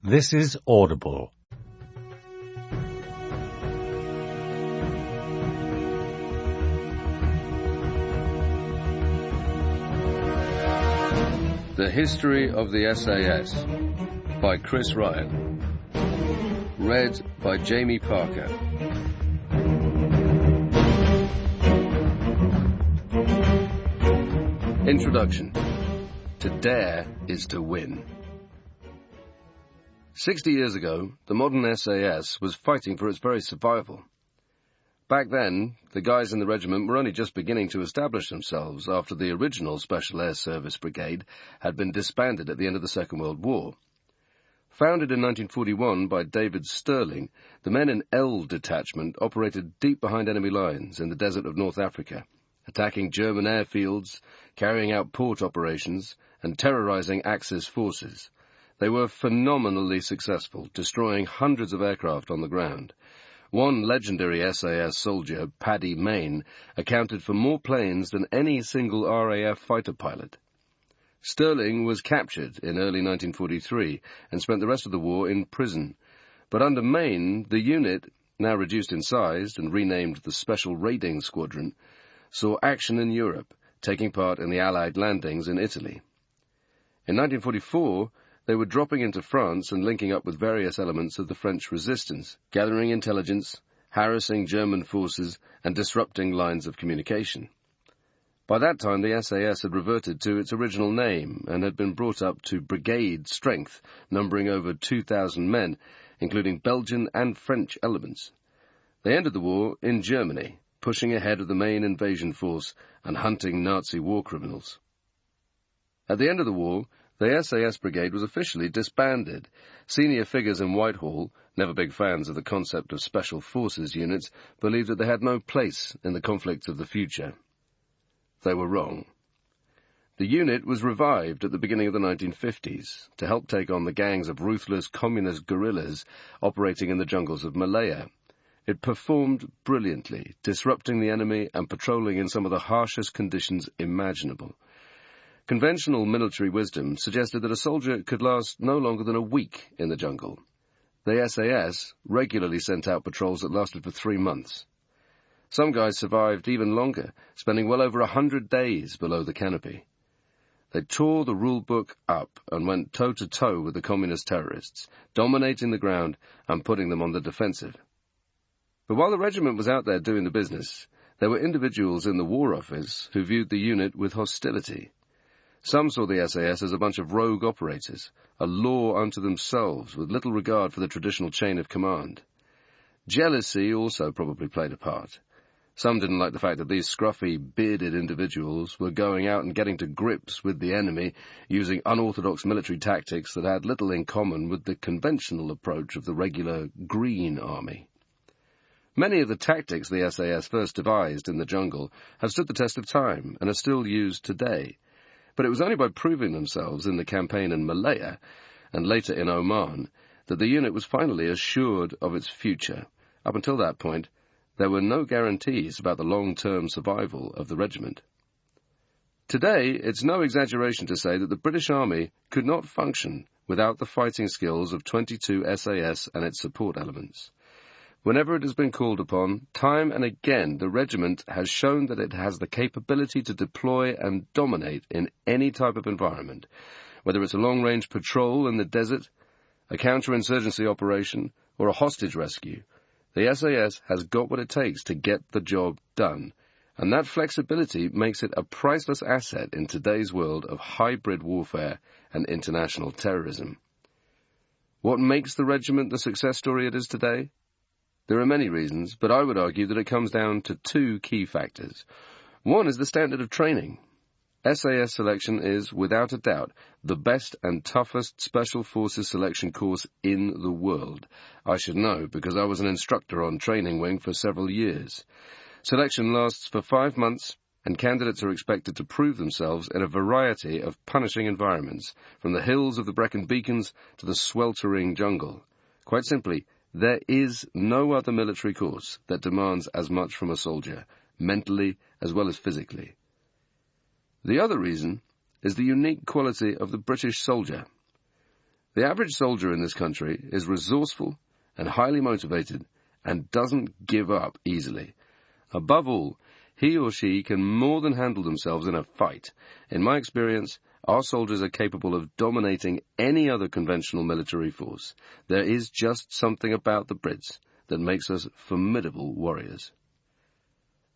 This is Audible. The History of the SAS by Chris Ryan. Read by Jamie Parker. Introduction. To dare is to win. 60 years ago, the modern SAS was fighting for its very survival. Back then, the guys in the regiment were only just beginning to establish themselves after the original Special Air Service Brigade had been disbanded at the end of the Second World War. Founded in 1941 by David Stirling, the men in L Detachment operated deep behind enemy lines in the desert of North Africa, attacking German airfields, carrying out port operations, and terrorizing Axis forces. They were phenomenally successful, destroying hundreds of aircraft on the ground. One legendary SAS soldier, Paddy Mayne, accounted for more planes than any single RAF fighter pilot. Stirling was captured in early 1943 and spent the rest of the war in prison. But under Mayne, the unit, now reduced in size and renamed the Special Raiding Squadron, saw action in Europe, taking part in the Allied landings in Italy. In 1944, they were dropping into France and linking up with various elements of the French resistance, gathering intelligence, harassing German forces, and disrupting lines of communication. By that time, the SAS had reverted to its original name and had been brought up to brigade strength, numbering over 2,000 men, including Belgian and French elements. They ended the war in Germany, pushing ahead of the main invasion force and hunting Nazi war criminals. At the end of the war, the SAS Brigade was officially disbanded. Senior figures in Whitehall, never big fans of the concept of special forces units, believed that they had no place in the conflicts of the future. They were wrong. The unit was revived at the beginning of the 1950s to help take on the gangs of ruthless communist guerrillas operating in the jungles of Malaya. It performed brilliantly, disrupting the enemy and patrolling in some of the harshest conditions imaginable. Conventional military wisdom suggested that a soldier could last no longer than a week in the jungle. The SAS regularly sent out patrols that lasted for 3 months. Some guys survived even longer, spending well over 100 days below the canopy. They tore the rule book up and went toe-to-toe with the communist terrorists, dominating the ground and putting them on the defensive. But while the regiment was out there doing the business, there were individuals in the War Office who viewed the unit with hostility. Some saw the SAS as a bunch of rogue operators, a law unto themselves, with little regard for the traditional chain of command. Jealousy also probably played a part. Some didn't like the fact that these scruffy, bearded individuals were going out and getting to grips with the enemy using unorthodox military tactics that had little in common with the conventional approach of the regular Green Army. Many of the tactics the SAS first devised in the jungle have stood the test of time and are still used today. But it was only by proving themselves in the campaign in Malaya, and later in Oman, that the unit was finally assured of its future. Up until that point, there were no guarantees about the long-term survival of the regiment. Today, it's no exaggeration to say that the British Army could not function without the fighting skills of 22 SAS and its support elements. Whenever it has been called upon, time and again the regiment has shown that it has the capability to deploy and dominate in any type of environment, whether it's a long-range patrol in the desert, a counter-insurgency operation, or a hostage rescue. The SAS has got what it takes to get the job done, and that flexibility makes it a priceless asset in today's world of hybrid warfare and international terrorism. What makes the regiment the success story it is today? There are many reasons, but I would argue that it comes down to 2 key factors. One is the standard of training. SAS selection is, without a doubt, the best and toughest Special Forces selection course in the world. I should know, because I was an instructor on training wing for several years. Selection lasts for 5 months, and candidates are expected to prove themselves in a variety of punishing environments, from the hills of the Brecon Beacons to the sweltering jungle. Quite simply, there is no other military course that demands as much from a soldier, mentally as well as physically. The other reason is the unique quality of the British soldier. The average soldier in this country is resourceful and highly motivated and doesn't give up easily. Above all, he or she can more than handle themselves in a fight. In my experience, our soldiers are capable of dominating any other conventional military force. There is just something about the Brits that makes us formidable warriors.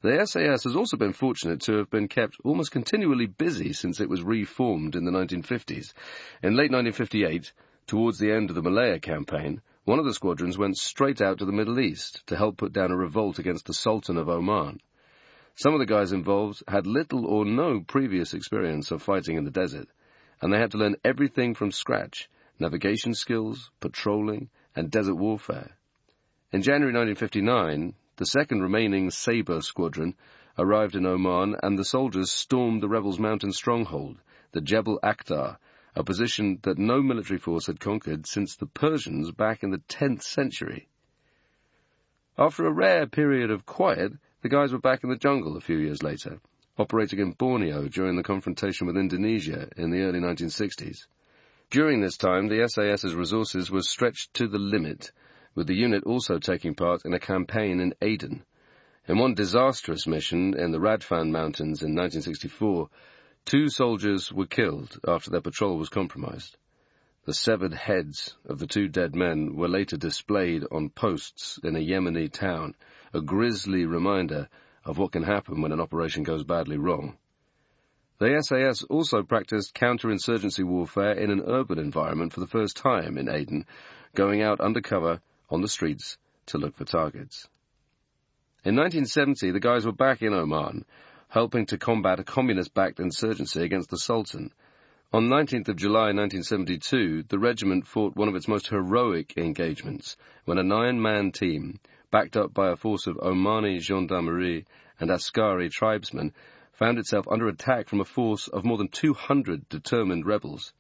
The SAS has also been fortunate to have been kept almost continually busy since it was reformed in the 1950s. In late 1958, towards the end of the Malaya campaign, one of the squadrons went straight out to the Middle East to help put down a revolt against the Sultan of Oman. Some of the guys involved had little or no previous experience of fighting in the desert, and they had to learn everything from scratch: navigation skills, patrolling, and desert warfare. In January 1959, the second remaining Sabre squadron arrived in Oman, and the soldiers stormed the rebels' mountain stronghold, the Jebel Akhtar, a position that no military force had conquered since the Persians back in the 10th century. After a rare period of quiet, the guys were back in the jungle a few years later, operating in Borneo during the confrontation with Indonesia in the early 1960s. During this time, the SAS's resources were stretched to the limit, with the unit also taking part in a campaign in Aden. In one disastrous mission in the Radfan Mountains in 1964, 2 soldiers were killed after their patrol was compromised. The severed heads of the 2 dead men were later displayed on posts in a Yemeni town, a grisly reminder of what can happen when an operation goes badly wrong. The SAS also practiced counterinsurgency warfare in an urban environment for the first time in Aden, going out undercover on the streets to look for targets. In 1970, the guys were back in Oman, helping to combat a communist-backed insurgency against the Sultan. On 19th of July 1972, the regiment fought one of its most heroic engagements when a 9-man team, backed up by a force of Omani gendarmerie and Askari tribesmen, found itself under attack from a force of more than 200 determined rebels.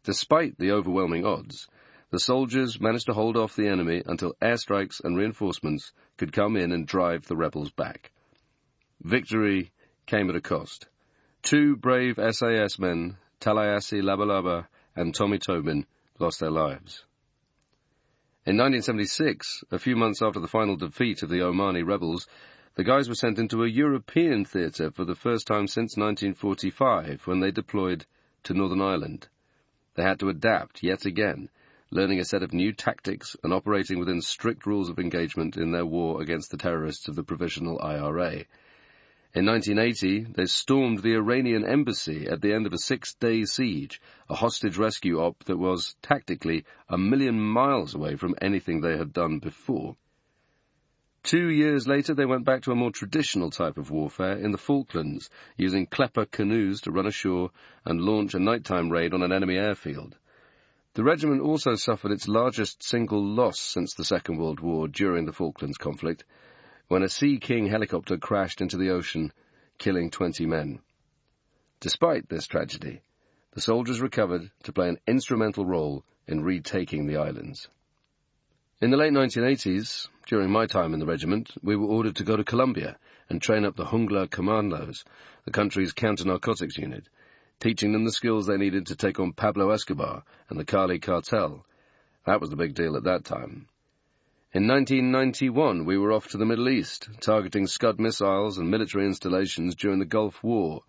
Despite the overwhelming odds, the soldiers managed to hold off the enemy until airstrikes and reinforcements could come in and drive the rebels back. Victory came at a cost. 2 brave SAS men, Talayasi Labalaba and Tommy Tobin, lost their lives. In 1976, a few months after the final defeat of the Omani rebels, the guys were sent into a European theatre for the first time since 1945, when they deployed to Northern Ireland. They had to adapt yet again, learning a set of new tactics and operating within strict rules of engagement in their war against the terrorists of the Provisional IRA. In 1980, they stormed the Iranian Embassy at the end of a 6-day siege, a hostage rescue op that was, tactically, 1,000,000 miles away from anything they had done before. 2 years later, they went back to a more traditional type of warfare in the Falklands, using klepper canoes to run ashore and launch a nighttime raid on an enemy airfield. The regiment also suffered its largest single loss since the Second World War during the Falklands conflict, when a Sea King helicopter crashed into the ocean, killing 20 men. Despite this tragedy, the soldiers recovered to play an instrumental role in retaking the islands. In the late 1980s, during my time in the regiment, we were ordered to go to Colombia and train up the Jungla Commandos, the country's counter-narcotics unit, teaching them the skills they needed to take on Pablo Escobar and the Cali cartel. That was the big deal at that time. In 1991, we were off to the Middle East, targeting Scud missiles and military installations during the Gulf War.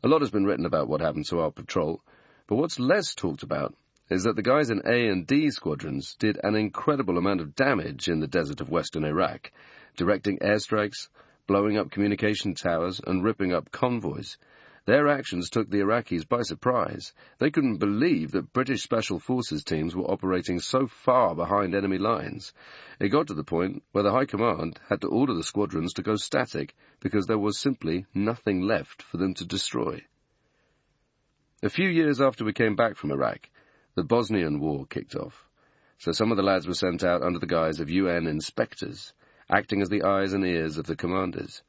A lot has been written about what happened to our patrol, but what's less talked about is that the guys in A and D squadrons did an incredible amount of damage in the desert of western Iraq, directing airstrikes, blowing up communication towers, and ripping up convoys. Their actions took the Iraqis by surprise. They couldn't believe that British Special Forces teams were operating so far behind enemy lines. It got to the point where the High Command had to order the squadrons to go static because there was simply nothing left for them to destroy. A few years after we came back from Iraq, the Bosnian War kicked off, so some of the lads were sent out under the guise of UN inspectors, acting as the eyes and ears of the commanders.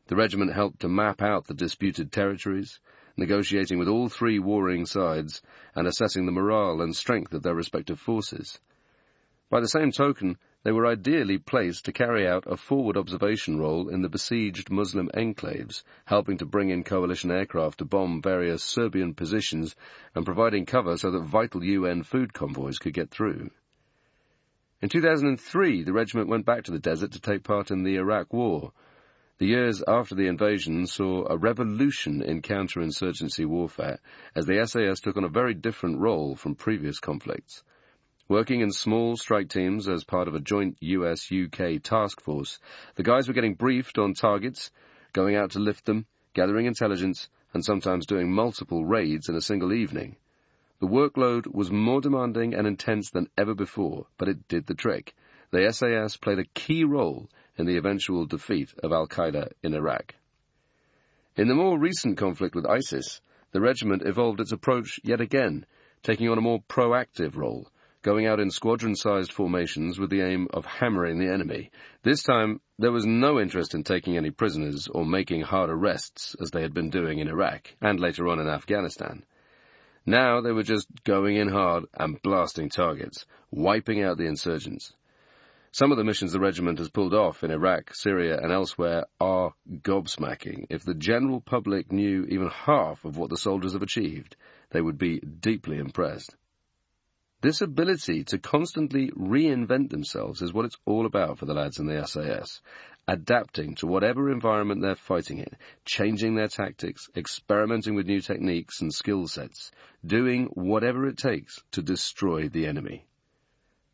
The regiment helped to map out the disputed territories, negotiating with all 3 warring sides and assessing the morale and strength of their respective forces. By the same token, they were ideally placed to carry out a forward observation role in the besieged Muslim enclaves, helping to bring in coalition aircraft to bomb various Serbian positions and providing cover so that vital UN food convoys could get through. In 2003, the regiment went back to the desert to take part in the Iraq War. The years after the invasion saw a revolution in counterinsurgency warfare, as the SAS took on a very different role from previous conflicts. Working in small strike teams as part of a joint US-UK task force, the guys were getting briefed on targets, going out to lift them, gathering intelligence, and sometimes doing multiple raids in a single evening. The workload was more demanding and intense than ever before, but it did the trick. The SAS played a key role in the eventual defeat of al-Qaeda in Iraq. In the more recent conflict with ISIS, the regiment evolved its approach yet again, taking on a more proactive role, going out in squadron-sized formations with the aim of hammering the enemy. This time, there was no interest in taking any prisoners or making hard arrests, as they had been doing in Iraq, and later on in Afghanistan. Now they were just going in hard and blasting targets, wiping out the insurgents. Some of the missions the regiment has pulled off in Iraq, Syria, and elsewhere are gobsmacking. If the general public knew even half of what the soldiers have achieved, they would be deeply impressed. This ability to constantly reinvent themselves is what it's all about for the lads in the SAS, adapting to whatever environment they're fighting in, changing their tactics, experimenting with new techniques and skill sets, doing whatever it takes to destroy the enemy.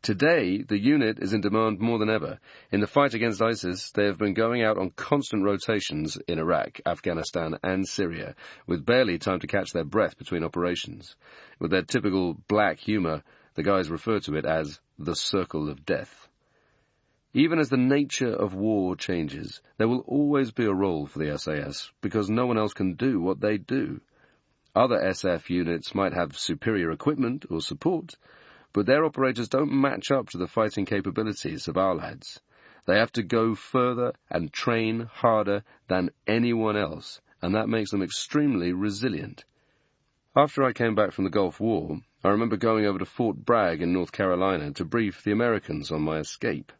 Today, the unit is in demand more than ever. In the fight against ISIS, they have been going out on constant rotations in Iraq, Afghanistan, and Syria, with barely time to catch their breath between operations. With their typical black humour, the guys refer to it as the circle of death. Even as the nature of war changes, there will always be a role for the SAS, because no one else can do what they do. Other SF units might have superior equipment or support, but their operators don't match up to the fighting capabilities of our lads. They have to go further and train harder than anyone else, and that makes them extremely resilient. After I came back from the Gulf War, I remember going over to Fort Bragg in North Carolina to brief the Americans on my escape.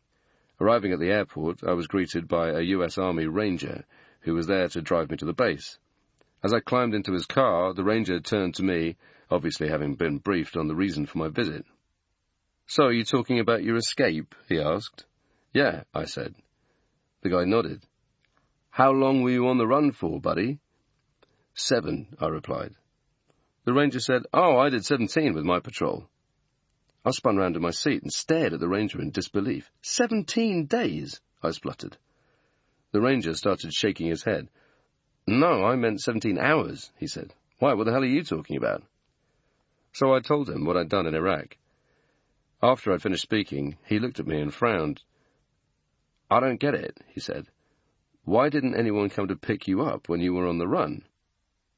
Arriving at the airport, I was greeted by a US Army Ranger, who was there to drive me to the base. As I climbed into his car, the Ranger turned to me, obviously having been briefed on the reason for my visit. "So, are you talking about your escape?" he asked. "Yeah," I said. The guy nodded. "How long were you on the run for, buddy?" 7, I replied. The Ranger said, "Oh, I did 17 with my patrol." I spun round in my seat and stared at the Ranger in disbelief. 17 days, I spluttered. The Ranger started shaking his head. "No, I meant 17 hours, he said. "Why, what the hell are you talking about?" So I told him what I'd done in Iraq. After I'd finished speaking, he looked at me and frowned. "I don't get it," he said. "Why didn't anyone come to pick you up when you were on the run?"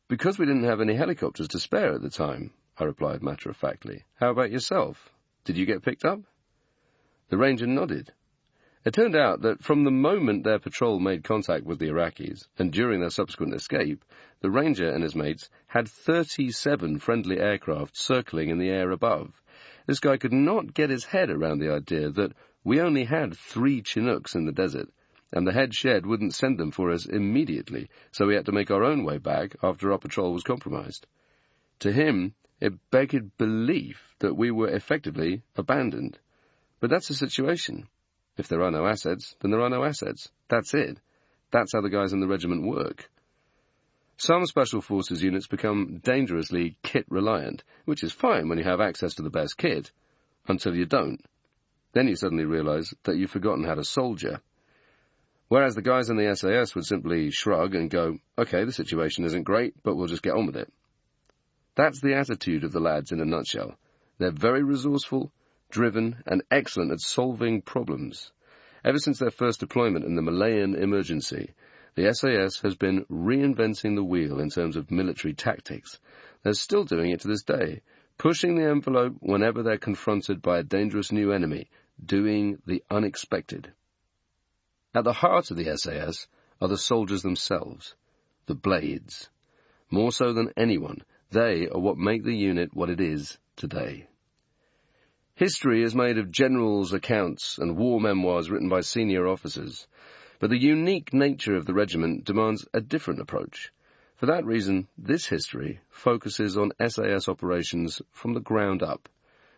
"Because we didn't have any helicopters to spare at the time," I replied matter-of-factly. "How about yourself? Did you get picked up?" The Ranger nodded. It turned out that from the moment their patrol made contact with the Iraqis, and during their subsequent escape, the Ranger and his mates had 37 friendly aircraft circling in the air above. This guy could not get his head around the idea that we only had 3 Chinooks in the desert, and the head shed wouldn't send them for us immediately, so we had to make our own way back after our patrol was compromised. To him, it begged belief that we were effectively abandoned. But that's the situation. If there are no assets, then there are no assets. That's it. That's how the guys in the regiment work. Some Special Forces units become dangerously kit-reliant, which is fine when you have access to the best kit, until you don't. Then you suddenly realize that you've forgotten how to soldier. Whereas the guys in the SAS would simply shrug and go, "Okay, the situation isn't great, but we'll just get on with it." That's the attitude of the lads in a nutshell. They're very resourceful, driven, and excellent at solving problems. Ever since their first deployment in the Malayan emergency, the SAS has been reinventing the wheel in terms of military tactics. They're still doing it to this day, pushing the envelope whenever they're confronted by a dangerous new enemy, doing the unexpected. At the heart of the SAS are the soldiers themselves, the blades. More so than anyone, they are what make the unit what it is today. History is made of generals' accounts and war memoirs written by senior officers, but the unique nature of the regiment demands a different approach. For that reason, this history focuses on SAS operations from the ground up.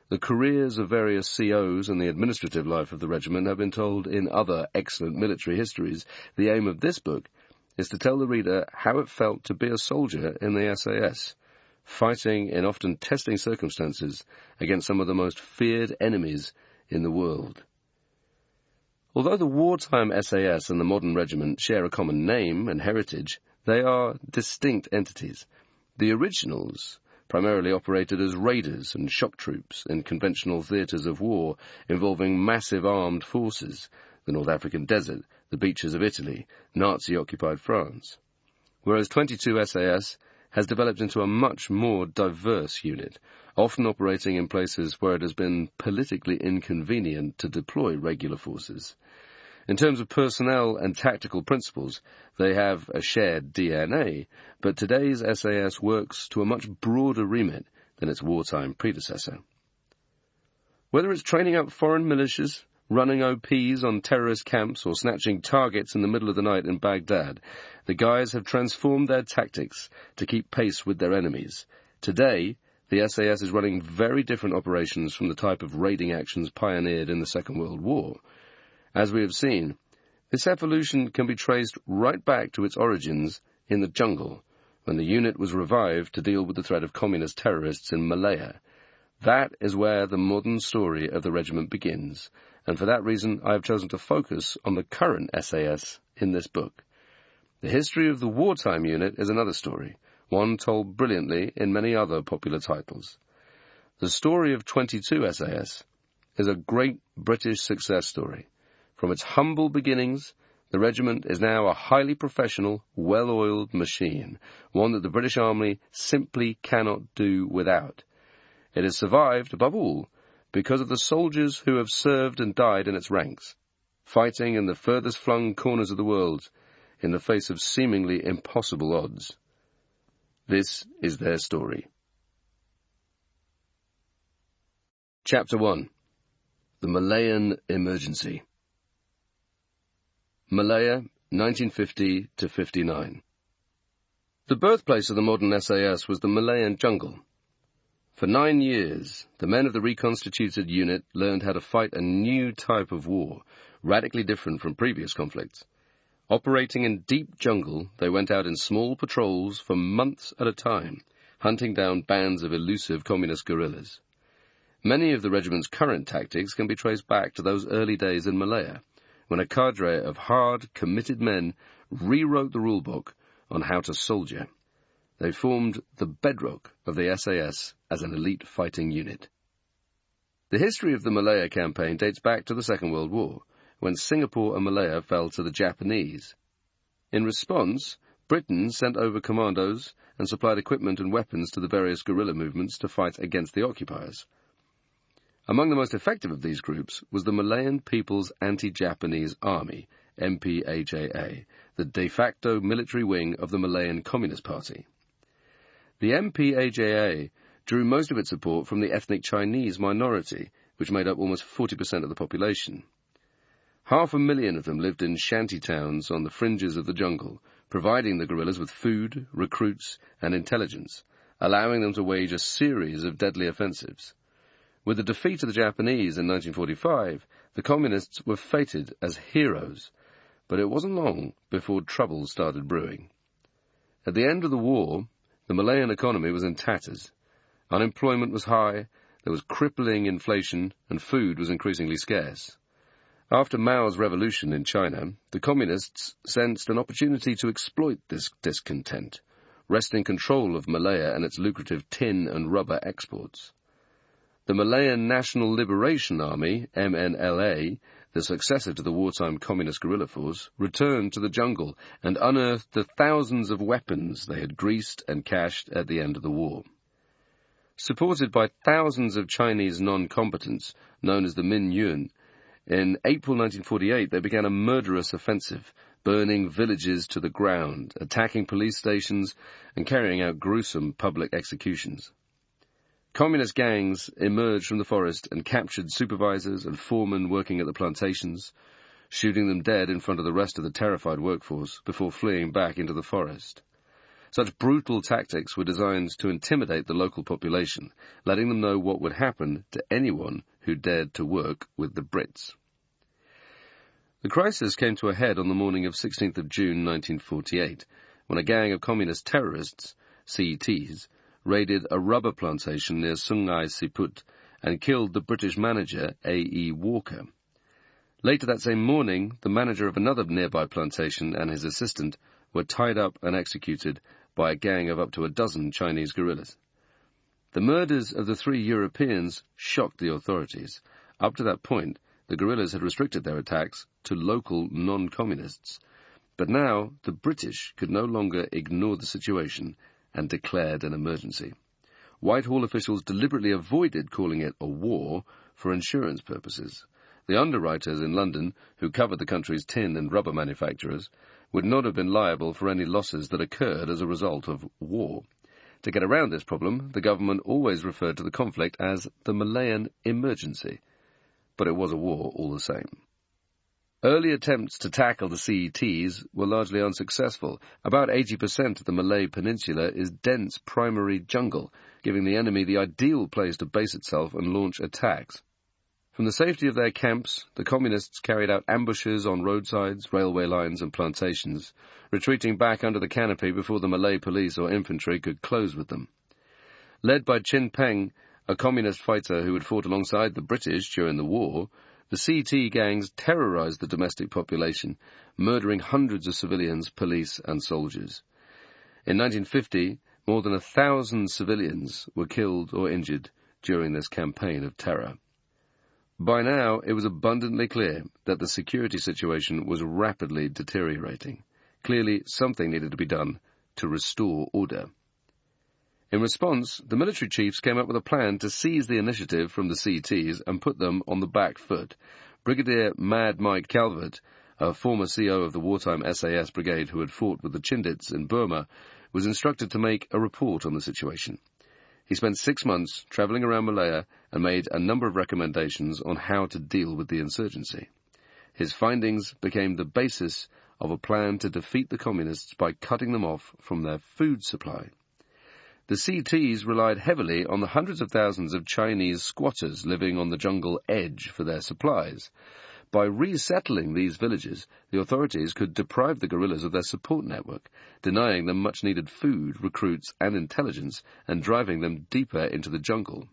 The careers of various COs and the administrative life of the regiment have been told in other excellent military histories. The aim of this book is to tell the reader how it felt to be a soldier in the SAS, fighting in often testing circumstances against some of the most feared enemies in the world. Although the wartime SAS and the modern regiment share a common name and heritage, they are distinct entities. The originals primarily operated as raiders and shock troops in conventional theatres of war involving massive armed forces, the North African desert, the beaches of Italy, Nazi-occupied France. Whereas 22 SAS has developed into a much more diverse unit, often operating in places where it has been politically inconvenient to deploy regular forces. In terms of personnel and tactical principles, they have a shared DNA, but today's SAS works to a much broader remit than its wartime predecessor. Whether it's training up foreign militias, running OPs on terrorist camps, or snatching targets in the middle of the night in Baghdad, the guys have transformed their tactics to keep pace with their enemies. Today, the SAS is running very different operations from the type of raiding actions pioneered in the Second World War. As we have seen, this evolution can be traced right back to its origins in the jungle, when the unit was revived to deal with the threat of communist terrorists in Malaya. That is where the modern story of the regiment begins, and for that reason I have chosen to focus on the current SAS in this book. The history of the wartime unit is another story, one told brilliantly in many other popular titles. The story of 22 SAS is a great British success story. From its humble beginnings, the regiment is now a highly professional, well-oiled machine, one that the British Army simply cannot do without. It has survived, above all, because of the soldiers who have served and died in its ranks, fighting in the furthest flung corners of the world in the face of seemingly impossible odds. This is their story. Chapter 1. The Malayan Emergency. Malaya, 1950 to 59. The birthplace of the modern SAS was the Malayan jungle. For 9 years, the men of the reconstituted unit learned how to fight a new type of war, radically different from previous conflicts. Operating in deep jungle, they went out in small patrols for months at a time, hunting down bands of elusive communist guerrillas. Many of the regiment's current tactics can be traced back to those early days in Malaya, when a cadre of hard, committed men rewrote the rulebook on how to soldier. They formed the bedrock of the SAS as an elite fighting unit. The history of the Malaya campaign dates back to the Second World War, when Singapore and Malaya fell to the Japanese. In response, Britain sent over commandos and supplied equipment and weapons to the various guerrilla movements to fight against the occupiers. Among the most effective of these groups was the Malayan People's Anti-Japanese Army, MPAJA, the de facto military wing of the Malayan Communist Party. The MPAJA drew most of its support from the ethnic Chinese minority, which made up almost 40% of the population. 500,000 of them lived in shanty towns on the fringes of the jungle, providing the guerrillas with food, recruits, and intelligence, allowing them to wage a series of deadly offensives. With the defeat of the Japanese in 1945, the Communists were feted as heroes, but it wasn't long before trouble started brewing. At the end of the war, the Malayan economy was in tatters. Unemployment was high, there was crippling inflation, and food was increasingly scarce. After Mao's revolution in China, the Communists sensed an opportunity to exploit this discontent, wresting control of Malaya and its lucrative tin and rubber exports. The Malayan National Liberation Army, MNLA, the successor to the wartime communist guerrilla force, returned to the jungle and unearthed the thousands of weapons they had greased and cached at the end of the war. Supported by thousands of Chinese non-combatants, known as the Min Yun, in April 1948 they began a murderous offensive, burning villages to the ground, attacking police stations, and carrying out gruesome public executions. Communist gangs emerged from the forest and captured supervisors and foremen working at the plantations, shooting them dead in front of the rest of the terrified workforce before fleeing back into the forest. Such brutal tactics were designed to intimidate the local population, letting them know what would happen to anyone who dared to work with the Brits. The crisis came to a head on the morning of 16th of June 1948, when a gang of communist terrorists, CETs, raided a rubber plantation near Sungai Siput and killed the British manager A.E. Walker. Later that same morning, the manager of another nearby plantation and his assistant were tied up and executed by a gang of up to a dozen Chinese guerrillas. The murders of the 3 Europeans shocked the authorities. Up to that point, the guerrillas had restricted their attacks to local non-communists. But now, the British could no longer ignore the situation and declared an emergency. Whitehall officials deliberately avoided calling it a war for insurance purposes. The underwriters in London, who covered the country's tin and rubber manufacturers, would not have been liable for any losses that occurred as a result of war. To get around this problem, the government always referred to the conflict as the Malayan Emergency. But it was a war all the same. Early attempts to tackle the CETs were largely unsuccessful. About 80% of the Malay Peninsula is dense primary jungle, giving the enemy the ideal place to base itself and launch attacks. From the safety of their camps, the communists carried out ambushes on roadsides, railway lines and plantations, retreating back under the canopy before the Malay police or infantry could close with them. Led by Chin Peng, a communist fighter who had fought alongside the British during the war, the CET gangs terrorized the domestic population, murdering hundreds of civilians, police and soldiers. In 1950, more than 1,000 civilians were killed or injured during this campaign of terror. By now, it was abundantly clear that the security situation was rapidly deteriorating. Clearly, something needed to be done to restore order. In response, the military chiefs came up with a plan to seize the initiative from the CETs and put them on the back foot. Brigadier Mad Mike Calvert, a former CO of the wartime SAS brigade who had fought with the Chindits in Burma, was instructed to make a report on the situation. He spent 6 months travelling around Malaya and made a number of recommendations on how to deal with the insurgency. His findings became the basis of a plan to defeat the communists by cutting them off from their food supply. The CETs relied heavily on the hundreds of thousands of Chinese squatters living on the jungle edge for their supplies. By resettling these villages, the authorities could deprive the guerrillas of their support network, denying them much-needed food, recruits, and intelligence, and driving them deeper into the jungle.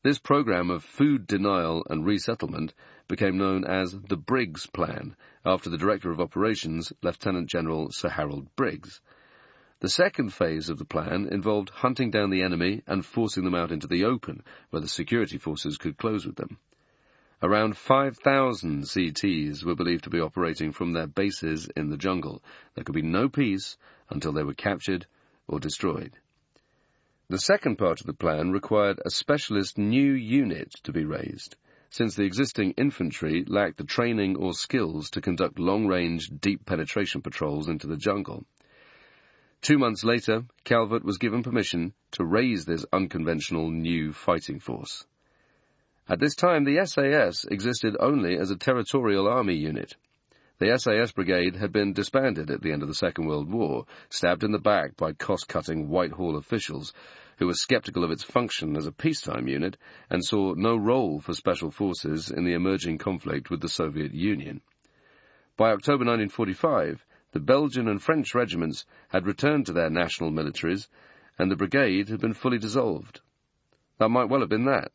This program of food denial and resettlement became known as the Briggs Plan, after the Director of Operations, Lieutenant General Sir Harold Briggs. The second phase of the plan involved hunting down the enemy and forcing them out into the open, where the security forces could close with them. Around 5,000 CETs were believed to be operating from their bases in the jungle. There could be no peace until they were captured or destroyed. The second part of the plan required a specialist new unit to be raised, since the existing infantry lacked the training or skills to conduct long-range, deep penetration patrols into the jungle. 2 months later, Calvert was given permission to raise this unconventional new fighting force. At this time, the SAS existed only as a territorial army unit. The SAS brigade had been disbanded at the end of the Second World War, stabbed in the back by cost-cutting Whitehall officials who were sceptical of its function as a peacetime unit and saw no role for special forces in the emerging conflict with the Soviet Union. By October 1945, the Belgian and French regiments had returned to their national militaries, and the brigade had been fully dissolved. That might well have been that.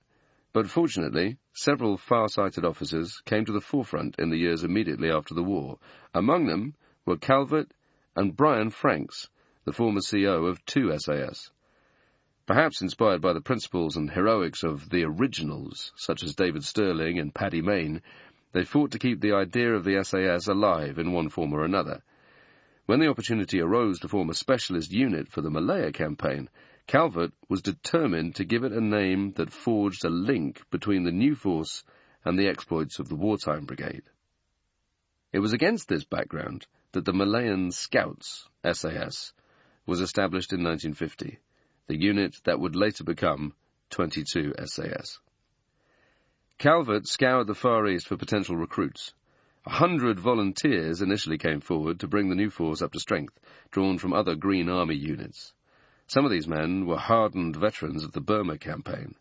But fortunately, several far-sighted officers came to the forefront in the years immediately after the war. Among them were Calvert and Brian Franks, the former CO of 2 SAS. Perhaps inspired by the principles and heroics of the originals, such as David Stirling and Paddy Mayne, they fought to keep the idea of the SAS alive in one form or another. When the opportunity arose to form a specialist unit for the Malaya campaign, Calvert was determined to give it a name that forged a link between the new force and the exploits of the wartime brigade. It was against this background that the Malayan Scouts, SAS, was established in 1950, the unit that would later become 22 SAS. Calvert scoured the Far East for potential recruits. 100 volunteers initially came forward to bring the new force up to strength, drawn from other Green Army units. Some of these men were hardened veterans of the Burma campaign.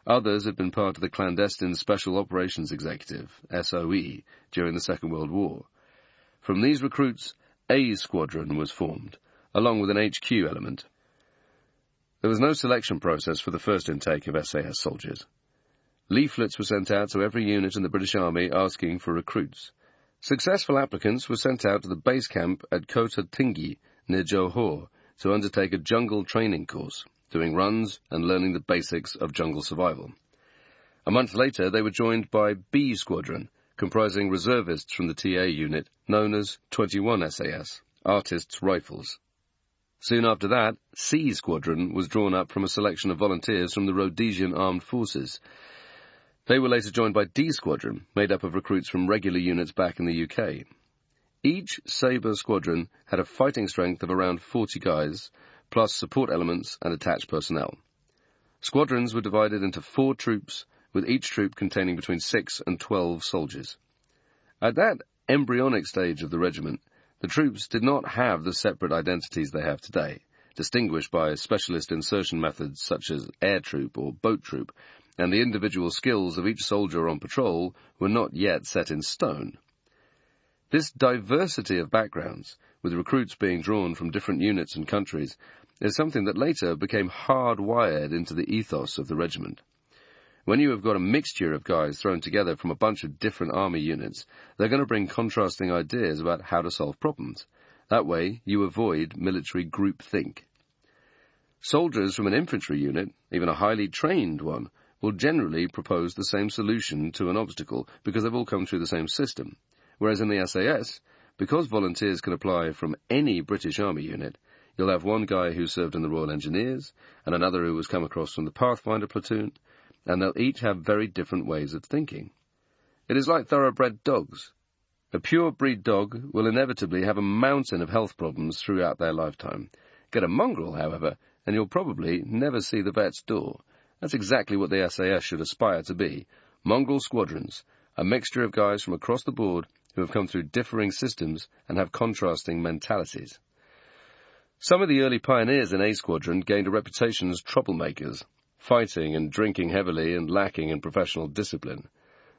Others had been part of the clandestine Special Operations Executive, SOE, during the Second World War. From these recruits, A Squadron was formed, along with an HQ element. There was no selection process for the first intake of SAS soldiers. Leaflets were sent out to every unit in the British Army asking for recruits. Successful applicants were sent out to the base camp at Kota Tinggi, near Johor, to undertake a jungle training course, doing runs and learning the basics of jungle survival. A month later, they were joined by B Squadron, comprising reservists from the TA unit, known as 21 SAS, Artists' Rifles. Soon after that, C Squadron was drawn up from a selection of volunteers from the Rhodesian Armed Forces. They were later joined by D Squadron, made up of recruits from regular units back in the UK. Each Sabre squadron had a fighting strength of around 40 guys, plus support elements and attached personnel. Squadrons were divided into 4 troops, with each troop containing between 6 and 12 soldiers. At that embryonic stage of the regiment, the troops did not have the separate identities they have today, distinguished by specialist insertion methods such as air troop or boat troop, and the individual skills of each soldier on patrol were not yet set in stone. This diversity of backgrounds, with recruits being drawn from different units and countries, is something that later became hardwired into the ethos of the regiment. When you have got a mixture of guys thrown together from a bunch of different army units, they're going to bring contrasting ideas about how to solve problems. That way, you avoid military groupthink. Soldiers from an infantry unit, even a highly trained one, will generally propose the same solution to an obstacle because they've all come through the same system. Whereas in the SAS, because volunteers can apply from any British Army unit, you'll have one guy who served in the Royal Engineers and another who has come across from the Pathfinder platoon, and they'll each have very different ways of thinking. It is like thoroughbred dogs. A pure-breed dog will inevitably have a mountain of health problems throughout their lifetime. Get a mongrel, however, and you'll probably never see the vet's door. That's exactly what the SAS should aspire to be. Mongrel squadrons, a mixture of guys from across the board who have come through differing systems and have contrasting mentalities. Some of the early pioneers in A Squadron gained a reputation as troublemakers, fighting and drinking heavily and lacking in professional discipline.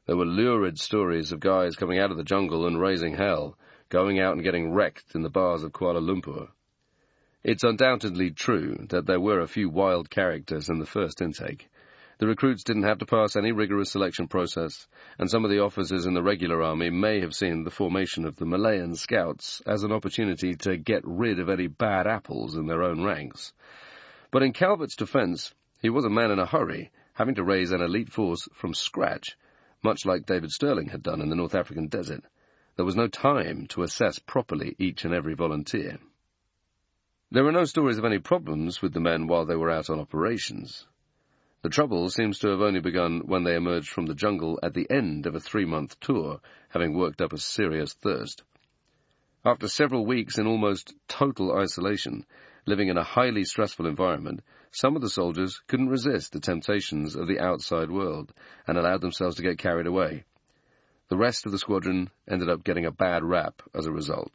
There were lurid stories of guys coming out of the jungle and raising hell, going out and getting wrecked in the bars of Kuala Lumpur. It's undoubtedly true that there were a few wild characters in the first intake. The recruits didn't have to pass any rigorous selection process, and some of the officers in the regular army may have seen the formation of the Malayan Scouts as an opportunity to get rid of any bad apples in their own ranks. But in Calvert's defence, he was a man in a hurry, having to raise an elite force from scratch, much like David Stirling had done in the North African desert. There was no time to assess properly each and every volunteer. There were no stories of any problems with the men while they were out on operations. The trouble seems to have only begun when they emerged from the jungle at the end of a 3-month tour, having worked up a serious thirst. After several weeks in almost total isolation, living in a highly stressful environment, some of the soldiers couldn't resist the temptations of the outside world and allowed themselves to get carried away. The rest of the squadron ended up getting a bad rap as a result.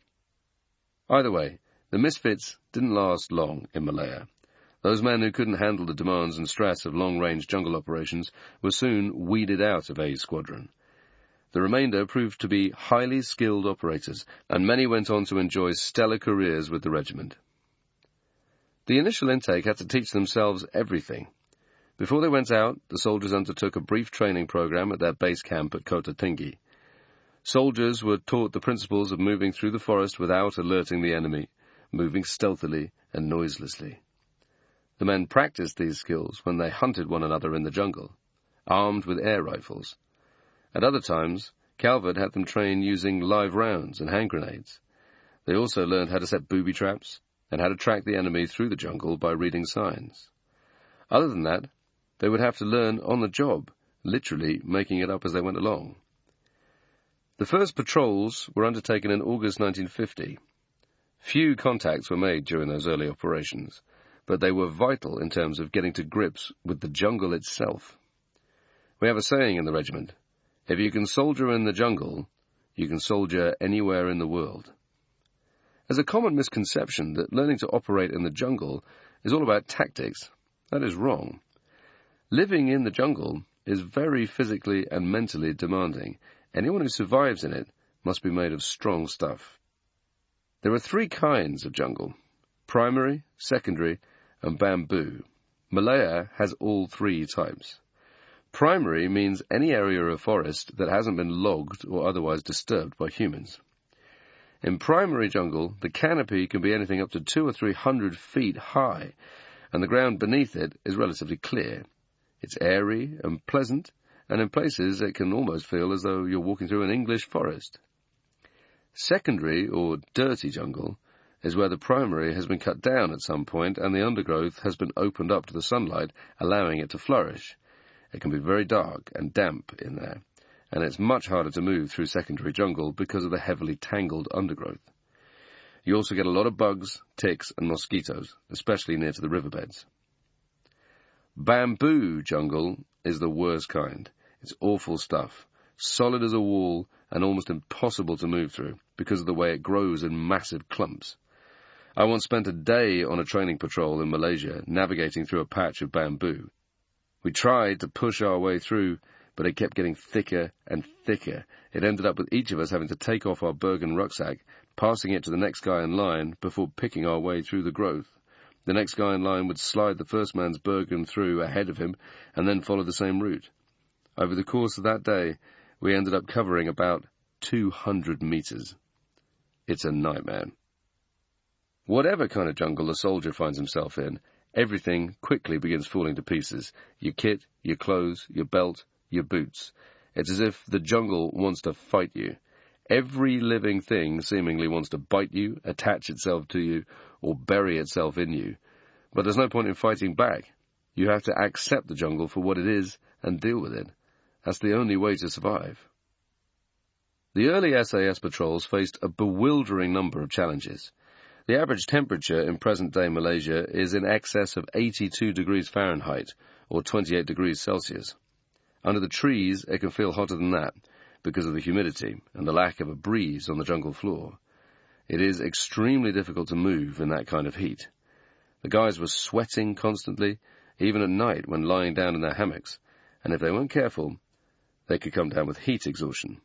Either way, the misfits didn't last long in Malaya. Those men who couldn't handle the demands and stress of long-range jungle operations were soon weeded out of A Squadron. The remainder proved to be highly skilled operators, and many went on to enjoy stellar careers with the regiment. The initial intake had to teach themselves everything. Before they went out, the soldiers undertook a brief training program at their base camp at Kota Tinggi. Soldiers were taught the principles of moving through the forest without alerting the enemy, moving stealthily and noiselessly. The men practiced these skills when they hunted one another in the jungle, armed with air rifles. At other times, Calvert had them train using live rounds and hand grenades. They also learned how to set booby traps and how to track the enemy through the jungle by reading signs. Other than that, they would have to learn on the job, literally making it up as they went along. The first patrols were undertaken in August 1950. Few contacts were made during those early operations. but they were vital in terms of getting to grips with the jungle itself. We have a saying in the regiment, if you can soldier in the jungle, you can soldier anywhere in the world. There's a common misconception that learning to operate in the jungle is all about tactics. That is wrong. Living in the jungle is very physically and mentally demanding. Anyone who survives in it must be made of strong stuff. There are 3 kinds of jungle: primary, secondary, and bamboo. Malaya has all 3 types. Primary means any area of forest that hasn't been logged or otherwise disturbed by humans. In primary jungle, the canopy can be anything up to 200 or 300 feet high, and the ground beneath it is relatively clear. It's airy and pleasant, and in places it can almost feel as though you're walking through an English forest. Secondary, or dirty jungle, is where the primary has been cut down at some point and the undergrowth has been opened up to the sunlight, allowing it to flourish. It can be very dark and damp in there, and it's much harder to move through secondary jungle because of the heavily tangled undergrowth. You also get a lot of bugs, ticks, and mosquitoes, especially near to the riverbeds. Bamboo jungle is the worst kind. It's awful stuff, solid as a wall and almost impossible to move through because of the way it grows in massive clumps. I once spent a day on a training patrol in Malaysia navigating through a patch of bamboo. We tried to push our way through, but it kept getting thicker and thicker. It ended up with each of us having to take off our Bergen rucksack, passing it to the next guy in line before picking our way through the growth. The next guy in line would slide the first man's Bergen through ahead of him and then follow the same route. Over the course of that day, we ended up covering about 200 meters. It's a nightmare. Whatever kind of jungle a soldier finds himself in, everything quickly begins falling to pieces. Your kit, your clothes, your belt, your boots. It's as if the jungle wants to fight you. Every living thing seemingly wants to bite you, attach itself to you, or bury itself in you. But there's no point in fighting back. You have to accept the jungle for what it is and deal with it. That's the only way to survive. The early SAS patrols faced a bewildering number of challenges. The average temperature in present-day Malaysia is in excess of 82 degrees Fahrenheit, or 28 degrees Celsius. Under the trees, it can feel hotter than that, because of the humidity and the lack of a breeze on the jungle floor. It is extremely difficult to move in that kind of heat. The guys were sweating constantly, even at night when lying down in their hammocks, and if they weren't careful, they could come down with heat exhaustion.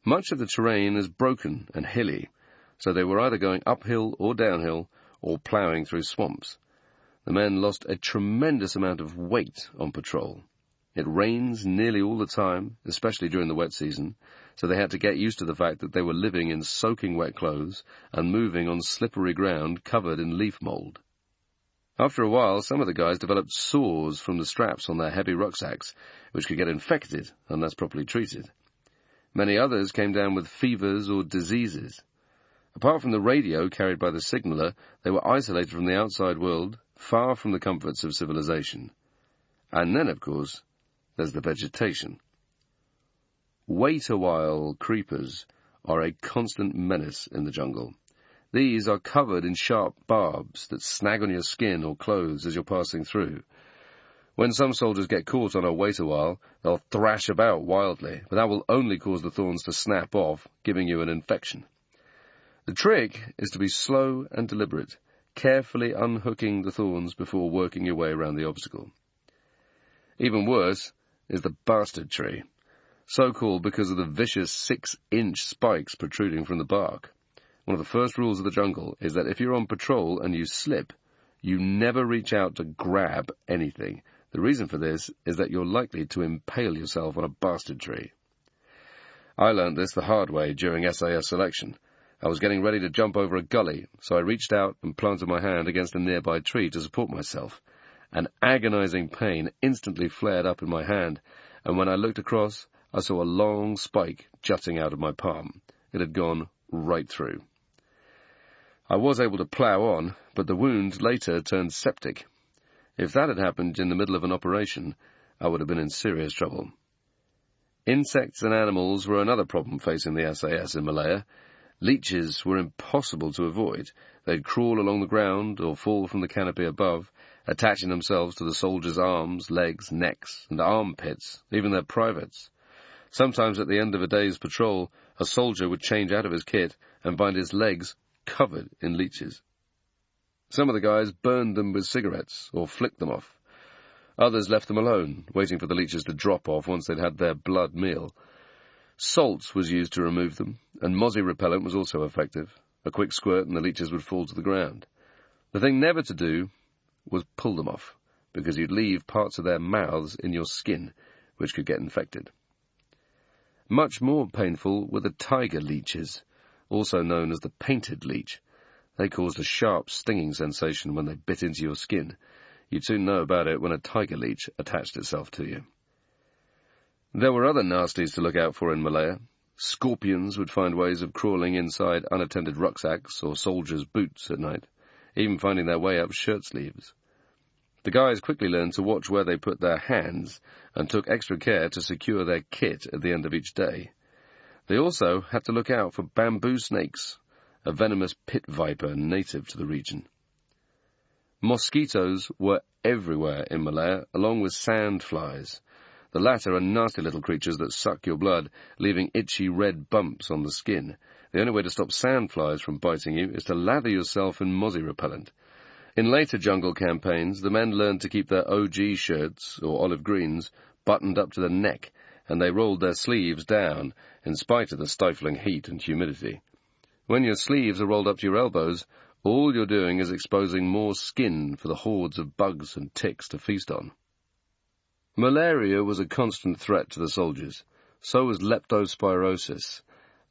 Much of the terrain is broken and hilly, so they were either going uphill or downhill, or ploughing through swamps. The men lost a tremendous amount of weight on patrol. It rains nearly all the time, especially during the wet season, so they had to get used to the fact that they were living in soaking wet clothes and moving on slippery ground covered in leaf mold. After a while, some of the guys developed sores from the straps on their heavy rucksacks, which could get infected unless properly treated. Many others came down with fevers or diseases. Apart from the radio carried by the signaller, they were isolated from the outside world, far from the comforts of civilization. And then, of course, there's the vegetation. Wait-a-while creepers are a constant menace in the jungle. These are covered in sharp barbs that snag on your skin or clothes as you're passing through. When some soldiers get caught on a wait-a-while, they'll thrash about wildly, but that will only cause the thorns to snap off, giving you an infection. The trick is to be slow and deliberate, carefully unhooking the thorns before working your way around the obstacle. Even worse is the bastard tree, so called because of the vicious 6-inch spikes protruding from the bark. One of the first rules of the jungle is that if you're on patrol and you slip, you never reach out to grab anything. The reason for this is that you're likely to impale yourself on a bastard tree. I learned this the hard way during SAS selection. I was getting ready to jump over a gully, so I reached out and planted my hand against a nearby tree to support myself. An agonizing pain instantly flared up in my hand, and when I looked across, I saw a long spike jutting out of my palm. It had gone right through. I was able to plough on, but the wound later turned septic. If that had happened in the middle of an operation, I would have been in serious trouble. Insects and animals were another problem facing the SAS in Malaya. Leeches were impossible to avoid. They'd crawl along the ground or fall from the canopy above, attaching themselves to the soldiers' arms, legs, necks, and armpits, even their privates. Sometimes at the end of a day's patrol, a soldier would change out of his kit and find his legs covered in leeches. Some of the guys burned them with cigarettes or flicked them off. Others left them alone, waiting for the leeches to drop off once they'd had their blood meal. Salt was used to remove them, and mozzie repellent was also effective. A quick squirt and the leeches would fall to the ground. The thing never to do was pull them off, because you'd leave parts of their mouths in your skin, which could get infected. Much more painful were the tiger leeches, also known as the painted leech. They caused a sharp, stinging sensation when they bit into your skin. You'd soon know about it when a tiger leech attached itself to you. There were other nasties to look out for in Malaya. Scorpions would find ways of crawling inside unattended rucksacks or soldiers' boots at night, even finding their way up shirt sleeves. The guys quickly learned to watch where they put their hands and took extra care to secure their kit at the end of each day. They also had to look out for bamboo snakes, a venomous pit viper native to the region. Mosquitoes were everywhere in Malaya, along with sand flies. The latter are nasty little creatures that suck your blood, leaving itchy red bumps on the skin. The only way to stop sand flies from biting you is to lather yourself in mozzie repellent. In later jungle campaigns, the men learned to keep their OG shirts, or olive greens, buttoned up to the neck, and they rolled their sleeves down, in spite of the stifling heat and humidity. When your sleeves are rolled up to your elbows, all you're doing is exposing more skin for the hordes of bugs and ticks to feast on. Malaria was a constant threat to the soldiers. So was leptospirosis.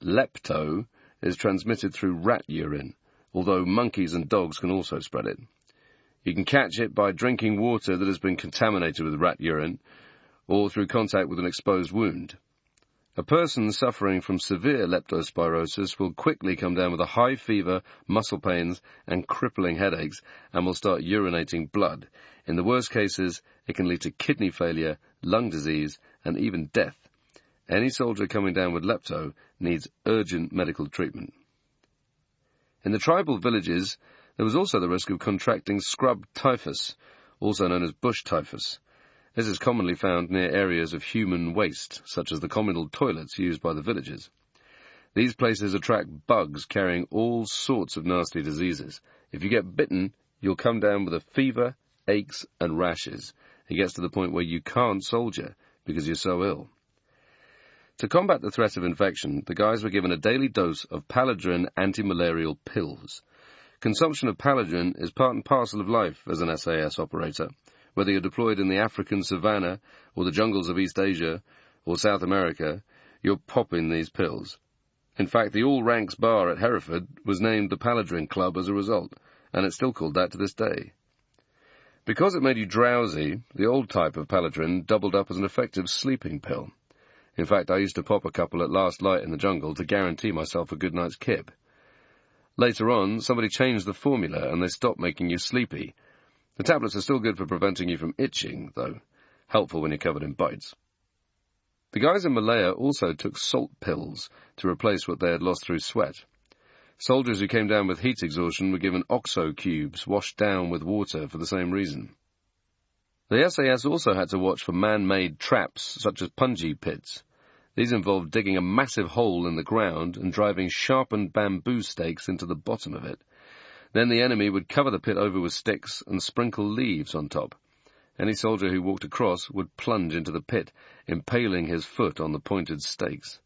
Lepto is transmitted through rat urine, although monkeys and dogs can also spread it. You can catch it by drinking water that has been contaminated with rat urine, or through contact with an exposed wound. A person suffering from severe leptospirosis will quickly come down with a high fever, muscle pains, and crippling headaches, and will start urinating blood. In the worst cases, it can lead to kidney failure, lung disease, and even death. Any soldier coming down with lepto needs urgent medical treatment. In the tribal villages, there was also the risk of contracting scrub typhus, also known as bush typhus. This is commonly found near areas of human waste, such as the communal toilets used by the villagers. These places attract bugs carrying all sorts of nasty diseases. If you get bitten, you'll come down with a fever, aches, and rashes. It gets to the point where you can't soldier because you're so ill. To combat the threat of infection, the guys were given a daily dose of Paladrin anti-malarial pills. Consumption of Paladrin is part and parcel of life as an SAS operator. Whether you're deployed in the African savannah or the jungles of East Asia or South America, you're popping these pills. In fact, the All Ranks bar at Hereford was named the Paladrin Club as a result, and it's still called that to this day. Because it made you drowsy, the old type of Paladrin doubled up as an effective sleeping pill. In fact, I used to pop a couple at last light in the jungle to guarantee myself a good night's kip. Later on, somebody changed the formula and they stopped making you sleepy. The tablets are still good for preventing you from itching, though helpful when you're covered in bites. The guys in Malaya also took salt pills to replace what they had lost through sweat. Soldiers who came down with heat exhaustion were given oxo cubes washed down with water for the same reason. The SAS also had to watch for man-made traps such as punji pits. These involved digging a massive hole in the ground and driving sharpened bamboo stakes into the bottom of it. Then the enemy would cover the pit over with sticks and sprinkle leaves on top. Any soldier who walked across would plunge into the pit, impaling his foot on the pointed stakes.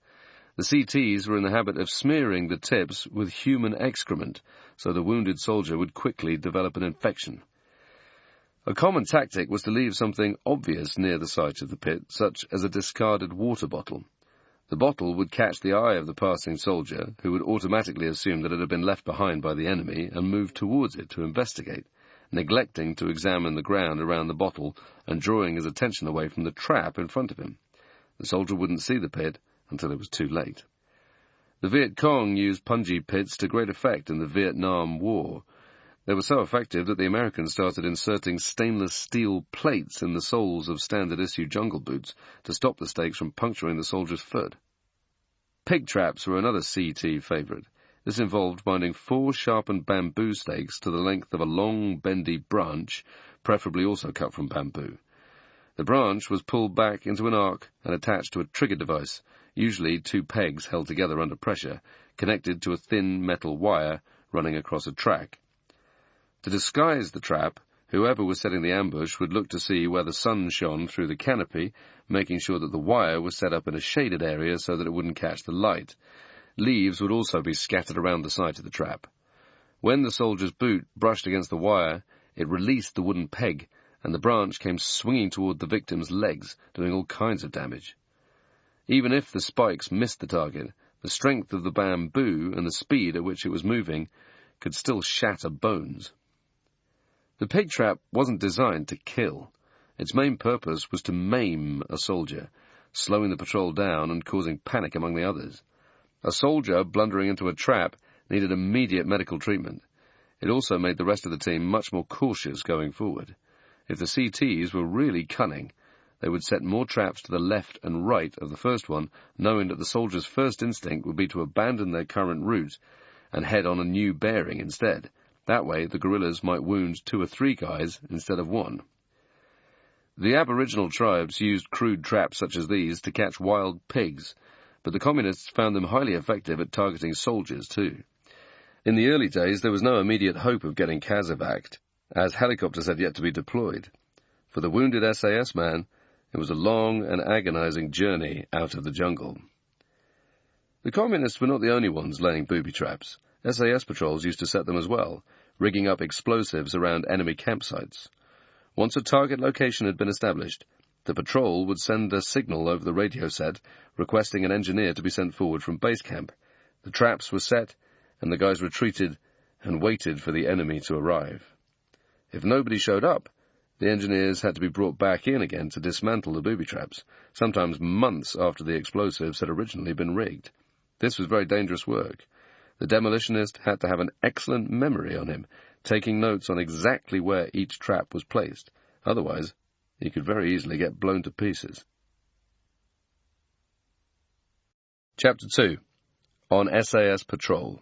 The CTs were in the habit of smearing the tips with human excrement, so the wounded soldier would quickly develop an infection. A common tactic was to leave something obvious near the site of the pit, such as a discarded water bottle. The bottle would catch the eye of the passing soldier, who would automatically assume that it had been left behind by the enemy and move towards it to investigate, neglecting to examine the ground around the bottle and drawing his attention away from the trap in front of him. The soldier wouldn't see the pit until it was too late. The Viet Cong used punji pits to great effect in the Vietnam War. They were so effective that the Americans started inserting stainless steel plates in the soles of standard-issue jungle boots to stop the stakes from puncturing the soldier's foot. Pig traps were another CT favourite. This involved binding 4 sharpened bamboo stakes to the length of a long, bendy branch, preferably also cut from bamboo. The branch was pulled back into an arc and attached to a trigger device, usually 2 pegs held together under pressure, connected to a thin metal wire running across a track. To disguise the trap, whoever was setting the ambush would look to see where the sun shone through the canopy, making sure that the wire was set up in a shaded area so that it wouldn't catch the light. Leaves would also be scattered around the site of the trap. When the soldier's boot brushed against the wire, it released the wooden peg, and the branch came swinging toward the victim's legs, doing all kinds of damage. Even if the spikes missed the target, the strength of the bamboo and the speed at which it was moving could still shatter bones. The pig trap wasn't designed to kill. Its main purpose was to maim a soldier, slowing the patrol down and causing panic among the others. A soldier blundering into a trap needed immediate medical treatment. It also made the rest of the team much more cautious going forward. If the CTs were really cunning, they would set more traps to the left and right of the first one, knowing that the soldier's first instinct would be to abandon their current route and head on a new bearing instead. That way, the guerrillas might wound 2 or 3 guys instead of 1. The Aboriginal tribes used crude traps such as these to catch wild pigs, but the communists found them highly effective at targeting soldiers too. In the early days, there was no immediate hope of getting casevaced, as helicopters had yet to be deployed. For the wounded SAS man, it was a long and agonizing journey out of the jungle. The communists were not the only ones laying booby traps. SAS patrols used to set them as well, rigging up explosives around enemy campsites. Once a target location had been established, the patrol would send a signal over the radio set requesting an engineer to be sent forward from base camp. The traps were set, and the guys retreated and waited for the enemy to arrive. If nobody showed up, the engineers had to be brought back in again to dismantle the booby traps, sometimes months after the explosives had originally been rigged. This was very dangerous work. The demolitionist had to have an excellent memory on him, taking notes on exactly where each trap was placed. Otherwise, he could very easily get blown to pieces. Chapter 2. On SAS Patrol.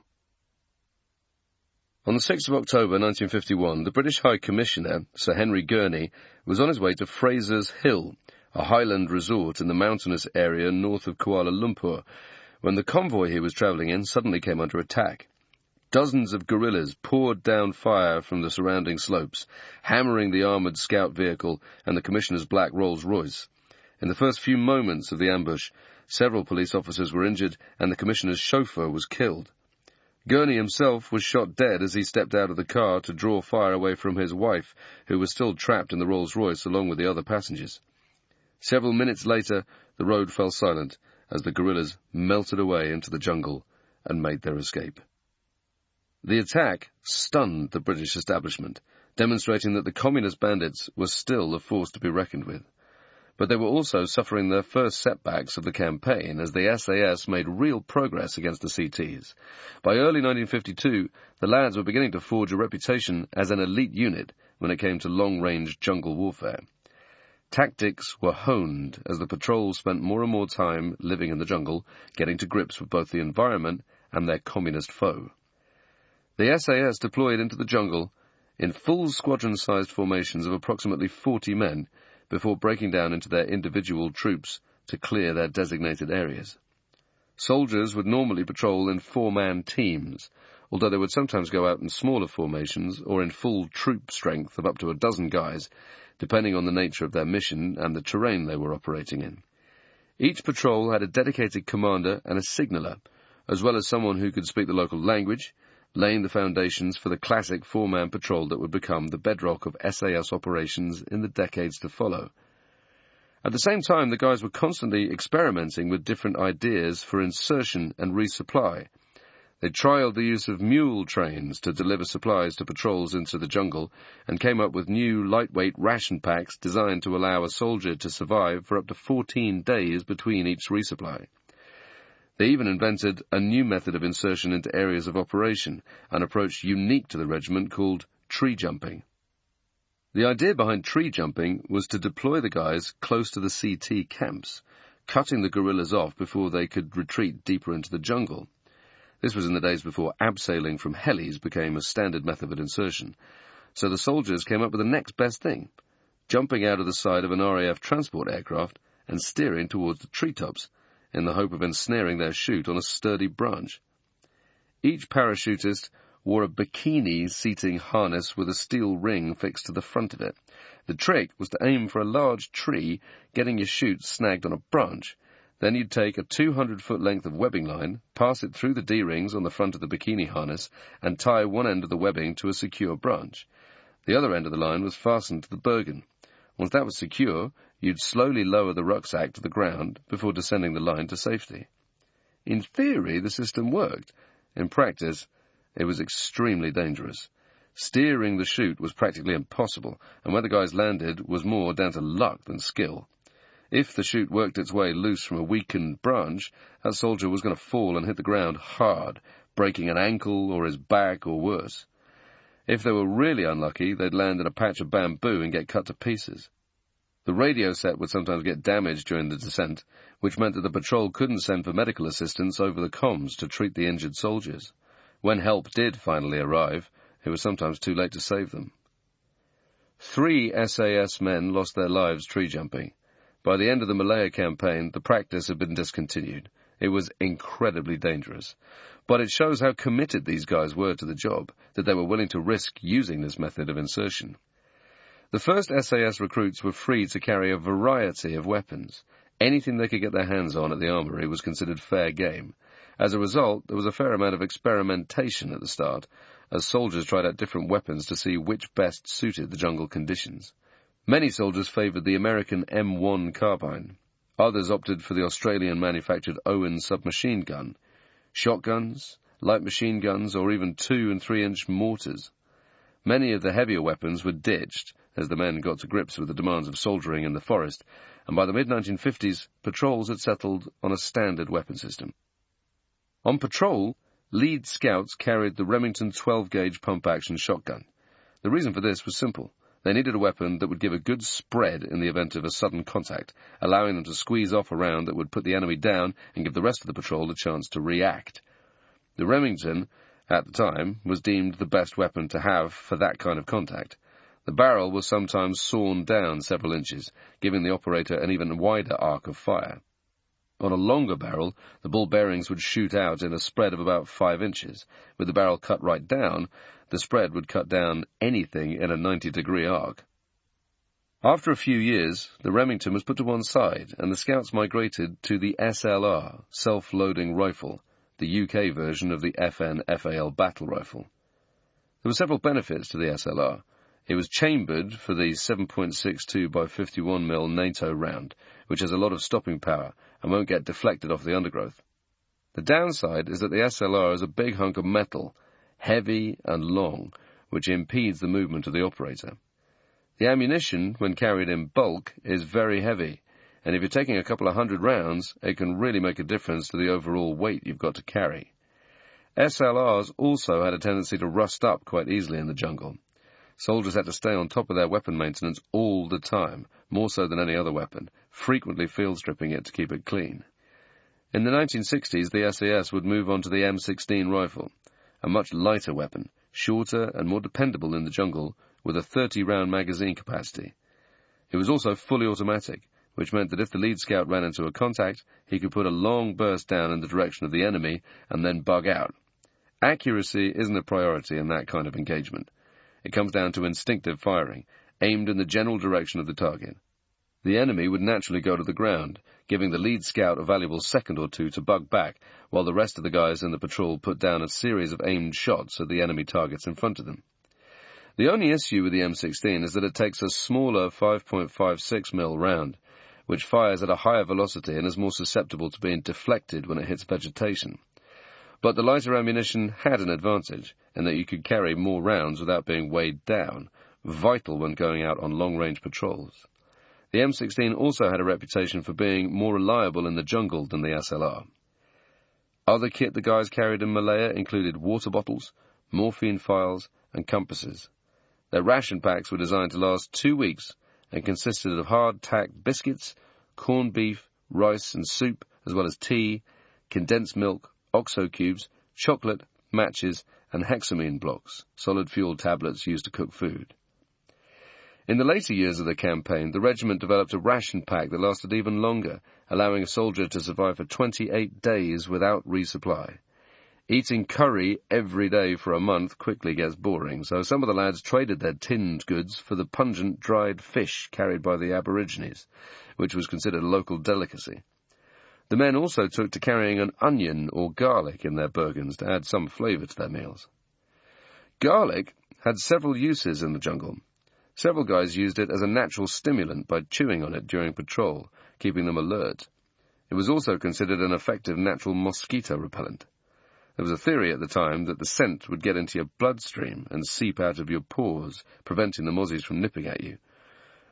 On the 6th of October 1951, the British High Commissioner, Sir Henry Gurney, was on his way to Fraser's Hill, a highland resort in the mountainous area north of Kuala Lumpur, when the convoy he was travelling in suddenly came under attack. Dozens of guerrillas poured down fire from the surrounding slopes, hammering the armoured scout vehicle and the Commissioner's black Rolls-Royce. In the first few moments of the ambush, several police officers were injured and the Commissioner's chauffeur was killed. Gurney himself was shot dead as he stepped out of the car to draw fire away from his wife, who was still trapped in the Rolls-Royce along with the other passengers. Several minutes later, the road fell silent as the guerrillas melted away into the jungle and made their escape. The attack stunned the British establishment, demonstrating that the communist bandits were still a force to be reckoned with. But they were also suffering their first setbacks of the campaign as the SAS made real progress against the CTs. By early 1952, the lads were beginning to forge a reputation as an elite unit when it came to long-range jungle warfare. Tactics were honed as the patrols spent more and more time living in the jungle, getting to grips with both the environment and their communist foe. The SAS deployed into the jungle in full squadron-sized formations of approximately 40 men, before breaking down into their individual troops to clear their designated areas. Soldiers would normally patrol in 4-man teams, although they would sometimes go out in smaller formations or in full troop strength of up to a dozen guys, depending on the nature of their mission and the terrain they were operating in. Each patrol had a dedicated commander and a signaller, as well as someone who could speak the local language, laying the foundations for the classic 4-man patrol that would become the bedrock of SAS operations in the decades to follow. At the same time, the guys were constantly experimenting with different ideas for insertion and resupply. They trialled the use of mule trains to deliver supplies to patrols into the jungle and came up with new lightweight ration packs designed to allow a soldier to survive for up to 14 days between each resupply. They even invented a new method of insertion into areas of operation, an approach unique to the regiment called tree jumping. The idea behind tree jumping was to deploy the guys close to the CT camps, cutting the guerrillas off before they could retreat deeper into the jungle. This was in the days before abseiling from helis became a standard method of insertion, so the soldiers came up with the next best thing, jumping out of the side of an RAF transport aircraft and steering towards the treetops in the hope of ensnaring their chute on a sturdy branch. Each parachutist wore a bikini seating harness with a steel ring fixed to the front of it. The trick was to aim for a large tree, getting your chute snagged on a branch. Then you'd take a 200-foot length of webbing line, pass it through the D-rings on the front of the bikini harness, and tie one end of the webbing to a secure branch. The other end of the line was fastened to the bergen. Once that was secure, you'd slowly lower the rucksack to the ground before descending the line to safety. In theory, the system worked. In practice, it was extremely dangerous. Steering the chute was practically impossible, and where the guys landed was more down to luck than skill. If the chute worked its way loose from a weakened branch, that soldier was going to fall and hit the ground hard, breaking an ankle or his back or worse. If they were really unlucky, they'd land in a patch of bamboo and get cut to pieces. The radio set would sometimes get damaged during the descent, which meant that the patrol couldn't send for medical assistance over the comms to treat the injured soldiers. When help did finally arrive, it was sometimes too late to save them. 3 SAS men lost their lives tree jumping. By the end of the Malaya campaign, the practice had been discontinued. It was incredibly dangerous. But it shows how committed these guys were to the job, that they were willing to risk using this method of insertion. The first SAS recruits were free to carry a variety of weapons. Anything they could get their hands on at the armory was considered fair game. As a result, there was a fair amount of experimentation at the start, as soldiers tried out different weapons to see which best suited the jungle conditions. Many soldiers favoured the American M1 carbine. Others opted for the Australian-manufactured Owen submachine gun, shotguns, light machine guns, or even 2- and 3-inch mortars. Many of the heavier weapons were ditched as the men got to grips with the demands of soldiering in the forest, and by the mid-1950s, patrols had settled on a standard weapon system. On patrol, lead scouts carried the Remington 12-gauge pump-action shotgun. The reason for this was simple. They needed a weapon that would give a good spread in the event of a sudden contact, allowing them to squeeze off a round that would put the enemy down and give the rest of the patrol a chance to react. The Remington, at the time, was deemed the best weapon to have for that kind of contact. The barrel was sometimes sawn down several inches, giving the operator an even wider arc of fire. On a longer barrel, the ball bearings would shoot out in a spread of about 5 inches. With the barrel cut right down, the spread would cut down anything in a 90-degree arc. After a few years, the Remington was put to one side, and the scouts migrated to the SLR, self-loading rifle, the UK version of the FN-FAL battle rifle. There were several benefits to the SLR. It was chambered for the 7.62 by 51mm NATO round, which has a lot of stopping power and won't get deflected off the undergrowth. The downside is that the SLR is a big hunk of metal, heavy and long, which impedes the movement of the operator. The ammunition, when carried in bulk, is very heavy, and if you're taking a couple of 100 rounds, it can really make a difference to the overall weight you've got to carry. SLRs also had a tendency to rust up quite easily in the jungle. Soldiers had to stay on top of their weapon maintenance all the time, more so than any other weapon, frequently field stripping it to keep it clean. In the 1960s, the SAS would move on to the M16 rifle, a much lighter weapon, shorter and more dependable in the jungle, with a 30-round magazine capacity. It was also fully automatic, which meant that if the lead scout ran into a contact, he could put a long burst down in the direction of the enemy and then bug out. Accuracy isn't a priority in that kind of engagement. It comes down to instinctive firing, aimed in the general direction of the target. The enemy would naturally go to the ground, giving the lead scout a valuable second or two to bug back, while the rest of the guys in the patrol put down a series of aimed shots at the enemy targets in front of them. The only issue with the M16 is that it takes a smaller 5.56mm round, which fires at a higher velocity and is more susceptible to being deflected when it hits vegetation. But the lighter ammunition had an advantage, in that you could carry more rounds without being weighed down, vital when going out on long-range patrols. The M16 also had a reputation for being more reliable in the jungle than the SLR. Other kit the guys carried in Malaya included water bottles, morphine phials, and compasses. Their ration packs were designed to last 2 weeks and consisted of hard-tack biscuits, corned beef, rice and soup, as well as tea, condensed milk, OXO cubes, chocolate, matches, and hexamine blocks, solid fuel tablets used to cook food. In the later years of the campaign, the regiment developed a ration pack that lasted even longer, allowing a soldier to survive for 28 days without resupply. Eating curry every day for a month quickly gets boring, so some of the lads traded their tinned goods for the pungent dried fish carried by the Aborigines, which was considered a local delicacy. The men also took to carrying an onion or garlic in their burgans to add some flavour to their meals. Garlic had several uses in the jungle. Several guys used it as a natural stimulant by chewing on it during patrol, keeping them alert. It was also considered an effective natural mosquito repellent. There was a theory at the time that the scent would get into your bloodstream and seep out of your pores, preventing the mozzies from nipping at you.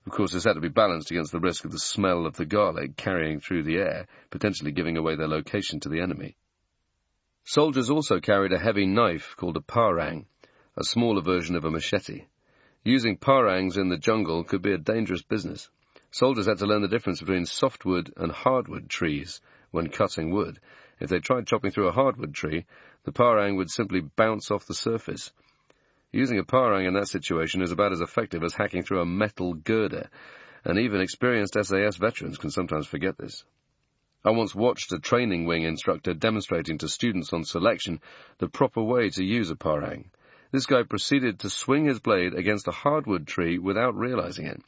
Of course, this had to be balanced against the risk of the smell of the garlic carrying through the air, potentially giving away their location to the enemy. Soldiers also carried a heavy knife called a parang, a smaller version of a machete. Using parangs in the jungle could be a dangerous business. Soldiers had to learn the difference between softwood and hardwood trees when cutting wood. If they tried chopping through a hardwood tree, the parang would simply bounce off the surface. Using a parang in that situation is about as effective as hacking through a metal girder, and even experienced SAS veterans can sometimes forget this. I once watched a training wing instructor demonstrating to students on selection the proper way to use a parang. This guy proceeded to swing his blade against a hardwood tree without realizing it.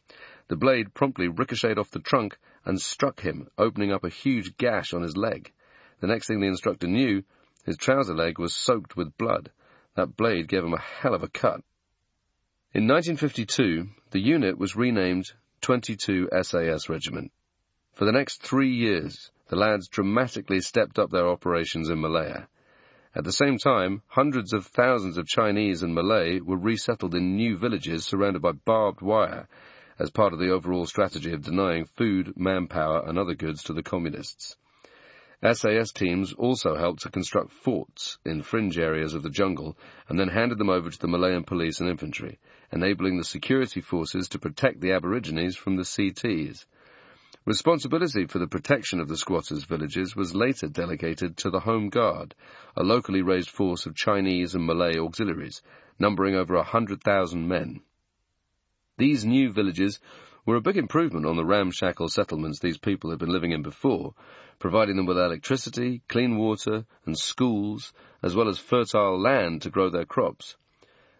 The blade promptly ricocheted off the trunk and struck him, opening up a huge gash on his leg. The next thing the instructor knew, his trouser leg was soaked with blood. That blade gave him a hell of a cut. In 1952, the unit was renamed 22 SAS Regiment. For the next 3 years, the lads dramatically stepped up their operations in Malaya. At the same time, hundreds of thousands of Chinese and Malay were resettled in new villages surrounded by barbed wire as part of the overall strategy of denying food, manpower, and other goods to the communists. SAS teams also helped to construct forts in fringe areas of the jungle and then handed them over to the Malayan police and infantry, enabling the security forces to protect the Aborigines from the CTs. Responsibility for the protection of the squatters' villages was later delegated to the Home Guard, a locally raised force of Chinese and Malay auxiliaries, numbering over 100,000 men. These new villages were a big improvement on the ramshackle settlements these people had been living in before, providing them with electricity, clean water, and schools, as well as fertile land to grow their crops.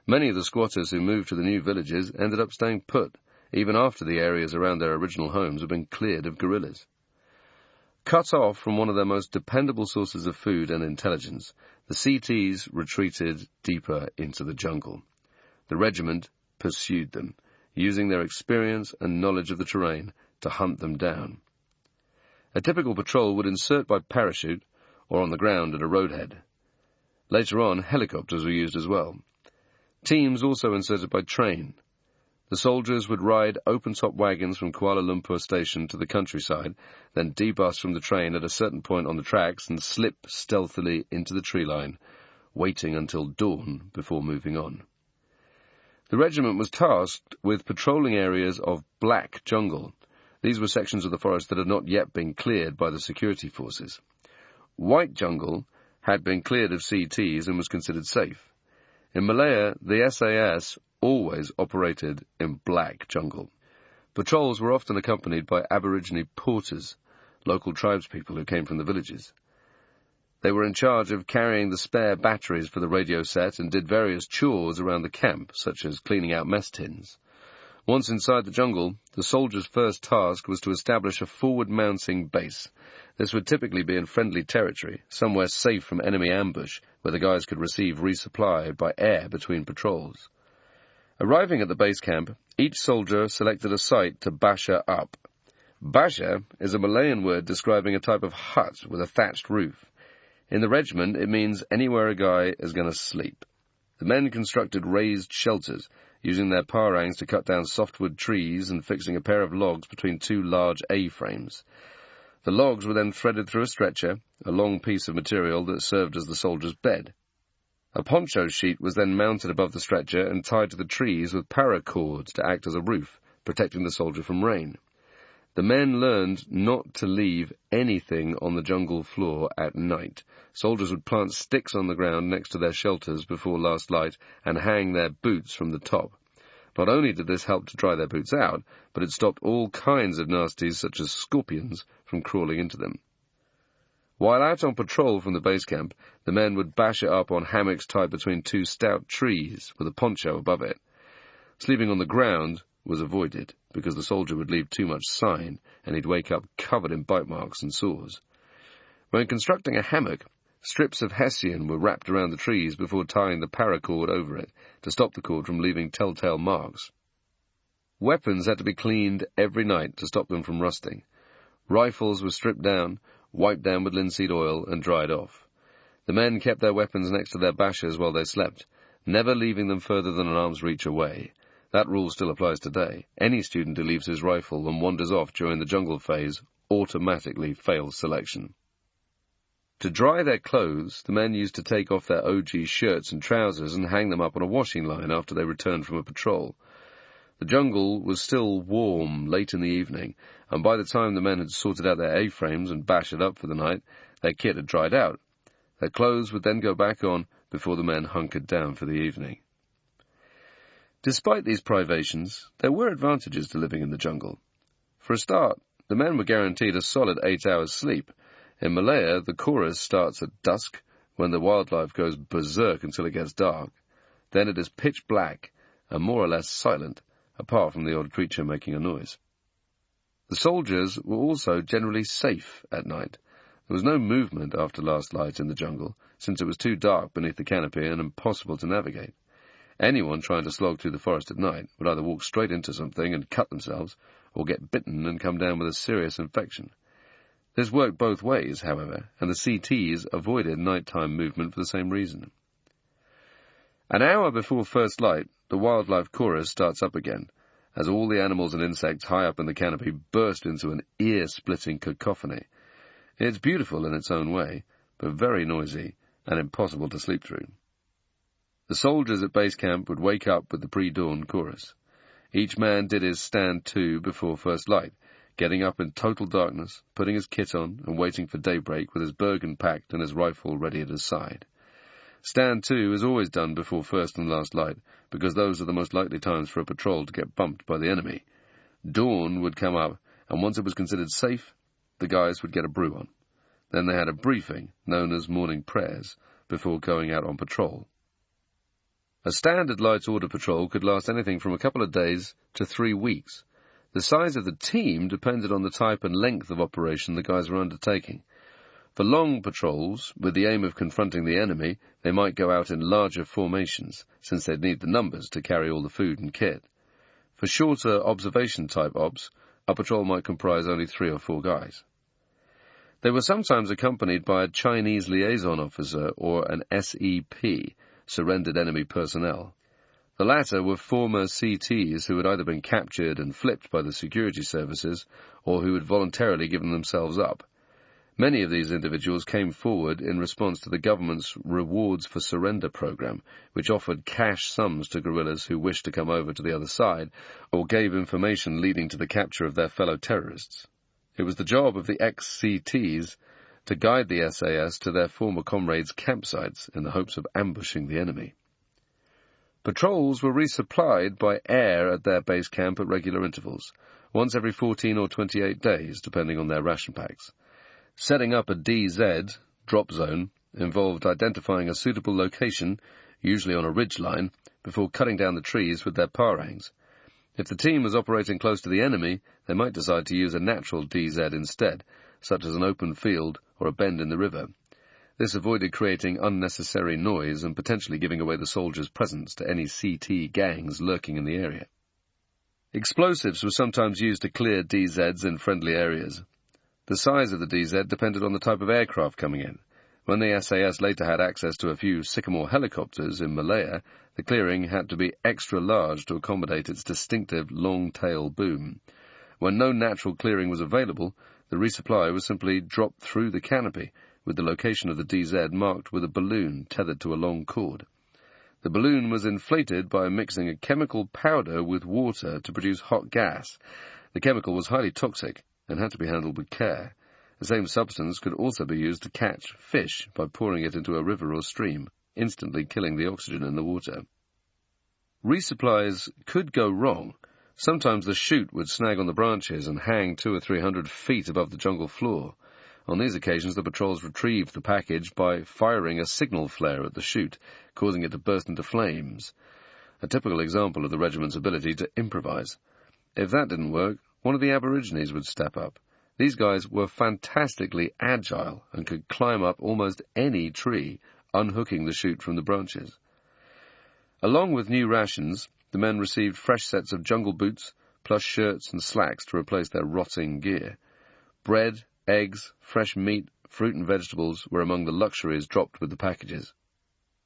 Many of the squatters who moved to the new villages ended up staying put, even after the areas around their original homes had been cleared of guerrillas. Cut off from one of their most dependable sources of food and intelligence, the CTs retreated deeper into the jungle. The regiment pursued them, using their experience and knowledge of the terrain to hunt them down. A typical patrol would insert by parachute or on the ground at a roadhead. Later on, helicopters were used as well. Teams also inserted by train. The soldiers would ride open-top wagons from Kuala Lumpur station to the countryside, then debus from the train at a certain point on the tracks and slip stealthily into the tree line, waiting until dawn before moving on. The regiment was tasked with patrolling areas of black jungle. These were sections of the forest that had not yet been cleared by the security forces. White jungle had been cleared of CTs and was considered safe. In Malaya, the SAS always operated in black jungle. Patrols were often accompanied by Aborigine porters, local tribespeople who came from the villages. They were in charge of carrying the spare batteries for the radio set and did various chores around the camp, such as cleaning out mess tins. Once inside the jungle, the soldiers' first task was to establish a forward-mounting base. This would typically be in friendly territory, somewhere safe from enemy ambush, where the guys could receive resupply by air between patrols. Arriving at the base camp, each soldier selected a site to basha up. Basha is a Malayan word describing a type of hut with a thatched roof. In the regiment, it means anywhere a guy is going to sleep. The men constructed raised shelters, using their parangs to cut down softwood trees and fixing a pair of logs between two large A-frames. The logs were then threaded through a stretcher, a long piece of material that served as the soldier's bed. A poncho sheet was then mounted above the stretcher and tied to the trees with paracords to act as a roof, protecting the soldier from rain. The men learned not to leave anything on the jungle floor at night. Soldiers would plant sticks on the ground next to their shelters before last light and hang their boots from the top. Not only did this help to dry their boots out, but it stopped all kinds of nasties such as scorpions from crawling into them. While out on patrol from the base camp, the men would bash it up on hammocks tied between two stout trees with a poncho above it. Sleeping on the ground was avoided, because the soldier would leave too much sign, and he'd wake up covered in bite marks and sores. When constructing a hammock, strips of hessian were wrapped around the trees before tying the paracord over it, to stop the cord from leaving telltale marks. Weapons had to be cleaned every night to stop them from rusting. Rifles were stripped down, wiped down with linseed oil, and dried off. The men kept their weapons next to their bashers while they slept, never leaving them further than an arm's reach away. That rule still applies today. Any student who leaves his rifle and wanders off during the jungle phase automatically fails selection. To dry their clothes, the men used to take off their OG shirts and trousers and hang them up on a washing line after they returned from a patrol. The jungle was still warm late in the evening, and by the time the men had sorted out their A-frames and bashed it up for the night, their kit had dried out. Their clothes would then go back on before the men hunkered down for the evening. Despite these privations, there were advantages to living in the jungle. For a start, the men were guaranteed a solid 8 hours sleep. In Malaya, the chorus starts at dusk, when the wildlife goes berserk until it gets dark. Then it is pitch black and more or less silent, apart from the odd creature making a noise. The soldiers were also generally safe at night. There was no movement after last light in the jungle, since it was too dark beneath the canopy and impossible to navigate. Anyone trying to slog through the forest at night would either walk straight into something and cut themselves, or get bitten and come down with a serious infection. This worked both ways, however, and the CTs avoided nighttime movement for the same reason. An hour before first light, the wildlife chorus starts up again, as all the animals and insects high up in the canopy burst into an ear-splitting cacophony. It's beautiful in its own way, but very noisy and impossible to sleep through. The soldiers at base camp would wake up with the pre-dawn chorus. Each man did his stand to before first light, getting up in total darkness, putting his kit on, and waiting for daybreak with his Bergen packed and his rifle ready at his side. Stand to is always done before first and last light, because those are the most likely times for a patrol to get bumped by the enemy. Dawn would come up, and once it was considered safe, the guys would get a brew on. Then they had a briefing, known as morning prayers, before going out on patrol. A standard light order patrol could last anything from a couple of days to 3 weeks. The size of the team depended on the type and length of operation the guys were undertaking. For long patrols, with the aim of confronting the enemy, they might go out in larger formations, since they'd need the numbers to carry all the food and kit. For shorter observation-type ops, a patrol might comprise only 3 or 4 guys. They were sometimes accompanied by a Chinese liaison officer or an SEP, surrendered enemy personnel. The latter were former CTs who had either been captured and flipped by the security services or who had voluntarily given themselves up. Many of these individuals came forward in response to the government's Rewards for Surrender program, which offered cash sums to guerrillas who wished to come over to the other side or gave information leading to the capture of their fellow terrorists. It was the job of the ex-CTs to guide the SAS to their former comrades' campsites in the hopes of ambushing the enemy. Patrols were resupplied by air at their base camp at regular intervals, once every 14 or 28 days, depending on their ration packs. Setting up a DZ, drop zone, involved identifying a suitable location, usually on a ridge line, before cutting down the trees with their parangs. If the team was operating close to the enemy, they might decide to use a natural DZ instead, such as an open field or a bend in the river. This avoided creating unnecessary noise and potentially giving away the soldiers' presence to any CT gangs lurking in the area. Explosives were sometimes used to clear DZs in friendly areas. The size of the DZ depended on the type of aircraft coming in. When the SAS later had access to a few Sycamore helicopters in Malaya, the clearing had to be extra large to accommodate its distinctive long-tail boom. When no natural clearing was available, the resupply was simply dropped through the canopy, with the location of the DZ marked with a balloon tethered to a long cord. The balloon was inflated by mixing a chemical powder with water to produce hot gas. The chemical was highly toxic and had to be handled with care. The same substance could also be used to catch fish by pouring it into a river or stream, instantly killing the oxygen in the water. Resupplies could go wrong. Sometimes the chute would snag on the branches and hang 200 or 300 feet above the jungle floor. On these occasions, the patrols retrieved the package by firing a signal flare at the chute, causing it to burst into flames. A typical example of the regiment's ability to improvise. If that didn't work, one of the Aborigines would step up. These guys were fantastically agile and could climb up almost any tree, unhooking the chute from the branches. Along with new rations, the men received fresh sets of jungle boots, plus shirts and slacks to replace their rotting gear. Bread, eggs, fresh meat, fruit and vegetables were among the luxuries dropped with the packages.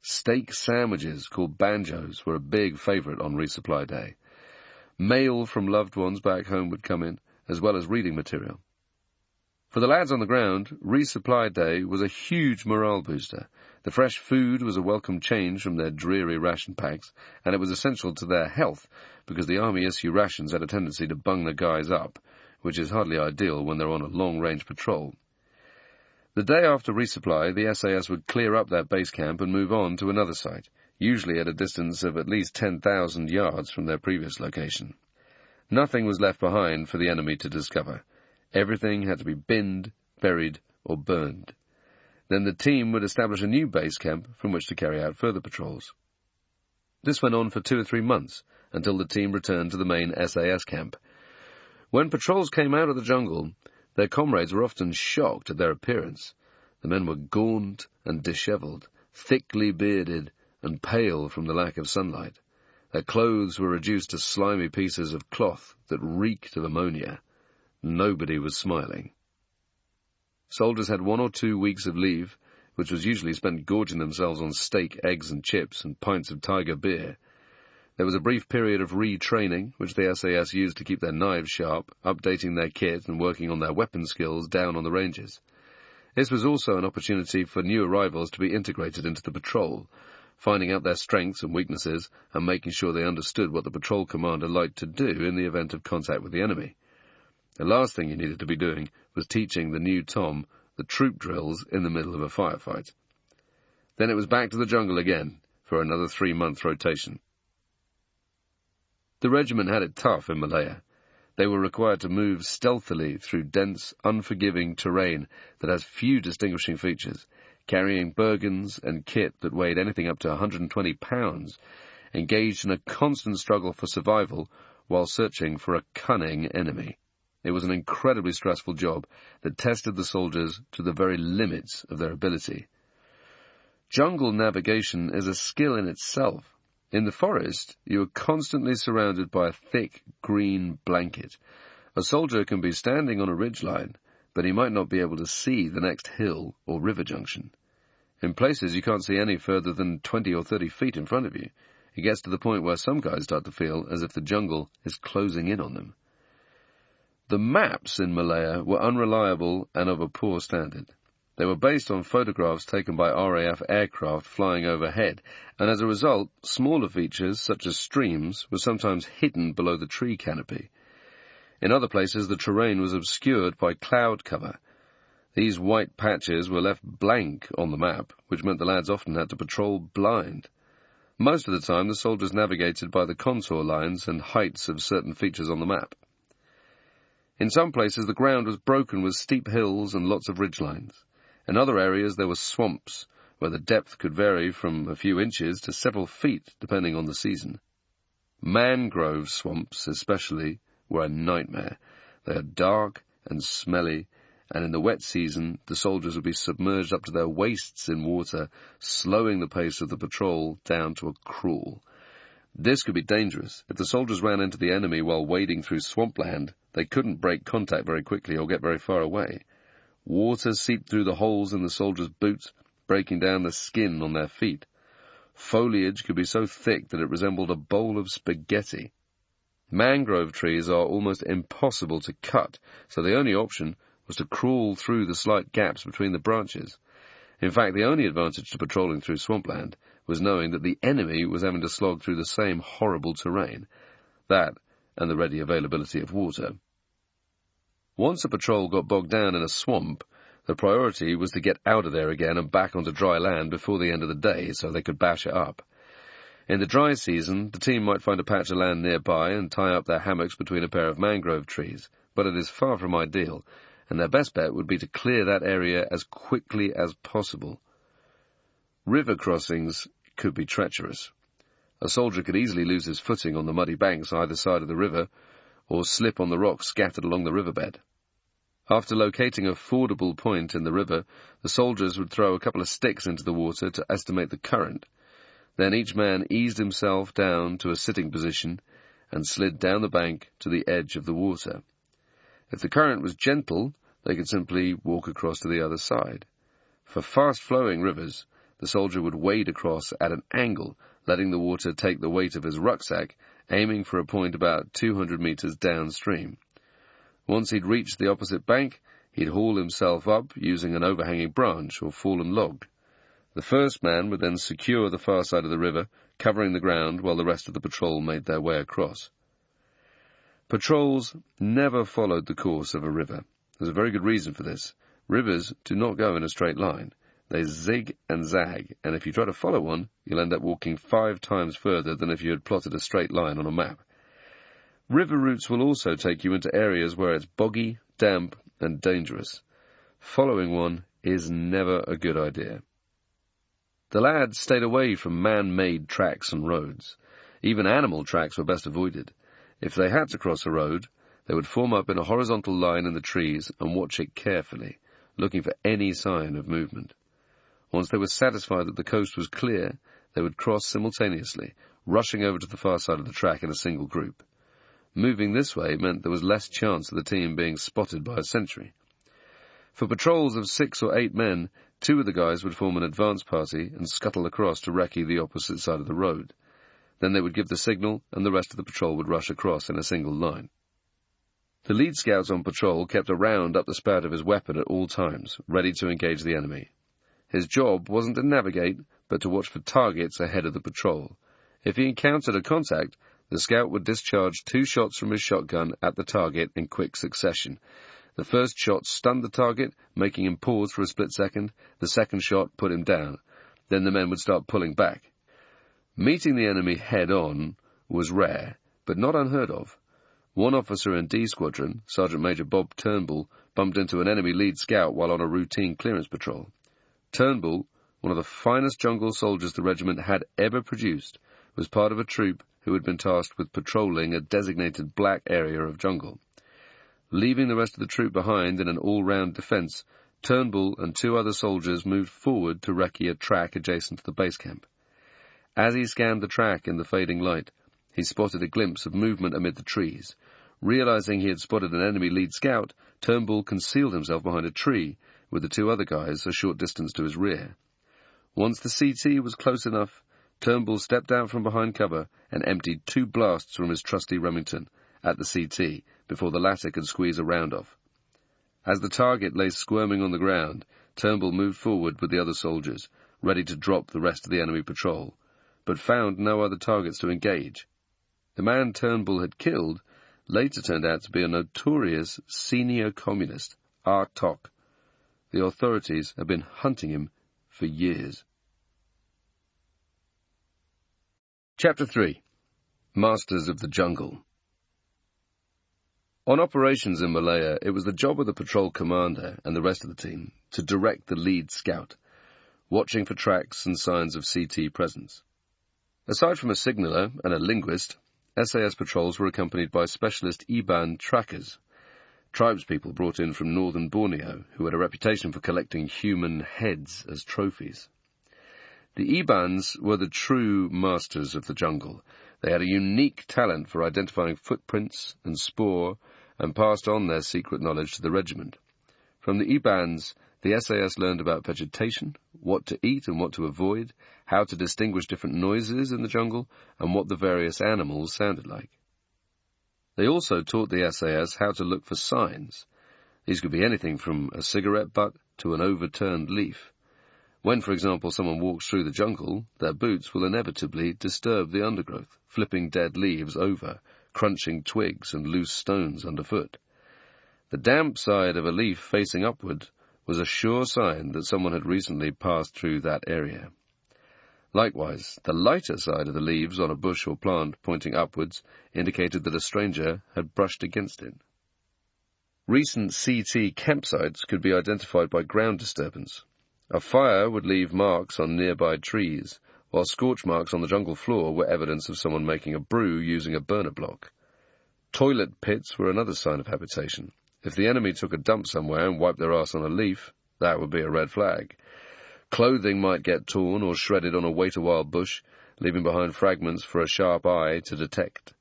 Steak sandwiches, called banjos, were a big favourite on resupply day. Mail from loved ones back home would come in, as well as reading material. For the lads on the ground, resupply day was a huge morale booster. The fresh food was a welcome change from their dreary ration packs, and it was essential to their health, because the army issue rations had a tendency to bung the guys up, which is hardly ideal when they're on a long-range patrol. The day after resupply, the SAS would clear up their base camp and move on to another site, usually at a distance of at least 10,000 yards from their previous location. Nothing was left behind for the enemy to discover. Everything had to be binned, buried, or burned. Then the team would establish a new base camp from which to carry out further patrols. This went on for 2 or 3 months, until the team returned to the main SAS camp. When patrols came out of the jungle, their comrades were often shocked at their appearance. The men were gaunt and dishevelled, thickly bearded, and pale from the lack of sunlight. Their clothes were reduced to slimy pieces of cloth that reeked of ammonia. Nobody was smiling. Soldiers had 1 or 2 weeks of leave, which was usually spent gorging themselves on steak, eggs and chips, and pints of tiger beer. There was a brief period of retraining, which the SAS used to keep their knives sharp, updating their kit and working on their weapon skills down on the ranges. This was also an opportunity for new arrivals to be integrated into the patrol, finding out their strengths and weaknesses and making sure they understood what the patrol commander liked to do in the event of contact with the enemy. The last thing you needed to be doing was teaching the new Tom the troop drills in the middle of a firefight. Then it was back to the jungle again for another 3-month rotation. The regiment had it tough in Malaya. They were required to move stealthily through dense, unforgiving terrain that has few distinguishing features, carrying burgans and kit that weighed anything up to 120 pounds, engaged in a constant struggle for survival while searching for a cunning enemy. It was an incredibly stressful job that tested the soldiers to the very limits of their ability. Jungle navigation is a skill in itself. In the forest, you are constantly surrounded by a thick green blanket. A soldier can be standing on a ridgeline, but he might not be able to see the next hill or river junction. In places, you can't see any further than 20 or 30 feet in front of you. It gets to the point where some guys start to feel as if the jungle is closing in on them. The maps in Malaya were unreliable and of a poor standard. They were based on photographs taken by RAF aircraft flying overhead, and as a result, smaller features, such as streams, were sometimes hidden below the tree canopy. In other places, the terrain was obscured by cloud cover. These white patches were left blank on the map, which meant the lads often had to patrol blind. Most of the time, the soldiers navigated by the contour lines and heights of certain features on the map. In some places, the ground was broken with steep hills and lots of ridgelines. In other areas, there were swamps, where the depth could vary from a few inches to several feet, depending on the season. Mangrove swamps, especially, were a nightmare. They are dark and smelly, and in the wet season, the soldiers would be submerged up to their waists in water, slowing the pace of the patrol down to a crawl. This could be dangerous. If the soldiers ran into the enemy while wading through swampland, they couldn't break contact very quickly or get very far away. Water seeped through the holes in the soldiers' boots, breaking down the skin on their feet. Foliage could be so thick that it resembled a bowl of spaghetti. Mangrove trees are almost impossible to cut, so the only option was to crawl through the slight gaps between the branches. In fact, the only advantage to patrolling through swampland was knowing that the enemy was having to slog through the same horrible terrain. That, and the ready availability of water. Once a patrol got bogged down in a swamp, the priority was to get out of there again and back onto dry land before the end of the day so they could bash it up. In the dry season, the team might find a patch of land nearby and tie up their hammocks between a pair of mangrove trees, but it is far from ideal, and their best bet would be to clear that area as quickly as possible. River crossings could be treacherous. A soldier could easily lose his footing on the muddy banks either side of the river, or slip on the rocks scattered along the riverbed. After locating a fordable point in the river, the soldiers would throw a couple of sticks into the water to estimate the current. Then each man eased himself down to a sitting position and slid down the bank to the edge of the water. If the current was gentle, they could simply walk across to the other side. For fast-flowing rivers, the soldier would wade across at an angle, letting the water take the weight of his rucksack, aiming for a point about 200 meters downstream. Once he'd reached the opposite bank, he'd haul himself up using an overhanging branch or fallen log. The first man would then secure the far side of the river, covering the ground while the rest of the patrol made their way across. Patrols never followed the course of a river. There's a very good reason for this. Rivers do not go in a straight line. They zig and zag, and if you try to follow one, you'll end up walking 5 times further than if you had plotted a straight line on a map. River routes will also take you into areas where it's boggy, damp, and dangerous. Following one is never a good idea. The lads stayed away from man-made tracks and roads. Even animal tracks were best avoided. If they had to cross a road, they would form up in a horizontal line in the trees and watch it carefully, looking for any sign of movement. Once they were satisfied that the coast was clear, they would cross simultaneously, rushing over to the far side of the track in a single group. Moving this way meant there was less chance of the team being spotted by a sentry. For patrols of 6 or 8 men, 2 of the guys would form an advance party and scuttle across to recce the opposite side of the road. Then they would give the signal, and the rest of the patrol would rush across in a single line. The lead scouts on patrol kept a round up the spout of his weapon at all times, ready to engage the enemy. His job wasn't to navigate, but to watch for targets ahead of the patrol. If he encountered a contact, the scout would discharge 2 shots from his shotgun at the target in quick succession. The first shot stunned the target, making him pause for a split second. The second shot put him down. Then the men would start pulling back. Meeting the enemy head-on was rare, but not unheard of. One officer in D Squadron, Sergeant Major Bob Turnbull, bumped into an enemy lead scout while on a routine clearance patrol. Turnbull, one of the finest jungle soldiers the regiment had ever produced, was part of a troop who had been tasked with patrolling a designated black area of jungle. Leaving the rest of the troop behind in an all-round defence, Turnbull and 2 other soldiers moved forward to recce a track adjacent to the base camp. As he scanned the track in the fading light, he spotted a glimpse of movement amid the trees. Realizing he had spotted an enemy lead scout, Turnbull concealed himself behind a tree, with the 2 other guys a short distance to his rear. Once the CT was close enough, Turnbull stepped out from behind cover and emptied 2 blasts from his trusty Remington at the CT before the latter could squeeze a round off. As the target lay squirming on the ground, Turnbull moved forward with the other soldiers, ready to drop the rest of the enemy patrol, but found no other targets to engage. The man Turnbull had killed later turned out to be a notorious senior communist, R. Tok. The authorities had been hunting him for years. Chapter 3. Masters of the Jungle. On operations in Malaya, it was the job of the patrol commander and the rest of the team to direct the lead scout, watching for tracks and signs of CT presence. Aside from a signaller and a linguist, SAS patrols were accompanied by specialist Iban trackers, tribespeople brought in from northern Borneo who had a reputation for collecting human heads as trophies. The Ibans were the true masters of the jungle. They had a unique talent for identifying footprints and spoor and passed on their secret knowledge to the regiment. From the Ibans, the SAS learned about vegetation, what to eat and what to avoid, how to distinguish different noises in the jungle, and what the various animals sounded like. They also taught the SAS how to look for signs. These could be anything from a cigarette butt to an overturned leaf. When, for example, someone walks through the jungle, their boots will inevitably disturb the undergrowth, flipping dead leaves over, crunching twigs and loose stones underfoot. The damp side of a leaf facing upward was a sure sign that someone had recently passed through that area. Likewise, the lighter side of the leaves on a bush or plant pointing upwards indicated that a stranger had brushed against it. Recent CT campsites could be identified by ground disturbance. A fire would leave marks on nearby trees, while scorch marks on the jungle floor were evidence of someone making a brew using a burner block. Toilet pits were another sign of habitation. If the enemy took a dump somewhere and wiped their arse on a leaf, that would be a red flag. Clothing might get torn or shredded on a wait-a-while bush, leaving behind fragments for a sharp eye to detect.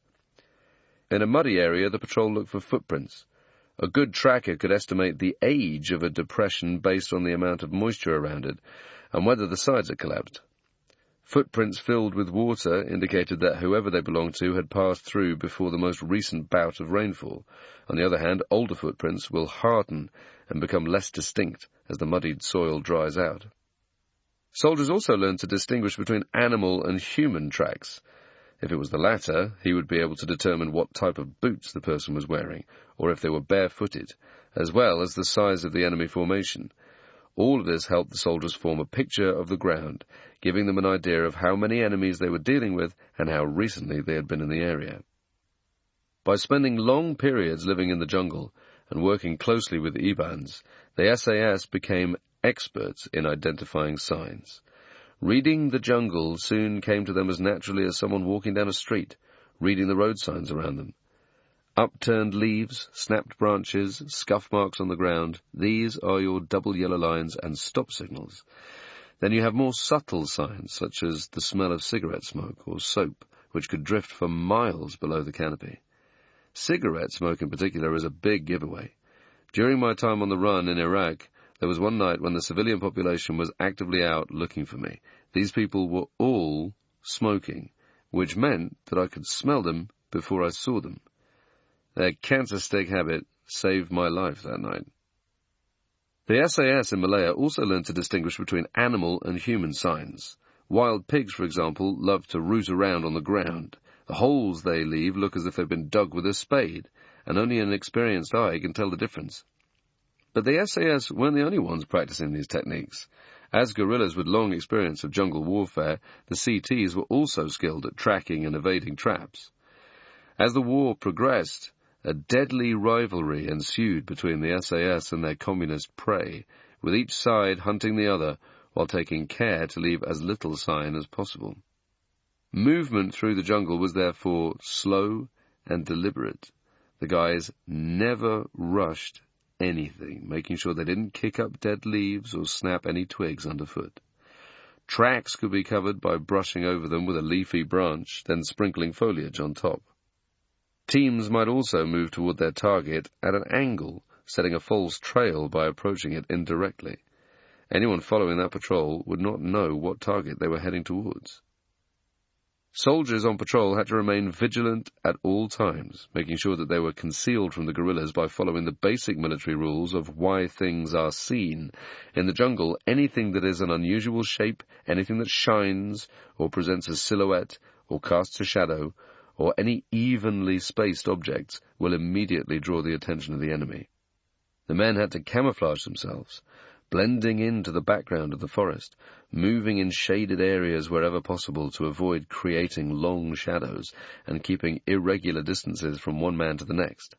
In a muddy area, the patrol looked for footprints. A good tracker could estimate the age of a depression based on the amount of moisture around it and whether the sides had collapsed. Footprints filled with water indicated that whoever they belonged to had passed through before the most recent bout of rainfall. On the other hand, older footprints will harden and become less distinct as the muddied soil dries out. Soldiers also learned to distinguish between animal and human tracks. If it was the latter, he would be able to determine what type of boots the person was wearing, or if they were barefooted, as well as the size of the enemy formation. All of this helped the soldiers form a picture of the ground, giving them an idea of how many enemies they were dealing with and how recently they had been in the area. By spending long periods living in the jungle and working closely with Ibans, the SAS became experts in identifying signs. Reading the jungle soon came to them as naturally as someone walking down a street, reading the road signs around them. Upturned leaves, snapped branches, scuff marks on the ground, these are your double yellow lines and stop signals. Then you have more subtle signs, such as the smell of cigarette smoke or soap, which could drift for miles below the canopy. Cigarette smoke in particular is a big giveaway. During my time on the run in Iraq, there was one night when the civilian population was actively out looking for me. These people were all smoking, which meant that I could smell them before I saw them. Their cancer stick habit saved my life that night. The SAS in Malaya also learned to distinguish between animal and human signs. Wild pigs, for example, love to root around on the ground. The holes they leave look as if they've been dug with a spade, and only an experienced eye can tell the difference. But the SAS weren't the only ones practicing these techniques. As guerrillas with long experience of jungle warfare, the CTs were also skilled at tracking and evading traps. As the war progressed, a deadly rivalry ensued between the SAS and their communist prey, with each side hunting the other while taking care to leave as little sign as possible. Movement through the jungle was therefore slow and deliberate. The guys never rushed anything, making sure they didn't kick up dead leaves or snap any twigs underfoot. Tracks could be covered by brushing over them with a leafy branch, then sprinkling foliage on top. Teams might also move toward their target at an angle, setting a false trail by approaching it indirectly. Anyone following that patrol would not know what target they were heading towards. Soldiers on patrol had to remain vigilant at all times, making sure that they were concealed from the guerrillas by following the basic military rules of why things are seen. In the jungle, anything that is an unusual shape, anything that shines, or presents a silhouette, or casts a shadow, or any evenly spaced objects will immediately draw the attention of the enemy. The men had to camouflage themselves, blending into the background of the forest, moving in shaded areas wherever possible to avoid creating long shadows and keeping irregular distances from one man to the next.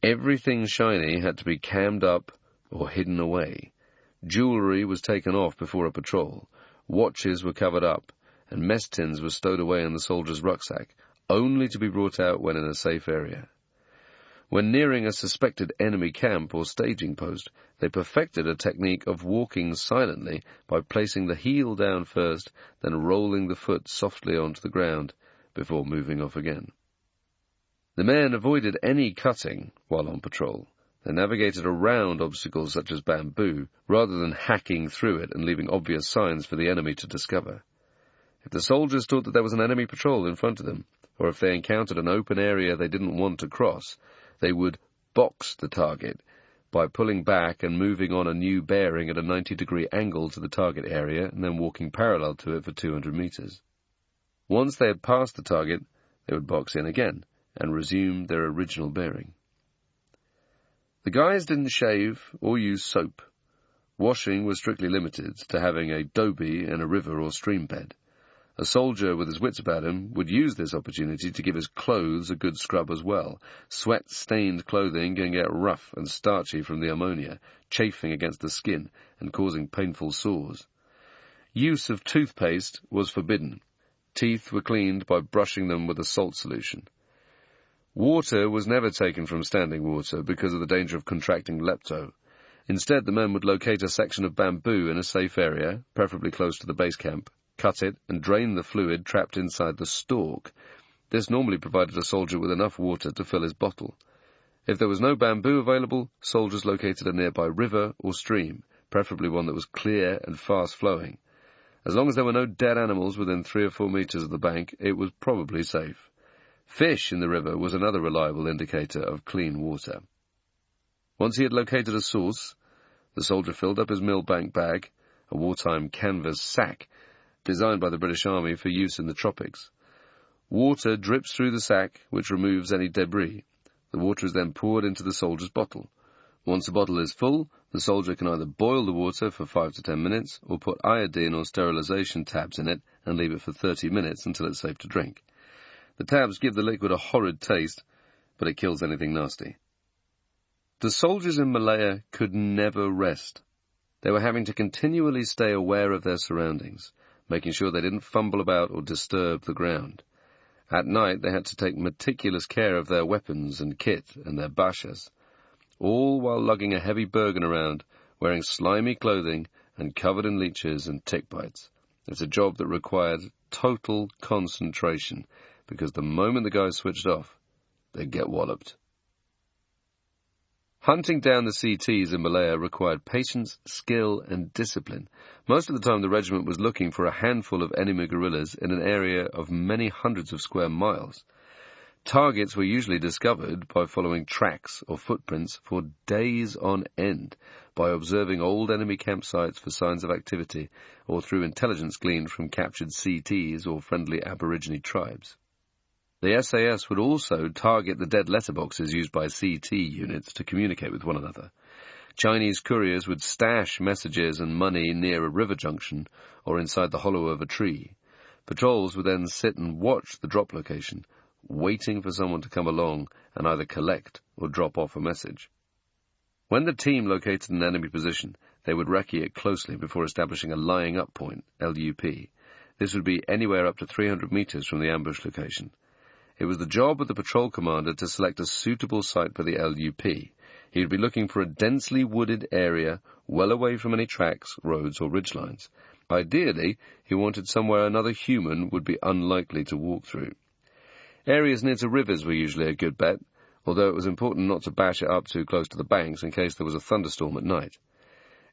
Everything shiny had to be cammed up or hidden away. Jewelry was taken off before a patrol, watches were covered up, and mess tins were stowed away in the soldier's rucksack, only to be brought out when in a safe area. When nearing a suspected enemy camp or staging post, they perfected a technique of walking silently by placing the heel down first, then rolling the foot softly onto the ground before moving off again. The men avoided any cutting while on patrol. They navigated around obstacles such as bamboo, rather than hacking through it and leaving obvious signs for the enemy to discover. If the soldiers thought that there was an enemy patrol in front of them, or if they encountered an open area they didn't want to cross, they would box the target by pulling back and moving on a new bearing at a 90-degree angle to the target area and then walking parallel to it for 200 meters. Once they had passed the target, they would box in again and resume their original bearing. The guys didn't shave or use soap. Washing was strictly limited to having a doby in a river or stream bed. A soldier with his wits about him would use this opportunity to give his clothes a good scrub as well. Sweat-stained clothing can get rough and starchy from the ammonia, chafing against the skin and causing painful sores. Use of toothpaste was forbidden. Teeth were cleaned by brushing them with a salt solution. Water was never taken from standing water because of the danger of contracting lepto. Instead, the men would locate a section of bamboo in a safe area, preferably close to the base camp, cut it, and drain the fluid trapped inside the stalk. This normally provided a soldier with enough water to fill his bottle. If there was no bamboo available, soldiers located a nearby river or stream, preferably one that was clear and fast-flowing. As long as there were no dead animals within 3 or 4 meters of the bank, it was probably safe. Fish in the river was another reliable indicator of clean water. Once he had located a source, the soldier filled up his millbank bag, a wartime canvas sack, designed by the British Army for use in the tropics. Water drips through the sack, which removes any debris. The water is then poured into the soldier's bottle. Once the bottle is full, the soldier can either boil the water for 5 to 10 minutes or put iodine or sterilization tabs in it and leave it for 30 minutes until it's safe to drink. The tabs give the liquid a horrid taste, but it kills anything nasty. The soldiers in Malaya could never rest. They were having to continually stay aware of their surroundings, making sure they didn't fumble about or disturb the ground. At night, they had to take meticulous care of their weapons and kit and their bashas, all while lugging a heavy burden around, wearing slimy clothing and covered in leeches and tick bites. It's a job that required total concentration, because the moment the guys switched off, they'd get walloped. Hunting down the CTs in Malaya required patience, skill, and discipline. Most of the time the regiment was looking for a handful of enemy guerrillas in an area of many hundreds of square miles. Targets were usually discovered by following tracks or footprints for days on end, by observing old enemy campsites for signs of activity, or through intelligence gleaned from captured CTs or friendly Aborigine tribes. The SAS would also target the dead letterboxes used by CT units to communicate with one another. Chinese couriers would stash messages and money near a river junction or inside the hollow of a tree. Patrols would then sit and watch the drop location, waiting for someone to come along and either collect or drop off a message. When the team located an enemy position, they would recce it closely before establishing a lying-up point, LUP. This would be anywhere up to 300 meters from the ambush location. It was the job of the patrol commander to select a suitable site for the LUP. He would be looking for a densely wooded area, well away from any tracks, roads, or ridgelines. Ideally, he wanted somewhere another human would be unlikely to walk through. Areas near to rivers were usually a good bet, although it was important not to bash it up too close to the banks in case there was a thunderstorm at night.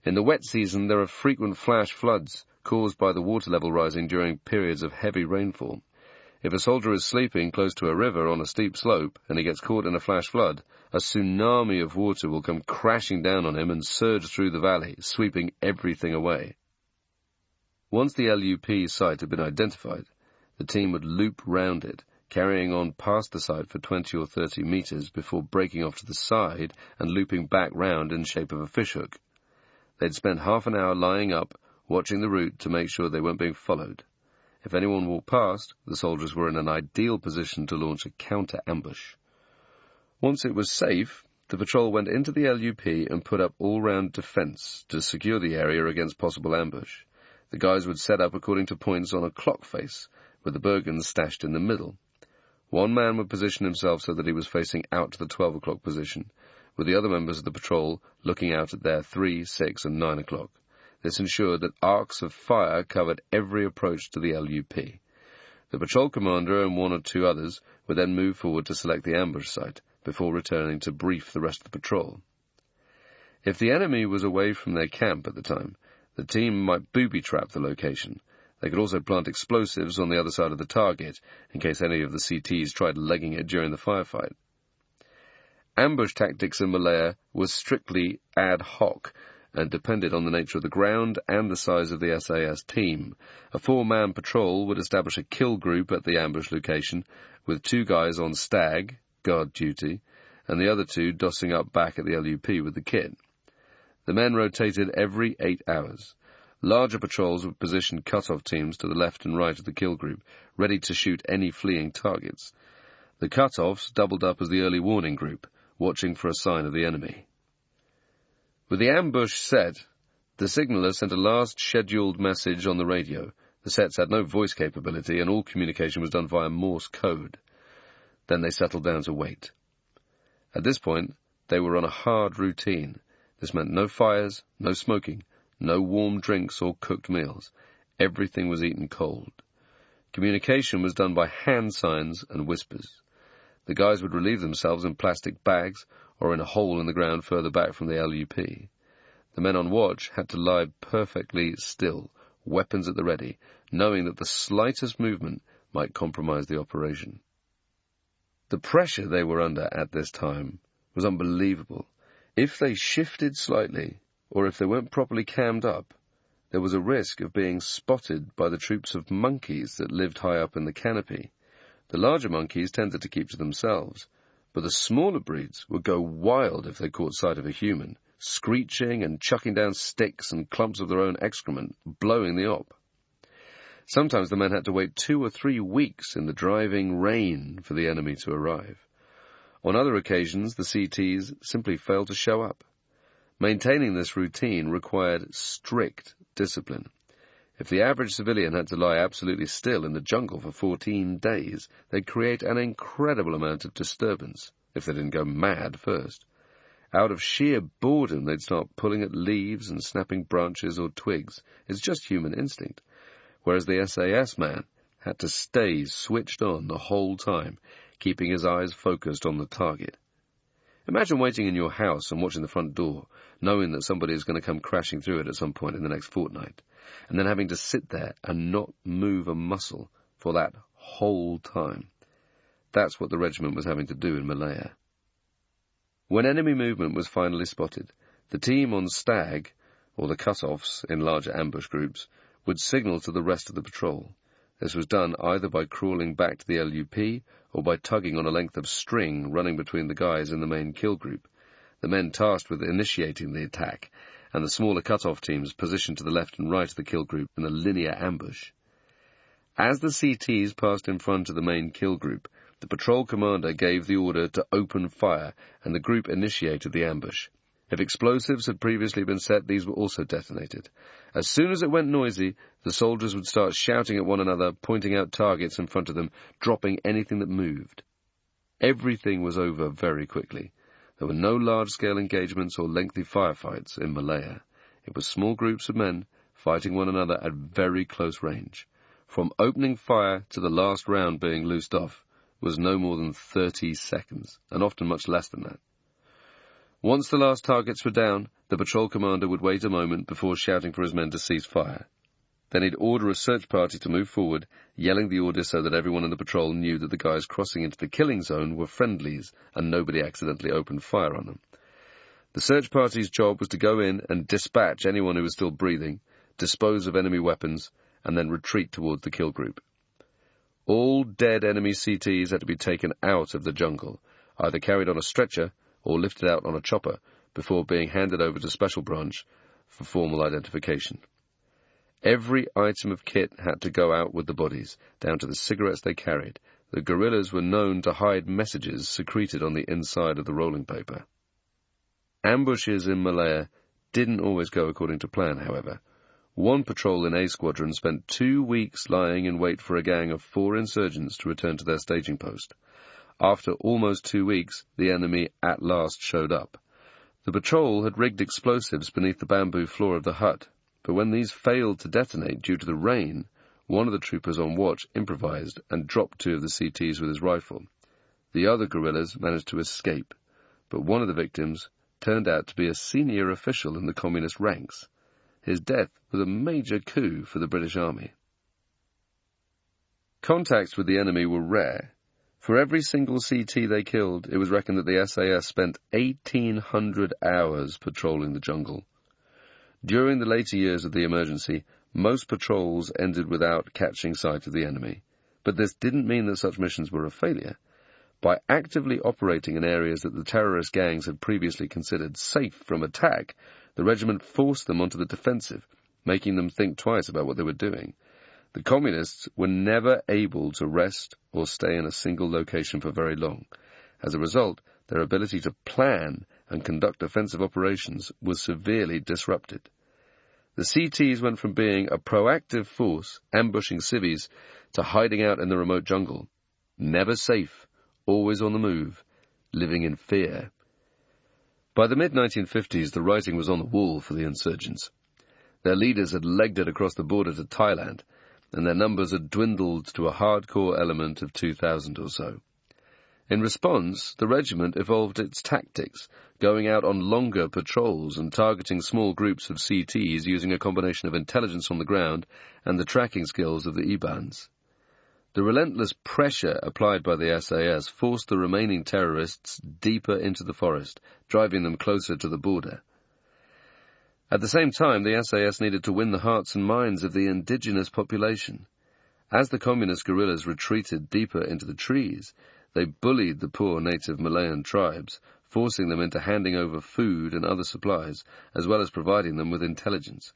In the wet season, there are frequent flash floods caused by the water level rising during periods of heavy rainfall. If a soldier is sleeping close to a river on a steep slope and he gets caught in a flash flood, a tsunami of water will come crashing down on him and surge through the valley, sweeping everything away. Once the LUP site had been identified, the team would loop round it, carrying on past the site for 20 or 30 meters before breaking off to the side and looping back round in shape of a fishhook. They'd spend half an hour lying up, watching the route to make sure they weren't being followed. If anyone walked past, the soldiers were in an ideal position to launch a counter-ambush. Once it was safe, the patrol went into the LUP and put up all-round defense to secure the area against possible ambush. The guys would set up according to points on a clock face, with the Bergens stashed in the middle. One man would position himself so that he was facing out to the 12 o'clock position, with the other members of the patrol looking out at their 3, 6, and 9 o'clock. This ensured that arcs of fire covered every approach to the LUP. The patrol commander and 1 or 2 others would then move forward to select the ambush site, before returning to brief the rest of the patrol. If the enemy was away from their camp at the time, the team might booby-trap the location. They could also plant explosives on the other side of the target, in case any of the CTs tried legging it during the firefight. Ambush tactics in Malaya was strictly ad hoc, and depended on the nature of the ground and the size of the SAS team. A 4-man patrol would establish a kill group at the ambush location, with 2 guys on stag, guard duty, and the other 2 dossing up back at the LUP with the kit. The men rotated every 8 hours. Larger patrols would position cut-off teams to the left and right of the kill group, ready to shoot any fleeing targets. The cut-offs doubled up as the early warning group, watching for a sign of the enemy. With the ambush set, the signaller sent a last scheduled message on the radio. The sets had no voice capability, and all communication was done via Morse code. Then they settled down to wait. At this point, they were on a hard routine. This meant no fires, no smoking, no warm drinks or cooked meals. Everything was eaten cold. Communication was done by hand signs and whispers. The guys would relieve themselves in plastic bags or in a hole in the ground further back from the LUP. The men on watch had to lie perfectly still, weapons at the ready, knowing that the slightest movement might compromise the operation. The pressure they were under at this time was unbelievable. If they shifted slightly, or if they weren't properly cammed up, there was a risk of being spotted by the troops of monkeys that lived high up in the canopy. The larger monkeys tended to keep to themselves, but the smaller breeds would go wild if they caught sight of a human, screeching and chucking down sticks and clumps of their own excrement, blowing the op. Sometimes the men had to wait 2 or 3 weeks in the driving rain for the enemy to arrive. On other occasions, the CTs simply failed to show up. Maintaining this routine required strict discipline. If the average civilian had to lie absolutely still in the jungle for 14 days, they'd create an incredible amount of disturbance, if they didn't go mad first. Out of sheer boredom, they'd start pulling at leaves and snapping branches or twigs. It's just human instinct. Whereas the SAS man had to stay switched on the whole time, keeping his eyes focused on the target. Imagine waiting in your house and watching the front door, knowing that somebody is going to come crashing through it at some point in the next fortnight, and then having to sit there and not move a muscle for that whole time. That's what the regiment was having to do in Malaya. When enemy movement was finally spotted, the team on stag, or the cut-offs in larger ambush groups, would signal to the rest of the patrol. This was done either by crawling back to the LUP or by tugging on a length of string running between the guys in the main kill group, the men tasked with initiating the attack, and the smaller cut-off teams positioned to the left and right of the kill group in a linear ambush. As the CTs passed in front of the main kill group, the patrol commander gave the order to open fire, and the group initiated the ambush. If explosives had previously been set, these were also detonated. As soon as it went noisy, the soldiers would start shouting at one another, pointing out targets in front of them, dropping anything that moved. Everything was over very quickly. There were no large-scale engagements or lengthy firefights in Malaya. It was small groups of men fighting one another at very close range. From opening fire to the last round being loosed off was no more than 30 seconds, and often much less than that. Once the last targets were down, the patrol commander would wait a moment before shouting for his men to cease fire. Then he'd order a search party to move forward, yelling the order so that everyone in the patrol knew that the guys crossing into the killing zone were friendlies and nobody accidentally opened fire on them. The search party's job was to go in and dispatch anyone who was still breathing, dispose of enemy weapons, and then retreat towards the kill group. All dead enemy CTs had to be taken out of the jungle, either carried on a stretcher or lifted out on a chopper before being handed over to Special Branch for formal identification. Every item of kit had to go out with the bodies, down to the cigarettes they carried. The guerrillas were known to hide messages secreted on the inside of the rolling paper. Ambushes in Malaya didn't always go according to plan, however. One patrol in A Squadron spent 2 weeks lying in wait for a gang of 4 insurgents to return to their staging post. After almost 2 weeks, the enemy at last showed up. The patrol had rigged explosives beneath the bamboo floor of the hut, but when these failed to detonate due to the rain, one of the troopers on watch improvised and dropped 2 of the CTs with his rifle. The other guerrillas managed to escape, but one of the victims turned out to be a senior official in the communist ranks. His death was a major coup for the British Army. Contacts with the enemy were rare. For every single CT they killed, it was reckoned that the SAS spent 1,800 hours patrolling the jungle. During the later years of the emergency, most patrols ended without catching sight of the enemy. But this didn't mean that such missions were a failure. By actively operating in areas that the terrorist gangs had previously considered safe from attack, the regiment forced them onto the defensive, making them think twice about what they were doing. The communists were never able to rest or stay in a single location for very long. As a result, their ability to plan and conduct offensive operations was severely disrupted. The CTs went from being a proactive force ambushing civvies to hiding out in the remote jungle, never safe, always on the move, living in fear. By the mid-1950s, the writing was on the wall for the insurgents. Their leaders had legged it across the border to Thailand, and their numbers had dwindled to a hardcore element of 2,000 or so. In response, the regiment evolved its tactics, going out on longer patrols and targeting small groups of CTs using a combination of intelligence on the ground and the tracking skills of the IBANs. The relentless pressure applied by the SAS forced the remaining terrorists deeper into the forest, driving them closer to the border. At the same time, the SAS needed to win the hearts and minds of the indigenous population. As the communist guerrillas retreated deeper into the trees, they bullied the poor native Malayan tribes, forcing them into handing over food and other supplies, as well as providing them with intelligence.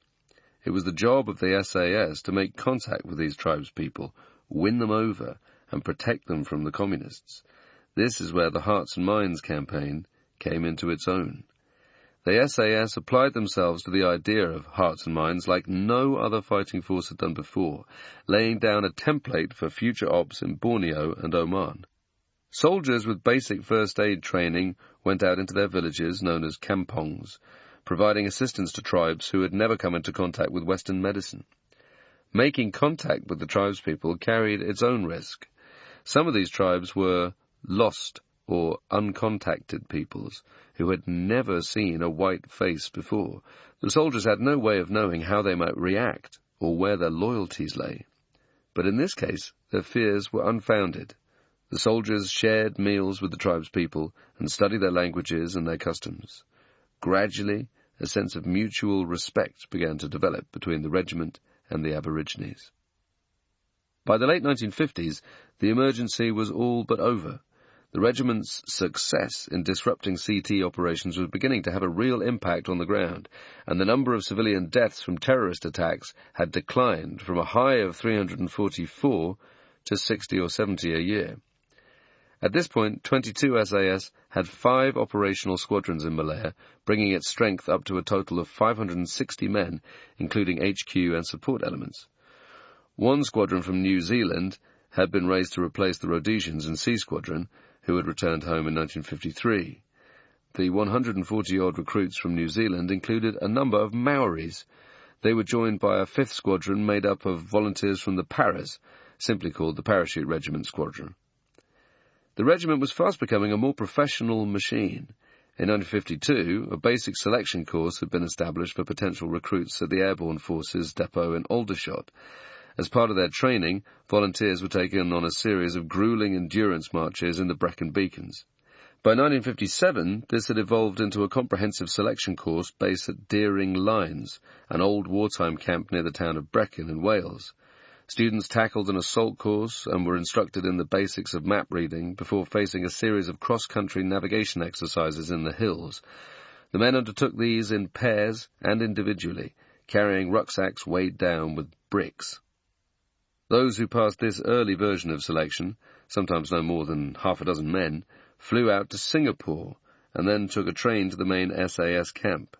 It was the job of the SAS to make contact with these tribespeople, win them over, and protect them from the communists. This is where the Hearts and Minds campaign came into its own. The SAS applied themselves to the idea of hearts and minds like no other fighting force had done before, laying down a template for future ops in Borneo and Oman. Soldiers with basic first aid training went out into their villages, known as kampongs, providing assistance to tribes who had never come into contact with Western medicine. Making contact with the tribespeople carried its own risk. Some of these tribes were lost or uncontacted peoples who had never seen a white face before. The soldiers had no way of knowing how they might react or where their loyalties lay. But in this case, their fears were unfounded. The soldiers shared meals with the tribespeople and studied their languages and their customs. Gradually, a sense of mutual respect began to develop between the regiment and the Aborigines. By the late 1950s, the emergency was all but over. The regiment's success in disrupting CT operations was beginning to have a real impact on the ground, and the number of civilian deaths from terrorist attacks had declined from a high of 344 to 60 or 70 a year. At this point, 22 SAS had 5 operational squadrons in Malaya, bringing its strength up to a total of 560 men, including HQ and support elements. One squadron from New Zealand had been raised to replace the Rhodesians and C Squadron, who had returned home in 1953. The 140-odd recruits from New Zealand included a number of Maoris. They were joined by a 5th squadron made up of volunteers from the Paras, simply called the Parachute Regiment Squadron. The regiment was fast becoming a more professional machine. In 1952, a basic selection course had been established for potential recruits at the Airborne Forces depot in Aldershot. As part of their training, volunteers were taken on a series of grueling endurance marches in the Brecon Beacons. By 1957, this had evolved into a comprehensive selection course based at Deering Lines, an old wartime camp near the town of Brecon in Wales. Students tackled an assault course and were instructed in the basics of map reading before facing a series of cross-country navigation exercises in the hills. The men undertook these in pairs and individually, carrying rucksacks weighed down with bricks. Those who passed this early version of selection, sometimes no more than half a dozen men, flew out to Singapore and then took a train to the main SAS camp.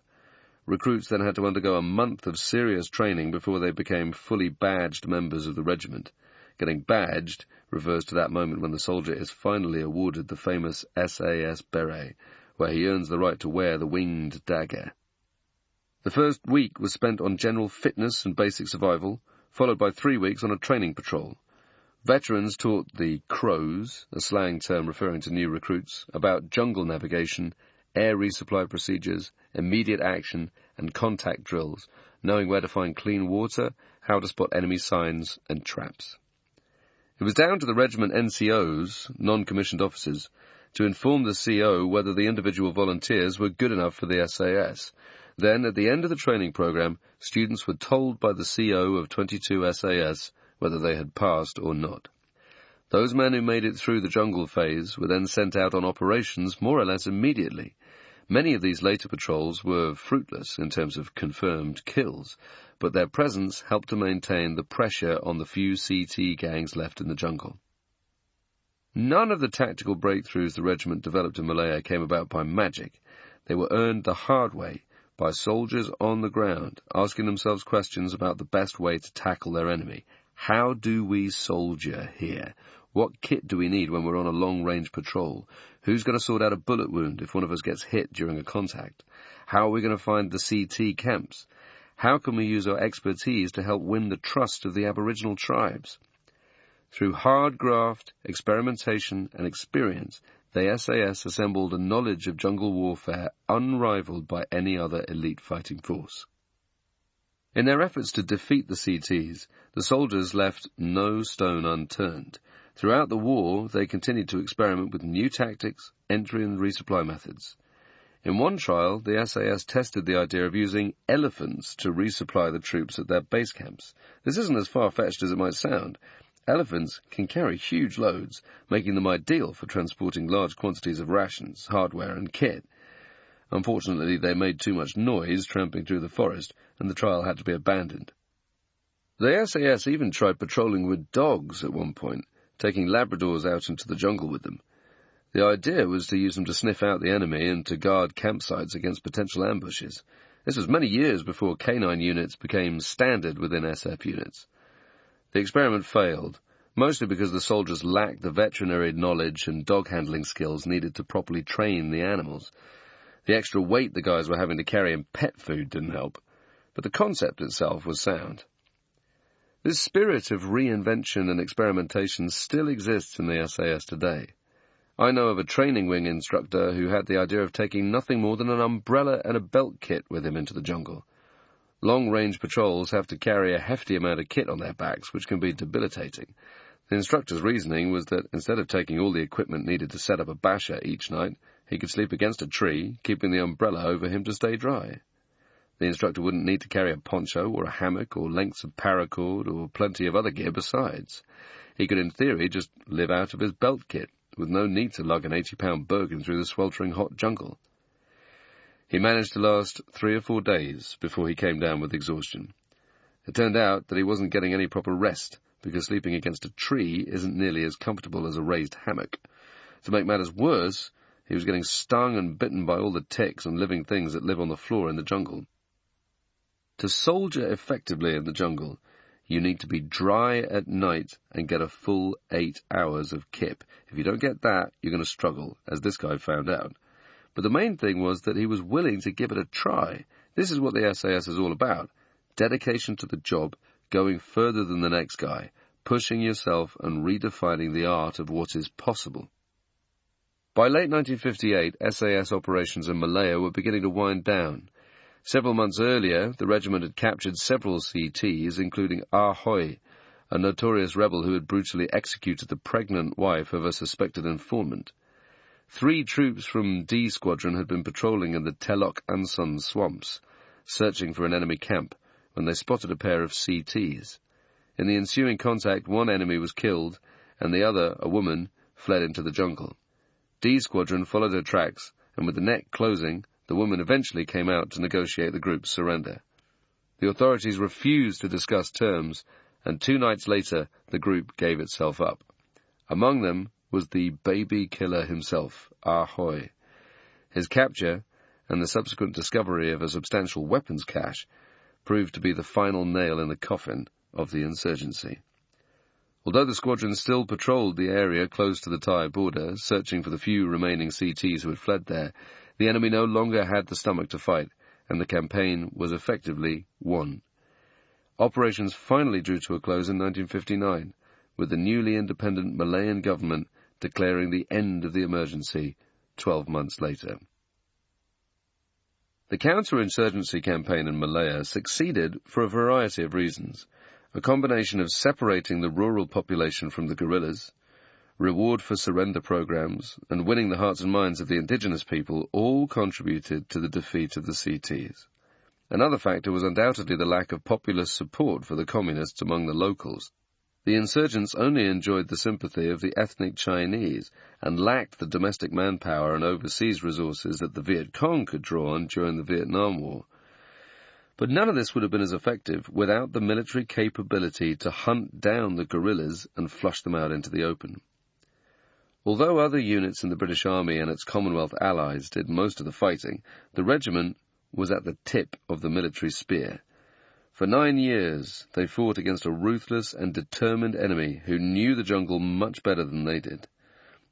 Recruits then had to undergo a month of serious training before they became fully badged members of the regiment. Getting badged refers to that moment when the soldier is finally awarded the famous SAS beret, where he earns the right to wear the winged dagger. The first week was spent on general fitness and basic survival, followed by 3 weeks on a training patrol. Veterans taught the Crows, a slang term referring to new recruits, about jungle navigation, air resupply procedures, immediate action, and contact drills, knowing where to find clean water, how to spot enemy signs and traps. It was down to the regiment NCOs, non-commissioned officers, to inform the CO whether the individual volunteers were good enough for the SAS. Then, at the end of the training program, students were told by the CO of 22 SAS whether they had passed or not. Those men who made it through the jungle phase were then sent out on operations more or less immediately. Many of these later patrols were fruitless in terms of confirmed kills, but their presence helped to maintain the pressure on the few CT gangs left in the jungle. None of the tactical breakthroughs the regiment developed in Malaya came about by magic. They were earned the hard way, by soldiers on the ground, asking themselves questions about the best way to tackle their enemy. How do we soldier here? What kit do we need when we're on a long-range patrol? Who's going to sort out a bullet wound if one of us gets hit during a contact? How are we going to find the CT camps? How can we use our expertise to help win the trust of the Aboriginal tribes? Through hard graft, experimentation, and experience, the SAS assembled a knowledge of jungle warfare unrivaled by any other elite fighting force. In their efforts to defeat the CTs, the soldiers left no stone unturned. Throughout the war, they continued to experiment with new tactics, entry and resupply methods. In one trial, the SAS tested the idea of using elephants to resupply the troops at their base camps. This isn't as far-fetched as it might sound. Elephants can carry huge loads, making them ideal for transporting large quantities of rations, hardware, and kit. Unfortunately, they made too much noise tramping through the forest, and the trial had to be abandoned. The SAS even tried patrolling with dogs at one point, taking Labradors out into the jungle with them. The idea was to use them to sniff out the enemy and to guard campsites against potential ambushes. This was many years before canine units became standard within SF units. The experiment failed, mostly because the soldiers lacked the veterinary knowledge and dog-handling skills needed to properly train the animals. The extra weight the guys were having to carry in pet food didn't help, but the concept itself was sound. This spirit of reinvention and experimentation still exists in the SAS today. I know of a training wing instructor who had the idea of taking nothing more than an umbrella and a belt kit with him into the jungle. Long-range patrols have to carry a hefty amount of kit on their backs, which can be debilitating. The instructor's reasoning was that instead of taking all the equipment needed to set up a basher each night, he could sleep against a tree, keeping the umbrella over him to stay dry. The instructor wouldn't need to carry a poncho or a hammock or lengths of paracord or plenty of other gear besides. He could, in theory, just live out of his belt kit, with no need to lug an 80-pound Birkin through the sweltering hot jungle. He managed to last 3 or 4 days before he came down with exhaustion. It turned out that he wasn't getting any proper rest, because sleeping against a tree isn't nearly as comfortable as a raised hammock. To make matters worse, he was getting stung and bitten by all the ticks and living things that live on the floor in the jungle. To soldier effectively in the jungle, you need to be dry at night and get a full 8 hours of kip. If you don't get that, you're going to struggle, as this guy found out. But the main thing was that he was willing to give it a try. This is what the SAS is all about. Dedication to the job, going further than the next guy, pushing yourself and redefining the art of what is possible. By late 1958, SAS operations in Malaya were beginning to wind down. Several months earlier, the regiment had captured several CTs, including Ahoy, a notorious rebel who had brutally executed the pregnant wife of a suspected informant. 3 troops from D Squadron had been patrolling in the Telok Anson swamps, searching for an enemy camp, when they spotted a pair of CTs. In the ensuing contact, one enemy was killed, and the other, a woman, fled into the jungle. D Squadron followed her tracks, and with the net closing, the woman eventually came out to negotiate the group's surrender. The authorities refused to discuss terms, and 2 nights later, the group gave itself up. Among them was the baby killer himself, Ahoy. His capture, and the subsequent discovery of a substantial weapons cache, proved to be the final nail in the coffin of the insurgency. Although the squadron still patrolled the area close to the Thai border, searching for the few remaining CTs who had fled there, the enemy no longer had the stomach to fight, and the campaign was effectively won. Operations finally drew to a close in 1959, with the newly independent Malayan government declaring the end of the emergency 12 months later. The counter-insurgency campaign in Malaya succeeded for a variety of reasons. A combination of separating the rural population from the guerrillas, reward for surrender programs, and winning the hearts and minds of the indigenous people all contributed to the defeat of the CTs. Another factor was undoubtedly the lack of popular support for the communists among the locals. The insurgents only enjoyed the sympathy of the ethnic Chinese and lacked the domestic manpower and overseas resources that the Viet Cong could draw on during the Vietnam War. But none of this would have been as effective without the military capability to hunt down the guerrillas and flush them out into the open. Although other units in the British Army and its Commonwealth allies did most of the fighting, the regiment was at the tip of the military spear. For 9 years, they fought against a ruthless and determined enemy who knew the jungle much better than they did.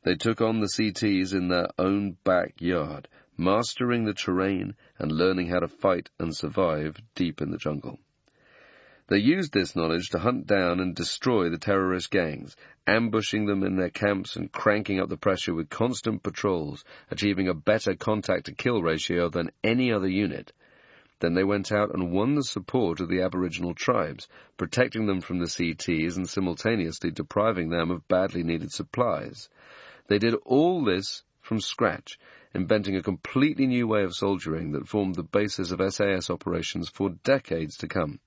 They took on the CTs in their own backyard, mastering the terrain and learning how to fight and survive deep in the jungle. They used this knowledge to hunt down and destroy the terrorist gangs, ambushing them in their camps and cranking up the pressure with constant patrols, achieving a better contact-to-kill ratio than any other unit. Then they went out and won the support of the Aboriginal tribes, protecting them from the CTs and simultaneously depriving them of badly needed supplies. They did all this from scratch, inventing a completely new way of soldiering that formed the basis of SAS operations for decades to come.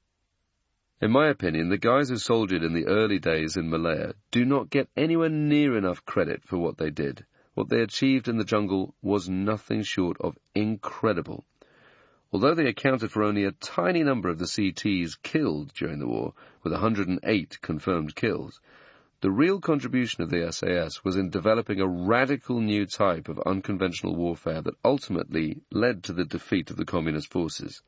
In my opinion, the guys who soldiered in the early days in Malaya do not get anywhere near enough credit for what they did. What they achieved in the jungle was nothing short of incredible. Although they accounted for only a tiny number of the CTs killed during the war, with 108 confirmed kills, the real contribution of the SAS was in developing a radical new type of unconventional warfare that ultimately led to the defeat of the communist forces.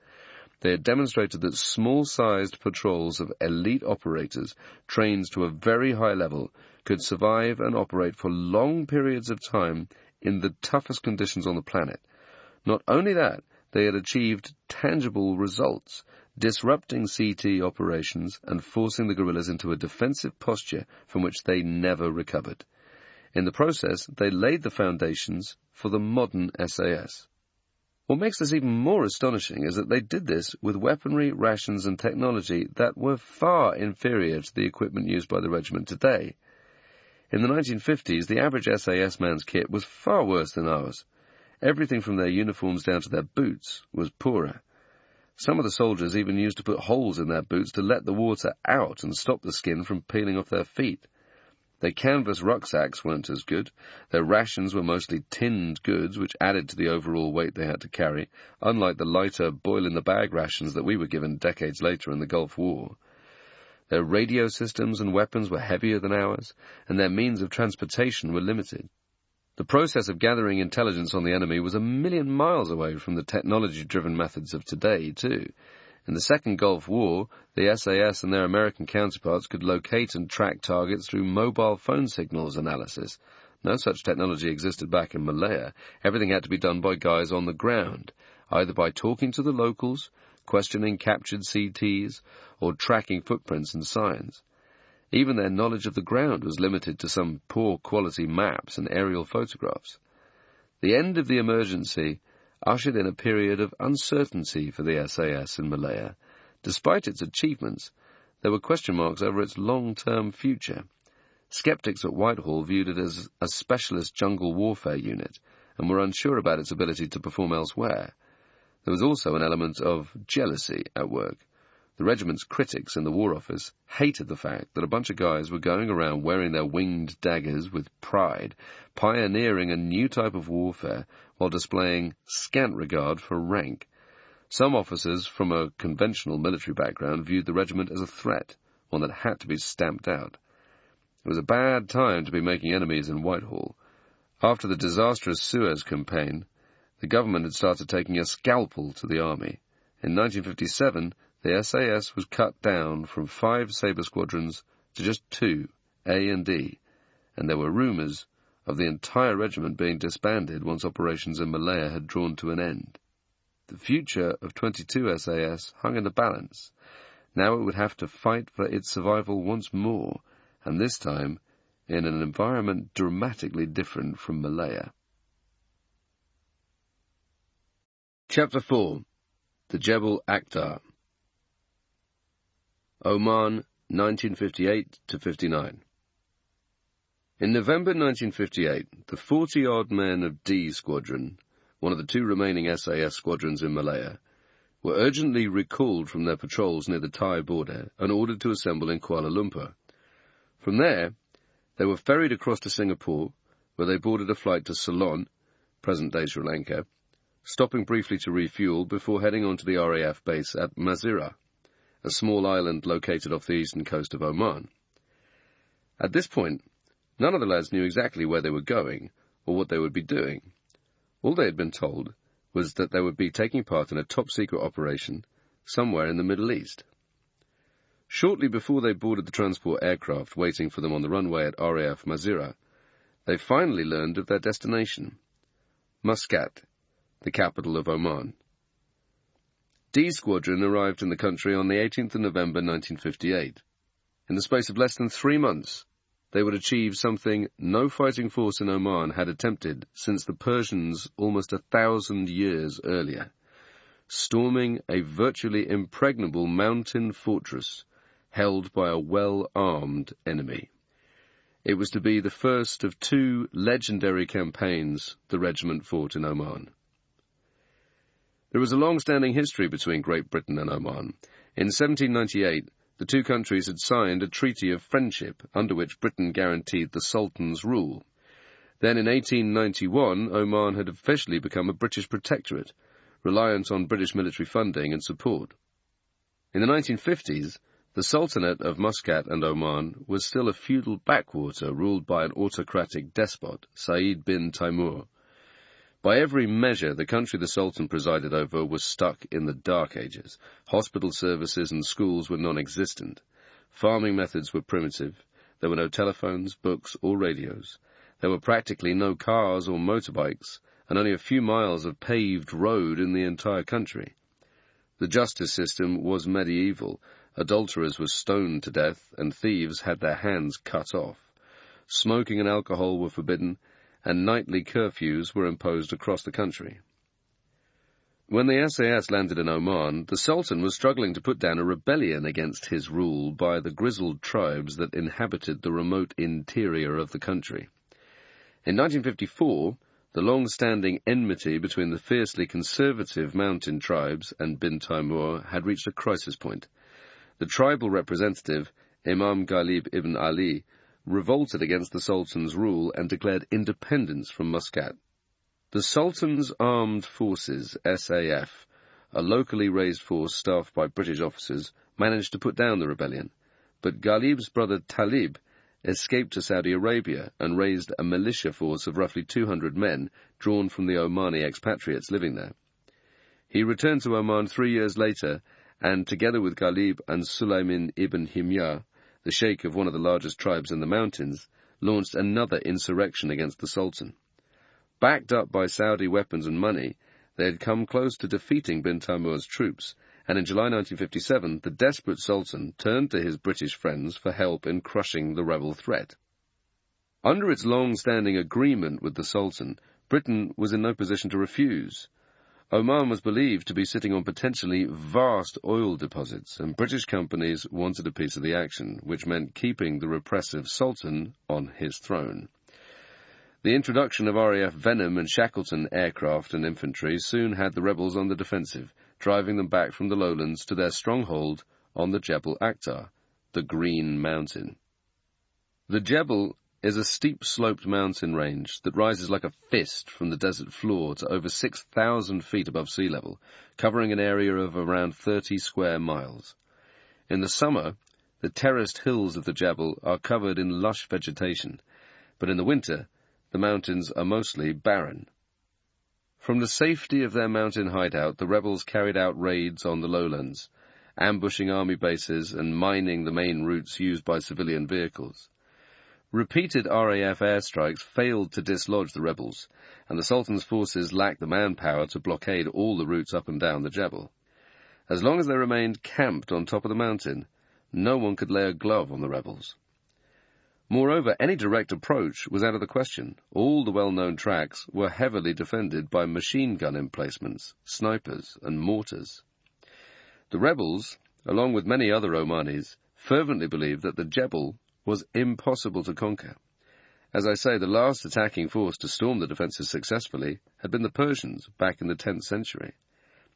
They had demonstrated that small-sized patrols of elite operators, trained to a very high level, could survive and operate for long periods of time in the toughest conditions on the planet. Not only that, they had achieved tangible results, disrupting CT operations and forcing the guerrillas into a defensive posture from which they never recovered. In the process, they laid the foundations for the modern SAS. What makes this even more astonishing is that they did this with weaponry, rations, and technology that were far inferior to the equipment used by the regiment today. In the 1950s, the average SAS man's kit was far worse than ours. Everything from their uniforms down to their boots was poorer. Some of the soldiers even used to put holes in their boots to let the water out and stop the skin from peeling off their feet. Their canvas rucksacks weren't as good. Their rations were mostly tinned goods, which added to the overall weight they had to carry, unlike the lighter boil-in-the-bag rations that we were given decades later in the Gulf War. Their radio systems and weapons were heavier than ours, and their means of transportation were limited. The process of gathering intelligence on the enemy was a million miles away from the technology-driven methods of today, too. In the Second Gulf War, the SAS and their American counterparts could locate and track targets through mobile phone signals analysis. No such technology existed back in Malaya. Everything had to be done by guys on the ground, either by talking to the locals, questioning captured CTs, or tracking footprints and signs. Even their knowledge of the ground was limited to some poor-quality maps and aerial photographs. The end of the emergency ushered in a period of uncertainty for the SAS in Malaya. Despite its achievements, there were question marks over its long-term future. Skeptics at Whitehall viewed it as a specialist jungle warfare unit and were unsure about its ability to perform elsewhere. There was also an element of jealousy at work. The regiment's critics in the War Office hated the fact that a bunch of guys were going around wearing their winged daggers with pride, pioneering a new type of warfare while displaying scant regard for rank. Some officers from a conventional military background viewed the regiment as a threat, one that had to be stamped out. It was a bad time to be making enemies in Whitehall. After the disastrous Suez campaign, the government had started taking a scalpel to the army. In 1957, the SAS was cut down from 5 Sabre squadrons to just 2, A and D, and there were rumours of the entire regiment being disbanded once operations in Malaya had drawn to an end. The future of 22 SAS hung in the balance. Now it would have to fight for its survival once more, and this time in an environment dramatically different from Malaya. Chapter 4. The Jebel Akhtar. Oman, 1958-59. In November 1958, the 40-odd men of D Squadron, one of the 2 remaining SAS squadrons in Malaya, were urgently recalled from their patrols near the Thai border and ordered to assemble in Kuala Lumpur. From there, they were ferried across to Singapore, where they boarded a flight to Ceylon, present-day Sri Lanka, stopping briefly to refuel before heading on to the RAF base at Mazira, a small island located off the eastern coast of Oman. At this point, none of the lads knew exactly where they were going or what they would be doing. All they had been told was that they would be taking part in a top-secret operation somewhere in the Middle East. Shortly before they boarded the transport aircraft waiting for them on the runway at RAF Mazira, they finally learned of their destination, Muscat, the capital of Oman. D Squadron arrived in the country on the 18th of November 1958. In the space of less than 3 months, they would achieve something no fighting force in Oman had attempted since the Persians almost 1,000 years earlier, storming a virtually impregnable mountain fortress held by a well-armed enemy. It was to be the first of 2 legendary campaigns the regiment fought in Oman. There was a long-standing history between Great Britain and Oman. In 1798, the 2 countries had signed a treaty of friendship under which Britain guaranteed the Sultan's rule. Then in 1891, Oman had officially become a British protectorate, reliant on British military funding and support. In the 1950s, the Sultanate of Muscat and Oman was still a feudal backwater ruled by an autocratic despot, Said bin Taimur. By every measure, the country the Sultan presided over was stuck in the Dark Ages. Hospital services and schools were non-existent. Farming methods were primitive. There were no telephones, books, or radios. There were practically no cars or motorbikes, and only a few miles of paved road in the entire country. The justice system was medieval. Adulterers were stoned to death, and thieves had their hands cut off. Smoking and alcohol were forbidden, and nightly curfews were imposed across the country. When the SAS landed in Oman, the Sultan was struggling to put down a rebellion against his rule by the grizzled tribes that inhabited the remote interior of the country. In 1954, the long-standing enmity between the fiercely conservative mountain tribes and bin Taimur had reached a crisis point. The tribal representative, Imam Ghalib ibn Ali, revolted against the Sultan's rule and declared independence from Muscat. The Sultan's Armed Forces, SAF, a locally raised force staffed by British officers, managed to put down the rebellion, but Ghalib's brother Talib escaped to Saudi Arabia and raised a militia force of roughly 200 men drawn from the Omani expatriates living there. He returned to Oman 3 years later, and together with Ghalib and Sulayman ibn Himyar, the sheikh of one of the largest tribes in the mountains, launched another insurrection against the Sultan. Backed up by Saudi weapons and money, they had come close to defeating bin Taimur's troops, and in July 1957, the desperate Sultan turned to his British friends for help in crushing the rebel threat. Under its long-standing agreement with the Sultan, Britain was in no position to refuse. Oman was believed to be sitting on potentially vast oil deposits, and British companies wanted a piece of the action, which meant keeping the repressive Sultan on his throne. The introduction of RAF Venom and Shackleton aircraft and infantry soon had the rebels on the defensive, driving them back from the lowlands to their stronghold on the Jebel Akhtar, the Green Mountain. The Jebel is a steep-sloped mountain range that rises like a fist from the desert floor to over 6,000 feet above sea level, covering an area of around 30 square miles. In the summer, the terraced hills of the Jebel are covered in lush vegetation, but in the winter, the mountains are mostly barren. From the safety of their mountain hideout, the rebels carried out raids on the lowlands, ambushing army bases and mining the main routes used by civilian vehicles. Repeated RAF airstrikes failed to dislodge the rebels, and the Sultan's forces lacked the manpower to blockade all the routes up and down the Jebel. As long as they remained camped on top of the mountain, no one could lay a glove on the rebels. Moreover, any direct approach was out of the question. All the well-known tracks were heavily defended by machine gun emplacements, snipers, and mortars. The rebels, along with many other Omanis, fervently believed that the Jebel was impossible to conquer. As I say, the last attacking force to storm the defences successfully had been the Persians back in the 10th century.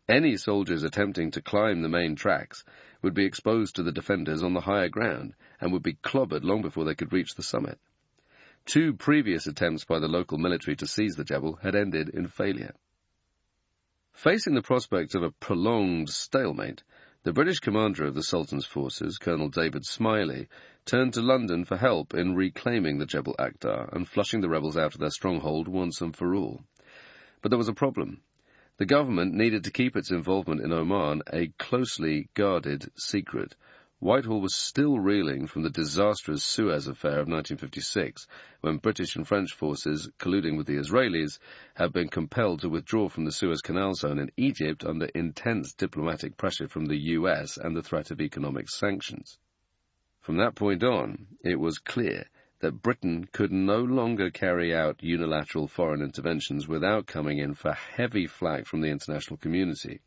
Any soldiers attempting to climb the main tracks would be exposed to the defenders on the higher ground and would be clobbered long before they could reach the summit. 2 previous attempts by the local military to seize the Jebel had ended in failure. Facing the prospect of a prolonged stalemate, the British commander of the Sultan's forces, Colonel David Smiley, turned to London for help in reclaiming the Jebel Akhdar and flushing the rebels out of their stronghold once and for all. But there was a problem. The government needed to keep its involvement in Oman a closely guarded secret. Whitehall was still reeling from the disastrous Suez affair of 1956, when British and French forces, colluding with the Israelis, had been compelled to withdraw from the Suez Canal zone in Egypt under intense diplomatic pressure from the US and the threat of economic sanctions. From that point on, it was clear that Britain could no longer carry out unilateral foreign interventions without coming in for heavy flak from the international community.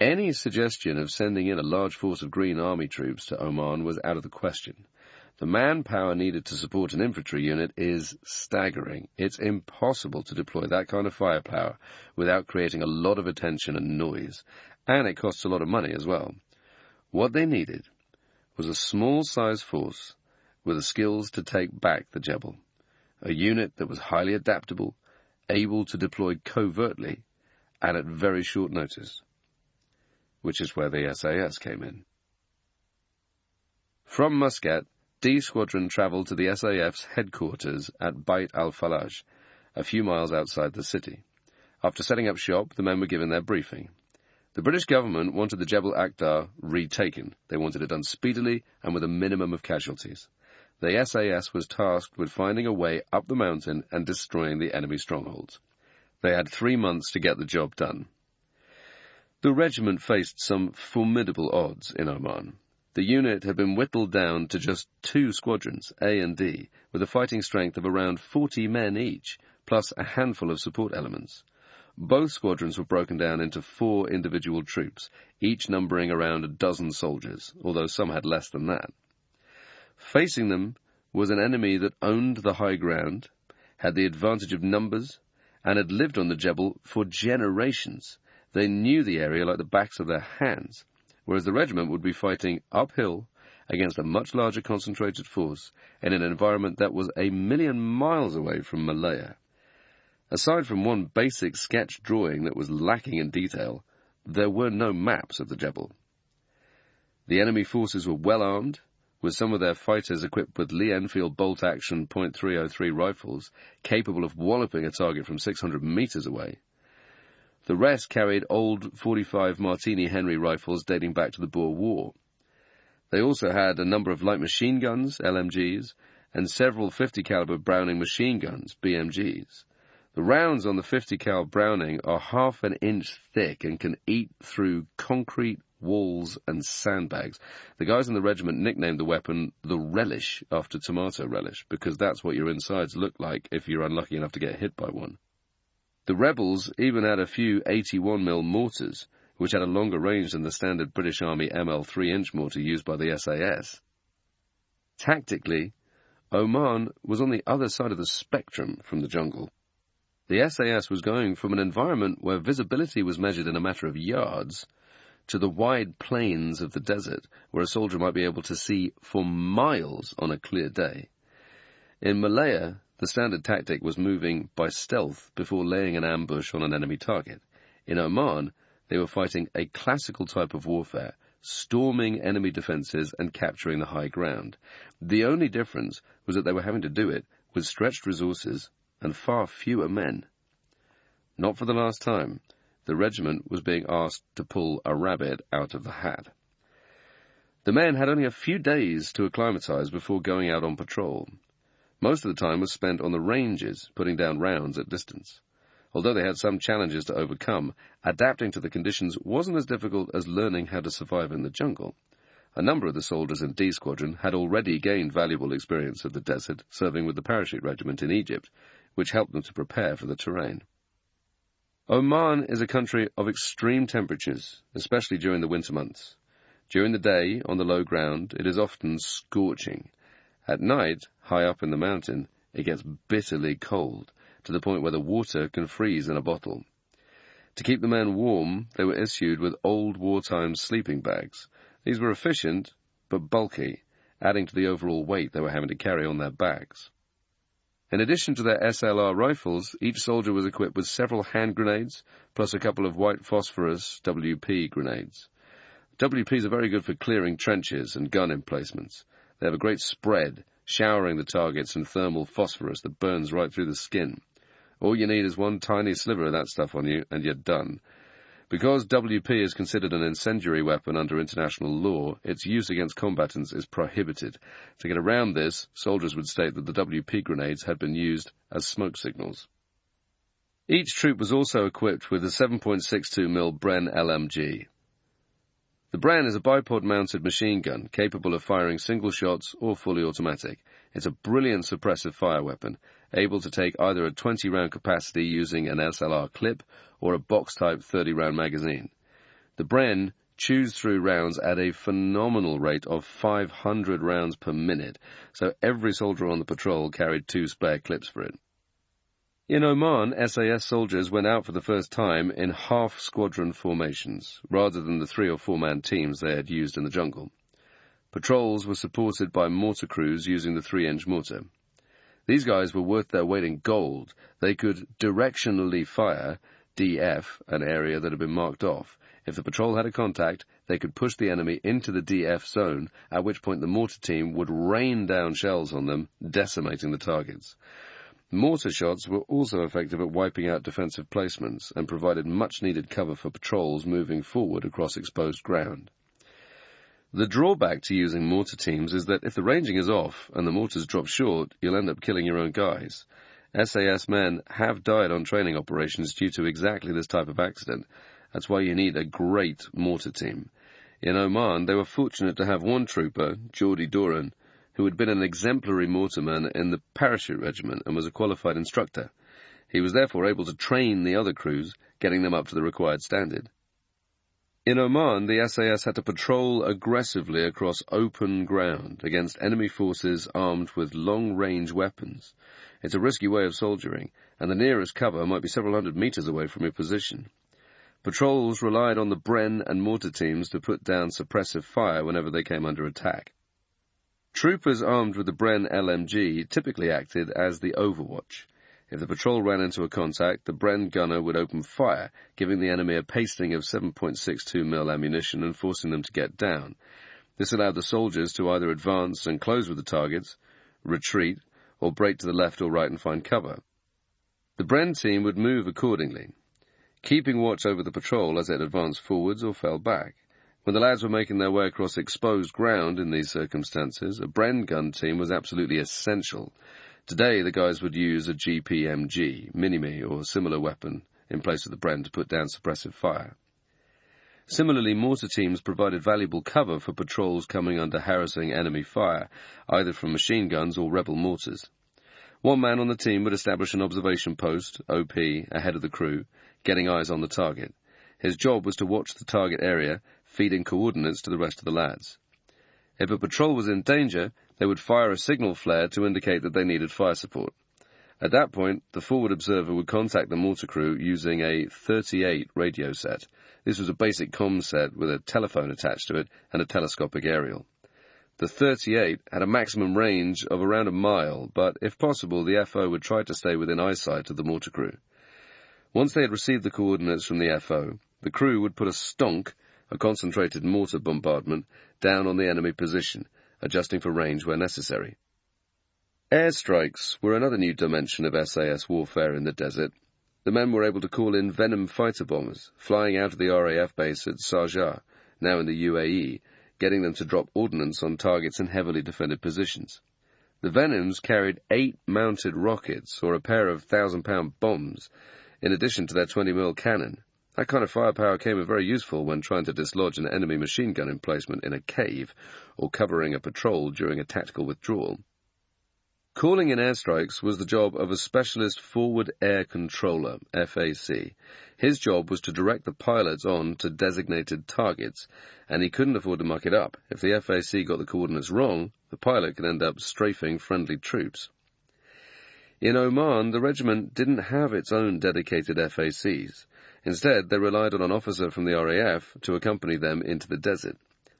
Any suggestion of sending in a large force of Green Army troops to Oman was out of the question. The manpower needed to support an infantry unit is staggering. It's impossible to deploy that kind of firepower without creating a lot of attention and noise, and it costs a lot of money as well. What they needed was a small-sized force with the skills to take back the Jebel, a unit that was highly adaptable, able to deploy covertly, and at very short notice, which is where the SAS came in. From Muscat, D Squadron travelled to the SAF's headquarters at Bait al-Falaj, a few miles outside the city. After setting up shop, the men were given their briefing. The British government wanted the Jebel Akhdar retaken. They wanted it done speedily and with a minimum of casualties. The SAS was tasked with finding a way up the mountain and destroying the enemy strongholds. They had 3 months to get the job done. The regiment faced some formidable odds in Oman. The unit had been whittled down to just 2 squadrons, A and D, with a fighting strength of around 40 men each, plus a handful of support elements. Both squadrons were broken down into 4 individual troops, each numbering around a dozen soldiers, although some had less than that. Facing them was an enemy that owned the high ground, had the advantage of numbers, and had lived on the Jebel for generations. They knew the area like the backs of their hands, whereas the regiment would be fighting uphill against a much larger concentrated force in an environment that was a million miles away from Malaya. Aside from one basic sketch drawing that was lacking in detail, there were no maps of the Jebel. The enemy forces were well armed, with some of their fighters equipped with Lee Enfield bolt-action .303 rifles, capable of walloping a target from 600 meters away. The rest carried old .45 Martini Henry rifles dating back to the Boer War. They also had a number of light machine guns, LMGs, and several 50 caliber Browning machine guns, BMGs. The rounds on the 50 cal Browning are half an inch thick and can eat through concrete, walls, and sandbags. The guys in the regiment nicknamed the weapon the Relish after tomato relish, because that's what your insides look like if you're unlucky enough to get hit by one. The rebels even had a few 81mm mortars, which had a longer range than the standard British Army ML 3-inch mortar used by the SAS. Tactically, Oman was on the other side of the spectrum from the jungle. The SAS was going from an environment where visibility was measured in a matter of yards to the wide plains of the desert, where a soldier might be able to see for miles on a clear day. In Malaya, the standard tactic was moving by stealth before laying an ambush on an enemy target. In Oman, they were fighting a classical type of warfare, storming enemy defenses and capturing the high ground. The only difference was that they were having to do it with stretched resources and far fewer men. Not for the last time, the regiment was being asked to pull a rabbit out of the hat. The men had only a few days to acclimatize before going out on patrol. Most of the time was spent on the ranges, putting down rounds at distance. Although they had some challenges to overcome, adapting to the conditions wasn't as difficult as learning how to survive in the jungle. A number of the soldiers in D Squadron had already gained valuable experience of the desert, serving with the parachute regiment in Egypt, which helped them to prepare for the terrain. Oman is a country of extreme temperatures, especially during the winter months. During the day, on the low ground, it is often scorching. At night, high up in the mountain, it gets bitterly cold, to the point where the water can freeze in a bottle. To keep the men warm, they were issued with old wartime sleeping bags. These were efficient, but bulky, adding to the overall weight they were having to carry on their backs. In addition to their SLR rifles, each soldier was equipped with several hand grenades, plus a couple of white phosphorus WP grenades. WPs are very good for clearing trenches and gun emplacements. They have a great spread, showering the targets in thermal phosphorus that burns right through the skin. All you need is one tiny sliver of that stuff on you, and you're done. Because WP is considered an incendiary weapon under international law, its use against combatants is prohibited. To get around this, soldiers would state that the WP grenades had been used as smoke signals. Each troop was also equipped with a 7.62mm Bren LMG. The Bren is a bipod-mounted machine gun capable of firing single shots or fully automatic. It's a brilliant suppressive fire weapon, able to take either a 20-round capacity using an SLR clip or a box-type 30-round magazine. The Bren chews through rounds at a phenomenal rate of 500 rounds per minute, so every soldier on the patrol carried 2 spare clips for it. In Oman, SAS soldiers went out for the first time in half-squadron formations, rather than the 3- or 4-man teams they had used in the jungle. Patrols were supported by mortar crews using the 3-inch mortar. These guys were worth their weight in gold. They could directionally fire, DF, an area that had been marked off. If the patrol had a contact, they could push the enemy into the DF zone, at which point the mortar team would rain down shells on them, decimating the targets. Mortar shots were also effective at wiping out defensive placements and provided much-needed cover for patrols moving forward across exposed ground. The drawback to using mortar teams is that if the ranging is off and the mortars drop short, you'll end up killing your own guys. SAS men have died on training operations due to exactly this type of accident. That's why you need a great mortar team. In Oman, they were fortunate to have one trooper, Geordie Doran, who had been an exemplary mortarman in the parachute regiment and was a qualified instructor. He was therefore able to train the other crews, getting them up to the required standard. In Oman, the SAS had to patrol aggressively across open ground against enemy forces armed with long-range weapons. It's a risky way of soldiering, and the nearest cover might be several hundred meters away from your position. Patrols relied on the Bren and mortar teams to put down suppressive fire whenever they came under attack. Troopers armed with the Bren LMG typically acted as the overwatch. If the patrol ran into a contact, the Bren gunner would open fire, giving the enemy a pasting of 7.62mm ammunition and forcing them to get down. This allowed the soldiers to either advance and close with the targets, retreat, or break to the left or right and find cover. The Bren team would move accordingly, keeping watch over the patrol as it advanced forwards or fell back. When the lads were making their way across exposed ground in these circumstances, a Bren gun team was absolutely essential. Today, the guys would use a GPMG, Mini-Me, or similar weapon in place of the Bren to put down suppressive fire. Similarly, mortar teams provided valuable cover for patrols coming under harassing enemy fire, either from machine guns or rebel mortars. One man on the team would establish an observation post, OP, ahead of the crew, getting eyes on the target. His job was to watch the target area, feeding coordinates to the rest of the lads. If a patrol was in danger, they would fire a signal flare to indicate that they needed fire support. At that point, the forward observer would contact the mortar crew using a 38 radio set. This was a basic comm set with a telephone attached to it and a telescopic aerial. The 38 had a maximum range of around a mile, but if possible, the FO would try to stay within eyesight of the mortar crew. Once they had received the coordinates from the FO, the crew would put a stonk, a concentrated mortar bombardment, down on the enemy position, adjusting for range where necessary. Airstrikes were another new dimension of SAS warfare in the desert. The men were able to call in Venom fighter bombers, flying out of the RAF base at Sharjah, now in the UAE, getting them to drop ordnance on targets in heavily defended positions. The Venoms carried 8 mounted rockets, or a pair of 1,000-pound bombs, in addition to their 20mm cannon. That kind of firepower came in very useful when trying to dislodge an enemy machine gun emplacement in a cave, or covering a patrol during a tactical withdrawal. Calling in airstrikes was the job of a Specialist Forward Air Controller, FAC. His job was to direct the pilots on to designated targets, and he couldn't afford to muck it up. If the FAC got the coordinates wrong, the pilot could end up strafing friendly troops. In Oman, the regiment didn't have its own dedicated FACs. Instead, they relied on an officer from the RAF to accompany them into the desert.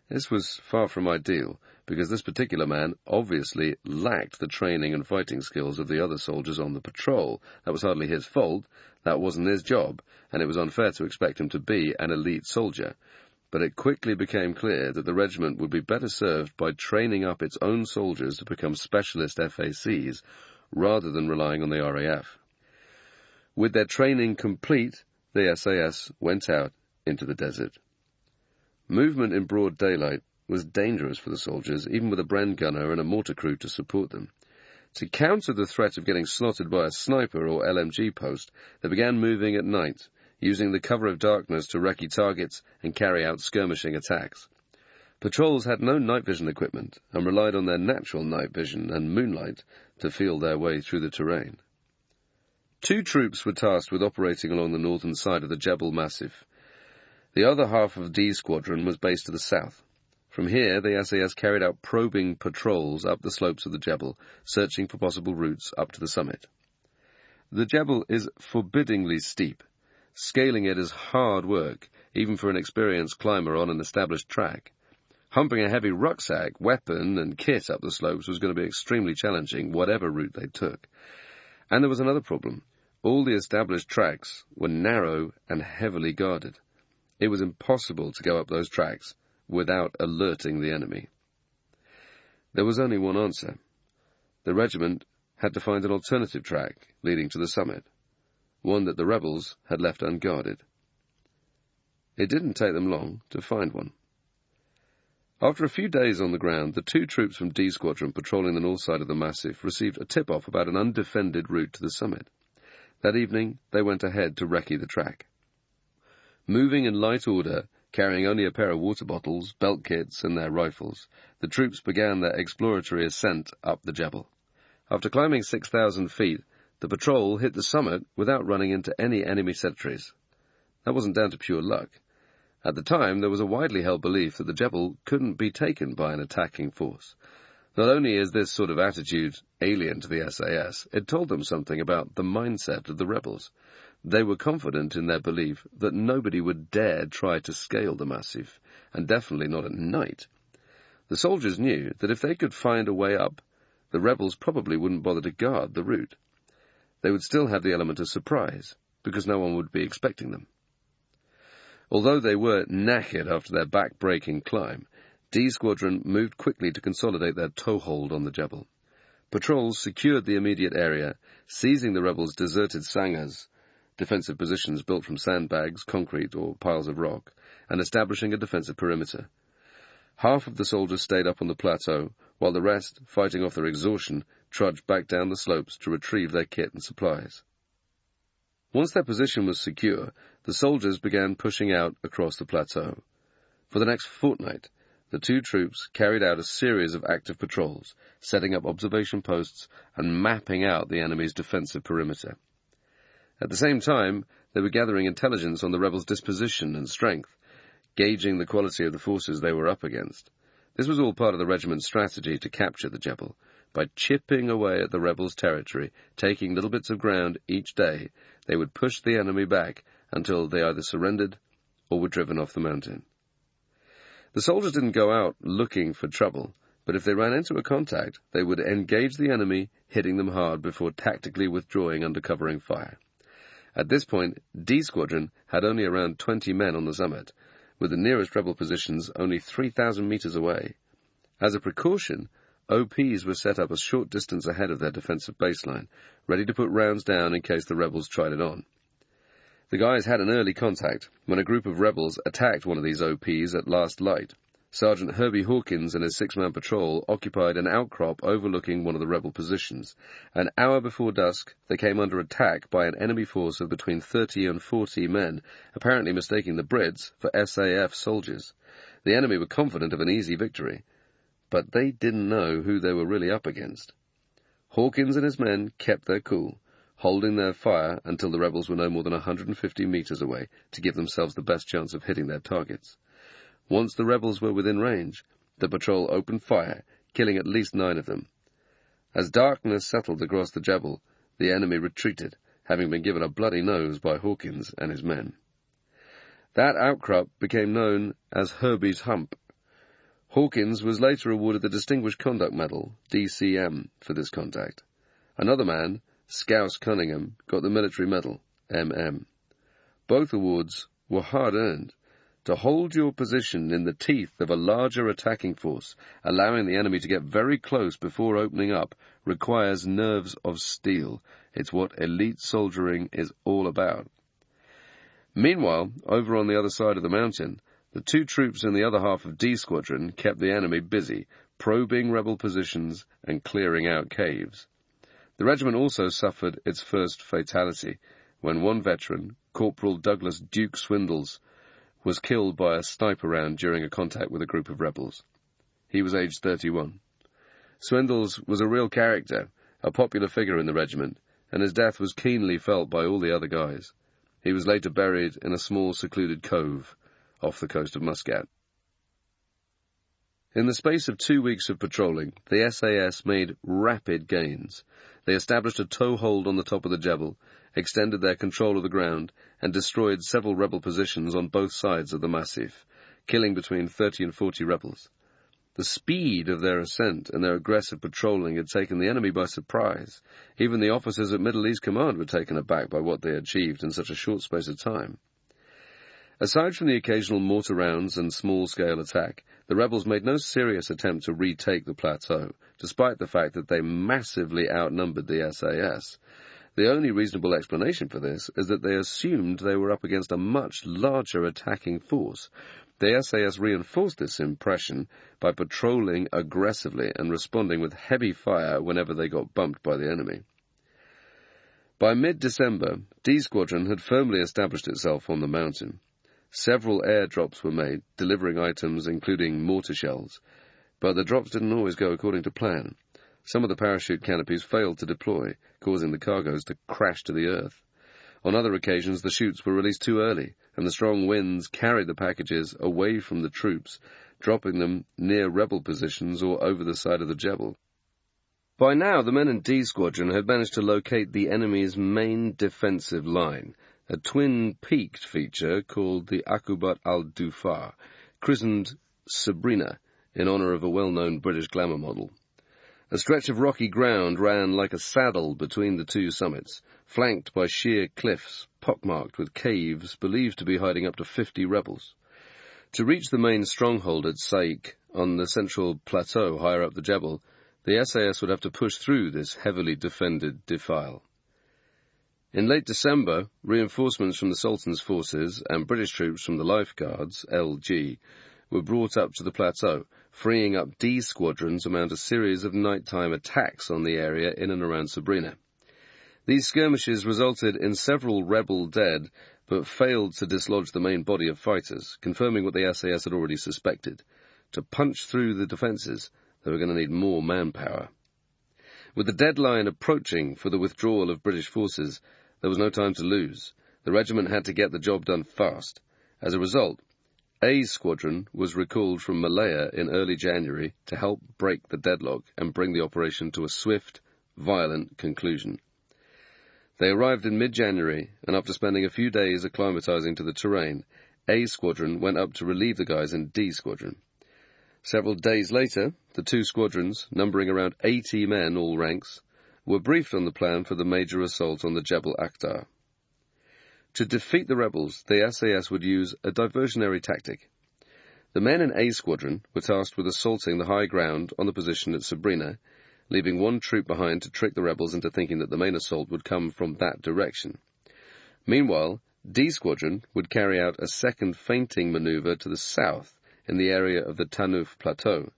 This was far from ideal, because this particular man obviously lacked the training and fighting skills of the other soldiers on the patrol. That was hardly his fault, that wasn't his job, and it was unfair to expect him to be an elite soldier. But it quickly became clear that the regiment would be better served by training up its own soldiers to become specialist FACs, rather than relying on the RAF. With their training complete, the SAS went out into the desert. Movement in broad daylight was dangerous for the soldiers, even with a Bren gunner and a mortar crew to support them. To counter the threat of getting slotted by a sniper or LMG post, they began moving at night, using the cover of darkness to recce targets and carry out skirmishing attacks. Patrols had no night vision equipment and relied on their natural night vision and moonlight to feel their way through the terrain. 2 troops were tasked with operating along the northern side of the Jebel Massif. The other half of D Squadron was based to the south. From here, the SAS carried out probing patrols up the slopes of the Jebel, searching for possible routes up to the summit. The Jebel is forbiddingly steep. Scaling it is hard work, even for an experienced climber on an established track. Humping a heavy rucksack, weapon, and kit up the slopes was going to be extremely challenging, whatever route they took. And there was another problem. All the established tracks were narrow and heavily guarded. It was impossible to go up those tracks without alerting the enemy. There was only one answer. The regiment had to find an alternative track leading to the summit, one that the rebels had left unguarded. It didn't take them long to find one. After a few days on the ground, the 2 troops from D Squadron patrolling the north side of the Massif received a tip-off about an undefended route to the summit. That evening, they went ahead to recce the track. Moving in light order, carrying only a pair of water bottles, belt kits, and their rifles, the troops began their exploratory ascent up the Jebel. After climbing 6,000 feet, the patrol hit the summit without running into any enemy sentries. That wasn't down to pure luck. At the time, there was a widely held belief that the Jebel couldn't be taken by an attacking force. Not only is this sort of attitude alien to the SAS, it told them something about the mindset of the rebels. They were confident in their belief that nobody would dare try to scale the Massif, and definitely not at night. The soldiers knew that if they could find a way up, the rebels probably wouldn't bother to guard the route. They would still have the element of surprise, because no one would be expecting them. Although they were knackered after their back-breaking climb, D Squadron moved quickly to consolidate their toehold on the Jebel. Patrols secured the immediate area, seizing the rebels' deserted sangars, defensive positions built from sandbags, concrete, or piles of rock, and establishing a defensive perimeter. Half of the soldiers stayed up on the plateau, while the rest, fighting off their exhaustion, trudged back down the slopes to retrieve their kit and supplies. Once their position was secure, the soldiers began pushing out across the plateau. For the next fortnight, the 2 troops carried out a series of active patrols, setting up observation posts and mapping out the enemy's defensive perimeter. At the same time, they were gathering intelligence on the rebels' disposition and strength, gauging the quality of the forces they were up against. This was all part of the regiment's strategy to capture the Jebel. By chipping away at the rebels' territory, taking little bits of ground each day, they would push the enemy back until they either surrendered or were driven off the mountain. The soldiers didn't go out looking for trouble, but if they ran into a contact, they would engage the enemy, hitting them hard before tactically withdrawing under covering fire. At this point, D Squadron had only around 20 men on the summit, with the nearest rebel positions only 3,000 meters away. As a precaution, OPs were set up a short distance ahead of their defensive baseline, ready to put rounds down in case the rebels tried it on. The guys had an early contact when a group of rebels attacked one of these OPs at last light. Sergeant Herbie Hawkins and his 6-man patrol occupied an outcrop overlooking one of the rebel positions. An hour before dusk, they came under attack by an enemy force of between 30 and 40 men, apparently mistaking the Brits for SAF soldiers. The enemy were confident of an easy victory, but they didn't know who they were really up against. Hawkins and his men kept their cool, holding their fire until the rebels were no more than 150 meters away to give themselves the best chance of hitting their targets. Once the rebels were within range, the patrol opened fire, killing at least 9 of them. As darkness settled across the Jebel, the enemy retreated, having been given a bloody nose by Hawkins and his men. That outcrop became known as Herbie's Hump. Hawkins was later awarded the Distinguished Conduct Medal, DCM, for this contact. Another man, Scouse Cunningham, got the Military Medal, MM. Both awards were hard-earned. To hold your position in the teeth of a larger attacking force, allowing the enemy to get very close before opening up, requires nerves of steel. It's what elite soldiering is all about. Meanwhile, over on the other side of the mountain, the two troops in the other half of D Squadron kept the enemy busy, probing rebel positions and clearing out caves. The regiment also suffered its first fatality, when one veteran, Corporal Douglas Duke Swindles, was killed by a sniper round during a contact with a group of rebels. He was aged 31. Swindles was a real character, a popular figure in the regiment, and his death was keenly felt by all the other guys. He was later buried in a small secluded cove off the coast of Muscat. In the space of 2 weeks of patrolling, the SAS made rapid gains. They established a toehold on the top of the Jebel, extended their control of the ground, and destroyed several rebel positions on both sides of the Massif, killing between 30 and 40 rebels. The speed of their ascent and their aggressive patrolling had taken the enemy by surprise. Even the officers at Middle East Command were taken aback by what they achieved in such a short space of time. Aside from the occasional mortar rounds and small-scale attack, the rebels made no serious attempt to retake the plateau, despite the fact that they massively outnumbered the SAS. The only reasonable explanation for this is that they assumed they were up against a much larger attacking force. The SAS reinforced this impression by patrolling aggressively and responding with heavy fire whenever they got bumped by the enemy. By mid-December, D Squadron had firmly established itself on the mountain. Several airdrops were made, delivering items including mortar shells, but the drops didn't always go according to plan. Some of the parachute canopies failed to deploy, causing the cargoes to crash to the earth. On other occasions, the chutes were released too early, and the strong winds carried the packages away from the troops, dropping them near rebel positions or over the side of the Jebel. By now, the men in D Squadron had managed to locate the enemy's main defensive line, a twin-peaked feature called the Akubat al-Dufar, christened Sabrina in honor of a well-known British glamour model. A stretch of rocky ground ran like a saddle between the two summits, flanked by sheer cliffs, pockmarked with caves believed to be hiding up to 50 rebels. To reach the main stronghold at Saik, on the central plateau higher up the Jebel, the SAS would have to push through this heavily defended defile. In late December, reinforcements from the Sultan's forces and British troops from the Life Guards, LG, were brought up to the plateau, freeing up D Squadron to mount a series of nighttime attacks on the area in and around Sabrina. These skirmishes resulted in several rebel dead, but failed to dislodge the main body of fighters, confirming what the SAS had already suspected. To punch through the defences, they were going to need more manpower. With the deadline approaching for the withdrawal of British forces, there was no time to lose. The regiment had to get the job done fast. As a result, A Squadron was recalled from Malaya in early January to help break the deadlock and bring the operation to a swift, violent conclusion. They arrived in mid-January, and after spending a few days acclimatizing to the terrain, A Squadron went up to relieve the guys in D Squadron. Several days later, the two squadrons, numbering around 80 men, all ranks, were briefed on the plan for the major assault on the Jebel Akhtar. To defeat the rebels, the SAS would use a diversionary tactic. The men in A Squadron were tasked with assaulting the high ground on the position at Sabrina, leaving one troop behind to trick the rebels into thinking that the main assault would come from that direction. Meanwhile, D Squadron would carry out a second feinting maneuver to the south in the area of the Tanuf Plateau.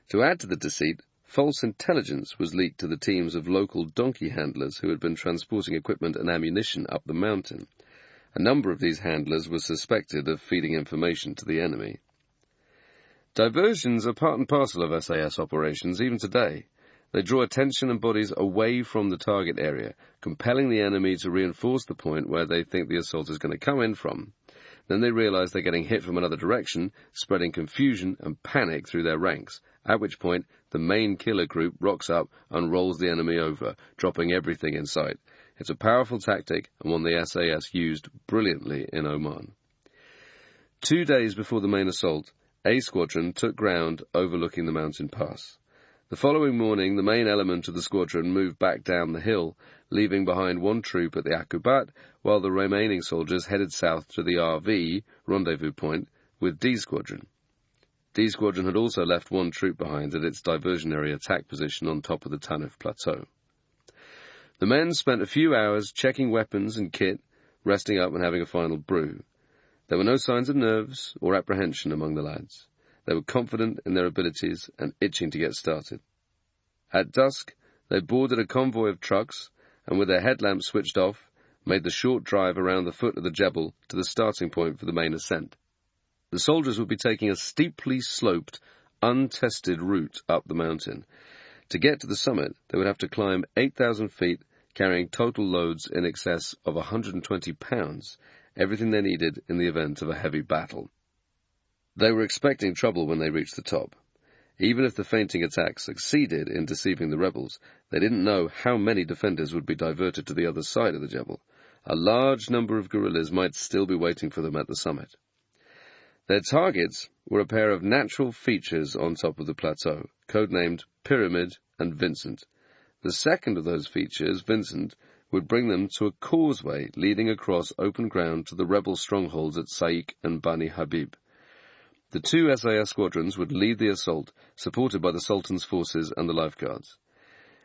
To add to the deceit, false intelligence was leaked to the teams of local donkey handlers who had been transporting equipment and ammunition up the mountain. A number of these handlers were suspected of feeding information to the enemy. Diversions are part and parcel of SAS operations even today. They draw attention and bodies away from the target area, compelling the enemy to reinforce the point where they think the assault is going to come in from. Then they realize they're getting hit from another direction, spreading confusion and panic through their ranks, at which point the main killer group rocks up and rolls the enemy over, dropping everything in sight. It's a powerful tactic and one the SAS used brilliantly in Oman. 2 days before the main assault, A Squadron took ground overlooking the mountain pass. The following morning, the main element of the squadron moved back down the hill, leaving behind one troop at the Akubat, while the remaining soldiers headed south to the RV rendezvous point with D Squadron. D Squadron had also left one troop behind at its diversionary attack position on top of the Tanuf Plateau. The men spent a few hours checking weapons and kit, resting up and having a final brew. There were no signs of nerves or apprehension among the lads. They were confident in their abilities and itching to get started. At dusk, they boarded a convoy of trucks and, with their headlamps switched off, made the short drive around the foot of the Jebel to the starting point for the main ascent. The soldiers would be taking a steeply sloped, untested route up the mountain. To get to the summit, they would have to climb 8,000 feet, carrying total loads in excess of 120 pounds, everything they needed in the event of a heavy battle. They were expecting trouble when they reached the top. Even if the feinting attack succeeded in deceiving the rebels, they didn't know how many defenders would be diverted to the other side of the Jebel. A large number of guerrillas might still be waiting for them at the summit. Their targets were a pair of natural features on top of the plateau, codenamed Pyramid and Vincent. The second of those features, Vincent, would bring them to a causeway leading across open ground to the rebel strongholds at Saik and Bani Habib. The two SAS squadrons would lead the assault, supported by the Sultan's forces and the lifeguards.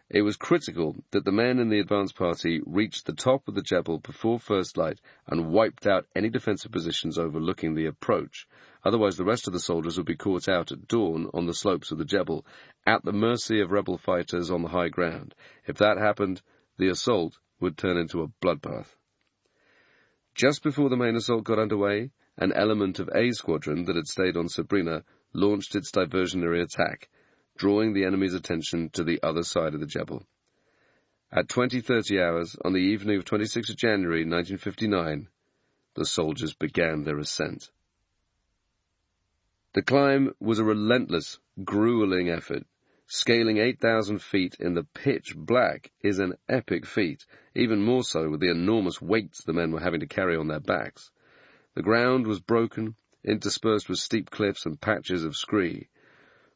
It was critical that the men in the advance party reached the top of the Jebel before first light and wiped out any defensive positions overlooking the approach. Otherwise, the rest of the soldiers would be caught out at dawn on the slopes of the Jebel, at the mercy of rebel fighters on the high ground. If that happened, the assault would turn into a bloodbath. Just before the main assault got underway, an element of A Squadron that had stayed on Sabrina launched its diversionary attack, drawing the enemy's attention to the other side of the Jebel. At 20:30 hours on the evening of 26 January 1959, the soldiers began their ascent. The climb was a relentless, grueling effort. Scaling 8,000 feet in the pitch black is an epic feat, even more so with the enormous weights the men were having to carry on their backs. The ground was broken, interspersed with steep cliffs and patches of scree.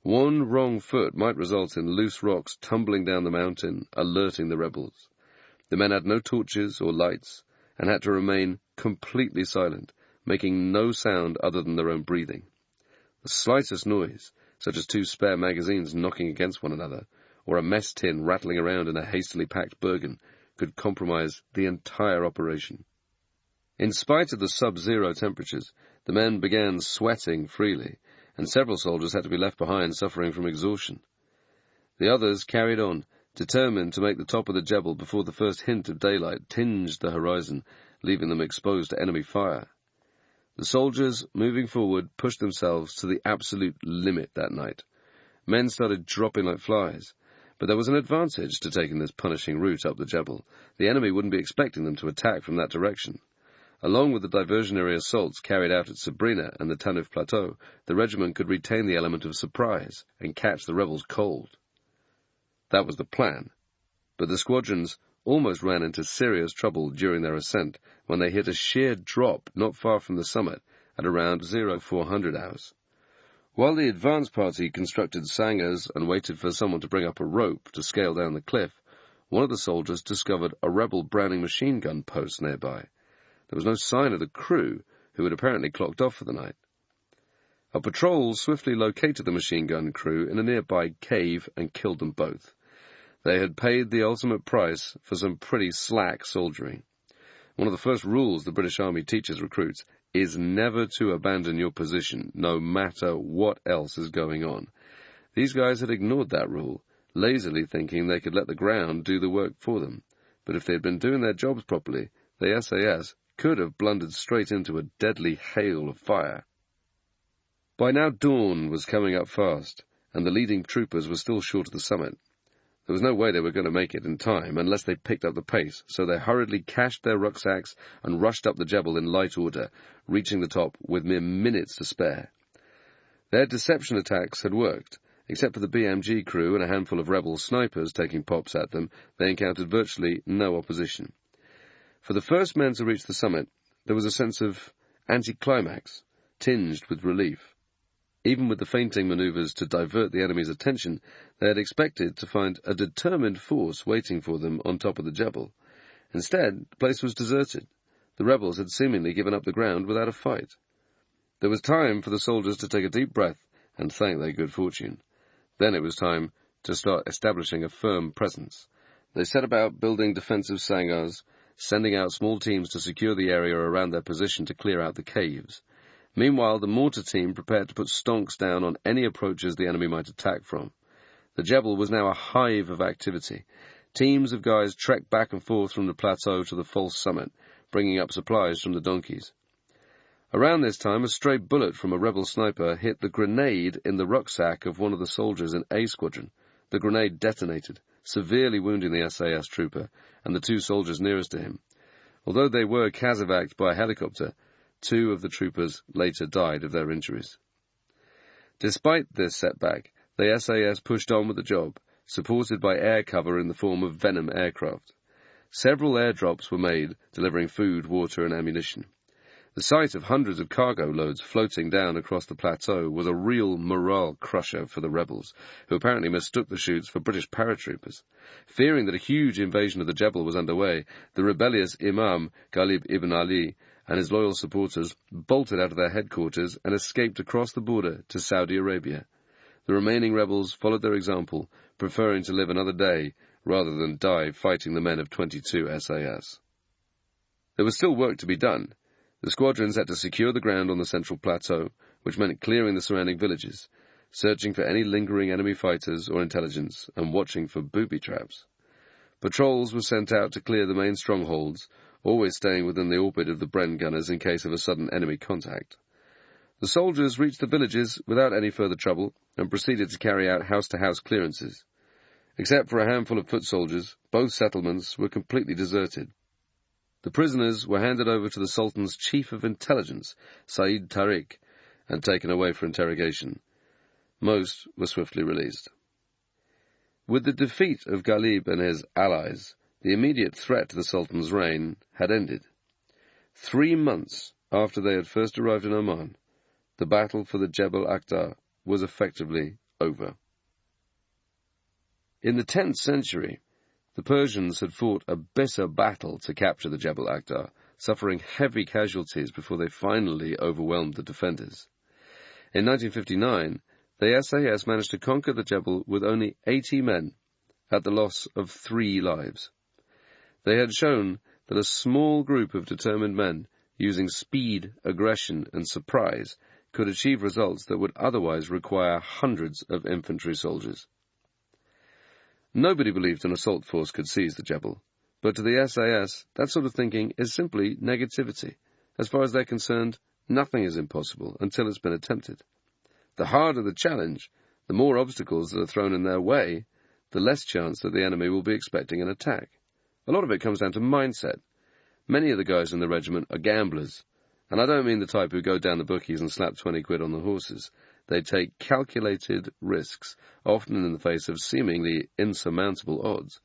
One wrong foot might result in loose rocks tumbling down the mountain, alerting the rebels. The men had no torches or lights, and had to remain completely silent, making no sound other than their own breathing. The slightest noise, such as two spare magazines knocking against one another, or a mess tin rattling around in a hastily packed Bergen, could compromise the entire operation. In spite of the sub-zero temperatures, the men began sweating freely, and several soldiers had to be left behind suffering from exhaustion. The others carried on, determined to make the top of the Jebel before the first hint of daylight tinged the horizon, leaving them exposed to enemy fire. The soldiers, moving forward, pushed themselves to the absolute limit that night. Men started dropping like flies, but there was an advantage to taking this punishing route up the Jebel. The enemy wouldn't be expecting them to attack from that direction. Along with the diversionary assaults carried out at Sabrina and the Tanuf Plateau, the regiment could retain the element of surprise and catch the rebels cold. That was the plan, but the squadrons almost ran into serious trouble during their ascent when they hit a sheer drop not far from the summit at around 0400 hours. While the advance party constructed sangars and waited for someone to bring up a rope to scale down the cliff, one of the soldiers discovered a rebel Browning machine gun post nearby. There was no sign of the crew, who had apparently clocked off for the night. A patrol swiftly located the machine gun crew in a nearby cave and killed them both. They had paid the ultimate price for some pretty slack soldiering. One of the first rules the British Army teaches recruits is never to abandon your position, no matter what else is going on. These guys had ignored that rule, lazily thinking they could let the ground do the work for them. But if they had been doing their jobs properly, the SAS could have blundered straight into a deadly hail of fire. By now dawn was coming up fast, and the leading troopers were still short of the summit. There was no way they were going to make it in time unless they picked up the pace, so they hurriedly cached their rucksacks and rushed up the Jebel in light order, reaching the top with mere minutes to spare. Their deception attacks had worked. Except for the BMG crew and a handful of rebel snipers taking pops at them, they encountered virtually no opposition. For the first men to reach the summit, there was a sense of anticlimax. tinged with relief. Even with the feinting manoeuvres to divert the enemy's attention, they had expected to find a determined force waiting for them on top of the Jebel. Instead, the place was deserted. The rebels had seemingly given up the ground without a fight. There was time for the soldiers to take a deep breath and thank their good fortune. Then it was time to start establishing a firm presence. They set about building defensive sangars, sending out small teams to secure the area around their position to clear out the caves. Meanwhile, the mortar team prepared to put stonks down on any approaches the enemy might attack from. The Jebel was now a hive of activity. Teams of guys trekked back and forth from the plateau to the false summit, bringing up supplies from the donkeys. Around this time, a stray bullet from a rebel sniper hit the grenade in the rucksack of one of the soldiers in A Squadron. The grenade detonated, severely wounding the SAS trooper and the two soldiers nearest to him. Although they were casevaced by a helicopter, 2 of the troopers later died of their injuries. Despite this setback, the SAS pushed on with the job, supported by air cover in the form of Venom aircraft. Several airdrops were made, delivering food, water, and ammunition. The sight of hundreds of cargo loads floating down across the plateau was a real morale crusher for the rebels, who apparently mistook the chutes for British paratroopers. Fearing that a huge invasion of the Jebel was underway, the rebellious Imam Ghalib ibn Ali and his loyal supporters bolted out of their headquarters and escaped across the border to Saudi Arabia. The remaining rebels followed their example, preferring to live another day rather than die fighting the men of 22 SAS. There was still work to be done. The squadrons had to secure the ground on the central plateau, which meant clearing the surrounding villages, searching for any lingering enemy fighters or intelligence, and watching for booby traps. Patrols were sent out to clear the main strongholds, always staying within the orbit of the Bren gunners in case of a sudden enemy contact. The soldiers reached the villages without any further trouble and proceeded to carry out house-to-house clearances. Except for a handful of foot soldiers, both settlements were completely deserted. The prisoners were handed over to the Sultan's chief of intelligence, Saeed Tariq, and taken away for interrogation. Most were swiftly released. With the defeat of Ghalib and his allies, the immediate threat to the Sultan's reign had ended. 3 months after they had first arrived in Oman, the battle for the Jebel Akhdar was effectively over. In the 10th century, the Persians had fought a bitter battle to capture the Jebel Akhdar, suffering heavy casualties before they finally overwhelmed the defenders. In 1959, the SAS managed to conquer the Jebel with only 80 men, at the loss of 3 lives. They had shown that a small group of determined men, using speed, aggression, and surprise, could achieve results that would otherwise require hundreds of infantry soldiers. Nobody believed an assault force could seize the Jebel, but to the SAS, that sort of thinking is simply negativity. As far as they're concerned, nothing is impossible until it's been attempted. The harder the challenge, the more obstacles that are thrown in their way, the less chance that the enemy will be expecting an attack. A lot of it comes down to mindset. Many of the guys in the regiment are gamblers, and I don't mean the type who go down the bookies and slap 20 quid on the horses. They take calculated risks, often in the face of seemingly insurmountable odds.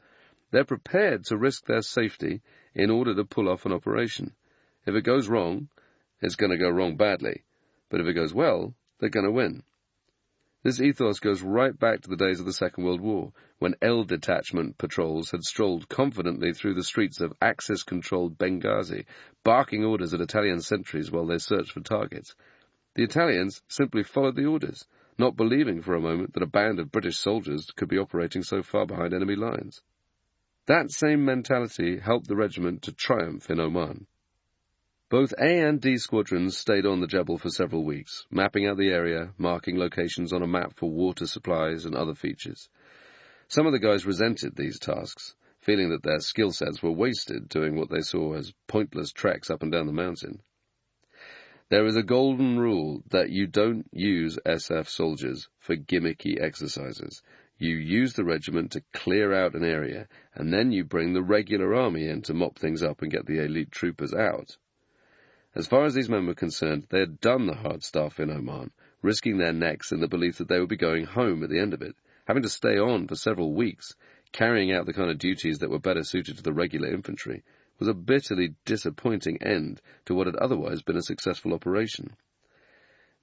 They're prepared to risk their safety in order to pull off an operation. If it goes wrong, it's going to go wrong badly, but if it goes well, they're going to win. This ethos goes right back to the days of the Second World War, when L detachment patrols had strolled confidently through the streets of Axis-controlled Benghazi, barking orders at Italian sentries while they searched for targets. The Italians simply followed the orders, not believing for a moment that a band of British soldiers could be operating so far behind enemy lines. That same mentality helped the regiment to triumph in Oman. Both A and D squadrons stayed on the Jebel for several weeks, mapping out the area, marking locations on a map for water supplies and other features. Some of the guys resented these tasks, feeling that their skill sets were wasted doing what they saw as pointless treks up and down the mountain. There is a golden rule that you don't use SF soldiers for gimmicky exercises. You use the regiment to clear out an area, and then you bring the regular army in to mop things up and get the elite troopers out. As far as these men were concerned, they had done the hard stuff in Oman, risking their necks in the belief that they would be going home at the end of it, having to stay on for several weeks, carrying out the kind of duties that were better suited to the regular infantry, was a bitterly disappointing end to what had otherwise been a successful operation.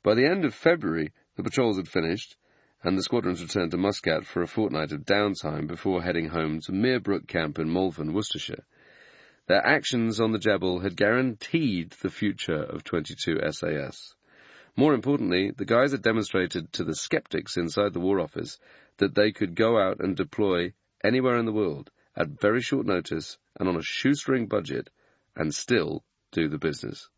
By the end of February, the patrols had finished, and the squadrons returned to Muscat for a fortnight of downtime before heading home to Meerbrook Camp in Malvern, Worcestershire. Their actions on the Jebel had guaranteed the future of 22 SAS. More importantly, the guys had demonstrated to the skeptics inside the War Office that they could go out and deploy anywhere in the world at very short notice and on a shoestring budget and still do the business.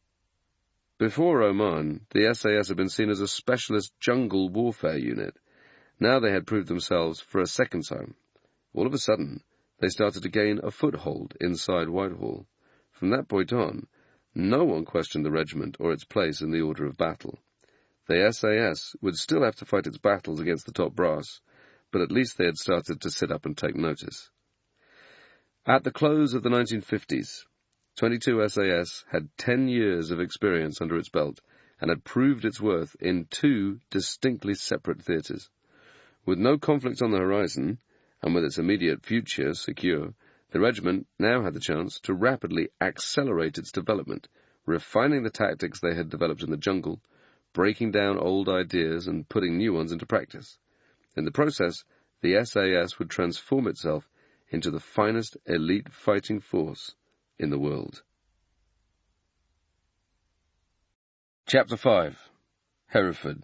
Before Oman, the SAS had been seen as a specialist jungle warfare unit. Now they had proved themselves for a second time. All of a sudden, they started to gain a foothold inside Whitehall. From that point on, no one questioned the regiment or its place in the order of battle. The SAS would still have to fight its battles against the top brass, but at least they had started to sit up and take notice. At the close of the 1950s, 22 SAS had 10 years of experience under its belt and had proved its worth in two distinctly separate theatres. With no conflict on the horizon, and with its immediate future secure, the regiment now had the chance to rapidly accelerate its development, refining the tactics they had developed in the jungle, breaking down old ideas and putting new ones into practice. In the process, the SAS would transform itself into the finest elite fighting force in the world. Chapter 5. Hereford.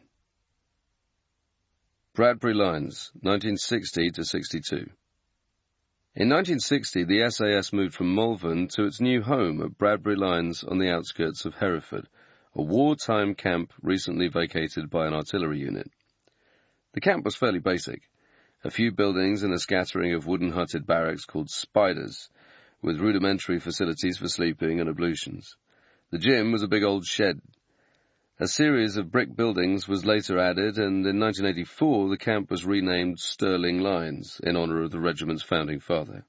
Bradbury Lines, 1960 to 62. In 1960, the SAS moved from Malvern to its new home at Bradbury Lines on the outskirts of Hereford, a wartime camp recently vacated by an artillery unit. The camp was fairly basic. A few buildings and a scattering of wooden-hutted barracks called spiders, with rudimentary facilities for sleeping and ablutions. The gym was a big old shed. A series of brick buildings was later added, and in 1984 the camp was renamed Stirling Lines in honour of the regiment's founding father.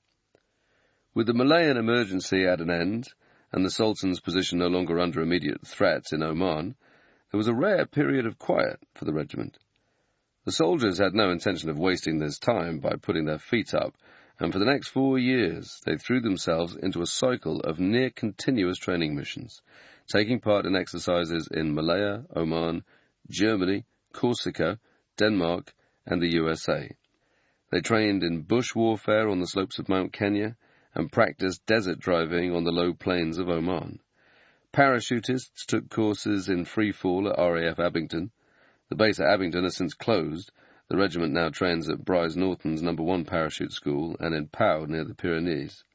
With the Malayan emergency at an end, and the Sultan's position no longer under immediate threat in Oman, there was a rare period of quiet for the regiment. The soldiers had no intention of wasting this time by putting their feet up, and for the next 4 years they threw themselves into a cycle of near-continuous training missions, taking part in exercises in Malaya, Oman, Germany, Corsica, Denmark, and the USA. They trained in bush warfare on the slopes of Mount Kenya and practiced desert driving on the low plains of Oman. Parachutists took courses in free fall at RAF Abingdon. The base at Abingdon has since closed. The regiment now trains at Bryce Norton's No. 1 Parachute School and in Pau near the Pyrenees.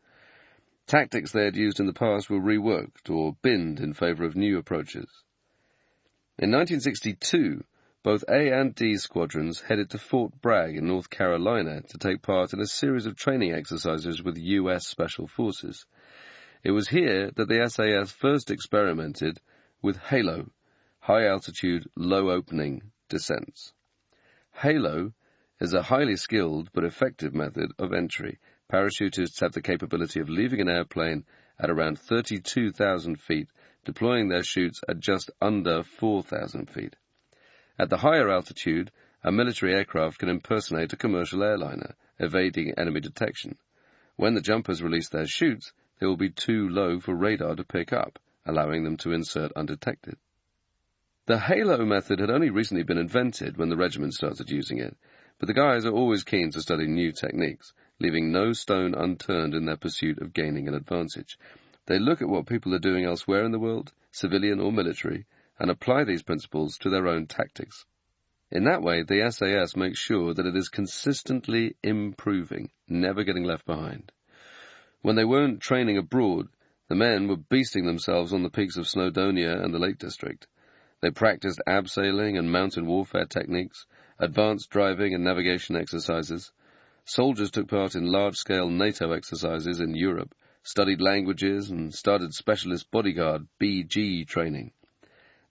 Tactics they had used in the past were reworked or binned in favour of new approaches. In 1962, both A and D squadrons headed to Fort Bragg in North Carolina to take part in a series of training exercises with U.S. Special Forces. It was here that the SAS first experimented with HALO, high-altitude, low-opening descents. HALO is a highly skilled but effective method of entry. Parachutists have the capability of leaving an airplane at around 32,000 feet, deploying their chutes at just under 4,000 feet. At the higher altitude, a military aircraft can impersonate a commercial airliner, evading enemy detection. When the jumpers release their chutes, they will be too low for radar to pick up, allowing them to insert undetected. The HALO method had only recently been invented when the regiment started using it, but the guys are always keen to study new techniques, leaving no stone unturned in their pursuit of gaining an advantage. They look at what people are doing elsewhere in the world, civilian or military, and apply these principles to their own tactics. In that way, the SAS makes sure that it is consistently improving, never getting left behind. When they weren't training abroad, the men were beasting themselves on the peaks of Snowdonia and the Lake District. They practiced abseiling and mountain warfare techniques, advanced driving and navigation exercises. Soldiers took part in large-scale NATO exercises in Europe, studied languages, and started specialist bodyguard BG training.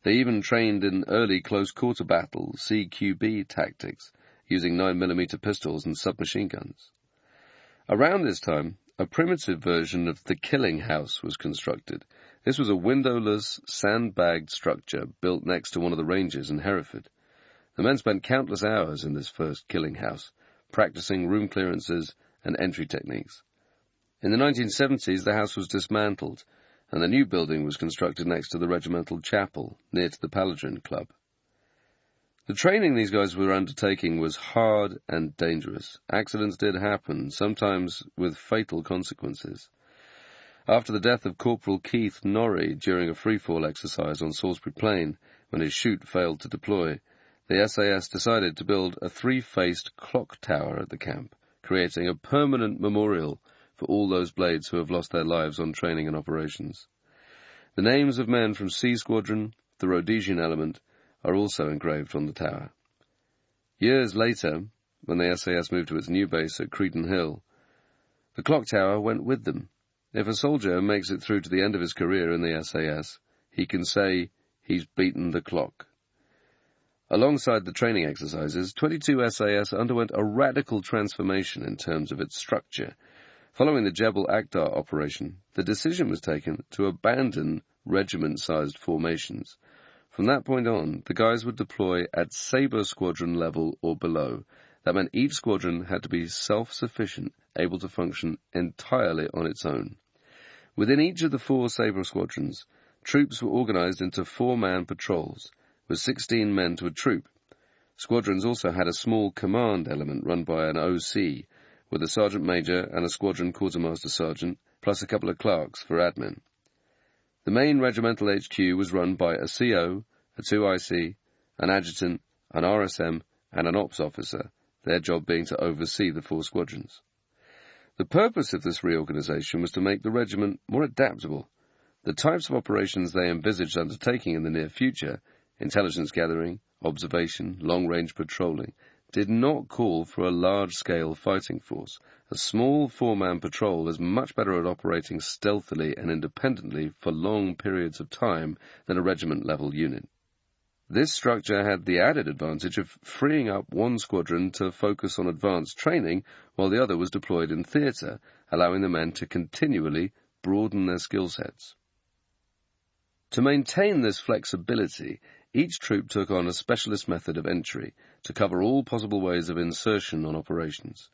They even trained in early close-quarter battle CQB tactics, using 9mm pistols and submachine guns. Around this time, a primitive version of the killing house was constructed. This was a windowless, sandbagged structure built next to one of the ranges in Hereford. The men spent countless hours in this first killing house, practicing room clearances and entry techniques. In the 1970s, the house was dismantled, and a new building was constructed next to the regimental chapel, near to the Paladin Club. The training these guys were undertaking was hard and dangerous. Accidents did happen, sometimes with fatal consequences. After the death of Corporal Keith Norrie during a freefall exercise on Salisbury Plain, when his chute failed to deploy, the SAS decided to build a three-faced clock tower at the camp, creating a permanent memorial for all those blades who have lost their lives on training and operations. The names of men from C Squadron, the Rhodesian element, are also engraved on the tower. Years later, when the SAS moved to its new base at Cretan Hill, the clock tower went with them. If a soldier makes it through to the end of his career in the SAS, he can say he's beaten the clock. Alongside the training exercises, 22 SAS underwent a radical transformation in terms of its structure. Following the Jebel Akhdar operation, the decision was taken to abandon regiment-sized formations. From that point on, the guys would deploy at Sabre Squadron level or below. That meant each squadron had to be self-sufficient, able to function entirely on its own. Within each of the 4 Sabre squadrons, troops were organized into 4-man patrols, with 16 men to a troop. Squadrons also had a small command element run by an OC, with a sergeant major and a squadron quartermaster sergeant, plus a couple of clerks for admin. The main regimental HQ was run by a CO, a 2IC, an adjutant, an RSM, and an ops officer, their job being to oversee the 4 squadrons. The purpose of this reorganization was to make the regiment more adaptable. The types of operations they envisaged undertaking in the near future, intelligence gathering, observation, long-range patrolling, did not call for a large-scale fighting force. A small 4-man patrol is much better at operating stealthily and independently for long periods of time than a regiment-level unit. This structure had the added advantage of freeing up one squadron to focus on advanced training while the other was deployed in theatre, allowing the men to continually broaden their skill sets. To maintain this flexibility, each troop took on a specialist method of entry to cover all possible ways of insertion on operations.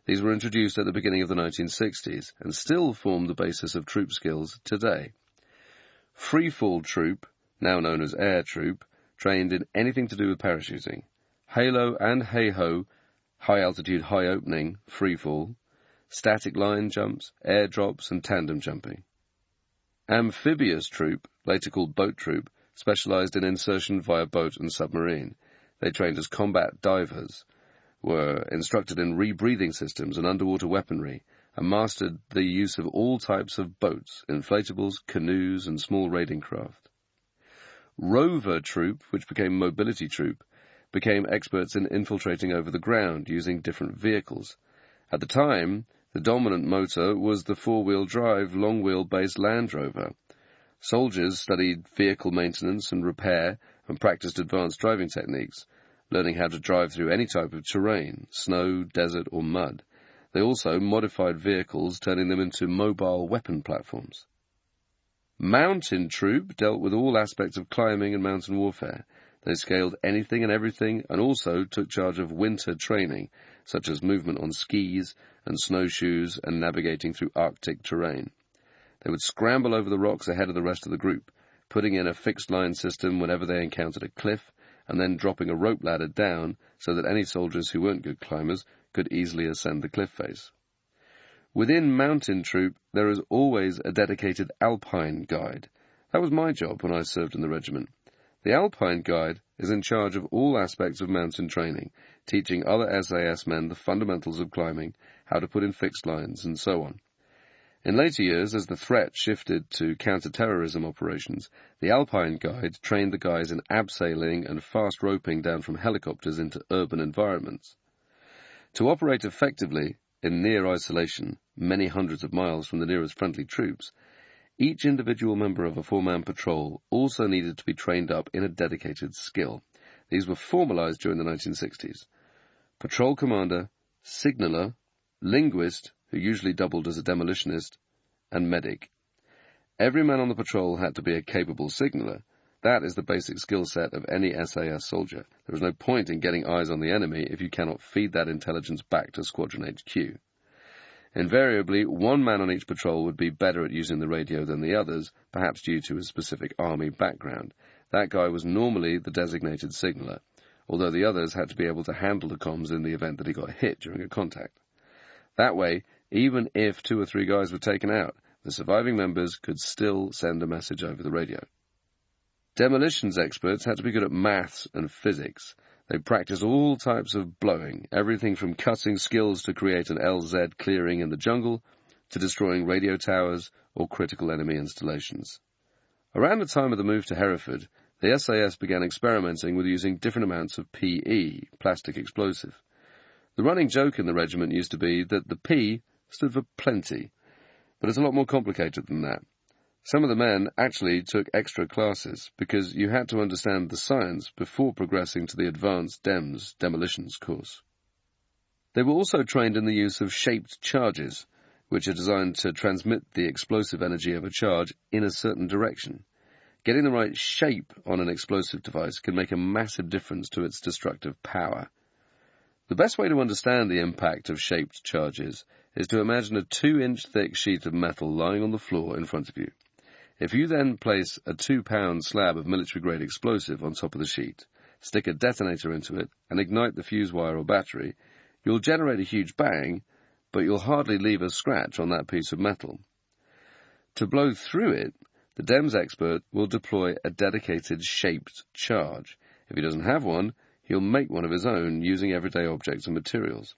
These were introduced at the beginning of the 1960s and still form the basis of troop skills today. Freefall troop, now known as air troop, trained in anything to do with parachuting. Halo and Hey-Ho, high altitude, high opening, freefall, static line jumps, air drops, and tandem jumping. Amphibious troop, later called boat troop, specialized in insertion via boat and submarine. They trained as combat divers, were instructed in rebreathing systems and underwater weaponry, and mastered the use of all types of boats, inflatables, canoes, and small raiding craft. Rover troop, which became mobility troop, became experts in infiltrating over the ground using different vehicles. At the time, the dominant motor was the 4-wheel drive, long-wheel-based Land Rover. Soldiers studied vehicle maintenance and repair and practiced advanced driving techniques, learning how to drive through any type of terrain, snow, desert, or mud. They also modified vehicles, turning them into mobile weapon platforms. Mountain troop dealt with all aspects of climbing and mountain warfare. They scaled anything and everything and also took charge of winter training, such as movement on skis and snowshoes and navigating through Arctic terrain. They would scramble over the rocks ahead of the rest of the group, putting in a fixed-line system whenever they encountered a cliff, and then dropping a rope ladder down so that any soldiers who weren't good climbers could easily ascend the cliff face. Within mountain troop, there is always a dedicated Alpine guide. That was my job when I served in the regiment. The Alpine guide is in charge of all aspects of mountain training, teaching other SAS men the fundamentals of climbing, how to put in fixed lines, and so on. In later years, as the threat shifted to counter-terrorism operations, the Alpine Guide trained the guys in abseiling and fast roping down from helicopters into urban environments. To operate effectively in near isolation, many hundreds of miles from the nearest friendly troops, each individual member of a 4-man patrol also needed to be trained up in a dedicated skill. These were formalized during the 1960s. Patrol commander, signaller, linguist, who usually doubled as a demolitionist, and medic. Every man on the patrol had to be a capable signaller. That is the basic skill set of any SAS soldier. There is no point in getting eyes on the enemy if you cannot feed that intelligence back to Squadron HQ. Invariably, one man on each patrol would be better at using the radio than the others, perhaps due to his specific army background. That guy was normally the designated signaller. although the others had to be able to handle the comms in the event that he got hit during a contact. That way, even if 2 or 3 guys were taken out, the surviving members could still send a message over the radio. Demolitions experts had to be good at maths and physics. They practiced all types of blowing, everything from cutting skills to create an LZ clearing in the jungle, to destroying radio towers or critical enemy installations. Around the time of the move to Hereford, the SAS began experimenting with using different amounts of PE, plastic explosive. The running joke in the regiment used to be that the P stood for plenty, but it's a lot more complicated than that. Some of the men actually took extra classes because you had to understand the science before progressing to the advanced demolitions course. They were also trained in the use of shaped charges, which are designed to transmit the explosive energy of a charge in a certain direction. Getting the right shape on an explosive device can make a massive difference to its destructive power. The best way to understand the impact of shaped charges is to imagine a 2-inch thick sheet of metal lying on the floor in front of you. If you then place a 2-pound slab of military-grade explosive on top of the sheet, stick a detonator into it, and ignite the fuse wire or battery, you'll generate a huge bang, but you'll hardly leave a scratch on that piece of metal. To blow through it, the DEMS expert will deploy a dedicated shaped charge. If he doesn't have one, he'll make one of his own using everyday objects and materials.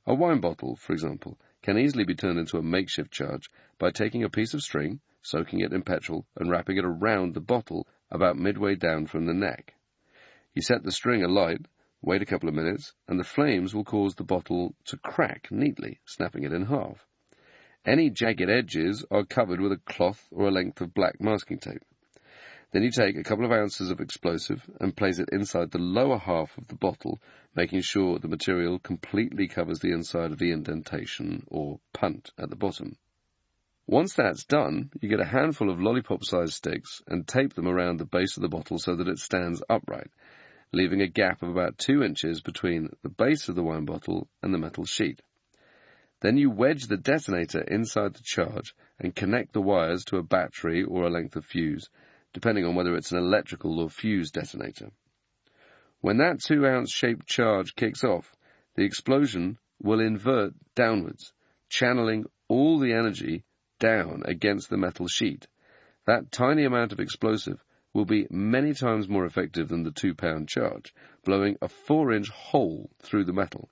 A wine bottle, for example, can easily be turned into a makeshift charge by taking a piece of string, soaking it in petrol, and wrapping it around the bottle about midway down from the neck. You set the string alight, wait a couple of minutes, and the flames will cause the bottle to crack neatly, snapping it in half. Any jagged edges are covered with a cloth or a length of black masking tape. Then you take a couple of ounces of explosive and place it inside the lower half of the bottle, making sure the material completely covers the inside of the indentation or punt at the bottom. Once that's done, you get a handful of lollipop-sized sticks and tape them around the base of the bottle so that it stands upright, leaving a gap of about 2 inches between the base of the wine bottle and the metal sheet. Then you wedge the detonator inside the charge and connect the wires to a battery or a length of fuse, depending on whether it's an electrical or fuse detonator. When that 2-ounce shaped charge kicks off, the explosion will invert downwards, channeling all the energy down against the metal sheet. That tiny amount of explosive will be many times more effective than the 2-pound charge, blowing a 4-inch hole through the metal.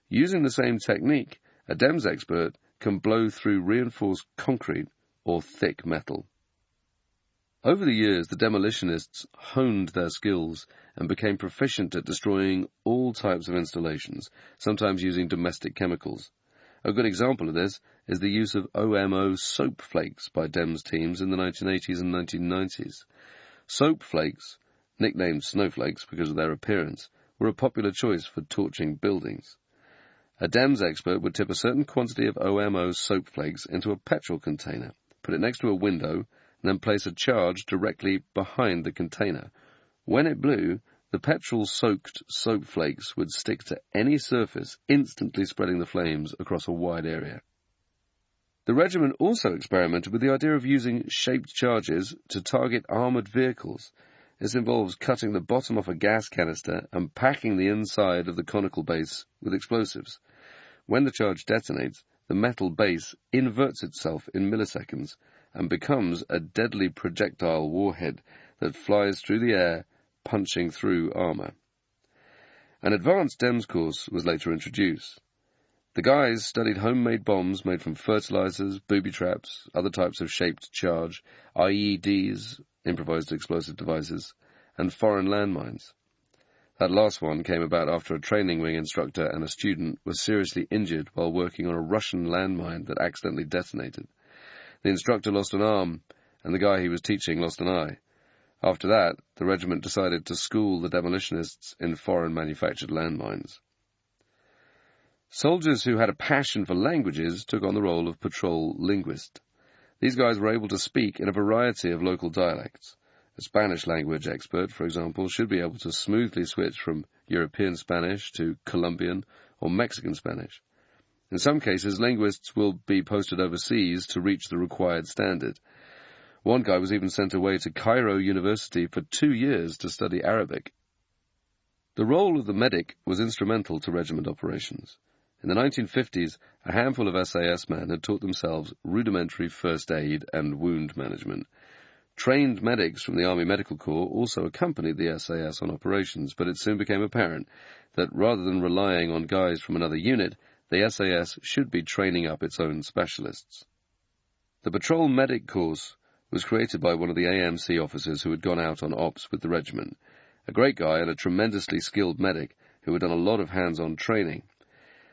Using the same technique, a DEMS expert can blow through reinforced concrete or thick metal. Over the years, the demolitionists honed their skills and became proficient at destroying all types of installations, sometimes using domestic chemicals. A good example of this is the use of OMO soap flakes by DEMS teams in the 1980s and 1990s. Soap flakes, nicknamed snowflakes because of their appearance, were a popular choice for torching buildings. A DEMS expert would tip a certain quantity of OMO soap flakes into a petrol container, put it next to a window, and then place a charge directly behind the container. When it blew, the petrol-soaked soap flakes would stick to any surface, instantly spreading the flames across a wide area. The regiment also experimented with the idea of using shaped charges to target armoured vehicles. This involves cutting the bottom off a gas canister and packing the inside of the conical base with explosives. When the charge detonates, the metal base inverts itself in milliseconds and becomes a deadly projectile warhead that flies through the air, punching through armour. An advanced DEMS course was later introduced. The guys studied homemade bombs made from fertilizers, booby traps, other types of shaped charge, IEDs, improvised explosive devices, and foreign landmines. That last one came about after a training wing instructor and a student were seriously injured while working on a Russian landmine that accidentally detonated. The instructor lost an arm, and the guy he was teaching lost an eye. After that, the regiment decided to school the demolitionists in foreign-manufactured landmines. Soldiers who had a passion for languages took on the role of patrol linguist. These guys were able to speak in a variety of local dialects. A Spanish language expert, for example, should be able to smoothly switch from European Spanish to Colombian or Mexican Spanish. In some cases, linguists will be posted overseas to reach the required standard. One guy was even sent away to Cairo University for 2 years to study Arabic. The role of the medic was instrumental to regiment operations. In the 1950s, a handful of SAS men had taught themselves rudimentary first aid and wound management. Trained medics from the Army Medical Corps also accompanied the SAS on operations, but it soon became apparent that rather than relying on guys from another unit, the SAS should be training up its own specialists. The patrol medic course was created by one of the AMC officers who had gone out on ops with the regiment, a great guy and a tremendously skilled medic who had done a lot of hands-on training.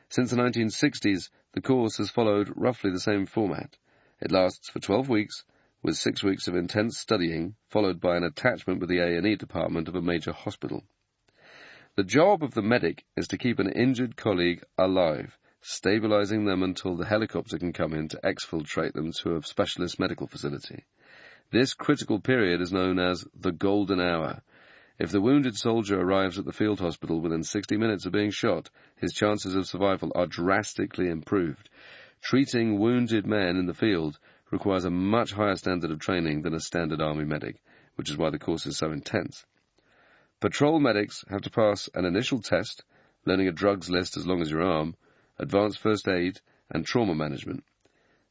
Since the 1960s, the course has followed roughly the same format. It lasts for 12 weeks, with 6 weeks of intense studying, followed by an attachment with the A&E department of a major hospital. The job of the medic is to keep an injured colleague alive, stabilizing them until the helicopter can come in to exfiltrate them to a specialist medical facility. This critical period is known as the golden hour. If the wounded soldier arrives at the field hospital within 60 minutes of being shot, his chances of survival are drastically improved. Treating wounded men in the field requires a much higher standard of training than a standard Army medic, which is why the course is so intense. Patrol medics have to pass an initial test, learning a drugs list as long as your arm, advanced first aid, and trauma management.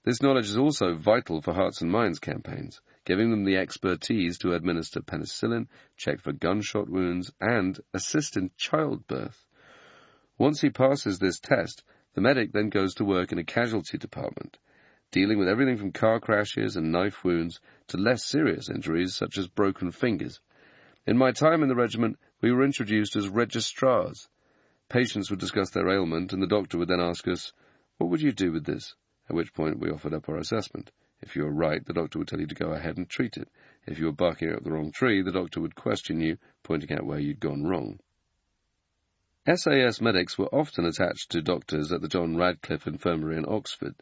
This knowledge is also vital for Hearts and Minds campaigns, giving them the expertise to administer penicillin, check for gunshot wounds, and assist in childbirth. Once he passes this test, the medic then goes to work in a casualty department, dealing with everything from car crashes and knife wounds to less serious injuries such as broken fingers. In my time in the regiment, we were introduced as registrars. Patients would discuss their ailment, and the doctor would then ask us, "What would you do with this?" At which point we offered up our assessment. If you were right, the doctor would tell you to go ahead and treat it. If you were barking up the wrong tree, the doctor would question you, pointing out where you'd gone wrong. SAS medics were often attached to doctors at the John Radcliffe Infirmary in Oxford.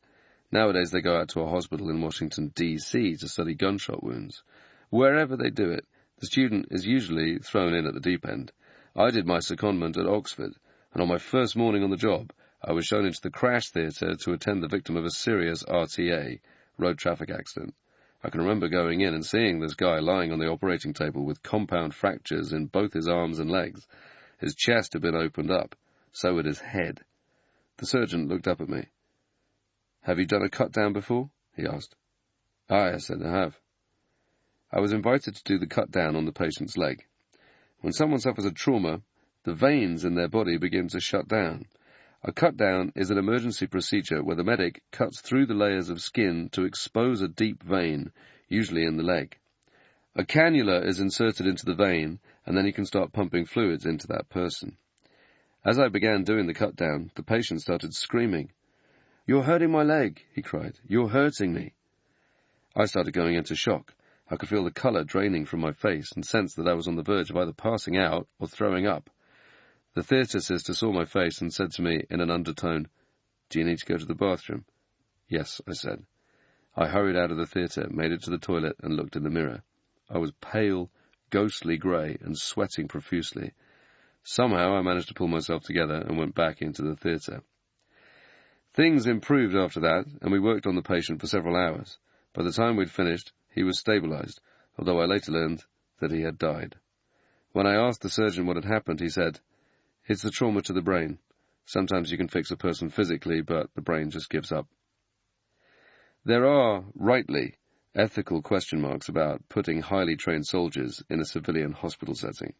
Nowadays they go out to a hospital in Washington, D.C. to study gunshot wounds. Wherever they do it, the student is usually thrown in at the deep end. I did my secondment at Oxford, and on my first morning on the job, I was shown into the crash theatre to attend the victim of a serious RTA, road traffic accident. I can remember going in and seeing this guy lying on the operating table with compound fractures in both his arms and legs. His chest had been opened up, so had his head. The surgeon looked up at me. "Have you done a cut-down before?" he asked. "Aye," I said, "I have." I was invited to do the cut-down on the patient's leg. When someone suffers a trauma, the veins in their body begin to shut down. A cut-down is an emergency procedure where the medic cuts through the layers of skin to expose a deep vein, usually in the leg. A cannula is inserted into the vein, and then you can start pumping fluids into that person. As I began doing the cut-down, the patient started screaming. "You're hurting my leg," he cried. "You're hurting me." I started going into shock. I could feel the colour draining from my face and sensed that I was on the verge of either passing out or throwing up. The theatre sister saw my face and said to me in an undertone, "Do you need to go to the bathroom?" "Yes," I said. I hurried out of the theatre, made it to the toilet, and looked in the mirror. I was pale, ghostly grey, and sweating profusely. Somehow I managed to pull myself together and went back into the theatre. Things improved after that, and we worked on the patient for several hours. By the time we'd finished, he was stabilized, although I later learned that he had died. When I asked the surgeon what had happened, he said, "It's the trauma to the brain. Sometimes you can fix a person physically, but the brain just gives up." There are, rightly, ethical question marks about putting highly trained soldiers in a civilian hospital setting.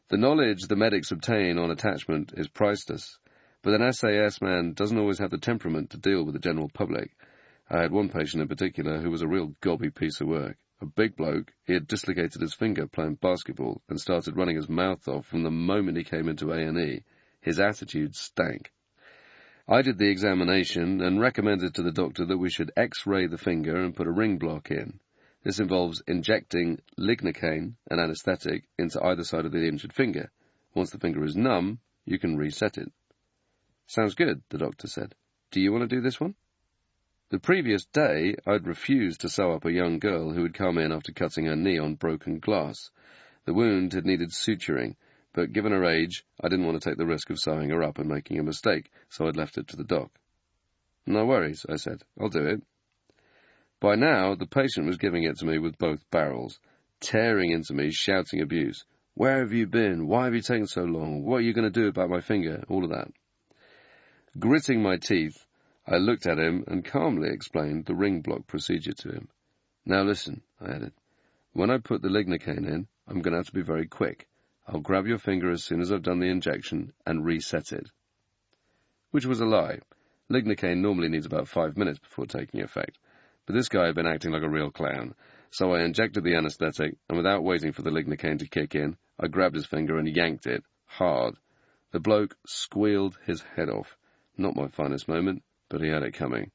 The knowledge the medics obtain on attachment is priceless, but an SAS man doesn't always have the temperament to deal with the general public. I had one patient in particular who was a real gobby piece of work. A big bloke, he had dislocated his finger playing basketball and started running his mouth off from the moment he came into A&E. His attitude stank. I did the examination and recommended to the doctor that we should X-ray the finger and put a ring block in. This involves injecting lignocaine, an anesthetic, into either side of the injured finger. Once the finger is numb, you can reset it. "Sounds good," the doctor said. "Do you want to do this one?" The previous day, I'd refused to sew up a young girl who had come in after cutting her knee on broken glass. The wound had needed suturing, but given her age, I didn't want to take the risk of sewing her up and making a mistake, so I'd left it to the doc. "No worries," I said. "I'll do it." By now, the patient was giving it to me with both barrels, tearing into me, shouting abuse. Where have you been? Why have you taken so long? What are you going to do about my finger? All of that. Gritting my teeth, I looked at him and calmly explained the ring block procedure to him. Now listen, I added. When I put the lignocaine in, I'm going to have to be very quick. I'll grab your finger as soon as I've done the injection and reset it. Which was a lie. Lignocaine normally needs about 5 minutes before taking effect, but this guy had been acting like a real clown, so I injected the anesthetic, and without waiting for the lignocaine to kick in, I grabbed his finger and yanked it, hard. The bloke squealed his head off. Not my finest moment, but he had it coming.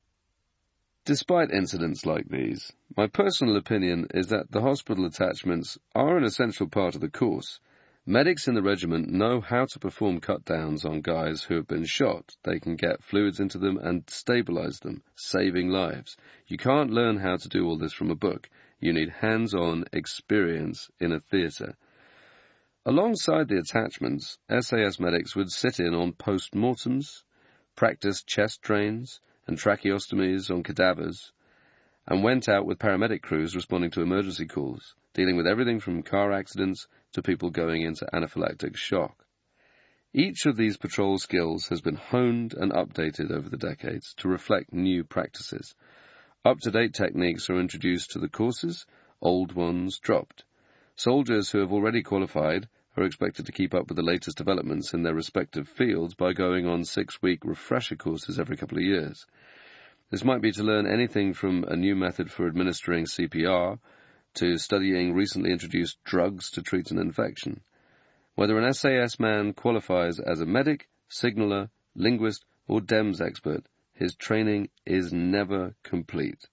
Despite incidents like these, my personal opinion is that the hospital attachments are an essential part of the course. Medics in the regiment know how to perform cut-downs on guys who have been shot. They can get fluids into them and stabilize them, saving lives. You can't learn how to do all this from a book. You need hands-on experience in a theatre. Alongside the attachments, SAS medics would sit in on post-mortems, practice chest drains and tracheostomies on cadavers, and went out with paramedic crews responding to emergency calls, dealing with everything from car accidents to people going into anaphylactic shock. Each of these patrol skills has been honed and updated over the decades to reflect new practices. Up-to-date techniques are introduced to the courses, old ones dropped. Soldiers who have already qualified are expected to keep up with the latest developments in their respective fields by going on 6-week refresher courses every couple of years. This might be to learn anything from a new method for administering CPR to studying recently introduced drugs to treat an infection. Whether an SAS man qualifies as a medic, signaller, linguist, or DEMS expert, his training is never complete.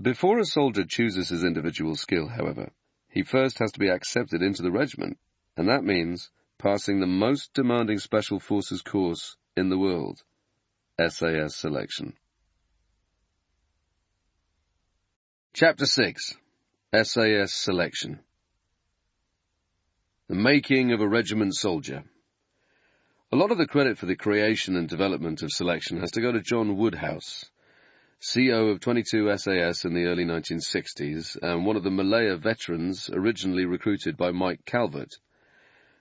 Before a soldier chooses his individual skill, however, he first has to be accepted into the regiment, and that means passing the most demanding Special Forces course in the world, SAS selection. Chapter 6. SAS Selection. The making of a regiment soldier. A lot of the credit for the creation and development of selection has to go to John Woodhouse, CO of 22 SAS in the early 1960s, and one of the Malaya veterans originally recruited by Mike Calvert.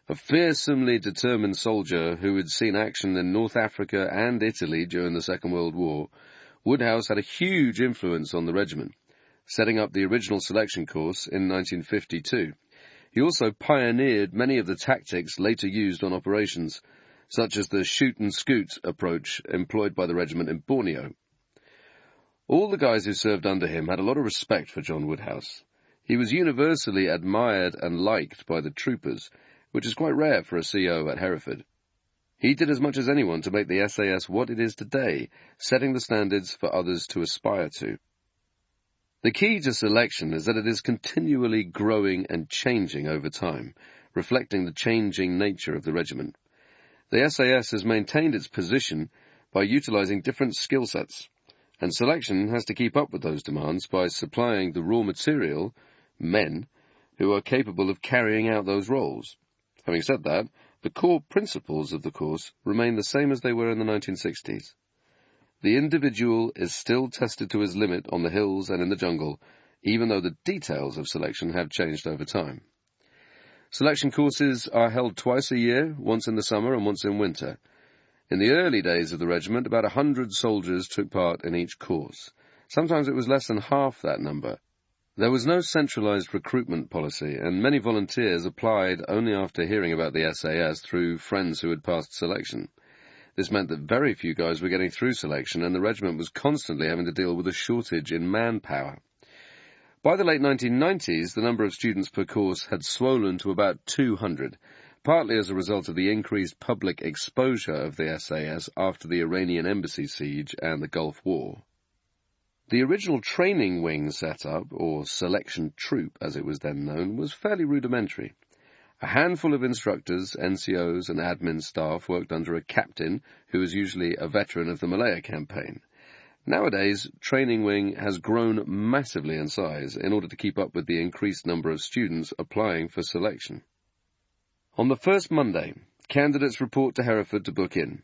A fearsomely determined soldier who had seen action in North Africa and Italy during the Second World War, Woodhouse had a huge influence on the regiment, setting up the original selection course in 1952. He also pioneered many of the tactics later used on operations, such as the shoot-and-scoot approach employed by the regiment in Borneo. All the guys who served under him had a lot of respect for John Woodhouse. He was universally admired and liked by the troopers, which is quite rare for a CO at Hereford. He did as much as anyone to make the SAS what it is today, setting the standards for others to aspire to. The key to selection is that it is continually growing and changing over time, reflecting the changing nature of the regiment. The SAS has maintained its position by utilizing different skill sets, and selection has to keep up with those demands by supplying the raw material, men, who are capable of carrying out those roles. Having said that, the core principles of the course remain the same as they were in the 1960s. The individual is still tested to his limit on the hills and in the jungle, even though the details of selection have changed over time. Selection courses are held twice a year, once in the summer and once in winter. In the early days of the regiment, about 100 soldiers took part in each course. Sometimes it was less than half that number. There was no centralized recruitment policy, and many volunteers applied only after hearing about the SAS through friends who had passed selection. This meant that very few guys were getting through selection, and the regiment was constantly having to deal with a shortage in manpower. By the late 1990s, the number of students per course had swollen to about 200, partly as a result of the increased public exposure of the SAS after the Iranian Embassy siege and the Gulf War. The original training wing setup, or selection troop as it was then known, was fairly rudimentary. A handful of instructors, NCOs and admin staff worked under a captain who was usually a veteran of the Malaya campaign. Nowadays, Training Wing has grown massively in size in order to keep up with the increased number of students applying for selection. On the first Monday, candidates report to Hereford to book in.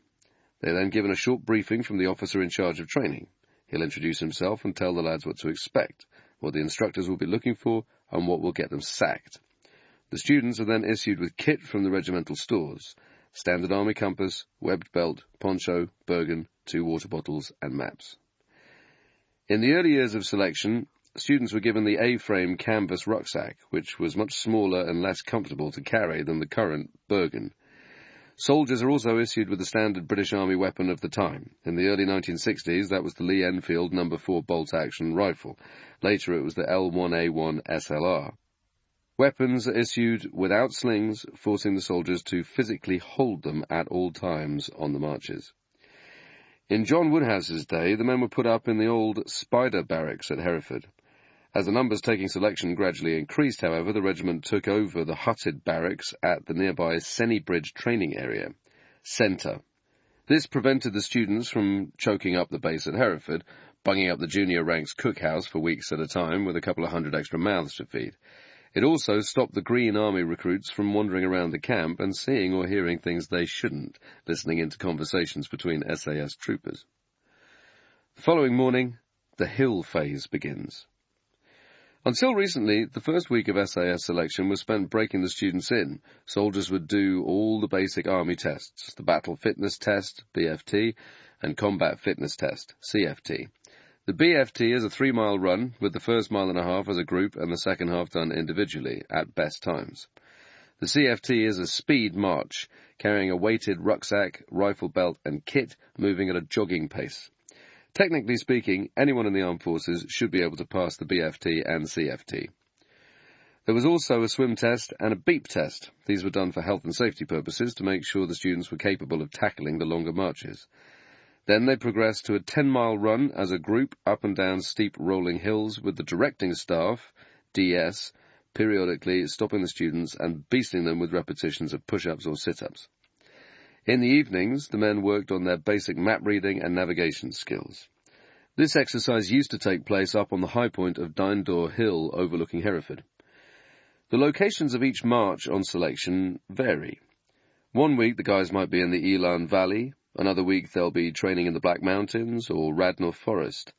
They are then given a short briefing from the officer in charge of training. He'll introduce himself and tell the lads what to expect, what the instructors will be looking for, and what will get them sacked. The students are then issued with kit from the regimental stores: standard army compass, webbed belt, poncho, burgan, 2 water bottles, and maps. In the early years of selection, students were given the A-frame canvas rucksack, which was much smaller and less comfortable to carry than the current burgan. Soldiers are also issued with the standard British Army weapon of the time. In the early 1960s, that was the Lee Enfield No. 4 bolt-action rifle. Later, it was the L1A1 SLR. Weapons are issued without slings, forcing the soldiers to physically hold them at all times on the marches. In John Woodhouse's day, the men were put up in the old Spider Barracks at Hereford. As the numbers taking selection gradually increased, however, the regiment took over the hutted barracks at the nearby Sennybridge training area, Centre. This prevented the students from choking up the base at Hereford, bunging up the junior ranks cookhouse for weeks at a time with a couple of hundred extra mouths to feed. It also stopped the Green Army recruits from wandering around the camp and seeing or hearing things they shouldn't, listening into conversations between SAS troopers. The following morning, the hill phase begins. Until recently, the first week of SAS selection was spent breaking the students in. Soldiers would do all the basic army tests: the Battle Fitness Test, BFT, and Combat Fitness Test, CFT. The BFT is a 3-mile run, with the first 1.5 miles as a group and the second half done individually, at best times. The CFT is a speed march, carrying a weighted rucksack, rifle belt and kit, moving at a jogging pace. Technically speaking, anyone in the armed forces should be able to pass the BFT and CFT. There was also a swim test and a beep test. These were done for health and safety purposes to make sure the students were capable of tackling the longer marches. Then they progressed to a 10-mile run as a group up and down steep rolling hills with the directing staff, DS, periodically stopping the students and beasting them with repetitions of push-ups or sit-ups. In the evenings, the men worked on their basic map reading and navigation skills. This exercise used to take place up on the high point of Dindor Hill overlooking Hereford. The locations of each march on selection vary. One week the guys might be in the Elan Valley, another week they'll be training in the Black Mountains or Radnor Forest.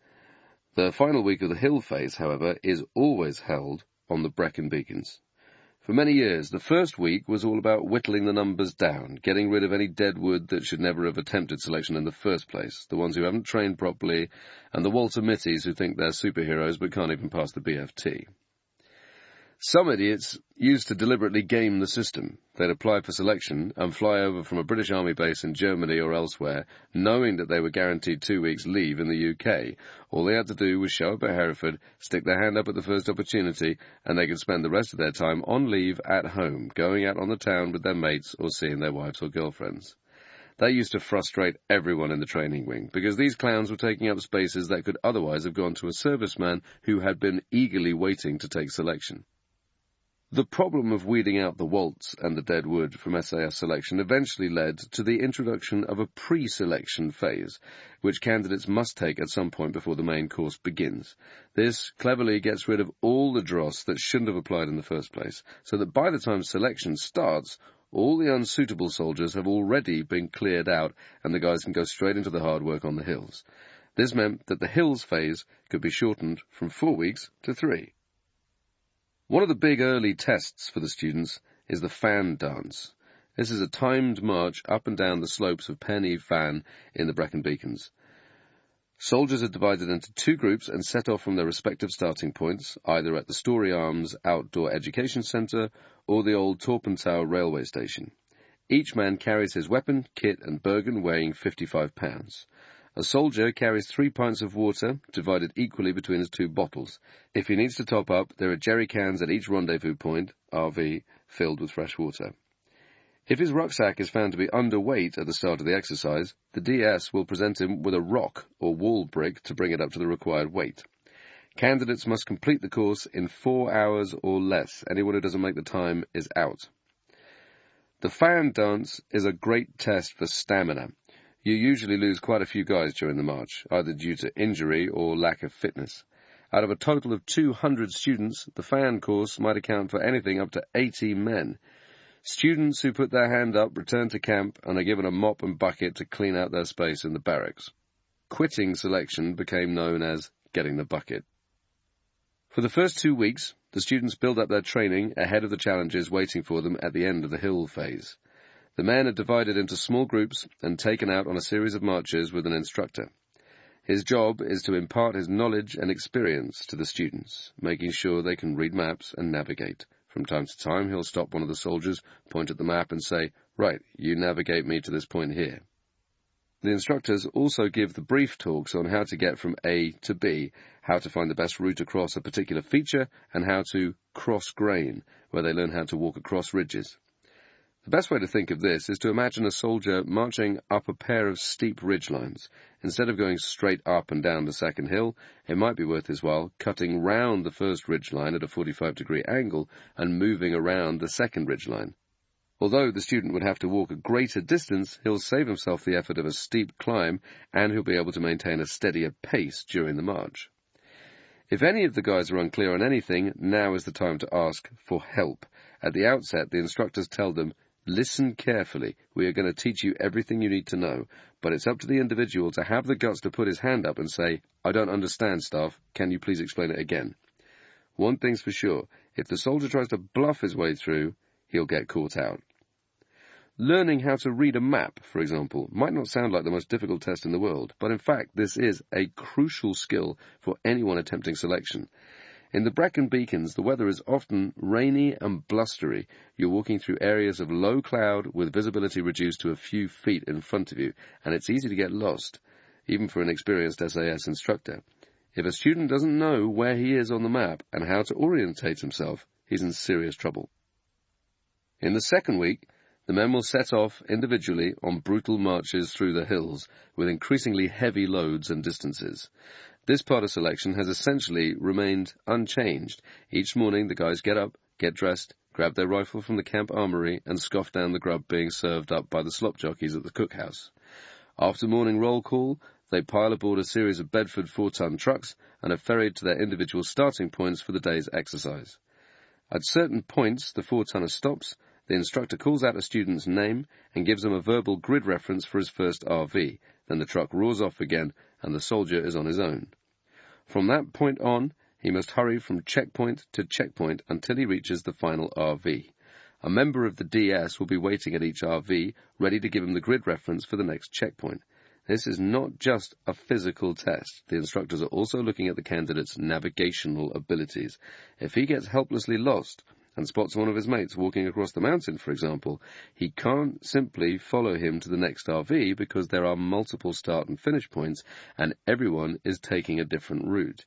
The final week of the hill phase, however, is always held on the Brecon Beacons. For many years, the first week was all about whittling the numbers down, getting rid of any dead wood that should never have attempted selection in the first place, the ones who haven't trained properly, and the Walter Mitties who think they're superheroes but can't even pass the BFT. Some idiots used to deliberately game the system. They'd apply for selection and fly over from a British Army base in Germany or elsewhere, knowing that they were guaranteed 2 weeks' leave in the UK. All they had to do was show up at Hereford, stick their hand up at the first opportunity, and they could spend the rest of their time on leave at home, going out on the town with their mates or seeing their wives or girlfriends. That used to frustrate everyone in the training wing, because these clowns were taking up spaces that could otherwise have gone to a serviceman who had been eagerly waiting to take selection. The problem of weeding out the waltz and the dead wood from SAS selection eventually led to the introduction of a pre-selection phase, which candidates must take at some point before the main course begins. This cleverly gets rid of all the dross that shouldn't have applied in the first place, so that by the time selection starts, all the unsuitable soldiers have already been cleared out and the guys can go straight into the hard work on the hills. This meant that the hills phase could be shortened from 4 weeks to 3. One of the big early tests for the students is the fan dance. This is a timed march up and down the slopes of Pen y Fan in the Brecon Beacons. Soldiers are divided into 2 groups and set off from their respective starting points, either at the Story Arms Outdoor Education Centre or the old Torpentow railway station. Each man carries his weapon, kit and burgan weighing 55 pounds. A soldier carries 3 pints of water, divided equally between his 2 bottles. If he needs to top up, there are jerry cans at each rendezvous point, RV, filled with fresh water. If his rucksack is found to be underweight at the start of the exercise, the DS will present him with a rock or wall brick to bring it up to the required weight. Candidates must complete the course in 4 hours or less. Anyone who doesn't make the time is out. The fan dance is a great test for stamina. You usually lose quite a few guys during the march, either due to injury or lack of fitness. Out of a total of 200 students, the fan course might account for anything up to 80 men. Students who put their hand up return to camp and are given a mop and bucket to clean out their space in the barracks. Quitting selection became known as getting the bucket. For the first 2 weeks, The students build up their training ahead of the challenges waiting for them at the end of the hill phase. The men are divided into small groups and taken out on a series of marches with an instructor. His job is to impart his knowledge and experience to the students, making sure they can read maps and navigate. From time to time, he'll stop one of the soldiers, point at the map and say, "Right, you navigate me to this point here." The instructors also give the brief talks on how to get from A to B, how to find the best route across a particular feature, and how to cross-grain, where they learn how to walk across ridges. The best way to think of this is to imagine a soldier marching up a pair of steep ridgelines. Instead of going straight up and down the second hill, it might be worth his while cutting round the first ridgeline at a 45-degree angle and moving around the second ridgeline. Although the student would have to walk a greater distance, he'll save himself the effort of a steep climb, and he'll be able to maintain a steadier pace during the march. If any of the guys are unclear on anything, now is the time to ask for help. At the outset, the instructors tell them, "Listen carefully. We are going to teach you everything you need to know, but it's up to the individual to have the guts to put his hand up and say, 'I don't understand, staff. Can you please explain it again?' One thing's for sure. If the soldier tries to bluff his way through, he'll get caught out." Learning how to read a map, for example, might not sound like the most difficult test in the world, but in fact this is a crucial skill for anyone attempting selection. In the Brecon Beacons, the weather is often rainy and blustery. You're walking through areas of low cloud with visibility reduced to a few feet in front of you, and it's easy to get lost, even for an experienced SAS instructor. If a student doesn't know where he is on the map and how to orientate himself, he's in serious trouble. In the second week, the men will set off individually on brutal marches through the hills with increasingly heavy loads and distances. This part of selection has essentially remained unchanged. Each morning the guys get up, get dressed, grab their rifle from the camp armory and scoff down the grub being served up by the slop jockeys at the cookhouse. After morning roll call, they pile aboard a series of Bedford 4-ton trucks and are ferried to their individual starting points for the day's exercise. At certain points, the 4-tonner stops. The instructor calls out a student's name and gives him a verbal grid reference for his first RV. Then the truck roars off again, and the soldier is on his own. From that point on, he must hurry from checkpoint to checkpoint until he reaches the final RV. A member of the DS will be waiting at each RV, ready to give him the grid reference for the next checkpoint. This is not just a physical test. The instructors are also looking at the candidate's navigational abilities. If he gets helplessly lost and spots one of his mates walking across the mountain, for example, he can't simply follow him to the next RV because there are multiple start and finish points and everyone is taking a different route.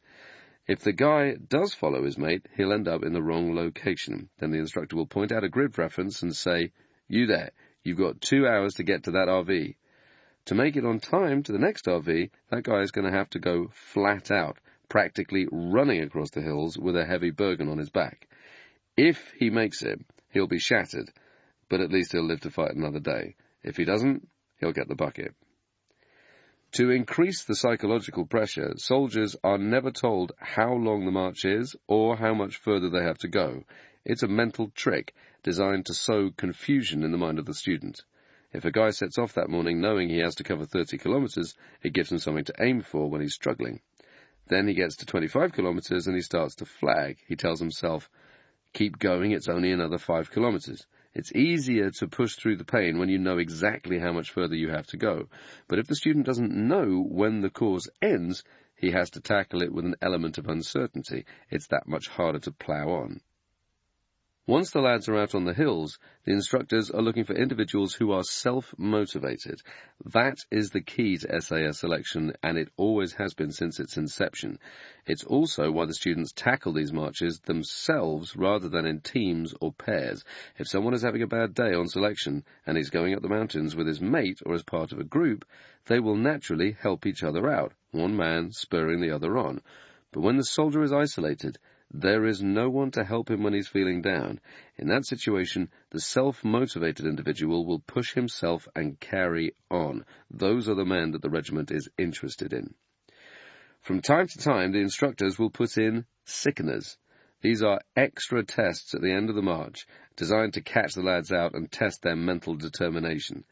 If the guy does follow his mate, he'll end up in the wrong location. Then the instructor will point out a grid reference and say, "You there, you've got 2 hours to get to that RV." To make it on time to the next RV, that guy is going to have to go flat out, practically running across the hills with a heavy burden on his back. If he makes it, he'll be shattered, but at least he'll live to fight another day. If he doesn't, he'll get the bucket. To increase the psychological pressure, soldiers are never told how long the march is or how much further they have to go. It's a mental trick designed to sow confusion in the mind of the student. If a guy sets off that morning knowing he has to cover 30 kilometers, it gives him something to aim for when he's struggling. Then he gets to 25 kilometers and he starts to flag. He tells himself, "Keep going, it's only another 5 kilometers. It's easier to push through the pain when you know exactly how much further you have to go. But if the student doesn't know when the course ends, he has to tackle it with an element of uncertainty. It's that much harder to plough on. Once the lads are out on the hills, the instructors are looking for individuals who are self-motivated. That is the key to SAS selection, and it always has been since its inception. It's also why the students tackle these marches themselves rather than in teams or pairs. If someone is having a bad day on selection and he's going up the mountains with his mate or as part of a group, they will naturally help each other out, one man spurring the other on. But when the soldier is isolated, there is no one to help him when he's feeling down. In that situation, the self-motivated individual will push himself and carry on. Those are the men that the regiment is interested in. From time to time, the instructors will put in sickeners. These are extra tests at the end of the march, designed to catch the lads out and test their mental determination.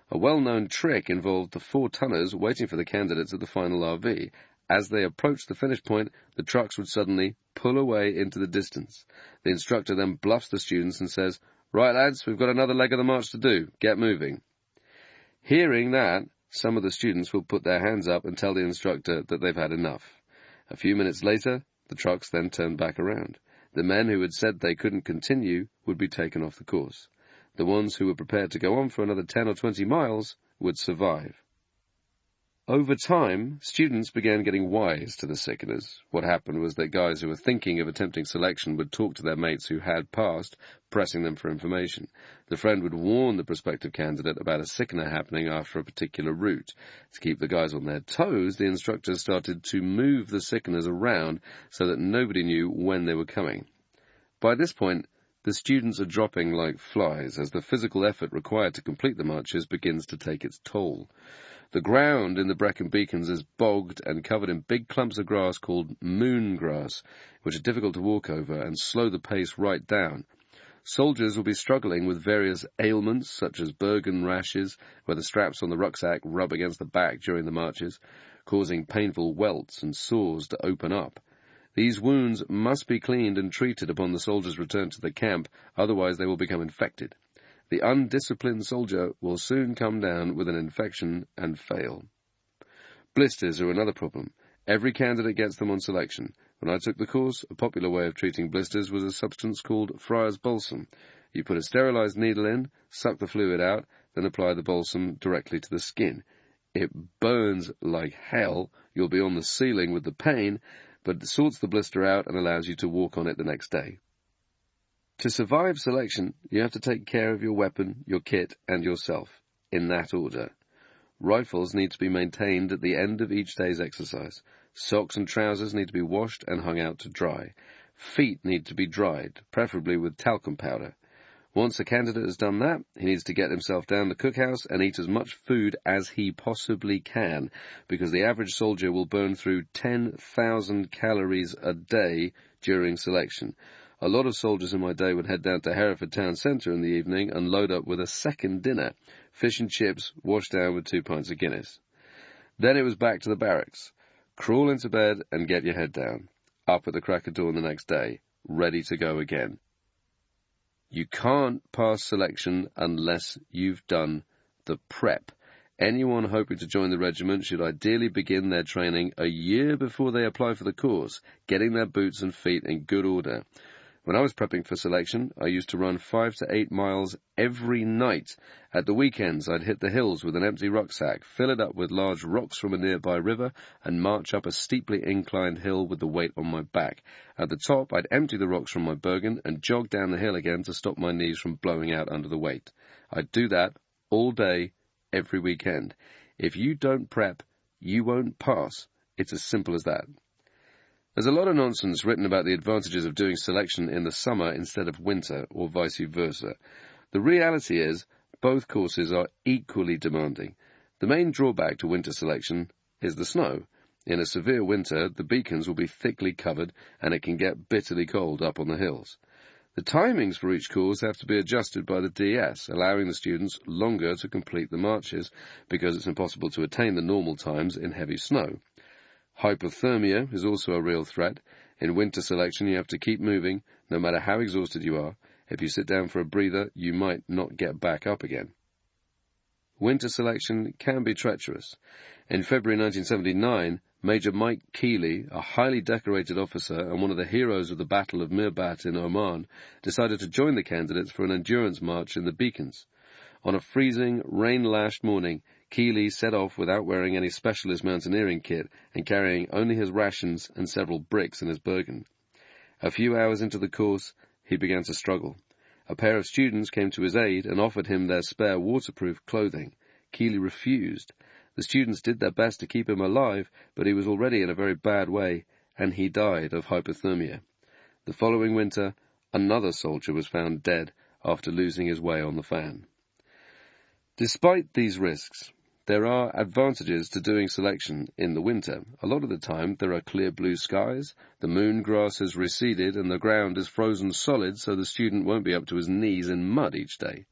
A well-known trick involved the 4-tonners waiting for the candidates at the final RV. As they approached the finish point, the trucks would suddenly pull away into the distance. The instructor then bluffs the students and says, "Right, lads, we've got another leg of the march to do. Get moving." Hearing that, some of the students will put their hands up and tell the instructor that they've had enough. A few minutes later, the trucks then turned back around. The men who had said they couldn't continue would be taken off the course. The ones who were prepared to go on for another 10 or 20 miles would survive. Over time, students began getting wise to the sickeners. What happened was that guys who were thinking of attempting selection would talk to their mates who had passed, pressing them for information. The friend would warn the prospective candidate about a sickener happening after a particular route. To keep the guys on their toes, the instructors started to move the sickeners around so that nobody knew when they were coming. By this point, the students are dropping like flies as the physical effort required to complete the marches begins to take its toll. The ground in the Brecon Beacons is bogged and covered in big clumps of grass called moon grass, which are difficult to walk over and slow the pace right down. Soldiers will be struggling with various ailments, such as Bergen rashes, where the straps on the rucksack rub against the back during the marches, causing painful welts and sores to open up. These wounds must be cleaned and treated upon the soldiers' return to the camp, otherwise they will become infected. The undisciplined soldier will soon come down with an infection and fail. Blisters are another problem. Every candidate gets them on selection. When I took the course, a popular way of treating blisters was a substance called Friar's Balsam. You put a sterilized needle in, suck the fluid out, then apply the balsam directly to the skin. It burns like hell. You'll be on the ceiling with the pain, but it sorts the blister out and allows you to walk on it the next day. To survive selection, you have to take care of your weapon, your kit, and yourself, in that order. Rifles need to be maintained at the end of each day's exercise. Socks and trousers need to be washed and hung out to dry. Feet need to be dried, preferably with talcum powder. Once a candidate has done that, he needs to get himself down the cookhouse and eat as much food as he possibly can, because the average soldier will burn through 10,000 calories a day during selection. A lot of soldiers in my day would head down to Hereford town centre in the evening and load up with a second dinner, fish and chips washed down with 2 pints of Guinness. Then it was back to the barracks. Crawl into bed and get your head down. Up at the crack of dawn the next day, ready to go again. You can't pass selection unless you've done the prep. Anyone hoping to join the regiment should ideally begin their training a year before they apply for the course, getting their boots and feet in good order. When I was prepping for selection, I used to run 5 to 8 miles every night. At the weekends, I'd hit the hills with an empty rucksack, fill it up with large rocks from a nearby river, and march up a steeply inclined hill with the weight on my back. At the top, I'd empty the rocks from my Bergen and jog down the hill again to stop my knees from blowing out under the weight. I'd do that all day, every weekend. If you don't prep, you won't pass. It's as simple as that. There's a lot of nonsense written about the advantages of doing selection in the summer instead of winter, or vice versa. The reality is, both courses are equally demanding. The main drawback to winter selection is the snow. In a severe winter, the beacons will be thickly covered, and it can get bitterly cold up on the hills. The timings for each course have to be adjusted by the DS, allowing the students longer to complete the marches, because it's impossible to attain the normal times in heavy snow. Hypothermia is also a real threat. In winter selection, you have to keep moving, no matter how exhausted you are. If you sit down for a breather, you might not get back up again. Winter selection can be treacherous. In February 1979, Major Mike Keeley, a highly decorated officer and one of the heroes of the Battle of Mirbat in Oman, decided to join the candidates for an endurance march in the Beacons. On a freezing, rain-lashed morning, Keeley set off without wearing any specialist mountaineering kit and carrying only his rations and several bricks in his Bergen. A few hours into the course, he began to struggle. A pair of students came to his aid and offered him their spare waterproof clothing. Keeley refused. The students did their best to keep him alive, but he was already in a very bad way, and he died of hypothermia. The following winter, another soldier was found dead after losing his way on the fan. Despite these risks, there are advantages to doing selection in the winter. A lot of the time there are clear blue skies, the moon grass has receded and the ground is frozen solid so the student won't be up to his knees in mud each day.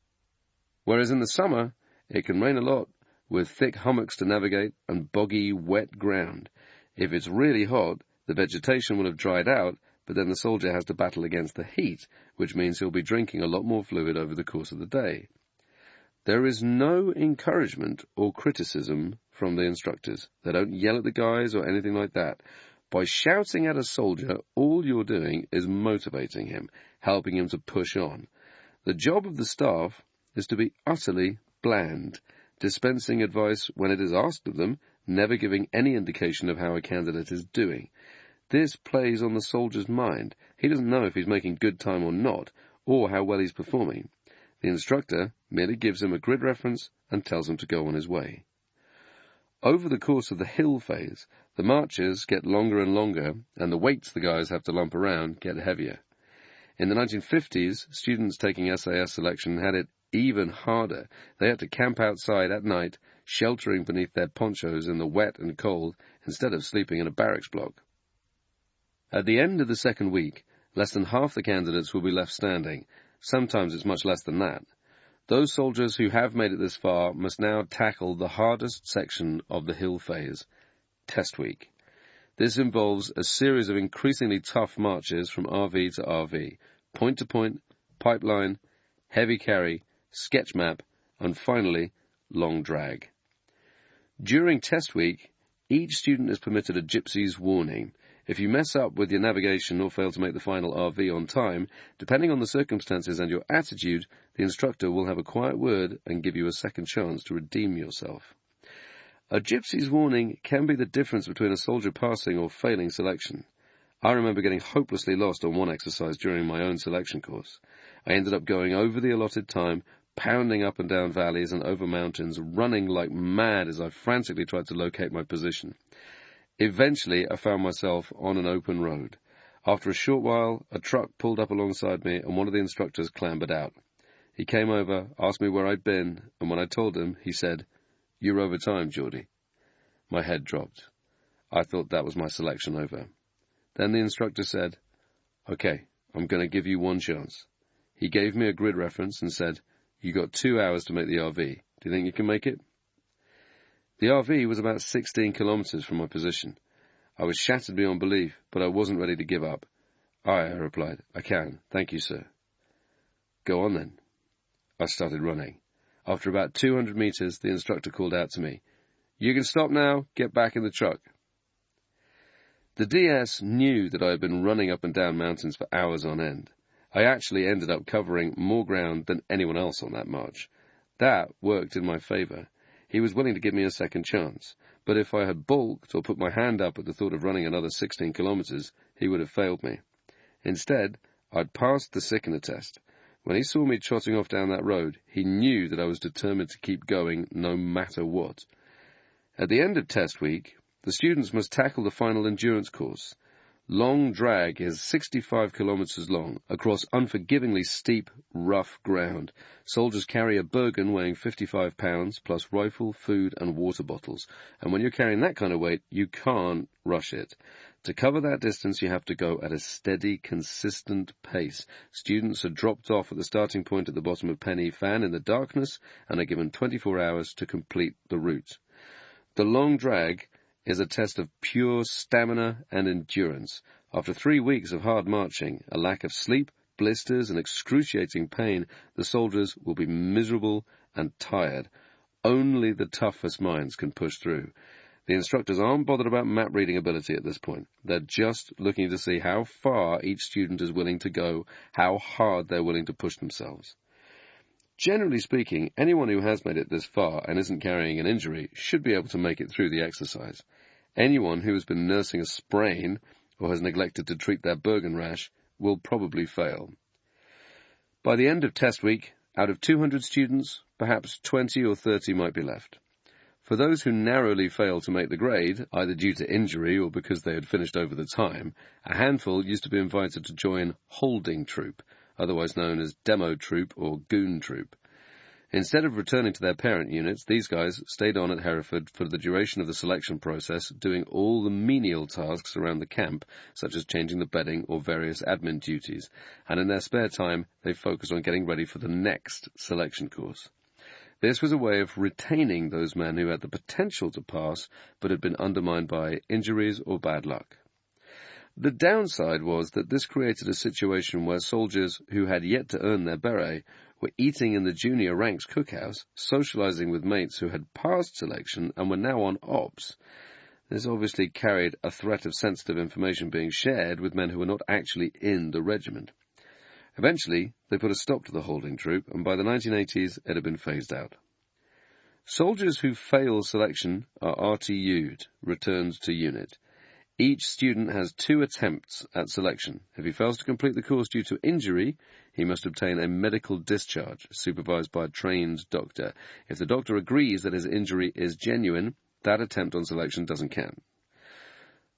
Whereas in the summer, it can rain a lot with thick hummocks to navigate and boggy, wet ground. If it's really hot, the vegetation will have dried out, but then the soldier has to battle against the heat, which means he'll be drinking a lot more fluid over the course of the day. There is no encouragement or criticism from the instructors. They don't yell at the guys or anything like that. By shouting at a soldier, all you're doing is motivating him, helping him to push on. The job of the staff is to be utterly bland, dispensing advice when it is asked of them, never giving any indication of how a candidate is doing. This plays on the soldier's mind. He doesn't know if he's making good time or not, or how well he's performing. The instructor merely gives him a grid reference and tells him to go on his way. Over the course of the hill phase, the marches get longer and longer, and the weights the guys have to lump around get heavier. In the 1950s, students taking SAS selection had it even harder. They had to camp outside at night, sheltering beneath their ponchos in the wet and cold, instead of sleeping in a barracks block. At the end of the second week, less than half the candidates will be left standing. Sometimes it's much less than that. Those soldiers who have made it this far must now tackle the hardest section of the hill phase, test week. This involves a series of increasingly tough marches from RV to RV, point to point, pipeline, heavy carry, sketch map, and finally, long drag. During test week, each student is permitted a gypsy's warning. If you mess up with your navigation or fail to make the final RV on time, depending on the circumstances and your attitude, the instructor will have a quiet word and give you a second chance to redeem yourself. A gypsy's warning can be the difference between a soldier passing or failing selection. I remember getting hopelessly lost on one exercise during my own selection course. I ended up going over the allotted time, pounding up and down valleys and over mountains, running like mad as I frantically tried to locate my position. Eventually, I found myself on an open road. After a short while, a truck pulled up alongside me, and one of the instructors clambered out. He came over, asked me where I'd been, and when I told him, he said, "You're over time, Geordie." My head dropped. I thought that was my selection over. Then the instructor said, "Okay, I'm going to give you one chance." He gave me a grid reference and said, "You got 2 hours to make the RV. Do you think you can make it?" The RV was about 16 kilometers from my position. I was shattered beyond belief, but I wasn't ready to give up. "I replied, "I can. Thank you, sir." "Go on, then." I started running. After about 200 meters, the instructor called out to me, "You can stop now. Get back in the truck." The DS knew that I had been running up and down mountains for hours on end. I actually ended up covering more ground than anyone else on that march. That worked in my favor. He was willing to give me a second chance, but if I had balked or put my hand up at the thought of running another 16 kilometers, he would have failed me. Instead, I'd passed the sickener test. When he saw me trotting off down that road, he knew that I was determined to keep going no matter what. At the end of test week, the students must tackle the final endurance course. Long drag is 65 kilometers long, across unforgivingly steep, rough ground. Soldiers carry a burden weighing 55 pounds, plus rifle, food, and water bottles. And when you're carrying that kind of weight, you can't rush it. To cover that distance, you have to go at a steady, consistent pace. Students are dropped off at the starting point at the bottom of Pen y Fan in the darkness, and are given 24 hours to complete the route. The long drag is a test of pure stamina and endurance. After 3 weeks of hard marching, a lack of sleep, blisters, and excruciating pain, the soldiers will be miserable and tired. Only the toughest minds can push through. The instructors aren't bothered about map reading ability at this point. They're just looking to see how far each student is willing to go, how hard they're willing to push themselves. Generally speaking, anyone who has made it this far and isn't carrying an injury should be able to make it through the exercise. Anyone who has been nursing a sprain or has neglected to treat their Bergen rash will probably fail. By the end of test week, out of 200 students, perhaps 20 or 30 might be left. For those who narrowly fail to make the grade, either due to injury or because they had finished over the time, a handful used to be invited to join Holding Troop, otherwise known as Demo Troop or Goon Troop. Instead of returning to their parent units, these guys stayed on at Hereford for the duration of the selection process, doing all the menial tasks around the camp, such as changing the bedding or various admin duties, and in their spare time they focused on getting ready for the next selection course. This was a way of retaining those men who had the potential to pass but had been undermined by injuries or bad luck. The downside was that this created a situation where soldiers who had yet to earn their beret were eating in the junior ranks cookhouse, socializing with mates who had passed selection and were now on ops. This obviously carried a threat of sensitive information being shared with men who were not actually in the regiment. Eventually, they put a stop to the holding troop, and by the 1980s, it had been phased out. Soldiers who fail selection are RTU'd, returned to unit. Each student has 2 attempts at selection. If he fails to complete the course due to injury, he must obtain a medical discharge, supervised by a trained doctor. If the doctor agrees that his injury is genuine, that attempt on selection doesn't count.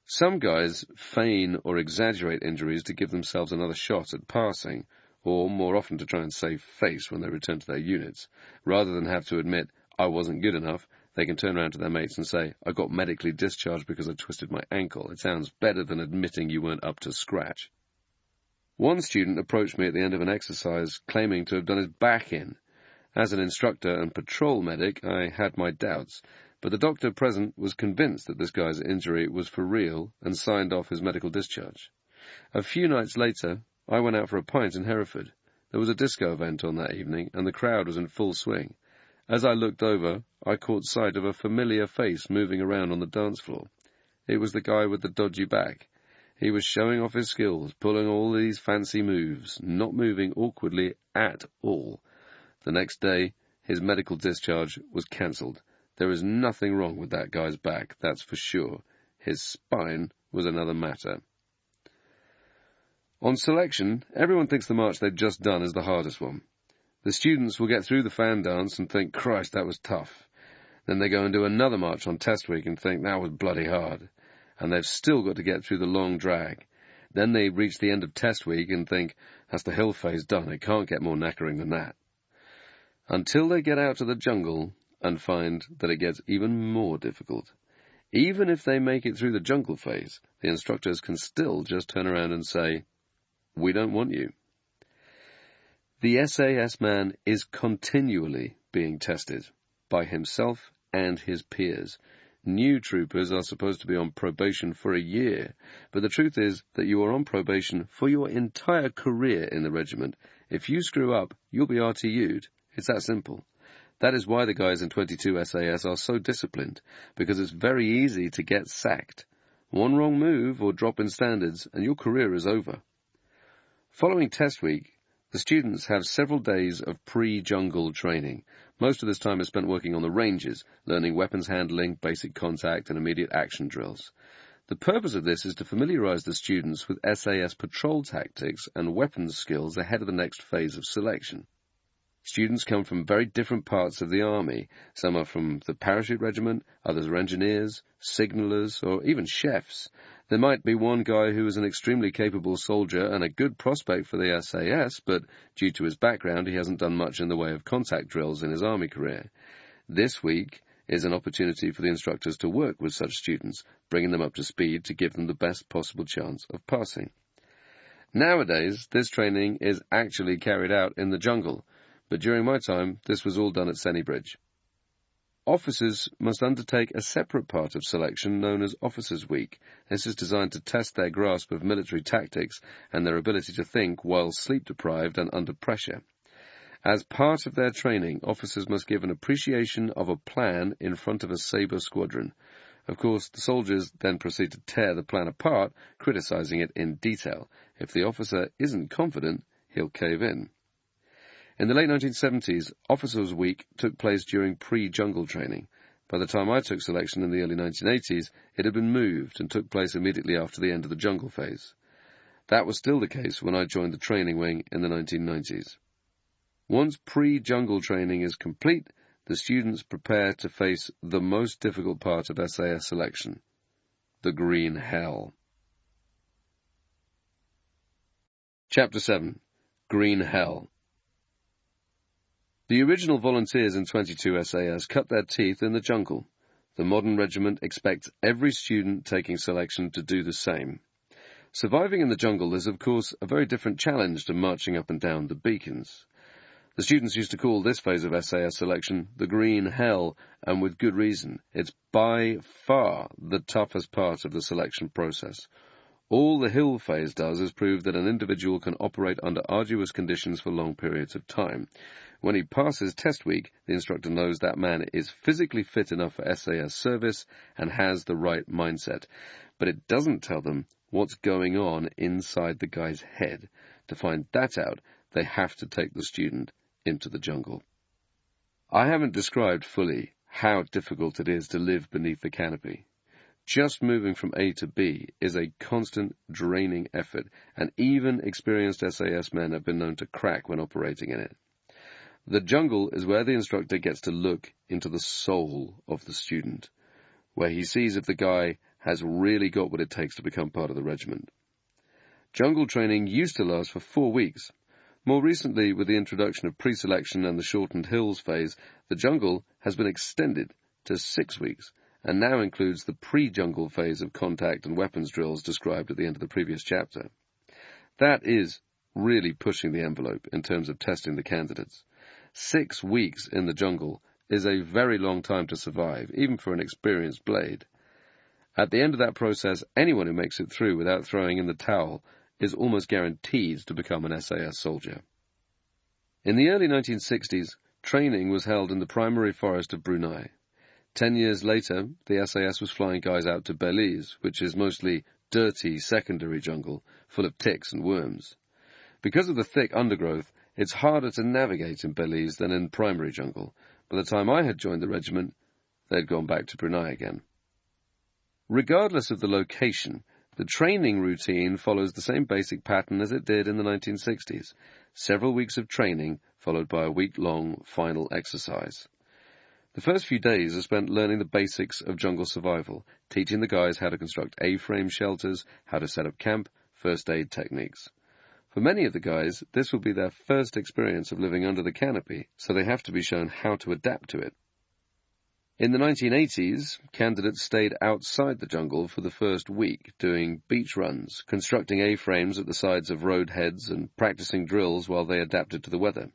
Some guys feign or exaggerate injuries to give themselves another shot at passing, or more often to try and save face when they return to their units. Rather than have to admit, I wasn't good enough, they can turn around to their mates and say, I got medically discharged because I twisted my ankle. It sounds better than admitting you weren't up to scratch. One student approached me at the end of an exercise claiming to have done his back in. As an instructor and patrol medic, I had my doubts, but the doctor present was convinced that this guy's injury was for real and signed off his medical discharge. A few nights later, I went out for a pint in Hereford. There was a disco event on that evening, and the crowd was in full swing. As I looked over, I caught sight of a familiar face moving around on the dance floor. It was the guy with the dodgy back. He was showing off his skills, pulling all these fancy moves, not moving awkwardly at all. The next day, his medical discharge was cancelled. There is nothing wrong with that guy's back, that's for sure. His spine was another matter. On selection, everyone thinks the march they've just done is the hardest one. The students will get through the fan dance and think, Christ, that was tough. Then they go and do another march on test week and think, that was bloody hard. And they've still got to get through the long drag. Then they reach the end of test week and think, that's the hill phase done, it can't get more knackering than that. Until they get out to the jungle and find that it gets even more difficult. Even if they make it through the jungle phase, the instructors can still just turn around and say, we don't want you. The SAS man is continually being tested by himself and his peers. New troopers are supposed to be on probation for a year, but the truth is that you are on probation for your entire career in the regiment. If you screw up, you'll be RTU'd. It's that simple. That is why the guys in 22 SAS are so disciplined, because it's very easy to get sacked. One wrong move or drop in standards, and your career is over. Following test week, the students have several days of pre-jungle training. Most of this time is spent working on the ranges, learning weapons handling, basic contact, and immediate action drills. The purpose of this is to familiarize the students with SAS patrol tactics and weapons skills ahead of the next phase of selection. Students come from very different parts of the army. Some are from the parachute regiment, others are engineers, signallers, or even chefs. There might be one guy who is an extremely capable soldier and a good prospect for the SAS, but due to his background he hasn't done much in the way of contact drills in his army career. This week is an opportunity for the instructors to work with such students, bringing them up to speed to give them the best possible chance of passing. Nowadays, this training is actually carried out in the jungle, but during my time, this was all done at Senny Bridge. Officers must undertake a separate part of selection known as Officers' Week. This is designed to test their grasp of military tactics and their ability to think while sleep-deprived and under pressure. As part of their training, officers must give an appreciation of a plan in front of a sabre squadron. Of course, the soldiers then proceed to tear the plan apart, criticizing it in detail. If the officer isn't confident, he'll cave in. In the late 1970s, Officers' Week took place during pre-jungle training. By the time I took selection in the early 1980s, it had been moved and took place immediately after the end of the jungle phase. That was still the case when I joined the training wing in the 1990s. Once pre-jungle training is complete, the students prepare to face the most difficult part of SAS selection, the Green Hell. Chapter 7. Green Hell. The original volunteers in 22 SAS cut their teeth in the jungle. The modern regiment expects every student taking selection to do the same. Surviving in the jungle is, of course, a very different challenge to marching up and down the beacons. The students used to call this phase of SAS selection the green hell, and with good reason. It's by far the toughest part of the selection process. All the hill phase does is prove that an individual can operate under arduous conditions for long periods of time. When he passes test week, the instructor knows that man is physically fit enough for SAS service and has the right mindset. But it doesn't tell them what's going on inside the guy's head. To find that out, they have to take the student into the jungle. I haven't described fully how difficult it is to live beneath the canopy. Just moving from A to B is a constant, draining effort, and even experienced SAS men have been known to crack when operating in it. The jungle is where the instructor gets to look into the soul of the student, where he sees if the guy has really got what it takes to become part of the regiment. Jungle training used to last for 4 weeks. More recently, with the introduction of pre-selection and the shortened hills phase, the jungle has been extended to 6 weeks, and now includes the pre-jungle phase of contact and weapons drills described at the end of the previous chapter. That is really pushing the envelope in terms of testing the candidates. 6 weeks in the jungle is a very long time to survive, even for an experienced blade. At the end of that process, anyone who makes it through without throwing in the towel is almost guaranteed to become an SAS soldier. In the early 1960s, training was held in the primary forest of Brunei. 10 years later, the SAS was flying guys out to Belize, which is mostly dirty secondary jungle, full of ticks and worms. Because of the thick undergrowth, it's harder to navigate in Belize than in primary jungle. By the time I had joined the regiment, they'd gone back to Brunei again. Regardless of the location, the training routine follows the same basic pattern as it did in the 1960s. Several weeks of training, followed by a week-long final exercise. The first few days are spent learning the basics of jungle survival, teaching the guys how to construct A-frame shelters, how to set up camp, first aid techniques. For many of the guys, this will be their first experience of living under the canopy, so they have to be shown how to adapt to it. In the 1980s, candidates stayed outside the jungle for the first week, doing beach runs, constructing A-frames at the sides of road heads and practicing drills while they adapted to the weather.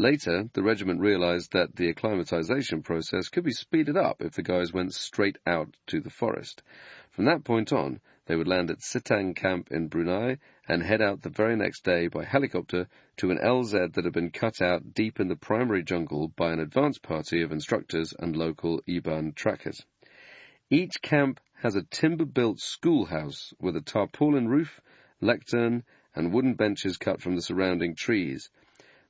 Later, the regiment realized that the acclimatization process could be speeded up if the guys went straight out to the forest. From that point on, they would land at Sitang camp in Brunei and head out the very next day by helicopter to an LZ that had been cut out deep in the primary jungle by an advance party of instructors and local IBAN trackers. Each camp has a timber-built schoolhouse with a tarpaulin roof, lectern, and wooden benches cut from the surrounding trees.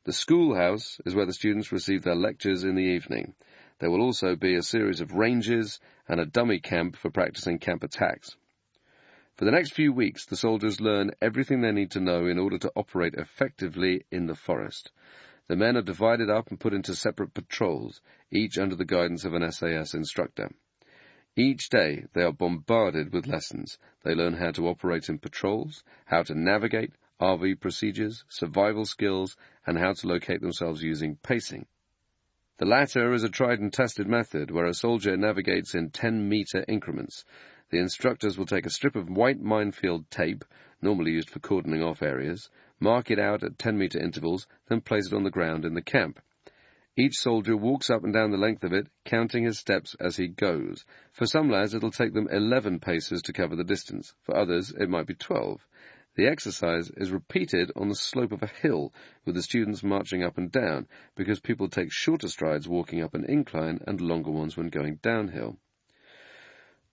The schoolhouse is where the students receive their lectures in the evening. There will also be a series of ranges and a dummy camp for practicing camp attacks. For the next few weeks, the soldiers learn everything they need to know in order to operate effectively in the forest. The men are divided up and put into separate patrols, each under the guidance of an SAS instructor. Each day, they are bombarded with lessons. They learn how to operate in patrols, how to navigate, RV procedures, survival skills, and how to locate themselves using pacing. The latter is a tried and tested method where a soldier navigates in 10-meter increments. The instructors will take a strip of white minefield tape, normally used for cordoning off areas, mark it out at 10-meter intervals, then place it on the ground in the camp. Each soldier walks up and down the length of it, counting his steps as he goes. For some lads, it'll take them 11 paces to cover the distance. For others, it might be 12. The exercise is repeated on the slope of a hill, with the students marching up and down, because people take shorter strides walking up an incline and longer ones when going downhill.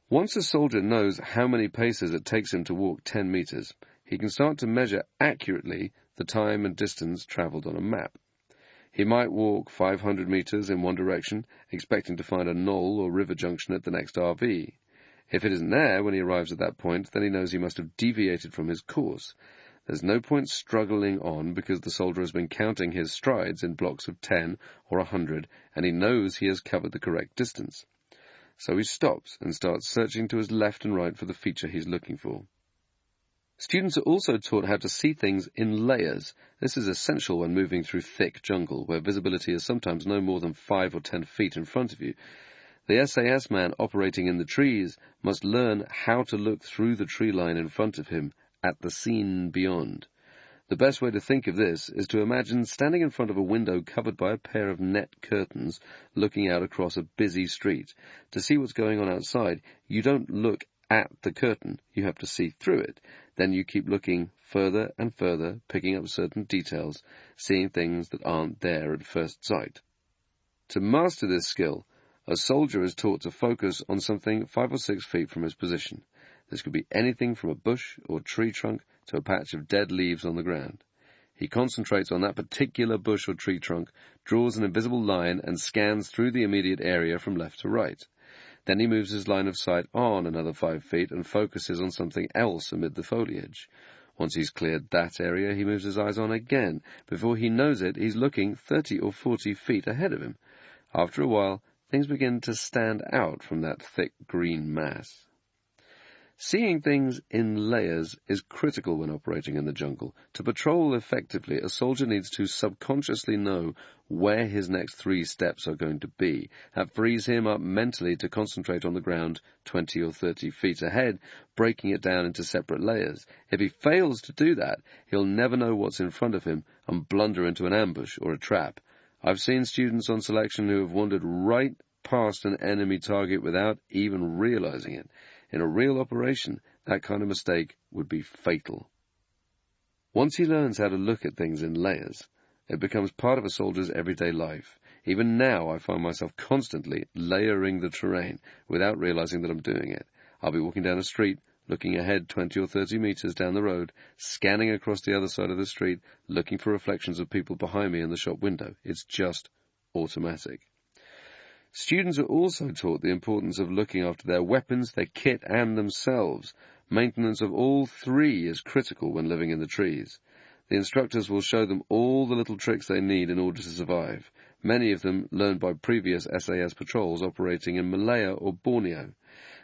Once a soldier knows how many paces it takes him to walk 10 meters, he can start to measure accurately the time and distance traveled on a map. He might walk 500 meters in one direction, expecting to find a knoll or river junction at the next RV. If it isn't there when he arrives at that point, then he knows he must have deviated from his course. There's no point struggling on because the soldier has been counting his strides in blocks of 10 or 100, and he knows he has covered the correct distance. So he stops and starts searching to his left and right for the feature he's looking for. Students are also taught how to see things in layers. This is essential when moving through thick jungle, where visibility is sometimes no more than 5 or 10 feet in front of you. The SAS man operating in the trees must learn how to look through the tree line in front of him at the scene beyond. The best way to think of this is to imagine standing in front of a window covered by a pair of net curtains, looking out across a busy street. To see what's going on outside, you don't look at the curtain, you have to see through it. Then you keep looking further and further, picking up certain details, seeing things that aren't there at first sight. To master this skill, a soldier is taught to focus on something 5 or 6 feet from his position. This could be anything from a bush or tree trunk to a patch of dead leaves on the ground. He concentrates on that particular bush or tree trunk, draws an invisible line, and scans through the immediate area from left to right. Then he moves his line of sight on another 5 feet and focuses on something else amid the foliage. Once he's cleared that area, he moves his eyes on again. Before he knows it, he's looking 30 or 40 feet ahead of him. After a while, things begin to stand out from that thick green mass. Seeing things in layers is critical when operating in the jungle. To patrol effectively, a soldier needs to subconsciously know where his next 3 steps are going to be. That frees him up mentally to concentrate on the ground 20 or 30 feet ahead, breaking it down into separate layers. If he fails to do that, he'll never know what's in front of him and blunder into an ambush or a trap. I've seen students on selection who have wandered right past an enemy target without even realizing it. In a real operation, that kind of mistake would be fatal. Once he learns how to look at things in layers, it becomes part of a soldier's everyday life. Even now, I find myself constantly layering the terrain without realizing that I'm doing it. I'll be walking down a street, looking ahead 20 or 30 meters down the road, scanning across the other side of the street, looking for reflections of people behind me in the shop window. It's just automatic. Students are also taught the importance of looking after their weapons, their kit, and themselves. Maintenance of all 3 is critical when living in the trees. The instructors will show them all the little tricks they need in order to survive, many of them learned by previous SAS patrols operating in Malaya or Borneo.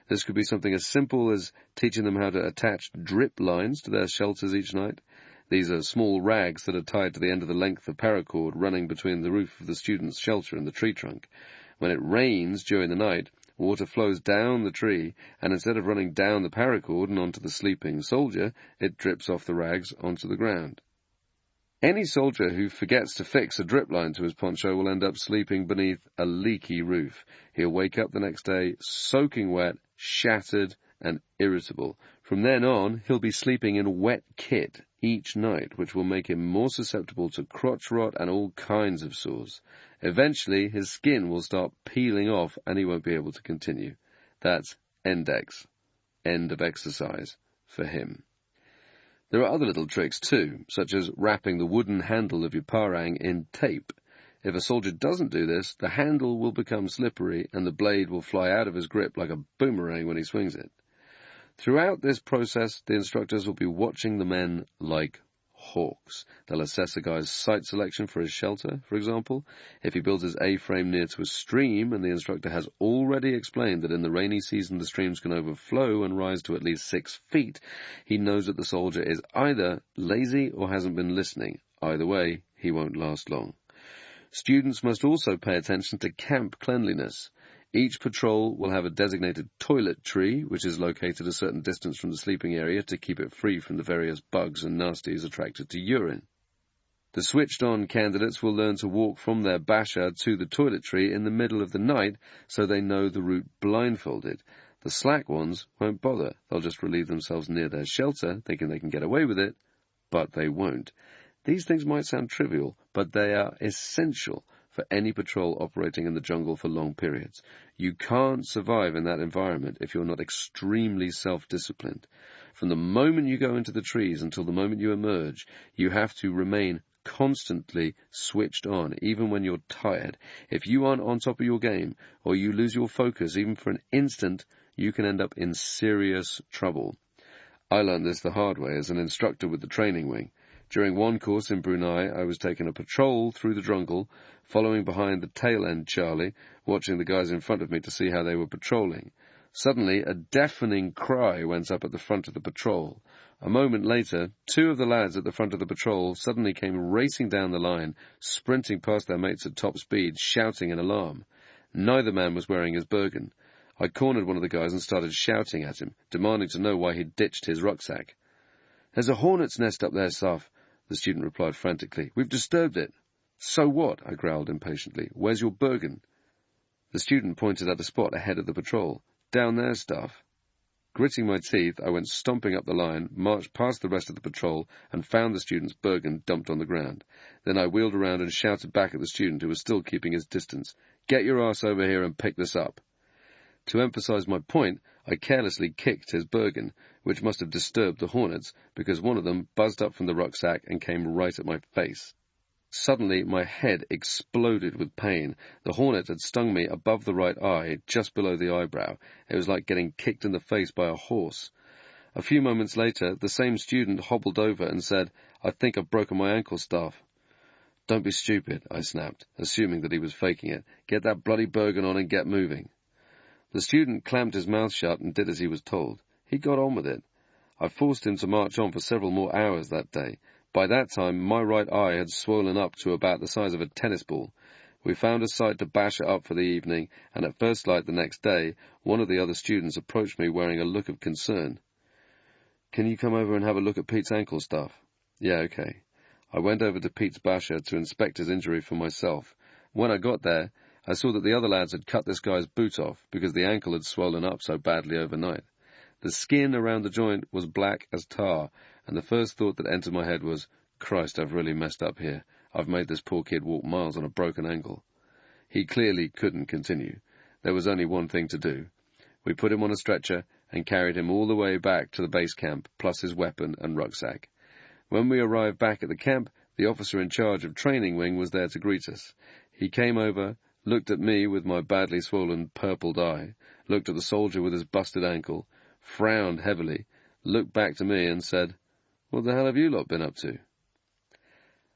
This could be something as simple as teaching them how to attach drip lines to their shelters each night. These are small rags that are tied to the end of the length of paracord running between the roof of the student's shelter and the tree trunk. When it rains during the night, water flows down the tree, and instead of running down the paracord and onto the sleeping soldier, it drips off the rags onto the ground. Any soldier who forgets to fix a drip line to his poncho will end up sleeping beneath a leaky roof. He'll wake up the next day soaking wet, shattered, and irritable. From then on, he'll be sleeping in wet kit each night, which will make him more susceptible to crotch rot and all kinds of sores. Eventually, his skin will start peeling off and he won't be able to continue. That's ENDEX, end of exercise, for him. There are other little tricks too, such as wrapping the wooden handle of your parang in tape. If a soldier doesn't do this, the handle will become slippery and the blade will fly out of his grip like a boomerang when he swings it. Throughout this process, the instructors will be watching the men like hawks. They'll assess a guy's site selection for his shelter, for example. If he builds his A-frame near to a stream and the instructor has already explained that in the rainy season the streams can overflow and rise to at least 6 feet, he knows that the soldier is either lazy or hasn't been listening. Either way, he won't last long. Students must also pay attention to camp cleanliness. Each patrol will have a designated toilet tree, which is located a certain distance from the sleeping area to keep it free from the various bugs and nasties attracted to urine. The switched-on candidates will learn to walk from their basha to the toilet tree in the middle of the night so they know the route blindfolded. The slack ones won't bother. They'll just relieve themselves near their shelter, thinking they can get away with it, but they won't. These things might sound trivial, but they are essential for any patrol operating in the jungle for long periods. You can't survive in that environment if you're not extremely self-disciplined. From the moment you go into the trees until the moment you emerge, you have to remain constantly switched on, even when you're tired. If you aren't on top of your game, or you lose your focus even for an instant, you can end up in serious trouble. I learned this the hard way as an instructor with the training wing. During one course in Brunei, I was taking a patrol through the jungle, following behind the tail-end Charlie, watching the guys in front of me to see how they were patrolling. Suddenly, a deafening cry went up at the front of the patrol. A moment later, 2 of the lads at the front of the patrol suddenly came racing down the line, sprinting past their mates at top speed, shouting an alarm. Neither man was wearing his burgan. I cornered one of the guys and started shouting at him, demanding to know why he'd ditched his rucksack. "There's a hornet's nest up there, Saf," the student replied frantically. "We've disturbed it." "So what?" I growled impatiently. "Where's your Bergen?" The student pointed at a spot ahead of the patrol. "Down there, Stuff." Gritting my teeth, I went stomping up the line, marched past the rest of the patrol, and found the student's Bergen dumped on the ground. Then I wheeled around and shouted back at the student, who was still keeping his distance. "Get your ass over here and pick this up." To emphasize my point, I carelessly kicked his Bergen, which must have disturbed the hornets, because one of them buzzed up from the rucksack and came right at my face. Suddenly, my head exploded with pain. The hornet had stung me above the right eye, just below the eyebrow. It was like getting kicked in the face by a horse. A few moments later, the same student hobbled over and said, "I think I've broken my ankle, Staff." "Don't be stupid," I snapped, assuming that he was faking it. "Get that bloody Bergen on and get moving." The student clamped his mouth shut and did as he was told. He got on with it. I forced him to march on for several more hours that day. By that time, my right eye had swollen up to about the size of a tennis ball. We found a site to bash it up for the evening, and at first light the next day, one of the other students approached me wearing a look of concern. "Can you come over and have a look at Pete's ankle, Stuff?" "Yeah, okay." I went over to Pete's basher to inspect his injury for myself. When I got there, I saw that the other lads had cut this guy's boot off because the ankle had swollen up so badly overnight. The skin around the joint was black as tar, and the first thought that entered my head was, "Christ, I've really messed up here. I've made this poor kid walk miles on a broken ankle." He clearly couldn't continue. There was only one thing to do. We put him on a stretcher and carried him all the way back to the base camp, plus his weapon and rucksack. When we arrived back at the camp, the officer in charge of training wing was there to greet us. He came over, looked at me with my badly swollen, purpled eye, looked at the soldier with his busted ankle, frowned heavily, looked back to me and said, "What the hell have you lot been up to?"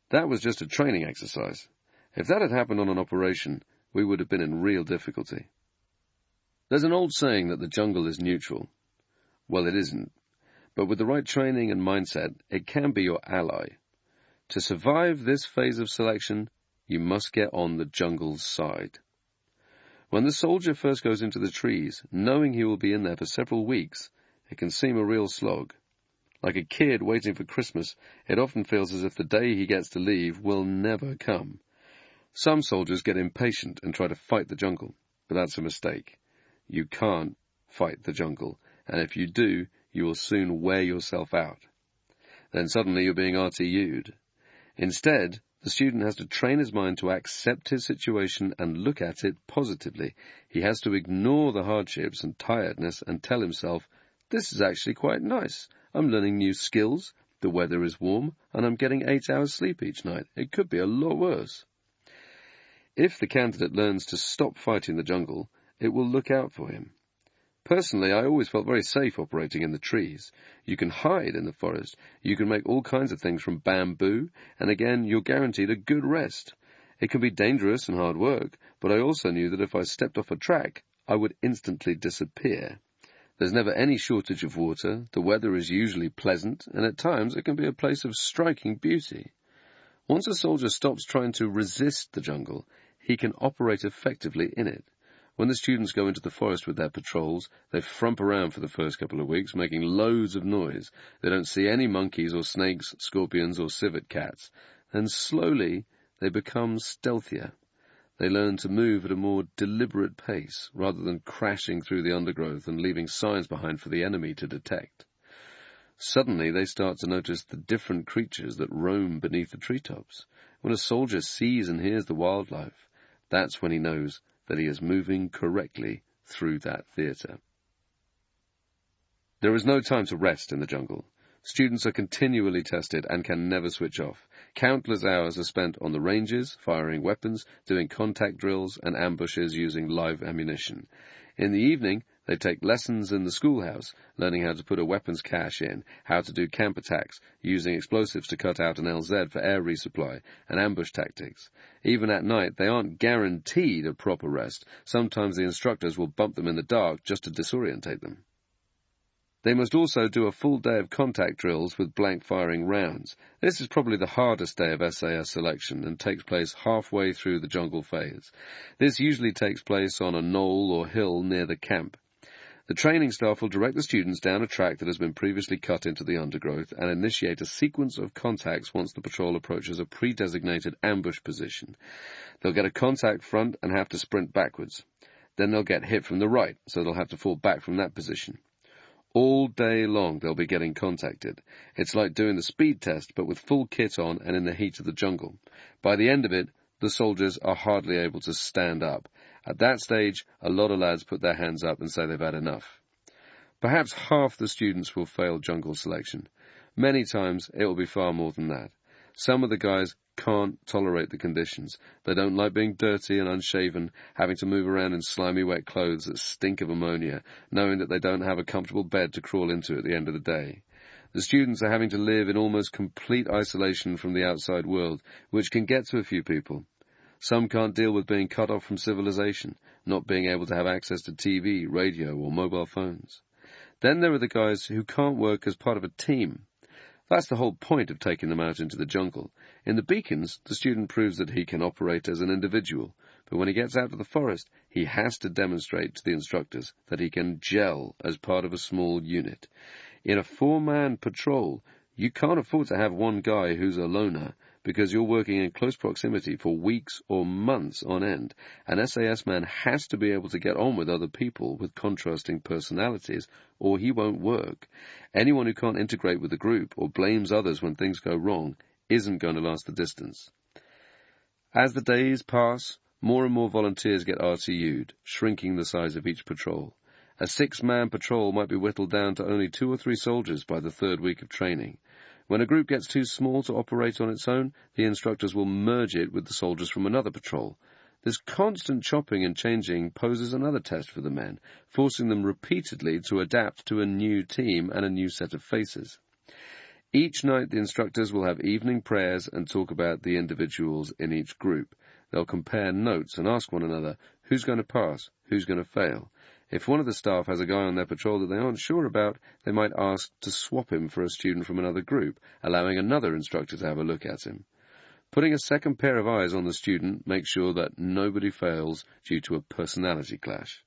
That was just a training exercise. If that had happened on an operation, we would have been in real difficulty. There's an old saying that the jungle is neutral. Well, it isn't. But with the right training and mindset, it can be your ally. To survive this phase of selection, you must get on the jungle's side. When the soldier first goes into the trees, knowing he will be in there for several weeks, it can seem a real slog. Like a kid waiting for Christmas, it often feels as if the day he gets to leave will never come. Some soldiers get impatient and try to fight the jungle, but that's a mistake. You can't fight the jungle, and if you do, you will soon wear yourself out. Then suddenly you're being RTU'd. Instead, the student has to train his mind to accept his situation and look at it positively. He has to ignore the hardships and tiredness and tell himself, "This is actually quite nice. I'm learning new skills, the weather is warm, and I'm getting 8 hours sleep each night. It could be a lot worse." If the candidate learns to stop fighting the jungle, it will look out for him. Personally, I always felt very safe operating in the trees. You can hide in the forest, you can make all kinds of things from bamboo, and again, you're guaranteed a good rest. It can be dangerous and hard work, but I also knew that if I stepped off a track, I would instantly disappear. There's never any shortage of water, the weather is usually pleasant, and at times it can be a place of striking beauty. Once a soldier stops trying to resist the jungle, he can operate effectively in it. When the students go into the forest with their patrols, they frump around for the first couple of weeks, making loads of noise. They don't see any monkeys or snakes, scorpions or civet cats. Then slowly, they become stealthier. They learn to move at a more deliberate pace, rather than crashing through the undergrowth and leaving signs behind for the enemy to detect. Suddenly, they start to notice the different creatures that roam beneath the treetops. When a soldier sees and hears the wildlife, that's when he knows that he is moving correctly through that theatre. There is no time to rest in the jungle. Students are continually tested and can never switch off. Countless hours are spent on the ranges, firing weapons, doing contact drills and ambushes using live ammunition. In the evening, they take lessons in the schoolhouse, learning how to put a weapons cache in, how to do camp attacks, using explosives to cut out an LZ for air resupply, and ambush tactics. Even at night, they aren't guaranteed a proper rest. Sometimes the instructors will bump them in the dark just to disorientate them. They must also do a full day of contact drills with blank-firing rounds. This is probably the hardest day of SAS selection and takes place halfway through the jungle phase. This usually takes place on a knoll or hill near the camp. The training staff will direct the students down a track that has been previously cut into the undergrowth and initiate a sequence of contacts once the patrol approaches a pre-designated ambush position. They'll get a contact front and have to sprint backwards. Then they'll get hit from the right, so they'll have to fall back from that position. All day long they'll be getting contacted. It's like doing the speed test, but with full kit on and in the heat of the jungle. By the end of it, the soldiers are hardly able to stand up. At that stage, a lot of lads put their hands up and say they've had enough. Perhaps half the students will fail jungle selection. Many times it will be far more than that. Some of the guys can't tolerate the conditions. They don't like being dirty and unshaven, having to move around in slimy wet clothes that stink of ammonia, knowing that they don't have a comfortable bed to crawl into at the end of the day. The students are having to live in almost complete isolation from the outside world, which can get to a few people. Some can't deal with being cut off from civilization, not being able to have access to TV, radio, or mobile phones. Then there are the guys who can't work as part of a team. That's the whole point of taking them out into the jungle. In the beacons, the student proves that he can operate as an individual, but when he gets out to the forest, he has to demonstrate to the instructors that he can gel as part of a small unit. In a 4-man patrol, you can't afford to have one guy who's a loner, because you're working in close proximity for weeks or months on end. An SAS man has to be able to get on with other people with contrasting personalities, or he won't work. Anyone who can't integrate with the group or blames others when things go wrong isn't going to last the distance. As the days pass, more and more volunteers get RTU'd, shrinking the size of each patrol. A 6-man patrol might be whittled down to only 2 or 3 soldiers by the 3rd week of training. When a group gets too small to operate on its own, the instructors will merge it with the soldiers from another patrol. This constant chopping and changing poses another test for the men, forcing them repeatedly to adapt to a new team and a new set of faces. Each night the instructors will have evening prayers and talk about the individuals in each group. They'll compare notes and ask one another, who's going to pass, who's going to fail. If one of the staff has a guy on their patrol that they aren't sure about, they might ask to swap him for a student from another group, allowing another instructor to have a look at him. Putting a second pair of eyes on the student makes sure that nobody fails due to a personality clash.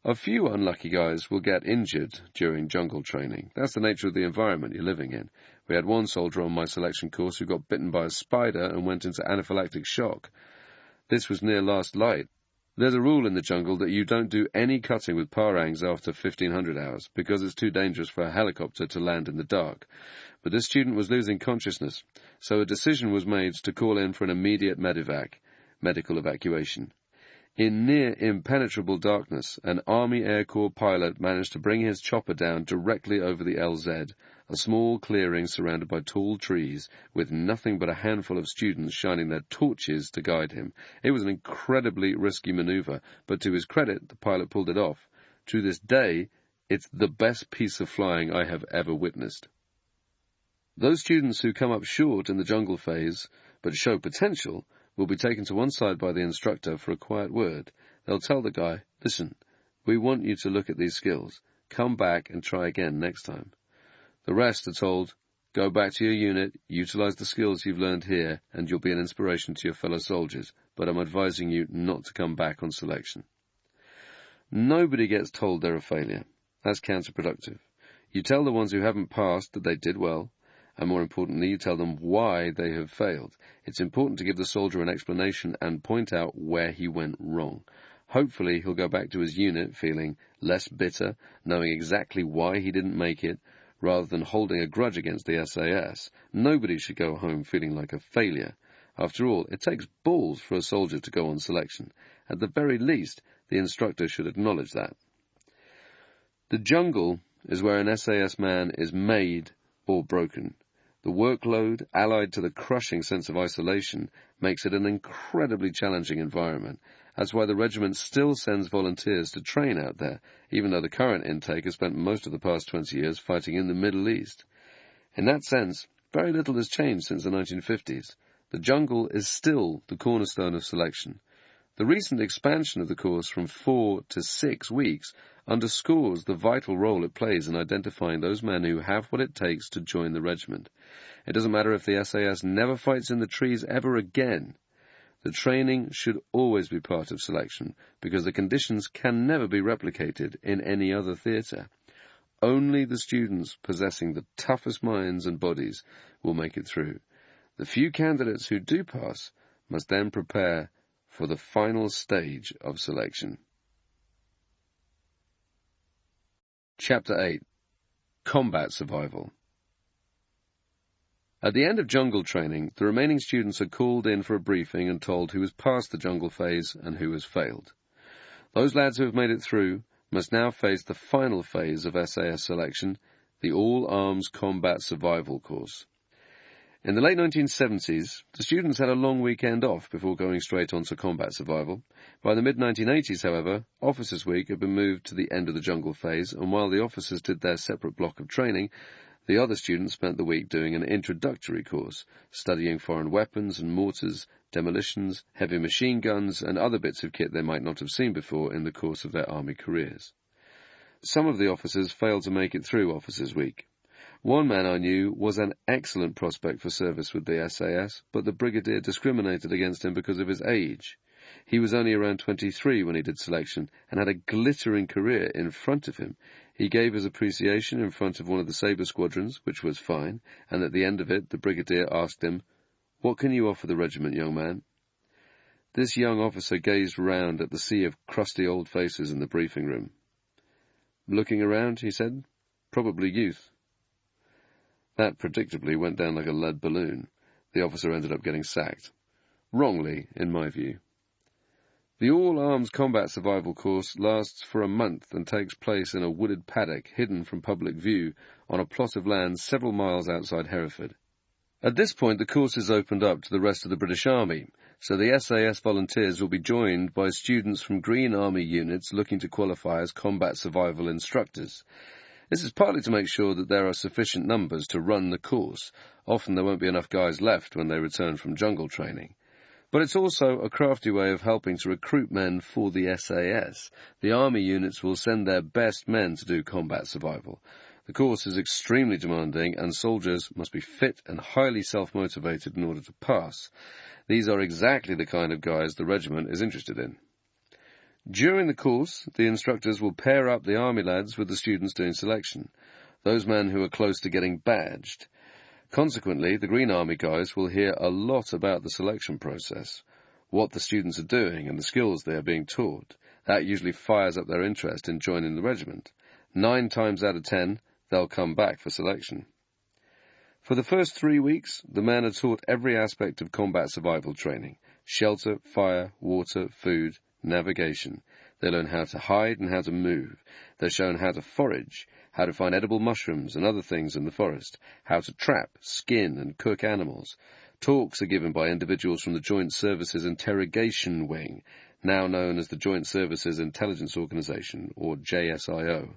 A few unlucky guys will get injured during jungle training. That's the nature of the environment you're living in. We had one soldier on my selection course who got bitten by a spider and went into anaphylactic shock. This was near last light. There's a rule in the jungle that you don't do any cutting with parangs after 1500 hours, because it's too dangerous for a helicopter to land in the dark. But this student was losing consciousness, so a decision was made to call in for an immediate medivac, medical evacuation. In near impenetrable darkness, an Army Air Corps pilot managed to bring his chopper down directly over the LZ, a small clearing surrounded by tall trees, with nothing but a handful of students shining their torches to guide him. It was an incredibly risky maneuver, but to his credit, the pilot pulled it off. To this day, it's the best piece of flying I have ever witnessed. Those students who come up short in the jungle phase, but show potential, will be taken to one side by the instructor for a quiet word. They'll tell the guy, listen, we want you to look at these skills. Come back and try again next time. The rest are told, go back to your unit, utilize the skills you've learned here, and you'll be an inspiration to your fellow soldiers, but I'm advising you not to come back on selection. Nobody gets told they're a failure. That's counterproductive. You tell the ones who haven't passed that they did well, and more importantly, you tell them why they have failed. It's important to give the soldier an explanation and point out where he went wrong. Hopefully, he'll go back to his unit feeling less bitter, knowing exactly why he didn't make it, rather than holding a grudge against the SAS. Nobody should go home feeling like a failure. After all, it takes balls for a soldier to go on selection. At the very least, the instructor should acknowledge that. The jungle is where an SAS man is made or broken. The workload, allied to the crushing sense of isolation, makes it an incredibly challenging environment. That's why the regiment still sends volunteers to train out there, even though the current intake has spent most of the past 20 years fighting in the Middle East. In that sense, very little has changed since the 1950s. The jungle is still the cornerstone of selection. The recent expansion of the course from 4 to 6 weeks underscores the vital role it plays in identifying those men who have what it takes to join the regiment. It doesn't matter if the SAS never fights in the trees ever again. The training should always be part of selection, because the conditions can never be replicated in any other theatre. Only the students possessing the toughest minds and bodies will make it through. The few candidates who do pass must then prepare for the final stage of selection. Chapter 8. Combat Survival. At the end of jungle training, the remaining students are called in for a briefing and told who has passed the jungle phase and who has failed. Those lads who have made it through must now face the final phase of SAS selection, the All-Arms Combat Survival course. In the late 1970s, the students had a long weekend off before going straight on to combat survival. By the mid-1980s, however, Officers' Week had been moved to the end of the jungle phase, and while the officers did their separate block of training, the other students spent the week doing an introductory course, studying foreign weapons and mortars, demolitions, heavy machine guns, and other bits of kit they might not have seen before in the course of their army careers. Some of the officers failed to make it through Officers' Week. One man I knew was an excellent prospect for service with the SAS, but the brigadier discriminated against him because of his age. He was only around 23 when he did selection, and had a glittering career in front of him. He gave his appreciation in front of one of the Sabre squadrons, which was fine, and at the end of it the brigadier asked him, "What can you offer the regiment, young man?" This young officer gazed round at the sea of crusty old faces in the briefing room. "Looking around," he said, "probably youth." That predictably went down like a lead balloon. The officer ended up getting sacked. Wrongly, in my view. The All-Arms Combat Survival course lasts for a month and takes place in a wooded paddock hidden from public view on a plot of land several miles outside Hereford. At this point, the course is opened up to the rest of the British Army, so the SAS volunteers will be joined by students from Green Army units looking to qualify as combat survival instructors. This is partly to make sure that there are sufficient numbers to run the course. Often there won't be enough guys left when they return from jungle training. But it's also a crafty way of helping to recruit men for the SAS. The army units will send their best men to do combat survival. The course is extremely demanding, and soldiers must be fit and highly self-motivated in order to pass. These are exactly the kind of guys the regiment is interested in. During the course, the instructors will pair up the army lads with the students doing selection, those men who are close to getting badged. Consequently, the Green Army guys will hear a lot about the selection process, what the students are doing and the skills they are being taught. That usually fires up their interest in joining the regiment. 9 times out of 10, they'll come back for selection. For the first 3 weeks, the men are taught every aspect of combat survival training: shelter, fire, water, food, navigation. They learn how to hide and how to move. They're shown how to forage, how to find edible mushrooms and other things in the forest, how to trap, skin and cook animals. Talks are given by individuals from the Joint Services Interrogation Wing, now known as the Joint Services Intelligence Organization, or JSIO.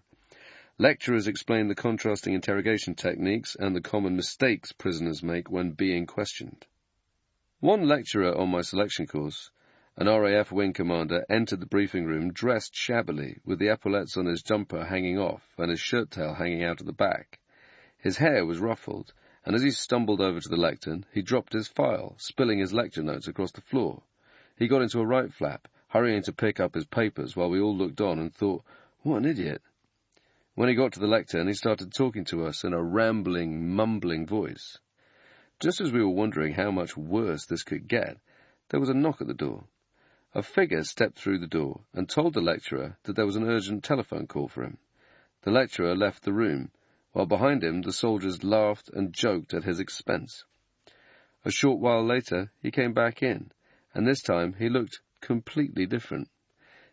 Lecturers explain the contrasting interrogation techniques and the common mistakes prisoners make when being questioned. One lecturer on my selection course, an RAF wing commander, entered the briefing room dressed shabbily, with the epaulettes on his jumper hanging off and his shirt tail hanging out at the back. His hair was ruffled, and as he stumbled over to the lectern, he dropped his file, spilling his lecture notes across the floor. He got into a right flap, hurrying to pick up his papers, while we all looked on and thought, "What an idiot." When he got to the lectern, he started talking to us in a rambling, mumbling voice. Just as we were wondering how much worse this could get, there was a knock at the door. A figure stepped through the door and told the lecturer that there was an urgent telephone call for him. The lecturer left the room, while behind him the soldiers laughed and joked at his expense. A short while later he came back in, and this time he looked completely different.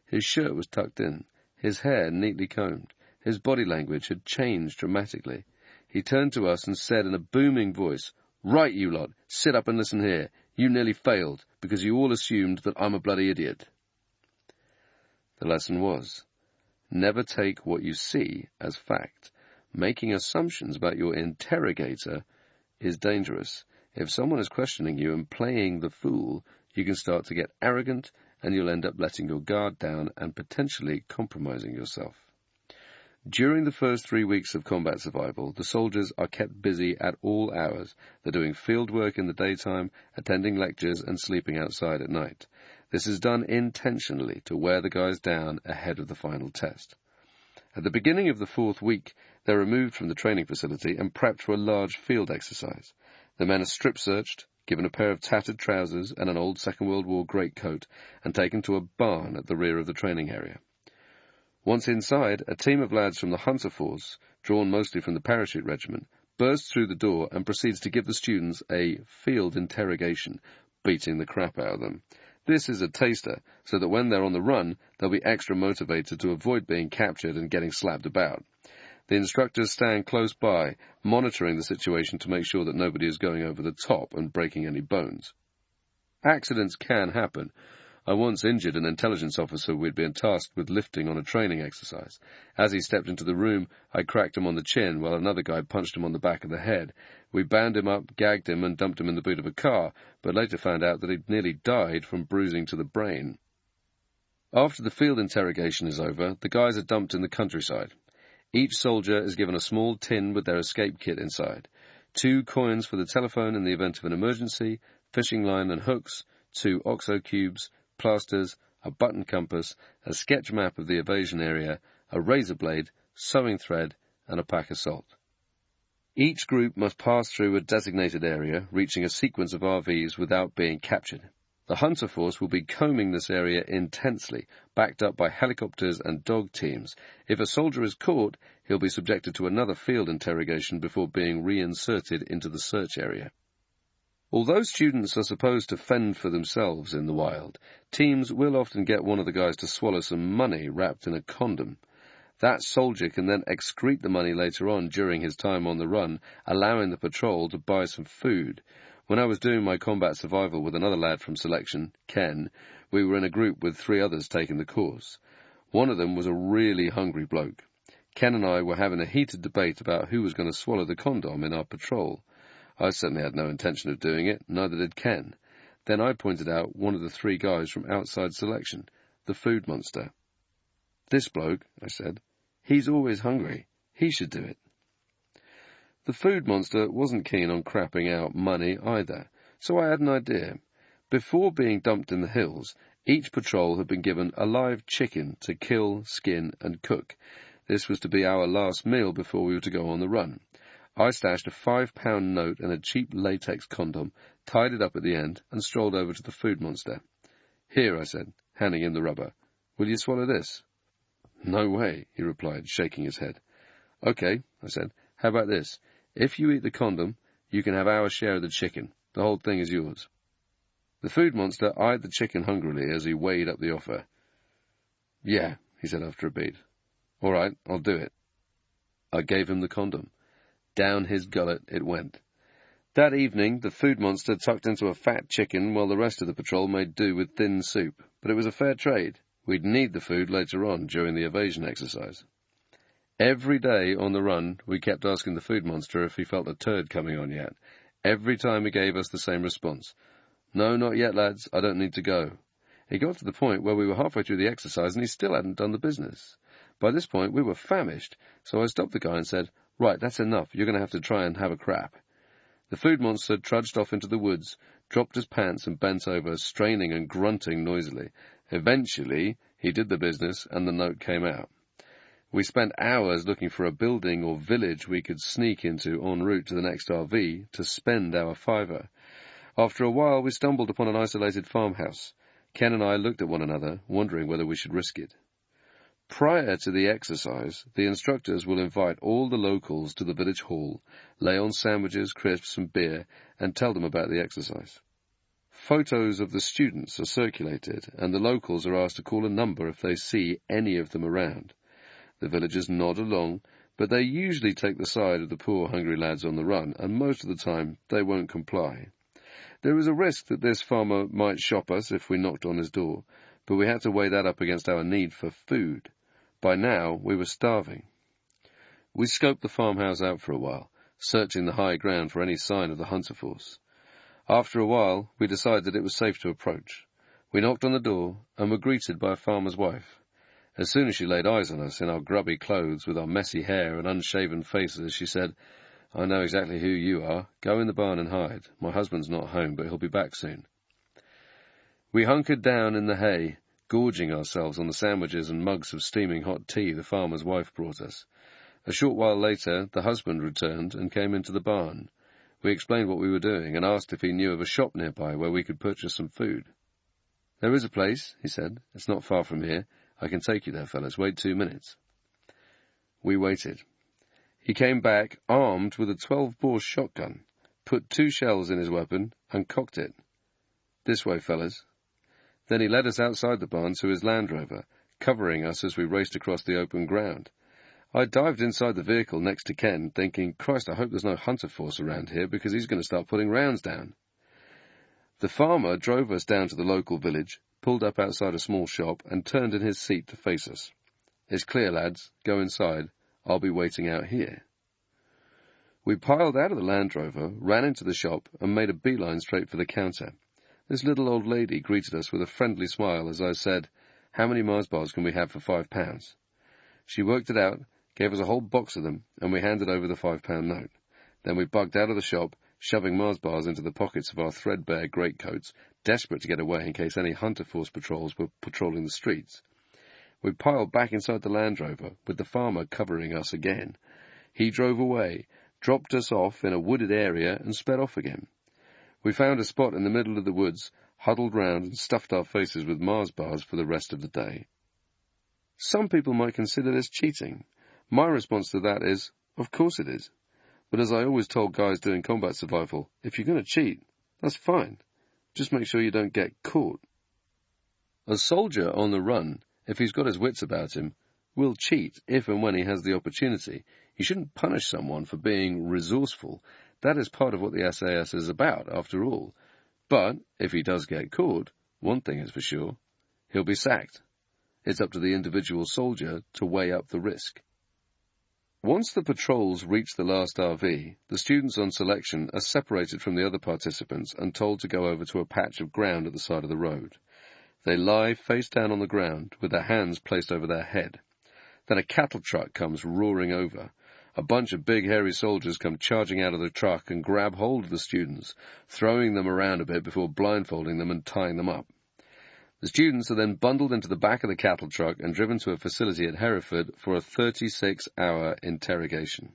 His shirt was tucked in, his hair neatly combed, his body language had changed dramatically. He turned to us and said in a booming voice, "Right, you lot, sit up and listen here. You nearly failed, because you all assumed that I'm a bloody idiot." The lesson was, never take what you see as fact. Making assumptions about your interrogator is dangerous. If someone is questioning you and playing the fool, you can start to get arrogant, and you'll end up letting your guard down and potentially compromising yourself. During the first 3 weeks of combat survival, the soldiers are kept busy at all hours. They're doing field work in the daytime, attending lectures, and sleeping outside at night. This is done intentionally to wear the guys down ahead of the final test. At the beginning of the 4th week, they're removed from the training facility and prepped for a large field exercise. The men are strip-searched, given a pair of tattered trousers and an old Second World War greatcoat, and taken to a barn at the rear of the training area. Once inside, a team of lads from the Hunter Force, drawn mostly from the parachute regiment, bursts through the door and proceeds to give the students a field interrogation, beating the crap out of them. This is a taster, so that when they're on the run, they'll be extra motivated to avoid being captured and getting slapped about. The instructors stand close by, monitoring the situation to make sure that nobody is going over the top and breaking any bones. Accidents can happen. I once injured an intelligence officer we'd been tasked with lifting on a training exercise. As he stepped into the room, I cracked him on the chin while another guy punched him on the back of the head. We bound him up, gagged him, and dumped him in the boot of a car, but later found out that he'd nearly died from bruising to the brain. After the field interrogation is over, the guys are dumped in the countryside. Each soldier is given a small tin with their escape kit inside, 2 coins for the telephone in the event of an emergency, fishing line and hooks, 2 OXO cubes, plasters, a button compass, a sketch map of the evasion area, a razor blade, sewing thread, and a pack of salt. Each group must pass through a designated area, reaching a sequence of RVs without being captured. The Hunter Force will be combing this area intensely, backed up by helicopters and dog teams. If a soldier is caught, he'll be subjected to another field interrogation before being reinserted into the search area. Although students are supposed to fend for themselves in the wild, teams will often get one of the guys to swallow some money wrapped in a condom. That soldier can then excrete the money later on during his time on the run, allowing the patrol to buy some food. When I was doing my combat survival with another lad from selection, Ken, we were in a group with 3 others taking the course. One of them was a really hungry bloke. Ken and I were having a heated debate about who was going to swallow the condom in our patrol. I certainly had no intention of doing it, neither did Ken. Then I pointed out one of the 3 guys from outside selection, the food monster. "This bloke," I said, "he's always hungry. He should do it." The food monster wasn't keen on crapping out money either, so I had an idea. Before being dumped in the hills, each patrol had been given a live chicken to kill, skin, and cook. This was to be our last meal before we were to go on the run. I stashed a £5 note and a cheap latex condom, tied it up at the end, and strolled over to the food monster. "Here," I said, handing him the rubber. "Will you swallow this?" "No way," he replied, shaking his head. "Okay," I said. "How about this? If you eat the condom, you can have our share of the chicken. The whole thing is yours." The food monster eyed the chicken hungrily as he weighed up the offer. "Yeah," he said after a beat. "All right, I'll do it." I gave him the condom. Down his gullet it went. That evening, the food monster tucked into a fat chicken while the rest of the patrol made do with thin soup. But it was a fair trade. We'd need the food later on during the evasion exercise. Every day on the run, we kept asking the food monster if he felt a turd coming on yet. Every time he gave us the same response. "No, not yet, lads. I don't need to go." It got to the point where we were halfway through the exercise and he still hadn't done the business. By this point, we were famished, so I stopped the guy and said, "Right, that's enough. You're going to have to try and have a crap." The food monster trudged off into the woods, dropped his pants and bent over, straining and grunting noisily. Eventually, he did the business and the note came out. We spent hours looking for a building or village we could sneak into en route to the next RV to spend our £5. After a while, we stumbled upon an isolated farmhouse. Ken and I looked at one another, wondering whether we should risk it. Prior to the exercise, the instructors will invite all the locals to the village hall, lay on sandwiches, crisps, and beer, and tell them about the exercise. Photos of the students are circulated, and the locals are asked to call a number if they see any of them around. The villagers nod along, but they usually take the side of the poor, hungry lads on the run, and most of the time they won't comply. There is a risk that this farmer might shop us if we knocked on his door, but we had to weigh that up against our need for food. By now, we were starving. We scoped the farmhouse out for a while, searching the high ground for any sign of the Hunter Force. After a while, we decided that it was safe to approach. We knocked on the door and were greeted by a farmer's wife. As soon as she laid eyes on us in our grubby clothes with our messy hair and unshaven faces, she said, "I know exactly who you are. Go in the barn and hide. My husband's not home, but he'll be back soon." We hunkered down in the hay, gorging ourselves on the sandwiches and mugs of steaming hot tea the farmer's wife brought us. A short while later, the husband returned and came into the barn. We explained what we were doing and asked if he knew of a shop nearby where we could purchase some food. "There is a place," he said. "It's not far from here. I can take you there, fellas. Wait 2 minutes." We waited. He came back armed with a 12-bore shotgun, put 2 shells in his weapon, and cocked it. "This way, fellas." Then he led us outside the barn to his Land Rover, covering us as we raced across the open ground. I dived inside the vehicle next to Ken, thinking, "Christ, I hope there's no hunter force around here, because he's going to start putting rounds down." The farmer drove us down to the local village, pulled up outside a small shop, and turned in his seat to face us. "It's clear, lads. Go inside. I'll be waiting out here." We piled out of the Land Rover, ran into the shop, and made a beeline straight for the counter. This little old lady greeted us with a friendly smile as I said, "How many Mars bars can we have for £5? She worked it out, gave us a whole box of them, and we handed over the £5 note. Then we bugged out of the shop, shoving Mars bars into the pockets of our threadbare greatcoats, desperate to get away in case any Hunter Force patrols were patrolling the streets. We piled back inside the Land Rover, with the farmer covering us again. He drove away, dropped us off in a wooded area, and sped off again. We found a spot in the middle of the woods, huddled round and stuffed our faces with Mars bars for the rest of the day. Some people might consider this cheating. My response to that is, of course it is. But as I always told guys doing combat survival, if you're going to cheat, that's fine. Just make sure you don't get caught. A soldier on the run, if he's got his wits about him, will cheat if and when he has the opportunity. You shouldn't punish someone for being resourceful. That is part of what the SAS is about, after all. But if he does get caught, one thing is for sure, he'll be sacked. It's up to the individual soldier to weigh up the risk. Once the patrols reach the last RV, the students on selection are separated from the other participants and told to go over to a patch of ground at the side of the road. They lie face down on the ground, with their hands placed over their head. Then a cattle truck comes roaring over. A bunch of big, hairy soldiers come charging out of the truck and grab hold of the students, throwing them around a bit before blindfolding them and tying them up. The students are then bundled into the back of the cattle truck and driven to a facility at Hereford for a 36-hour interrogation.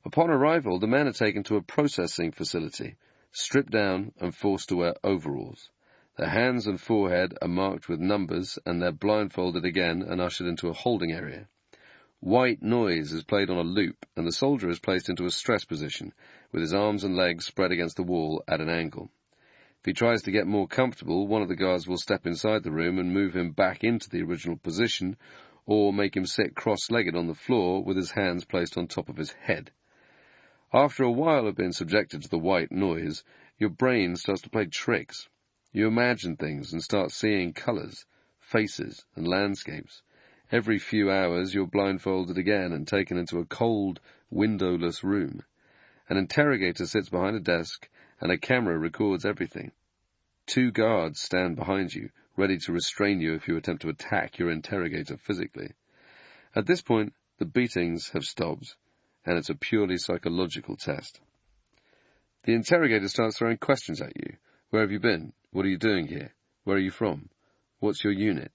Upon arrival, the men are taken to a processing facility, stripped down and forced to wear overalls. Their hands and forehead are marked with numbers, and they're blindfolded again and ushered into a holding area. White noise is played on a loop, and the soldier is placed into a stress position, with his arms and legs spread against the wall at an angle. If he tries to get more comfortable, one of the guards will step inside the room and move him back into the original position, or make him sit cross-legged on the floor with his hands placed on top of his head. After a while of being subjected to the white noise, your brain starts to play tricks. You imagine things and start seeing colours, faces, and landscapes. Every few hours you're blindfolded again and taken into a cold, windowless room. An interrogator sits behind a desk, and a camera records everything. 2 guards stand behind you, ready to restrain you if you attempt to attack your interrogator physically. At this point, the beatings have stopped, and it's a purely psychological test. The interrogator starts throwing questions at you. Where have you been? What are you doing here? Where are you from? What's your unit?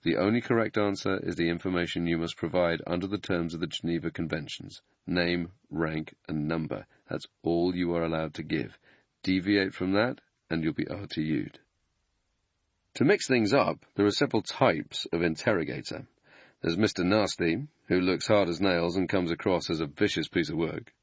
The only correct answer is the information you must provide under the terms of the Geneva Conventions. Name, rank, and number. That's all you are allowed to give. Deviate from that, and you'll be RTU'd. To mix things up, there are several types of interrogator. There's Mr. Nasty, who looks hard as nails and comes across as a vicious piece of work.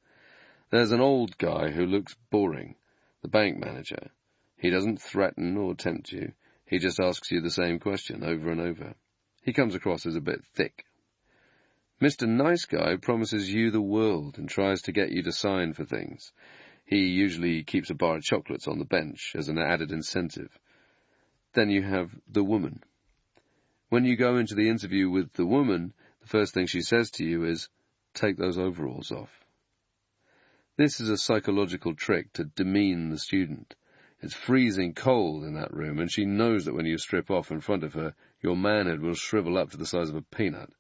There's an old guy who looks boring, the bank manager. He doesn't threaten or tempt you. He just asks you the same question over and over. He comes across as a bit thick. Mr. Nice Guy promises you the world and tries to get you to sign for things. He usually keeps a bar of chocolates on the bench as an added incentive. Then you have the woman. When you go into the interview with the woman, the first thing she says to you is, "Take those overalls off." This is a psychological trick to demean the student. It's freezing cold in that room, and she knows that when you strip off in front of her, your manhood will shrivel up to the size of a peanut.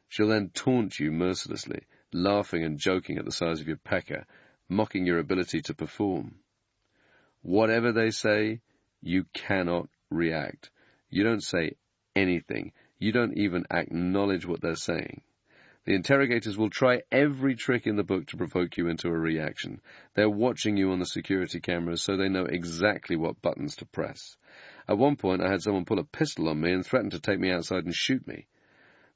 She'll then taunt you mercilessly, laughing and joking at the size of your pecker, mocking your ability to perform. Whatever they say, you cannot react. You don't say anything. You don't even acknowledge what they're saying. The interrogators will try every trick in the book to provoke you into a reaction. They're watching you on the security cameras, so they know exactly what buttons to press. At one point, I had someone pull a pistol on me and threaten to take me outside and shoot me.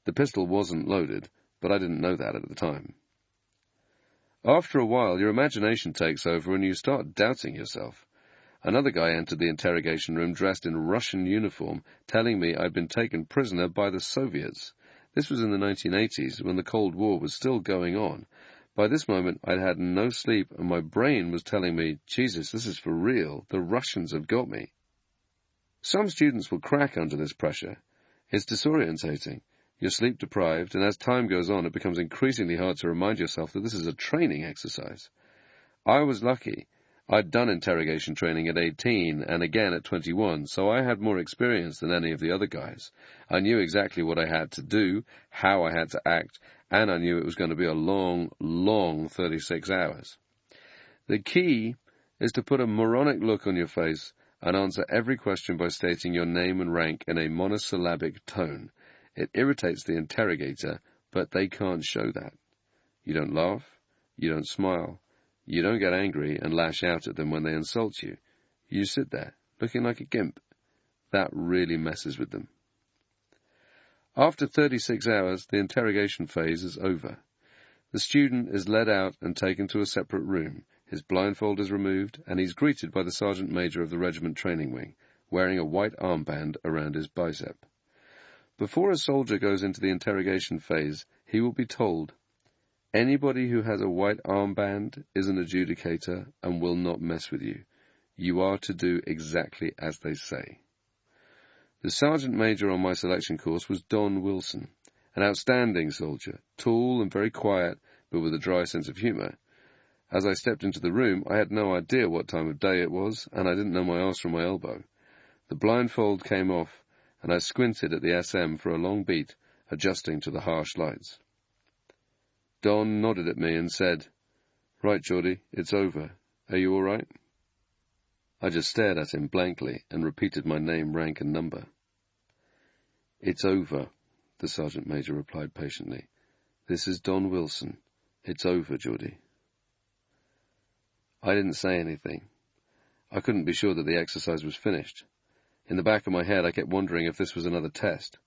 The pistol wasn't loaded, but I didn't know that at the time. After a while, your imagination takes over and you start doubting yourself. Another guy entered the interrogation room dressed in Russian uniform, telling me I'd been taken prisoner by the Soviets. This was in the 1980s, when the Cold War was still going on. By this moment, I'd had no sleep, and my brain was telling me, Jesus, this is for real. The Russians have got me. Some students will crack under this pressure. It's disorientating. You're sleep-deprived, and as time goes on, it becomes increasingly hard to remind yourself that this is a training exercise. I was lucky. I'd done interrogation training at 18 and again at 21, so I had more experience than any of the other guys. I knew exactly what I had to do, how I had to act, and I knew it was going to be a long, long 36 hours. The key is to put a moronic look on your face and answer every question by stating your name and rank in a monosyllabic tone. It irritates the interrogator, but they can't show that. You don't laugh, you don't smile. You don't get angry and lash out at them when they insult you. You sit there, looking like a gimp. That really messes with them. After 36 hours, the interrogation phase is over. The student is led out and taken to a separate room. His blindfold is removed, and he's greeted by the sergeant major of the regiment training wing, wearing a white armband around his bicep. Before a soldier goes into the interrogation phase, he will be told, anybody who has a white armband is an adjudicator and will not mess with you. You are to do exactly as they say. The sergeant major on my selection course was Don Wilson, an outstanding soldier, tall and very quiet, but with a dry sense of humour. As I stepped into the room, I had no idea what time of day it was, and I didn't know my arse from my elbow. The blindfold came off, and I squinted at the SM for a long beat, adjusting to the harsh lights. Don nodded at me and said, "Right, Geordie, it's over. Are you all right?" I just stared at him blankly and repeated my name, rank, and number. "It's over," the sergeant major replied patiently. "This is Don Wilson. It's over, Geordie." I didn't say anything. I couldn't be sure that the exercise was finished. In the back of my head, I kept wondering if this was another test.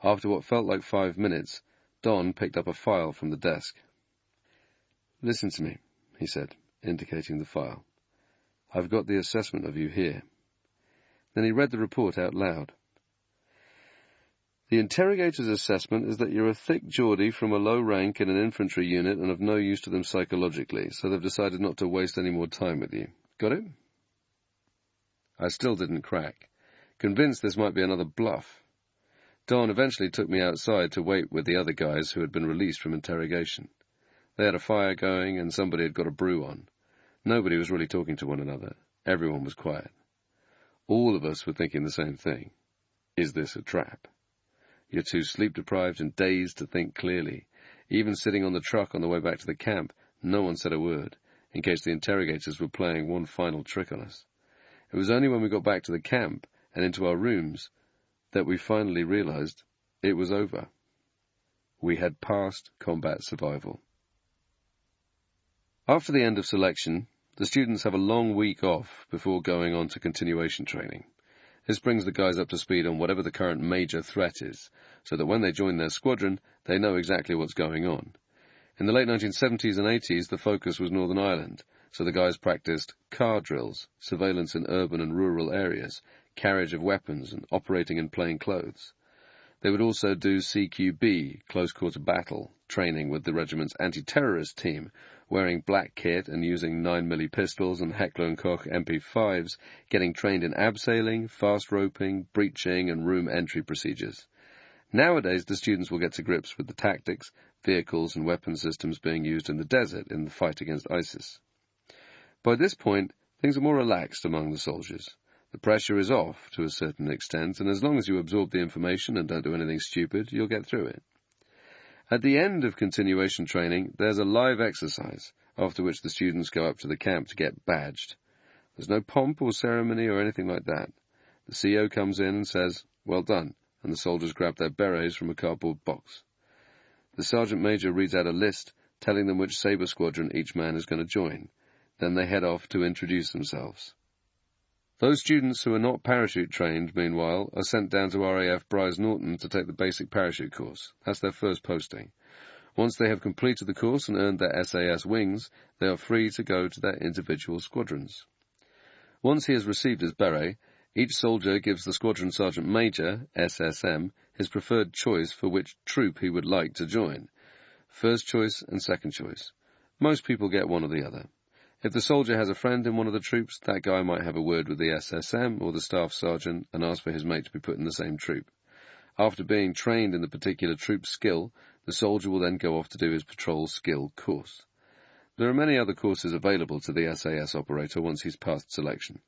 After what felt like 5 minutes, Don picked up a file from the desk. "Listen to me," he said, indicating the file. "I've got the assessment of you here." Then he read the report out loud. "The interrogator's assessment is that you're a thick Geordie from a low rank in an infantry unit and of no use to them psychologically, so they've decided not to waste any more time with you. Got it?" I still didn't crack, convinced this might be another bluff. Don eventually took me outside to wait with the other guys who had been released from interrogation. They had a fire going and somebody had got a brew on. Nobody was really talking to one another. Everyone was quiet. All of us were thinking the same thing. Is this a trap? You're too sleep-deprived and dazed to think clearly. Even sitting on the truck on the way back to the camp, no one said a word, in case the interrogators were playing one final trick on us. It was only when we got back to the camp and into our rooms that we finally realized it was over. We had passed combat survival. After the end of selection, the students have a long week off before going on to continuation training. This brings the guys up to speed on whatever the current major threat is, so that when they join their squadron, they know exactly what's going on. In the late 1970s and 80s, the focus was Northern Ireland, so the guys practiced car drills, surveillance in urban and rural areas, carriage of weapons, and operating in plain clothes. They would also do CQB, close-quarter battle, training with the regiment's anti-terrorist team, wearing black kit and using 9mm pistols and Heckler & Koch MP5s, getting trained in abseiling, fast roping, breaching, and room entry procedures. Nowadays, the students will get to grips with the tactics, vehicles, and weapon systems being used in the desert in the fight against ISIS. By this point, Things are more relaxed among the soldiers. The pressure is off to a certain extent, and as long as you absorb the information and don't do anything stupid, you'll get through it. At the end of continuation training, there's a live exercise, after which the students go up to the camp to get badged. There's no pomp or ceremony or anything like that. The CO comes in and says, "Well done," and the soldiers grab their berets from a cardboard box. The sergeant major reads out a list, telling them which sabre squadron each man is going to join. Then they head off to introduce themselves. Those students who are not parachute trained, meanwhile, are sent down to RAF Brize Norton to take the basic parachute course. That's their first posting. Once they have completed the course and earned their SAS wings, they are free to go to their individual squadrons. Once he has received his beret, each soldier gives the squadron sergeant major, SSM, his preferred choice for which troop he would like to join. First choice and second choice. Most people get one or the other. If the soldier has a friend in one of the troops, that guy might have a word with the SSM or the staff sergeant and ask for his mate to be put in the same troop. After being trained in the particular troop's skill, the soldier will then go off to do his patrol skill course. There are many other courses available to the SAS operator once he's passed selection.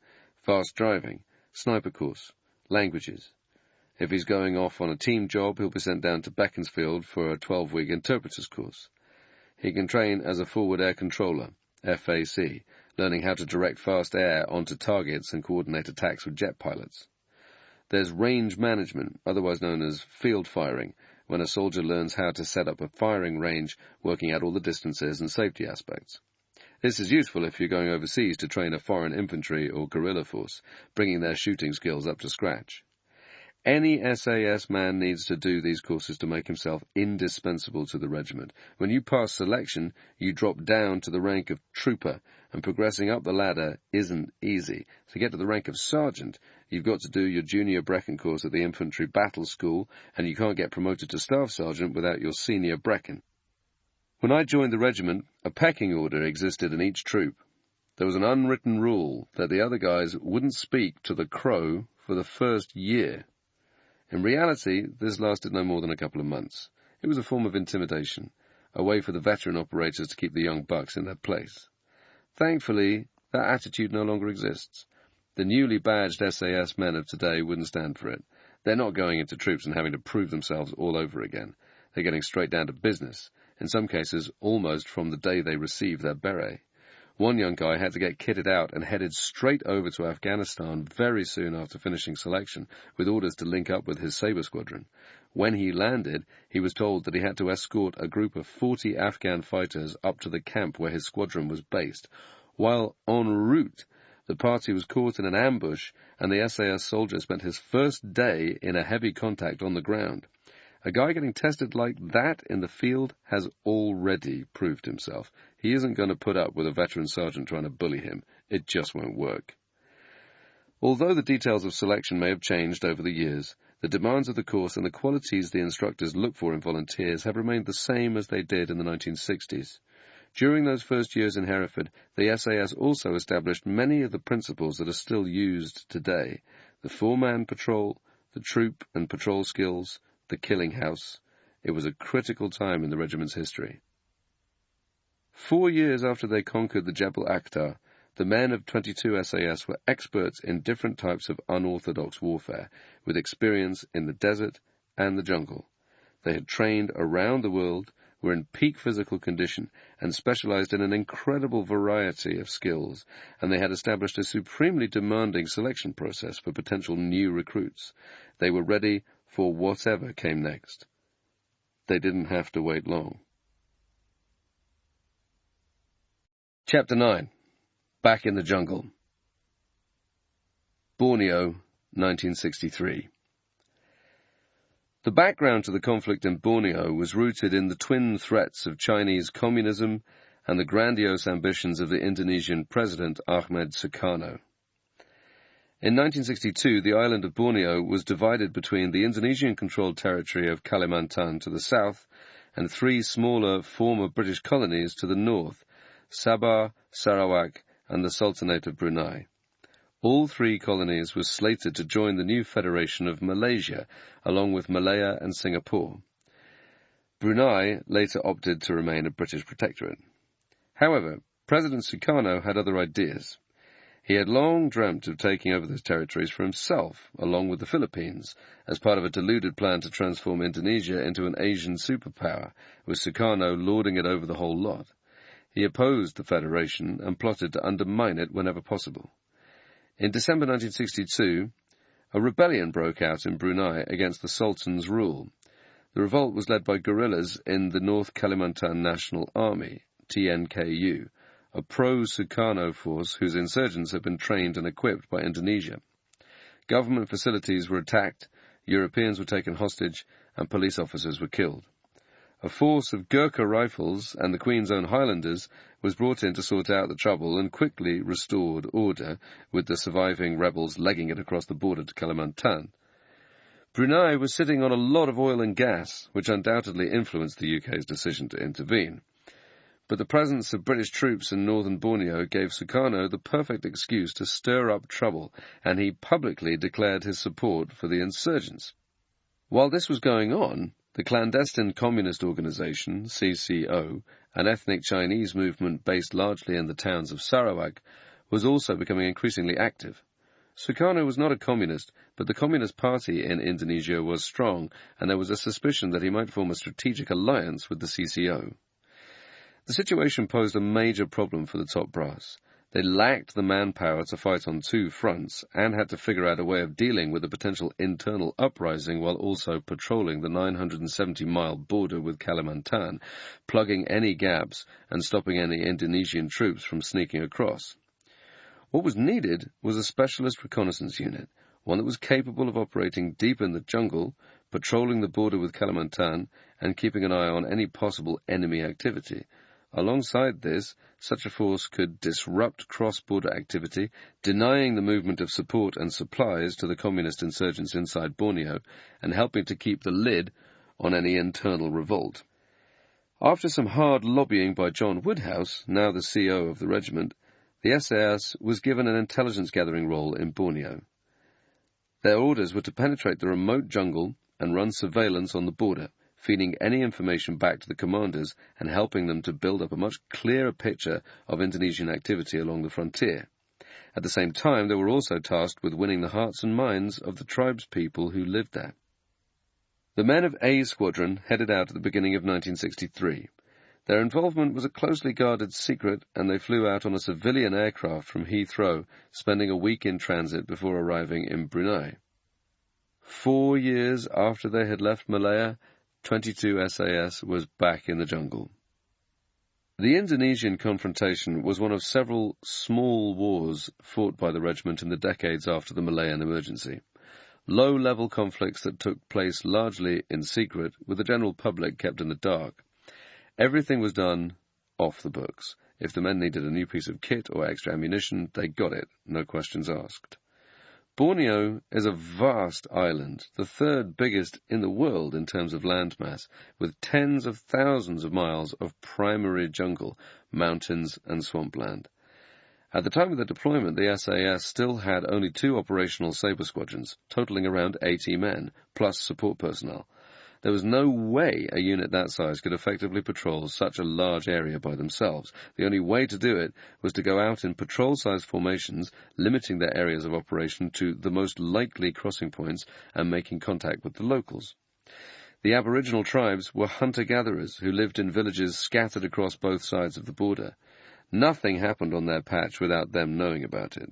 Fast driving, sniper course, languages. If he's going off on a team job, he'll be sent down to Beaconsfield for a 12-week interpreter's course. He can train as a forward air controller, FAC, learning how to direct fast air onto targets and coordinate attacks with jet pilots. There's range management, otherwise known as field firing, when a soldier learns how to set up a firing range, working out all the distances and safety aspects. This is useful if you're going overseas to train a foreign infantry or guerrilla force, bringing their shooting skills up to scratch. Any SAS man needs to do these courses to make himself indispensable to the regiment. When you pass selection, you drop down to the rank of trooper, and progressing up the ladder isn't easy. To get to the rank of sergeant, you've got to do your junior Brecon course at the infantry battle school, and you can't get promoted to staff sergeant without your senior Brecon. When I joined the regiment, a pecking order existed in each troop. There was an unwritten rule that the other guys wouldn't speak to the crow for the first year. In reality, this lasted no more than a couple of months. It was a form of intimidation, a way for the veteran operators to keep the young bucks in their place. Thankfully, that attitude no longer exists. The newly badged SAS men of today wouldn't stand for it. They're not going into troops and having to prove themselves all over again. They're getting straight down to business, in some cases almost from the day they receive their beret. One young guy had to get kitted out and headed straight over to Afghanistan very soon after finishing selection, with orders to link up with his Sabre squadron. When he landed, he was told that he had to escort a group of 40 Afghan fighters up to the camp where his squadron was based. While en route, the party was caught in an ambush, and the SAS soldier spent his first day in a heavy contact on the ground. A guy getting tested like that in the field has already proved himself. He isn't going to put up with a veteran sergeant trying to bully him. It just won't work. Although the details of selection may have changed over the years, the demands of the course and the qualities the instructors look for in volunteers have remained the same as they did in the 1960s. During those first years in Hereford, the SAS also established many of the principles that are still used today: the four-man patrol, the troop and patrol skills, the killing house. It was a critical time in the regiment's history. 4 years after they conquered the Jebel Akhtar, the men of 22 SAS were experts in different types of unorthodox warfare, with experience in the desert and the jungle. They had trained around the world, were in peak physical condition, and specialized in an incredible variety of skills, and they had established a supremely demanding selection process for potential new recruits. They were ready for whatever came next. They didn't have to wait long. Chapter 9. Back in the Jungle. Borneo, 1963. The background to the conflict in Borneo was rooted in the twin threats of Chinese communism and the grandiose ambitions of the Indonesian President Ahmed Sukarno. In 1962, the island of Borneo was divided between the Indonesian-controlled territory of Kalimantan to the south and 3 smaller former British colonies to the north, Sabah, Sarawak, and the Sultanate of Brunei. All 3 colonies were slated to join the new Federation of Malaysia, along with Malaya and Singapore. Brunei later opted to remain a British protectorate. However, President Sukarno had other ideas. He had long dreamt of taking over those territories for himself, along with the Philippines, as part of a deluded plan to transform Indonesia into an Asian superpower, with Sukarno lording it over the whole lot. He opposed the Federation and plotted to undermine it whenever possible. In December 1962, a rebellion broke out in Brunei against the Sultan's rule. The revolt was led by guerrillas in the North Kalimantan National Army, TNKU, a pro-Sukarno force whose insurgents had been trained and equipped by Indonesia. Government facilities were attacked, Europeans were taken hostage, and police officers were killed. A force of Gurkha rifles and the Queen's Own Highlanders was brought in to sort out the trouble and quickly restored order, with the surviving rebels legging it across the border to Kalimantan. Brunei was sitting on a lot of oil and gas, which undoubtedly influenced the UK's decision to intervene. But the presence of British troops in northern Borneo gave Sukarno the perfect excuse to stir up trouble, and he publicly declared his support for the insurgents. While this was going on, the clandestine communist organization, CCO, an ethnic Chinese movement based largely in the towns of Sarawak, was also becoming increasingly active. Sukarno was not a communist, but the Communist Party in Indonesia was strong, and there was a suspicion that he might form a strategic alliance with the CCO. The situation posed a major problem for the top brass. They lacked the manpower to fight on two fronts and had to figure out a way of dealing with a potential internal uprising while also patrolling the 970-mile border with Kalimantan, plugging any gaps and stopping any Indonesian troops from sneaking across. What was needed was a specialist reconnaissance unit, one that was capable of operating deep in the jungle, patrolling the border with Kalimantan, and keeping an eye on any possible enemy activity. Alongside this, such a force could disrupt cross-border activity, denying the movement of support and supplies to the communist insurgents inside Borneo, and helping to keep the lid on any internal revolt. After some hard lobbying by John Woodhouse, now the CO of the regiment, the SAS was given an intelligence-gathering role in Borneo. Their orders were to penetrate the remote jungle and run surveillance on the border, feeding any information back to the commanders and helping them to build up a much clearer picture of Indonesian activity along the frontier. At the same time, they were also tasked with winning the hearts and minds of the tribespeople who lived there. The men of A Squadron headed out at the beginning of 1963. Their involvement was a closely guarded secret, and they flew out on a civilian aircraft from Heathrow, spending a week in transit before arriving in Brunei. 4 years after they had left Malaya, 22 SAS was back in the jungle. The Indonesian confrontation was one of several small wars fought by the regiment in the decades after the Malayan emergency. Low-level conflicts that took place largely in secret, with the general public kept in the dark. Everything was done off the books. If the men needed a new piece of kit or extra ammunition, they got it, no questions asked. Borneo is a vast island, the third biggest in the world in terms of landmass, with tens of thousands of miles of primary jungle, mountains and swampland. At the time of the deployment, the SAS still had only 2 operational Sabre squadrons, totaling around 80 men, plus support personnel. There was no way a unit that size could effectively patrol such a large area by themselves. The only way to do it was to go out in patrol-sized formations, limiting their areas of operation to the most likely crossing points and making contact with the locals. The Aboriginal tribes were hunter-gatherers who lived in villages scattered across both sides of the border. Nothing happened on their patch without them knowing about it.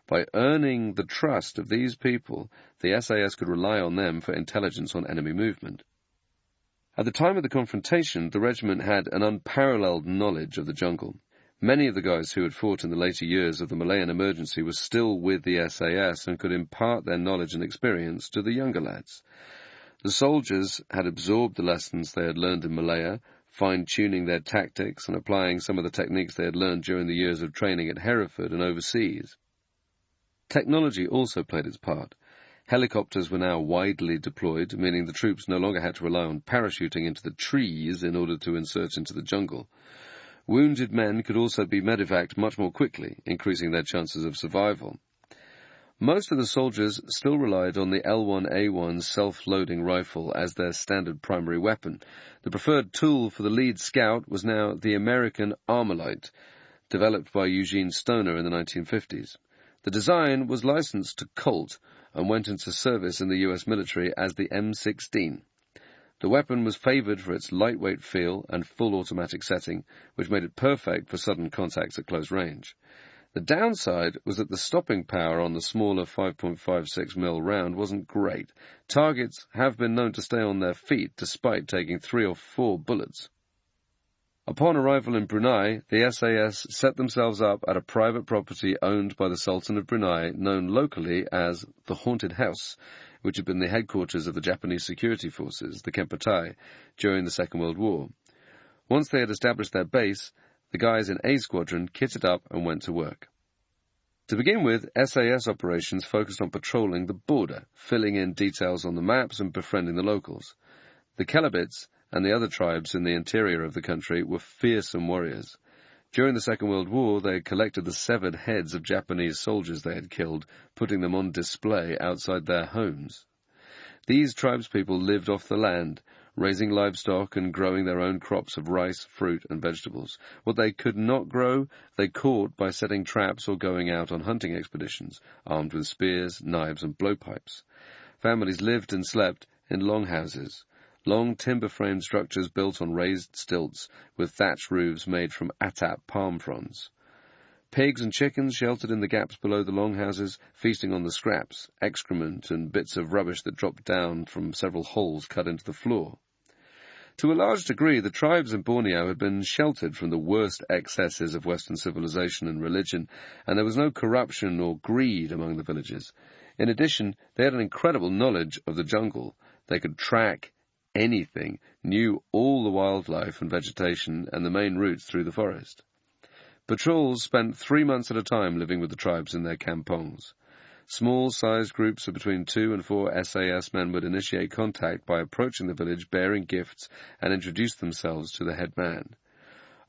By earning the trust of these people, the SAS could rely on them for intelligence on enemy movement. At the time of the confrontation, the regiment had an unparalleled knowledge of the jungle. Many of the guys who had fought in the later years of the Malayan emergency were still with the SAS and could impart their knowledge and experience to the younger lads. The soldiers had absorbed the lessons they had learned in Malaya, fine-tuning their tactics and applying some of the techniques they had learned during the years of training at Hereford and overseas. Technology also played its part. Helicopters were now widely deployed, meaning the troops no longer had to rely on parachuting into the trees in order to insert into the jungle. Wounded men could also be medevaced much more quickly, increasing their chances of survival. Most of the soldiers still relied on the L1A1 self-loading rifle as their standard primary weapon. The preferred tool for the lead scout was now the American Armalite, developed by Eugene Stoner in the 1950s. The design was licensed to Colt and went into service in the US military as the M16. The weapon was favoured for its lightweight feel and full automatic setting, which made it perfect for sudden contacts at close range. The downside was that the stopping power on the smaller 5.56mm round wasn't great. Targets have been known to stay on their feet despite taking 3 or 4 bullets. Upon arrival in Brunei, the SAS set themselves up at a private property owned by the Sultan of Brunei, known locally as the Haunted House, which had been the headquarters of the Japanese security forces, the Kempeitai, during the Second World War. Once they had established their base, the guys in A Squadron kitted up and went to work. To begin with, SAS operations focused on patrolling the border, filling in details on the maps and befriending the locals. The Kelabits and the other tribes in the interior of the country were fearsome warriors. During the Second World War, they had collected the severed heads of Japanese soldiers they had killed, putting them on display outside their homes. These tribespeople lived off the land, raising livestock and growing their own crops of rice, fruit, and vegetables. What they could not grow, they caught by setting traps or going out on hunting expeditions, armed with spears, knives, and blowpipes. Families lived and slept in longhouses, long timber-framed structures built on raised stilts with thatch roofs made from atap palm fronds. Pigs and chickens sheltered in the gaps below the longhouses, feasting on the scraps, excrement, and bits of rubbish that dropped down from several holes cut into the floor. To a large degree, the tribes in Borneo had been sheltered from the worst excesses of Western civilization and religion, and there was no corruption or greed among the villagers. In addition, they had an incredible knowledge of the jungle. They could track anything, knew all the wildlife and vegetation and the main routes through the forest. Patrols spent 3 months at a time living with the tribes in their kampongs. Small-sized groups of between 2 and 4 SAS men would initiate contact by approaching the village bearing gifts and introduce themselves to the head man.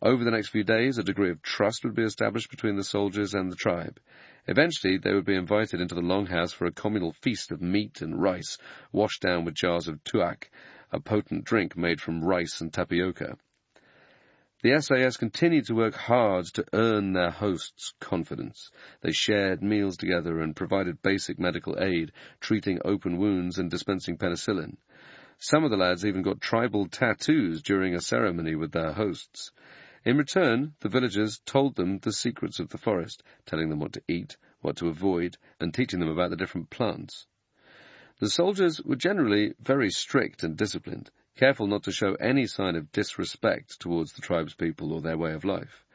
Over the next few days, a degree of trust would be established between the soldiers and the tribe. Eventually, they would be invited into the longhouse for a communal feast of meat and rice, washed down with jars of tuak, a potent drink made from rice and tapioca. The SAS continued to work hard to earn their hosts' confidence. They shared meals together and provided basic medical aid, treating open wounds and dispensing penicillin. Some of the lads even got tribal tattoos during a ceremony with their hosts. In return, the villagers told them the secrets of the forest, telling them what to eat, what to avoid, and teaching them about the different plants. The soldiers were generally very strict and disciplined, careful not to show any sign of disrespect towards the tribespeople or their way of life.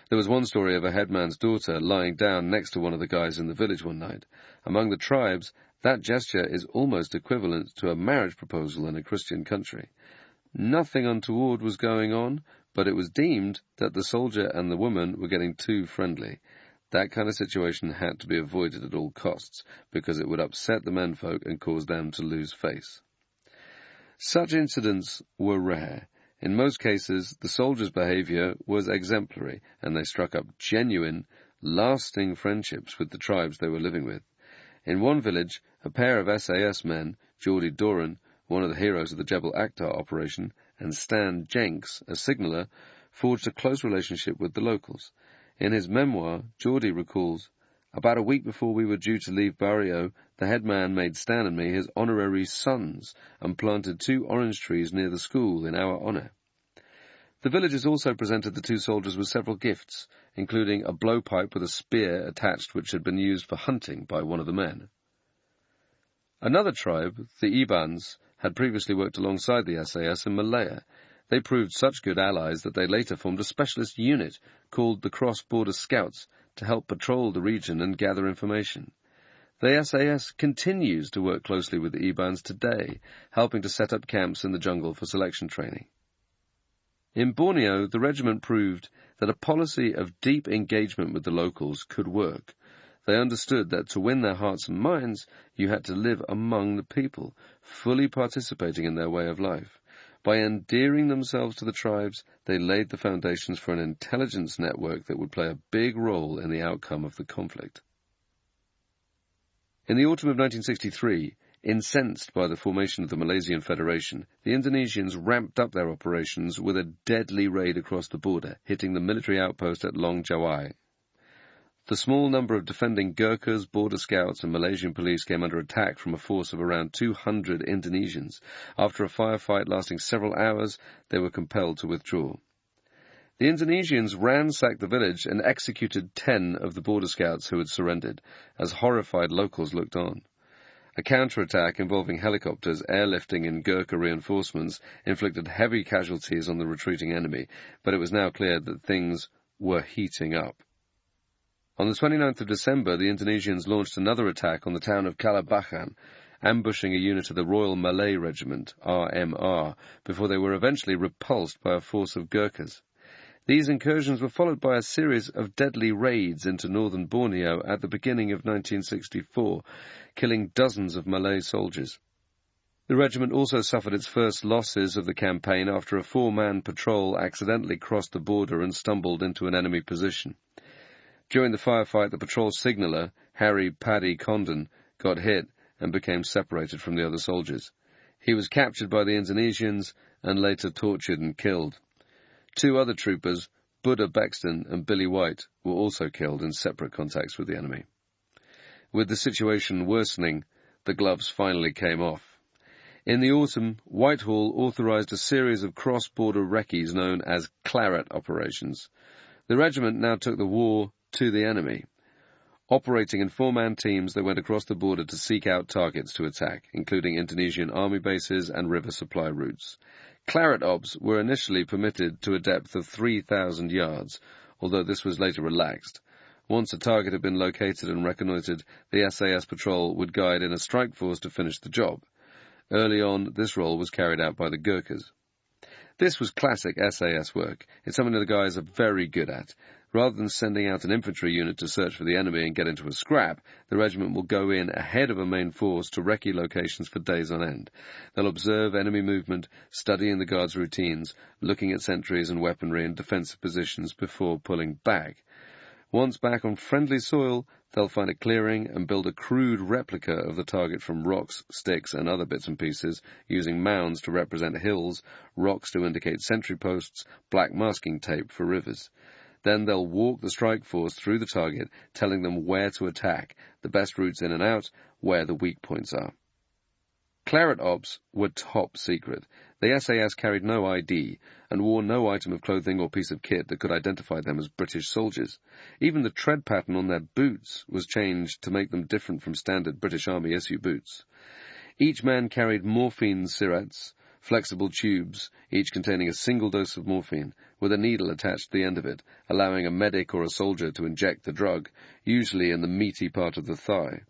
There was one story of a headman's daughter lying down next to one of the guys in the village one night. Among the tribes, that gesture is almost equivalent to a marriage proposal in a Christian country. Nothing untoward was going on, but it was deemed that the soldier and the woman were getting too friendly. That kind of situation had to be avoided at all costs, because it would upset the menfolk and cause them to lose face. Such incidents were rare. In most cases, the soldiers' behavior was exemplary, and they struck up genuine, lasting friendships with the tribes they were living with. In one village, a pair of SAS men, Geordie Doran, one of the heroes of the Jebel Akhtar operation, and Stan Jenks, a signaller, forged a close relationship with the locals. In his memoir, Geordie recalls, "About a week before we were due to leave Barrio, the headman made Stan and me his honorary sons and planted 2 orange trees near the school in our honour." The villagers also presented the 2 soldiers with several gifts, including a blowpipe with a spear attached which had been used for hunting by one of the men. Another tribe, the Ibans, had previously worked alongside the SAS in Malaya. They proved such good allies that they later formed a specialist unit called the Cross-Border Scouts to help patrol the region and gather information. The SAS continues to work closely with the Ibans today, helping to set up camps in the jungle for selection training. In Borneo, the regiment proved that a policy of deep engagement with the locals could work. They understood that to win their hearts and minds, you had to live among the people, fully participating in their way of life. By endearing themselves to the tribes, they laid the foundations for an intelligence network that would play a big role in the outcome of the conflict. In the autumn of 1963, incensed by the formation of the Malaysian Federation, the Indonesians ramped up their operations with a deadly raid across the border, hitting the military outpost at Long Jawai. The small number of defending Gurkhas, border scouts, and Malaysian police came under attack from a force of around 200 Indonesians. After a firefight lasting several hours, they were compelled to withdraw. The Indonesians ransacked the village and executed 10 of the border scouts who had surrendered, as horrified locals looked on. A counterattack involving helicopters airlifting in Gurkha reinforcements inflicted heavy casualties on the retreating enemy, but it was now clear that things were heating up. On the 29th of December, the Indonesians launched another attack on the town of Kalabakan, ambushing a unit of the Royal Malay Regiment, RMR, before they were eventually repulsed by a force of Gurkhas. These incursions were followed by a series of deadly raids into northern Borneo at the beginning of 1964, killing dozens of Malay soldiers. The regiment also suffered its first losses of the campaign after a 4-man patrol accidentally crossed the border and stumbled into an enemy position. During the firefight, the patrol signaller, Harry Paddy Condon, got hit and became separated from the other soldiers. He was captured by the Indonesians and later tortured and killed. 2 other troopers, Buddha Bexton and Billy White, were also killed in separate contacts with the enemy. With the situation worsening, the gloves finally came off. In the autumn, Whitehall authorised a series of cross-border recce's known as Claret operations. The regiment now took the war to the enemy. Operating in 4-man teams, they went across the border to seek out targets to attack, including Indonesian army bases and river supply routes. Claret ops were initially permitted to a depth of 3,000 yards, although this was later relaxed. Once a target had been located and reconnoitred, the SAS patrol would guide in a strike force to finish the job. Early on, this role was carried out by the Gurkhas. This was classic SAS work. It's something the guys are very good at. Rather than sending out an infantry unit to search for the enemy and get into a scrap, the regiment will go in ahead of a main force to recce locations for days on end. They'll observe enemy movement, studying the guards' routines, looking at sentries and weaponry and defensive positions before pulling back. Once back on friendly soil, they'll find a clearing and build a crude replica of the target from rocks, sticks, and other bits and pieces, using mounds to represent hills, rocks to indicate sentry posts, black masking tape for rivers. Then they'll walk the strike force through the target, telling them where to attack, the best routes in and out, where the weak points are. Claret ops were top secret. The SAS carried no ID and wore no item of clothing or piece of kit that could identify them as British soldiers. Even the tread pattern on their boots was changed to make them different from standard British Army issue boots. Each man carried morphine syringes, flexible tubes, each containing a single dose of morphine, with a needle attached to the end of it, allowing a medic or a soldier to inject the drug, usually in the meaty part of the thigh.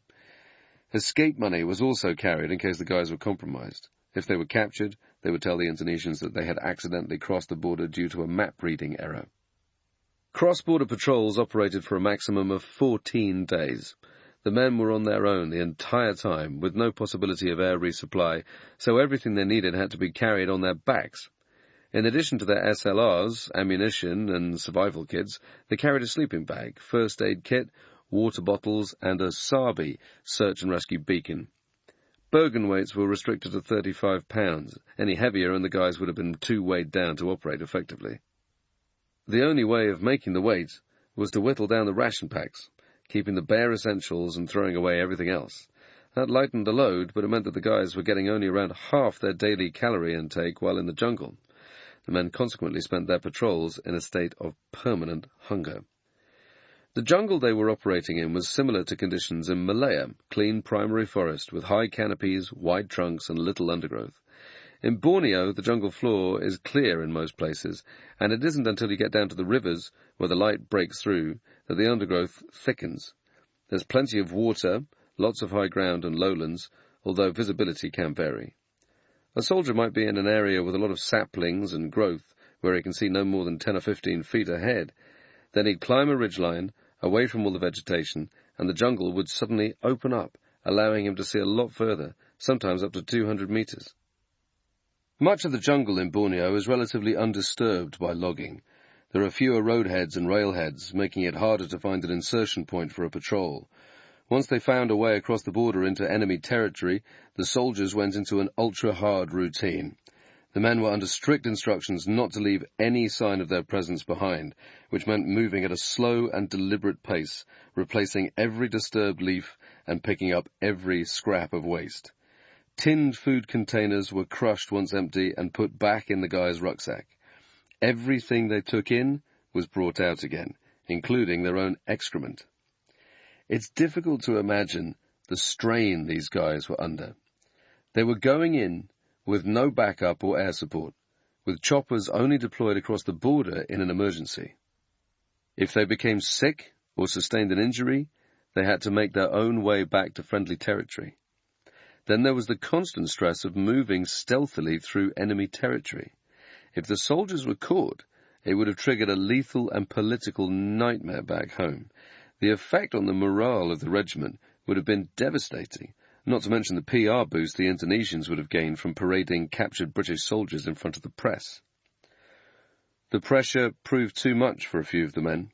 Escape money was also carried in case the guys were compromised. If they were captured, they would tell the Indonesians that they had accidentally crossed the border due to a map-reading error. Cross-border patrols operated for a maximum of 14 days. The men were on their own the entire time, with no possibility of air resupply, so everything they needed had to be carried on their backs. In addition to their SLRs, ammunition, and survival kits, they carried a sleeping bag, first aid kit, water bottles, and a Sabi, search and rescue beacon. Bergen weights were restricted to 35 pounds. Any heavier and the guys would have been too weighed down to operate effectively. The only way of making the weight was to whittle down the ration packs, keeping the bare essentials and throwing away everything else. That lightened the load, but it meant that the guys were getting only around half their daily calorie intake while in the jungle. The men consequently spent their patrols in a state of permanent hunger. The jungle they were operating in was similar to conditions in Malaya, clean primary forest with high canopies, wide trunks, and little undergrowth. In Borneo, the jungle floor is clear in most places, and it isn't until you get down to the rivers, where the light breaks through, that the undergrowth thickens. There's plenty of water, lots of high ground and lowlands, although visibility can vary. A soldier might be in an area with a lot of saplings and growth, where he can see no more than 10 or 15 feet ahead. Then he'd climb a ridgeline, away from all the vegetation, and the jungle would suddenly open up, allowing him to see a lot further, sometimes up to 200 meters. Much of the jungle in Borneo is relatively undisturbed by logging. There are fewer roadheads and railheads, making it harder to find an insertion point for a patrol. Once they found a way across the border into enemy territory, the soldiers went into an ultra-hard routine. The men were under strict instructions not to leave any sign of their presence behind, which meant moving at a slow and deliberate pace, replacing every disturbed leaf and picking up every scrap of waste. Tinned food containers were crushed once empty and put back in the guy's rucksack. Everything they took in was brought out again, including their own excrement. It's difficult to imagine the strain these guys were under. They were going in with no backup or air support, with choppers only deployed across the border in an emergency. If they became sick or sustained an injury, they had to make their own way back to friendly territory. Then there was the constant stress of moving stealthily through enemy territory. If the soldiers were caught, it would have triggered a lethal and political nightmare back home. The effect on the morale of the regiment would have been devastating, not to mention the PR boost the Indonesians would have gained from parading captured British soldiers in front of the press. The pressure proved too much for a few of the men.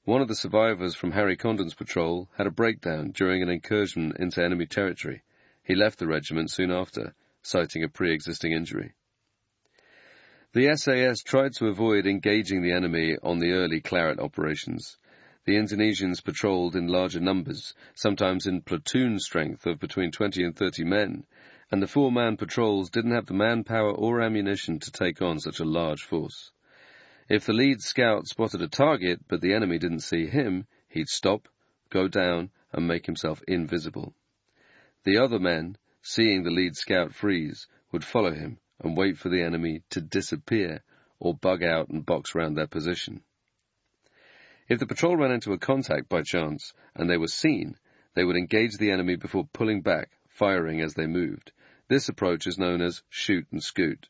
One of the survivors from Harry Condon's patrol had a breakdown during an incursion into enemy territory. He left the regiment soon after, citing a pre-existing injury. The SAS tried to avoid engaging the enemy on the early Claret operations. The Indonesians patrolled in larger numbers, sometimes in platoon strength of between 20 and 30 men, and the four-man patrols didn't have the manpower or ammunition to take on such a large force. If the lead scout spotted a target but the enemy didn't see him, he'd stop, go down, and make himself invisible. The other men, seeing the lead scout freeze, would follow him and wait for the enemy to disappear or bug out and box round their position. If the patrol ran into a contact by chance and they were seen, they would engage the enemy before pulling back, firing as they moved. This approach is known as shoot and scoot.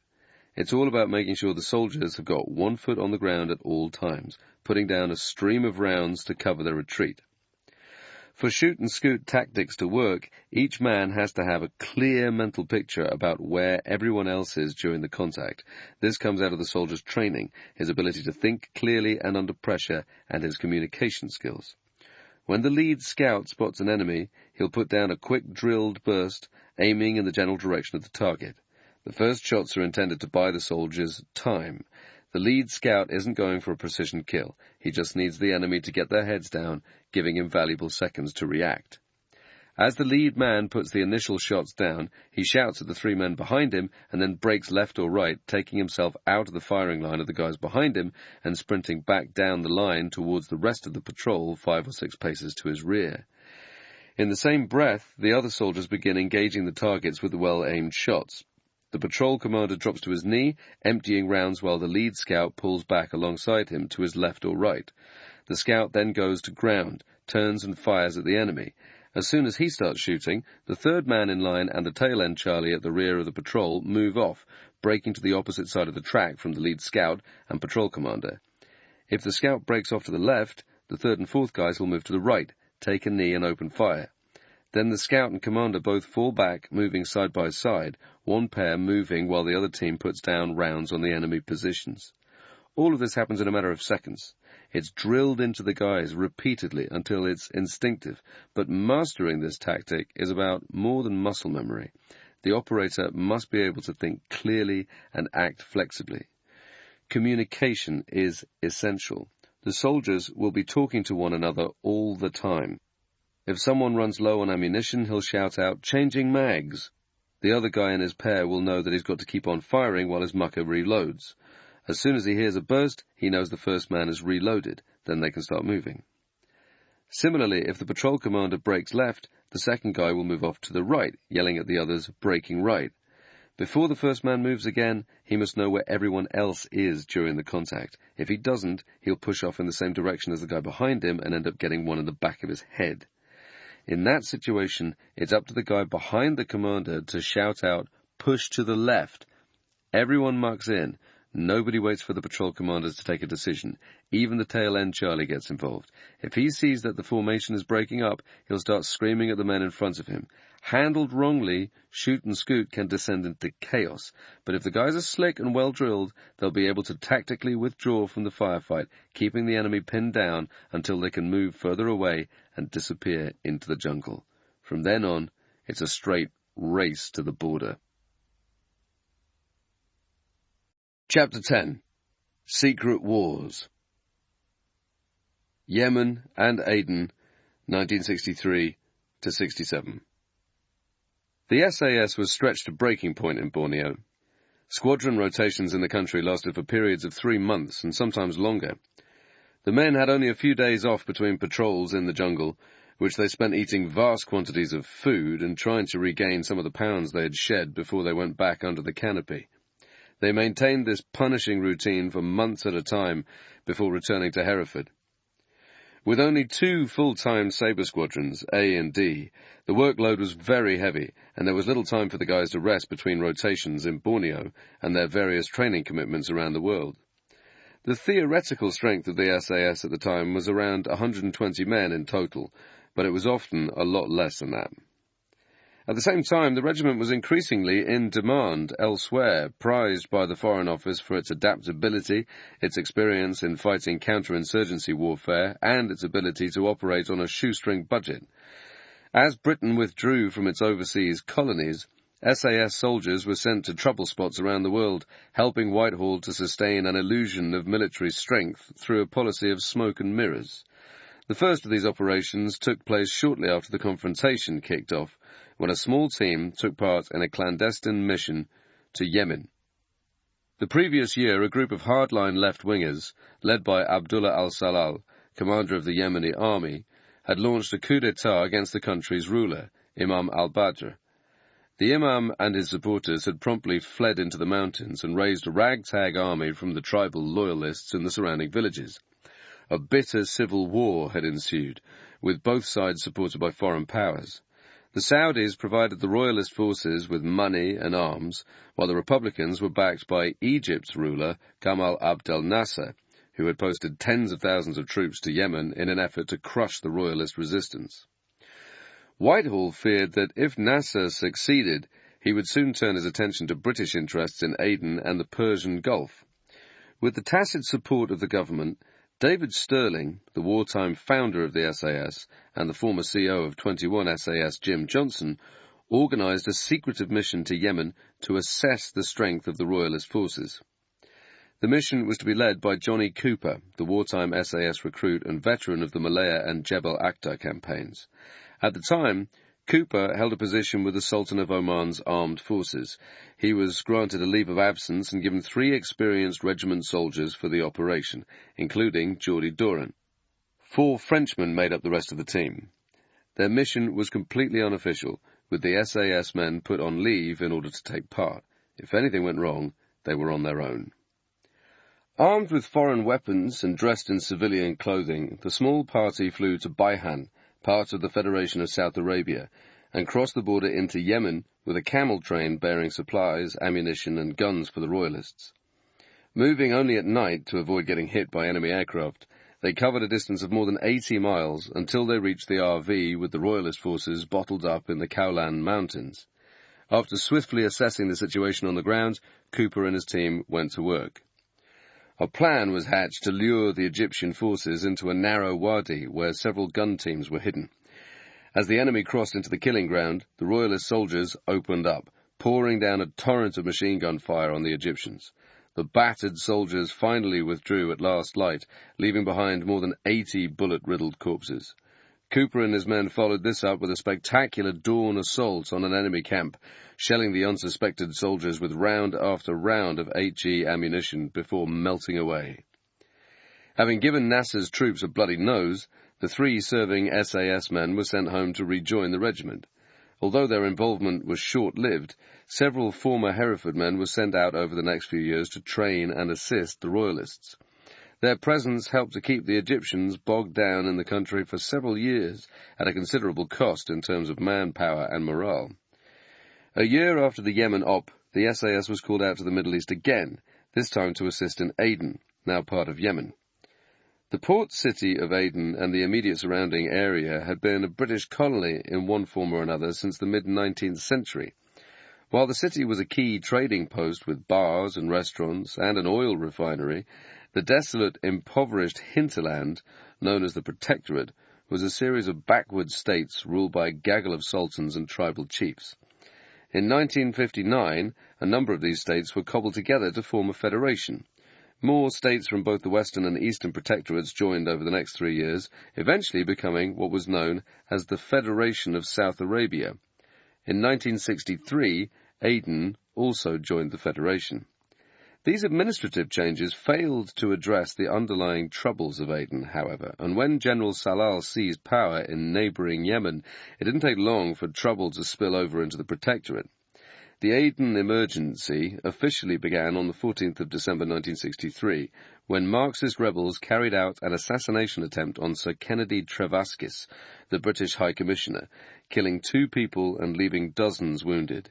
It's all about making sure the soldiers have got one foot on the ground at all times, putting down a stream of rounds to cover their retreat. For shoot and scoot tactics to work, each man has to have a clear mental picture about where everyone else is during the contact. This comes out of the soldier's training, his ability to think clearly and under pressure, and his communication skills. When the lead scout spots an enemy, he'll put down a quick drilled burst, aiming in the general direction of the target. The first shots are intended to buy the soldiers time. The lead scout isn't going for a precision kill. He just needs the enemy to get their heads down, giving him valuable seconds to react. As the lead man puts the initial shots down, he shouts at the three men behind him and then breaks left or right, taking himself out of the firing line of the guys behind him and sprinting back down the line towards the rest of the patrol 5 or 6 paces to his rear. In the same breath, the other soldiers begin engaging the targets with the well-aimed shots. The patrol commander drops to his knee, emptying rounds while the lead scout pulls back alongside him to his left or right. The scout then goes to ground, turns and fires at the enemy. As soon as he starts shooting, the third man in line and the tail-end Charlie at the rear of the patrol move off, breaking to the opposite side of the track from the lead scout and patrol commander. If the scout breaks off to the left, the third and fourth guys will move to the right, take a knee and open fire. Then the scout and commander both fall back, moving side by side, one pair moving while the other team puts down rounds on the enemy positions. All of this happens in a matter of seconds. It's drilled into the guys repeatedly until it's instinctive, but mastering this tactic is about more than muscle memory. The operator must be able to think clearly and act flexibly. Communication is essential. The soldiers will be talking to one another all the time. If someone runs low on ammunition, he'll shout out, "Changing mags." The other guy in his pair will know that he's got to keep on firing while his mucker reloads. As soon as he hears a burst, he knows the first man is reloaded. Then they can start moving. Similarly, if the patrol commander breaks left, the second guy will move off to the right, yelling at the others, "Breaking right." Before the first man moves again, he must know where everyone else is during the contact. If he doesn't, he'll push off in the same direction as the guy behind him and end up getting one in the back of his head. In that situation, it's up to the guy behind the commander to shout out, "Push to the left." Everyone mucks in. Nobody waits for the patrol commanders to take a decision. Even the tail-end Charlie gets involved. If he sees that the formation is breaking up, he'll start screaming at the men in front of him. Handled wrongly, shoot and scoot can descend into chaos, but if the guys are slick and well-drilled, they'll be able to tactically withdraw from the firefight, keeping the enemy pinned down until they can move further away and disappear into the jungle. From then on, it's a straight race to the border. Chapter 10. Secret Wars. Yemen and Aden, 1963 to 67. The SAS was stretched to breaking point in Borneo. Squadron rotations in the country lasted for periods of 3 months and sometimes longer. The men had only a few days off between patrols in the jungle, which they spent eating vast quantities of food and trying to regain some of the pounds they had shed before they went back under the canopy. They maintained this punishing routine for months at a time before returning to Hereford. With only 2 full-time Sabre squadrons, A and D, the workload was very heavy, and there was little time for the guys to rest between rotations in Borneo and their various training commitments around the world. The theoretical strength of the SAS at the time was around 120 men in total, but it was often a lot less than that. At the same time, the regiment was increasingly in demand elsewhere, prized by the Foreign Office for its adaptability, its experience in fighting counterinsurgency warfare, and its ability to operate on a shoestring budget. As Britain withdrew from its overseas colonies, SAS soldiers were sent to trouble spots around the world, helping Whitehall to sustain an illusion of military strength through a policy of smoke and mirrors. The first of these operations took place shortly after the confrontation kicked off, when a small team took part in a clandestine mission to Yemen. The previous year, a group of hardline left-wingers, led by Abdullah al-Salal, commander of the Yemeni army, had launched a coup d'etat against the country's ruler, Imam al-Badr. The Imam and his supporters had promptly fled into the mountains and raised a ragtag army from the tribal loyalists in the surrounding villages. A bitter civil war had ensued, with both sides supported by foreign powers. The Saudis provided the royalist forces with money and arms, while the Republicans were backed by Egypt's ruler, Gamal Abdel Nasser, who had posted tens of thousands of troops to Yemen in an effort to crush the royalist resistance. Whitehall feared that if Nasser succeeded, he would soon turn his attention to British interests in Aden and the Persian Gulf. With the tacit support of the government, David Sterling, the wartime founder of the SAS and the former CEO of 21 SAS Jim Johnson, organized a secretive mission to Yemen to assess the strength of the royalist forces. The mission was to be led by Johnny Cooper, the wartime SAS recruit and veteran of the Malaya and Jebel Akhtar campaigns. At the time, Cooper held a position with the Sultan of Oman's armed forces. He was granted a leave of absence and given 3 experienced regiment soldiers for the operation, including Geordie Doran. 4 Frenchmen made up the rest of the team. Their mission was completely unofficial, with the SAS men put on leave in order to take part. If anything went wrong, they were on their own. Armed with foreign weapons and dressed in civilian clothing, the small party flew to Baihan, part of the Federation of South Arabia, and crossed the border into Yemen with a camel train bearing supplies, ammunition, and guns for the royalists. Moving only at night to avoid getting hit by enemy aircraft, they covered a distance of more than 80 miles until they reached the RV with the royalist forces bottled up in the Kaulan Mountains. After swiftly assessing the situation on the ground, Cooper and his team went to work. A plan was hatched to lure the Egyptian forces into a narrow wadi where several gun teams were hidden. As the enemy crossed into the killing ground, the royalist soldiers opened up, pouring down a torrent of machine gun fire on the Egyptians. The battered soldiers finally withdrew at last light, leaving behind more than 80 bullet-riddled corpses. Cooper and his men followed this up with a spectacular dawn assault on an enemy camp, shelling the unsuspected soldiers with round after round of HE ammunition before melting away. Having given Nasser's troops a bloody nose, the 3 serving SAS men were sent home to rejoin the regiment. Although their involvement was short-lived, several former Hereford men were sent out over the next few years to train and assist the royalists. Their presence helped to keep the Egyptians bogged down in the country for several years at a considerable cost in terms of manpower and morale. A year after the Yemen op, the SAS was called out to the Middle East again, this time to assist in Aden, now part of Yemen. The port city of Aden and the immediate surrounding area had been a British colony in one form or another since the mid-19th century. While the city was a key trading post with bars and restaurants and an oil refinery, the desolate, impoverished hinterland, known as the Protectorate, was a series of backward states ruled by a gaggle of sultans and tribal chiefs. In 1959, a number of these states were cobbled together to form a federation. More states from both the Western and Eastern protectorates joined over the next 3 years, eventually becoming what was known as the Federation of South Arabia. In 1963, Aden also joined the federation. These administrative changes failed to address the underlying troubles of Aden, however, and when General Salal seized power in neighbouring Yemen, it didn't take long for trouble to spill over into the protectorate. The Aden emergency officially began on the 14th of December 1963, when Marxist rebels carried out an assassination attempt on Sir Kennedy Trevaskis, the British High Commissioner, killing 2 people and leaving dozens wounded.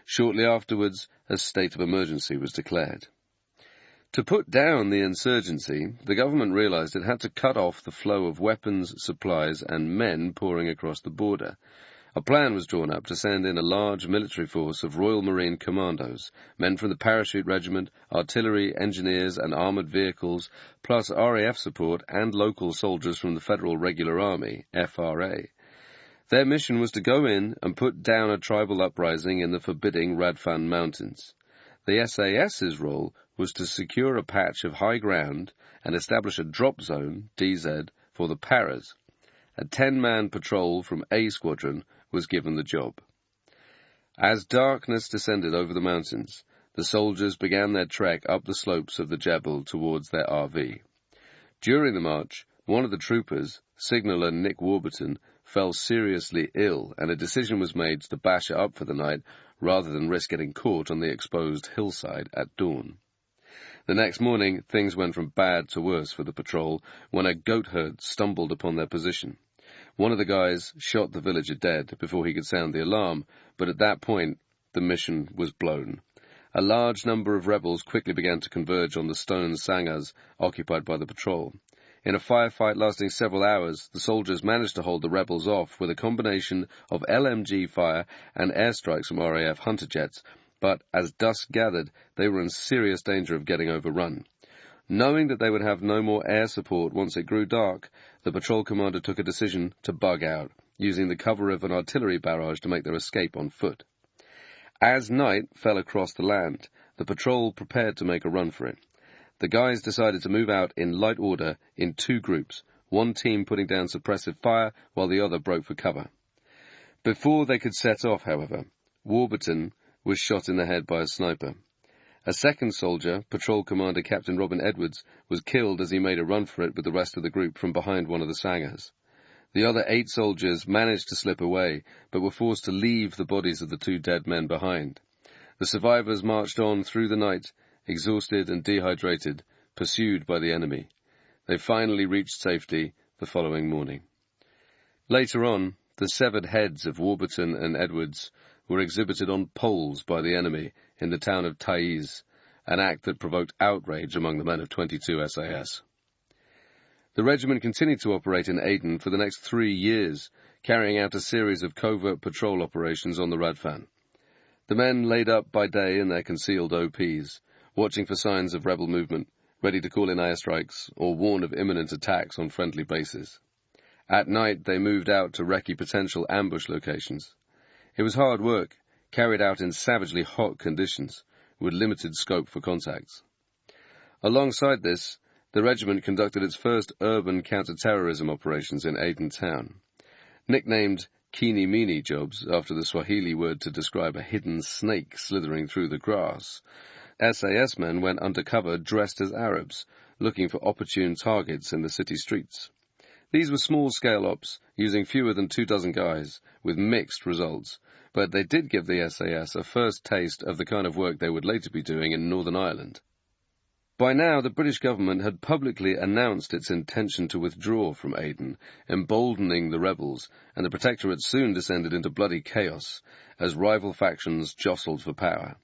Shortly afterwards, a state of emergency was declared. To put down the insurgency, the government realized it had to cut off the flow of weapons, supplies, and men pouring across the border. A plan was drawn up to send in a large military force of Royal Marine Commandos, men from the Parachute Regiment, artillery, engineers, and armoured vehicles, plus RAF support and local soldiers from the Federal Regular Army, FRA. Their mission was to go in and put down a tribal uprising in the forbidding Radfan Mountains. The SAS's role was to secure a patch of high ground and establish a drop zone, DZ, for the Paras. A 10-man patrol from A Squadron was given the job. As darkness descended over the mountains, the soldiers began their trek up the slopes of the Jebel towards their RV. During the march, one of the troopers, signaller Nick Warburton, fell seriously ill, and a decision was made to bash it up for the night rather than risk getting caught on the exposed hillside at dawn. The next morning, things went from bad to worse for the patrol when a goat herd stumbled upon their position. One of the guys shot the villager dead before he could sound the alarm, but at that point, the mission was blown. A large number of rebels quickly began to converge on the stone sangars occupied by the patrol. In a firefight lasting several hours, the soldiers managed to hold the rebels off with a combination of LMG fire and airstrikes from RAF Hunter jets, but as dusk gathered, they were in serious danger of getting overrun. Knowing that they would have no more air support once it grew dark, the patrol commander took a decision to bug out, using the cover of an artillery barrage to make their escape on foot. As night fell across the land, the patrol prepared to make a run for it. The guys decided to move out in light order in 2 groups, one team putting down suppressive fire while the other broke for cover. Before they could set off, however, Warburton was shot in the head by a sniper. A second soldier, Patrol Commander Captain Robin Edwards, was killed as he made a run for it with the rest of the group from behind one of the sangars. The other 8 soldiers managed to slip away, but were forced to leave the bodies of the 2 dead men behind. The survivors marched on through the night, exhausted and dehydrated, pursued by the enemy. They finally reached safety the following morning. Later on, the severed heads of Warburton and Edwards were exhibited on poles by the enemy in the town of Taiz, an act that provoked outrage among the men of 22 SAS. The regiment continued to operate in Aden for the next 3 years, carrying out a series of covert patrol operations on the Radfan. The men laid up by day in their concealed OPs, watching for signs of rebel movement, ready to call in airstrikes or warn of imminent attacks on friendly bases. At night, they moved out to recce potential ambush locations. It was hard work, carried out in savagely hot conditions, with limited scope for contacts. Alongside this, the regiment conducted its first urban counter-terrorism operations in Aden town. Nicknamed Keeny-meeny jobs, after the Swahili word to describe a hidden snake slithering through the grass, SAS men went undercover dressed as Arabs, looking for opportune targets in the city streets. These were small-scale ops, using fewer than 24 guys, with mixed results, but they did give the SAS a first taste of the kind of work they would later be doing in Northern Ireland. By now, the British government had publicly announced its intention to withdraw from Aden, emboldening the rebels, and the protectorate soon descended into bloody chaos, as rival factions jostled for power.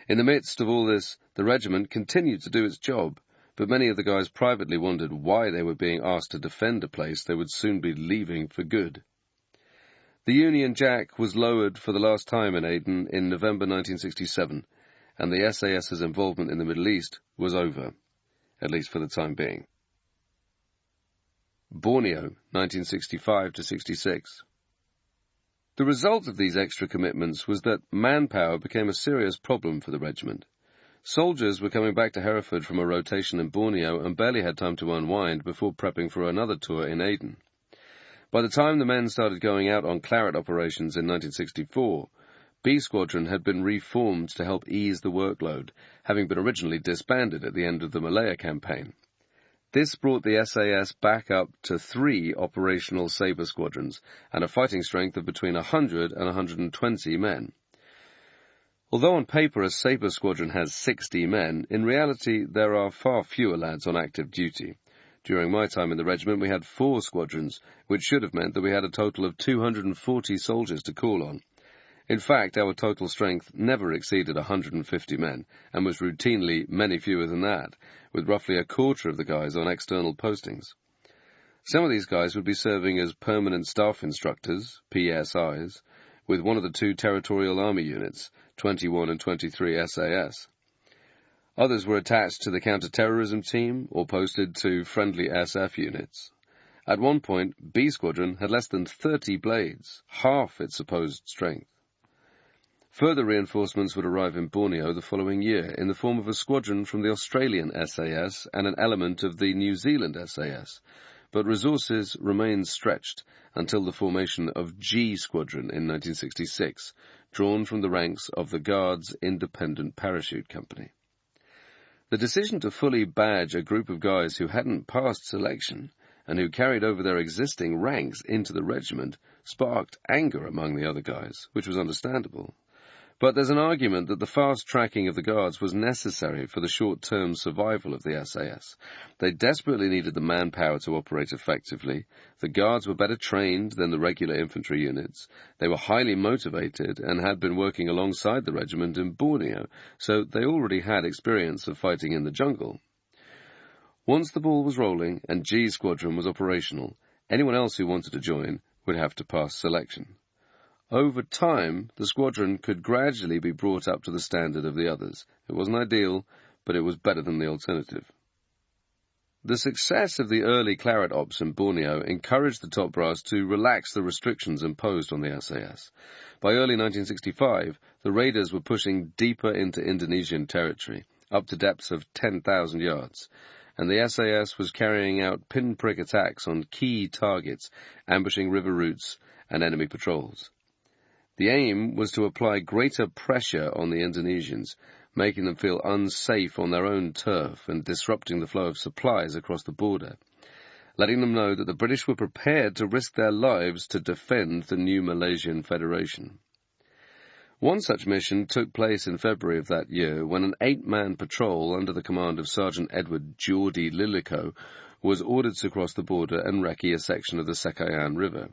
In the midst of all this, the regiment continued to do its job, but many of the guys privately wondered why they were being asked to defend a place they would soon be leaving for good. The Union Jack was lowered for the last time in Aden in November 1967, and the SAS's involvement in the Middle East was over, at least for the time being. Borneo, 1965 to 66. The result of these extra commitments was that manpower became a serious problem for the regiment. Soldiers were coming back to Hereford from a rotation in Borneo and barely had time to unwind before prepping for another tour in Aden. By the time the men started going out on claret operations in 1964, B Squadron had been reformed to help ease the workload, having been originally disbanded at the end of the Malaya campaign. This brought the SAS back up to 3 operational Sabre squadrons and a fighting strength of between 100 and 120 men. Although on paper a Sabre squadron has 60 men, in reality there are far fewer lads on active duty. During my time in the regiment we had 4 squadrons, which should have meant that we had a total of 240 soldiers to call on. In fact, our total strength never exceeded 150 men, and was routinely many fewer than that, with roughly a quarter of the guys on external postings. Some of these guys would be serving as permanent staff instructors, PSIs, with one of the 2 territorial army units, 21 and 23 SAS. Others were attached to the counter-terrorism team or posted to friendly SF units. At one point, B Squadron had less than 30 blades, half its supposed strength. Further reinforcements would arrive in Borneo the following year in the form of a squadron from the Australian SAS and an element of the New Zealand SAS, but resources remained stretched until the formation of G Squadron in 1966, drawn from the ranks of the Guards Independent Parachute Company. The decision to fully badge a group of guys who hadn't passed selection and who carried over their existing ranks into the regiment sparked anger among the other guys, which was understandable. But there's an argument that the fast tracking of the Guards was necessary for the short-term survival of the SAS. They desperately needed the manpower to operate effectively. The Guards were better trained than the regular infantry units. They were highly motivated and had been working alongside the regiment in Borneo, so they already had experience of fighting in the jungle. Once the ball was rolling and G Squadron was operational, anyone else who wanted to join would have to pass selection. Over time, the squadron could gradually be brought up to the standard of the others. It wasn't ideal, but it was better than the alternative. The success of the early claret ops in Borneo encouraged the top brass to relax the restrictions imposed on the SAS. By early 1965, the raiders were pushing deeper into Indonesian territory, up to depths of 10,000 yards, and the SAS was carrying out pinprick attacks on key targets, ambushing river routes and enemy patrols. The aim was to apply greater pressure on the Indonesians, making them feel unsafe on their own turf and disrupting the flow of supplies across the border, letting them know that the British were prepared to risk their lives to defend the new Malaysian Federation. One such mission took place in February of that year when an 8-man patrol under the command of Sergeant Edward Geordie Lillico was ordered to cross the border and recce a section of the Sekayan River.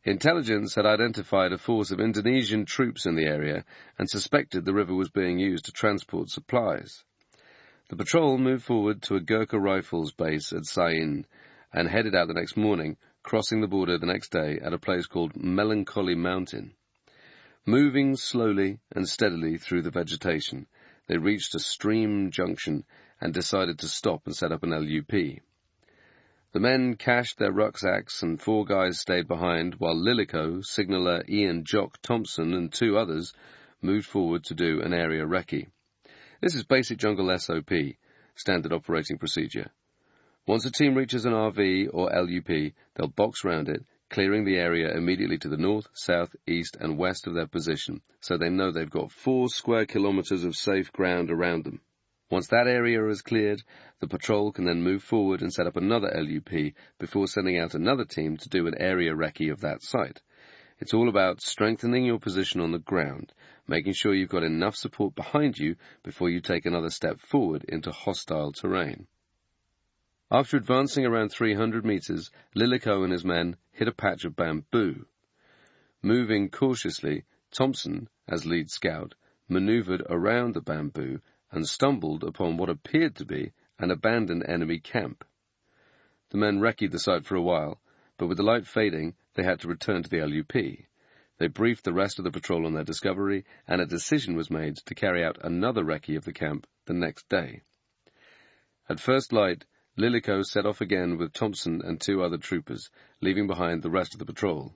Intelligence had identified a force of Indonesian troops in the area and suspected the river was being used to transport supplies. The patrol moved forward to a Gurkha Rifles base at Sain and headed out the next morning, crossing the border the next day at a place called Melancholy Mountain. Moving slowly and steadily through the vegetation, they reached a stream junction and decided to stop and set up an LUP. The men cached their rucksacks and 4 guys stayed behind while Lillico, signaller Ian Jock Thompson and 2 others moved forward to do an area recce. This is basic jungle SOP, standard operating procedure. Once a team reaches an RV or LUP, they'll box round it, clearing the area immediately to the north, south, east and west of their position, so they know they've got 4 square kilometres of safe ground around them. Once that area is cleared, the patrol can then move forward and set up another LUP before sending out another team to do an area recce of that site. It's all about strengthening your position on the ground, making sure you've got enough support behind you before you take another step forward into hostile terrain. After advancing around 300 meters, Lillico and his men hit a patch of bamboo. Moving cautiously, Thompson, as lead scout, maneuvered around the bamboo and stumbled upon what appeared to be an abandoned enemy camp. The men recce'd the site for a while, but with the light fading, they had to return to the LUP. They briefed the rest of the patrol on their discovery, and a decision was made to carry out another recce of the camp the next day. At first light, Lillico set off again with Thompson and 2 other troopers, leaving behind the rest of the patrol.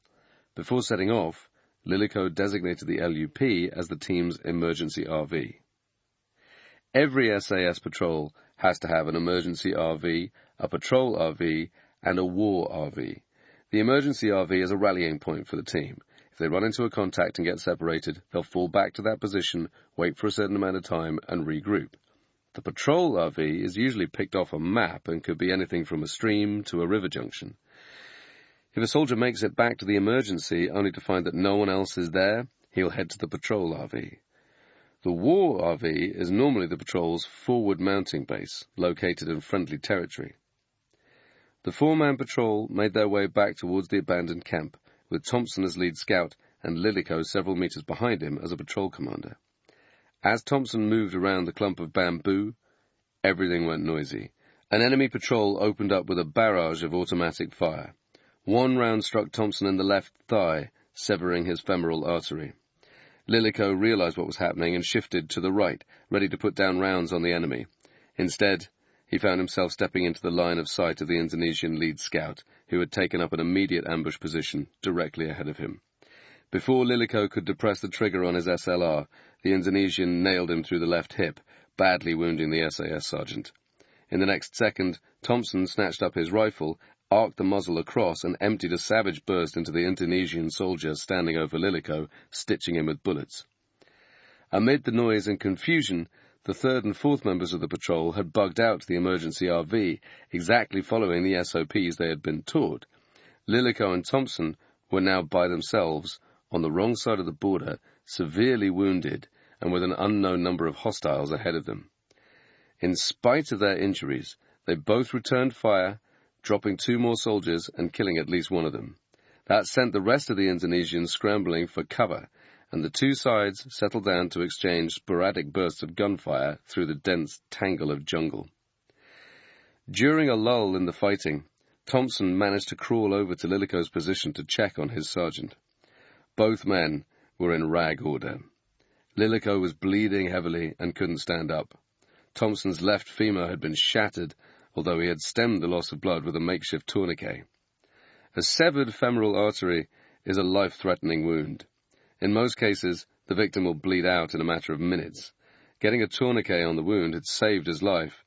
Before setting off, Lilico designated the LUP as the team's emergency RV. Every SAS patrol has to have an emergency RV, a patrol RV, and a war RV. The emergency RV is a rallying point for the team. If they run into a contact and get separated, they'll fall back to that position, wait for a certain amount of time, and regroup. The patrol RV is usually picked off a map and could be anything from a stream to a river junction. If a soldier makes it back to the emergency only to find that no one else is there, he'll head to the patrol RV. The war RV is normally the patrol's forward mounting base, located in friendly territory. The four-man patrol made their way back towards the abandoned camp, with Thompson as lead scout and Lilico several meters behind him as a patrol commander. As Thompson moved around the clump of bamboo, everything went noisy. An enemy patrol opened up with a barrage of automatic fire. One round struck Thompson in the left thigh, severing his femoral artery. Lilico realized what was happening and shifted to the right, ready to put down rounds on the enemy. Instead, he found himself stepping into the line of sight of the Indonesian lead scout, who had taken up an immediate ambush position directly ahead of him. Before Lilico could depress the trigger on his SLR, the Indonesian nailed him through the left hip, badly wounding the SAS sergeant. In the next second, Thompson snatched up his rifle, arced the muzzle across, and emptied a savage burst into the Indonesian soldier standing over Lilico, stitching him with bullets. Amid the noise and confusion, the third and fourth members of the patrol had bugged out to the emergency RV, exactly following the SOPs they had been taught. Lilico and Thompson were now by themselves, on the wrong side of the border, severely wounded, and with an unknown number of hostiles ahead of them. In spite of their injuries, they both returned fire, dropping 2 more soldiers and killing at least one of them. That sent the rest of the Indonesians scrambling for cover, and the two sides settled down to exchange sporadic bursts of gunfire through the dense tangle of jungle. During a lull in the fighting, Thompson managed to crawl over to Lilico's position to check on his sergeant. Both men were in rag order. Lilico was bleeding heavily and couldn't stand up. Thompson's left femur had been shattered, although he had stemmed the loss of blood with a makeshift tourniquet. A severed femoral artery is a life-threatening wound. In most cases, the victim will bleed out in a matter of minutes. Getting a tourniquet on the wound had saved his life,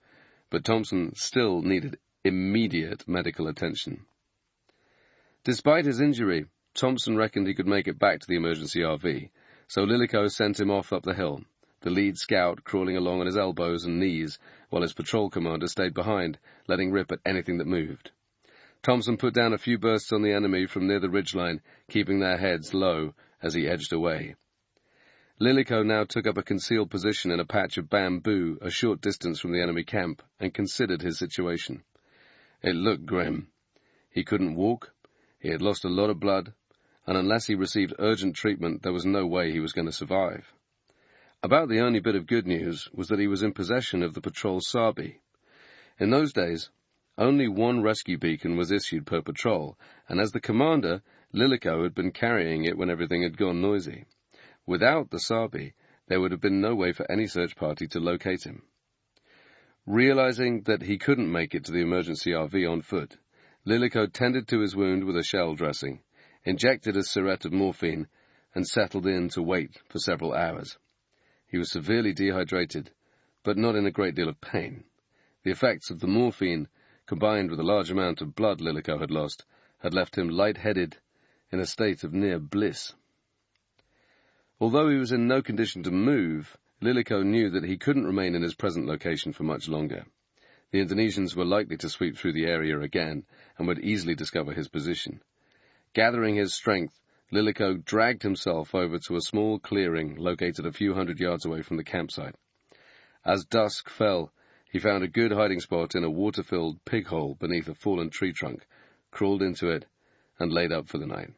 but Thompson still needed immediate medical attention. Despite his injury, Thompson reckoned he could make it back to the emergency RV, so Lilico sent him off up the hill, the lead scout crawling along on his elbows and knees, while his patrol commander stayed behind, letting rip at anything that moved. Thompson put down a few bursts on the enemy from near the ridgeline, keeping their heads low as he edged away. Lilico now took up a concealed position in a patch of bamboo a short distance from the enemy camp and considered his situation. It looked grim. He couldn't walk, he had lost a lot of blood, and unless he received urgent treatment, there was no way he was going to survive. About the only bit of good news was that he was in possession of the patrol Sabi. In those days, only one rescue beacon was issued per patrol, and as the commander, Lilico had been carrying it when everything had gone noisy. Without the Sabi, there would have been no way for any search party to locate him. Realizing that he couldn't make it to the emergency RV on foot, Lilico tended to his wound with a shell dressing, injected a syringe of morphine, and settled in to wait for several hours. He was severely dehydrated, but not in a great deal of pain. The effects of the morphine, combined with a large amount of blood Lilico had lost, had left him light-headed, in a state of near bliss. Although he was in no condition to move, Lilico knew that he couldn't remain in his present location for much longer. The Indonesians were likely to sweep through the area again, and would easily discover his position. Gathering his strength, Lilico dragged himself over to a small clearing located a few hundred yards away from the campsite. As dusk fell, he found a good hiding spot in a water-filled pig hole beneath a fallen tree trunk, crawled into it, and laid up for the night.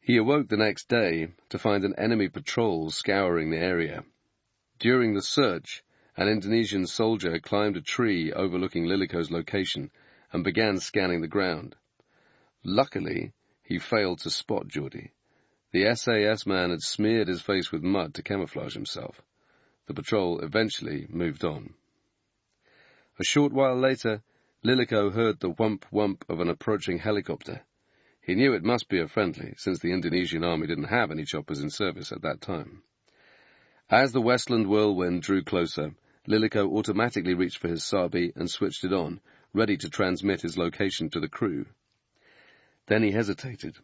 He awoke the next day to find an enemy patrol scouring the area. During the search, an Indonesian soldier climbed a tree overlooking Lilico's location and began scanning the ground. Luckily, he failed to spot Geordie. The SAS man had smeared his face with mud to camouflage himself. The patrol eventually moved on. A short while later, Lilico heard the whump-whump of an approaching helicopter. He knew it must be a friendly, since the Indonesian army didn't have any choppers in service at that time. As the Westland whirlwind drew closer, Lilico automatically reached for his Sabi and switched it on, ready to transmit his location to the crew. Then he hesitated.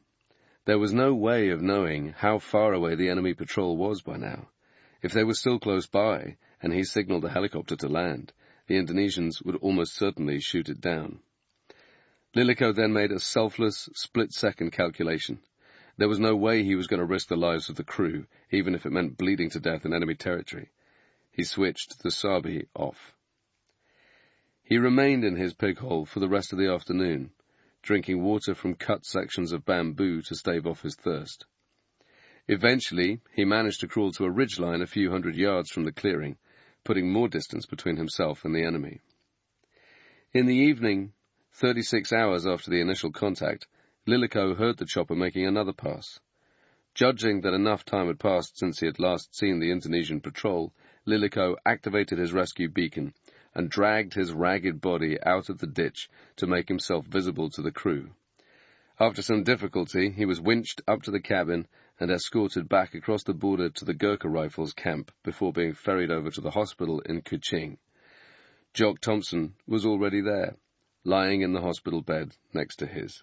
There was no way of knowing how far away the enemy patrol was by now. If they were still close by, and he signaled a helicopter to land, the Indonesians would almost certainly shoot it down. Lilico then made a selfless, split-second calculation. There was no way he was going to risk the lives of the crew, even if it meant bleeding to death in enemy territory. He switched the Sabi off. He remained in his pig hole for the rest of the afternoon, drinking water from cut sections of bamboo to stave off his thirst. Eventually, he managed to crawl to a ridgeline a few hundred yards from the clearing, putting more distance between himself and the enemy. In the evening, 36 hours after the initial contact, Lilico heard the chopper making another pass. Judging that enough time had passed since he had last seen the Indonesian patrol, Lilico activated his rescue beacon and dragged his ragged body out of the ditch to make himself visible to the crew. After some difficulty, he was winched up to the cabin and escorted back across the border to the Gurkha Rifles camp before being ferried over to the hospital in Kuching. Jock Thompson was already there, lying in the hospital bed next to his.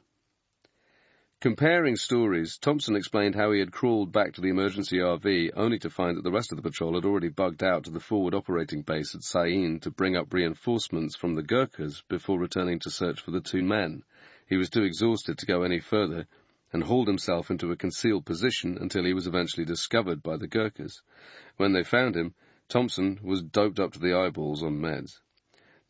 Comparing stories, Thompson explained how he had crawled back to the emergency RV only to find that the rest of the patrol had already bugged out to the forward operating base at Sain to bring up reinforcements from the Gurkhas before returning to search for the two men. He was too exhausted to go any further and hauled himself into a concealed position until he was eventually discovered by the Gurkhas. When they found him, Thompson was doped up to the eyeballs on meds.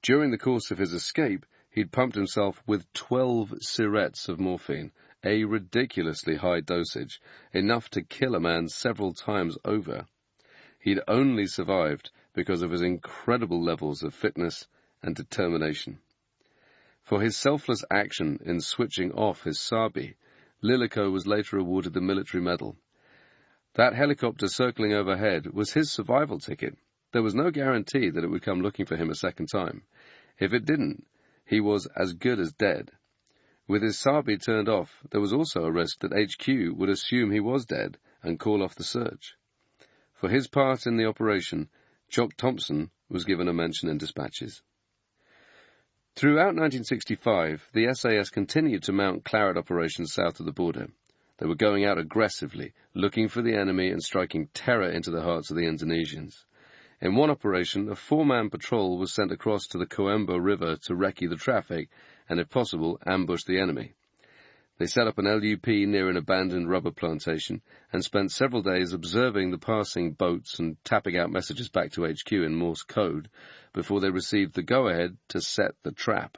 During the course of his escape, he'd pumped himself with 12 syrettes of morphine, a ridiculously high dosage, enough to kill a man several times over. He'd only survived because of his incredible levels of fitness and determination. For his selfless action in switching off his Sabi, Lilico was later awarded the military medal. That helicopter circling overhead was his survival ticket. There was no guarantee that it would come looking for him a second time. If it didn't, he was as good as dead. With his Sabi turned off, there was also a risk that HQ would assume he was dead and call off the search. For his part in the operation, Jock Thompson was given a mention in dispatches. Throughout 1965, the SAS continued to mount Claret operations south of the border. They were going out aggressively, looking for the enemy and striking terror into the hearts of the Indonesians. In one operation, a 4-man patrol was sent across to the Coembo River to recce the traffic and, if possible, ambush the enemy. They set up an LUP near an abandoned rubber plantation and spent several days observing the passing boats and tapping out messages back to HQ in Morse code before they received the go-ahead to set the trap.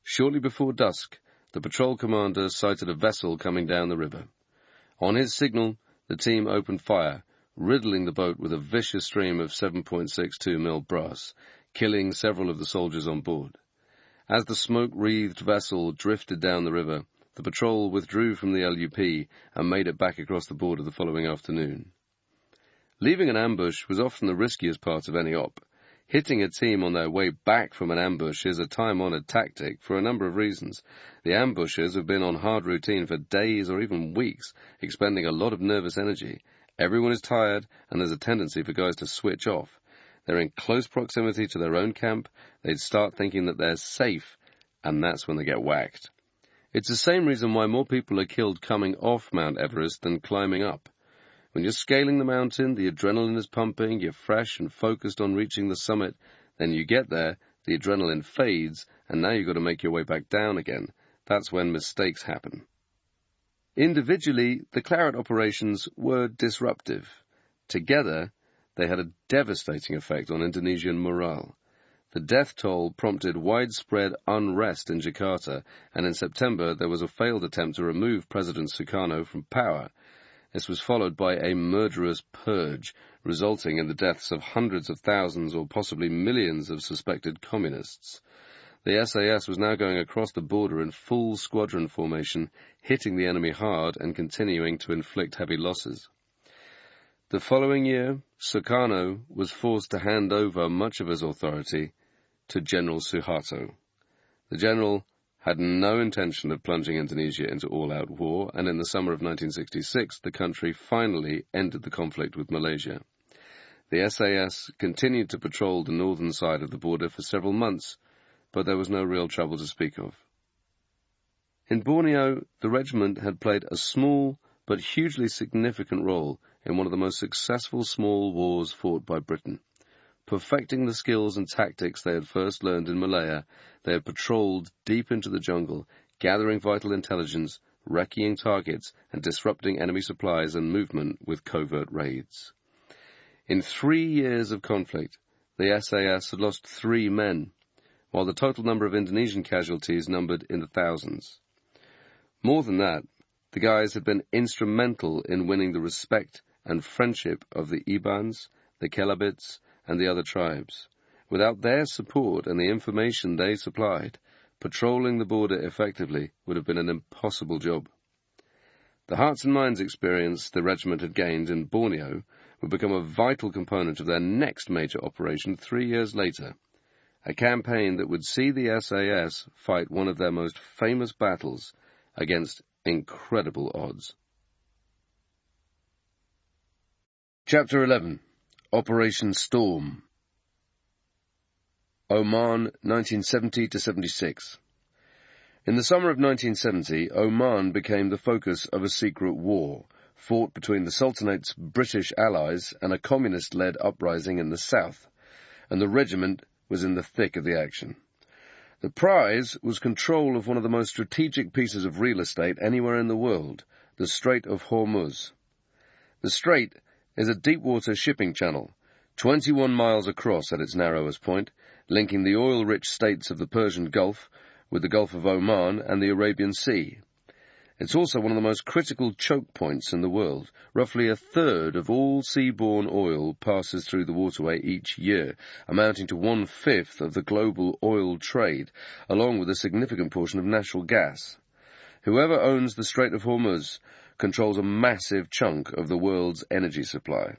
Shortly before dusk, the patrol commander sighted a vessel coming down the river. On his signal, the team opened fire, riddling the boat with a vicious stream of 7.62 mil brass, killing several of the soldiers on board. As the smoke-wreathed vessel drifted down the river, the patrol withdrew from the LUP and made it back across the border the following afternoon. Leaving an ambush was often the riskiest part of any op. Hitting a team on their way back from an ambush is a time-honored tactic for a number of reasons. The ambushers have been on hard routine for days or even weeks, expending a lot of nervous energy. Everyone is tired, and there's a tendency for guys to switch off. They're in close proximity to their own camp, they'd start thinking that they're safe, and that's when they get whacked. It's the same reason why more people are killed coming off Mount Everest than climbing up. When you're scaling the mountain, the adrenaline is pumping, you're fresh and focused on reaching the summit, then you get there, the adrenaline fades, and now you've got to make your way back down again. That's when mistakes happen. Individually, the Claret operations were disruptive. Together, they had a devastating effect on Indonesian morale. The death toll prompted widespread unrest in Jakarta, and in September there was a failed attempt to remove President Sukarno from power. This was followed by a murderous purge, resulting in the deaths of hundreds of thousands or possibly millions of suspected communists. The SAS was now going across the border in full squadron formation, hitting the enemy hard and continuing to inflict heavy losses. The following year, Sukarno was forced to hand over much of his authority to General Suharto. The general had no intention of plunging Indonesia into all-out war, and in the summer of 1966, the country finally ended the conflict with Malaysia. The SAS continued to patrol the northern side of the border for several months, but there was no real trouble to speak of. In Borneo, the regiment had played a small but hugely significant role in one of the most successful small wars fought by Britain. Perfecting the skills and tactics they had first learned in Malaya, they had patrolled deep into the jungle, gathering vital intelligence, wrecking targets, and disrupting enemy supplies and movement with covert raids. In 3 years of conflict, the SAS had lost 3 men, while the total number of Indonesian casualties numbered in the thousands. More than that, the guys had been instrumental in winning the respect and friendship of the Ibans, the Kelabits, and the other tribes. Without their support and the information they supplied, patrolling the border effectively would have been an impossible job. The hearts and minds experience the regiment had gained in Borneo would become a vital component of their next major operation 3 years later, a campaign that would see the SAS fight one of their most famous battles against incredible odds. Chapter 11. Operation Storm. Oman, 1970-76. In the summer of 1970, Oman became the focus of a secret war, fought between the Sultanate's British allies and a communist-led uprising in the south, and the regiment was in the thick of the action. The prize was control of one of the most strategic pieces of real estate anywhere in the world, the Strait of Hormuz. The strait is a deep-water shipping channel, 21 miles across at its narrowest point, linking the oil-rich states of the Persian Gulf with the Gulf of Oman and the Arabian Sea. It's also one of the most critical choke points in the world. Roughly a third of all seaborne oil passes through the waterway each year, amounting to 1/5 of the global oil trade, along with a significant portion of natural gas. Whoever owns the Strait of Hormuz controls a massive chunk of the world's energy supply.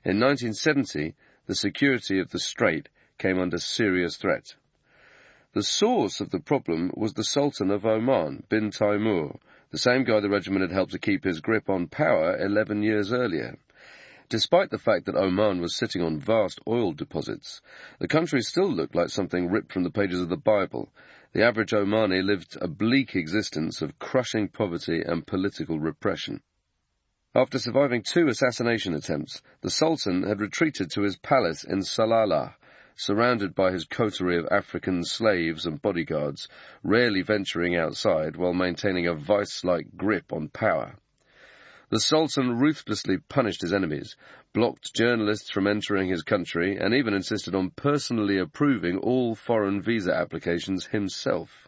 In 1970, the security of the strait came under serious threat. The source of the problem was the Sultan of Oman, bin Taimur, the same guy the regiment had helped to keep his grip on power 11 years earlier. Despite the fact that Oman was sitting on vast oil deposits, the country still looked like something ripped from the pages of the Bible. The average Omani lived a bleak existence of crushing poverty and political repression. After surviving 2 assassination attempts, the Sultan had retreated to his palace in Salalah, surrounded by his coterie of African slaves and bodyguards, rarely venturing outside while maintaining a vice-like grip on power. The Sultan ruthlessly punished his enemies, blocked journalists from entering his country, and even insisted on personally approving all foreign visa applications himself.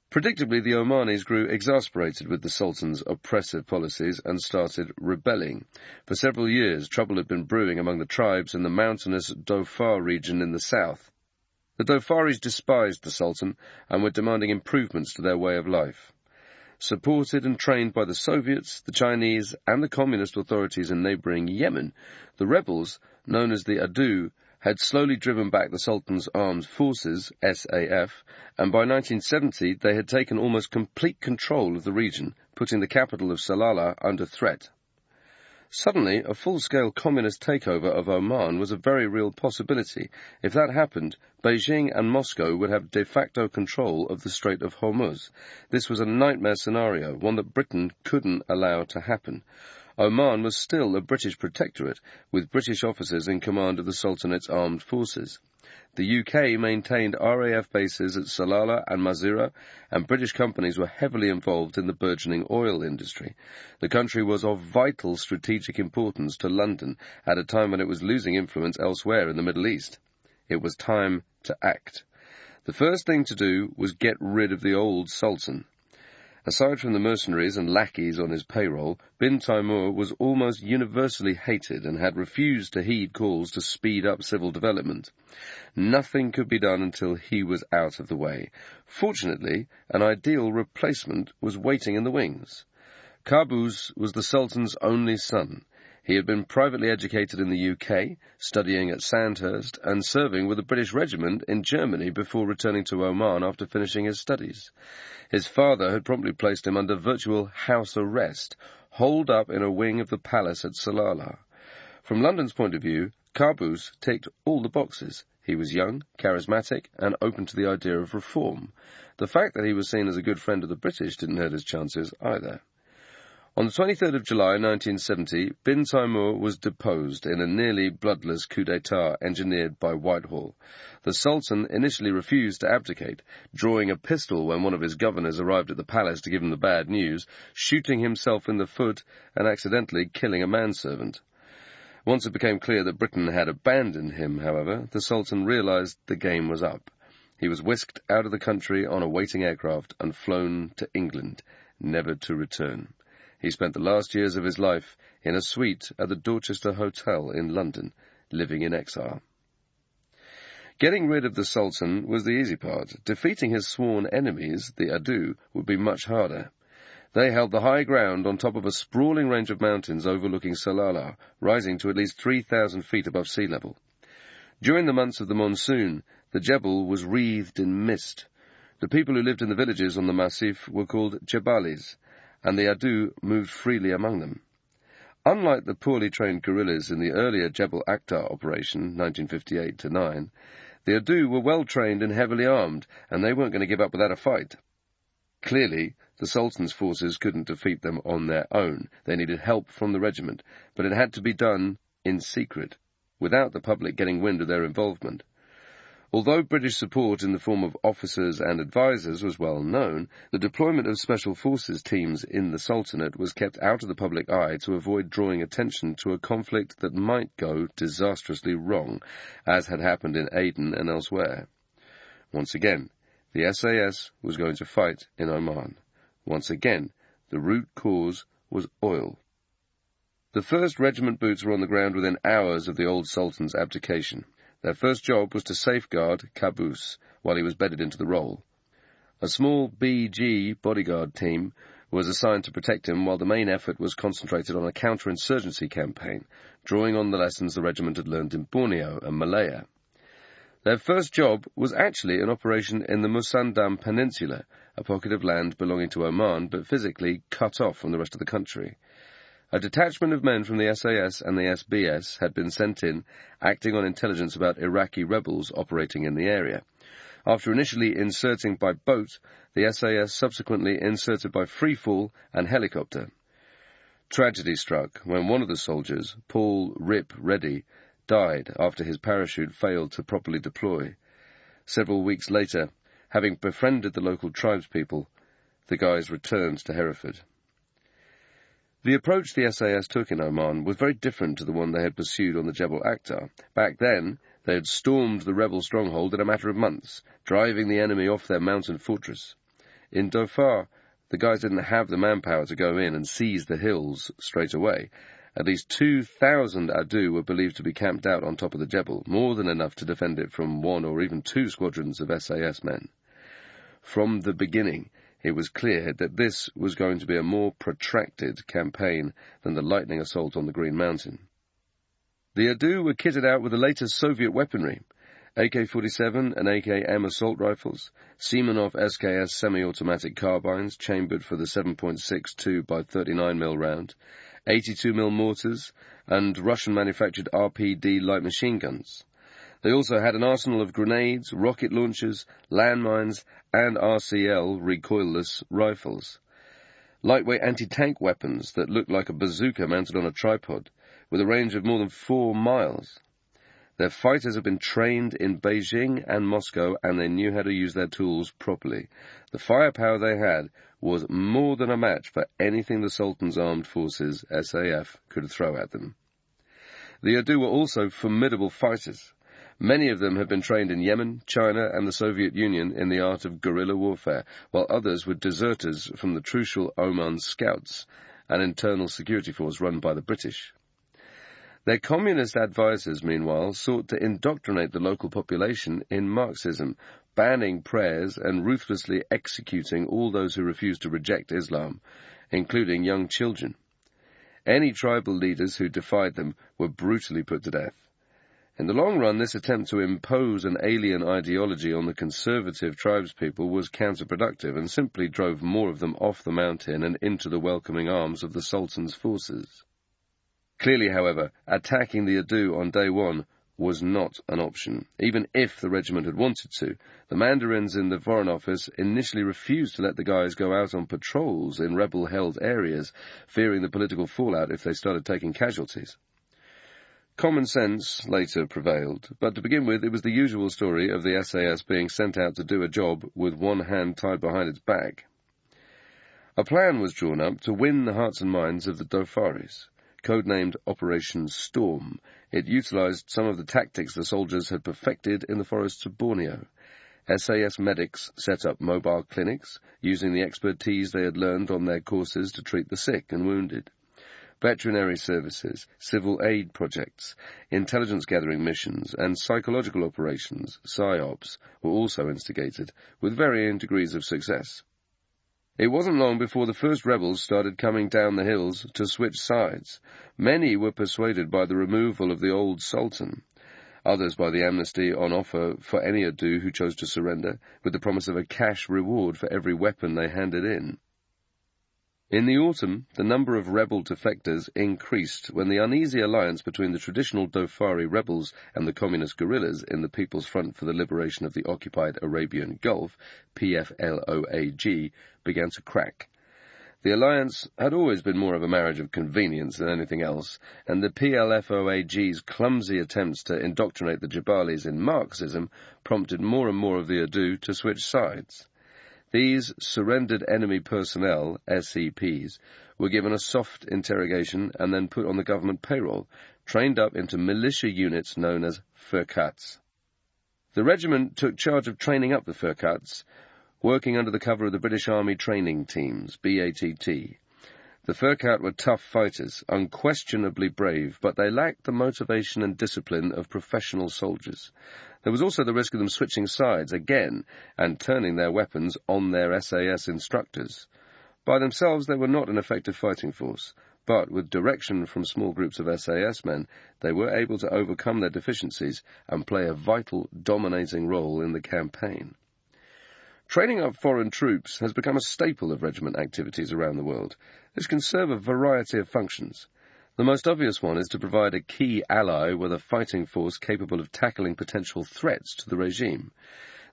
Predictably, the Omanis grew exasperated with the Sultan's oppressive policies and started rebelling. For several years, trouble had been brewing among the tribes in the mountainous Dhofar region in the south. The Dhofaris despised the Sultan and were demanding improvements to their way of life. Supported and trained by the Soviets, the Chinese, and the communist authorities in neighbouring Yemen, the rebels, known as the Adu, had slowly driven back the Sultan's armed forces, SAF, and by 1970 they had taken almost complete control of the region, putting the capital of Salalah under threat. Suddenly, a full-scale communist takeover of Oman was a very real possibility. If that happened, Beijing and Moscow would have de facto control of the Strait of Hormuz. This was a nightmare scenario, one that Britain couldn't allow to happen. Oman was still a British protectorate, with British officers in command of the Sultanate's armed forces. The UK maintained RAF bases at Salalah and Mazira, and British companies were heavily involved in the burgeoning oil industry. The country was of vital strategic importance to London at a time when it was losing influence elsewhere in the Middle East. It was time to act. The first thing to do was get rid of the old Sultan. Aside from the mercenaries and lackeys on his payroll, bin Taimur was almost universally hated and had refused to heed calls to speed up civil development. Nothing could be done until he was out of the way. Fortunately, an ideal replacement was waiting in the wings. Qaboos was the Sultan's only son. He had been privately educated in the UK, studying at Sandhurst, and serving with a British regiment in Germany before returning to Oman after finishing his studies. His father had promptly placed him under virtual house arrest, holed up in a wing of the palace at Salalah. From London's point of view, Qaboos ticked all the boxes. He was young, charismatic, and open to the idea of reform. The fact that he was seen as a good friend of the British didn't hurt his chances either. On the 23rd of July 1970, bin Taimur was deposed in a nearly bloodless coup d'etat engineered by Whitehall. The Sultan initially refused to abdicate, drawing a pistol when one of his governors arrived at the palace to give him the bad news, shooting himself in the foot and accidentally killing a manservant. Once it became clear that Britain had abandoned him, however, the Sultan realized the game was up. He was whisked out of the country on a waiting aircraft and flown to England, never to return. He spent the last years of his life in a suite at the Dorchester Hotel in London, living in exile. Getting rid of the Sultan was the easy part. Defeating his sworn enemies, the Adu, would be much harder. They held the high ground on top of a sprawling range of mountains overlooking Salalah, rising to at least 3,000 feet above sea level. During the months of the monsoon, the Jebel was wreathed in mist. The people who lived in the villages on the Massif were called Jabalis, and the Adu moved freely among them. Unlike the poorly trained guerrillas in the earlier Jebel Akhtar operation, 1958-9, the Adu were well trained and heavily armed, and they weren't going to give up without a fight. Clearly, the Sultan's forces couldn't defeat them on their own. They needed help from the regiment, but it had to be done in secret, without the public getting wind of their involvement. Although British support in the form of officers and advisers was well known, the deployment of special forces teams in the Sultanate was kept out of the public eye to avoid drawing attention to a conflict that might go disastrously wrong, as had happened in Aden and elsewhere. Once again, the SAS was going to fight in Oman. Once again, the root cause was oil. The 1st Regiment boots were on the ground within hours of the old Sultan's abdication. Their first job was to safeguard Qaboos while he was bedded into the role. A small BG bodyguard team was assigned to protect him while the main effort was concentrated on a counter-insurgency campaign, drawing on the lessons the regiment had learned in Borneo and Malaya. Their first job was actually an operation in the Musandam Peninsula, a pocket of land belonging to Oman but physically cut off from the rest of the country. A detachment of men from the SAS and the SBS had been sent in, acting on intelligence about Iraqi rebels operating in the area. After initially inserting by boat, the SAS subsequently inserted by freefall and helicopter. Tragedy struck when one of the soldiers, Paul Rip Reddy, died after his parachute failed to properly deploy. Several weeks later, having befriended the local tribespeople, the guys returned to Hereford. The approach the SAS took in Oman was very different to the one they had pursued on the Jebel Akhtar. Back then, they had stormed the rebel stronghold in a matter of months, driving the enemy off their mountain fortress. In Dhofar, the guys didn't have the manpower to go in and seize the hills straight away. At least 2,000 Adu were believed to be camped out on top of the Jebel, more than enough to defend it from 1 or even 2 squadrons of SAS men. From the beginning, it was clear that this was going to be a more protracted campaign than the lightning assault on the Green Mountain. The Adu were kitted out with the latest Soviet weaponry, AK-47 and AKM assault rifles, Semenov SKS semi-automatic carbines chambered for the 7.62 by 39mm round, 82mm mortars, and Russian-manufactured RPD light machine guns. They also had an arsenal of grenades, rocket launchers, landmines, and RCL recoilless rifles. Lightweight anti-tank weapons that looked like a bazooka mounted on a tripod, with a range of more than 4 miles. Their fighters had been trained in Beijing and Moscow, and they knew how to use their tools properly. The firepower they had was more than a match for anything the Sultan's armed forces, SAF, could throw at them. The Adu were also formidable fighters. Many of them had been trained in Yemen, China, and the Soviet Union in the art of guerrilla warfare, while others were deserters from the Trucial Oman Scouts, an internal security force run by the British. Their communist advisers, meanwhile, sought to indoctrinate the local population in Marxism, banning prayers and ruthlessly executing all those who refused to reject Islam, including young children. Any tribal leaders who defied them were brutally put to death. In the long run, this attempt to impose an alien ideology on the conservative tribespeople was counterproductive and simply drove more of them off the mountain and into the welcoming arms of the Sultan's forces. Clearly, however, attacking the Adu on day one was not an option. Even if the regiment had wanted to, the mandarins in the Foreign Office initially refused to let the guys go out on patrols in rebel-held areas, fearing the political fallout if they started taking casualties. Common sense later prevailed, but to begin with, it was the usual story of the SAS being sent out to do a job with one hand tied behind its back. A plan was drawn up to win the hearts and minds of the Dofaris. Codenamed Operation Storm, it utilized some of the tactics the soldiers had perfected in the forests of Borneo. SAS medics set up mobile clinics, using the expertise they had learned on their courses to treat the sick and wounded. Veterinary services, civil aid projects, intelligence-gathering missions, and psychological operations, PSYOPs, were also instigated, with varying degrees of success. It wasn't long before the first rebels started coming down the hills to switch sides. Many were persuaded by the removal of the old Sultan, others by the amnesty on offer for any Adu who chose to surrender, with the promise of a cash reward for every weapon they handed in. In the autumn, the number of rebel defectors increased when the uneasy alliance between the traditional Dofari rebels and the communist guerrillas in the People's Front for the Liberation of the Occupied Arabian Gulf, PFLOAG, began to crack. The alliance had always been more of a marriage of convenience than anything else, and the PLFOAG's clumsy attempts to indoctrinate the Jabalis in Marxism prompted more and more of the Adu to switch sides. These surrendered enemy personnel, SEPs, were given a soft interrogation and then put on the government payroll, trained up into militia units known as Furkats. The regiment took charge of training up the Furkats, working under the cover of the British Army Training Teams, BATT. The Furkat were tough fighters, unquestionably brave, but they lacked the motivation and discipline of professional soldiers. There was also the risk of them switching sides again and turning their weapons on their SAS instructors. By themselves, they were not an effective fighting force, but with direction from small groups of SAS men, they were able to overcome their deficiencies and play a vital, dominating role in the campaign. Training up foreign troops has become a staple of regiment activities around the world. This can serve a variety of functions. The most obvious one is to provide a key ally with a fighting force capable of tackling potential threats to the regime.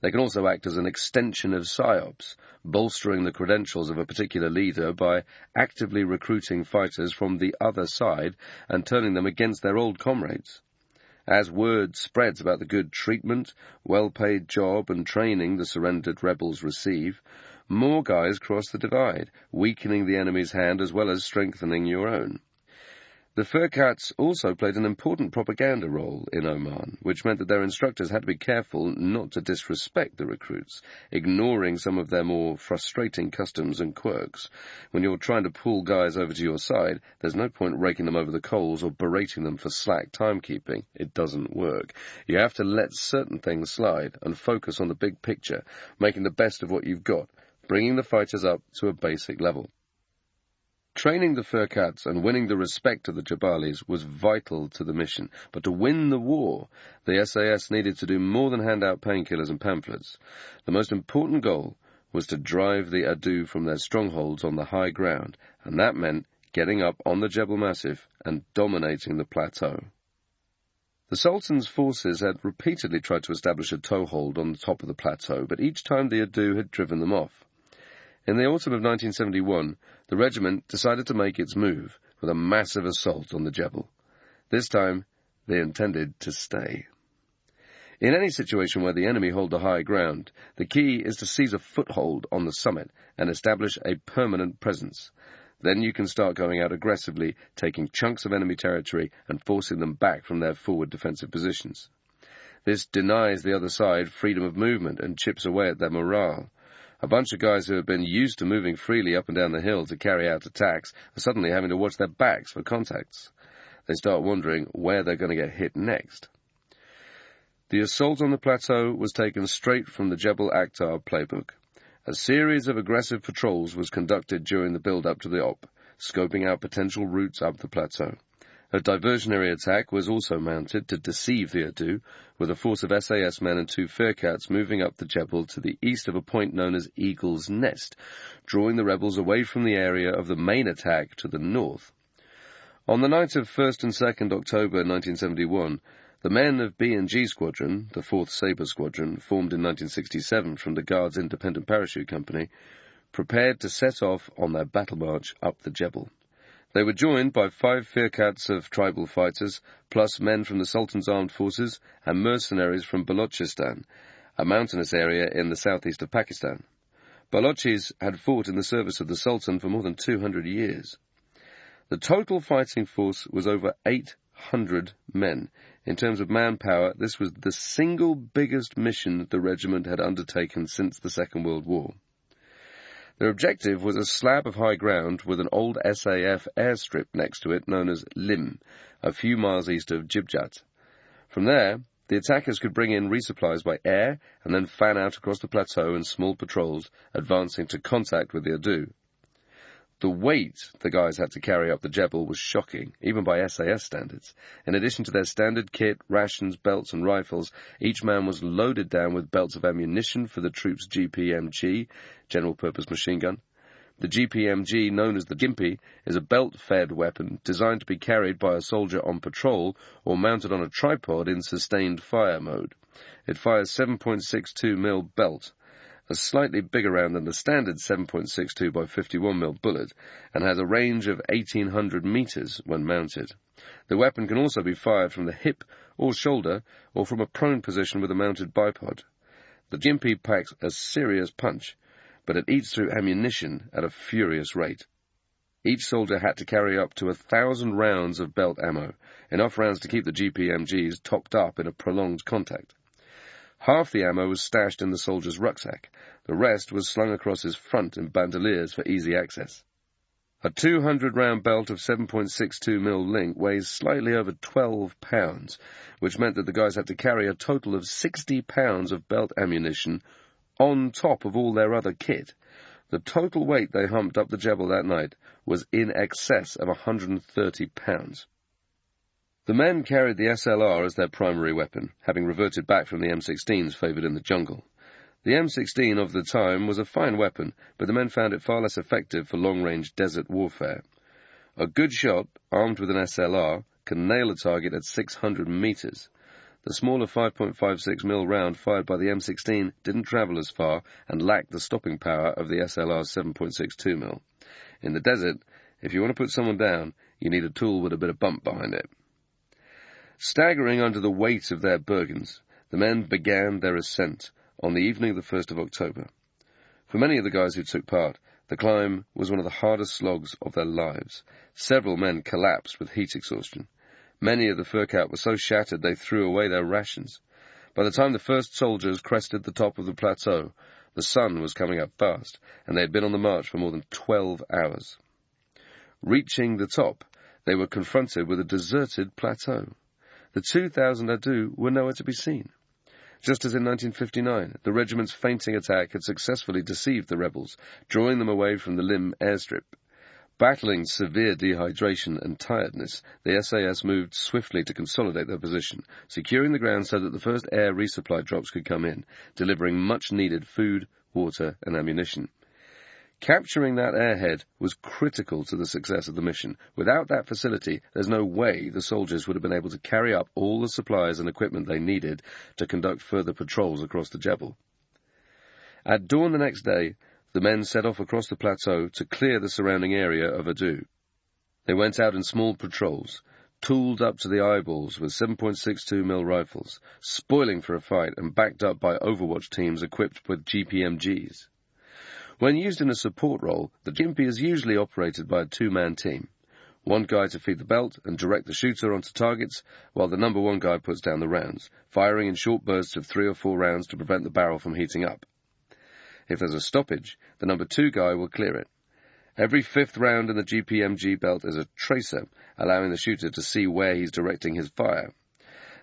They can also act as an extension of PSYOPs, bolstering the credentials of a particular leader by actively recruiting fighters from the other side and turning them against their old comrades. As word spreads about the good treatment, well-paid job and training the surrendered rebels receive, more guys cross the divide, weakening the enemy's hand as well as strengthening your own. The Furkats also played an important propaganda role in Oman, which meant that their instructors had to be careful not to disrespect the recruits, ignoring some of their more frustrating customs and quirks. When you're trying to pull guys over to your side, there's no point raking them over the coals or berating them for slack timekeeping. It doesn't work. You have to let certain things slide and focus on the big picture, making the best of what you've got, bringing the fighters up to a basic level. Training the Furkats and winning the respect of the Jabalis was vital to the mission, but to win the war, the SAS needed to do more than hand out painkillers and pamphlets. The most important goal was to drive the Adu from their strongholds on the high ground, and that meant getting up on the Jebel Massif and dominating the plateau. The Sultan's forces had repeatedly tried to establish a toehold on the top of the plateau, but each time the Adu had driven them off. In the autumn of 1971, the regiment decided to make its move with a massive assault on the Jebel. This time, they intended to stay. In any situation where the enemy hold the high ground, the key is to seize a foothold on the summit and establish a permanent presence. Then you can start going out aggressively, taking chunks of enemy territory and forcing them back from their forward defensive positions. This denies the other side freedom of movement and chips away at their morale. A bunch of guys who have been used to moving freely up and down the hill to carry out attacks are suddenly having to watch their backs for contacts. They start wondering where they're going to get hit next. The assault on the plateau was taken straight from the Jebel Akhtar playbook. A series of aggressive patrols was conducted during the build-up to the op. scoping out potential routes up the plateau. A diversionary attack was also mounted to deceive the Adu, with a force of SAS men and 2 Firkats moving up the Jebel to the east of a point known as Eagle's Nest, drawing the rebels away from the area of the main attack to the north. On the night of 1st and 2nd October 1971, the men of B&G Squadron, the 4th Sabre Squadron, formed in 1967 from the Guards Independent Parachute Company, prepared to set off on their battle march up the Jebel. They were joined by 5 Firkats of tribal fighters, plus men from the Sultan's armed forces and mercenaries from Balochistan, a mountainous area in the southeast of Pakistan. Balochis had fought in the service of the Sultan for more than 200 years. The total fighting force was over 800 men. In terms of manpower, this was the single biggest mission the regiment had undertaken since the Second World War. Their objective was a slab of high ground with an old SAF airstrip next to it known as Lim, a few miles east of Jibjat. From there, the attackers could bring in resupplies by air and then fan out across the plateau in small patrols, advancing to contact with the Adu. The weight the guys had to carry up the Jebel was shocking, even by SAS standards. In addition to their standard kit, rations, belts and rifles, each man was loaded down with belts of ammunition for the troops' GPMG, General Purpose Machine Gun. The GPMG, known as the Gympie, is a belt-fed weapon designed to be carried by a soldier on patrol or mounted on a tripod in sustained fire mode. It fires 7.62mm belt, a slightly bigger round than the standard 7.62 by 51mm bullet, and has a range of 1,800 meters when mounted. The weapon can also be fired from the hip or shoulder, or from a prone position with a mounted bipod. The Gympie packs a serious punch, but it eats through ammunition at a furious rate. Each soldier had to carry up to 1,000 rounds of belt ammo, enough rounds to keep the GPMGs topped up in a prolonged contact. Half the ammo was stashed in the soldier's rucksack. The rest was slung across his front in bandoliers for easy access. A 200-round belt of 7.62mm link weighs slightly over 12 pounds, which meant that the guys had to carry a total of 60 pounds of belt ammunition on top of all their other kit. The total weight they humped up the Jebel that night was in excess of 130 pounds. The men carried the SLR as their primary weapon, having reverted back from the M16s favoured in the jungle. The M16 of the time was a fine weapon, but the men found it far less effective for long-range desert warfare. A good shot, armed with an SLR, can nail a target at 600 metres. The smaller 5.56mm round fired by the M16 didn't travel as far and lacked the stopping power of the SLR's 7.62mm. In the desert, if you want to put someone down, you need a tool with a bit of bump behind it. Staggering under the weight of their Bergens, the men began their ascent on the evening of the 1st of October. For many of the guys who took part, the climb was one of the hardest slogs of their lives. Several men collapsed with heat exhaustion. Many of the Firkat were so shattered they threw away their rations. By the time the first soldiers crested the top of the plateau, the sun was coming up fast, and they had been on the march for more than 12 hours. Reaching the top, they were confronted with a deserted plateau. The 2,000 Adu were nowhere to be seen. Just as in 1959, the regiment's feinting attack had successfully deceived the rebels, drawing them away from the Lim airstrip. Battling severe dehydration and tiredness, the SAS moved swiftly to consolidate their position, securing the ground so that the first air resupply drops could come in, delivering much-needed food, water, and ammunition. Capturing that airhead was critical to the success of the mission. Without that facility, there's no way the soldiers would have been able to carry up all the supplies and equipment they needed to conduct further patrols across the Jebel. At dawn the next day, the men set off across the plateau to clear the surrounding area of Adu. They went out in small patrols, tooled up to the eyeballs with 7.62mm rifles, spoiling for a fight and backed up by Overwatch teams equipped with GPMGs. When used in a support role, the Gympie is usually operated by a two-man team. One guy to feed the belt and direct the shooter onto targets, while the number one guy puts down the rounds, firing in short bursts of 3 or 4 rounds to prevent the barrel from heating up. If there's a stoppage, the number 2 guy will clear it. Every 5th round in the GPMG belt is a tracer, allowing the shooter to see where he's directing his fire.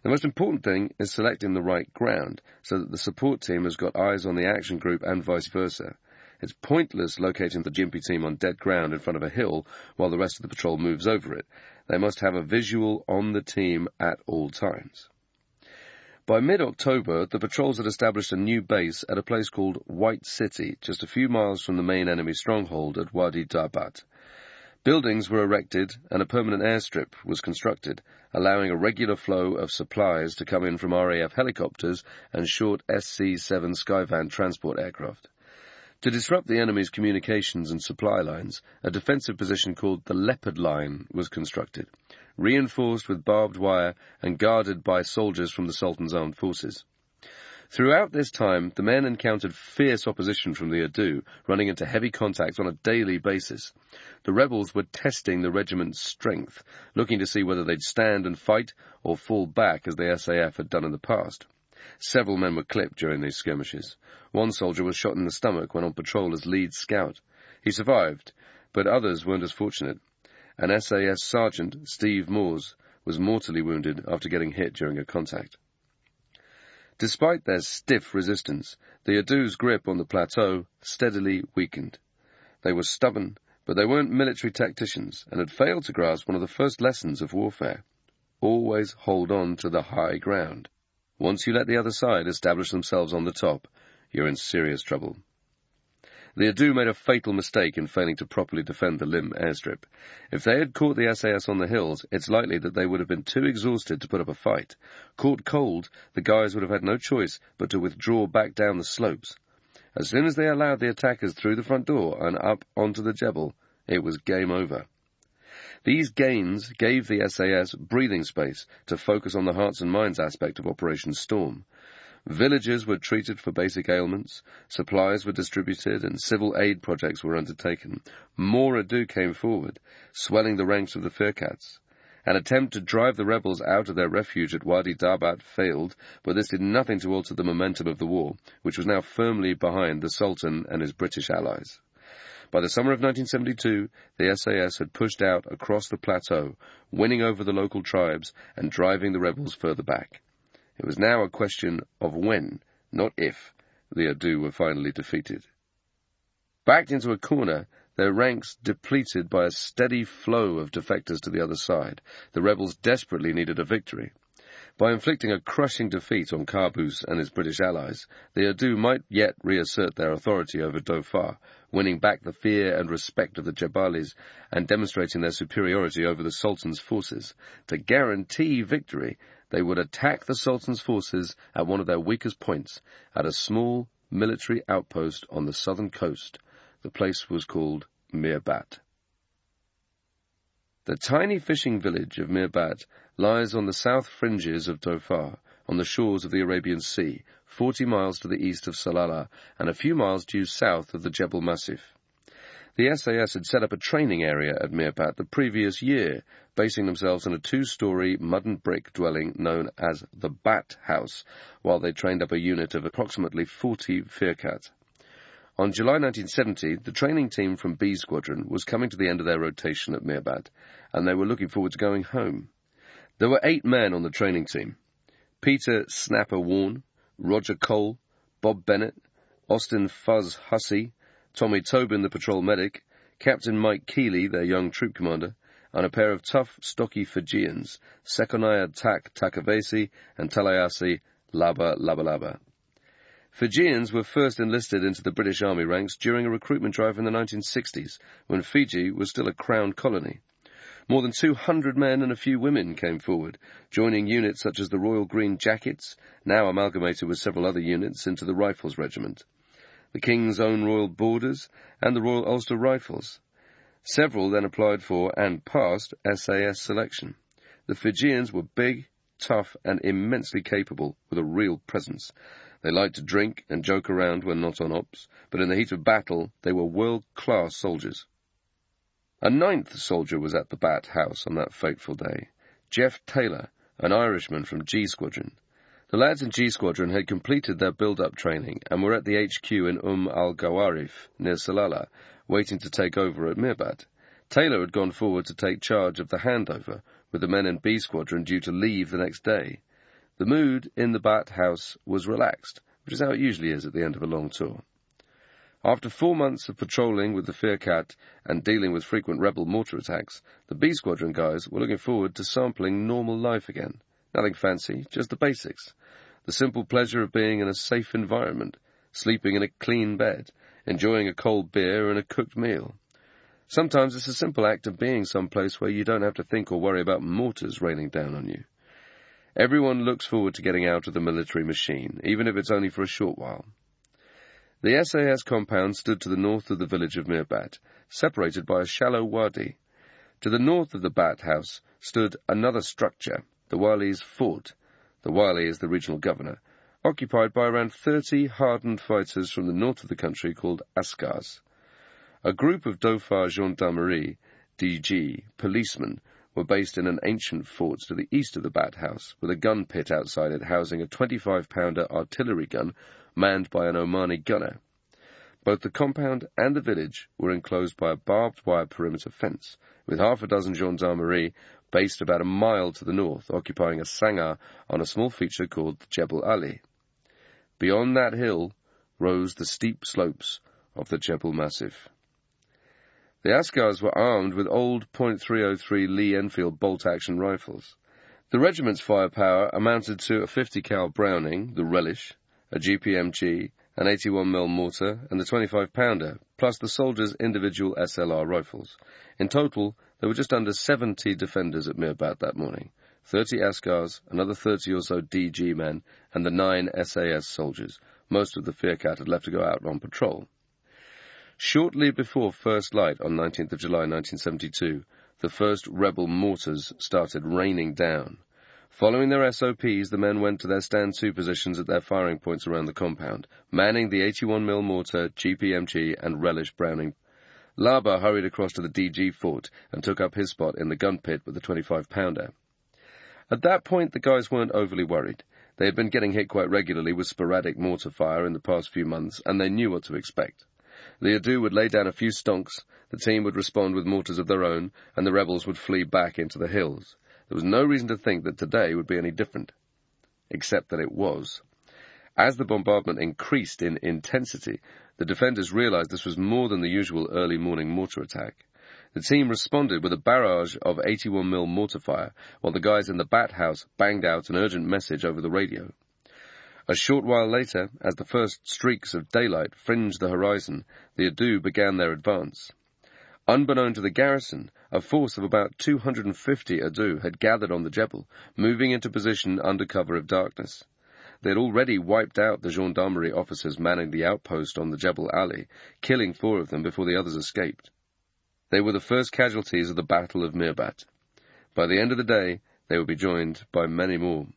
The most important thing is selecting the right ground, so that the support team has got eyes on the action group and vice versa. It's pointless locating the Gympie team on dead ground in front of a hill while the rest of the patrol moves over it. They must have a visual on the team at all times. By mid-October, the patrols had established a new base at a place called White City, just a few miles from the main enemy stronghold at Wadi Darbat. Buildings were erected and a permanent airstrip was constructed, allowing a regular flow of supplies to come in from RAF helicopters and short SC-7 Skyvan transport aircraft. To disrupt the enemy's communications and supply lines, a defensive position called the Leopard Line was constructed, reinforced with barbed wire and guarded by soldiers from the Sultan's armed forces. Throughout this time, the men encountered fierce opposition from the Urdu, running into heavy contact on a daily basis. The rebels were testing the regiment's strength, looking to see whether they'd stand and fight or fall back as the SAF had done in the past. Several men were clipped during these skirmishes. One soldier was shot in the stomach when on patrol as lead scout. He survived, but others weren't as fortunate. An SAS sergeant, Steve Moores, was mortally wounded after getting hit during a contact. Despite their stiff resistance, the Urdu's grip on the plateau steadily weakened. They were stubborn, but they weren't military tacticians and had failed to grasp one of the first lessons of warfare. Always hold on to the high ground. Once you let the other side establish themselves on the top, you're in serious trouble. The Urdu made a fatal mistake in failing to properly defend the Lim airstrip. If they had caught the SAS on the hills, it's likely that they would have been too exhausted to put up a fight. Caught cold, the guys would have had no choice but to withdraw back down the slopes. As soon as they allowed the attackers through the front door and up onto the Jebel, it was game over. These gains gave the SAS breathing space to focus on the hearts and minds aspect of Operation Storm. Villagers were treated for basic ailments, supplies were distributed, and civil aid projects were undertaken. More Urdu came forward, swelling the ranks of the Firkats. An attempt to drive the rebels out of their refuge at Wadi Darbat failed, but this did nothing to alter the momentum of the war, which was now firmly behind the Sultan and his British allies. By the summer of 1972, the SAS had pushed out across the plateau, winning over the local tribes and driving the rebels further back. It was now a question of when, not if, the Urdu were finally defeated. Backed into a corner, their ranks depleted by a steady flow of defectors to the other side, the rebels desperately needed a victory. By inflicting a crushing defeat on Qaboos and his British allies, the Urdu might yet reassert their authority over Dhofar, winning back the fear and respect of the Jabalis and demonstrating their superiority over the Sultan's forces. To guarantee victory, they would attack the Sultan's forces at one of their weakest points, at a small military outpost on the southern coast. The place was called Mirbat. The tiny fishing village of Mirbat lies on the south fringes of Dhofar, on the shores of the Arabian Sea, 40 miles to the east of Salalah and a few miles due south of the Jebel Massif. The SAS had set up a training area at Mirbat the previous year, basing themselves in a 2-story mud and brick dwelling known as the Bat House, while they trained up a unit of approximately 40 Firkat. On July 1970, the training team from B Squadron was coming to the end of their rotation at Mirbat, and they were looking forward to going home. There were 8 men on the training team: Peter Snapper Warne, Roger Cole, Bob Bennett, Austin Fuzz Hussey, Tommy Tobin, the patrol medic, Captain Mike Keeley, their young troop commander, and a pair of tough, stocky Fijians, Sekonaya Tak Takavesi and Talayasi Laba Laba Laba. Fijians were first enlisted into the British Army ranks during a recruitment drive in the 1960s, when Fiji was still a crown colony. More than 200 men and a few women came forward, joining units such as the Royal Green Jackets, now amalgamated with several other units into the Rifles Regiment, the King's Own Royal Borders, and the Royal Ulster Rifles. Several then applied for and passed SAS selection. The Fijians were big, tough, and immensely capable, with a real presence. They liked to drink and joke around when not on ops, but in the heat of battle they were world-class soldiers. A 9th soldier was at the Bat House on that fateful day, Jeff Taylor, an Irishman from G Squadron. The lads in G Squadron had completed their build-up training and were at the HQ in al-Gawarif, near Salalah, waiting to take over at Mirbat. Taylor had gone forward to take charge of the handover, with the men in B Squadron due to leave the next day. The mood in the Bat House was relaxed, which is how it usually is at the end of a long tour. After 4 months of patrolling with the Fearcat and dealing with frequent rebel mortar attacks, the B Squadron guys were looking forward to sampling normal life again. Nothing fancy, just the basics. The simple pleasure of being in a safe environment, sleeping in a clean bed, enjoying a cold beer and a cooked meal. Sometimes it's a simple act of being someplace where you don't have to think or worry about mortars raining down on you. Everyone looks forward to getting out of the military machine, even if it's only for a short while. The SAS compound stood to the north of the village of Mirbat, separated by a shallow wadi. To the north of the Bat House stood another structure, the Wali's fort. The Wali is the regional governor, occupied by around 30 hardened fighters from the north of the country called Askars. A group of Dhofar Gendarmerie, DG, policemen, were based in an ancient fort to the east of the Bat House, with a gun pit outside it housing a 25-pounder artillery gun manned by an Omani gunner. Both the compound and the village were enclosed by a barbed wire perimeter fence, with half a dozen gendarmerie based about a mile to the north, occupying a sangar on a small feature called Jebel Ali. Beyond that hill rose the steep slopes of the Jebel Massif. The Askars were armed with old .303 Lee Enfield bolt-action rifles. The regiment's firepower amounted to a 50-cal Browning, the Relish, a GPMG, an 81mm mortar, and the 25-pounder, plus the soldiers' individual SLR rifles. In total, there were just under 70 defenders at Mirbat that morning, 30 Askars, another 30 or so DG men, and the 9 SAS soldiers. Most of the Fearcat had left to go out on patrol. Shortly before first light on 19th of July 1972, the first rebel mortars started raining down. Following their SOPs, the men went to their stand-to positions at their firing points around the compound, manning the 81mm mortar, GPMG, and Relish Browning. Laba hurried across to the DG fort and took up his spot in the gun pit with the 25-pounder. At that point, the guys weren't overly worried. They had been getting hit quite regularly with sporadic mortar fire in the past few months, and they knew what to expect. The Adu would lay down a few stonks, the team would respond with mortars of their own, and the rebels would flee back into the hills. There was no reason to think that today would be any different. Except that it was. As the bombardment increased in intensity, the defenders realized this was more than the usual early morning mortar attack. The team responded with a barrage of 81mm mortar fire, while the guys in the Bat House banged out an urgent message over the radio. A short while later, as the first streaks of daylight fringed the horizon, the Adu began their advance. Unbeknown to the garrison, a force of about 250 Adu had gathered on the Jebel, moving into position under cover of darkness. They had already wiped out the gendarmerie officers manning the outpost on the Jebel Ali, killing 4 of them before the others escaped. They were the first casualties of the Battle of Mirbat. By the end of the day, they would be joined by many more.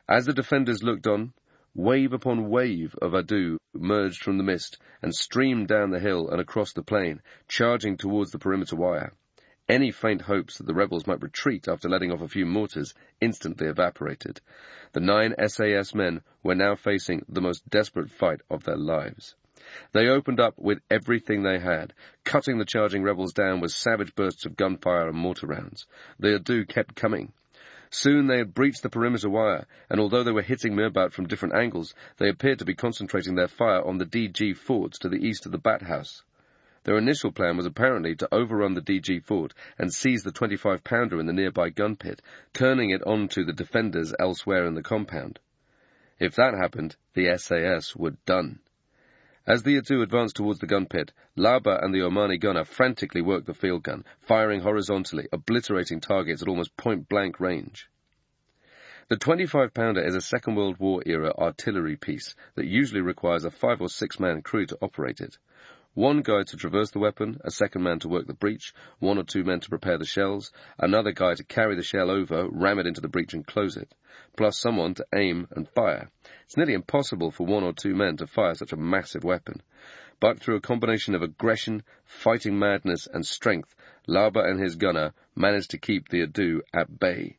As the defenders looked on, wave upon wave of Adu emerged from the mist and streamed down the hill and across the plain, charging towards the perimeter wire. Any faint hopes that the rebels might retreat after letting off a few mortars instantly evaporated. The 9 SAS men were now facing the most desperate fight of their lives. They opened up with everything they had, cutting the charging rebels down with savage bursts of gunfire and mortar rounds. The Adu kept coming. Soon they had breached the perimeter wire, and although they were hitting Mirbat from different angles, they appeared to be concentrating their fire on the DG forts to the east of the Bat House. Their initial plan was apparently to overrun the DG fort and seize the 25-pounder in the nearby gun pit, turning it onto the defenders elsewhere in the compound. If that happened, the SAS were done. As the Adu advanced towards the gun pit, Laba and the Omani gunner frantically worked the field gun, firing horizontally, obliterating targets at almost point-blank range. The 25-pounder is a Second World War-era artillery piece that usually requires a 5- or 6-man crew to operate it. 1 guy to traverse the weapon, a 2nd man to work the breech, 1 or 2 men to prepare the shells, another guy to carry the shell over, ram it into the breech and close it, plus someone to aim and fire. It's nearly impossible for 1 or 2 men to fire such a massive weapon. But through a combination of aggression, fighting madness, and strength, Laba and his gunner managed to keep the Adu at bay.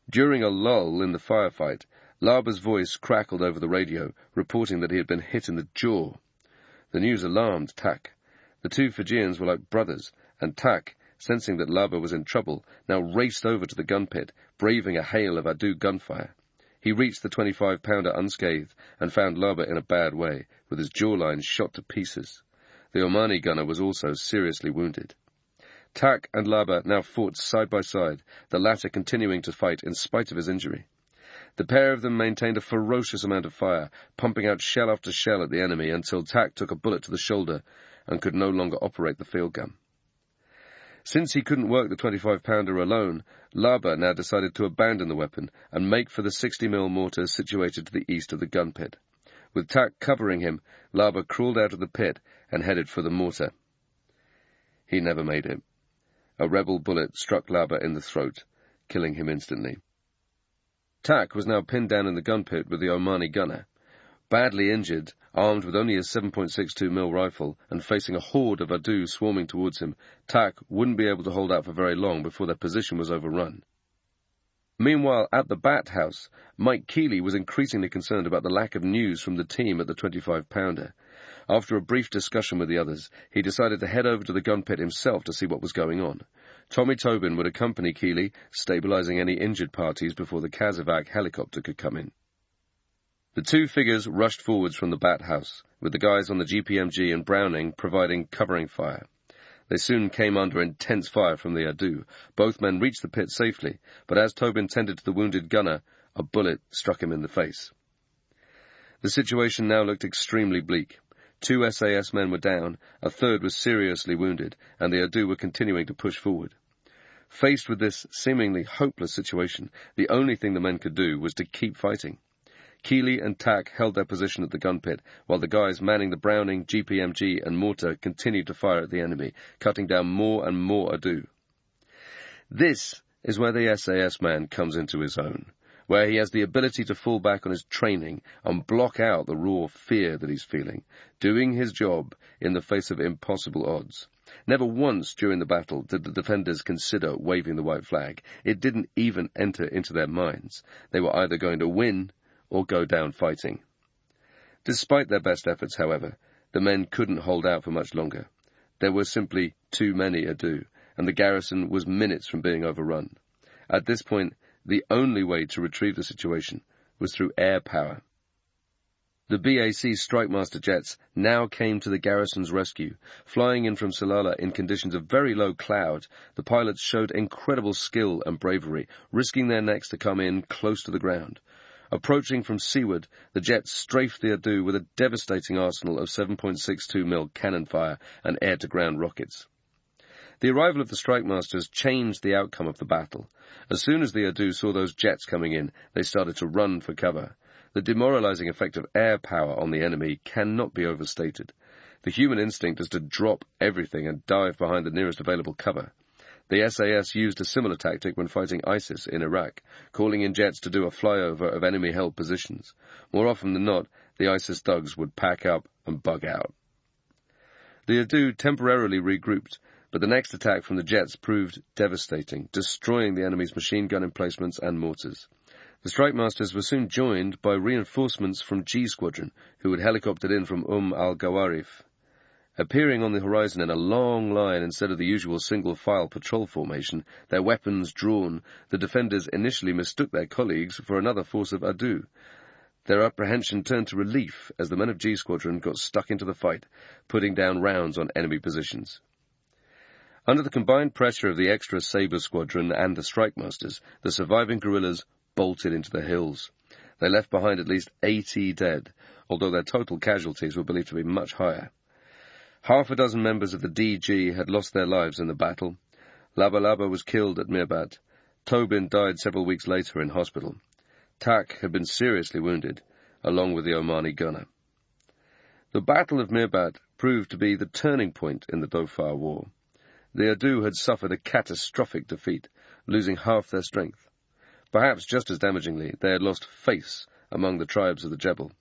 During a lull in the firefight, Laba's voice crackled over the radio, reporting that he had been hit in the jaw. The news alarmed Tak. The 2 Fijians were like brothers, and Tak, sensing that Laba was in trouble, now raced over to the gun pit, braving a hail of Adu gunfire. He reached the 25-pounder unscathed and found Laba in a bad way, with his jawline shot to pieces. The Omani gunner was also seriously wounded. Tak and Laba now fought side by side, the latter continuing to fight in spite of his injury. The pair of them maintained a ferocious amount of fire, pumping out shell after shell at the enemy until Tak took a bullet to the shoulder and could no longer operate the field gun. Since he couldn't work the 25-pounder alone, Laba now decided to abandon the weapon and make for the 60mm mortar situated to the east of the gun pit. With Tak covering him, Laba crawled out of the pit and headed for the mortar. He never made it. A rebel bullet struck Laba in the throat, killing him instantly. Tak was now pinned down in the gun pit with the Omani gunner. Badly injured, armed with only his 7.62mm rifle and facing a horde of Adu swarming towards him, Tak wouldn't be able to hold out for very long before their position was overrun. Meanwhile, at the Bat House, Mike Keeley was increasingly concerned about the lack of news from the team at the 25-pounder. After a brief discussion with the others, he decided to head over to the gun pit himself to see what was going on. Tommy Tobin would accompany Keeley, stabilizing any injured parties before the Kazovac helicopter could come in. The two figures rushed forwards from the Bat House, with the guys on the GPMG and Browning providing covering fire. They soon came under intense fire from the Adu. Both men reached the pit safely, but as Tobin tended to the wounded gunner, a bullet struck him in the face. The situation now looked extremely bleak. 2 SAS men were down, a third was seriously wounded, and the Adu were continuing to push forward. Faced with this seemingly hopeless situation, the only thing the men could do was to keep fighting. Keeley and Tak held their position at the gun pit, while the guys manning the Browning, GPMG, and mortar continued to fire at the enemy, cutting down more and more Adu. This is where the SAS man comes into his own, where he has the ability to fall back on his training and block out the raw fear that he's feeling, doing his job in the face of impossible odds. Never once during the battle did the defenders consider waving the white flag. It didn't even enter into their minds. They were either going to win or go down fighting. Despite their best efforts, however, the men couldn't hold out for much longer. There were simply too many Adu, and the garrison was minutes from being overrun. At this point, the only way to retrieve the situation was through air power. The BAC Strikemaster jets now came to the garrison's rescue. Flying in from Salalah in conditions of very low cloud, the pilots showed incredible skill and bravery, risking their necks to come in close to the ground. Approaching from seaward, the jets strafed the Adu with a devastating arsenal of 7.62mm cannon fire and air-to-ground rockets. The arrival of the Strikemasters changed the outcome of the battle. As soon as the Adu saw those jets coming in, they started to run for cover. The demoralizing effect of air power on the enemy cannot be overstated. The human instinct is to drop everything and dive behind the nearest available cover. The SAS used a similar tactic when fighting ISIS in Iraq, calling in jets to do a flyover of enemy-held positions. More often than not, the ISIS thugs would pack up and bug out. The Adu temporarily regrouped, but the next attack from the jets proved devastating, destroying the enemy's machine gun emplacements and mortars. The Strikemasters were soon joined by reinforcements from G Squadron, who had helicoptered in from al-Gawarif. Appearing on the horizon in a long line instead of the usual single-file patrol formation, their weapons drawn, the defenders initially mistook their colleagues for another force of Adu. Their apprehension turned to relief as the men of G Squadron got stuck into the fight, putting down rounds on enemy positions. Under the combined pressure of the extra Sabre Squadron and the Strikemasters, the surviving guerrillas bolted into the hills. They left behind at least 80 dead, although their total casualties were believed to be much higher. Half a dozen members of the DG had lost their lives in the battle. Laba was killed at Mirbat. Tobin died several weeks later in hospital. Tak had been seriously wounded, along with the Omani gunner. The Battle of Mirbat proved to be the turning point in the Dhofar War. The Adu had suffered a catastrophic defeat, losing half their strength. Perhaps just as damagingly, they had lost face among the tribes of the Jebel.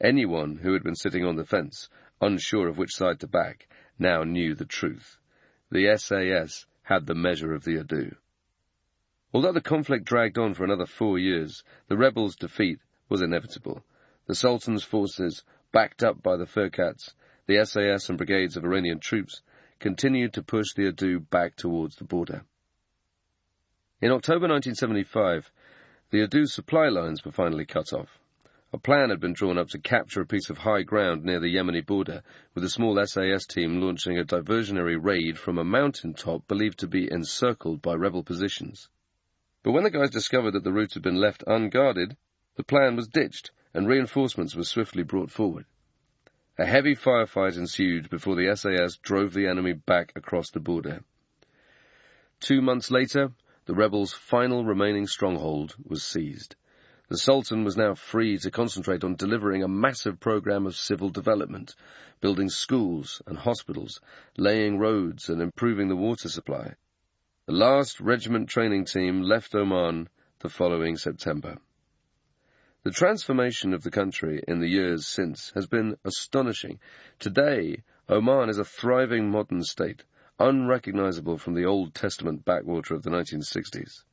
Anyone who had been sitting on the fence, unsure of which side to back, now knew the truth. The SAS had the measure of the Adu. Although the conflict dragged on for another 4 years, the rebels' defeat was inevitable. The Sultan's forces, backed up by the Furkats, the SAS and brigades of Iranian troops, continued to push the Adu back towards the border. In October 1975, The Urdu supply lines were finally cut off. A plan had been drawn up to capture a piece of high ground near the Yemeni border, with a small SAS team launching a diversionary raid from a mountain top believed to be encircled by rebel positions. But when the guys discovered that the route had been left unguarded, the plan was ditched, and reinforcements were swiftly brought forward. A heavy firefight ensued before the SAS drove the enemy back across the border. 2 months later, the rebels' final remaining stronghold was seized. The Sultan was now free to concentrate on delivering a massive program of civil development, building schools and hospitals, laying roads and improving the water supply. The last regiment training team left Oman the following September. The transformation of the country in the years since has been astonishing. Today, Oman is a thriving modern state, unrecognizable from the Old Testament backwater of the 1960s.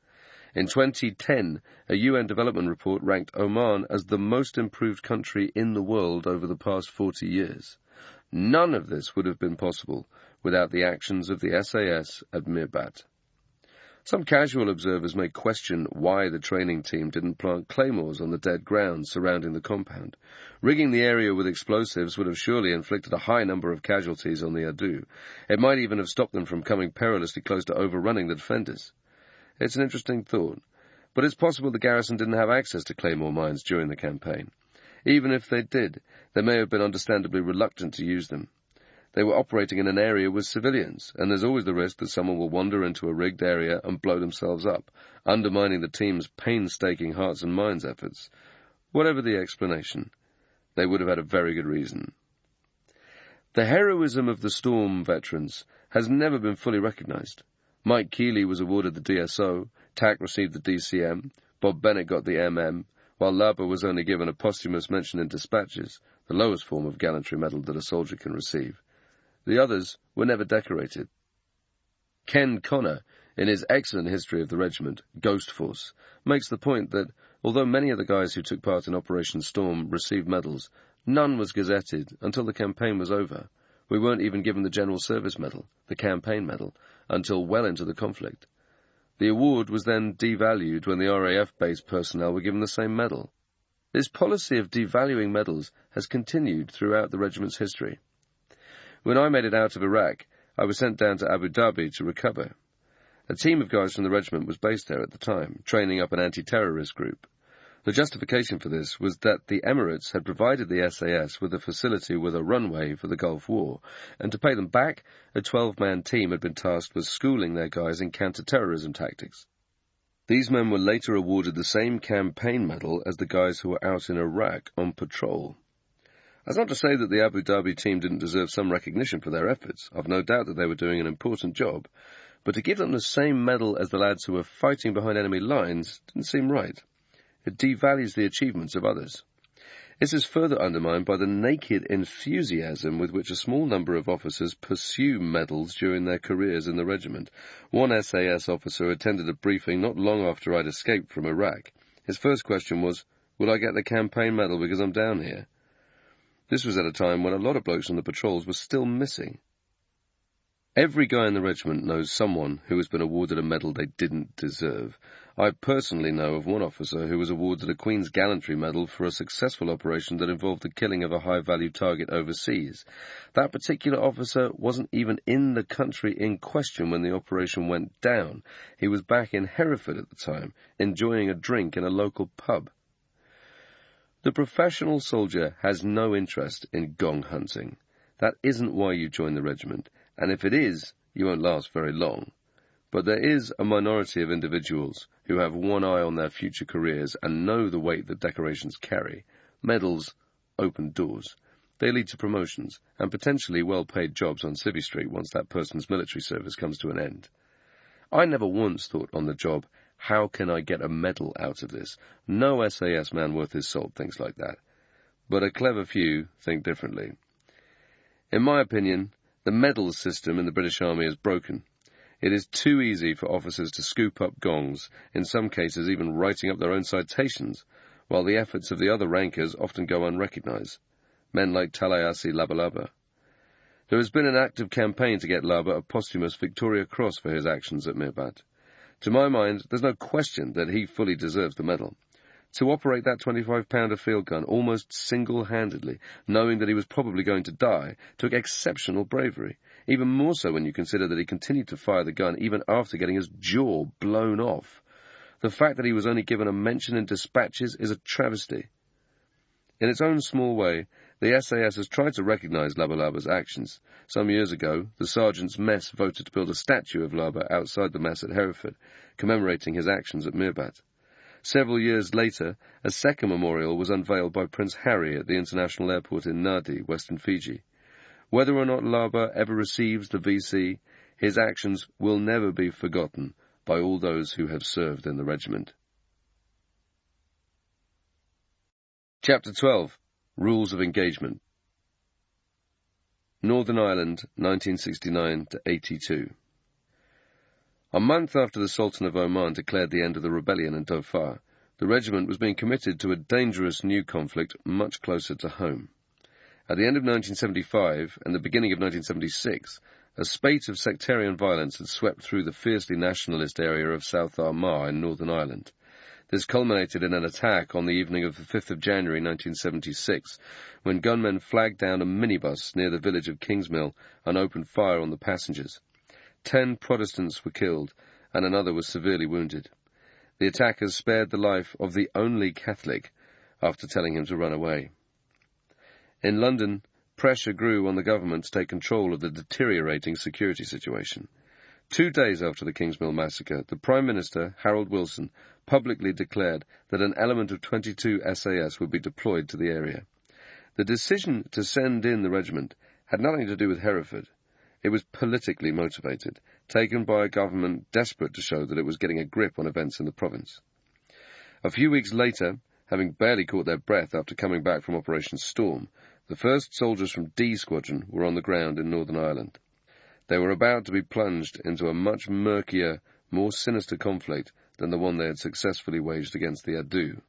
In 2010, a UN development report ranked Oman as the most improved country in the world over the past 40 years. None of this would have been possible without the actions of the SAS at Mirbat. Some casual observers may question why the training team didn't plant claymores on the dead ground surrounding the compound. Rigging the area with explosives would have surely inflicted a high number of casualties on the Urdu. It might even have stopped them from coming perilously close to overrunning the defenders. It's an interesting thought, but it's possible the garrison didn't have access to claymore mines during the campaign. Even if they did, they may have been understandably reluctant to use them. They were operating in an area with civilians, and there's always the risk that someone will wander into a rigged area and blow themselves up, undermining the team's painstaking hearts and minds efforts. Whatever the explanation, they would have had a very good reason. The heroism of the Storm veterans has never been fully recognized. Mike Keeley was awarded the DSO, Tack received the DCM, Bob Bennett got the MM, while Laba was only given a posthumous mention in dispatches, the lowest form of gallantry medal that a soldier can receive. The others were never decorated. Ken Connor, in his excellent history of the regiment, Ghost Force, makes the point that, although many of the guys who took part in Operation Storm received medals, none was gazetted until the campaign was over. We weren't even given the General Service Medal, the campaign medal, until well into the conflict. The award was then devalued when the RAF-based personnel were given the same medal. This policy of devaluing medals has continued throughout the regiment's history. When I made it out of Iraq, I was sent down to Abu Dhabi to recover. A team of guys from the regiment was based there at the time, training up an anti-terrorist group. The justification for this was that the Emirates had provided the SAS with a facility with a runway for the Gulf War, and to pay them back, a 12-man team had been tasked with schooling their guys in counter-terrorism tactics. These men were later awarded the same campaign medal as the guys who were out in Iraq on patrol. That's not to say that the Abu Dhabi team didn't deserve some recognition for their efforts. I've no doubt that they were doing an important job. But to give them the same medal as the lads who were fighting behind enemy lines didn't seem right. It devalues the achievements of others. This is further undermined by the naked enthusiasm with which a small number of officers pursue medals during their careers in the regiment. One SAS officer attended a briefing not long after I'd escaped from Iraq. His first question was, "Will I get the campaign medal because I'm down here?" This was at a time when a lot of blokes on the patrols were still missing. Every guy in the regiment knows someone who has been awarded a medal they didn't deserve. I personally know of one officer who was awarded a Queen's Gallantry Medal for a successful operation that involved the killing of a high-value target overseas. That particular officer wasn't even in the country in question when the operation went down. He was back in Hereford at the time, enjoying a drink in a local pub. The professional soldier has no interest in gong hunting. That isn't why you join the regiment, and if it is, you won't last very long. But there is a minority of individuals who have one eye on their future careers and know the weight that decorations carry. Medals open doors. They lead to promotions and potentially well-paid jobs on Civvy Street once that person's military service comes to an end. I never once thought on the job, how can I get a medal out of this? No SAS man worth his salt thinks like that. But a clever few think differently. In my opinion, the medals system in the British Army is broken. It is too easy for officers to scoop up gongs, in some cases even writing up their own citations, while the efforts of the other rankers often go unrecognised. Men like Talayasi Labalaba. There has been an active campaign to get Laba a posthumous Victoria Cross for his actions at Mirbat. To my mind, there's no question that he fully deserves the medal. To operate that 25-pounder field gun almost single-handedly, knowing that he was probably going to die, took exceptional bravery, even more so when you consider that he continued to fire the gun even after getting his jaw blown off. The fact that he was only given a mention in dispatches is a travesty. In its own small way, the SAS has tried to recognize Labalaba's actions. Some years ago, the sergeant's mess voted to build a statue of Laba outside the mess at Hereford, commemorating his actions at Mirbat. Several years later, a second memorial was unveiled by Prince Harry at the international airport in Nadi, Western Fiji. Whether or not Laba ever receives the VC, his actions will never be forgotten by all those who have served in the regiment. Chapter 12. Rules of Engagement. Northern Ireland, 1969-82. A month after the Sultan of Oman declared the end of the rebellion in Dhofar, the regiment was being committed to a dangerous new conflict much closer to home. At the end of 1975 and the beginning of 1976, a spate of sectarian violence had swept through the fiercely nationalist area of South Armagh in Northern Ireland. This culminated in an attack on the evening of the 5th of January 1976, when gunmen flagged down a minibus near the village of Kingsmill and opened fire on the passengers. 10 Protestants were killed, and another was severely wounded. The attackers spared the life of the only Catholic after telling him to run away. In London, pressure grew on the government to take control of the deteriorating security situation. 2 days after the Kingsmill massacre, the Prime Minister, Harold Wilson, publicly declared that an element of 22 SAS would be deployed to the area. The decision to send in the regiment had nothing to do with Hereford. It was politically motivated, taken by a government desperate to show that it was getting a grip on events in the province. A few weeks later, having barely caught their breath after coming back from Operation Storm, the first soldiers from D Squadron were on the ground in Northern Ireland. They were about to be plunged into a much murkier, more sinister conflict than the one they had successfully waged against the Adu.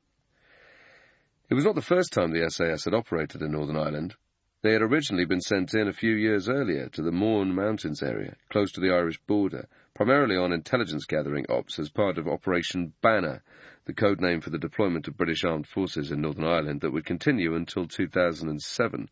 It was not the first time the SAS had operated in Northern Ireland. They had originally been sent in a few years earlier to the Mourne Mountains area, close to the Irish border, primarily on intelligence-gathering ops as part of Operation Banner, the code name for the deployment of British armed forces in Northern Ireland that would continue until 2007.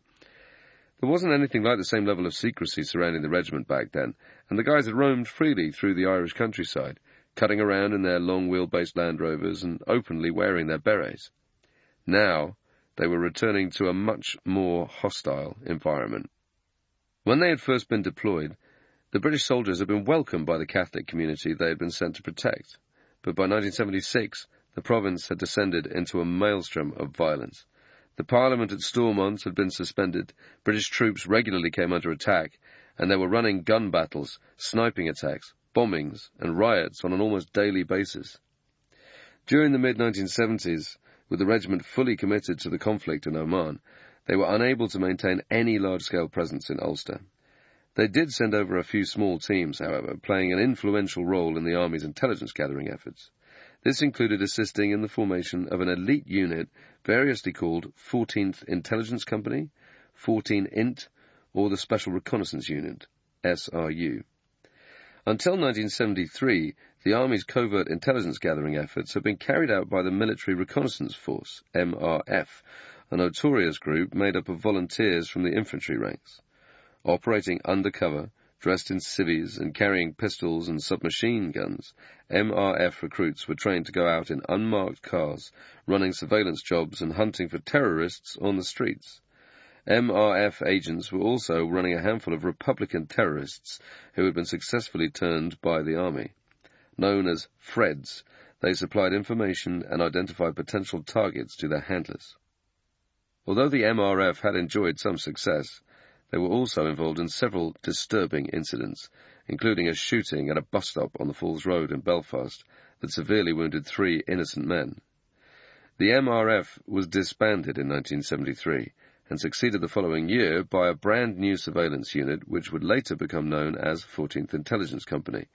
There wasn't anything like the same level of secrecy surrounding the regiment back then, and the guys had roamed freely through the Irish countryside, cutting around in their long-wheelbase Land Rovers and openly wearing their berets. Now, they were returning to a much more hostile environment. When they had first been deployed, the British soldiers had been welcomed by the Catholic community they had been sent to protect, but by 1976, the province had descended into a maelstrom of violence. The Parliament at Stormont had been suspended, British troops regularly came under attack, and there were running gun battles, sniping attacks, bombings, and riots on an almost daily basis. During the mid-1970s, with the regiment fully committed to the conflict in Oman, they were unable to maintain any large-scale presence in Ulster. They did send over a few small teams, however, playing an influential role in the Army's intelligence-gathering efforts. This included assisting in the formation of an elite unit variously called 14th Intelligence Company, 14 INT, or the Special Reconnaissance Unit, SRU. Until 1973, the Army's covert intelligence-gathering efforts had been carried out by the Military Reconnaissance Force, MRF, a notorious group made up of volunteers from the infantry ranks. Operating undercover, dressed in civvies and carrying pistols and submachine guns, MRF recruits were trained to go out in unmarked cars, running surveillance jobs and hunting for terrorists on the streets. MRF agents were also running a handful of Republican terrorists who had been successfully turned by the Army. Known as Freds, they supplied information and identified potential targets to their handlers. Although the MRF had enjoyed some success, they were also involved in several disturbing incidents, including a shooting at a bus stop on the Falls Road in Belfast that severely wounded 3 innocent men. The MRF was disbanded in 1973 and succeeded the following year by a brand new surveillance unit which would later become known as 14th Intelligence Company.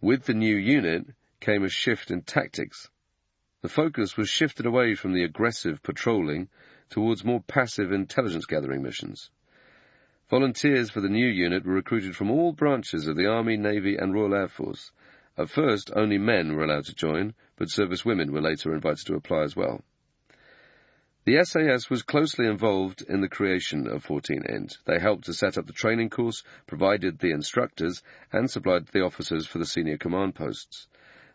With the new unit came a shift in tactics. The focus was shifted away from the aggressive patrolling towards more passive intelligence-gathering missions. Volunteers for the new unit were recruited from all branches of the Army, Navy, and Royal Air Force, At first, only men were allowed to join, but service women were later invited to apply as well. The SAS was closely involved in the creation of 14 Int. They helped to set up the training course, provided the instructors, and supplied the officers for the senior command posts.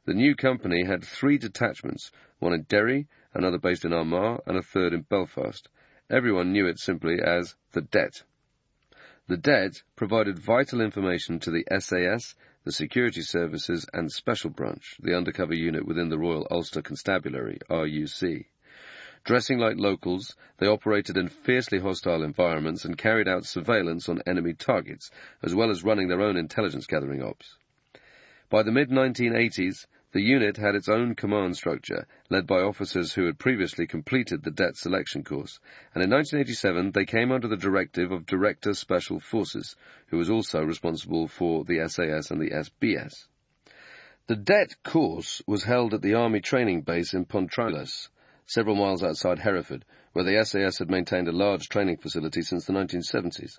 The new company had 3 detachments, one in Derry, another based in Armagh, and a third in Belfast. Everyone knew it simply as the Det. The Det provided vital information to the SAS, the Security Services, and Special Branch, the undercover unit within the Royal Ulster Constabulary, RUC. Dressing like locals, they operated in fiercely hostile environments and carried out surveillance on enemy targets, as well as running their own intelligence-gathering ops. By the mid-1980s, the unit had its own command structure, led by officers who had previously completed the Det selection course, and in 1987 they came under the directive of Director Special Forces, who was also responsible for the SAS and the SBS. The Det course was held at the Army training base in Pontrales, several miles outside Hereford, where the SAS had maintained a large training facility since the 1970s.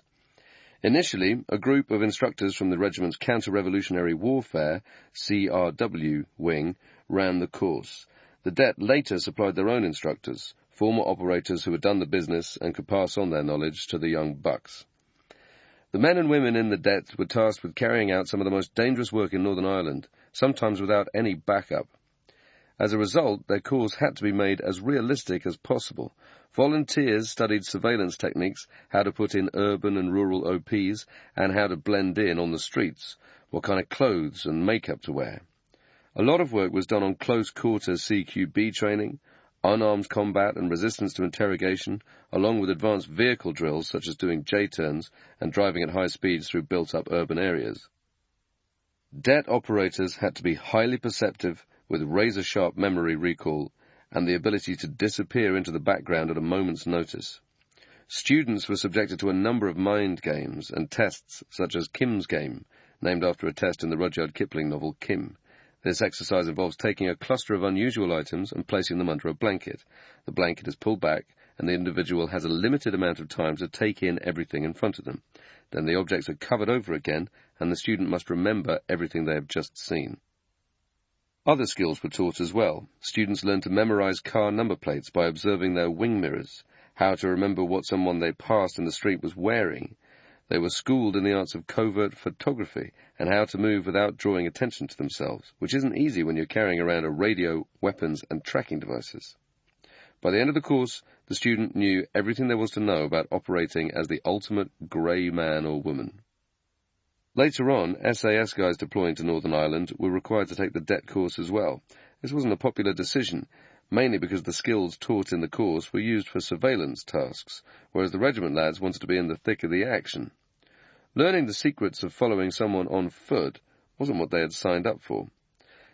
Initially, a group of instructors from the regiment's Counter-Revolutionary Warfare, CRW, wing ran the course. The Det later supplied their own instructors, former operators who had done the business and could pass on their knowledge to the young bucks. The men and women in the Det were tasked with carrying out some of the most dangerous work in Northern Ireland, sometimes without any backup. As a result, their course had to be made as realistic as possible. Volunteers studied surveillance techniques, how to put in urban and rural OPs, and how to blend in on the streets, what kind of clothes and makeup to wear. A lot of work was done on close-quarter CQB training, unarmed combat and resistance to interrogation, along with advanced vehicle drills such as doing J-turns and driving at high speeds through built-up urban areas. Det operators had to be highly perceptive, with razor-sharp memory recall, and the ability to disappear into the background at a moment's notice. Students were subjected to a number of mind games and tests, such as Kim's Game, named after a test in the Rudyard Kipling novel Kim. This exercise involves taking a cluster of unusual items and placing them under a blanket. The blanket is pulled back, and the individual has a limited amount of time to take in everything in front of them. Then the objects are covered over again, and the student must remember everything they have just seen. Other skills were taught as well. Students learned to memorize car number plates by observing their wing mirrors, how to remember what someone they passed in the street was wearing. They were schooled in the arts of covert photography and how to move without drawing attention to themselves, which isn't easy when you're carrying around a radio, weapons, and tracking devices. By the end of the course, the student knew everything there was to know about operating as the ultimate grey man or woman. Later on, SAS guys deploying to Northern Ireland were required to take the Det course as well. This wasn't a popular decision, mainly because the skills taught in the course were used for surveillance tasks, whereas the regiment lads wanted to be in the thick of the action. Learning the secrets of following someone on foot wasn't what they had signed up for.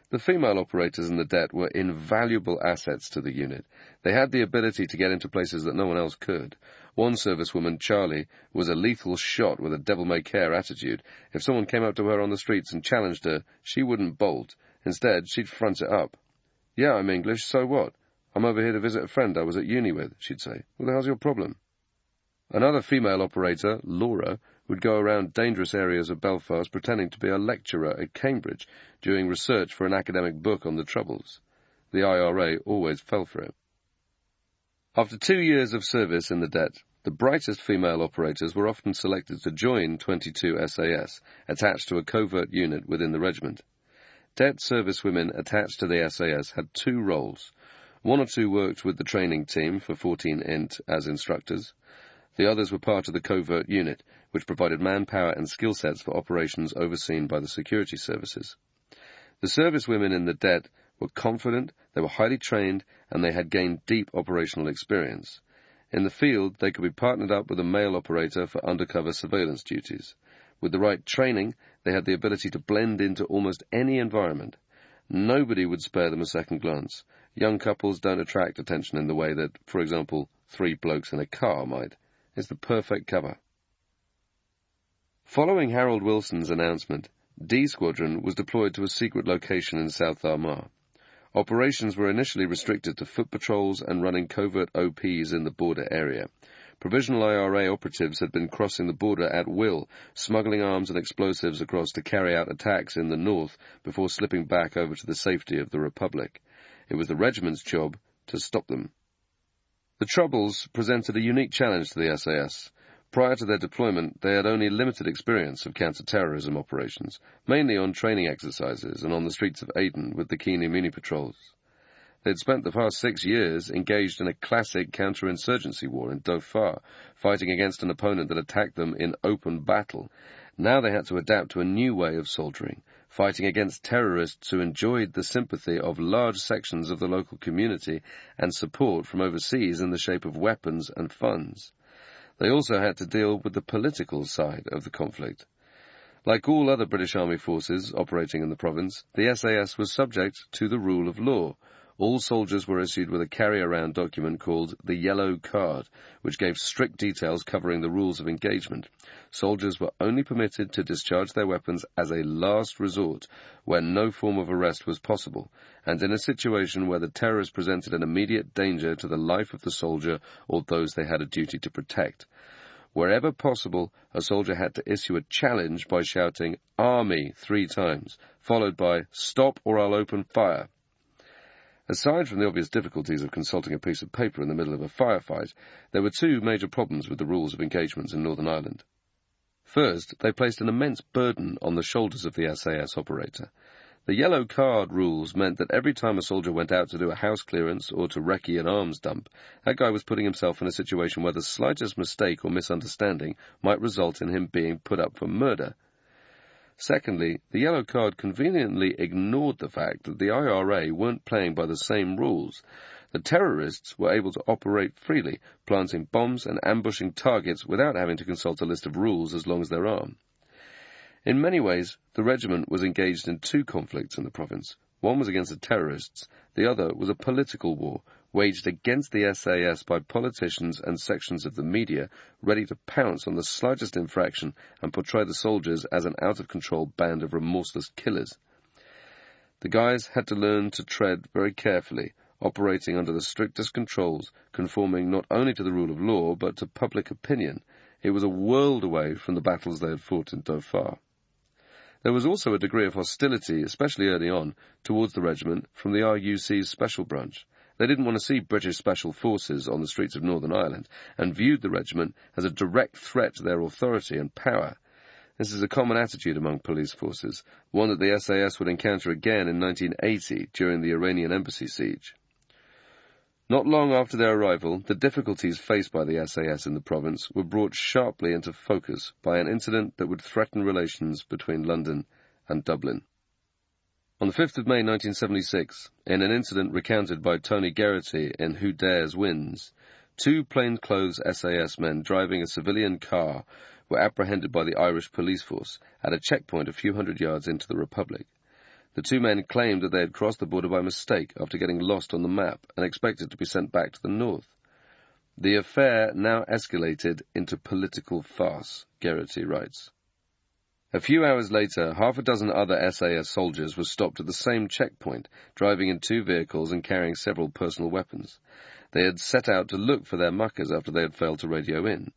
The female operators in the Det were invaluable assets to the unit. They had the ability to get into places that no one else could. One servicewoman, Charlie, was a lethal shot with a devil-may-care attitude. If someone came up to her on the streets and challenged her, she wouldn't bolt. Instead, she'd front it up. "Yeah, I'm English, so what? I'm over here to visit a friend I was at uni with," she'd say. "What the hell's your problem?" Another female operator, Laura, would go around dangerous areas of Belfast pretending to be a lecturer at Cambridge, doing research for an academic book on the Troubles. The IRA always fell for it. After 2 years of service in the Det, the brightest female operators were often selected to join 22 SAS, attached to a covert unit within the regiment. Det servicewomen attached to the SAS had 2 roles. 1 or 2 worked with the training team for 14 Int as instructors. The others were part of the covert unit, which provided manpower and skill sets for operations overseen by the security services. The servicewomen in the Det were confident, they were highly trained, and they had gained deep operational experience. In the field, they could be partnered up with a male operator for undercover surveillance duties. With the right training, they had the ability to blend into almost any environment. Nobody would spare them a second glance. Young couples don't attract attention in the way that, for example, 3 blokes in a car might. It's the perfect cover. Following Harold Wilson's announcement, D Squadron was deployed to a secret location in South Armagh. Operations were initially restricted to foot patrols and running covert OPs in the border area. Provisional IRA operatives had been crossing the border at will, smuggling arms and explosives across to carry out attacks in the north before slipping back over to the safety of the Republic. It was the regiment's job to stop them. The Troubles presented a unique challenge to the SAS. Prior to their deployment, they had only limited experience of counter-terrorism operations, mainly on training exercises and on the streets of Aden with the Keen Muni patrols. They had spent the past 6 years engaged in a classic counter-insurgency war in Dhofar, fighting against an opponent that attacked them in open battle. Now they had to adapt to a new way of soldiering, fighting against terrorists who enjoyed the sympathy of large sections of the local community and support from overseas in the shape of weapons and funds. They also had to deal with the political side of the conflict. Like all other British Army forces operating in the province, the SAS was subject to the rule of law. All soldiers were issued with a carry-around document called the Yellow Card, which gave strict details covering the rules of engagement. Soldiers were only permitted to discharge their weapons as a last resort, when no form of arrest was possible, and in a situation where the terrorists presented an immediate danger to the life of the soldier or those they had a duty to protect. Wherever possible, a soldier had to issue a challenge by shouting, "Army," 3 times, followed by, "Stop or I'll open fire." Aside from the obvious difficulties of consulting a piece of paper in the middle of a firefight, there were 2 major problems with the rules of engagements in Northern Ireland. First, they placed an immense burden on the shoulders of the SAS operator. The Yellow Card rules meant that every time a soldier went out to do a house clearance or to recce an arms dump, that guy was putting himself in a situation where the slightest mistake or misunderstanding might result in him being put up for murder. Secondly, the Yellow Card conveniently ignored the fact that the IRA weren't playing by the same rules. The terrorists were able to operate freely, planting bombs and ambushing targets without having to consult a list of rules as long as they're armed. In many ways, the regiment was engaged in 2 conflicts in the province. One was against the terrorists, the other was a political war, waged against the SAS by politicians and sections of the media, ready to pounce on the slightest infraction and portray the soldiers as an out-of-control band of remorseless killers. The guys had to learn to tread very carefully, operating under the strictest controls, conforming not only to the rule of law, but to public opinion. It was a world away from the battles they had fought in Dhofar. There was also a degree of hostility, especially early on, towards the regiment from the RUC's special branch. They didn't want to see British special forces on the streets of Northern Ireland, and viewed the regiment as a direct threat to their authority and power. This is a common attitude among police forces, one that the SAS would encounter again in 1980 during the Iranian Embassy siege. Not long after their arrival, the difficulties faced by the SAS in the province were brought sharply into focus by an incident that would threaten relations between London and Dublin. On the 5th of May 1976, in an incident recounted by Tony Geraghty in Who Dares Wins, 2 plainclothes SAS men driving a civilian car were apprehended by the Irish police force at a checkpoint a few hundred yards into the Republic. The 2 men claimed that they had crossed the border by mistake after getting lost on the map and expected to be sent back to the north. The affair now escalated into political farce, Geraghty writes. A few hours later, half a dozen other SAS soldiers were stopped at the same checkpoint, driving in 2 vehicles and carrying several personal weapons. They had set out to look for their muckers after they had failed to radio in.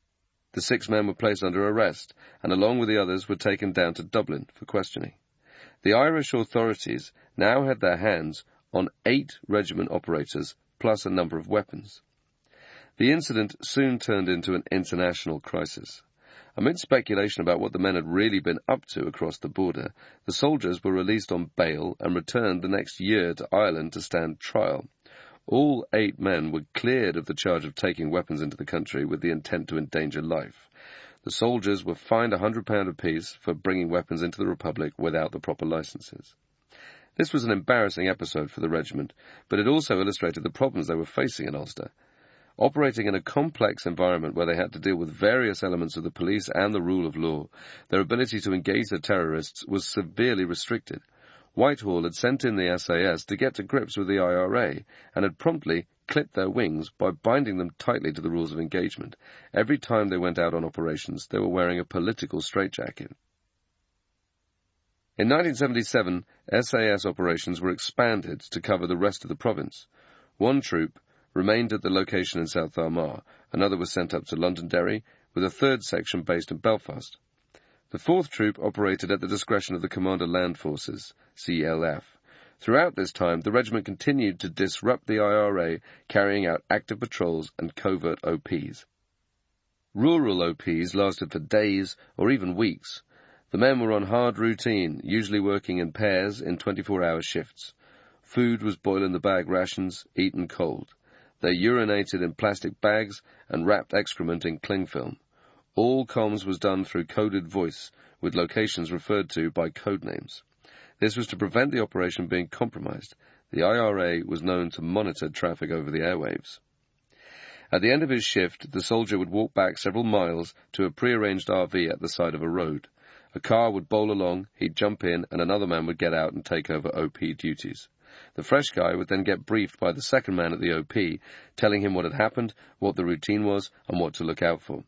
The 6 men were placed under arrest, and along with the others were taken down to Dublin for questioning. The Irish authorities now had their hands on 8 regiment operators, plus a number of weapons. The incident soon turned into an international crisis. Amid speculation about what the men had really been up to across the border, the soldiers were released on bail and returned the next year to Ireland to stand trial. All 8 men were cleared of the charge of taking weapons into the country with the intent to endanger life. The soldiers were fined £100 apiece for bringing weapons into the Republic without the proper licenses. This was an embarrassing episode for the regiment, but it also illustrated the problems they were facing in Ulster. Operating in a complex environment where they had to deal with various elements of the police and the rule of law, their ability to engage the terrorists was severely restricted. Whitehall had sent in the SAS to get to grips with the IRA and had promptly clipped their wings by binding them tightly to the rules of engagement. Every time they went out on operations, they were wearing a political straitjacket. In 1977, SAS operations were expanded to cover the rest of the province. One troop, remained at the location in South Armagh. Another was sent up to Londonderry, with a third section based in Belfast. The 4th Troop operated at the discretion of the Commander Land Forces, CLF. Throughout this time, the regiment continued to disrupt the IRA, carrying out active patrols and covert OPs. Rural OPs lasted for days or even weeks. The men were on hard routine, usually working in pairs in 24-hour shifts. Food was boil-in-the-bag rations, eaten cold. They urinated in plastic bags and wrapped excrement in cling film. All comms was done through coded voice, with locations referred to by code names. This was to prevent the operation being compromised. The IRA was known to monitor traffic over the airwaves. At the end of his shift, the soldier would walk back several miles to a prearranged RV at the side of a road. A car would bowl along, he'd jump in, and another man would get out and take over OP duties. The fresh guy would then get briefed by the second man at the OP, telling him what had happened, what the routine was, and what to look out for.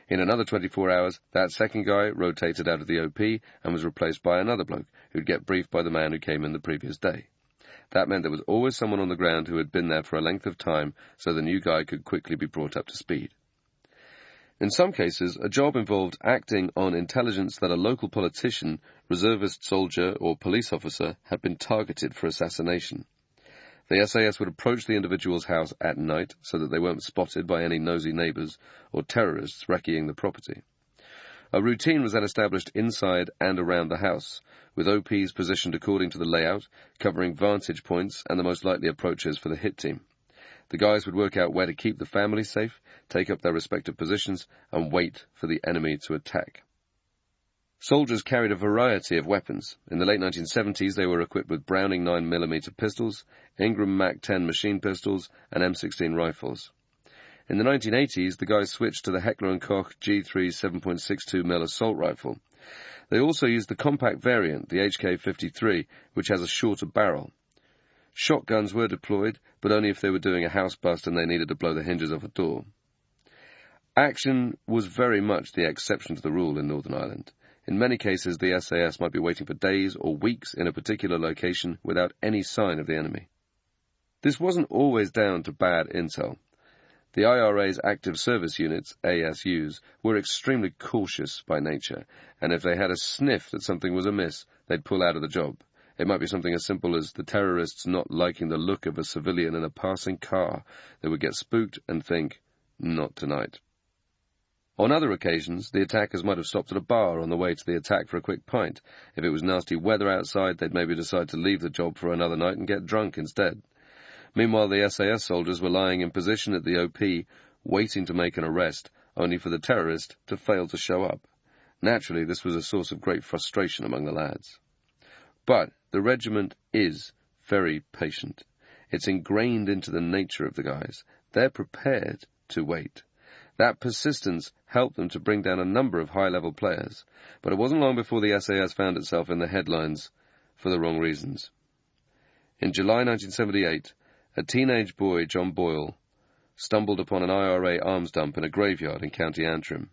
In another 24 hours, that second guy rotated out of the OP and was replaced by another bloke, who'd get briefed by the man who came in the previous day. That meant there was always someone on the ground who had been there for a length of time, so the new guy could quickly be brought up to speed. In some cases, a job involved acting on intelligence that a local politician, reservist soldier, or police officer had been targeted for assassination. The SAS would approach the individual's house at night so that they weren't spotted by any nosy neighbours or terrorists wrecking the property. A routine was then established inside and around the house, with OPs positioned according to the layout, covering vantage points and the most likely approaches for the hit team. The guys would work out where to keep the family safe, take up their respective positions, and wait for the enemy to attack. Soldiers carried a variety of weapons. In the late 1970s, they were equipped with Browning 9mm pistols, Ingram Mac-10 machine pistols, and M16 rifles. In the 1980s, the guys switched to the Heckler & Koch G3 7.62mm assault rifle. They also used the compact variant, the HK-53, which has a shorter barrel. Shotguns were deployed, but only if they were doing a house bust and they needed to blow the hinges off a door. Action was very much the exception to the rule in Northern Ireland. In many cases, the SAS might be waiting for days or weeks in a particular location without any sign of the enemy. This wasn't always down to bad intel. The IRA's active service units, ASUs, were extremely cautious by nature, and if they had a sniff that something was amiss, they'd pull out of the job. It might be something as simple as the terrorists not liking the look of a civilian in a passing car. They would get spooked and think, not tonight. On other occasions, the attackers might have stopped at a bar on the way to the attack for a quick pint. If it was nasty weather outside, they'd maybe decide to leave the job for another night and get drunk instead. Meanwhile, the SAS soldiers were lying in position at the OP, waiting to make an arrest, only for the terrorist to fail to show up. Naturally, this was a source of great frustration among the lads. But the regiment is very patient. It's ingrained into the nature of the guys. They're prepared to wait. That persistence helped them to bring down a number of high-level players, but it wasn't long before the SAS found itself in the headlines for the wrong reasons. In July 1978, a teenage boy, John Boyle, stumbled upon an IRA arms dump in a graveyard in County Antrim.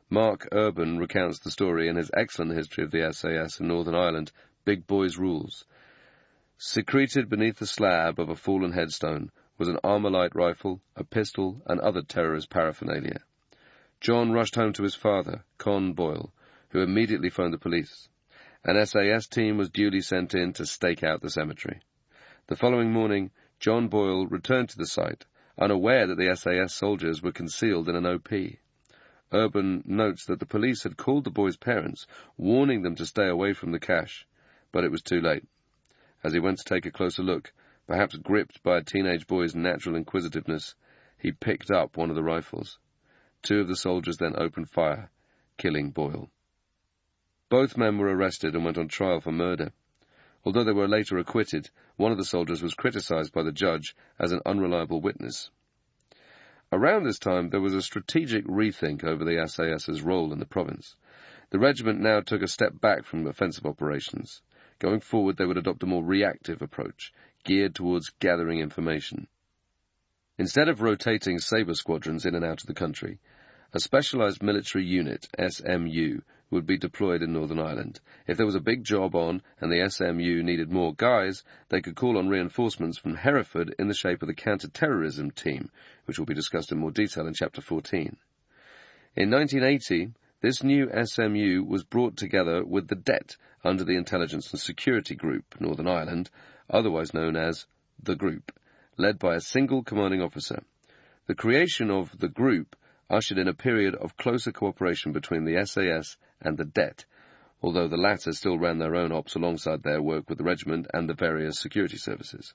Mark Urban recounts the story in his excellent history of the SAS in Northern Ireland, Big Boy's Rules. Secreted beneath the slab of a fallen headstone was an Armalite rifle, a pistol, and other terrorist paraphernalia. John rushed home to his father, Con Boyle, who immediately phoned the police. An SAS team was duly sent in to stake out the cemetery. The following morning, John Boyle returned to the site, unaware that the SAS soldiers were concealed in an OP. Urban notes that the police had called the boy's parents, warning them to stay away from the cache, but it was too late. As he went to take a closer look, perhaps gripped by a teenage boy's natural inquisitiveness, he picked up one of the rifles. Two of the soldiers then opened fire, killing Boyle. Both men were arrested and went on trial for murder. Although they were later acquitted, one of the soldiers was criticized by the judge as an unreliable witness. Around this time, there was a strategic rethink over the SAS's role in the province. The regiment now took a step back from offensive operations. Going forward, they would adopt a more reactive approach, geared towards gathering information. Instead of rotating sabre squadrons in and out of the country, a specialized military unit, SMU, would be deployed in Northern Ireland. If there was a big job on and the SMU needed more guys, they could call on reinforcements from Hereford in the shape of the counter-terrorism team, which will be discussed in more detail in Chapter 14. In 1980, this new SMU was brought together with the DET under the Intelligence and Security Group, Northern Ireland, otherwise known as the Group, led by a single commanding officer. The creation of the Group ushered in a period of closer cooperation between the SAS and the DET, although the latter still ran their own ops alongside their work with the regiment and the various security services.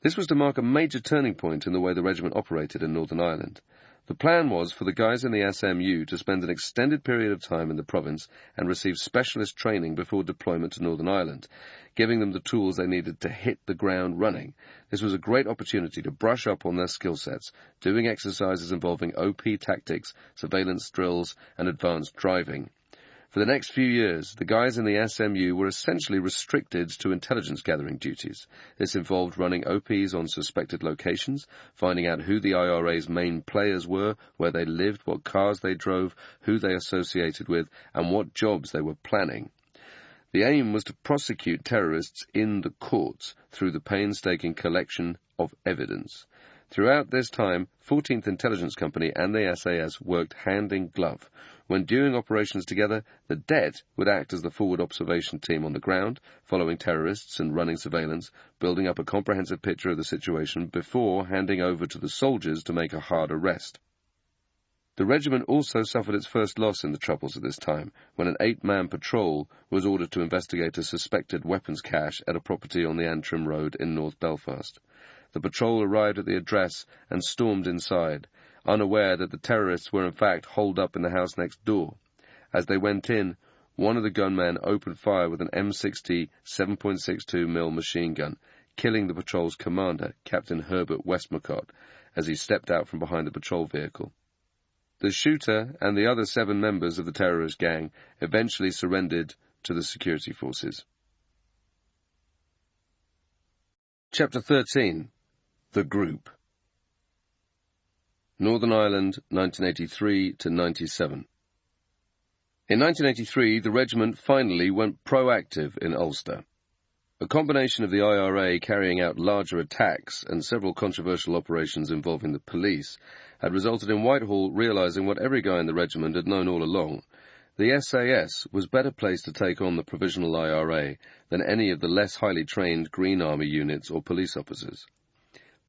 This was to mark a major turning point in the way the regiment operated in Northern Ireland. The plan was for the guys in the SMU to spend an extended period of time in the province and receive specialist training before deployment to Northern Ireland, giving them the tools they needed to hit the ground running. This was a great opportunity to brush up on their skill sets, doing exercises involving OP tactics, surveillance drills, and advanced driving. For the next few years, the guys in the SMU were essentially restricted to intelligence-gathering duties. This involved running OPs on suspected locations, finding out who the IRA's main players were, where they lived, what cars they drove, who they associated with, and what jobs they were planning. The aim was to prosecute terrorists in the courts through the painstaking collection of evidence. Throughout this time, 14th Intelligence Company and the SAS worked hand in glove. When doing operations together, the DET would act as the forward observation team on the ground, following terrorists and running surveillance, building up a comprehensive picture of the situation before handing over to the soldiers to make a hard arrest. The regiment also suffered its first loss in the Troubles at this time, when an 8-man patrol was ordered to investigate a suspected weapons cache at a property on the Antrim Road in North Belfast. The patrol arrived at the address and stormed inside, unaware that the terrorists were in fact holed up in the house next door. As they went in, one of the gunmen opened fire with an M60 7.62mm machine gun, killing the patrol's commander, Captain Herbert Westmacott, as he stepped out from behind the patrol vehicle. The shooter and the other 7 members of the terrorist gang eventually surrendered to the security forces. Chapter 13. The Group. Northern Ireland, 1983 to 97. In 1983, the regiment finally went proactive in Ulster. A combination of the IRA carrying out larger attacks and several controversial operations involving the police had resulted in Whitehall realising what every guy in the regiment had known all along. The SAS was better placed to take on the provisional IRA than any of the less highly trained Green Army units or police officers.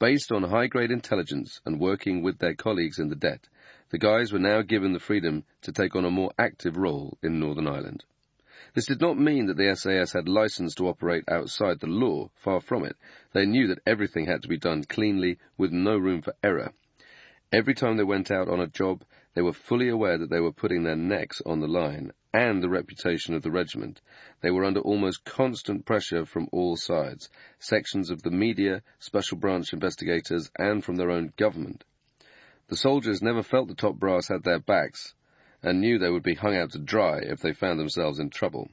Based on high-grade intelligence and working with their colleagues in the DET, the guys were now given the freedom to take on a more active role in Northern Ireland. This did not mean that the SAS had license to operate outside the law, far from it. They knew that everything had to be done cleanly, with no room for error. Every time they went out on a job, they were fully aware that they were putting their necks on the line, and the reputation of the regiment. They were under almost constant pressure from all sides, sections of the media, special branch investigators, and from their own government. The soldiers never felt the top brass had their backs, and knew they would be hung out to dry if they found themselves in trouble.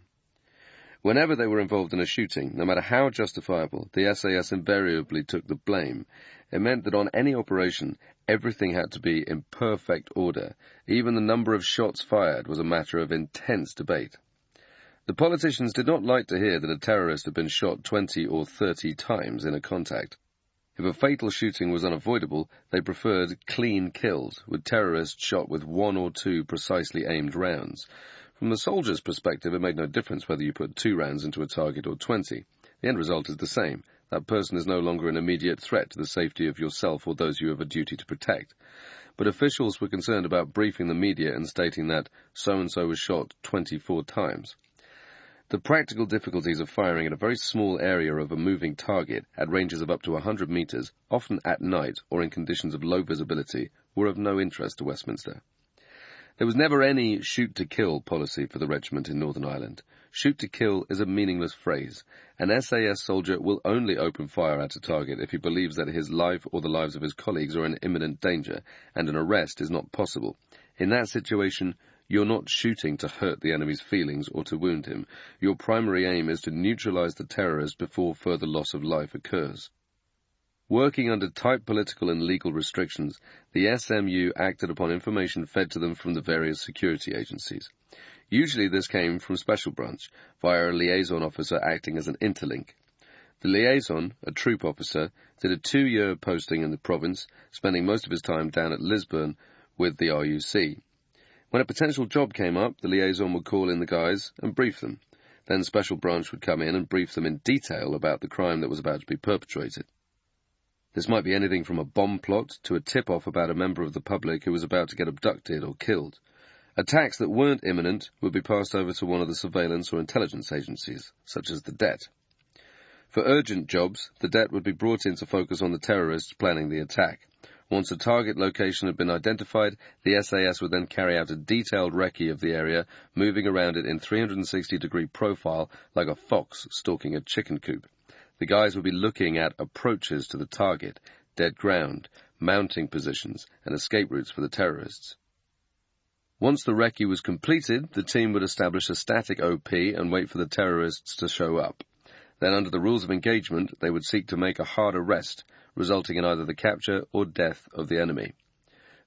Whenever they were involved in a shooting, no matter how justifiable, the SAS invariably took the blame. It meant that on any operation, everything had to be in perfect order. Even the number of shots fired was a matter of intense debate. The politicians did not like to hear that a terrorist had been shot 20 or 30 times in a contact. If a fatal shooting was unavoidable, they preferred clean kills, with terrorists shot with 1 or 2 precisely aimed rounds. From the soldier's perspective, it made no difference whether you put 2 rounds into a target or 20. The end result is the same. That person is no longer an immediate threat to the safety of yourself or those you have a duty to protect. But officials were concerned about briefing the media and stating that so-and-so was shot 24 times. The practical difficulties of firing at a very small area of a moving target at ranges of up to 100 metres, often at night or in conditions of low visibility, were of no interest to Westminster. There was never any shoot-to-kill policy for the regiment in Northern Ireland. Shoot-to-kill is a meaningless phrase. An SAS soldier will only open fire at a target if he believes that his life or the lives of his colleagues are in imminent danger, and an arrest is not possible. In that situation, you're not shooting to hurt the enemy's feelings or to wound him. Your primary aim is to neutralize the terrorist before further loss of life occurs. Working under tight political and legal restrictions, the SMU acted upon information fed to them from the various security agencies. Usually this came from Special Branch, via a liaison officer acting as an interlink. The liaison, a troop officer, did a 2-year posting in the province, spending most of his time down at Lisbon with the RUC. When a potential job came up, the liaison would call in the guys and brief them. Then Special Branch would come in and brief them in detail about the crime that was about to be perpetrated. This might be anything from a bomb plot to a tip-off about a member of the public who was about to get abducted or killed. Attacks that weren't imminent would be passed over to one of the surveillance or intelligence agencies, such as the Det. For urgent jobs, the Det would be brought in to focus on the terrorists planning the attack. Once a target location had been identified, the SAS would then carry out a detailed recce of the area, moving around it in 360-degree profile like a fox stalking a chicken coop. The guys would be looking at approaches to the target, dead ground, mounting positions, and escape routes for the terrorists. Once the recce was completed, the team would establish a static OP and wait for the terrorists to show up. Then, under the rules of engagement, they would seek to make a hard arrest, resulting in either the capture or death of the enemy.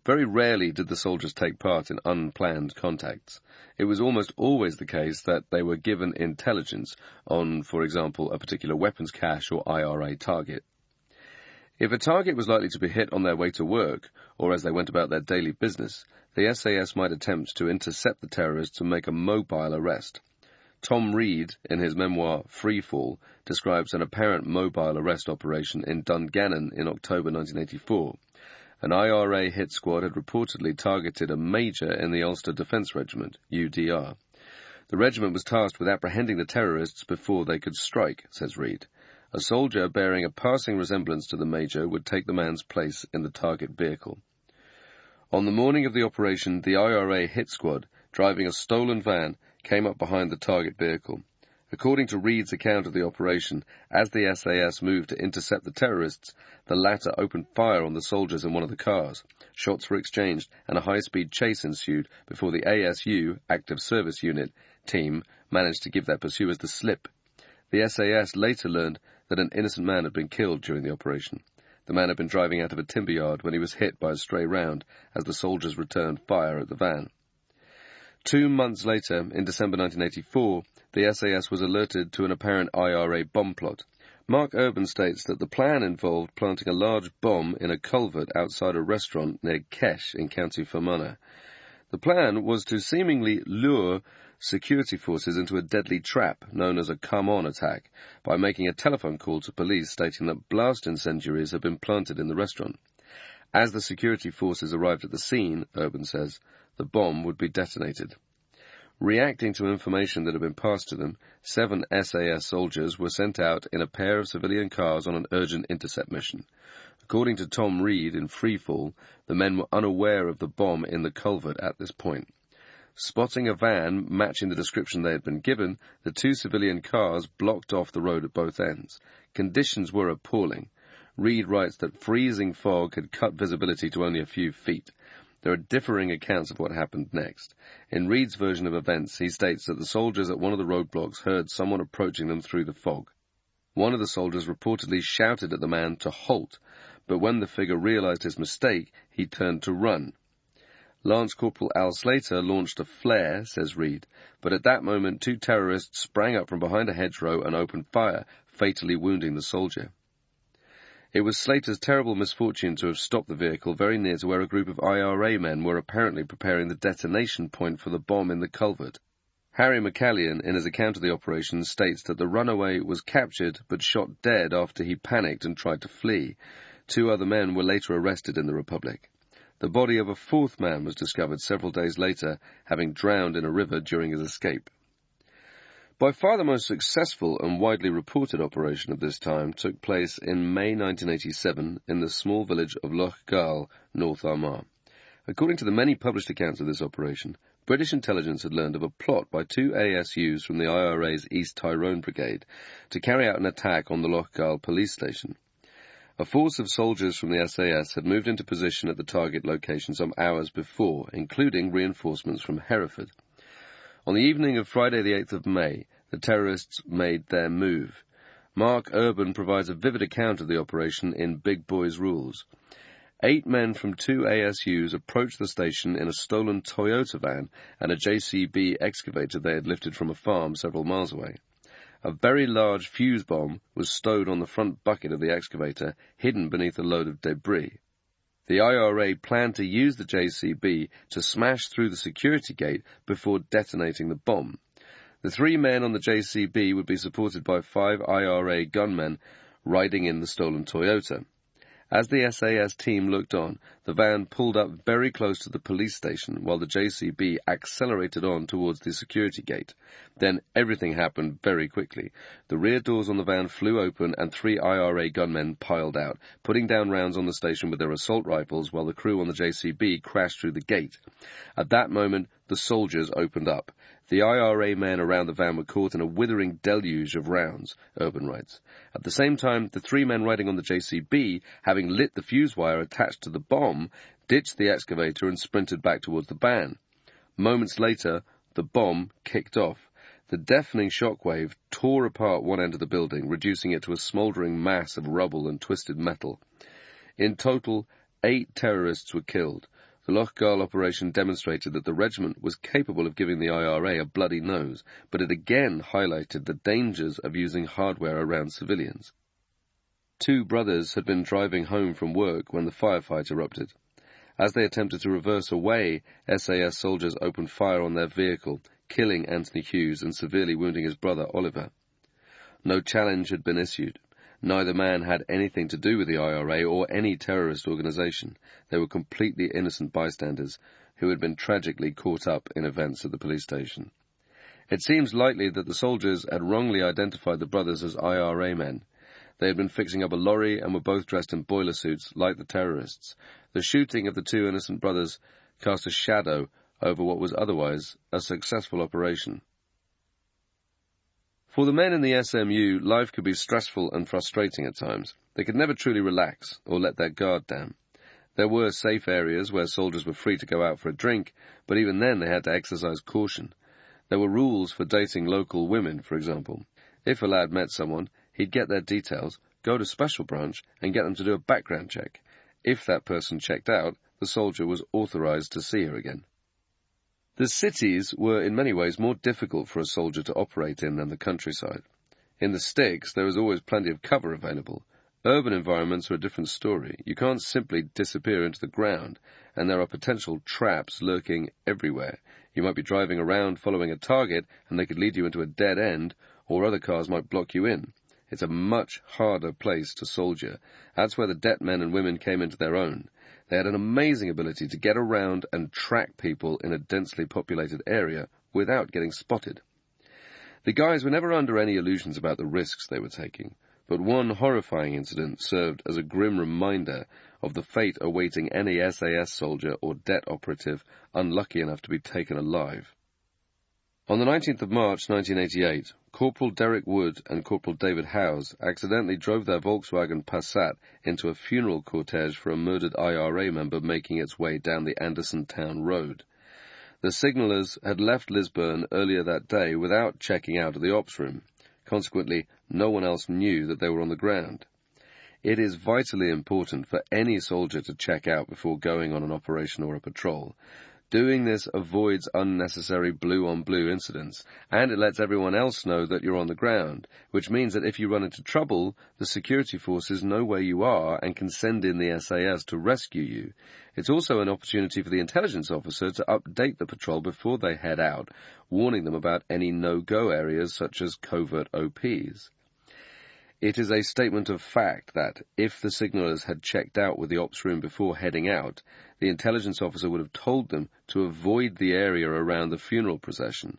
Very rarely did the soldiers take part in unplanned contacts. It was almost always the case that they were given intelligence on, for example, a particular weapons cache or IRA target. If a target was likely to be hit on their way to work, or as they went about their daily business, the SAS might attempt to intercept the terrorists and make a mobile arrest. Tom Reed, in his memoir Freefall, describes an apparent mobile arrest operation in Dungannon in October 1984. An IRA hit squad had reportedly targeted a major in the Ulster Defence Regiment, UDR. The regiment was tasked with apprehending the terrorists before they could strike, says Reed. A soldier bearing a passing resemblance to the major would take the man's place in the target vehicle. On the morning of the operation, the IRA hit squad, driving a stolen van, came up behind the target vehicle. According to Reed's account of the operation, as the SAS moved to intercept the terrorists, the latter opened fire on the soldiers in one of the cars. Shots were exchanged, and a high-speed chase ensued before the ASU, Active Service Unit, team managed to give their pursuers the slip. The SAS later learned that an innocent man had been killed during the operation. The man had been driving out of a timber yard when he was hit by a stray round as the soldiers returned fire at the van. 2 months later, in December 1984, the SAS was alerted to an apparent IRA bomb plot. Mark Urban states that the plan involved planting a large bomb in a culvert outside a restaurant near Kesh in County Fermanagh. The plan was to seemingly lure security forces into a deadly trap known as a come-on attack by making a telephone call to police stating that blast incendiaries had been planted in the restaurant. As the security forces arrived at the scene, Urban says, the bomb would be detonated. Reacting to information that had been passed to them, 7 SAS soldiers were sent out in a pair of civilian cars on an urgent intercept mission. According to Tom Reed in Freefall, the men were unaware of the bomb in the culvert at this point. Spotting a van matching the description they had been given, the 2 civilian cars blocked off the road at both ends. Conditions were appalling. Reed writes that freezing fog had cut visibility to only a few feet. There are differing accounts of what happened next. In Reed's version of events, he states that the soldiers at one of the roadblocks heard someone approaching them through the fog. One of the soldiers reportedly shouted at the man to halt, but when the figure realized his mistake, he turned to run. Lance Corporal Al Slater launched a flare, says Reed, but at that moment 2 terrorists sprang up from behind a hedgerow and opened fire, fatally wounding the soldier. It was Slater's terrible misfortune to have stopped the vehicle very near to where a group of IRA men were apparently preparing the detonation point for the bomb in the culvert. Harry McCallion, in his account of the operation, states that the runaway was captured but shot dead after he panicked and tried to flee. 2 other men were later arrested in the Republic. The body of a 4th man was discovered several days later, having drowned in a river during his escape. By far the most successful and widely reported operation of this time took place in May 1987 in the small village of Loch Gall, North Armagh. According to the many published accounts of this operation, British intelligence had learned of a plot by 2 ASUs from the IRA's East Tyrone Brigade to carry out an attack on the Loch Gall police station. A force of soldiers from the SAS had moved into position at the target location some hours before, including reinforcements from Hereford. On the evening of Friday the 8th of May, the terrorists made their move. Mark Urban provides a vivid account of the operation in Big Boys Rules. 8 men from 2 ASUs approached the station in a stolen Toyota van and a JCB excavator they had lifted from a farm several miles away. A very large fuse bomb was stowed on the front bucket of the excavator, hidden beneath a load of debris. The IRA planned to use the JCB to smash through the security gate before detonating the bomb. The 3 men on the JCB would be supported by 5 IRA gunmen riding in the stolen Toyota. As the SAS team looked on, the van pulled up very close to the police station while the JCB accelerated on towards the security gate. Then everything happened very quickly. The rear doors on the van flew open and 3 IRA gunmen piled out, putting down rounds on the station with their assault rifles while the crew on the JCB crashed through the gate. At that moment, the soldiers opened up. The IRA men around the van were caught in a withering deluge of rounds, Urban writes. At the same time, the 3 men riding on the JCB, having lit the fuse wire attached to the bomb, ditched the excavator and sprinted back towards the van. Moments later, the bomb kicked off. The deafening shockwave tore apart one end of the building, reducing it to a smouldering mass of rubble and twisted metal. In total, 8 terrorists were killed. The Lochgarl operation demonstrated that the regiment was capable of giving the IRA a bloody nose, but it again highlighted the dangers of using hardware around civilians. 2 brothers had been driving home from work when the firefight erupted. As they attempted to reverse away, SAS soldiers opened fire on their vehicle, killing Anthony Hughes and severely wounding his brother Oliver. No challenge had been issued. Neither man had anything to do with the IRA or any terrorist organization. They were completely innocent bystanders who had been tragically caught up in events at the police station. It seems likely that the soldiers had wrongly identified the brothers as IRA men. They had been fixing up a lorry and were both dressed in boiler suits like the terrorists. The shooting of the 2 innocent brothers cast a shadow over what was otherwise a successful operation. For the men in the SMU, life could be stressful and frustrating at times. They could never truly relax or let their guard down. There were safe areas where soldiers were free to go out for a drink, but even then they had to exercise caution. There were rules for dating local women, for example. If a lad met someone, he'd get their details, go to Special Branch, and get them to do a background check. If that person checked out, the soldier was authorized to see her again. The cities were in many ways more difficult for a soldier to operate in than the countryside. In the sticks, there was always plenty of cover available. Urban environments are a different story. You can't simply disappear into the ground, and there are potential traps lurking everywhere. You might be driving around following a target, and they could lead you into a dead end, or other cars might block you in. It's a much harder place to soldier. That's where the det men and women came into their own. They had an amazing ability to get around and track people in a densely populated area without getting spotted. The guys were never under any illusions about the risks they were taking, but one horrifying incident served as a grim reminder of the fate awaiting any SAS soldier or det operative unlucky enough to be taken alive. On the 19th of March 1988, Corporal Derek Wood and Corporal David Howes accidentally drove their Volkswagen Passat into a funeral cortege for a murdered IRA member making its way down the Anderson Town Road. The signallers had left Lisburn earlier that day without checking out of the ops room. Consequently, no one else knew that they were on the ground. It is vitally important for any soldier to check out before going on an operation or a patrol. Doing this avoids unnecessary blue-on-blue incidents, and it lets everyone else know that you're on the ground, which means that if you run into trouble, the security forces know where you are and can send in the SAS to rescue you. It's also an opportunity for the intelligence officer to update the patrol before they head out, warning them about any no-go areas such as covert OPs. It is a statement of fact that, if the signallers had checked out with the ops room before heading out, the intelligence officer would have told them to avoid the area around the funeral procession.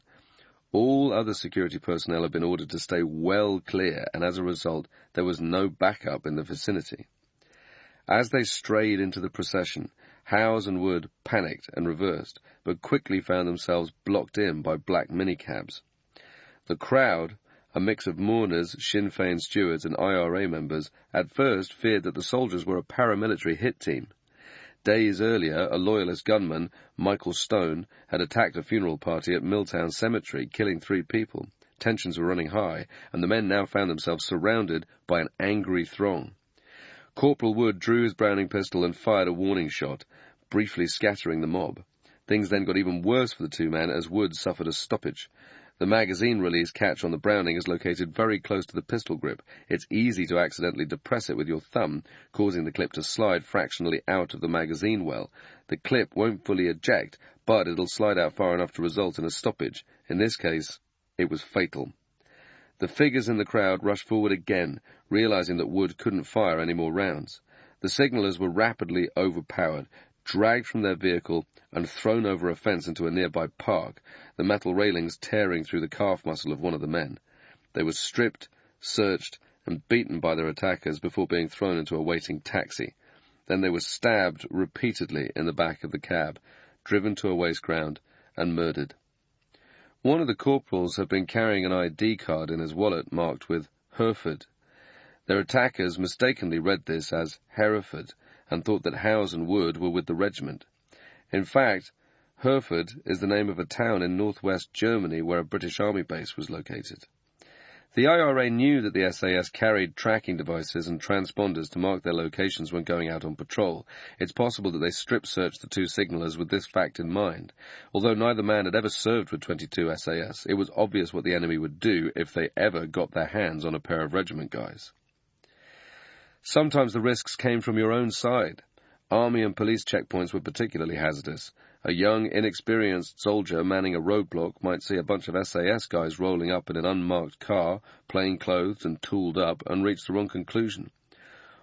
All other security personnel have been ordered to stay well clear, and as a result, there was no backup in the vicinity. As they strayed into the procession, Howes and Wood panicked and reversed, but quickly found themselves blocked in by black minicabs. The crowd, a mix of mourners, Sinn Féin stewards and IRA members, at first feared that the soldiers were a paramilitary hit team. Days earlier, a loyalist gunman, Michael Stone, had attacked a funeral party at Milltown Cemetery, killing 3 people. Tensions were running high, and the men now found themselves surrounded by an angry throng. Corporal Wood drew his Browning pistol and fired a warning shot, briefly scattering the mob. Things then got even worse for the two men as Wood suffered a stoppage. The magazine release catch on the Browning is located very close to the pistol grip. It's easy to accidentally depress it with your thumb, causing the clip to slide fractionally out of the magazine well. The clip won't fully eject, but it'll slide out far enough to result in a stoppage. In this case, it was fatal. The figures in the crowd rushed forward again, realizing that Wood couldn't fire any more rounds. The signallers were rapidly overpowered, dragged from their vehicle, and thrown over a fence into a nearby park, the metal railings tearing through the calf muscle of one of the men. They were stripped, searched, and beaten by their attackers before being thrown into a waiting taxi. Then they were stabbed repeatedly in the back of the cab, driven to a waste ground, and murdered. One of the corporals had been carrying an ID card in his wallet marked with Hereford. Their attackers mistakenly read this as Hereford and thought that Howes and Wood were with the regiment. In fact, Hereford is the name of a town in northwest Germany where a British Army base was located. The IRA knew that the SAS carried tracking devices and transponders to mark their locations when going out on patrol. It's possible that they strip-searched the two signallers with this fact in mind. Although neither man had ever served with 22 SAS, it was obvious what the enemy would do if they ever got their hands on a pair of regiment guys. Sometimes the risks came from your own side. Army and police checkpoints were particularly hazardous. A young, inexperienced soldier manning a roadblock might see a bunch of SAS guys rolling up in an unmarked car, plain-clothed and tooled up, and reach the wrong conclusion.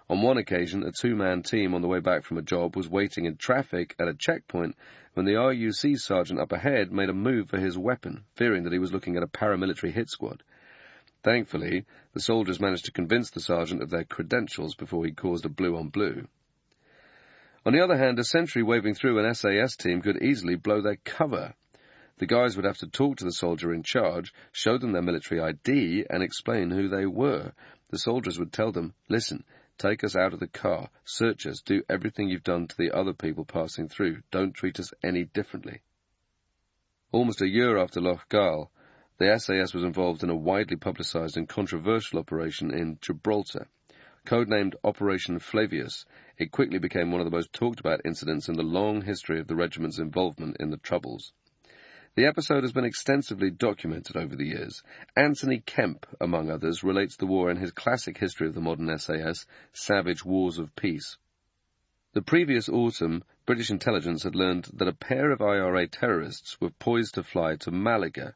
On one occasion, a two-man team on the way back from a job was waiting in traffic at a checkpoint when the RUC sergeant up ahead made a move for his weapon, fearing that he was looking at a paramilitary hit squad. Thankfully, the soldiers managed to convince the sergeant of their credentials before he caused a blue-on-blue. On the other hand, a sentry waving through an SAS team could easily blow their cover. The guys would have to talk to the soldier in charge, show them their military ID, and explain who they were. The soldiers would tell them, "Listen, take us out of the car, search us, do everything you've done to the other people passing through. Don't treat us any differently." Almost a year after Loch Gall, the SAS was involved in a widely publicised and controversial operation in Gibraltar. Codenamed Operation Flavius, it quickly became one of the most talked-about incidents in the long history of the regiment's involvement in the Troubles. The episode has been extensively documented over the years. Anthony Kemp, among others, relates the war in his classic history of the modern SAS, Savage Wars of Peace. The previous autumn, British intelligence had learned that a pair of IRA terrorists were poised to fly to Malaga.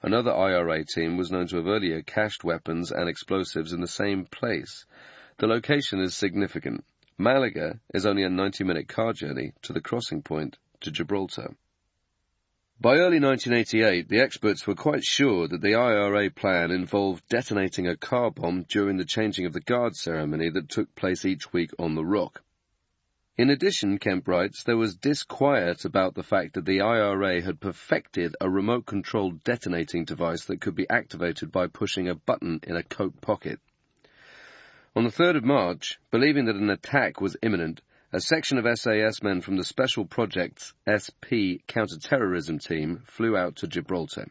Another IRA team was known to have earlier cached weapons and explosives in the same place. The location is significant. Malaga is only a 90-minute car journey to the crossing point to Gibraltar. By early 1988, the experts were quite sure that the IRA plan involved detonating a car bomb during the changing of the guard ceremony that took place each week on the Rock. In addition, Kemp writes, there was disquiet about the fact that the IRA had perfected a remote-controlled detonating device that could be activated by pushing a button in a coat pocket. On the 3rd of March, believing that an attack was imminent, a section of SAS men from the Special Projects SP counter-terrorism team flew out to Gibraltar.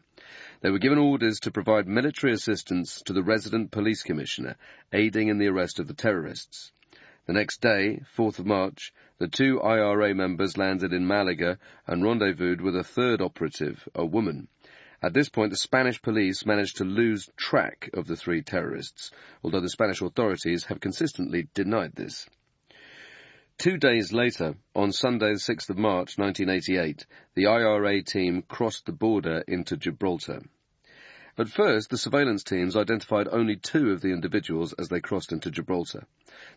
They were given orders to provide military assistance to the resident police commissioner, aiding in the arrest of the terrorists. The next day, 4th of March, the two IRA members landed in Malaga and rendezvoused with a third operative, a woman. At this point, the Spanish police managed to lose track of the three terrorists, although the Spanish authorities have consistently denied this. 2 days later, on Sunday, 6th of March 1988, the IRA team crossed the border into Gibraltar. At first, the surveillance teams identified only 2 of the individuals as they crossed into Gibraltar.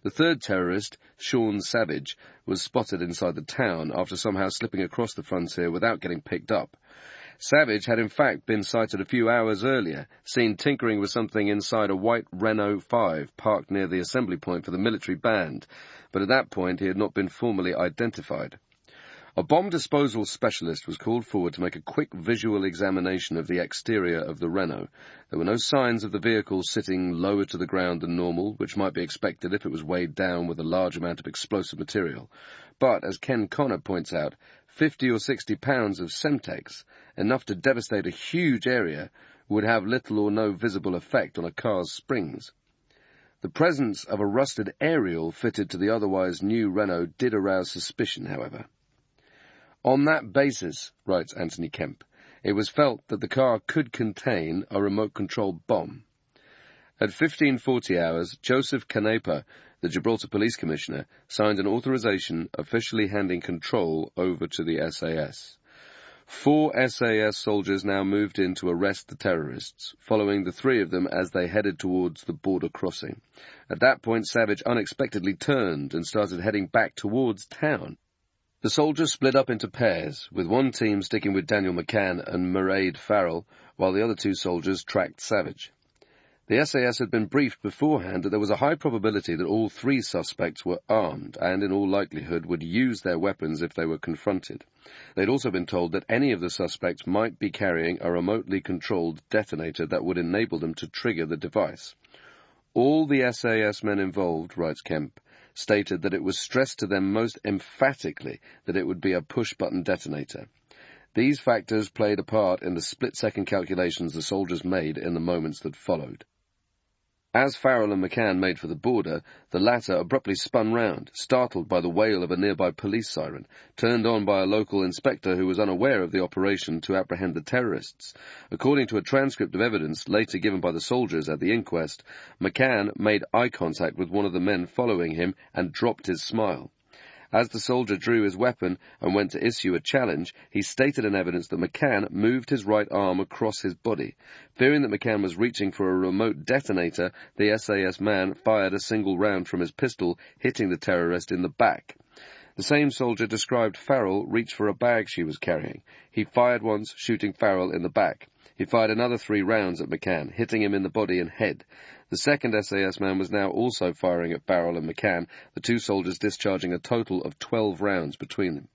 The third terrorist, Sean Savage, was spotted inside the town after somehow slipping across the frontier without getting picked up. Savage had in fact been sighted a few hours earlier, seen tinkering with something inside a white Renault 5 parked near the assembly point for the military band, but at that point he had not been formally identified. A bomb disposal specialist was called forward to make a quick visual examination of the exterior of the Renault. There were no signs of the vehicle sitting lower to the ground than normal, which might be expected if it was weighed down with a large amount of explosive material. But, as Ken Connor points out, 50 or 60 pounds of Semtex, enough to devastate a huge area, would have little or no visible effect on a car's springs. The presence of a rusted aerial fitted to the otherwise new Renault did arouse suspicion, however. On that basis, writes Anthony Kemp, it was felt that the car could contain a remote-controlled bomb. At 15:40 hours, Joseph Canepa, the Gibraltar Police Commissioner, signed an authorization officially handing control over to the SAS. 4 SAS soldiers now moved in to arrest the terrorists, following the 3 of them as they headed towards the border crossing. At that point, Savage unexpectedly turned and started heading back towards town. The soldiers split up into pairs, with one team sticking with Daniel McCann and Mairead Farrell, while the other 2 soldiers tracked Savage. The SAS had been briefed beforehand that there was a high probability that all 3 suspects were armed and, in all likelihood, would use their weapons if they were confronted. They'd also been told that any of the suspects might be carrying a remotely controlled detonator that would enable them to trigger the device. All the SAS men involved, writes Kemp, stated that it was stressed to them most emphatically that it would be a push-button detonator. These factors played a part in the split-second calculations the soldiers made in the moments that followed. As Farrell and McCann made for the border, the latter abruptly spun round, startled by the wail of a nearby police siren, turned on by a local inspector who was unaware of the operation to apprehend the terrorists. According to a transcript of evidence later given by the soldiers at the inquest, McCann made eye contact with one of the men following him and dropped his smile. As the soldier drew his weapon and went to issue a challenge, he stated in evidence that McCann moved his right arm across his body. Fearing that McCann was reaching for a remote detonator, the SAS man fired a single round from his pistol, hitting the terrorist in the back. The same soldier described Farrell reached for a bag she was carrying. He fired once, shooting Farrell in the back. He fired another 3 rounds at McCann, hitting him in the body and head. The second SAS man was now also firing at Farrell and McCann, the 2 soldiers discharging a total of 12 rounds between them.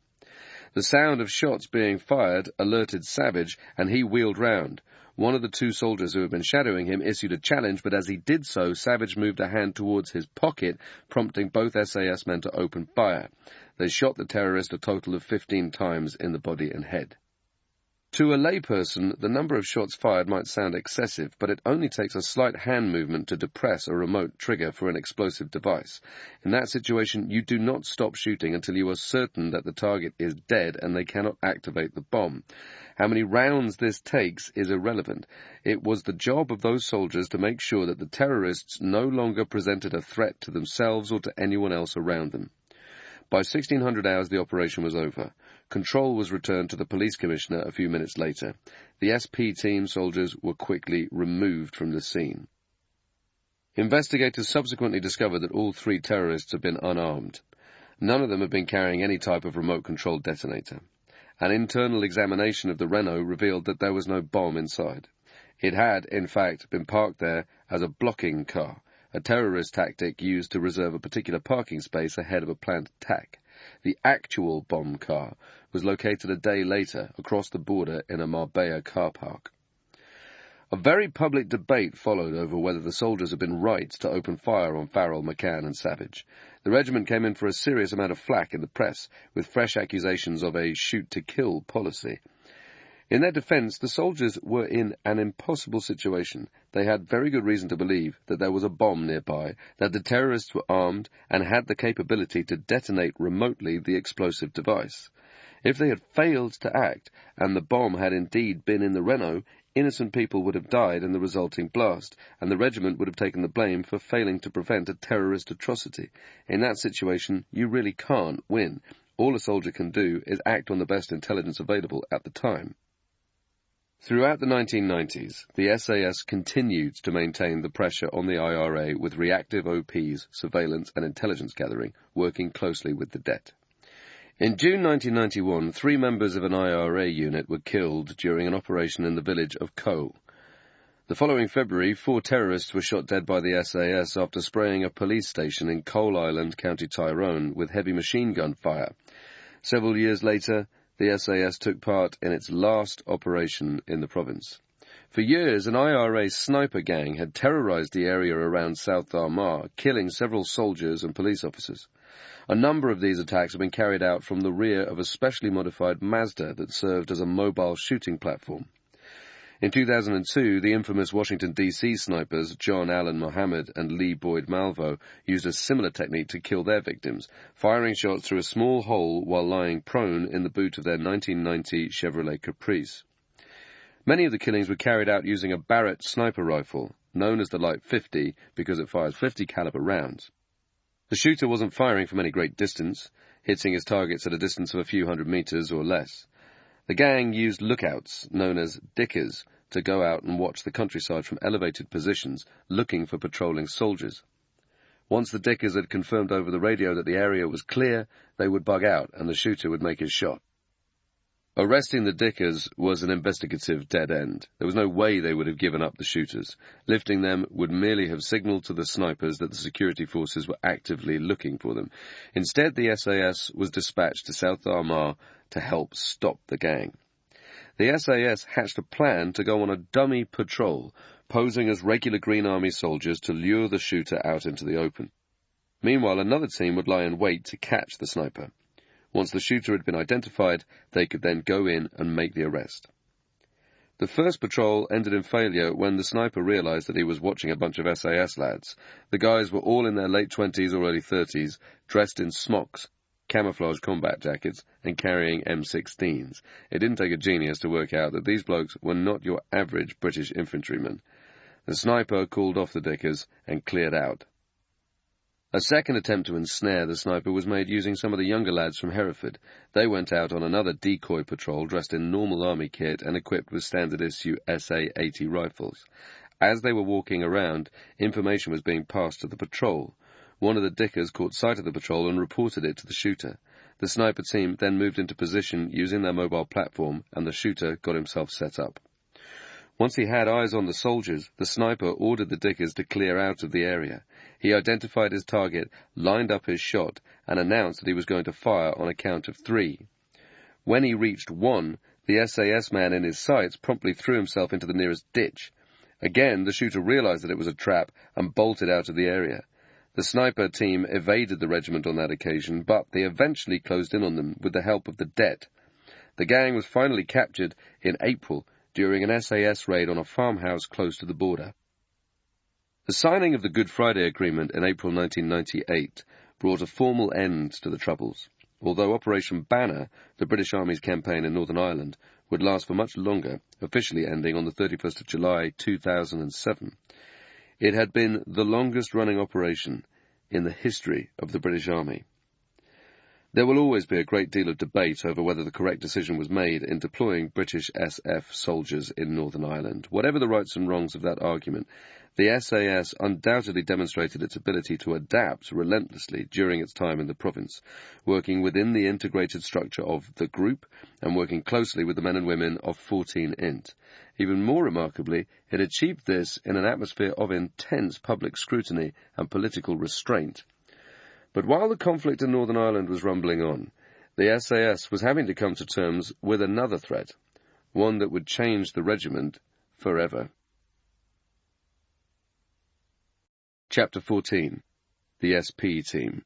The sound of shots being fired alerted Savage, and he wheeled round. One of the 2 soldiers who had been shadowing him issued a challenge, but as he did so, Savage moved a hand towards his pocket, prompting both SAS men to open fire. They shot the terrorist a total of 15 times in the body and head. To a layperson, the number of shots fired might sound excessive, but it only takes a slight hand movement to depress a remote trigger for an explosive device. In that situation, you do not stop shooting until you are certain that the target is dead and they cannot activate the bomb. How many rounds this takes is irrelevant. It was the job of those soldiers to make sure that the terrorists no longer presented a threat to themselves or to anyone else around them. By 1600 hours, the operation was over. Control was returned to the police commissioner a few minutes later. The SP team soldiers were quickly removed from the scene. Investigators subsequently discovered that all 3 terrorists had been unarmed. None of them had been carrying any type of remote-controlled detonator. An internal examination of the Renault revealed that there was no bomb inside. It had, in fact, been parked there as a blocking car, a terrorist tactic used to reserve a particular parking space ahead of a planned attack. The actual bomb car was located a day later across the border in a Marbella car park. A very public debate followed over whether the soldiers had been right to open fire on Farrell, McCann and Savage. The regiment came in for a serious amount of flack in the press, with fresh accusations of a shoot-to-kill policy. In their defence, the soldiers were in an impossible situation. They had very good reason to believe that there was a bomb nearby, that the terrorists were armed and had the capability to detonate remotely the explosive device. If they had failed to act, and the bomb had indeed been in the Renault, innocent people would have died in the resulting blast, and the regiment would have taken the blame for failing to prevent a terrorist atrocity. In that situation, you really can't win. All a soldier can do is act on the best intelligence available at the time. Throughout the 1990s, the SAS continued to maintain the pressure on the IRA with reactive OPs, surveillance and intelligence gathering, working closely with the Det. In June 1991, 3 members of an IRA unit were killed during an operation in the village of Ko. The following February, 4 terrorists were shot dead by the SAS after spraying a police station in Coal Island, County Tyrone, with heavy machine gun fire. Several years later, the SAS took part in its last operation in the province. For years, an IRA sniper gang had terrorized the area around South Armagh, killing several soldiers and police officers. A number of these attacks have been carried out from the rear of a specially modified Mazda that served as a mobile shooting platform. In 2002, the infamous Washington, D.C. snipers John Allen Mohammed and Lee Boyd Malvo used a similar technique to kill their victims, firing shots through a small hole while lying prone in the boot of their 1990 Chevrolet Caprice. Many of the killings were carried out using a Barrett sniper rifle, known as the Light 50 because it fires 50 caliber rounds. The shooter wasn't firing from any great distance, hitting his targets at a distance of a few hundred meters or less. The gang used lookouts, known as dickers, to go out and watch the countryside from elevated positions, looking for patrolling soldiers. Once the dickers had confirmed over the radio that the area was clear, they would bug out and the shooter would make his shot. Arresting the dickers was an investigative dead end. There was no way they would have given up the shooters. Lifting them would merely have signaled to the snipers that the security forces were actively looking for them. Instead, the SAS was dispatched to South Armagh to help stop the gang. The SAS hatched a plan to go on a dummy patrol, posing as regular Green Army soldiers to lure the shooter out into the open. Meanwhile, another team would lie in wait to catch the sniper. Once the shooter had been identified, they could then go in and make the arrest. The first patrol ended in failure when the sniper realized that he was watching a bunch of SAS lads. The guys were all in their late 20s or early 30s, dressed in smocks, camouflage combat jackets, and carrying M16s. It didn't take a genius to work out that these blokes were not your average British infantrymen. The sniper called off the dickers and cleared out. A second attempt to ensnare the sniper was made using some of the younger lads from Hereford. They went out on another decoy patrol dressed in normal army kit and equipped with standard-issue SA-80 rifles. As they were walking around, information was being passed to the patrol. One of the dickers caught sight of the patrol and reported it to the shooter. The sniper team then moved into position using their mobile platform, and the shooter got himself set up. Once he had eyes on the soldiers, the sniper ordered the dickers to clear out of the area. He identified his target, lined up his shot, and announced that he was going to fire on a count of 3. When he reached 1, the SAS man in his sights promptly threw himself into the nearest ditch. Again, the shooter realized that it was a trap and bolted out of the area. The sniper team evaded the regiment on that occasion, but they eventually closed in on them with the help of the Det. The gang was finally captured in April during an SAS raid on a farmhouse close to the border. The signing of the Good Friday Agreement in April 1998 brought a formal end to the Troubles, although Operation Banner, the British Army's campaign in Northern Ireland, would last for much longer, officially ending on the 31st of July 2007. It had been the longest-running operation in the history of the British Army. There will always be a great deal of debate over whether the correct decision was made in deploying British SF soldiers in Northern Ireland. Whatever the rights and wrongs of that argument, the SAS undoubtedly demonstrated its ability to adapt relentlessly during its time in the province, working within the integrated structure of the group and working closely with the men and women of 14 Int. Even more remarkably, it achieved this in an atmosphere of intense public scrutiny and political restraint. But while the conflict in Northern Ireland was rumbling on, the SAS was having to come to terms with another threat, one that would change the regiment forever. Chapter 14. The SP Team.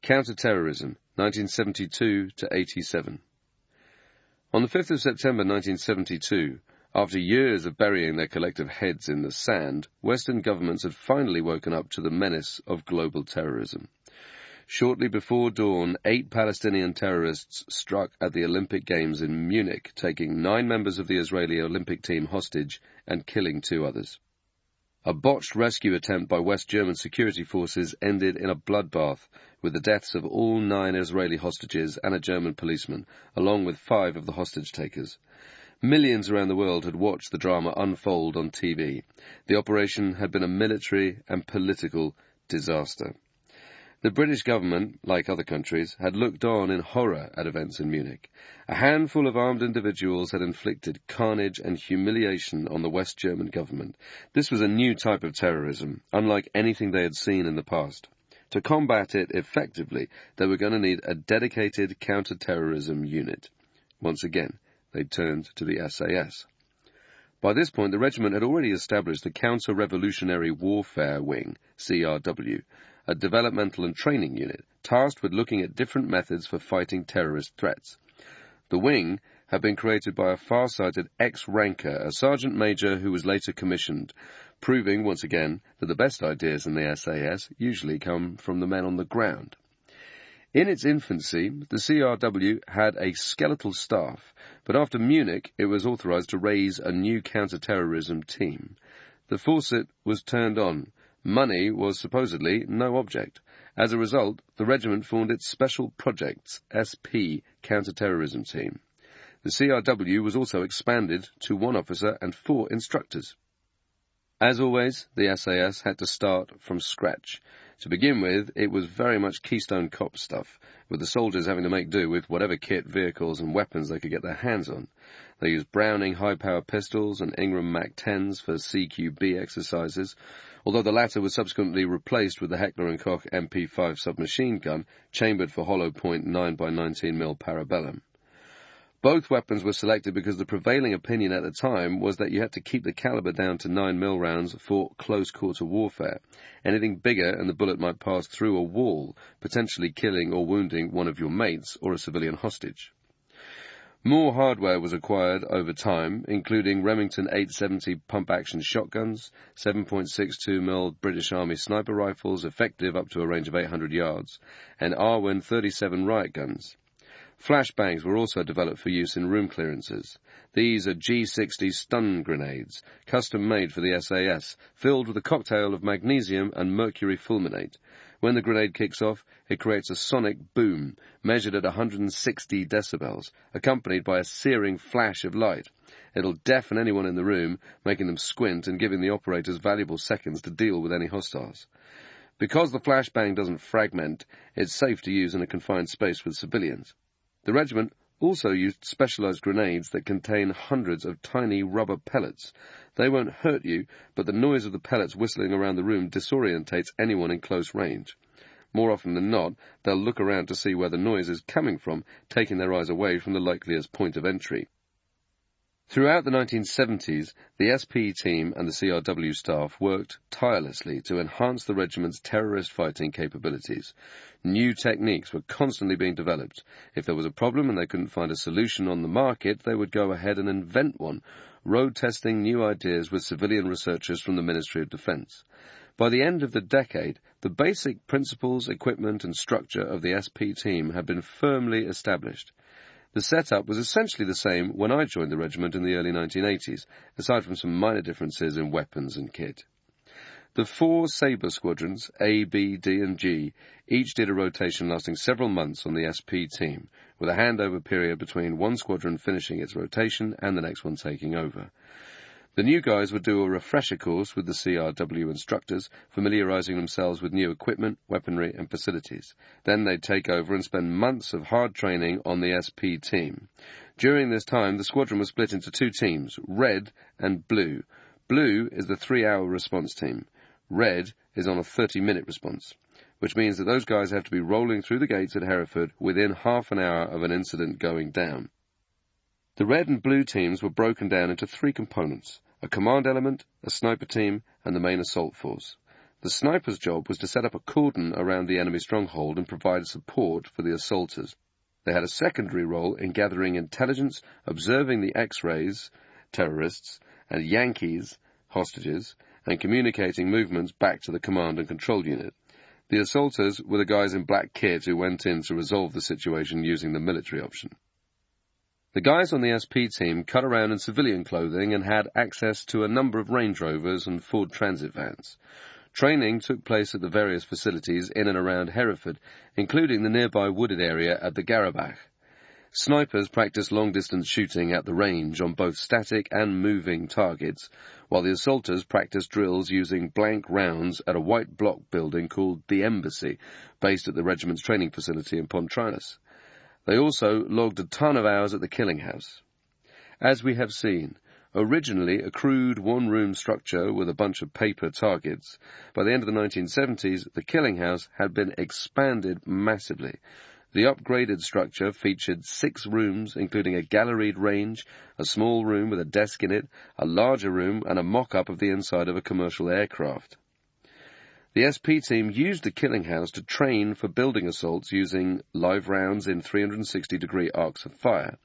Counter-terrorism, 1972 to 87. On the 5th of September 1972, after years of burying their collective heads in the sand, Western governments had finally woken up to the menace of global terrorism. Shortly before dawn, 8 Palestinian terrorists struck at the Olympic Games in Munich, taking 9 members of the Israeli Olympic team hostage and killing 2 others. A botched rescue attempt by West German security forces ended in a bloodbath, with the deaths of all 9 Israeli hostages and a German policeman, along with 5 of the hostage-takers. Millions around the world had watched the drama unfold on TV. The operation had been a military and political disaster. The British government, like other countries, had looked on in horror at events in Munich. A handful of armed individuals had inflicted carnage and humiliation on the West German government. This was a new type of terrorism, unlike anything they had seen in the past. To combat it effectively, they were going to need a dedicated counter-terrorism unit. Once again, they turned to the SAS. By this point, the regiment had already established the Counter-Revolutionary Warfare Wing, CRW, a developmental and training unit, tasked with looking at different methods for fighting terrorist threats. The wing had been created by a far-sighted ex-ranker, a sergeant major who was later commissioned, proving once again that the best ideas in the SAS usually come from the men on the ground. In its infancy, the CRW had a skeletal staff, but after Munich it was authorized to raise a new counter-terrorism team. The faucet was turned on. Money was supposedly no object. As a result, the regiment formed its Special Projects, SP, counter-terrorism team. The CRW was also expanded to 1 officer and 4 instructors. As always, the SAS had to start from scratch. To begin with, it was very much Keystone Cop stuff, with the soldiers having to make do with whatever kit, vehicles and weapons they could get their hands on. They used Browning high-power pistols and Ingram MAC-10s for CQB exercises, although the latter was subsequently replaced with the Heckler & Koch MP5 submachine gun, chambered for hollow point 9x19mm parabellum. Both weapons were selected because the prevailing opinion at the time was that you had to keep the caliber down to 9mm rounds for close-quarter warfare. Anything bigger and the bullet might pass through a wall, potentially killing or wounding one of your mates or a civilian hostage. More hardware was acquired over time, including Remington 870 pump-action shotguns, 7.62mm British Army sniper rifles effective up to a range of 800 yards, and Arwen 37 riot guns. Flashbangs were also developed for use in room clearances. These are G60 stun grenades, custom-made for the SAS, filled with a cocktail of magnesium and mercury fulminate. When the grenade kicks off, it creates a sonic boom, measured at 160 decibels, accompanied by a searing flash of light. It'll deafen anyone in the room, making them squint and giving the operators valuable seconds to deal with any hostiles. Because the flashbang doesn't fragment, it's safe to use in a confined space with civilians. The regiment also used specialized grenades that contain hundreds of tiny rubber pellets. They won't hurt you, but the noise of the pellets whistling around the room disorientates anyone in close range. More often than not, they'll look around to see where the noise is coming from, taking their eyes away from the likeliest point of entry. Throughout the 1970s, the SP team and the CRW staff worked tirelessly to enhance the regiment's terrorist fighting capabilities. New techniques were constantly being developed. If there was a problem and they couldn't find a solution on the market, they would go ahead and invent one, road-testing new ideas with civilian researchers from the Ministry of Defense. By the end of the decade, the basic principles, equipment and structure of the SP team had been firmly established. The setup was essentially the same when I joined the regiment in the early 1980s, aside from some minor differences in weapons and kit. The 4 Sabre squadrons, A, B, D and G, each did a rotation lasting several months on the SP team, with a handover period between one squadron finishing its rotation and the next one taking over. The new guys would do a refresher course with the CRW instructors, familiarizing themselves with new equipment, weaponry and facilities. Then they'd take over and spend months of hard training on the SP team. During this time, the squadron was split into 2 teams, Red and Blue. Blue is the 3-hour response team. Red is on a 30-minute response, which means that those guys have to be rolling through the gates at Hereford within half an hour of an incident going down. The Red and Blue teams were broken down into 3 components: a command element, a sniper team, and the main assault force. The sniper's job was to set up a cordon around the enemy stronghold and provide support for the assaulters. They had a secondary role in gathering intelligence, observing the X-rays, terrorists, and Yankees, hostages, and communicating movements back to the command and control unit. The assaulters were the guys in black kit who went in to resolve the situation using the military option. The guys on the SP team cut around in civilian clothing and had access to a number of Range Rovers and Ford Transit vans. Training took place at the various facilities in and around Hereford, including the nearby wooded area at the Garabach. Snipers practiced long-distance shooting at the range on both static and moving targets, while the assaulters practiced drills using blank rounds at a white block building called the Embassy, based at the regiment's training facility in Pontranas. They also logged a ton of hours at the Killing House. As we have seen, originally a crude one-room structure with a bunch of paper targets, by the end of the 1970s, the Killing House had been expanded massively. The upgraded structure featured 6 rooms, including a galleried range, a small room with a desk in it, a larger room, and a mock-up of the inside of a commercial aircraft. The SP team used the killing house to train for building assaults using live rounds in 360-degree arcs of fire.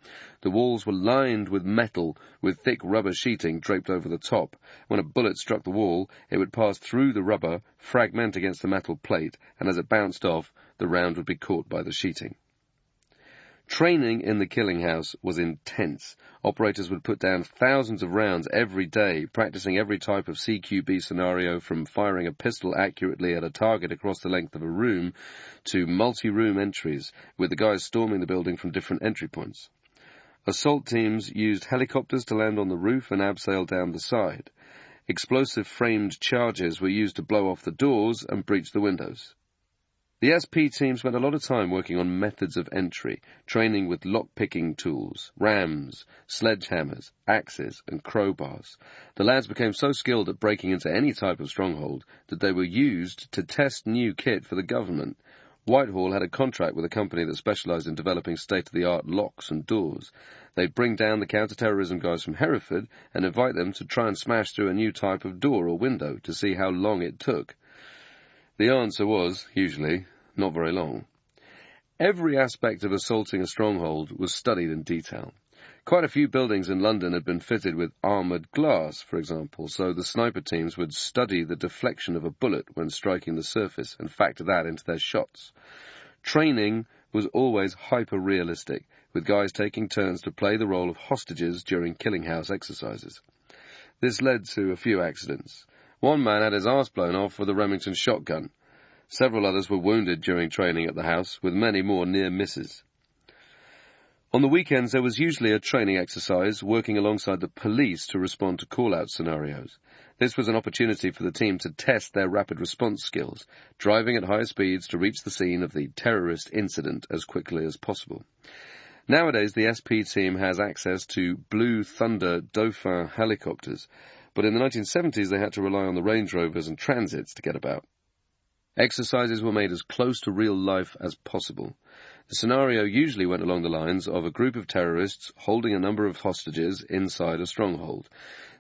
The walls were lined with metal with thick rubber sheeting draped over the top. When a bullet struck the wall, it would pass through the rubber, fragment against the metal plate, and as it bounced off, the round would be caught by the sheeting. Training in the killing house was intense. Operators would put down thousands of rounds every day, practicing every type of CQB scenario, from firing a pistol accurately at a target across the length of a room to multi-room entries, with the guys storming the building from different entry points. Assault teams used helicopters to land on the roof and abseil down the side. Explosive framed charges were used to blow off the doors and breach the windows. The SP team spent a lot of time working on methods of entry, training with lock-picking tools, rams, sledgehammers, axes, and crowbars. The lads became so skilled at breaking into any type of stronghold that they were used to test new kit for the government. Whitehall had a contract with a company that specialised in developing state-of-the-art locks and doors. They'd bring down the counter-terrorism guys from Hereford and invite them to try and smash through a new type of door or window to see how long it took. The answer was, usually, not very long. Every aspect of assaulting a stronghold was studied in detail. Quite a few buildings in London had been fitted with armoured glass, for example, so the sniper teams would study the deflection of a bullet when striking the surface and factor that into their shots. Training was always hyper-realistic, with guys taking turns to play the role of hostages during killing house exercises. This led to a few accidents. One man had his arse blown off with a Remington shotgun. Several others were wounded during training at the house, with many more near misses. On the weekends, there was usually a training exercise working alongside the police to respond to call-out scenarios. This was an opportunity for the team to test their rapid response skills, driving at high speeds to reach the scene of the terrorist incident as quickly as possible. Nowadays, the SP team has access to Blue Thunder Dauphin helicopters, but in the 1970s they had to rely on the Range Rovers and Transits to get about. Exercises were made as close to real life as possible. The scenario usually went along the lines of a group of terrorists holding a number of hostages inside a stronghold.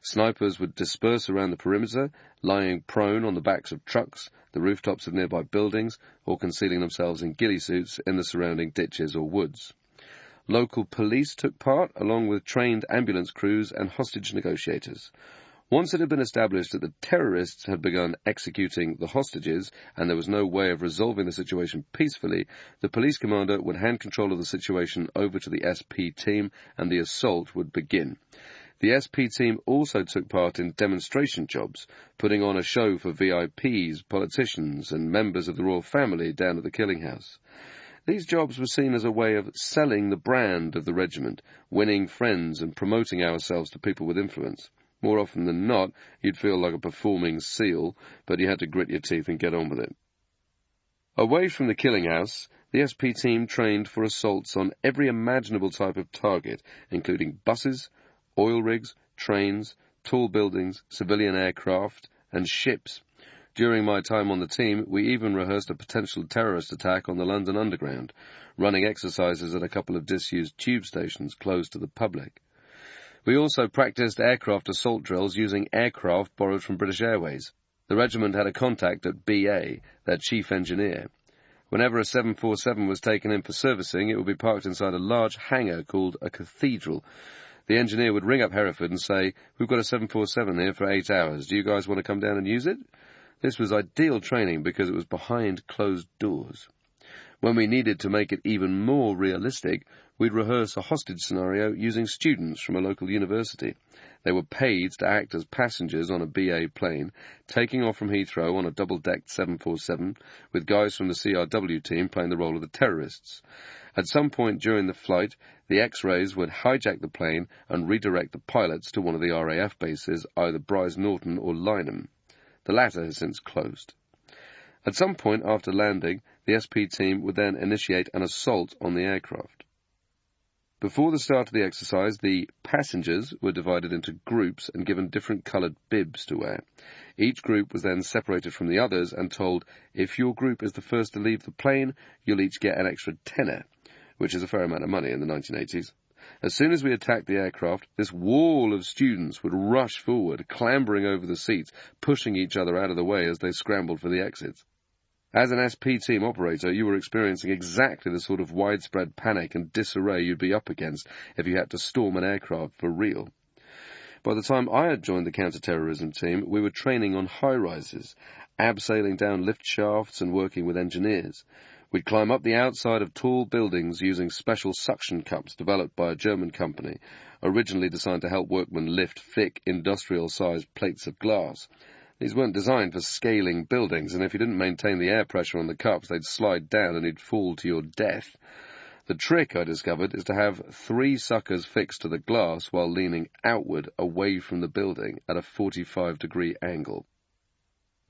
Snipers would disperse around the perimeter, lying prone on the backs of trucks, the rooftops of nearby buildings, or concealing themselves in ghillie suits in the surrounding ditches or woods. Local police took part, along with trained ambulance crews and hostage negotiators. Once it had been established that the terrorists had begun executing the hostages and there was no way of resolving the situation peacefully, the police commander would hand control of the situation over to the SP team and the assault would begin. The SP team also took part in demonstration jobs, putting on a show for VIPs, politicians and members of the royal family down at the killing house. These jobs were seen as a way of selling the brand of the regiment, winning friends and promoting ourselves to people with influence. More often than not, you'd feel like a performing seal, but you had to grit your teeth and get on with it. Away from the killing house, the SP team trained for assaults on every imaginable type of target, including buses, oil rigs, trains, tall buildings, civilian aircraft, and ships. During my time on the team, we even rehearsed a potential terrorist attack on the London Underground, running exercises at a couple of disused tube stations closed to the public. We also practiced aircraft assault drills using aircraft borrowed from British Airways. The regiment had a contact at BA, their chief engineer. Whenever a 747 was taken in for servicing, it would be parked inside a large hangar called a cathedral. The engineer would ring up Hereford and say, "We've got a 747 here for 8 hours. Do you guys want to come down and use it?" This was ideal training because it was behind closed doors. When we needed to make it even more realistic, we'd rehearse a hostage scenario using students from a local university. They were paid to act as passengers on a BA plane, taking off from Heathrow on a double-decked 747, with guys from the CRW team playing the role of the terrorists. At some point during the flight, the X-rays would hijack the plane and redirect the pilots to one of the RAF bases, either Brize Norton or Lynham. The latter has since closed. At some point after landing, the SP team would then initiate an assault on the aircraft. Before the start of the exercise, the passengers were divided into groups and given different coloured bibs to wear. Each group was then separated from the others and told, if your group is the first to leave the plane, you'll each get an extra tenner, which is a fair amount of money in the 1980s. As soon as we attacked the aircraft, this wall of students would rush forward, clambering over the seats, pushing each other out of the way as they scrambled for the exits. As an SP team operator, you were experiencing exactly the sort of widespread panic and disarray you'd be up against if you had to storm an aircraft for real. By the time I had joined the counter-terrorism team, we were training on high-rises, abseiling down lift shafts and working with engineers. We'd climb up the outside of tall buildings using special suction cups developed by a German company, originally designed to help workmen lift thick, industrial-sized plates of glass. These weren't designed for scaling buildings, and if you didn't maintain the air pressure on the cups, they'd slide down and you'd fall to your death. The trick, I discovered, is to have 3 suckers fixed to the glass while leaning outward away from the building at a 45-degree angle.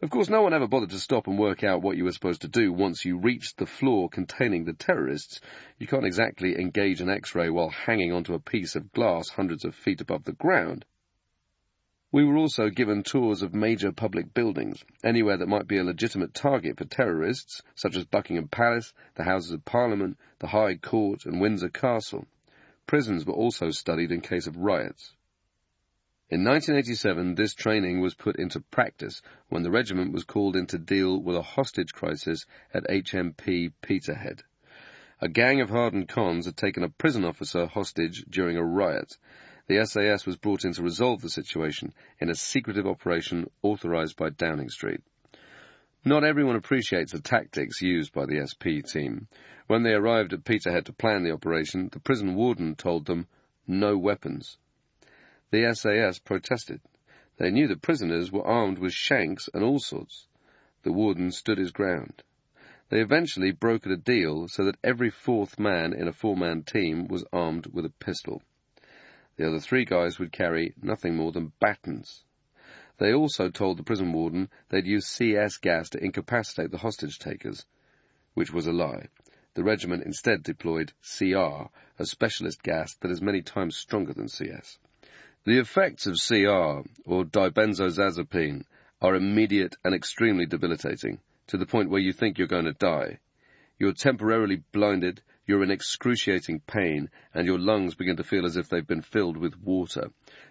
Of course, no one ever bothered to stop and work out what you were supposed to do once you reached the floor containing the terrorists. You can't exactly engage an X-ray while hanging onto a piece of glass hundreds of feet above the ground. We were also given tours of major public buildings, anywhere that might be a legitimate target for terrorists, such as Buckingham Palace, the Houses of Parliament, the High Court, and Windsor Castle. Prisons were also studied in case of riots. In 1987, this training was put into practice when the regiment was called in to deal with a hostage crisis at HMP Peterhead. A gang of hardened cons had taken a prison officer hostage during a riot. The SAS was brought in to resolve the situation in a secretive operation authorized by Downing Street. Not everyone appreciates the tactics used by the SP team. When they arrived at Peterhead to plan the operation, the prison warden told them, "No weapons." The SAS protested. They knew that prisoners were armed with shanks and all sorts. The warden stood his ground. They eventually brokered a deal so that every 4th man in a 4-man team was armed with a pistol. The other 3 guys would carry nothing more than batons. They also told the prison warden they'd use CS gas to incapacitate the hostage-takers, which was a lie. The regiment instead deployed CR, a specialist gas that is many times stronger than CS. The effects of CR, or dibenzodiazepine, are immediate and extremely debilitating, to the point where you think you're going to die. You're temporarily blinded, you're in excruciating pain, and your lungs begin to feel as if they've been filled with water.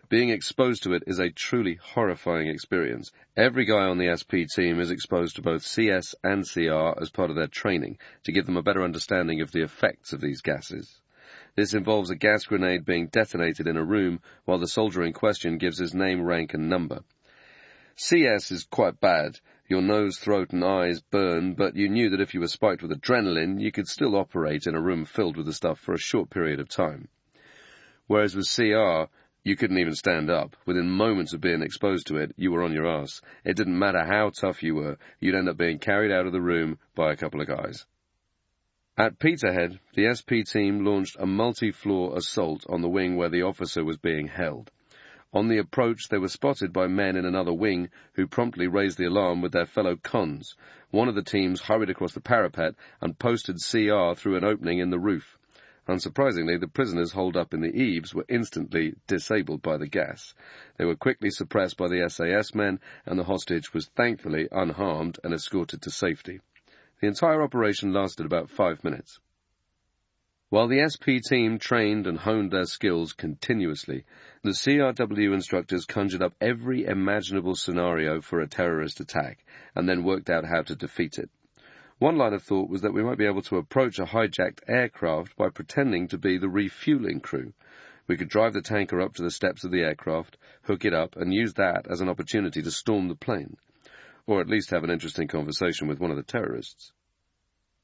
Being exposed to it is a truly horrifying experience. Every guy on the SP team is exposed to both CS and CR as part of their training, to give them a better understanding of the effects of these gases. This involves a gas grenade being detonated in a room while the soldier in question gives his name, rank, and number. CS is quite bad. Your nose, throat, and eyes burn, but you knew that if you were spiked with adrenaline, you could still operate in a room filled with the stuff for a short period of time. Whereas with CR, you couldn't even stand up. Within moments of being exposed to it, you were on your arse. It didn't matter how tough you were, you'd end up being carried out of the room by a couple of guys. At Peterhead, the SP team launched a multi-floor assault on the wing where the officer was being held. On the approach, they were spotted by men in another wing who promptly raised the alarm with their fellow cons. One of the teams hurried across the parapet and posted CR through an opening in the roof. Unsurprisingly, the prisoners holed up in the eaves were instantly disabled by the gas. They were quickly suppressed by the SAS men, and the hostage was thankfully unharmed and escorted to safety. The entire operation lasted about 5 minutes. While the SP team trained and honed their skills continuously, the CRW instructors conjured up every imaginable scenario for a terrorist attack, and then worked out how to defeat it. One line of thought was that we might be able to approach a hijacked aircraft by pretending to be the refueling crew. We could drive the tanker up to the steps of the aircraft, hook it up, and use that as an opportunity to storm the plane, or at least have an interesting conversation with one of the terrorists.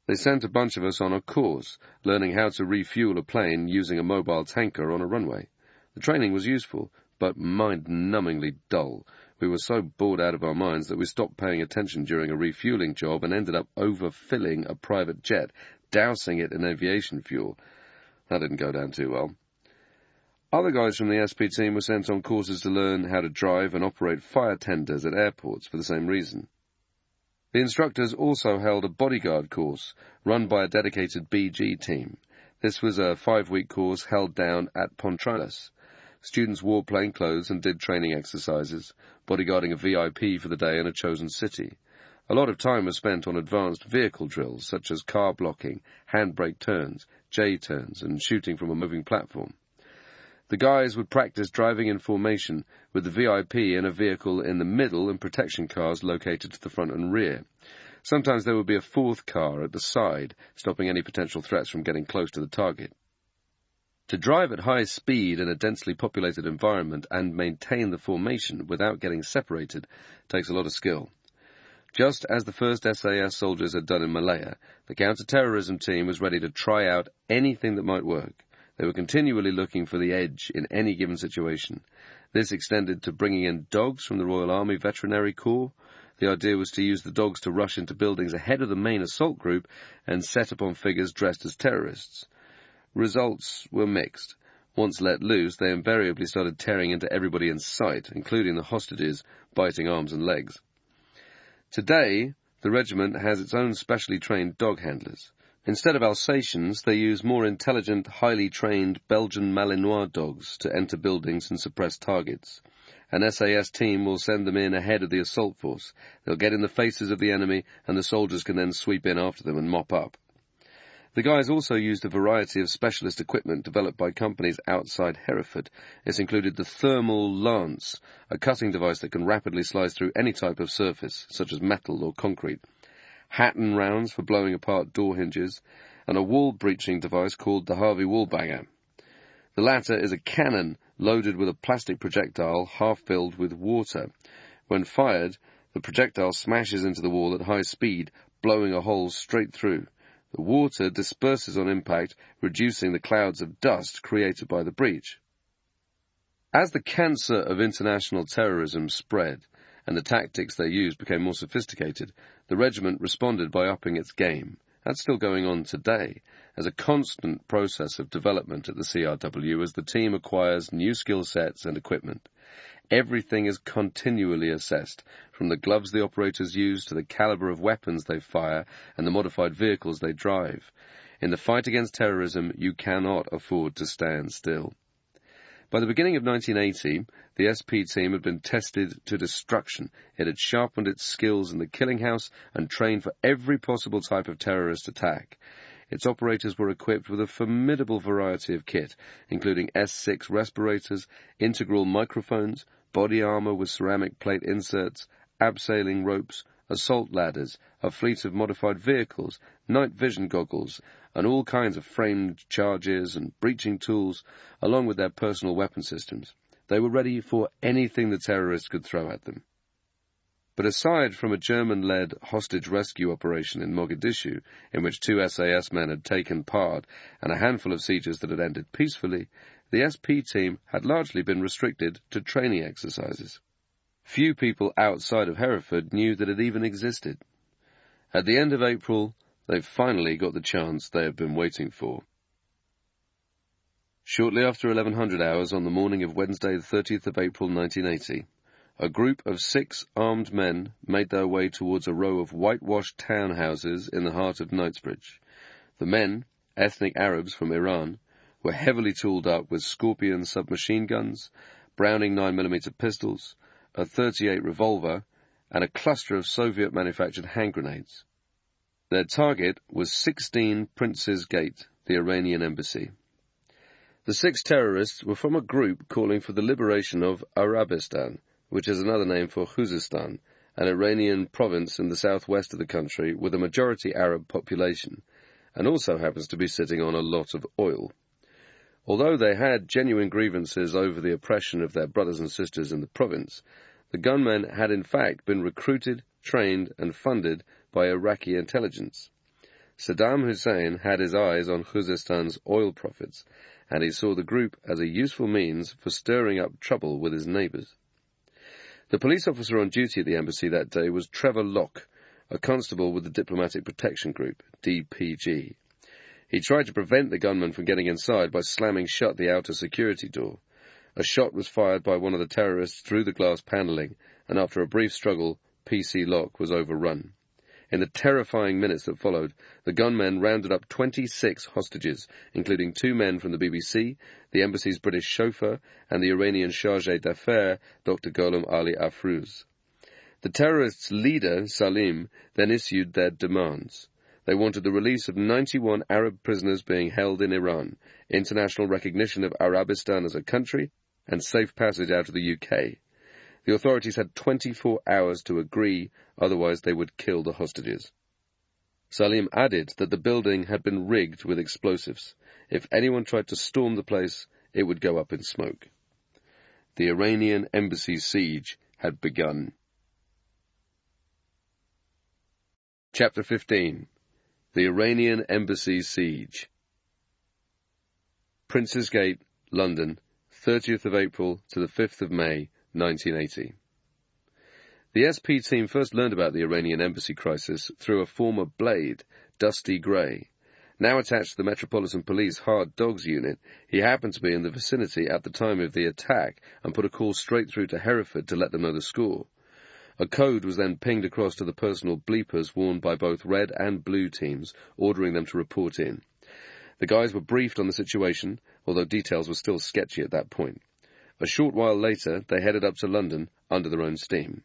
They sent a bunch of us on a course, learning how to refuel a plane using a mobile tanker on a runway. The training was useful, but mind-numbingly dull. We were so bored out of our minds that we stopped paying attention during a refueling job and ended up overfilling a private jet, dousing it in aviation fuel. That didn't go down too well. Other guys from the SP team were sent on courses to learn how to drive and operate fire tenders at airports for the same reason. The instructors also held a bodyguard course, run by a dedicated BG team. This was a 5-week course held down at Pontralis. Students wore plain clothes and did training exercises, bodyguarding a VIP for the day in a chosen city. A lot of time was spent on advanced vehicle drills, such as car blocking, handbrake turns, J-turns, and shooting from a moving platform. The guys would practice driving in formation, with the VIP in a vehicle in the middle and protection cars located to the front and rear. Sometimes there would be a fourth car at the side, stopping any potential threats from getting close to the target. To drive at high speed in a densely populated environment and maintain the formation without getting separated takes a lot of skill. Just as the first SAS soldiers had done in Malaya, the counter-terrorism team was ready to try out anything that might work. They were continually looking for the edge in any given situation. This extended to bringing in dogs from the Royal Army Veterinary Corps. The idea was to use the dogs to rush into buildings ahead of the main assault group and set upon figures dressed as terrorists. Results were mixed. Once let loose, they invariably started tearing into everybody in sight, including the hostages, biting arms and legs. Today, the regiment has its own specially trained dog handlers. Instead of Alsatians, they use more intelligent, highly trained Belgian Malinois dogs to enter buildings and suppress targets. An SAS team will send them in ahead of the assault force. They'll get in the faces of the enemy, and the soldiers can then sweep in after them and mop up. The guys also used a variety of specialist equipment developed by companies outside Hereford. This included the thermal lance, a cutting device that can rapidly slice through any type of surface, such as metal or concrete, Hatton rounds for blowing apart door hinges, and a wall-breaching device called the Harvey Wallbanger. The latter is a cannon loaded with a plastic projectile half-filled with water. When fired, the projectile smashes into the wall at high speed, blowing a hole straight through. The water disperses on impact, reducing the clouds of dust created by the breach. As the cancer of international terrorism spread, and the tactics they used became more sophisticated, the regiment responded by upping its game. That's still going on today, as a constant process of development at the CRW as the team acquires new skill sets and equipment. Everything is continually assessed, from the gloves the operators use to the caliber of weapons they fire and the modified vehicles they drive. In the fight against terrorism, you cannot afford to stand still. By the beginning of 1980, the SP team had been tested to destruction. It had sharpened its skills in the killing house and trained for every possible type of terrorist attack. Its operators were equipped with a formidable variety of kit, including S6 respirators, integral microphones, body armor with ceramic plate inserts, abseiling ropes, assault ladders, a fleet of modified vehicles, night vision goggles, and all kinds of framed charges and breaching tools, along with their personal weapon systems. They were ready for anything the terrorists could throw at them. But aside from a German-led hostage rescue operation in Mogadishu, in which 2 SAS men had taken part, and a handful of sieges that had ended peacefully, the SP team had largely been restricted to training exercises. Few people outside of Hereford knew that it even existed. At the end of April, they finally got the chance they had been waiting for. Shortly after 1100 hours on the morning of Wednesday, the 30th of April 1980, a group of 6 armed men made their way towards a row of whitewashed townhouses in the heart of Knightsbridge. The men, ethnic Arabs from Iran, were heavily tooled up with Scorpion submachine guns, Browning 9mm pistols, a .38 revolver, and a cluster of Soviet-manufactured hand grenades. Their target was 16 Prince's Gate, the Iranian Embassy. The 6 terrorists were from a group calling for the liberation of Arabistan, which is another name for Khuzestan, an Iranian province in the southwest of the country with a majority Arab population, and also happens to be sitting on a lot of oil. Although they had genuine grievances over the oppression of their brothers and sisters in the province, the gunmen had in fact been recruited, trained, and funded by Iraqi intelligence. Saddam Hussein had his eyes on Khuzestan's oil profits, and he saw the group as a useful means for stirring up trouble with his neighbours. The police officer on duty at the embassy that day was Trevor Locke, a constable with the Diplomatic Protection Group, DPG. He tried to prevent the gunmen from getting inside by slamming shut the outer security door. A shot was fired by one of the terrorists through the glass panelling, and after a brief struggle, PC Locke was overrun. In the terrifying minutes that followed, the gunmen rounded up 26 hostages, including 2 men from the BBC, the embassy's British chauffeur, and the Iranian chargé d'affaires, Dr. Gholam Ali Afrouz. The terrorists' leader, Salim, then issued their demands. They wanted the release of 91 Arab prisoners being held in Iran, international recognition of Arabistan as a country, and safe passage out of the UK. The authorities had 24 hours to agree, otherwise they would kill the hostages. Salim added that the building had been rigged with explosives. If anyone tried to storm the place, it would go up in smoke. The Iranian Embassy siege had begun. Chapter 15. The Iranian Embassy siege. Prince's Gate, London, 30th of April to the 5th of May, 1980. The SP team first learned about the Iranian embassy crisis through a former Blade, Dusty Gray. Now attached to the Metropolitan Police Hard Dogs unit, he happened to be in the vicinity at the time of the attack and put a call straight through to Hereford to let them know the score. A code was then pinged across to the personal bleepers worn by both red and blue teams, ordering them to report in. The guys were briefed on the situation, although details were still sketchy at that point. A short while later, they headed up to London under their own steam.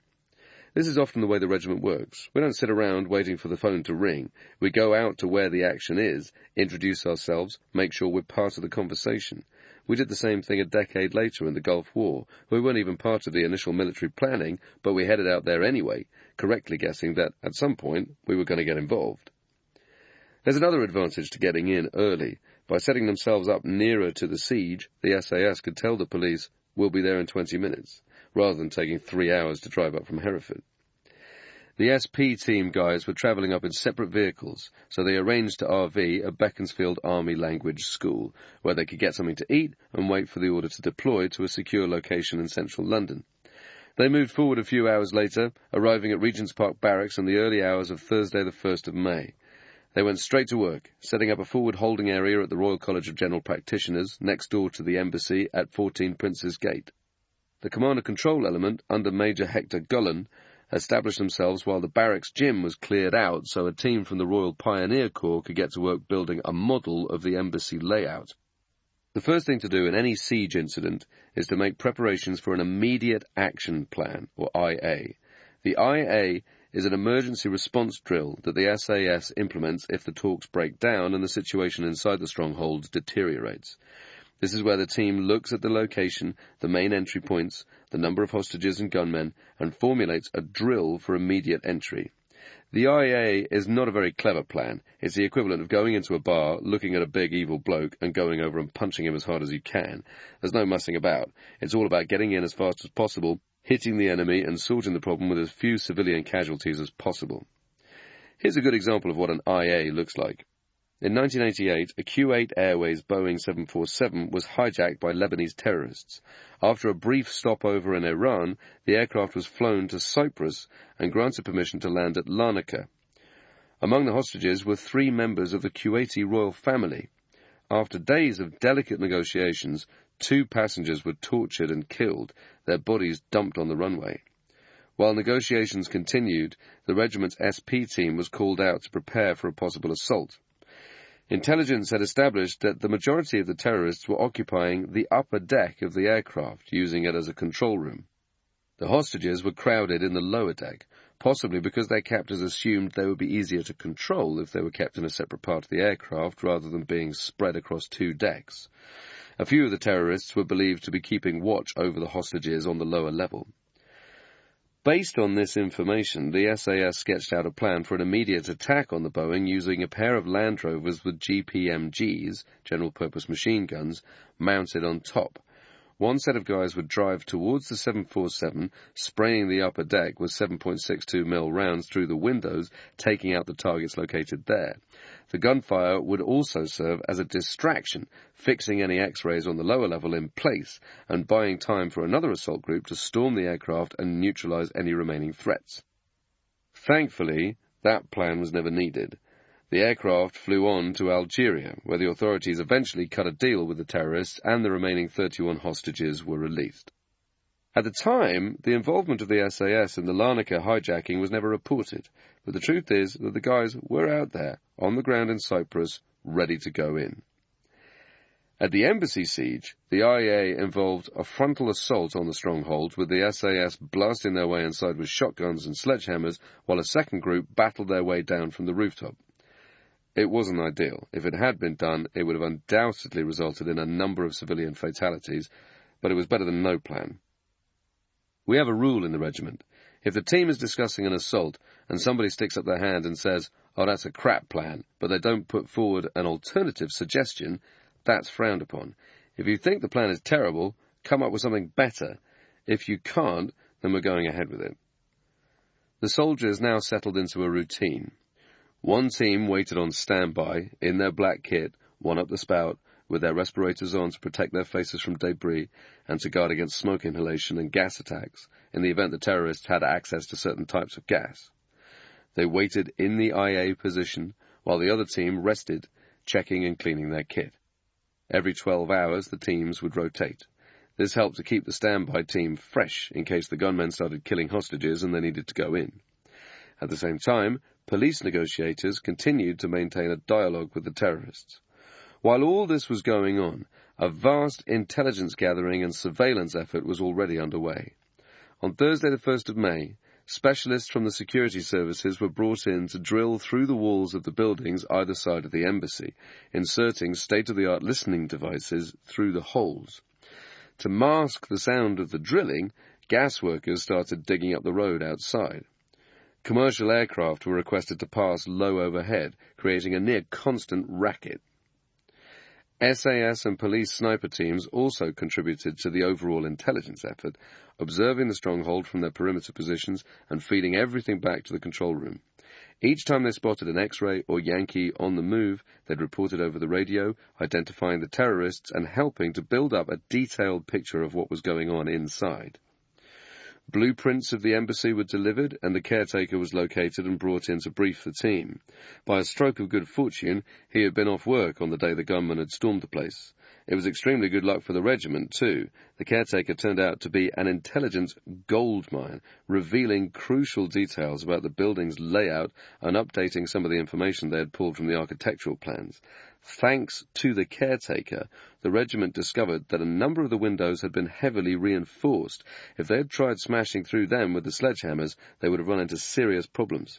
This is often the way the regiment works. We don't sit around waiting for the phone to ring. We go out to where the action is, introduce ourselves, make sure we're part of the conversation. We did the same thing a decade later in the Gulf War. We weren't even part of the initial military planning, but we headed out there anyway, correctly guessing that, at some point, we were going to get involved. There's another advantage to getting in early. By setting themselves up nearer to the siege, the SAS could tell the police, "We'll be there in 20 minutes," rather than taking 3 hours to drive up from Hereford. The SP team guys were travelling up in separate vehicles, so they arranged to RV at Beaconsfield Army Language School, where they could get something to eat and wait for the order to deploy to a secure location in central London. They moved forward a few hours later, arriving at Regent's Park Barracks in the early hours of Thursday the 1st of May. They went straight to work, setting up a forward holding area at the Royal College of General Practitioners, next door to the embassy at 14 Prince's Gate. The command and control element, under Major Hector Gullen, established themselves while the barracks gym was cleared out so a team from the Royal Pioneer Corps could get to work building a model of the embassy layout. The first thing to do in any siege incident is to make preparations for an immediate action plan, or IA. The IA is an emergency response drill that the SAS implements if the talks break down and the situation inside the strongholds deteriorates. This is where the team looks at the location, the main entry points, the number of hostages and gunmen, and formulates a drill for immediate entry. The IA is not a very clever plan. It's the equivalent of going into a bar, looking at a big evil bloke, and going over and punching him as hard as you can. There's no mussing about. It's all about getting in as fast as possible, hitting the enemy, and sorting the problem with as few civilian casualties as possible. Here's a good example of what an IA looks like. In 1988, a Q-8 Airways Boeing 747 was hijacked by Lebanese terrorists. After a brief stopover in Iran, the aircraft was flown to Cyprus and granted permission to land at Larnaca. Among the hostages were 3 members of the Kuwaiti royal family. After days of delicate negotiations, 2 passengers were tortured and killed, their bodies dumped on the runway. While negotiations continued, the regiment's SP team was called out to prepare for a possible assault. Intelligence had established that the majority of the terrorists were occupying the upper deck of the aircraft, using it as a control room. The hostages were crowded in the lower deck, possibly because their captors assumed they would be easier to control if they were kept in a separate part of the aircraft rather than being spread across 2 decks. A few of the terrorists were believed to be keeping watch over the hostages on the lower level. Based on this information, the SAS sketched out a plan for an immediate attack on the Boeing using a pair of Land Rovers with GPMGs, general-purpose machine guns, mounted on top. One set of guys would drive towards the 747, spraying the upper deck with 7.62mm rounds through the windows, taking out the targets located there. The gunfire would also serve as a distraction, fixing any X-rays on the lower level in place and buying time for another assault group to storm the aircraft and neutralize any remaining threats. Thankfully, that plan was never needed. The aircraft flew on to Algeria, where the authorities eventually cut a deal with the terrorists and the remaining 31 hostages were released. At the time, the involvement of the SAS in the Larnaca hijacking was never reported, but the truth is that the guys were out there, on the ground in Cyprus, ready to go in. At the embassy siege, the IA involved a frontal assault on the stronghold, with the SAS blasting their way inside with shotguns and sledgehammers, while a second group battled their way down from the rooftop. It wasn't ideal. If it had been done, it would have undoubtedly resulted in a number of civilian fatalities, but it was better than no plan. We have a rule in the regiment. If the team is discussing an assault and somebody sticks up their hand and says, "Oh, that's a crap plan," but they don't put forward an alternative suggestion, that's frowned upon. If you think the plan is terrible, come up with something better. If you can't, then we're going ahead with it. The soldiers now settled into a routine. One team waited on standby, in their black kit, one up the spout, with their respirators on to protect their faces from debris and to guard against smoke inhalation and gas attacks in the event the terrorists had access to certain types of gas. They waited in the IA position while the other team rested, checking and cleaning their kit. Every 12 hours the teams would rotate. This helped to keep the standby team fresh in case the gunmen started killing hostages and they needed to go in. At the same time, police negotiators continued to maintain a dialogue with the terrorists. While all this was going on, a vast intelligence gathering and surveillance effort was already underway. On Thursday the 1st of May, specialists from the security services were brought in to drill through the walls of the buildings either side of the embassy, inserting state-of-the-art listening devices through the holes. To mask the sound of the drilling, gas workers started digging up the road outside. Commercial aircraft were requested to pass low overhead, creating a near-constant racket. SAS and police sniper teams also contributed to the overall intelligence effort, observing the stronghold from their perimeter positions and feeding everything back to the control room. Each time they spotted an X-ray or Yankee on the move, they'd report it over the radio, identifying the terrorists and helping to build up a detailed picture of what was going on inside. Blueprints of the embassy were delivered, and the caretaker was located and brought in to brief the team. By a stroke of good fortune, he had been off work on the day the gunmen had stormed the place. It was extremely good luck for the regiment, too. The caretaker turned out to be an intelligence goldmine, revealing crucial details about the building's layout and updating some of the information they had pulled from the architectural plans. Thanks to the caretaker, the regiment discovered that a number of the windows had been heavily reinforced. If they had tried smashing through them with the sledgehammers, they would have run into serious problems.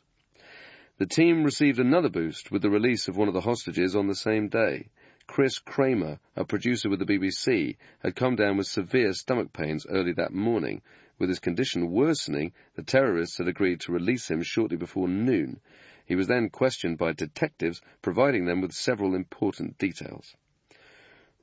The team received another boost with the release of one of the hostages on the same day. Chris Kramer, a producer with the BBC, had come down with severe stomach pains early that morning. With his condition worsening, the terrorists had agreed to release him shortly before noon. He was then questioned by detectives, providing them with several important details.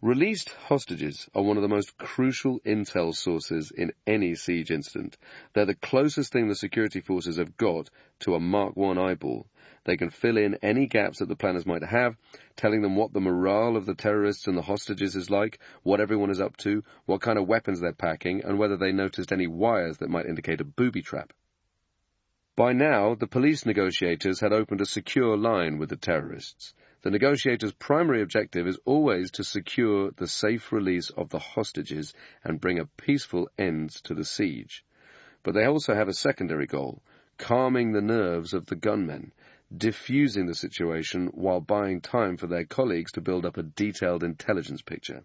Released hostages are one of the most crucial intel sources in any siege incident. They're the closest thing the security forces have got to a Mark I eyeball. They can fill in any gaps that the planners might have, telling them what the morale of the terrorists and the hostages is like, what everyone is up to, what kind of weapons they're packing, and whether they noticed any wires that might indicate a booby trap. By now, the police negotiators had opened a secure line with the terrorists. The negotiators' primary objective is always to secure the safe release of the hostages and bring a peaceful end to the siege. But they also have a secondary goal, calming the nerves of the gunmen, diffusing the situation while buying time for their colleagues to build up a detailed intelligence picture.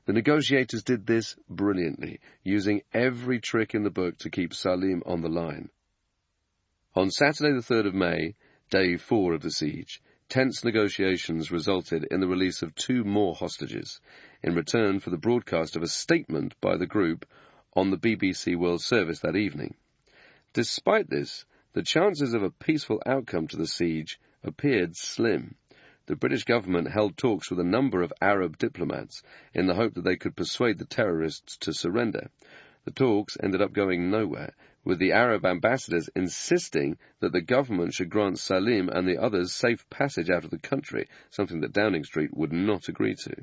The negotiators did this brilliantly, using every trick in the book to keep Salim on the line. On Saturday the 3rd of May, day 4 of the siege, tense negotiations resulted in the release of 2 more hostages, in return for the broadcast of a statement by the group on the BBC World Service that evening. Despite this, the chances of a peaceful outcome to the siege appeared slim. The British government held talks with a number of Arab diplomats in the hope that they could persuade the terrorists to surrender. The talks ended up going nowhere, with the Arab ambassadors insisting that the government should grant Salim and the others safe passage out of the country, something that Downing Street would not agree to.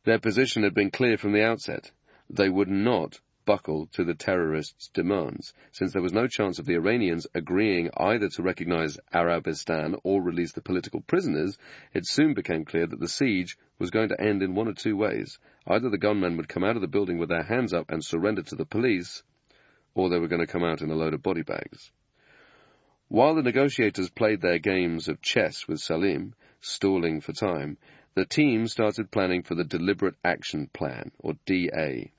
Their position had been clear from the outset. They would not buckle to the terrorists' demands. Since there was no chance of the Iranians agreeing either to recognize Arabistan or release the political prisoners, it soon became clear that the siege was going to end in one of 2 ways. Either the gunmen would come out of the building with their hands up and surrender to the police, or they were going to come out in a load of body bags. While the negotiators played their games of chess with Salim, stalling for time, the team started planning for the Deliberate Action Plan, or DA.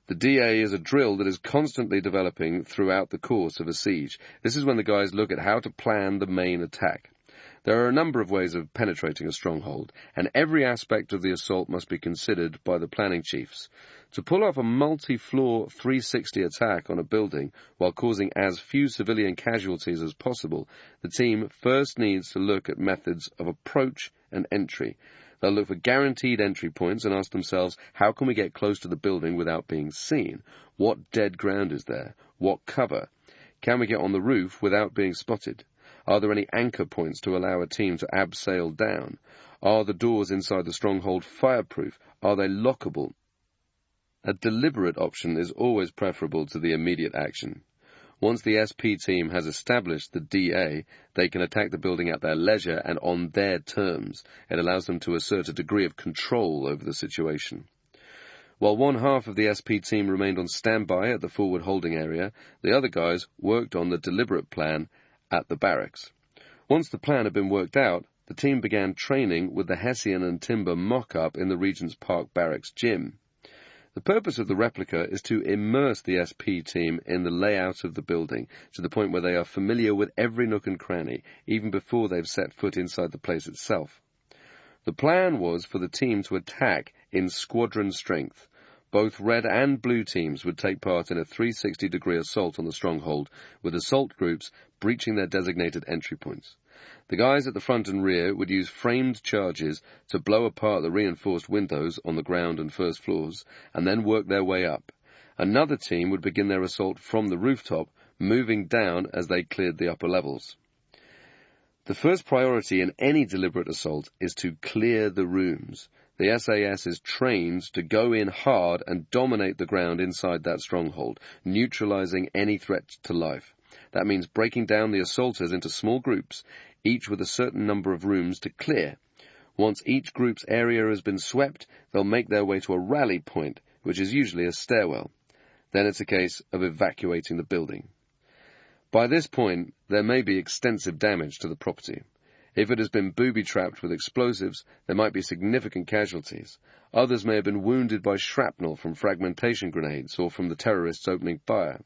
The DA is a drill that is constantly developing throughout the course of a siege. This is when the guys look at how to plan the main attack. There are a number of ways of penetrating a stronghold, and every aspect of the assault must be considered by the planning chiefs. To pull off a multi-floor 360 attack on a building while causing as few civilian casualties as possible, the team first needs to look at methods of approach and entry. They'll look for guaranteed entry points and ask themselves, how can we get close to the building without being seen? What dead ground is there? What cover? Can we get on the roof without being spotted? Are there any anchor points to allow a team to abseil down? Are the doors inside the stronghold fireproof? Are they lockable? A deliberate option is always preferable to the immediate action. Once the SP team has established the DA, they can attack the building at their leisure and on their terms. It allows them to assert a degree of control over the situation. While one half of the SP team remained on standby at the forward holding area, the other guys worked on the deliberate plan at the barracks. Once the plan had been worked out, the team began training with the Hessian and Timber mock-up in the Regent's Park Barracks gym. The purpose of the replica is to immerse the SP team in the layout of the building to the point where they are familiar with every nook and cranny, even before they've set foot inside the place itself. The plan was for the team to attack in squadron strength. Both red and blue teams would take part in a 360-degree assault on the stronghold, with assault groups breaching their designated entry points. The guys at the front and rear would use framed charges to blow apart the reinforced windows on the ground and first floors, and then work their way up. Another team would begin their assault from the rooftop, moving down as they cleared the upper levels. The first priority in any deliberate assault is to clear the rooms. The SAS is trained to go in hard and dominate the ground inside that stronghold, neutralizing any threat to life. That means breaking down the assaulters into small groups, each with a certain number of rooms to clear. Once each group's area has been swept, they'll make their way to a rally point, which is usually a stairwell. Then it's a case of evacuating the building. By this point, there may be extensive damage to the property. If it has been booby-trapped with explosives, there might be significant casualties. Others may have been wounded by shrapnel from fragmentation grenades or from the terrorists opening fire.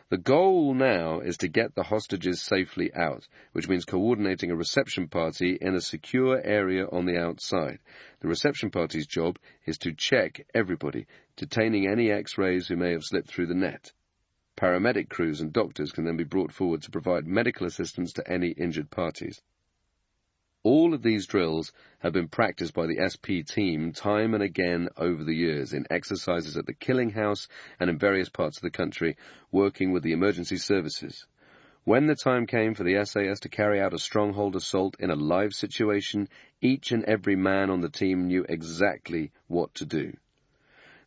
The goal now is to get the hostages safely out, which means coordinating a reception party in a secure area on the outside. The reception party's job is to check everybody, detaining any X-rays who may have slipped through the net. Paramedic crews and doctors can then be brought forward to provide medical assistance to any injured parties. All of these drills have been practiced by the SP team time and again over the years in exercises at the Killing House and in various parts of the country, working with the emergency services. When the time came for the SAS to carry out a stronghold assault in a live situation, each and every man on the team knew exactly what to do.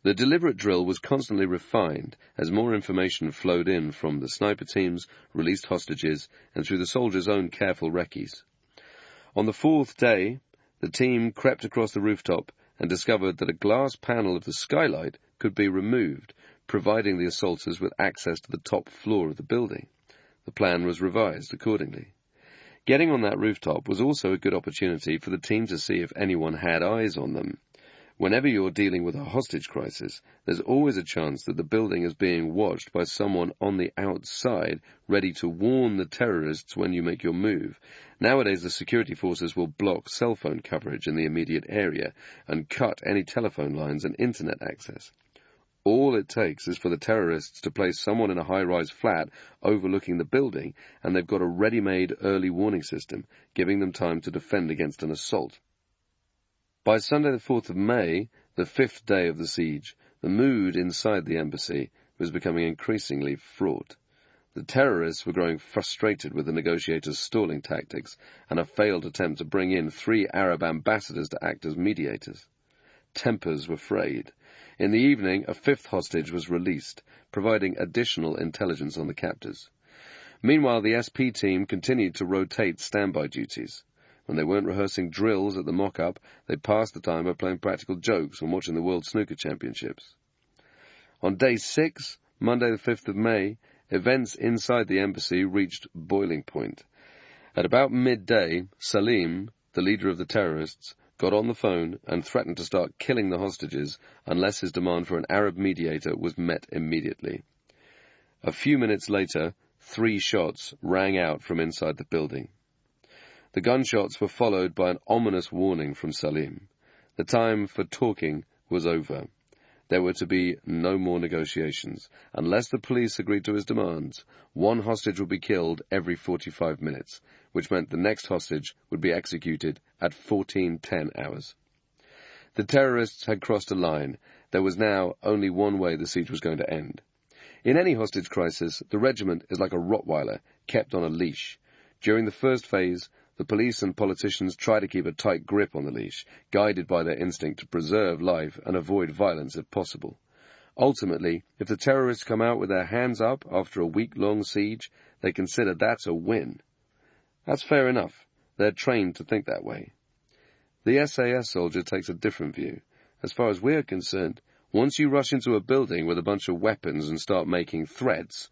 The deliberate drill was constantly refined as more information flowed in from the sniper teams, released hostages, and through the soldiers' own careful recce's. On the fourth day, the team crept across the rooftop and discovered that a glass panel of the skylight could be removed, providing the assaulters with access to the top floor of the building. The plan was revised accordingly. Getting on that rooftop was also a good opportunity for the team to see if anyone had eyes on them. Whenever you're dealing with a hostage crisis, there's always a chance that the building is being watched by someone on the outside, ready to warn the terrorists when you make your move. Nowadays, the security forces will block cell phone coverage in the immediate area and cut any telephone lines and internet access. All it takes is for the terrorists to place someone in a high-rise flat overlooking the building, and they've got a ready-made early warning system, giving them time to defend against an assault. By Sunday the 4th of May, the 5th day of the siege, the mood inside the embassy was becoming increasingly fraught. The terrorists were growing frustrated with the negotiators' stalling tactics and a failed attempt to bring in 3 Arab ambassadors to act as mediators. Tempers were frayed. In the evening, a 5th hostage was released, providing additional intelligence on the captors. Meanwhile, the SP team continued to rotate standby duties. When they weren't rehearsing drills at the mock-up, they passed the time by playing practical jokes and watching the World Snooker Championships. On day 6, Monday the 5th of May, events inside the embassy reached boiling point. At about midday, Salim, the leader of the terrorists, got on the phone and threatened to start killing the hostages unless his demand for an Arab mediator was met immediately. A few minutes later, 3 shots rang out from inside the building. The gunshots were followed by an ominous warning from Salim. The time for talking was over. There were to be no more negotiations. Unless the police agreed to his demands, one hostage would be killed every 45 minutes, which meant the next hostage would be executed at 14:10 hours. The terrorists had crossed a line. There was now only one way the siege was going to end. In any hostage crisis, the regiment is like a Rottweiler, kept on a leash. During the first phase, the police and politicians try to keep a tight grip on the leash, guided by their instinct to preserve life and avoid violence if possible. Ultimately, if the terrorists come out with their hands up after a week-long siege, they consider that's a win. That's fair enough. They're trained to think that way. The SAS soldier takes a different view. As far as we're concerned, once you rush into a building with a bunch of weapons and start making threats,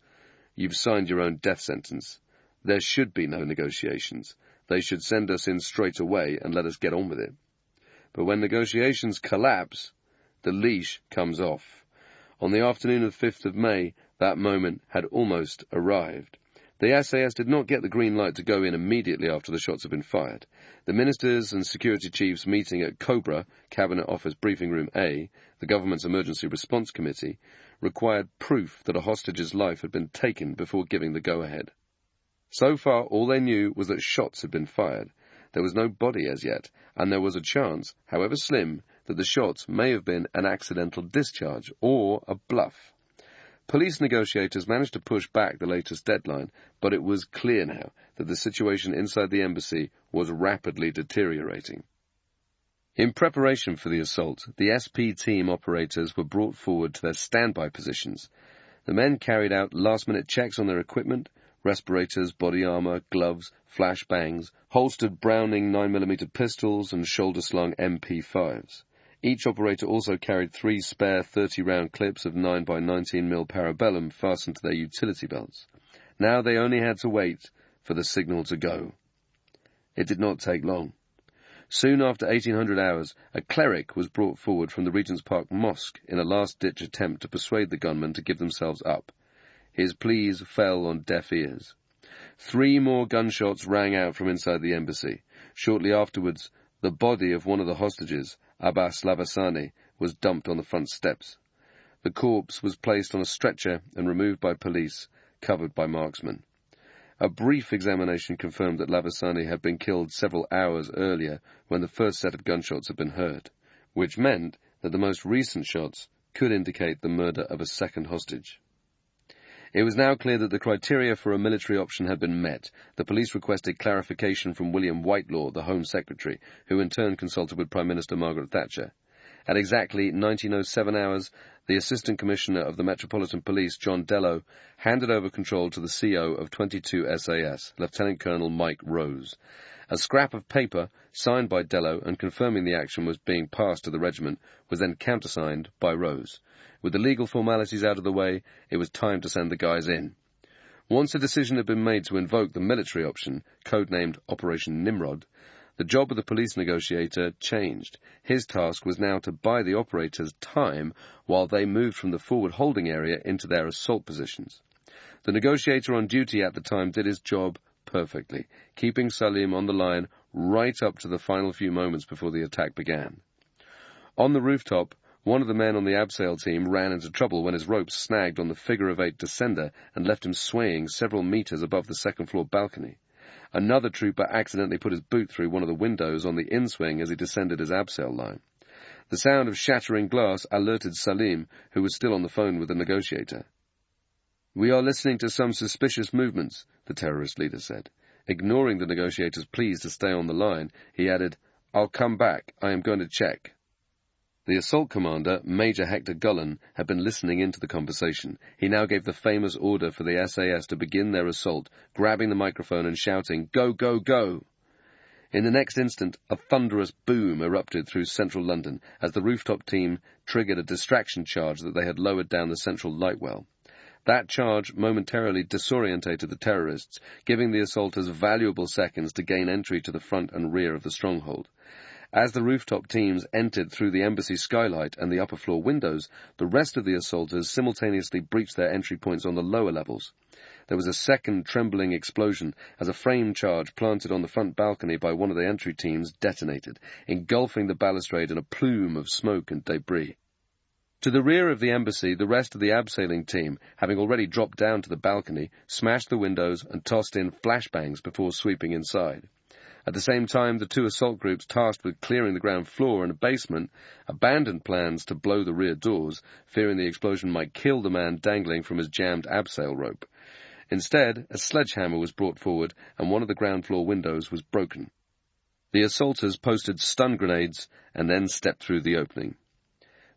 you've signed your own death sentence. There should be no negotiations. They should send us in straight away and let us get on with it. But when negotiations collapse, the leash comes off. On the afternoon of 5th of May, that moment had almost arrived. The SAS did not get the green light to go in immediately after the shots had been fired. The ministers and security chiefs meeting at Cobra, Cabinet Office Briefing Room A, the government's emergency response committee, required proof that a hostage's life had been taken before giving the go-ahead. So far, all they knew was that shots had been fired. There was no body as yet, and there was a chance, however slim, that the shots may have been an accidental discharge or a bluff. Police negotiators managed to push back the latest deadline, but it was clear now that the situation inside the embassy was rapidly deteriorating. In preparation for the assault, the SP team operators were brought forward to their standby positions. The men carried out last-minute checks on their equipment, respirators, body armor, gloves, flashbangs, holstered Browning 9mm pistols and shoulder-slung MP5s. Each operator also carried 3 spare 30-round clips of 9x19mm parabellum fastened to their utility belts. Now they only had to wait for the signal to go. It did not take long. Soon after 1800 hours, a cleric was brought forward from the Regent's Park Mosque in a last-ditch attempt to persuade the gunmen to give themselves up. His pleas fell on deaf ears. 3 more gunshots rang out from inside the embassy. Shortly afterwards, the body of one of the hostages, Abbas Lavasani, was dumped on the front steps. The corpse was placed on a stretcher and removed by police, covered by marksmen. A brief examination confirmed that Lavasani had been killed several hours earlier when the first set of gunshots had been heard, which meant that the most recent shots could indicate the murder of a second hostage. It was now clear that the criteria for a military option had been met. The police requested clarification from William Whitelaw, the Home Secretary, who in turn consulted with Prime Minister Margaret Thatcher. At exactly 1907 hours, the Assistant Commissioner of the Metropolitan Police, John Dello, handed over control to the CO of 22 SAS, Lieutenant Colonel Mike Rose. A scrap of paper, signed by Dello and confirming the action was being passed to the regiment, was then countersigned by Rose. With the legal formalities out of the way, it was time to send the guys in. Once a decision had been made to invoke the military option, codenamed Operation Nimrod, the job of the police negotiator changed. His task was now to buy the operators time while they moved from the forward holding area into their assault positions. The negotiator on duty at the time did his job perfectly, keeping Salim on the line right up to the final few moments before the attack began. On the rooftop, one of the men on the abseil team ran into trouble when his rope snagged on the figure-of-8 descender and left him swaying several meters above the second-floor balcony. Another trooper accidentally put his boot through one of the windows on the in-swing as he descended his abseil line. The sound of shattering glass alerted Salim, who was still on the phone with the negotiator. "We are listening to some suspicious movements," the terrorist leader said. Ignoring the negotiator's pleas to stay on the line, he added, "I'll come back. I am going to check." The assault commander, Major Hector Gullen, had been listening into the conversation. He now gave the famous order for the SAS to begin their assault, grabbing the microphone and shouting, "Go, go, go!" In the next instant, a thunderous boom erupted through central London as the rooftop team triggered a distraction charge that they had lowered down the central light well. That charge momentarily disorientated the terrorists, giving the assaulters valuable seconds to gain entry to the front and rear of the stronghold. As the rooftop teams entered through the embassy skylight and the upper floor windows, the rest of the assaulters simultaneously breached their entry points on the lower levels. There was a second trembling explosion as a frame charge planted on the front balcony by one of the entry teams detonated, engulfing the balustrade in a plume of smoke and debris. To the rear of the embassy, the rest of the abseiling team, having already dropped down to the balcony, smashed the windows and tossed in flashbangs before sweeping inside. At the same time, the two assault groups tasked with clearing the ground floor and basement abandoned plans to blow the rear doors, fearing the explosion might kill the man dangling from his jammed abseil rope. Instead, a sledgehammer was brought forward and one of the ground floor windows was broken. The assaulters posted stun grenades and then stepped through the opening.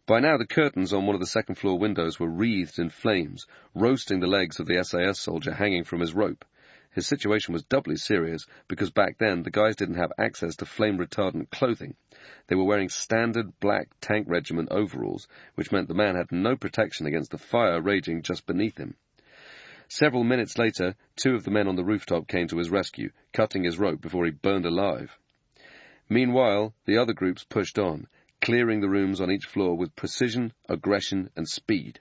By now, the curtains on one of the second-floor windows were wreathed in flames, roasting the legs of the SAS soldier hanging from his rope. His situation was doubly serious because back then the guys didn't have access to flame-retardant clothing. They were wearing standard black tank regiment overalls, which meant the man had no protection against the fire raging just beneath him. Several minutes later, two of the men on the rooftop came to his rescue, cutting his rope before he burned alive. Meanwhile, the other groups pushed on, clearing the rooms on each floor with precision, aggression, and speed.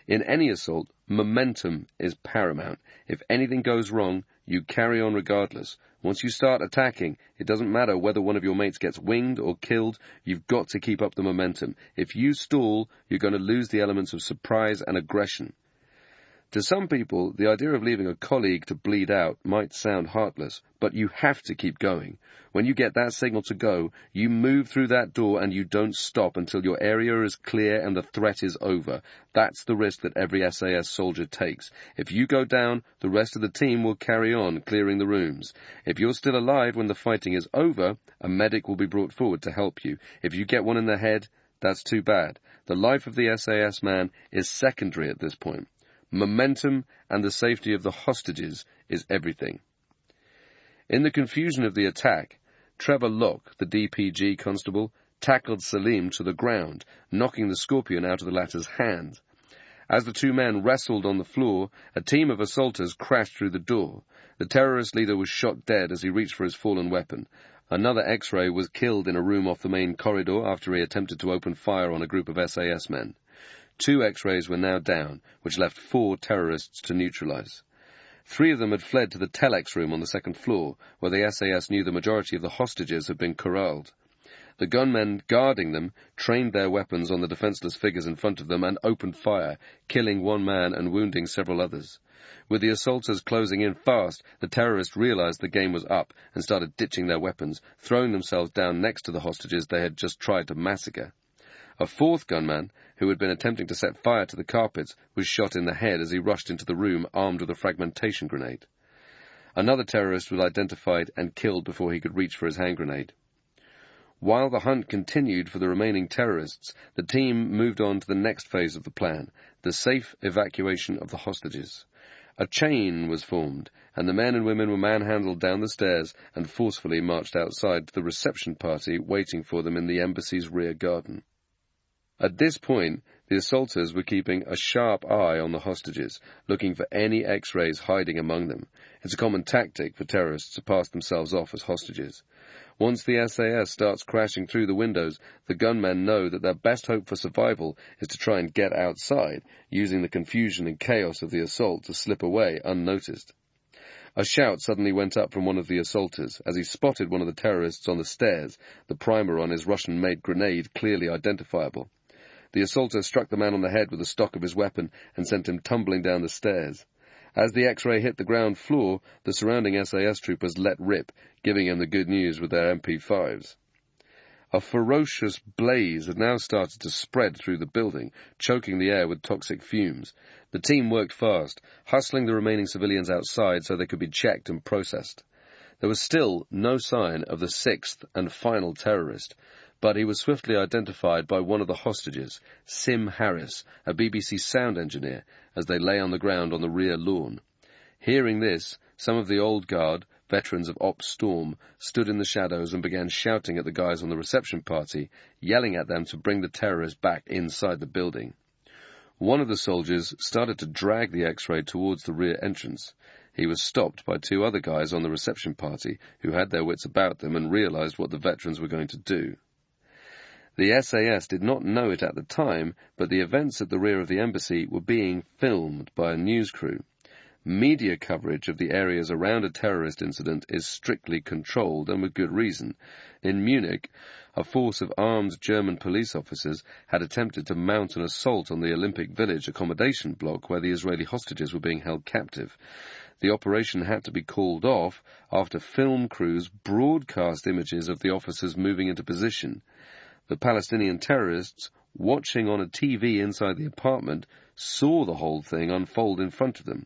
In any assault, momentum is paramount. If anything goes wrong, you carry on regardless. Once you start attacking, it doesn't matter whether one of your mates gets winged or killed, you've got to keep up the momentum. If you stall, you're going to lose the elements of surprise and aggression. To some people, the idea of leaving a colleague to bleed out might sound heartless, but you have to keep going. When you get that signal to go, you move through that door and you don't stop until your area is clear and the threat is over. That's the risk that every SAS soldier takes. If you go down, the rest of the team will carry on clearing the rooms. If you're still alive when the fighting is over, a medic will be brought forward to help you. If you get one in the head, that's too bad. The life of the SAS man is secondary at this point. Momentum and the safety of the hostages is everything. In the confusion of the attack, Trevor Locke, the DPG constable, tackled Salim to the ground, knocking the scorpion out of the latter's hand. As the two men wrestled on the floor, a team of assaulters crashed through the door. The terrorist leader was shot dead as he reached for his fallen weapon. Another X-ray was killed in a room off the main corridor after he attempted to open fire on a group of SAS men. 2 X-rays were now down, which left 4 terrorists to neutralize. 3 of them had fled to the telex room on the second floor, where the SAS knew the majority of the hostages had been corralled. The gunmen guarding them trained their weapons on the defenseless figures in front of them and opened fire, killing 1 man and wounding several others. With the assaulters closing in fast, the terrorists realized the game was up and started ditching their weapons, throwing themselves down next to the hostages they had just tried to massacre. A 4th gunman, who had been attempting to set fire to the carpets, was shot in the head as he rushed into the room armed with a fragmentation grenade. Another terrorist was identified and killed before he could reach for his hand grenade. While the hunt continued for the remaining terrorists, the team moved on to the next phase of the plan, the safe evacuation of the hostages. A chain was formed, and the men and women were manhandled down the stairs and forcefully marched outside to the reception party waiting for them in the embassy's rear garden. At this point, the assaulters were keeping a sharp eye on the hostages, looking for any X-rays hiding among them. It's a common tactic for terrorists to pass themselves off as hostages. Once the SAS starts crashing through the windows, the gunmen know that their best hope for survival is to try and get outside, using the confusion and chaos of the assault to slip away unnoticed. A shout suddenly went up from one of the assaulters as he spotted one of the terrorists on the stairs, the primer on his Russian-made grenade clearly identifiable. The assaulter struck the man on the head with the stock of his weapon and sent him tumbling down the stairs. As the X-ray hit the ground floor, the surrounding SAS troopers let rip, giving him the good news with their MP5s. A ferocious blaze had now started to spread through the building, choking the air with toxic fumes. The team worked fast, hustling the remaining civilians outside so they could be checked and processed. There was still no sign of the 6th and final terrorist, but he was swiftly identified by one of the hostages, Sim Harris, a BBC sound engineer, as they lay on the ground on the rear lawn. Hearing this, some of the old guard, veterans of Ops Storm, stood in the shadows and began shouting at the guys on the reception party, yelling at them to bring the terrorists back inside the building. One of the soldiers started to drag the X-ray towards the rear entrance. he was stopped by two other guys on the reception party who had their wits about them and realized what the veterans were going to do. The SAS did not know it at the time, but the events at the rear of the embassy were being filmed by a news crew. Media coverage of the areas around a terrorist incident is strictly controlled, and with good reason. In Munich, a force of armed German police officers had attempted to mount an assault on the Olympic Village accommodation block where the Israeli hostages were being held captive. The operation had to be called off after film crews broadcast images of the officers moving into position. The Palestinian terrorists, watching on a TV inside the apartment, saw the whole thing unfold in front of them.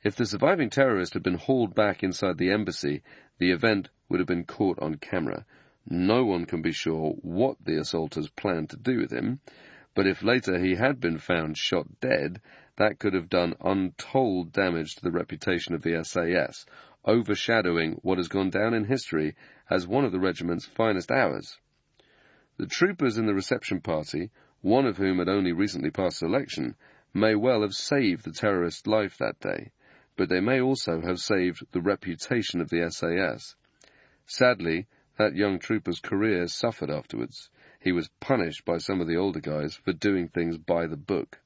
If the surviving terrorist had been hauled back inside the embassy, the event would have been caught on camera. No one can be sure what the assaulters planned to do with him, but if later he had been found shot dead, that could have done untold damage to the reputation of the SAS, overshadowing what has gone down in history as one of the regiment's finest hours. The troopers in the reception party, one of whom had only recently passed selection, may well have saved the terrorist's life that day, but they may also have saved the reputation of the SAS. Sadly, that young trooper's career suffered afterwards. He was punished by some of the older guys for doing things by the book.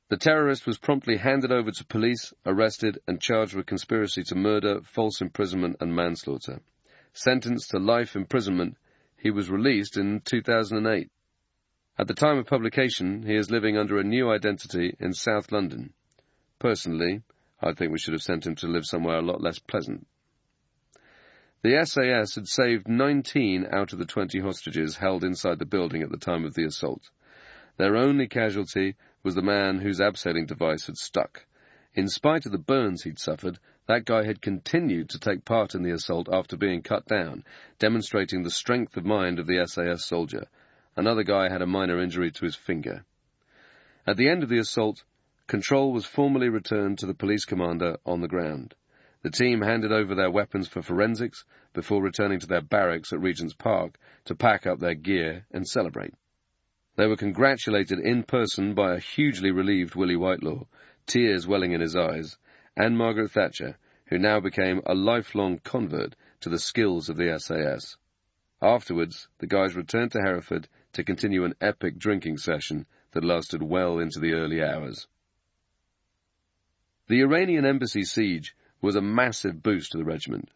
The terrorist was promptly handed over to police, arrested, and charged with conspiracy to murder, false imprisonment, and manslaughter. Sentenced to life imprisonment, he was released in 2008. At the time of publication, he is living under a new identity in South London. Personally, I think we should have sent him to live somewhere a lot less pleasant. The SAS had saved 19 out of the 20 hostages held inside the building at the time of the assault. Their only casualty was the man whose abseiling device had stuck. In spite of the burns he'd suffered, that guy had continued to take part in the assault after being cut down, demonstrating the strength of mind of the SAS soldier. Another guy had a minor injury to his finger. At the end of the assault, control was formally returned to the police commander on the ground. The team handed over their weapons for forensics before returning to their barracks at Regent's Park to pack up their gear and celebrate. They were congratulated in person by a hugely relieved Willie Whitelaw, tears welling in his eyes, and Margaret Thatcher, who now became a lifelong convert to the skills of the SAS. Afterwards, the guys returned to Hereford to continue an epic drinking session that lasted well into the early hours. The Iranian Embassy siege was a massive boost to the regiment,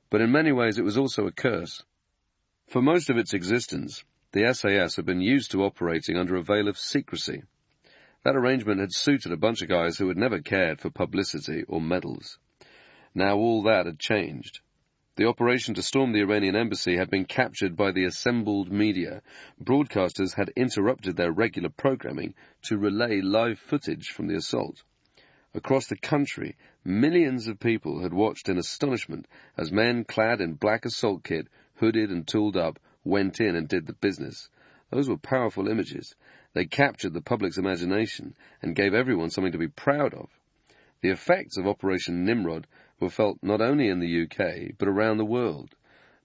but in many ways it was also a curse. For most of its existence, the SAS had been used to operating under a veil of secrecy. That arrangement had suited a bunch of guys who had never cared for publicity or medals. Now all that had changed. The operation to storm the Iranian embassy had been captured by the assembled media. Broadcasters had interrupted their regular programming to relay live footage from the assault. Across the country, millions of people had watched in astonishment as men clad in black assault kit, hooded and tooled up, went in and did the business. Those were powerful images. They captured the public's imagination and gave everyone something to be proud of. The effects of Operation Nimrod were felt not only in the UK, but around the world.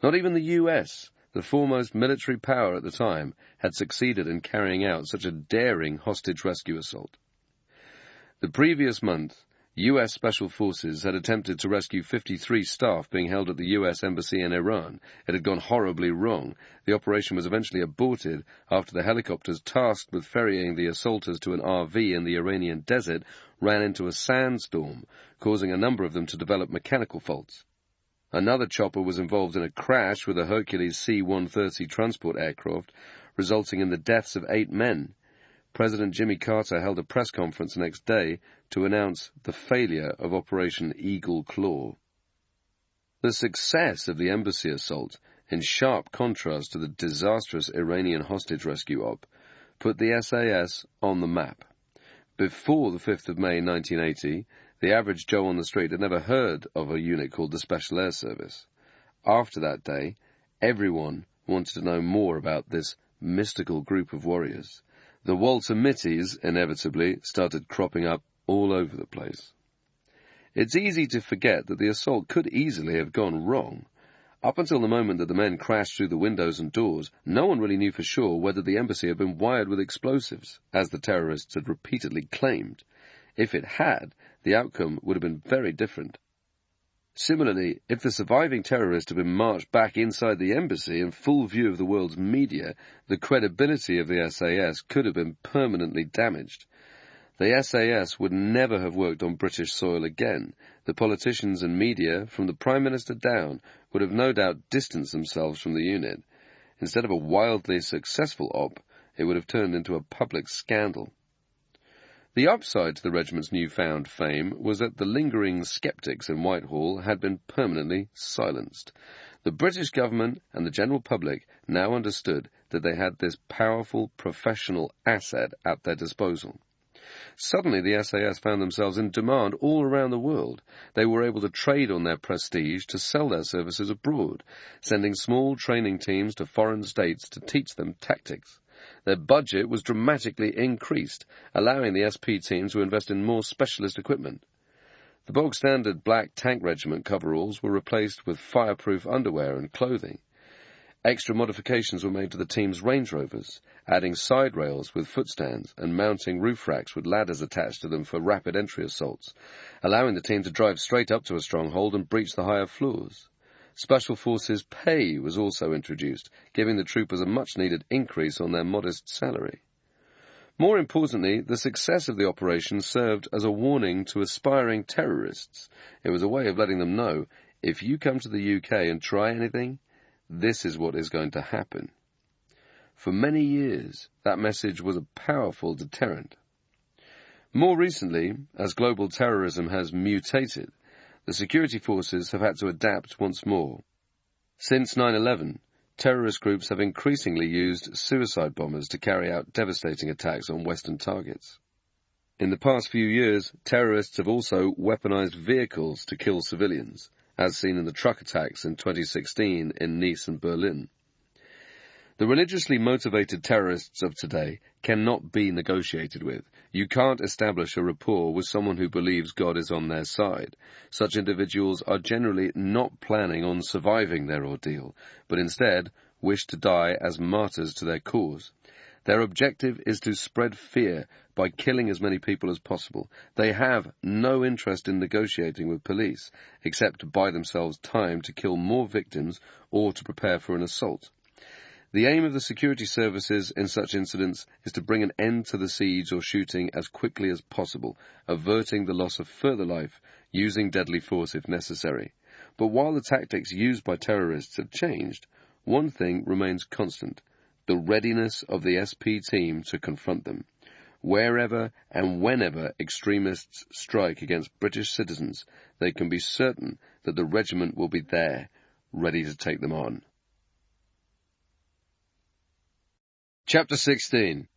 Not even the US, the foremost military power at the time, had succeeded in carrying out such a daring hostage rescue assault. The previous month, U.S. Special Forces had attempted to rescue 53 staff being held at the U.S. Embassy in Iran. It had gone horribly wrong. The operation was eventually aborted after the helicopters tasked with ferrying the assaulters to an RV in the Iranian desert ran into a sandstorm, causing a number of them to develop mechanical faults. Another chopper was involved in a crash with a Hercules C-130 transport aircraft, resulting in the deaths of 8 men. President Jimmy Carter held a press conference the next day to announce the failure of Operation Eagle Claw. The success of the embassy assault, in sharp contrast to the disastrous Iranian hostage rescue op, put the SAS on the map. Before the 5th of May 1980, the average Joe on the street had never heard of a unit called the Special Air Service. After that day, everyone wanted to know more about this mystical group of warriors. The Walter Mitties, inevitably, started cropping up all over the place. It's easy to forget that the assault could easily have gone wrong. Up until the moment that the men crashed through the windows and doors, no one really knew for sure whether the embassy had been wired with explosives, as the terrorists had repeatedly claimed. If it had, the outcome would have been very different. Similarly, if the surviving terrorist had been marched back inside the embassy in full view of the world's media, the credibility of the SAS could have been permanently damaged. The SAS would never have worked on British soil again. The politicians and media, from the Prime Minister down, would have no doubt distanced themselves from the unit. Instead of a wildly successful op, it would have turned into a public scandal. The upside to the regiment's newfound fame was that the lingering sceptics in Whitehall had been permanently silenced. The British government and the general public now understood that they had this powerful professional asset at their disposal. Suddenly the SAS found themselves in demand all around the world. They were able to trade on their prestige to sell their services abroad, sending small training teams to foreign states to teach them tactics. Their budget was dramatically increased, allowing the SP team to invest in more specialist equipment. The bog-standard black tank regiment coveralls were replaced with fireproof underwear and clothing. Extra modifications were made to the team's Range Rovers, adding side rails with footstands and mounting roof racks with ladders attached to them for rapid entry assaults, allowing the team to drive straight up to a stronghold and breach the higher floors. Special Forces pay was also introduced, giving the troopers a much-needed increase on their modest salary. More importantly, the success of the operation served as a warning to aspiring terrorists. It was a way of letting them know, if you come to the UK and try anything, this is what is going to happen. For many years, that message was a powerful deterrent. More recently, as global terrorism has mutated, the security forces have had to adapt once more. Since 9/11, terrorist groups have increasingly used suicide bombers to carry out devastating attacks on Western targets. In the past few years, terrorists have also weaponized vehicles to kill civilians, as seen in the truck attacks in 2016 in Nice and Berlin. The religiously motivated terrorists of today cannot be negotiated with. You can't establish a rapport with someone who believes God is on their side. Such individuals are generally not planning on surviving their ordeal, but instead wish to die as martyrs to their cause. Their objective is to spread fear by killing as many people as possible. They have no interest in negotiating with police, except to buy themselves time to kill more victims or to prepare for an assault. The aim of the security services in such incidents is to bring an end to the siege or shooting as quickly as possible, averting the loss of further life, using deadly force if necessary. But while the tactics used by terrorists have changed, one thing remains constant: the readiness of the SP team to confront them. Wherever and whenever extremists strike against British citizens, they can be certain that the regiment will be there, ready to take them on. Chapter 16.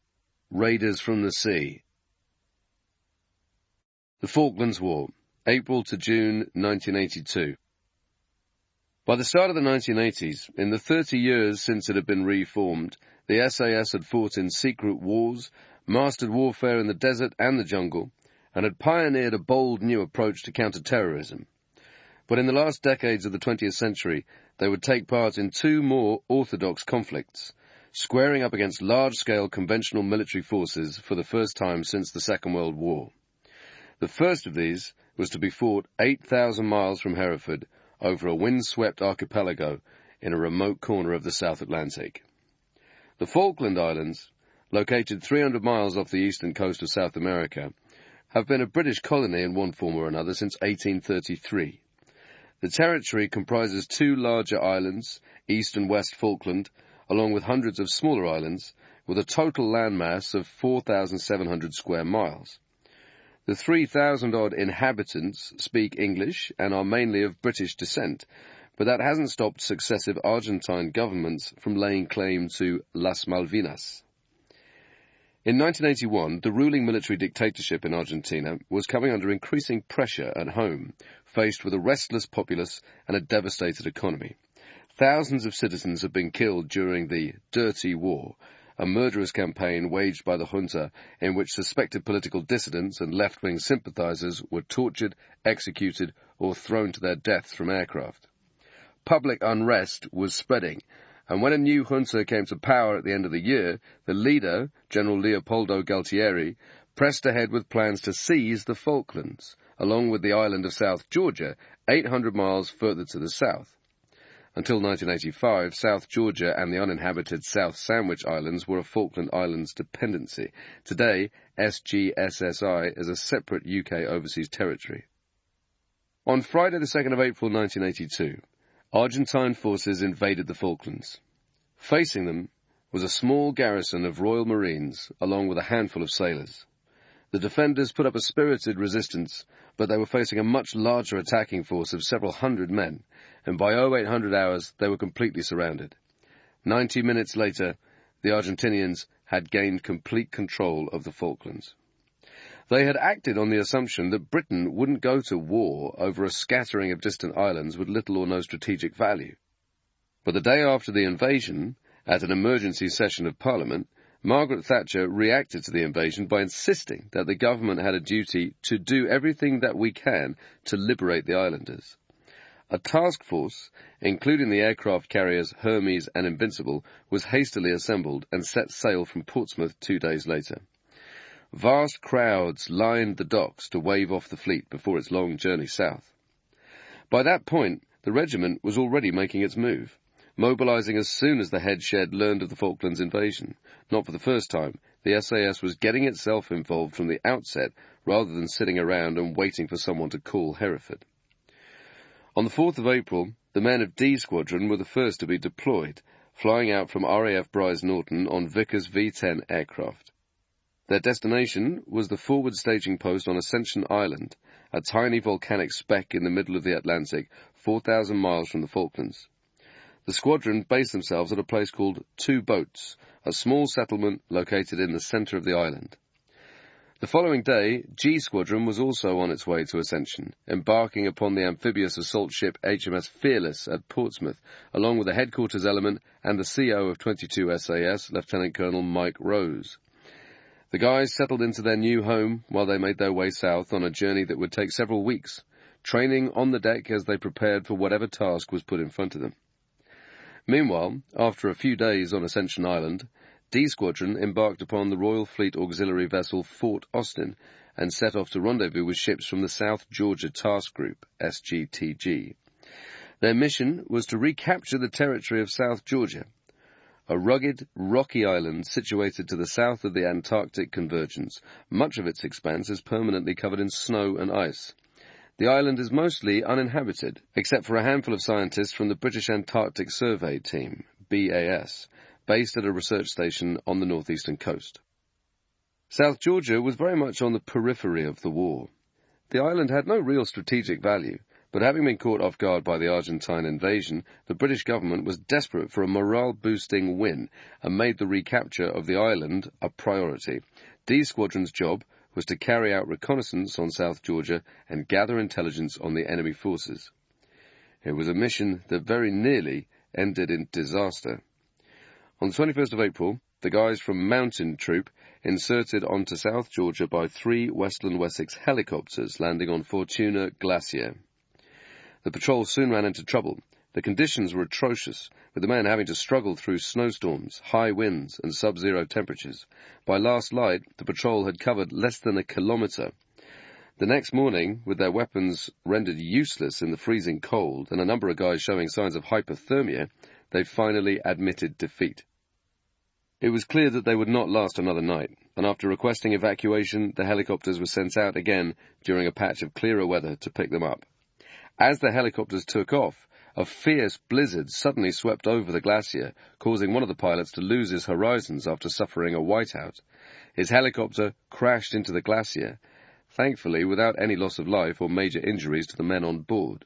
Raiders from the Sea. The Falklands War, April to June 1982. By the start of the 1980s, in the 30 years since it had been reformed, the SAS had fought in secret wars, mastered warfare in the desert and the jungle, and had pioneered a bold new approach to counter-terrorism. But in the last decades of the 20th century, they would take part in two more orthodox conflicts, squaring up against large-scale conventional military forces for the first time since the Second World War. The first of these was to be fought 8,000 miles from Hereford over a wind-swept archipelago in a remote corner of the South Atlantic. The Falkland Islands, located 300 miles off the eastern coast of South America, have been a British colony in one form or another since 1833. The territory comprises two larger islands, East and West Falkland, along with hundreds of smaller islands, with a total landmass of 4,700 square miles. The 3,000-odd inhabitants speak English and are mainly of British descent, but that hasn't stopped successive Argentine governments from laying claim to Las Malvinas. In 1981, the ruling military dictatorship in Argentina was coming under increasing pressure at home, faced with a restless populace and a devastated economy. Thousands of citizens have been killed during the Dirty War, a murderous campaign waged by the junta in which suspected political dissidents and left-wing sympathizers were tortured, executed, or thrown to their deaths from aircraft. Public unrest was spreading, and when a new junta came to power at the end of the year, the leader, General Leopoldo Galtieri, pressed ahead with plans to seize the Falklands, along with the island of South Georgia, 800 miles further to the south. Until 1985, South Georgia and the uninhabited South Sandwich Islands were a Falkland Islands dependency. Today, SGSSI is a separate UK overseas territory. On Friday the 2nd of April 1982, Argentine forces invaded the Falklands. Facing them was a small garrison of Royal Marines, along with a handful of sailors. The defenders put up a spirited resistance, but they were facing a much larger attacking force of several hundred men, and by 0800 hours they were completely surrounded. 90 minutes later, the Argentinians had gained complete control of the Falklands. They had acted on the assumption that Britain wouldn't go to war over a scattering of distant islands with little or no strategic value. But the day after the invasion, at an emergency session of Parliament, Margaret Thatcher reacted to the invasion by insisting that the government had a duty to do everything that we can to liberate the islanders. A task force, including the aircraft carriers Hermes and Invincible, was hastily assembled and set sail from Portsmouth 2 days later. Vast crowds lined the docks to wave off the fleet before its long journey south. By that point, the regiment was already making its move, mobilizing as soon as the head shed learned of the Falklands invasion. Not for the first time, the SAS was getting itself involved from the outset rather than sitting around and waiting for someone to call Hereford. On the 4th of April, the men of D Squadron were the first to be deployed, flying out from RAF Brize Norton on Vickers V-10 aircraft. Their destination was the forward staging post on Ascension Island, a tiny volcanic speck in the middle of the Atlantic, 4,000 miles from the Falklands. The squadron based themselves at a place called Two Boats, a small settlement located in the centre of the island. The following day, G Squadron was also on its way to Ascension, embarking upon the amphibious assault ship HMS Fearless at Portsmouth, along with the headquarters element and the CO of 22 SAS, Lieutenant Colonel Mike Rose. The guys settled into their new home while they made their way south on a journey that would take several weeks, training on the deck as they prepared for whatever task was put in front of them. Meanwhile, after a few days on Ascension Island, D Squadron embarked upon the Royal Fleet auxiliary vessel Fort Austin and set off to rendezvous with ships from the South Georgia Task Group, SGTG. Their mission was to recapture the territory of South Georgia, a rugged, rocky island situated to the south of the Antarctic convergence. Much of its expanse is permanently covered in snow and ice. The island is mostly uninhabited, except for a handful of scientists from the British Antarctic Survey Team, BAS, based at a research station on the northeastern coast. South Georgia was very much on the periphery of the war. The island had no real strategic value, but having been caught off guard by the Argentine invasion, the British government was desperate for a morale-boosting win and made the recapture of the island a priority. D Squadron's job was to carry out reconnaissance on South Georgia and gather intelligence on the enemy forces. It was a mission that very nearly ended in disaster. On the 21st of April, the guys from Mountain Troop inserted onto South Georgia by 3 Westland Wessex helicopters landing on Fortuna Glacier. The patrol soon ran into trouble. The conditions were atrocious, with the men having to struggle through snowstorms, high winds, and sub-zero temperatures. By last light, the patrol had covered less than a kilometre. The next morning, with their weapons rendered useless in the freezing cold and a number of guys showing signs of hypothermia, they finally admitted defeat. It was clear that they would not last another night, and after requesting evacuation, the helicopters were sent out again during a patch of clearer weather to pick them up. As the helicopters took off, a fierce blizzard suddenly swept over the glacier, causing one of the pilots to lose his horizons after suffering a whiteout. His helicopter crashed into the glacier, thankfully without any loss of life or major injuries to the men on board.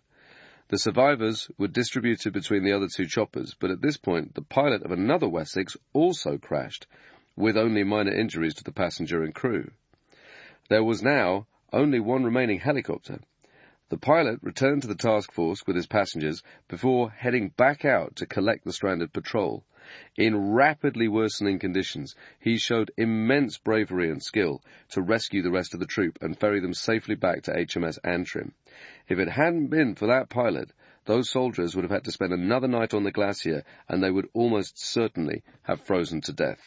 The survivors were distributed between the other 2 choppers, but at this point the pilot of another Wessex also crashed, with only minor injuries to the passenger and crew. There was now only one remaining helicopter. The pilot returned to the task force with his passengers before heading back out to collect the stranded patrol. In rapidly worsening conditions, he showed immense bravery and skill to rescue the rest of the troop and ferry them safely back to HMS Antrim. If it hadn't been for that pilot, those soldiers would have had to spend another night on the glacier, and they would almost certainly have frozen to death.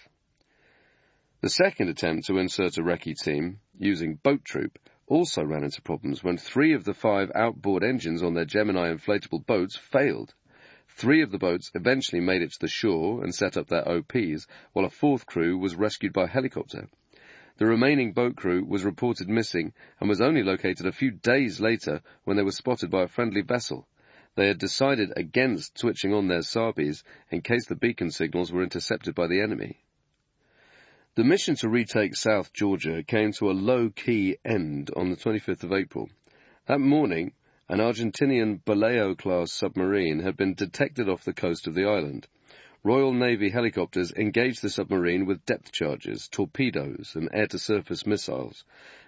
The second attempt to insert a recce team, using boat troop, also ran into problems when 3 of the 5 outboard engines on their Gemini inflatable boats failed. 3 of the boats eventually made it to the shore and set up their OPs, while a 4th crew was rescued by helicopter. The remaining boat crew was reported missing and was only located a few days later when they were spotted by a friendly vessel. They had decided against switching on their SABs in case the beacon signals were intercepted by the enemy. The mission to retake South Georgia came to a low-key end on the 25th of April. That morning, an Argentinian Malaya-class submarine had been detected off the coast of the island. Royal Navy helicopters engaged the submarine with depth charges, torpedoes, and air-to-surface missiles,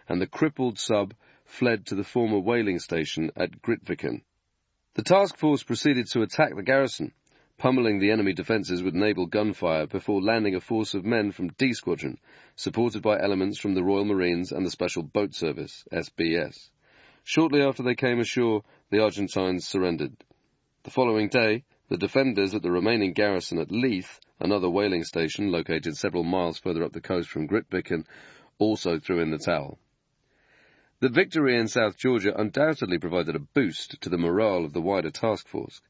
and the crippled sub fled to the former whaling station at Grytviken. The task force proceeded to attack the garrison, pummeling the enemy defences with naval gunfire before landing a force of men from D Squadron, supported by elements from the Royal Marines and the Special Boat Service, SBS. Shortly after they came ashore, the Argentines surrendered. The following day, the defenders at the remaining garrison at Leith, another whaling station located several miles further up the coast from Grytviken, also threw in the towel. The victory in South Georgia undoubtedly provided a boost to the morale of the wider task force.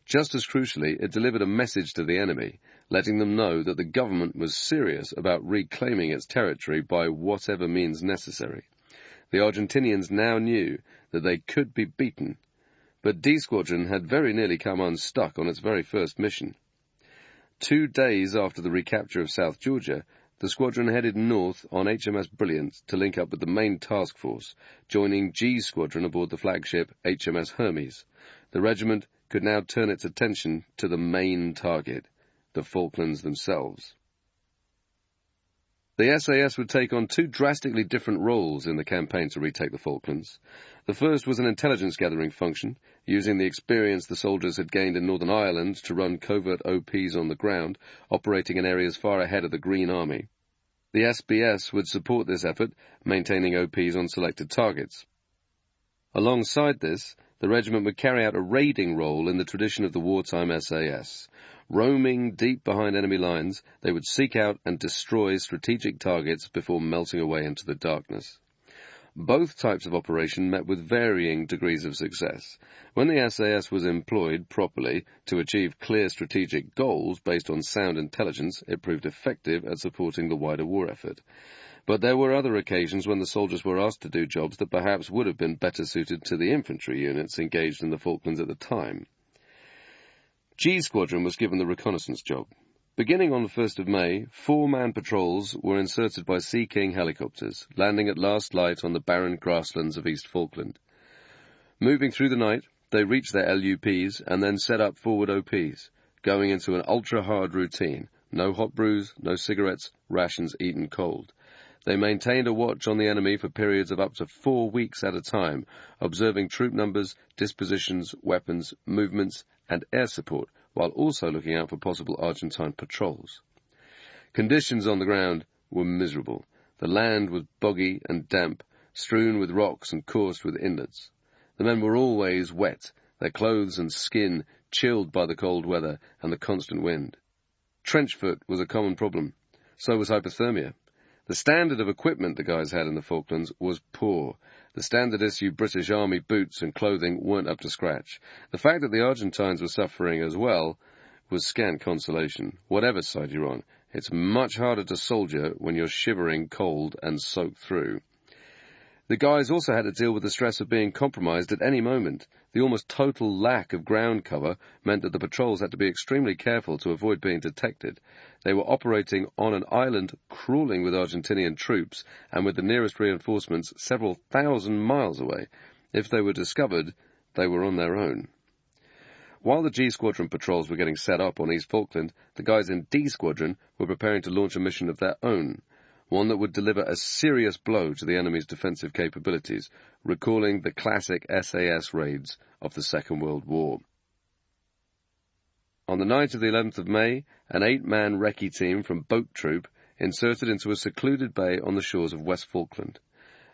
Just as crucially, it delivered a message to the enemy, letting them know that the government was serious about reclaiming its territory by whatever means necessary. The Argentinians now knew that they could be beaten, but D Squadron had very nearly come unstuck on its very first mission. 2 days after the recapture of South Georgia, the squadron headed north on HMS Brilliant to link up with the main task force, joining G Squadron aboard the flagship HMS Hermes. The regiment could now turn its attention to the main target, the Falklands themselves. The SAS would take on 2 drastically different roles in the campaign to retake the Falklands. The first was an intelligence-gathering function, using the experience the soldiers had gained in Northern Ireland to run covert OPs on the ground, operating in areas far ahead of the Green Army. The SBS would support this effort, maintaining OPs on selected targets. Alongside this, the regiment would carry out a raiding role in the tradition of the wartime SAS. Roaming deep behind enemy lines, they would seek out and destroy strategic targets before melting away into the darkness. Both types of operation met with varying degrees of success. When the SAS was employed properly to achieve clear strategic goals based on sound intelligence, it proved effective at supporting the wider war effort. But there were other occasions when the soldiers were asked to do jobs that perhaps would have been better suited to the infantry units engaged in the Falklands at the time. G Squadron was given the reconnaissance job. Beginning on the 1st of May, 4-man patrols were inserted by Sea King helicopters, landing at last light on the barren grasslands of East Falkland. Moving through the night, they reached their LUPs and then set up forward OPs, going into an ultra-hard routine. No hot brews, no cigarettes, rations eaten cold. They maintained a watch on the enemy for periods of up to 4 weeks at a time, observing troop numbers, dispositions, weapons, movements, and air support, while also looking out for possible Argentine patrols. Conditions on the ground were miserable. The land was boggy and damp, strewn with rocks and coursed with inlets. The men were always wet, their clothes and skin chilled by the cold weather and the constant wind. Trench foot was a common problem. So was hypothermia. The standard of equipment the guys had in the Falklands was poor. The standard-issue British Army boots and clothing weren't up to scratch. The fact that the Argentines were suffering as well was scant consolation. Whatever side you're on, it's much harder to soldier when you're shivering cold and soaked through. The guys also had to deal with the stress of being compromised at any moment. The almost total lack of ground cover meant that the patrols had to be extremely careful to avoid being detected. They were operating on an island crawling with Argentinian troops and with the nearest reinforcements several thousand miles away. If they were discovered, they were on their own. While the G Squadron patrols were getting set up on East Falkland, the guys in D Squadron were preparing to launch a mission of their own, one that would deliver a serious blow to the enemy's defensive capabilities, recalling the classic SAS raids of the Second World War. On the night of the 11th of May, an 8-man recce team from Boat Troop inserted into a secluded bay on the shores of West Falkland.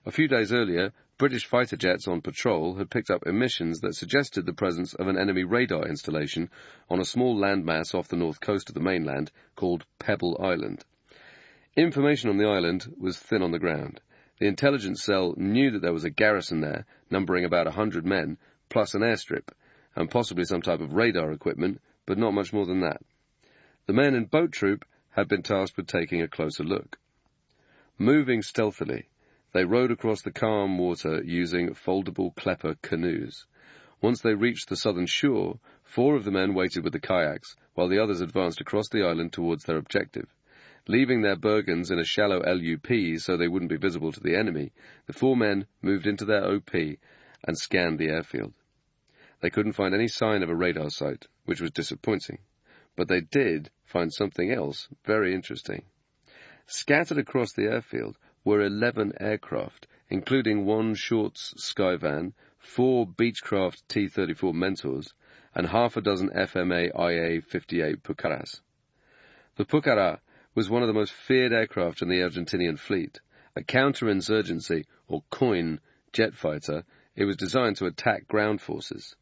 A few days earlier, British fighter jets on patrol had picked up emissions that suggested the presence of an enemy radar installation on a small landmass off the north coast of the mainland called Pebble Island. Information on the island was thin on the ground. The intelligence cell knew that there was a garrison there, numbering about 100 men, plus an airstrip, and possibly some type of radar equipment, but not much more than that. The men in boat troop had been tasked with taking a closer look. Moving stealthily, they rowed across the calm water using foldable klepper canoes. Once they reached the southern shore, 4 of the men waited with the kayaks, while the others advanced across the island towards their objective. Leaving their burgans in a shallow LUP so they wouldn't be visible to the enemy, the 4 men moved into their OP and scanned the airfield. They couldn't find any sign of a radar site, which was disappointing, but they did find something else very interesting. Scattered across the airfield were 11 aircraft, including 1 Shorts Skyvan, 4 Beechcraft T-34 Mentors, and half a dozen FMA IA-58 Pucaras. The Pucara was one of the most feared aircraft in the Argentinian fleet. A counter-insurgency, or COIN, jet fighter, it was designed to attack ground forces.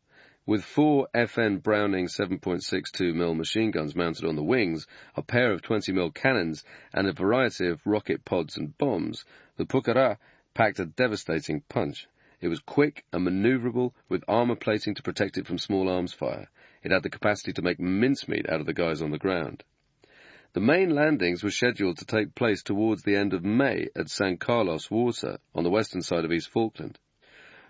With 4 FN Browning 7.62mm machine guns mounted on the wings, a pair of 20mm cannons, and a variety of rocket pods and bombs, the Pucara packed a devastating punch. It was quick and maneuverable, with armor plating to protect it from small arms fire. It had the capacity to make mincemeat out of the guys on the ground. The main landings were scheduled to take place towards the end of May at San Carlos Water, on the western side of East Falkland.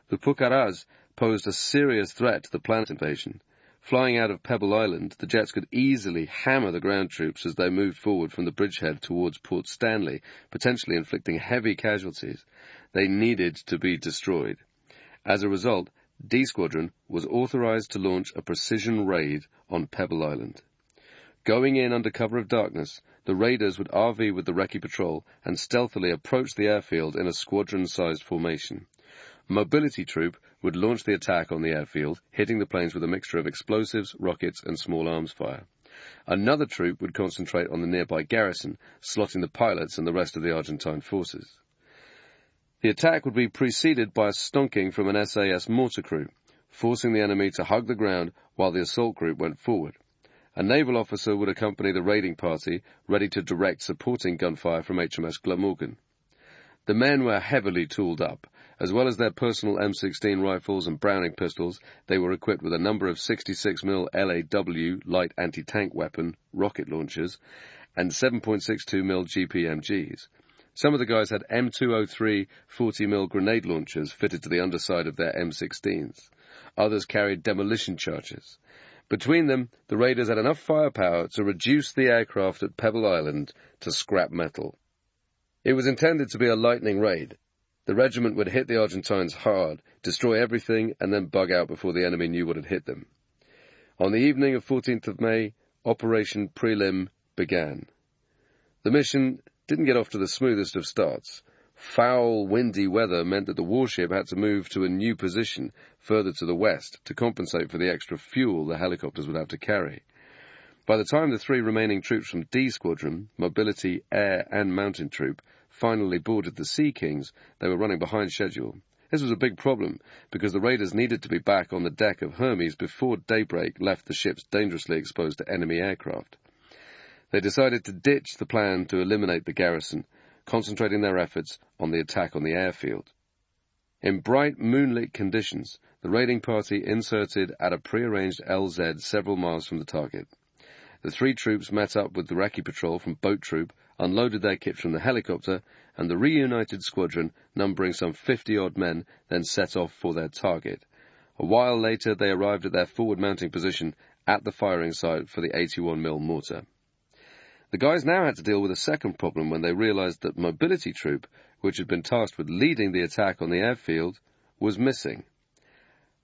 The Pucaras posed a serious threat to the planned invasion. Flying out of Pebble Island, the jets could easily hammer the ground troops as they moved forward from the bridgehead towards Port Stanley, potentially inflicting heavy casualties. They needed to be destroyed. As a result, D Squadron was authorized to launch a precision raid on Pebble Island. Going in under cover of darkness, the raiders would RV with the recce patrol and stealthily approach the airfield in a squadron-sized formation. Mobility Troop would launch the attack on the airfield, hitting the planes with a mixture of explosives, rockets, and small arms fire. Another troop would concentrate on the nearby garrison, slotting the pilots and the rest of the Argentine forces. The attack would be preceded by a stonking from an SAS mortar crew, forcing the enemy to hug the ground while the assault group went forward. A naval officer would accompany the raiding party, ready to direct supporting gunfire from HMS Glamorgan. The men were heavily tooled up. As well as their personal M16 rifles and Browning pistols, they were equipped with a number of 66mm LAW light anti-tank weapon rocket launchers and 7.62mm GPMGs. Some of the guys had M203 40mm grenade launchers fitted to the underside of their M16s. Others carried demolition charges. Between them, the raiders had enough firepower to reduce the aircraft at Pebble Island to scrap metal. It was intended to be a lightning raid. The regiment would hit the Argentines hard, destroy everything, and then bug out before the enemy knew what had hit them. On the evening of 14th of May, Operation Prelim began. The mission didn't get off to the smoothest of starts. Foul, windy weather meant that the warship had to move to a new position further to the west to compensate for the extra fuel the helicopters would have to carry. By the time the 3 remaining troops from D Squadron, Mobility, Air, and Mountain Troop, finally boarded the Sea Kings, they were running behind schedule. This was a big problem, because the raiders needed to be back on the deck of Hermes before daybreak left the ships dangerously exposed to enemy aircraft. They decided to ditch the plan to eliminate the garrison, concentrating their efforts on the attack on the airfield. In bright moonlit conditions, the raiding party inserted at a prearranged LZ several miles from the target. The 3 troops met up with the recce patrol from Boat Troop, unloaded their kit from the helicopter, and the reunited squadron, numbering some 50-odd men, then set off for their target. A while later, they arrived at their forward mounting position at the firing site for the 81mm mortar. The guys now had to deal with a second problem when they realized that Mobility Troop, which had been tasked with leading the attack on the airfield, was missing.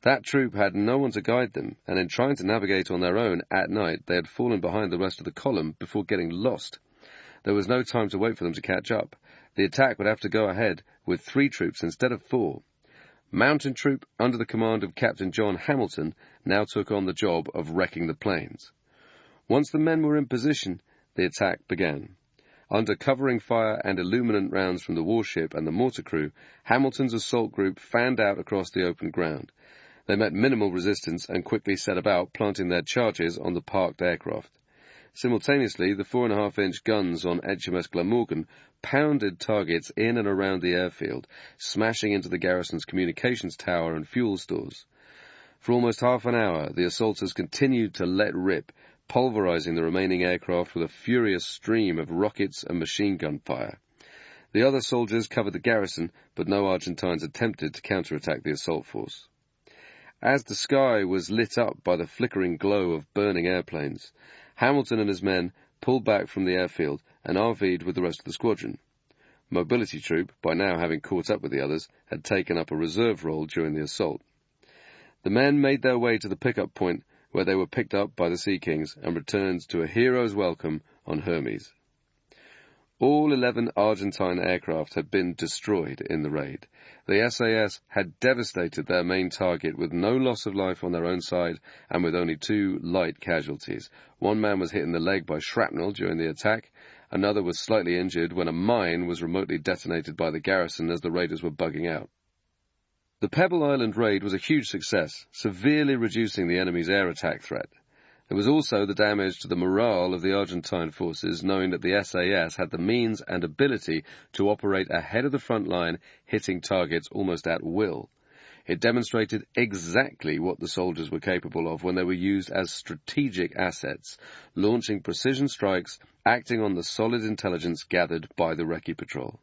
That troop had no one to guide them, and in trying to navigate on their own at night, they had fallen behind the rest of the column before getting lost. There was no time to wait for them to catch up. The attack would have to go ahead with 3 troops instead of 4. Mountain Troop, under the command of Captain John Hamilton, now took on the job of wrecking the planes. Once the men were in position, the attack began. Under covering fire and illuminant rounds from the warship and the mortar crew, Hamilton's assault group fanned out across the open ground. They met minimal resistance and quickly set about planting their charges on the parked aircraft. Simultaneously, the 4.5-inch guns on HMS Glamorgan pounded targets in and around the airfield, smashing into the garrison's communications tower and fuel stores. For almost half an hour, the assaulters continued to let rip, pulverizing the remaining aircraft with a furious stream of rockets and machine gun fire. The other soldiers covered the garrison, but no Argentines attempted to counterattack the assault force. As the sky was lit up by the flickering glow of burning airplanes, Hamilton and his men pulled back from the airfield and RV'd with the rest of the squadron. Mobility Troop, by now having caught up with the others, had taken up a reserve role during the assault. The men made their way to the pickup point, where they were picked up by the Sea Kings and returned to a hero's welcome on Hermes. All 11 Argentine aircraft had been destroyed in the raid. The SAS had devastated their main target with no loss of life on their own side and with only 2 light casualties. One man was hit in the leg by shrapnel during the attack. Another was slightly injured when a mine was remotely detonated by the garrison as the raiders were bugging out. The Pebble Island raid was a huge success, severely reducing the enemy's air attack threat. There was also the damage to the morale of the Argentine forces, knowing that the SAS had the means and ability to operate ahead of the front line, hitting targets almost at will. It demonstrated exactly what the soldiers were capable of when they were used as strategic assets, launching precision strikes, acting on the solid intelligence gathered by the Recce Patrol.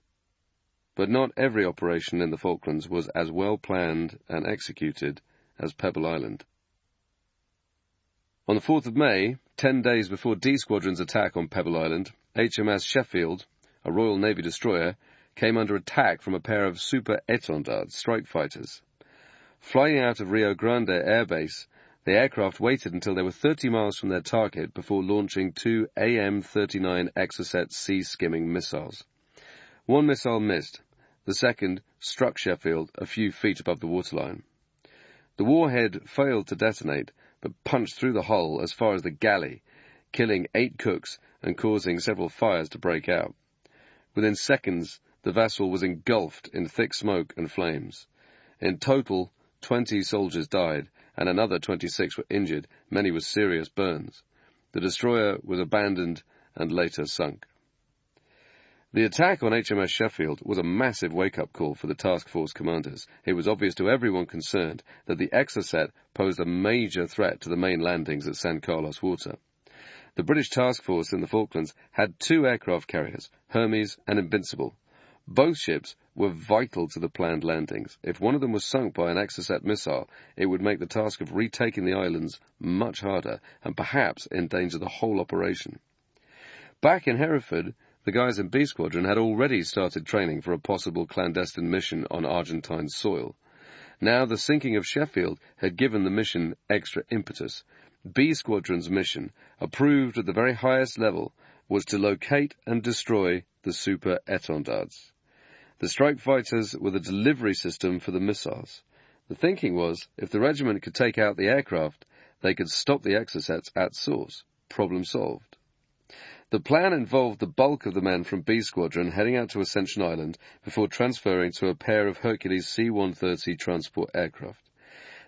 But not every operation in the Falklands was as well planned and executed as Pebble Island. On the 4th of May, 10 days before D Squadron's attack on Pebble Island, HMS Sheffield, a Royal Navy destroyer, came under attack from a pair of Super Étendards strike fighters. Flying out of Rio Grande Air Base, the aircraft waited until they were 30 miles from their target before launching 2 AM-39 Exocet sea-skimming missiles. One missile missed. The second struck Sheffield a few feet above the waterline. The warhead failed to detonate, but punched through the hull as far as the galley, killing 8 cooks and causing several fires to break out. Within seconds, the vessel was engulfed in thick smoke and flames. In total, 20 soldiers died, and another 26 were injured, many with serious burns. The destroyer was abandoned and later sunk. The attack on HMS Sheffield was a massive wake-up call for the task force commanders. It was obvious to everyone concerned that the Exocet posed a major threat to the main landings at San Carlos Water. The British task force in the Falklands had 2 aircraft carriers, Hermes and Invincible. Both ships were vital to the planned landings. If one of them was sunk by an Exocet missile, it would make the task of retaking the islands much harder and perhaps endanger the whole operation. Back in Hereford, the guys in B Squadron had already started training for a possible clandestine mission on Argentine soil. Now the sinking of Sheffield had given the mission extra impetus. B Squadron's mission, approved at the very highest level, was to locate and destroy the Super Étendards. The strike fighters were the delivery system for the missiles. The thinking was, if the regiment could take out the aircraft, they could stop the Exocets at source. Problem solved. The plan involved the bulk of the men from B Squadron heading out to Ascension Island before transferring to a pair of Hercules C-130 transport aircraft.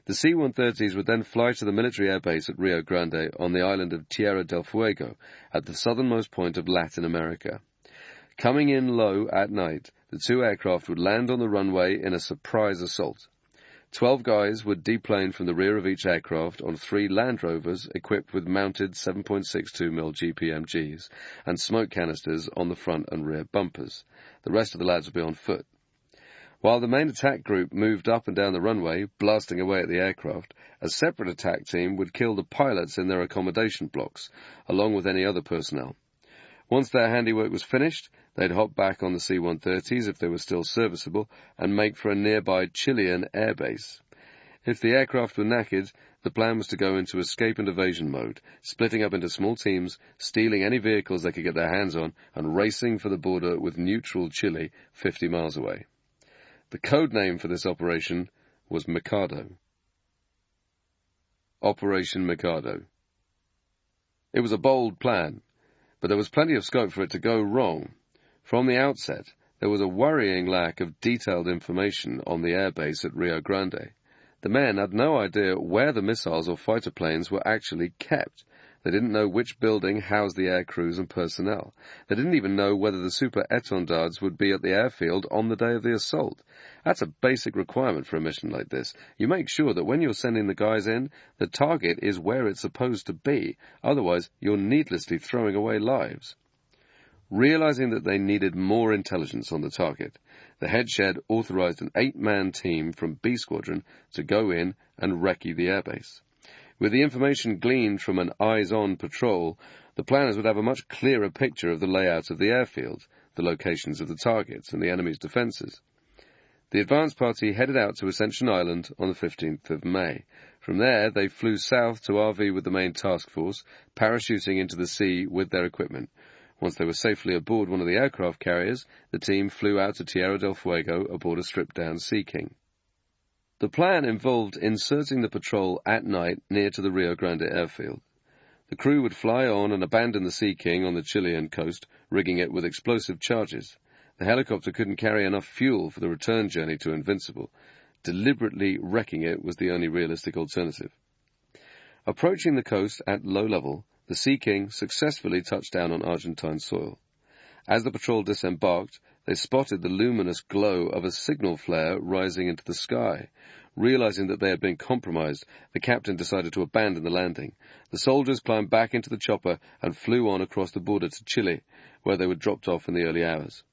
The C-130s would then fly to the military air base at Rio Grande on the island of Tierra del Fuego, at the southernmost point of Latin America. Coming in low at night, the 2 aircraft would land on the runway in a surprise assault. 12 guys would deplane from the rear of each aircraft on 3 Land Rovers equipped with mounted 7.62mm GPMGs and smoke canisters on the front and rear bumpers. The rest of the lads would be on foot. While the main attack group moved up and down the runway, blasting away at the aircraft, a separate attack team would kill the pilots in their accommodation blocks, along with any other personnel. Once their handiwork was finished, they'd hop back on the C-130s if they were still serviceable and make for a nearby Chilean airbase. If the aircraft were knackered, the plan was to go into escape and evasion mode, splitting up into small teams, stealing any vehicles they could get their hands on, and racing for the border with neutral Chile 50 miles away. The code name for this operation was Mikado. Operation Mikado. It was a bold plan, but there was plenty of scope for it to go wrong. From the outset, there was a worrying lack of detailed information on the airbase at Rio Grande. The men had no idea where the missiles or fighter planes were actually kept. They didn't know which building housed the air crews and personnel. They didn't even know whether the super étendards would be at the airfield on the day of the assault. That's a basic requirement for a mission like this. You make sure that when you're sending the guys in, the target is where it's supposed to be. Otherwise, you're needlessly throwing away lives. Realizing that they needed more intelligence on the target, the head shed authorized an 8-man team from B Squadron to go in and recce the airbase. With the information gleaned from an eyes-on patrol, the planners would have a much clearer picture of the layout of the airfield, the locations of the targets, and the enemy's defences. The advance party headed out to Ascension Island on the 15th of May. From there, they flew south to RV with the main task force, parachuting into the sea with their equipment. Once they were safely aboard one of the aircraft carriers, the team flew out to Tierra del Fuego aboard a stripped-down Sea King. The plan involved inserting the patrol at night near to the Rio Grande airfield. The crew would fly on and abandon the Sea King on the Chilean coast, rigging it with explosive charges. The helicopter couldn't carry enough fuel for the return journey to Invincible. Deliberately wrecking it was the only realistic alternative. Approaching the coast at low level, the Sea King successfully touched down on Argentine soil. As the patrol disembarked, they spotted the luminous glow of a signal flare rising into the sky. Realizing that they had been compromised, the captain decided to abandon the landing. The soldiers climbed back into the chopper and flew on across the border to Chile, where they were dropped off in the early hours.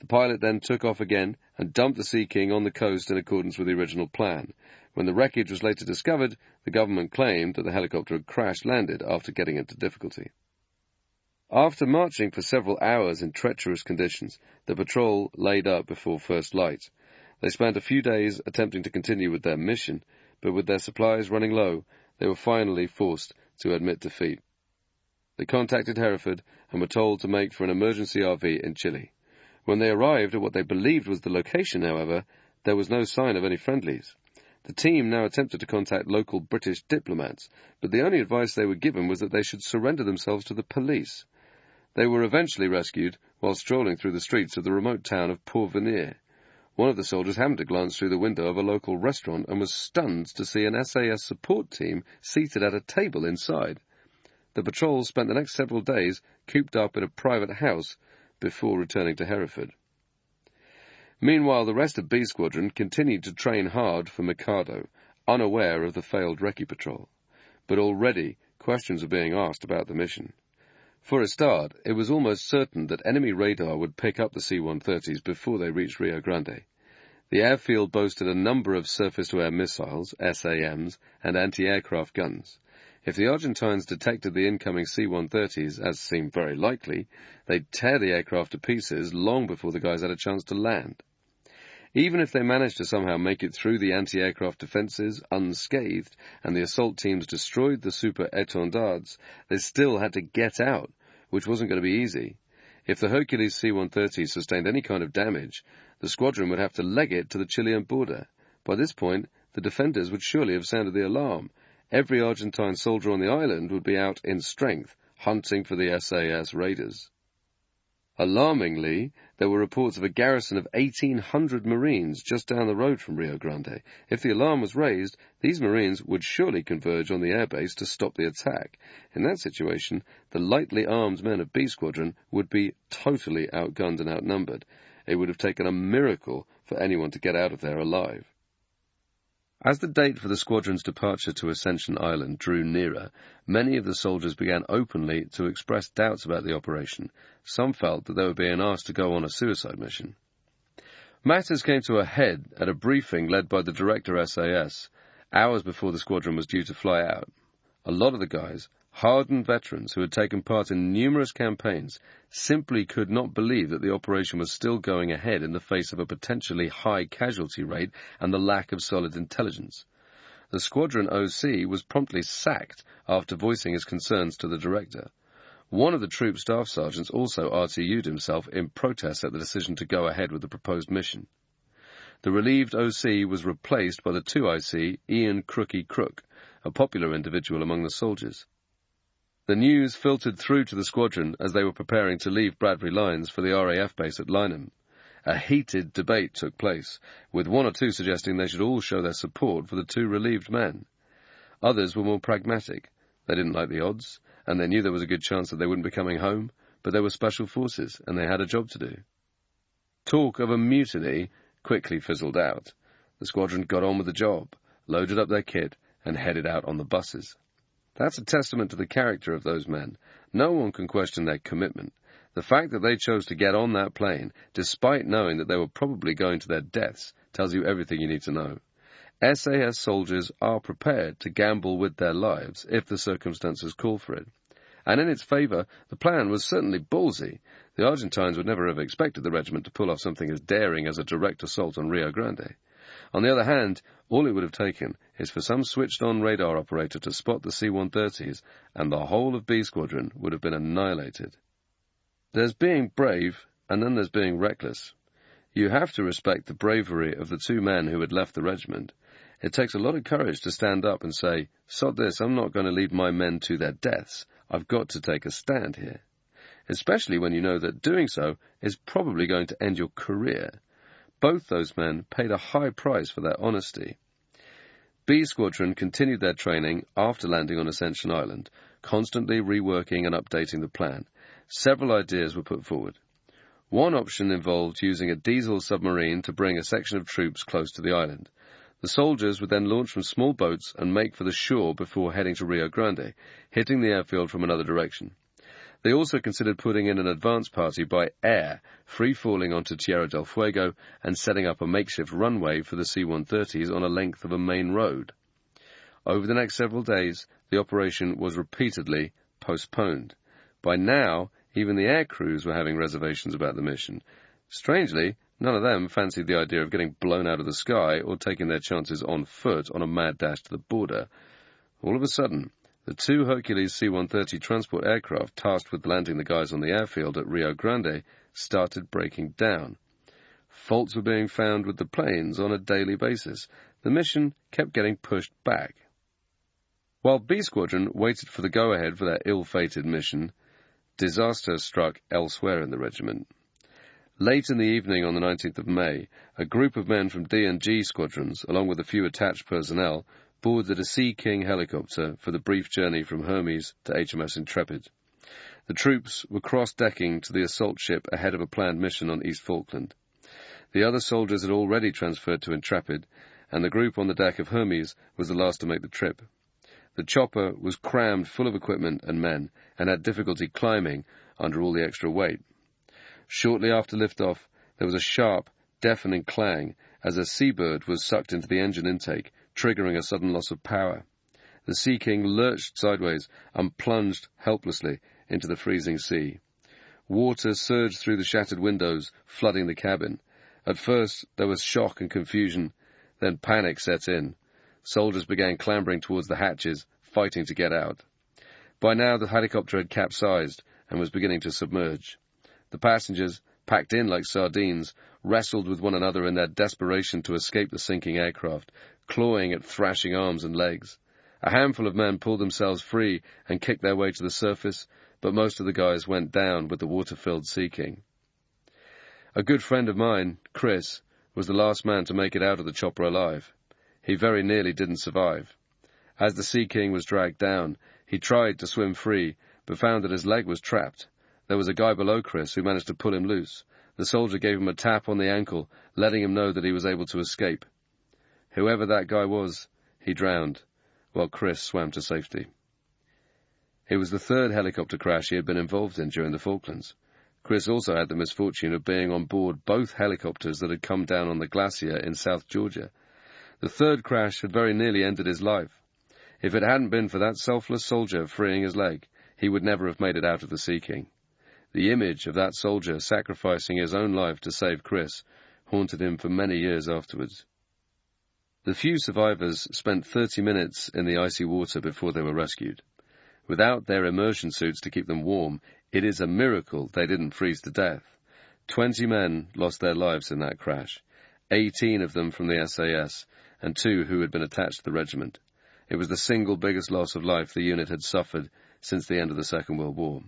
The pilot then took off again and dumped the Sea King on the coast in accordance with the original plan. When the wreckage was later discovered, the government claimed that the helicopter had crash-landed after getting into difficulty. After marching for several hours in treacherous conditions, the patrol laid up before first light. They spent a few days attempting to continue with their mission, but with their supplies running low, they were finally forced to admit defeat. They contacted Hereford and were told to make for an emergency RV in Chile. When they arrived at what they believed was the location, however, there was no sign of any friendlies. The team now attempted to contact local British diplomats, but the only advice they were given was that they should surrender themselves to the police. They were eventually rescued while strolling through the streets of the remote town of Porvenir. One of the soldiers happened to glance through the window of a local restaurant and was stunned to see an SAS support team seated at a table inside. The patrol spent the next several days cooped up in a private house before returning to Hereford. Meanwhile, the rest of B Squadron continued to train hard for Mikado, unaware of the failed recce patrol. But already questions were being asked about the mission. For a start, it was almost certain that enemy radar would pick up the C-130s before they reached Rio Grande. The airfield boasted a number of surface-to-air missiles, SAMs, and anti-aircraft guns. If the Argentines detected the incoming C-130s, as seemed very likely, they'd tear the aircraft to pieces long before the guys had a chance to land. Even if they managed to somehow make it through the anti-aircraft defences unscathed and the assault teams destroyed the super étendards, they still had to get out, which wasn't going to be easy. If the Hercules C-130 sustained any kind of damage, the squadron would have to leg it to the Chilean border. By this point, the defenders would surely have sounded the alarm. Every Argentine soldier on the island would be out in strength, hunting for the SAS raiders. Alarmingly, there were reports of a garrison of 1,800 Marines just down the road from Rio Grande. If the alarm was raised, these Marines would surely converge on the airbase to stop the attack. In that situation, the lightly armed men of B Squadron would be totally outgunned and outnumbered. It would have taken a miracle for anyone to get out of there alive. As the date for the squadron's departure to Ascension Island drew nearer, many of the soldiers began openly to express doubts about the operation. Some felt that they were being asked to go on a suicide mission. Matters came to a head at a briefing led by the director SAS, hours before the squadron was due to fly out. A lot of the guys, hardened veterans who had taken part in numerous campaigns, simply could not believe that the operation was still going ahead in the face of a potentially high casualty rate and the lack of solid intelligence. The squadron OC was promptly sacked after voicing his concerns to the director. One of the troop staff sergeants also RTU'd himself in protest at the decision to go ahead with the proposed mission. The relieved OC was replaced by the 2IC Ian Crooky Crook, a popular individual among the soldiers. The news filtered through to the squadron as they were preparing to leave Bradbury Lines for the RAF base at Lynham. A heated debate took place, with one or two suggesting they should all show their support for the two relieved men. Others were more pragmatic. They didn't like the odds, and they knew there was a good chance that they wouldn't be coming home, but they were special forces, and they had a job to do. Talk of a mutiny quickly fizzled out. The squadron got on with the job, loaded up their kit, and headed out on the buses. That's a testament to the character of those men. No one can question their commitment. The fact that they chose to get on that plane, despite knowing that they were probably going to their deaths, tells you everything you need to know. SAS soldiers are prepared to gamble with their lives if the circumstances call for it. And in its favour, the plan was certainly ballsy. The Argentines would never have expected the regiment to pull off something as daring as a direct assault on Rio Grande. On the other hand, all it would have taken is for some switched-on radar operator to spot the C-130s, and the whole of B Squadron would have been annihilated. There's being brave, and then there's being reckless. You have to respect the bravery of the two men who had left the regiment. It takes a lot of courage to stand up and say, "Sod this, I'm not going to lead my men to their deaths. I've got to take a stand here." Especially when you know that doing so is probably going to end your career. Both those men paid a high price for their honesty. B Squadron continued their training after landing on Ascension Island, constantly reworking and updating the plan. Several ideas were put forward. One option involved using a diesel submarine to bring a section of troops close to the island. The soldiers would then launch from small boats and make for the shore before heading to Rio Grande, hitting the airfield from another direction. They also considered putting in an advance party by air, free-falling onto Tierra del Fuego and setting up a makeshift runway for the C-130s on a length of a main road. Over the next several days, the operation was repeatedly postponed. By now, even the air crews were having reservations about the mission. Strangely, none of them fancied the idea of getting blown out of the sky or taking their chances on foot on a mad dash to the border. All of a sudden, the two Hercules C-130 transport aircraft tasked with landing the guys on the airfield at Rio Grande started breaking down. Faults were being found with the planes on a daily basis. The mission kept getting pushed back. While B Squadron waited for the go-ahead for their ill-fated mission, disaster struck elsewhere in the regiment. Late in the evening on the 19th of May, a group of men from D and G squadrons, along with a few attached personnel, boarded a Sea King helicopter for the brief journey from Hermes to HMS Intrepid. The troops were cross-decking to the assault ship ahead of a planned mission on East Falkland. The other soldiers had already transferred to Intrepid, and the group on the deck of Hermes was the last to make the trip. The chopper was crammed full of equipment and men, and had difficulty climbing under all the extra weight. Shortly after liftoff, there was a sharp, deafening clang as a seabird was sucked into the engine intake, triggering a sudden loss of power. The Sea King lurched sideways and plunged helplessly into the freezing sea. Water surged through the shattered windows, flooding the cabin. At first, there was shock and confusion. Then panic set in. Soldiers began clambering towards the hatches, fighting to get out. By now, the helicopter had capsized and was beginning to submerge. The passengers, packed in like sardines, wrestled with one another in their desperation to escape the sinking aircraft, clawing at thrashing arms and legs. A handful of men pulled themselves free and kicked their way to the surface, but most of the guys went down with the water-filled Sea King. A good friend of mine, Chris, was the last man to make it out of the chopper alive. He very nearly didn't survive. As the Sea King was dragged down, he tried to swim free, but found that his leg was trapped. There was a guy below Chris who managed to pull him loose. The soldier gave him a tap on the ankle, letting him know that he was able to escape. Whoever that guy was, he drowned, while Chris swam to safety. It was the third helicopter crash he had been involved in during the Falklands. Chris also had the misfortune of being on board both helicopters that had come down on the glacier in South Georgia. The third crash had very nearly ended his life. If it hadn't been for that selfless soldier freeing his leg, he would never have made it out of the Sea King. The image of that soldier sacrificing his own life to save Chris haunted him for many years afterwards. The few survivors spent 30 minutes in the icy water before they were rescued. Without their immersion suits to keep them warm, it is a miracle they didn't freeze to death. 20 men lost their lives in that crash, 18 of them from the SAS, and 2 who had been attached to the regiment. It was the single biggest loss of life the unit had suffered since the end of the Second World War.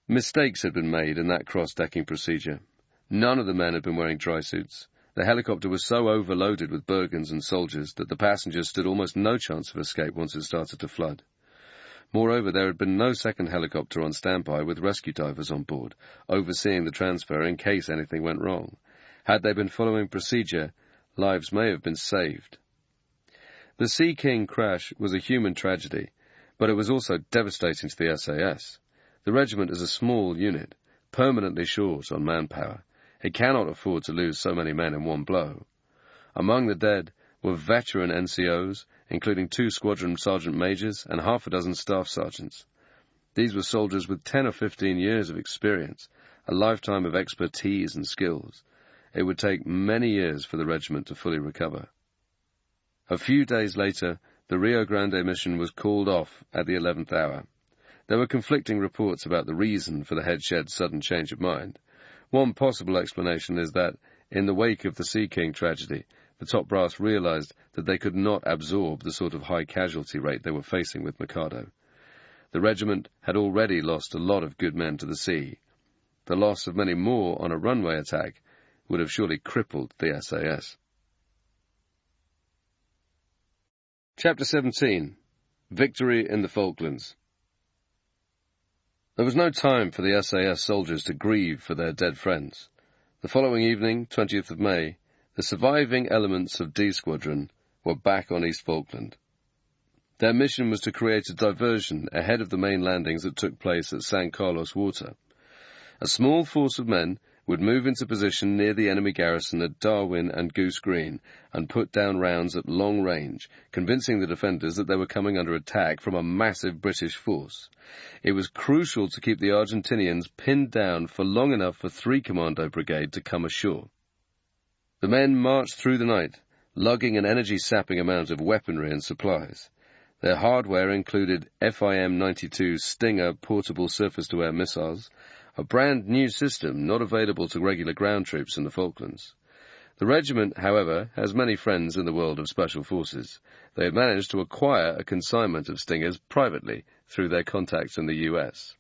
Mistakes had been made in that cross-decking procedure. None of the men had been wearing dry suits. The helicopter was so overloaded with Bergens and soldiers that the passengers stood almost no chance of escape once it started to flood. Moreover, there had been no second helicopter on standby with rescue divers on board, overseeing the transfer in case anything went wrong. Had they been following procedure, lives may have been saved. The Sea King crash was a human tragedy, but it was also devastating to the SAS. The regiment is a small unit, permanently short on manpower. It cannot afford to lose so many men in one blow. Among the dead were veteran NCOs, including 2 squadron sergeant majors and half a dozen staff sergeants. These were soldiers with 10 or 15 years of experience, a lifetime of expertise and skills. It would take many years for the regiment to fully recover. A few days later, the Rio Grande mission was called off at the 11th hour. There were conflicting reports about the reason for the headshed's sudden change of mind. One possible explanation is that, in the wake of the Sea King tragedy, the top brass realized that they could not absorb the sort of high casualty rate they were facing with Mikado. The regiment had already lost a lot of good men to the sea. The loss of many more on a runway attack would have surely crippled the SAS. Chapter 17. Victory in the Falklands. There was no time for the SAS soldiers to grieve for their dead friends. The following evening, 20th of May, the surviving elements of D Squadron were back on East Falkland. Their mission was to create a diversion ahead of the main landings that took place at San Carlos Water. A small force of men would move into position near the enemy garrison at Darwin and Goose Green and put down rounds at long range, convincing the defenders that they were coming under attack from a massive British force. It was crucial to keep the Argentinians pinned down for long enough for 3 Commando Brigade to come ashore. The men marched through the night, lugging an energy-sapping amount of weaponry and supplies. Their hardware included FIM-92 Stinger portable surface-to-air missiles, a brand-new system not available to regular ground troops in the Falklands. The regiment, however, has many friends in the world of special forces. They had managed to acquire a consignment of Stingers privately through their contacts in the US.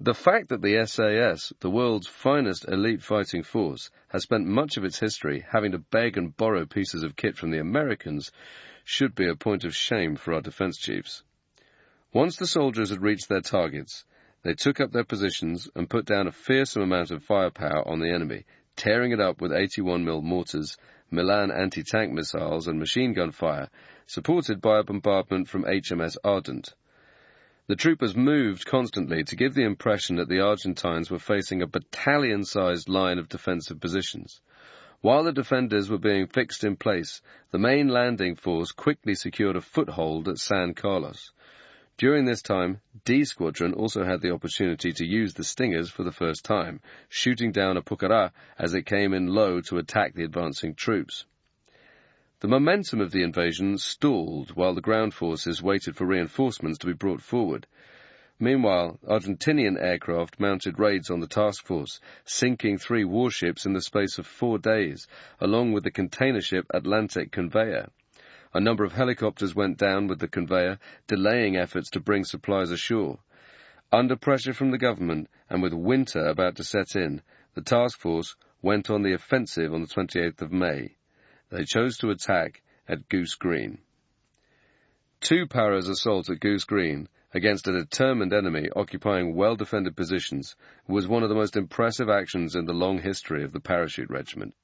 The fact that the SAS, the world's finest elite fighting force, has spent much of its history having to beg and borrow pieces of kit from the Americans should be a point of shame for our defense chiefs. Once the soldiers had reached their targets, they took up their positions and put down a fearsome amount of firepower on the enemy, tearing it up with 81mm mortars, Milan anti-tank missiles and machine gun fire, supported by a bombardment from HMS Ardent. The troopers moved constantly to give the impression that the Argentines were facing a battalion-sized line of defensive positions. While the defenders were being fixed in place, the main landing force quickly secured a foothold at San Carlos. During this time, D Squadron also had the opportunity to use the Stingers for the first time, shooting down a Pucará as it came in low to attack the advancing troops. The momentum of the invasion stalled while the ground forces waited for reinforcements to be brought forward. Meanwhile, Argentinian aircraft mounted raids on the task force, sinking 3 warships in the space of 4 days, along with the container ship Atlantic Conveyor. A number of helicopters went down with the Conveyor, delaying efforts to bring supplies ashore. Under pressure from the government, and with winter about to set in, the task force went on the offensive on the 28th of May. They chose to attack at Goose Green. 2 Para's assault at Goose Green, against a determined enemy occupying well-defended positions, was one of the most impressive actions in the long history of the Parachute Regiment.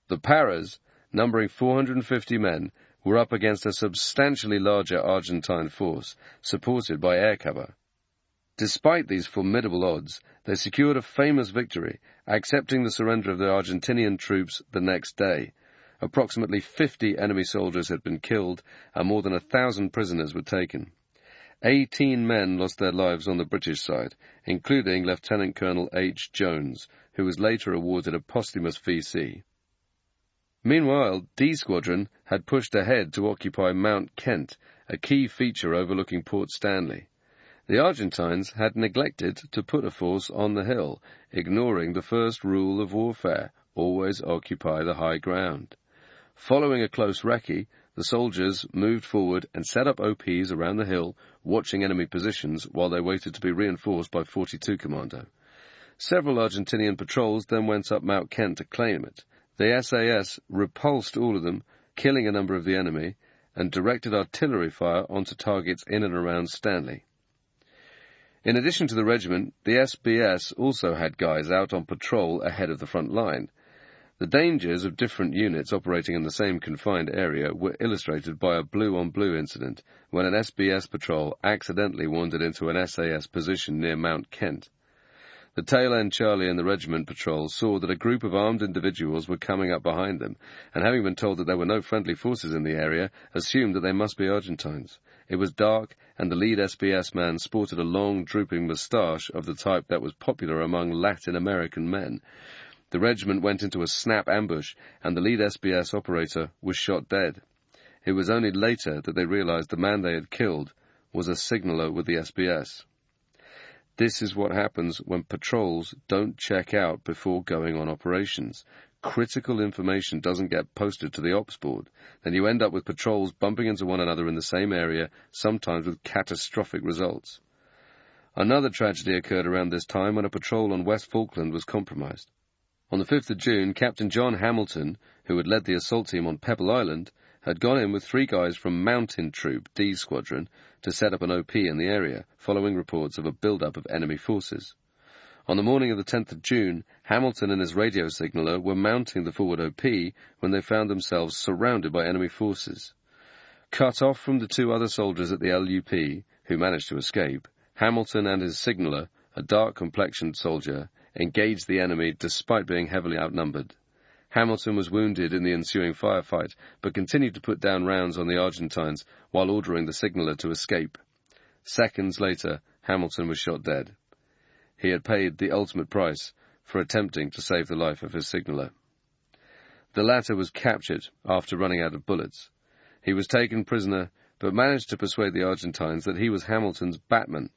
The Paras, numbering 450 men, were up against a substantially larger Argentine force, supported by air cover. Despite these formidable odds, they secured a famous victory, accepting the surrender of the Argentinian troops the next day. Approximately 50 enemy soldiers had been killed, and more than 1,000 prisoners were taken. 18 men lost their lives on the British side, including Lieutenant Colonel H. Jones, who was later awarded a posthumous V.C. Meanwhile, D Squadron had pushed ahead to occupy Mount Kent, a key feature overlooking Port Stanley. The Argentines had neglected to put a force on the hill, ignoring the first rule of warfare, always occupy the high ground. Following a close recce, the soldiers moved forward and set up OPs around the hill, watching enemy positions while they waited to be reinforced by 42 Commando. Several Argentinian patrols then went up Mount Kent to claim it. The SAS repulsed all of them, killing a number of the enemy, and directed artillery fire onto targets in and around Stanley. In addition to the regiment, the SBS also had guys out on patrol ahead of the front line. The dangers of different units operating in the same confined area were illustrated by a blue-on-blue incident when an SBS patrol accidentally wandered into an SAS position near Mount Kent. The tail-end Charlie and the regiment patrol saw that a group of armed individuals were coming up behind them, and having been told that there were no friendly forces in the area, assumed that they must be Argentines. It was dark, and the lead SBS man sported a long, drooping moustache of the type that was popular among Latin American men. The regiment went into a snap ambush, and the lead SBS operator was shot dead. It was only later that they realized the man they had killed was a signaller with the SBS. This is what happens when patrols don't check out before going on operations. Critical information doesn't get posted to the ops board. Then you end up with patrols bumping into one another in the same area, sometimes with catastrophic results. Another tragedy occurred around this time when a patrol on West Falkland was compromised. On the 5th of June, Captain John Hamilton, who had led the assault team on Pebble Island, had gone in with 3 guys from Mountain Troop D Squadron to set up an OP in the area, following reports of a build-up of enemy forces. On the morning of the 10th of June, Hamilton and his radio signaller were mounting the forward OP when they found themselves surrounded by enemy forces. Cut off from the 2 other soldiers at the LUP, who managed to escape, Hamilton and his signaller, a dark-complexioned soldier, engaged the enemy despite being heavily outnumbered. Hamilton was wounded in the ensuing firefight, but continued to put down rounds on the Argentines while ordering the signaller to escape. Seconds later, Hamilton was shot dead. He had paid the ultimate price for attempting to save the life of his signaller. The latter was captured after running out of bullets. He was taken prisoner, but managed to persuade the Argentines that he was Hamilton's batman,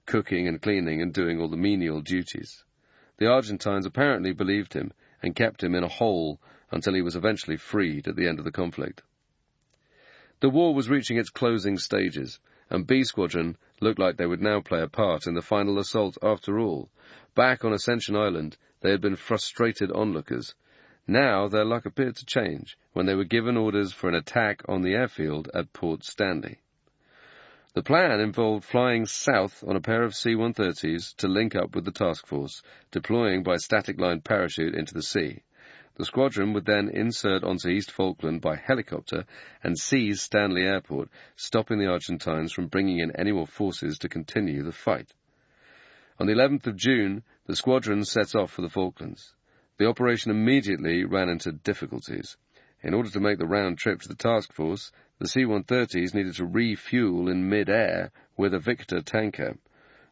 cooking and cleaning and doing all the menial duties. The Argentines apparently believed him and kept him in a hole until he was eventually freed at the end of the conflict. The war was reaching its closing stages, and B Squadron looked like they would now play a part in the final assault after all. Back on Ascension Island, they had been frustrated onlookers. Now their luck appeared to change when they were given orders for an attack on the airfield at Port Stanley. The plan involved flying south on a pair of C-130s to link up with the task force, deploying by static-line parachute into the sea. The squadron would then insert onto East Falkland by helicopter and seize Stanley Airport, stopping the Argentines from bringing in any more forces to continue the fight. On the 11th of June, the squadron set off for the Falklands. The operation immediately ran into difficulties. In order to make the round trip to the task force, the C-130s needed to refuel in mid-air with a Victor tanker.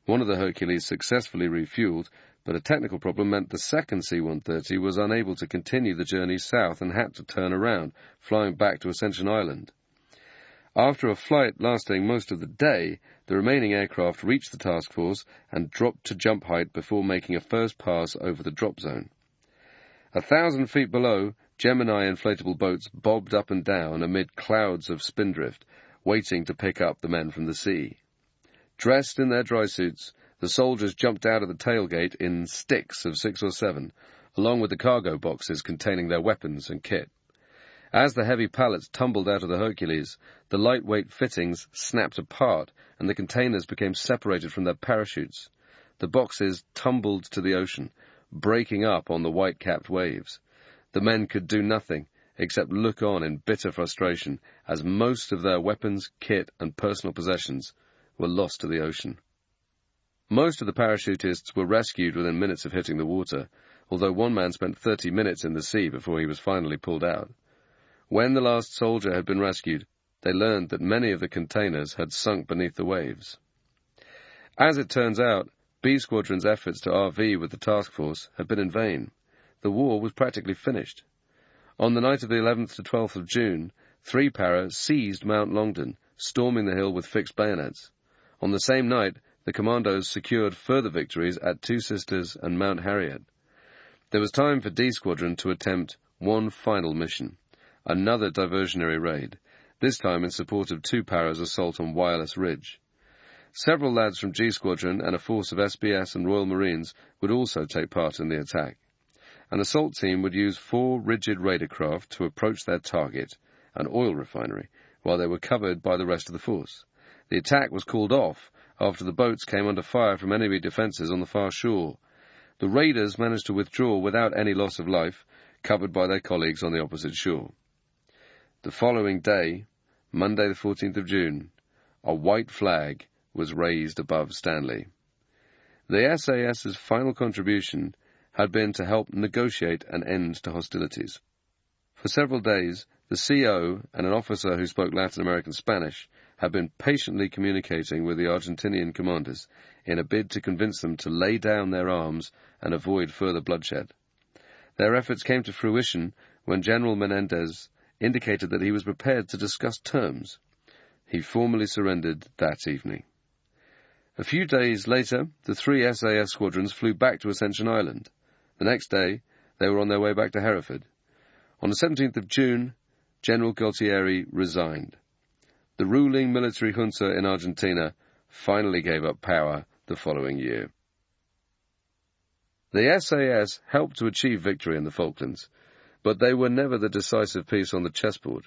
One of the Hercules successfully refueled, but a technical problem meant the second C-130 was unable to continue the journey south and had to turn around, flying back to Ascension Island. After a flight lasting most of the day, the remaining aircraft reached the task force and dropped to jump height before making a first pass over the drop zone. 1,000 feet below, Gemini inflatable boats bobbed up and down amid clouds of spindrift, waiting to pick up the men from the sea. Dressed in their dry suits, the soldiers jumped out of the tailgate in sticks of 6 or 7, along with the cargo boxes containing their weapons and kit. As the heavy pallets tumbled out of the Hercules, the lightweight fittings snapped apart and the containers became separated from their parachutes. The boxes tumbled to the ocean, breaking up on the white-capped waves. The men could do nothing except look on in bitter frustration as most of their weapons, kit, and personal possessions were lost to the ocean. Most of the parachutists were rescued within minutes of hitting the water, although one man spent 30 minutes in the sea before he was finally pulled out. When the last soldier had been rescued, they learned that many of the containers had sunk beneath the waves. As it turns out, B Squadron's efforts to RV with the task force had been in vain. The war was practically finished. On the night of the 11th to 12th of June, 3 para seized Mount Longdon, storming the hill with fixed bayonets. On the same night, the commandos secured further victories at Two Sisters and Mount Harriet. There was time for D Squadron to attempt one final mission, another diversionary raid, this time in support of 2 paras' assault on Wireless Ridge. Several lads from G Squadron and a force of SBS and Royal Marines would also take part in the attack. An assault team would use 4 rigid raider craft to approach their target, an oil refinery, while they were covered by the rest of the force. The attack was called off after the boats came under fire from enemy defences on the far shore. The raiders managed to withdraw without any loss of life, covered by their colleagues on the opposite shore. The following day, Monday the 14th of June, a white flag was raised above Stanley. The SAS's final contribution had been to help negotiate an end to hostilities. For several days, the CO and an officer who spoke Latin American Spanish had been patiently communicating with the Argentinian commanders in a bid to convince them to lay down their arms and avoid further bloodshed. Their efforts came to fruition when General Menendez indicated that he was prepared to discuss terms. He formally surrendered that evening. A few days later, the 3 SAS squadrons flew back to Ascension Island. The next day, they were on their way back to Hereford. On the 17th of June, General Galtieri resigned. The ruling military junta in Argentina finally gave up power the following year. The SAS helped to achieve victory in the Falklands, but they were never the decisive piece on the chessboard.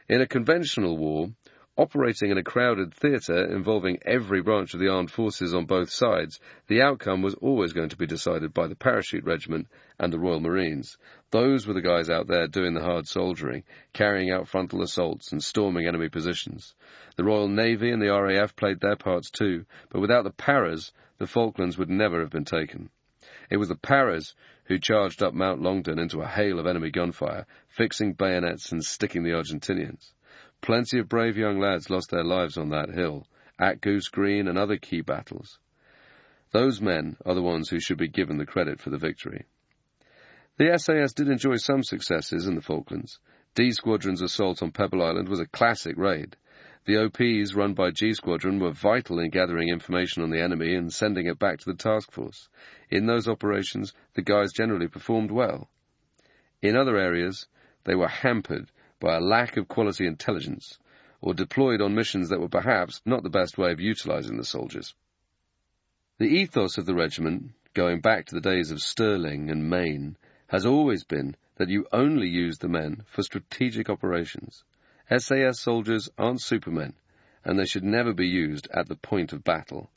In a conventional war, operating in a crowded theatre involving every branch of the armed forces on both sides, the outcome was always going to be decided by the Parachute Regiment and the Royal Marines. Those were the guys out there doing the hard soldiering, carrying out frontal assaults and storming enemy positions. The Royal Navy and the RAF played their parts too, but without the Paras, the Falklands would never have been taken. It was the Paras who charged up Mount Longdon into a hail of enemy gunfire, fixing bayonets and sticking the Argentinians. Plenty of brave young lads lost their lives on that hill, at Goose Green and other key battles. Those men are the ones who should be given the credit for the victory. The SAS did enjoy some successes in the Falklands. D Squadron's assault on Pebble Island was a classic raid. The OPs run by G Squadron were vital in gathering information on the enemy and sending it back to the task force. In those operations, the guys generally performed well. In other areas, they were hampered by a lack of quality intelligence, or deployed on missions that were perhaps not the best way of utilizing the soldiers. The ethos of the regiment, going back to the days of Stirling and Maine, has always been that you only use the men for strategic operations. SAS soldiers aren't supermen, and they should never be used at the point of battle.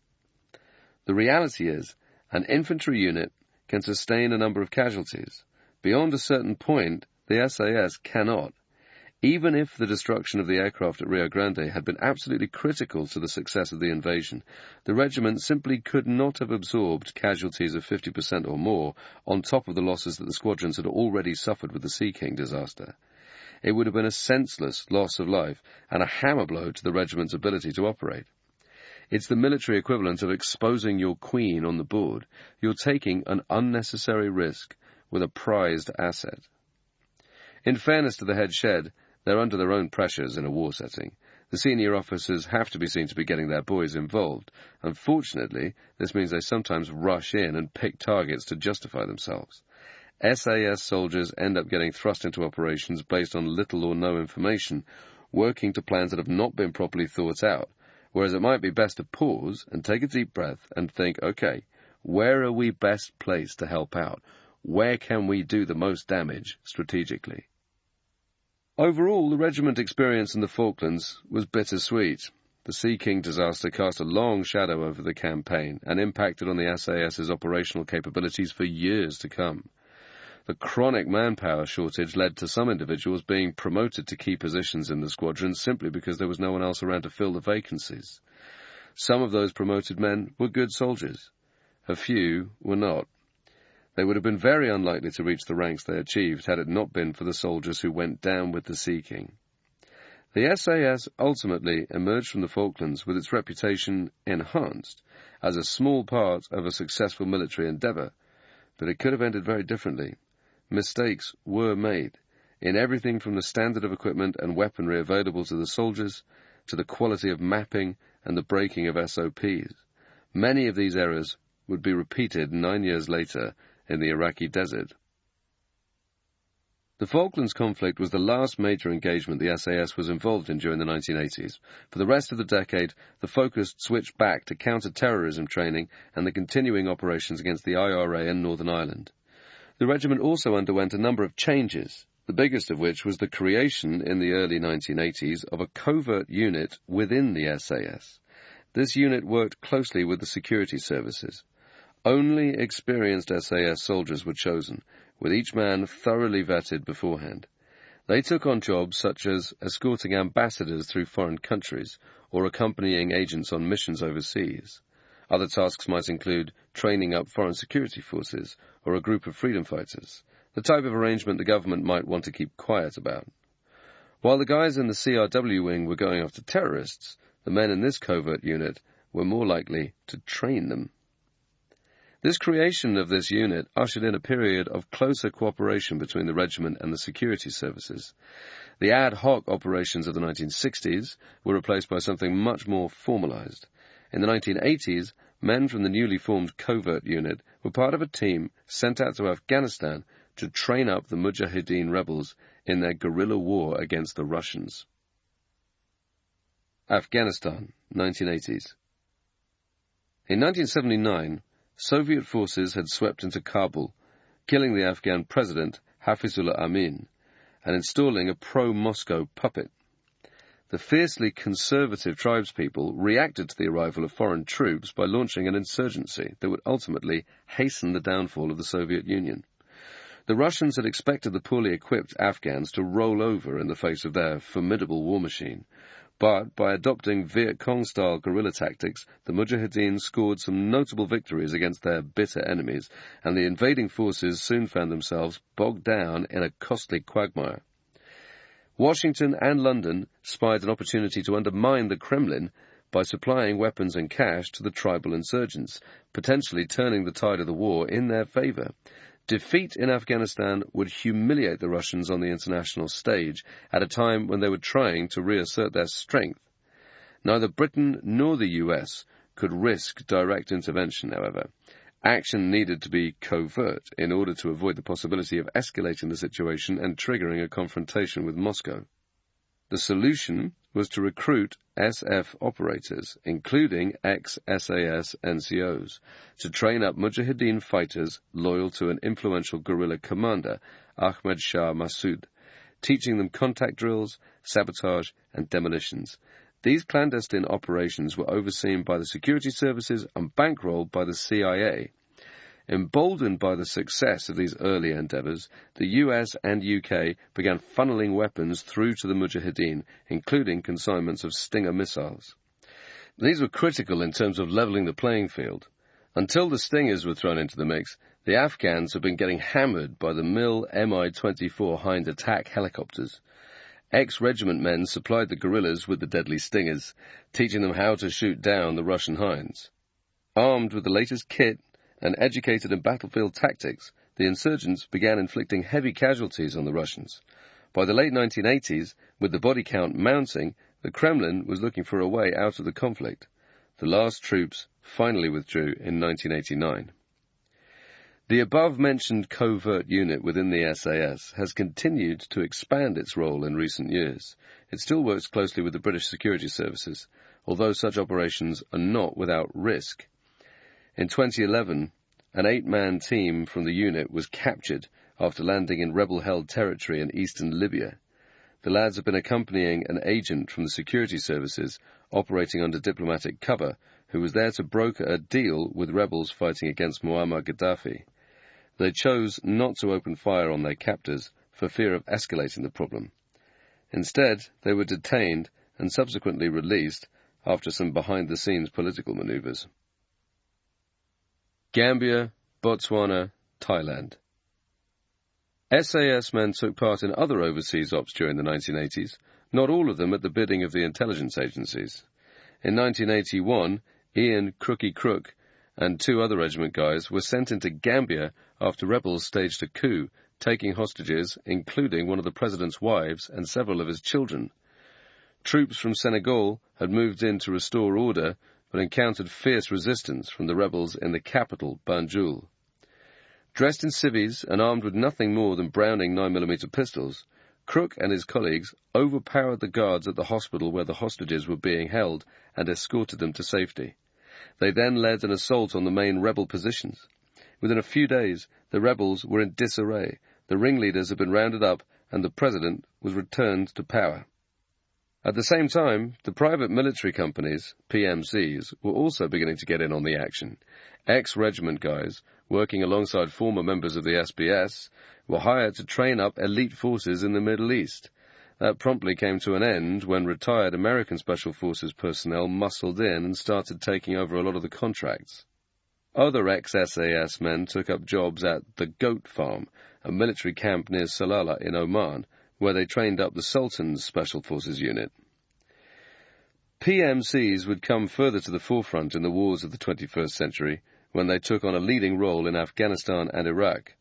The reality is, an infantry unit can sustain a number of casualties. Beyond a certain point, the SAS cannot. Even if the destruction of the aircraft at Rio Grande had been absolutely critical to the success of the invasion, the regiment simply could not have absorbed casualties of 50% or more on top of the losses that the squadrons had already suffered with the Sea King disaster. It would have been a senseless loss of life and a hammer blow to the regiment's ability to operate. It's the military equivalent of exposing your queen on the board. You're taking an unnecessary risk with a prized asset. In fairness to the head shed, they're under their own pressures in a war setting. The senior officers have to be seen to be getting their boys involved. Unfortunately, this means they sometimes rush in and pick targets to justify themselves. SAS soldiers end up getting thrust into operations based on little or no information, working to plans that have not been properly thought out, whereas it might be best to pause and take a deep breath and think, okay, where are we best placed to help out? Where can we do the most damage strategically? Overall, the regiment experience in the Falklands was bittersweet. The Sea King disaster cast a long shadow over the campaign and impacted on the SAS's operational capabilities for years to come. The chronic manpower shortage led to some individuals being promoted to key positions in the squadron simply because there was no one else around to fill the vacancies. Some of those promoted men were good soldiers. A few were not. They would have been very unlikely to reach the ranks they achieved had it not been for the soldiers who went down with the Sea King. The SAS ultimately emerged from the Falklands with its reputation enhanced as a small part of a successful military endeavour, but it could have ended very differently. Mistakes were made in everything from the standard of equipment and weaponry available to the soldiers to the quality of mapping and the breaking of SOPs. Many of these errors would be repeated 9 years later in the Iraqi desert. The Falklands conflict was the last major engagement the SAS was involved in during the 1980s. For the rest of the decade, the focus switched back to counter-terrorism training and the continuing operations against the IRA in Northern Ireland. The regiment also underwent a number of changes, the biggest of which was the creation in the early 1980s of a covert unit within the SAS. this unit worked closely with the security services. Only experienced SAS soldiers were chosen, with each man thoroughly vetted beforehand. They took on jobs such as escorting ambassadors through foreign countries or accompanying agents on missions overseas. Other tasks might include training up foreign security forces or a group of freedom fighters, the type of arrangement the government might want to keep quiet about. While the guys in the CRW wing were going after terrorists, the men in this covert unit were more likely to train them. This creation of this unit ushered in a period of closer cooperation between the regiment and the security services. The ad hoc operations of the 1960s were replaced by something much more formalized. In the 1980s, men from the newly formed covert unit were part of a team sent out to Afghanistan to train up the Mujahideen rebels in their guerrilla war against the Russians. Afghanistan, 1980s. In 1979, Soviet forces had swept into Kabul, killing the Afghan president, Hafizullah Amin, and installing a pro-Moscow puppet. The fiercely conservative tribespeople reacted to the arrival of foreign troops by launching an insurgency that would ultimately hasten the downfall of the Soviet Union. The Russians had expected the poorly equipped Afghans to roll over in the face of their formidable war machine, but by adopting Viet Cong-style guerrilla tactics, the Mujahideen scored some notable victories against their bitter enemies, and the invading forces soon found themselves bogged down in a costly quagmire. Washington and London spied an opportunity to undermine the Kremlin by supplying weapons and cash to the tribal insurgents, potentially turning the tide of the war in their favor. Defeat in Afghanistan would humiliate the Russians on the international stage at a time when they were trying to reassert their strength. Neither Britain nor the US could risk direct intervention, however. Action needed to be covert in order to avoid the possibility of escalating the situation and triggering a confrontation with Moscow. The solution was to recruit SF operators, including ex-SAS NCOs, to train up Mujahideen fighters loyal to an influential guerrilla commander, Ahmed Shah Massoud, teaching them contact drills, sabotage, and demolitions. These clandestine operations were overseen by the security services and bankrolled by the CIA. Emboldened by the success of these early endeavors, the US and UK began funneling weapons through to the Mujahideen, including consignments of Stinger missiles. These were critical in terms of leveling the playing field. Until the Stingers were thrown into the mix, the Afghans had been getting hammered by the MIL Mi-24 Hind attack helicopters. Ex-regiment men supplied the guerrillas with the deadly Stingers, teaching them how to shoot down the Russian Hinds. Armed with the latest kit and educated in battlefield tactics, the insurgents began inflicting heavy casualties on the Russians. By the late 1980s, with the body count mounting, the Kremlin was looking for a way out of the conflict. The last troops finally withdrew in 1989. The above-mentioned covert unit within the SAS has continued to expand its role in recent years. It still works closely with the British security services, although such operations are not without risk. In 2011, an 8-man team from the unit was captured after landing in rebel-held territory in eastern Libya. The lads have been accompanying an agent from the security services operating under diplomatic cover, who was there to broker a deal with rebels fighting against Muammar Gaddafi. They chose not to open fire on their captors for fear of escalating the problem. Instead, they were detained and subsequently released after some behind-the-scenes political maneuvers. Gambia, Botswana, Thailand. SAS men took part in other overseas ops during the 1980s, not all of them at the bidding of the intelligence agencies. In 1981, Ian Crookie Crook and 2 other regiment guys were sent into Gambia after rebels staged a coup, taking hostages, including one of the president's wives and several of his children. Troops from Senegal had moved in to restore order, but encountered fierce resistance from the rebels in the capital, Banjul. Dressed in civvies and armed with nothing more than Browning 9mm pistols, Crook and his colleagues overpowered the guards at the hospital where the hostages were being held and escorted them to safety. They then led an assault on the main rebel positions. Within a few days, the rebels were in disarray, the ringleaders had been rounded up, and the president was returned to power. At the same time, the private military companies, PMCs, were also beginning to get in on the action. Ex-regiment guys, working alongside former members of the SBS, were hired to train up elite forces in the Middle East. That promptly came to an end when retired American Special Forces personnel muscled in and started taking over a lot of the contracts. Other ex-SAS men took up jobs at the Goat Farm, a military camp near Salalah in Oman, where they trained up the Sultan's Special Forces unit. PMCs would come further to the forefront in the wars of the 21st century when they took on a leading role in Afghanistan and Iraq.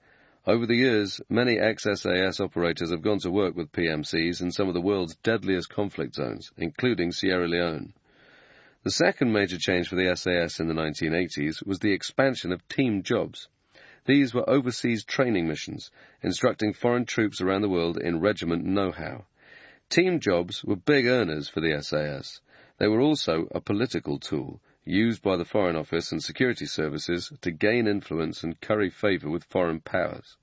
Over the years, many ex-SAS operators have gone to work with PMCs in some of the world's deadliest conflict zones, including Sierra Leone. The second major change for the SAS in the 1980s was the expansion of team jobs. These were overseas training missions, instructing foreign troops around the world in regiment know-how. Team jobs were big earners for the SAS. They were also a political tool, used by the Foreign Office and security services to gain influence and curry favour with foreign powers.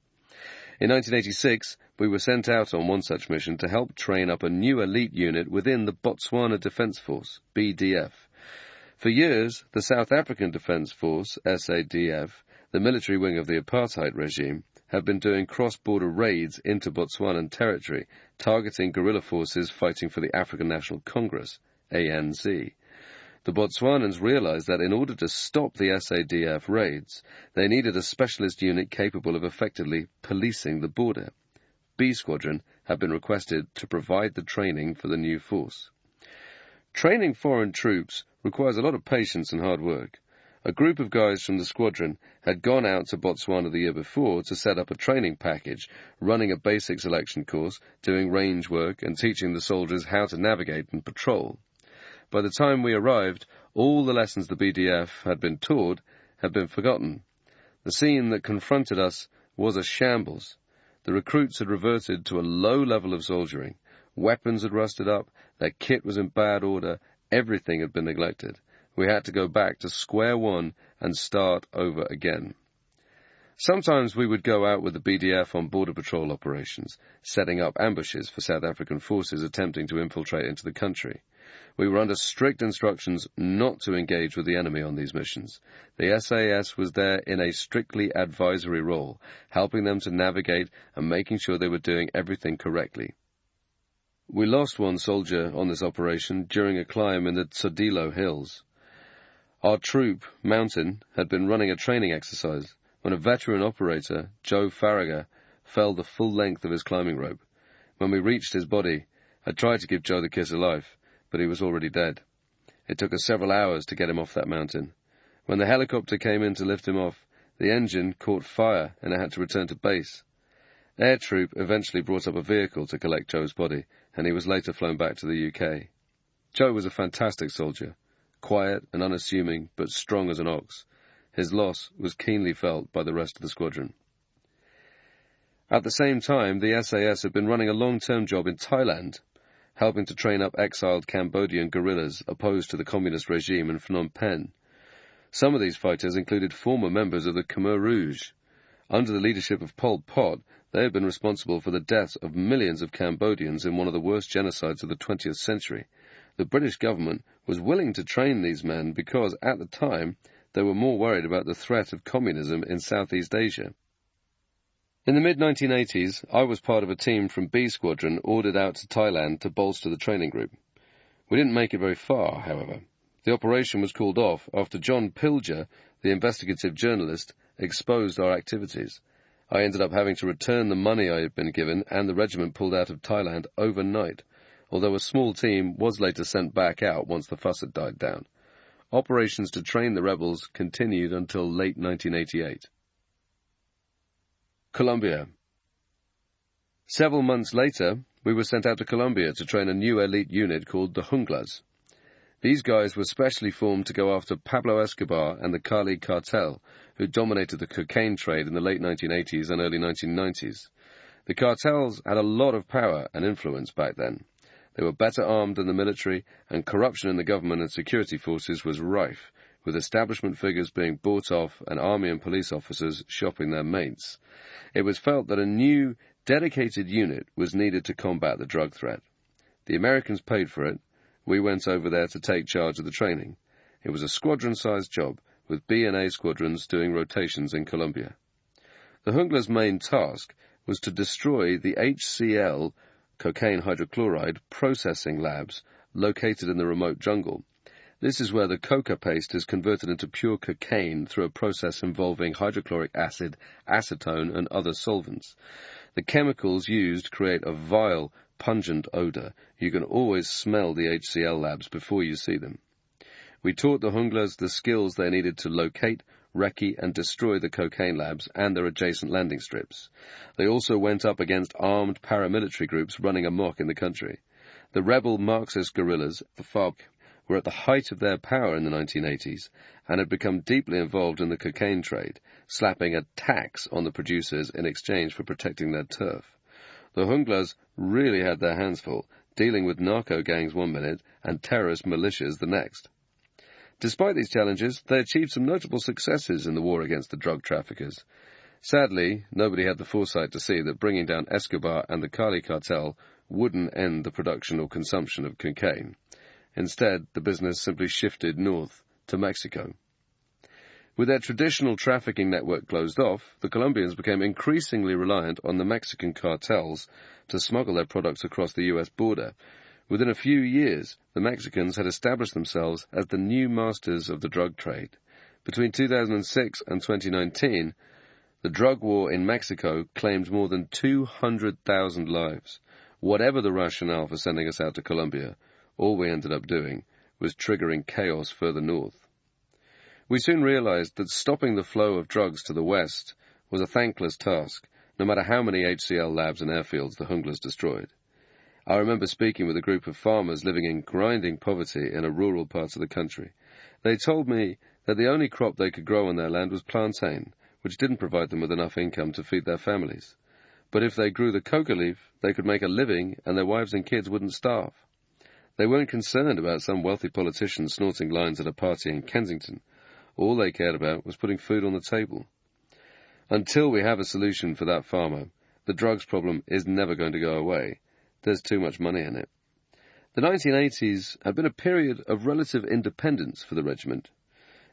In 1986, we were sent out on one such mission to help train up a new elite unit within the Botswana Defence Force, BDF. For years, the South African Defence Force, SADF, the military wing of the apartheid regime, have been doing cross-border raids into Botswanan territory, targeting guerrilla forces fighting for the African National Congress, ANC. The Botswanans realized that in order to stop the SADF raids, they needed a specialist unit capable of effectively policing the border. B Squadron had been requested to provide the training for the new force. Training foreign troops requires a lot of patience and hard work. A group of guys from the squadron had gone out to Botswana the year before to set up a training package, running a basic selection course, doing range work, and teaching the soldiers how to navigate and patrol. By the time we arrived, all the lessons the BDF had been taught had been forgotten. The scene that confronted us was a shambles. The recruits had reverted to a low level of soldiering. Weapons had rusted up, their kit was in bad order, everything had been neglected. We had to go back to square one and start over again. Sometimes we would go out with the BDF on border patrol operations, setting up ambushes for South African forces attempting to infiltrate into the country. We were under strict instructions not to engage with the enemy on these missions. The SAS was there in a strictly advisory role, helping them to navigate and making sure they were doing everything correctly. We lost one soldier on this operation during a climb in the Tsodilo Hills. Our troop, Mountain, had been running a training exercise when a veteran operator, Joe Farragher, fell the full length of his climbing rope. When we reached his body, I tried to give Joe the kiss of life, but he was already dead. It took us several hours to get him off that mountain. When the helicopter came in to lift him off, the engine caught fire and I had to return to base. Air Troop eventually brought up a vehicle to collect Joe's body, and he was later flown back to the UK. Joe was a fantastic soldier, quiet and unassuming, but strong as an ox. His loss was keenly felt by the rest of the squadron. At the same time, the SAS had been running a long-term job in Thailand, helping to train up exiled Cambodian guerrillas opposed to the communist regime in Phnom Penh. Some of these fighters included former members of the Khmer Rouge. Under the leadership of Pol Pot, they had been responsible for the deaths of millions of Cambodians in one of the worst genocides of the 20th century. The British government was willing to train these men because, at the time, they were more worried about the threat of communism in Southeast Asia. In the mid-1980s, I was part of a team from B Squadron ordered out to Thailand to bolster the training group. We didn't make it very far, however. The operation was called off after John Pilger, the investigative journalist, exposed our activities. I ended up having to return the money I had been given, and the regiment pulled out of Thailand overnight, although a small team was later sent back out once the fuss had died down. Operations to train the rebels continued until late 1988. Colombia. Several months later, we were sent out to Colombia to train a new elite unit called the Junglas. These guys were specially formed to go after Pablo Escobar and the Cali cartel, who dominated the cocaine trade in the late 1980s and early 1990s. The cartels had a lot of power and influence back then. They were better armed than the military, and corruption in the government and security forces was rife, with establishment figures being bought off and army and police officers shopping their mates. It was felt that a new, dedicated unit was needed to combat the drug threat. The Americans paid for it. We went over there to take charge of the training. It was a squadron-sized job, with B and A squadrons doing rotations in Colombia. The Jungla's main task was to destroy the HCl, cocaine hydrochloride, processing labs located in the remote jungle. This is where the coca paste is converted into pure cocaine through a process involving hydrochloric acid, acetone, and other solvents. The chemicals used create a vile, pungent odor. You can always smell the HCl labs before you see them. We taught the Junglas the skills they needed to locate, recce, and destroy the cocaine labs and their adjacent landing strips. They also went up against armed paramilitary groups running amok in the country. The rebel Marxist guerrillas, the FARC, were at the height of their power in the 1980s and had become deeply involved in the cocaine trade, slapping a tax on the producers in exchange for protecting their turf. The Junglas really had their hands full, dealing with narco gangs one minute and terrorist militias the next. Despite these challenges, they achieved some notable successes in the war against the drug traffickers. Sadly, nobody had the foresight to see that bringing down Escobar and the Cali cartel wouldn't end the production or consumption of cocaine. Instead, the business simply shifted north to Mexico. With their traditional trafficking network closed off, the Colombians became increasingly reliant on the Mexican cartels to smuggle their products across the U.S. border. Within a few years, the Mexicans had established themselves as the new masters of the drug trade. Between 2006 and 2019, the drug war in Mexico claimed more than 200,000 lives. Whatever the rationale for sending us out to Colombia, all we ended up doing was triggering chaos further north. We soon realized that stopping the flow of drugs to the west was a thankless task, no matter how many HCl labs and airfields the Junglas destroyed. I remember speaking with a group of farmers living in grinding poverty in a rural part of the country. They told me that the only crop they could grow on their land was plantain, which didn't provide them with enough income to feed their families. But if they grew the coca leaf, they could make a living and their wives and kids wouldn't starve. They weren't concerned about some wealthy politician snorting lines at a party in Kensington. All they cared about was putting food on the table. Until we have a solution for that farmer, the drugs problem is never going to go away. There's too much money in it. The 1980s had been a period of relative independence for the regiment.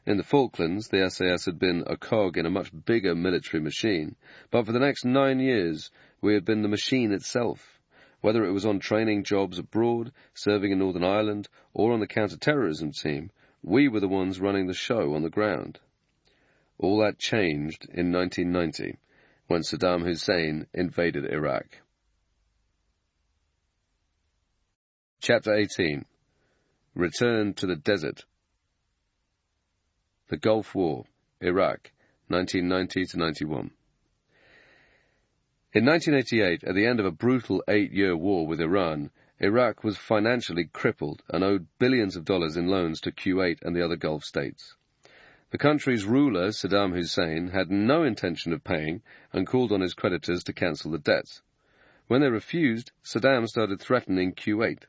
In the Falklands, the SAS had been a cog in a much bigger military machine, but for the next 9 years we had been the machine itself. Whether it was on training jobs abroad, serving in Northern Ireland, or on the counter-terrorism team, we were the ones running the show on the ground. All that changed in 1990, when Saddam Hussein invaded Iraq. Chapter 18. Return to the Desert. The Gulf War, Iraq, 1990-91. In 1988, at the end of a brutal 8-year war with Iran, Iraq was financially crippled and owed billions of dollars in loans to Kuwait and the other Gulf states. The country's ruler, Saddam Hussein, had no intention of paying and called on his creditors to cancel the debts. When they refused, Saddam started threatening Kuwait.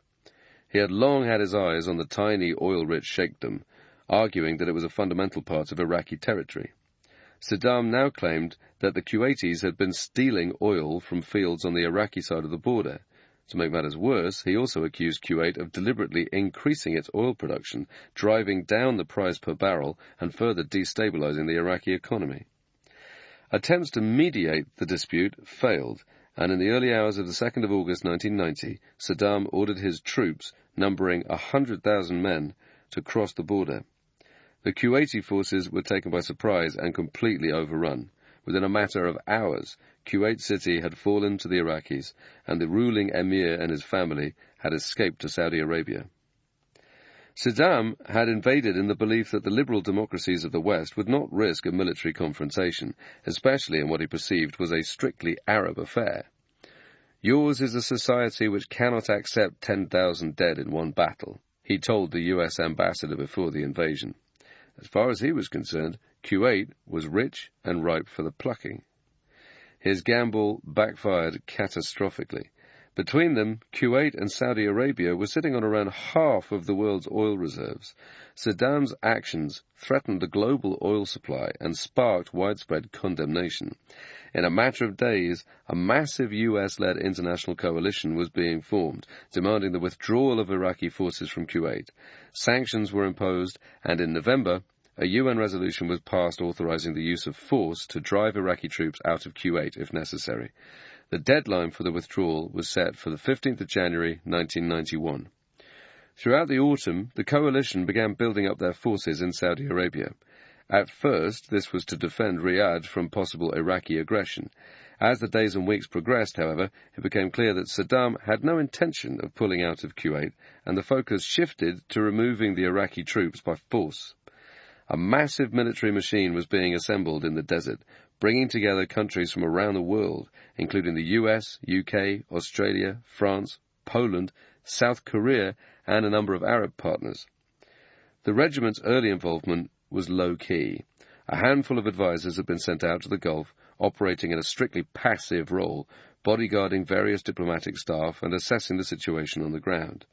He had long had his eyes on the tiny oil-rich sheikhdom, arguing that it was a fundamental part of Iraqi territory. Saddam now claimed that the Kuwaitis had been stealing oil from fields on the Iraqi side of the border. To make matters worse, he also accused Kuwait of deliberately increasing its oil production, driving down the price per barrel and further destabilizing the Iraqi economy. Attempts to mediate the dispute failed, and in the early hours of the 2nd of August 1990, Saddam ordered his troops, numbering 100,000 men, to cross the border. The Kuwaiti forces were taken by surprise and completely overrun. Within a matter of hours, Kuwait City had fallen to the Iraqis, and the ruling emir and his family had escaped to Saudi Arabia. Saddam had invaded in the belief that the liberal democracies of the West would not risk a military confrontation, especially in what he perceived was a strictly Arab affair. "Yours is a society which cannot accept 10,000 dead in one battle," he told the U.S. ambassador before the invasion. As far as he was concerned, Kuwait was rich and ripe for the plucking. His gamble backfired catastrophically. Between them, Kuwait and Saudi Arabia were sitting on around half of the world's oil reserves. Saddam's actions threatened the global oil supply and sparked widespread condemnation. In a matter of days, a massive US-led international coalition was being formed, demanding the withdrawal of Iraqi forces from Kuwait. Sanctions were imposed, and in November, a UN resolution was passed authorizing the use of force to drive Iraqi troops out of Kuwait if necessary. The deadline for the withdrawal was set for the 15th of January 1991. Throughout the autumn, the coalition began building up their forces in Saudi Arabia. At first, this was to defend Riyadh from possible Iraqi aggression. As the days and weeks progressed, however, it became clear that Saddam had no intention of pulling out of Kuwait, and the focus shifted to removing the Iraqi troops by force. A massive military machine was being assembled in the desert, bringing together countries from around the world, including the US, UK, Australia, France, Poland, South Korea, and a number of Arab partners. The regiment's early involvement was low-key. A handful of advisors had been sent out to the Gulf, operating in a strictly passive role, bodyguarding various diplomatic staff and assessing the situation on the ground.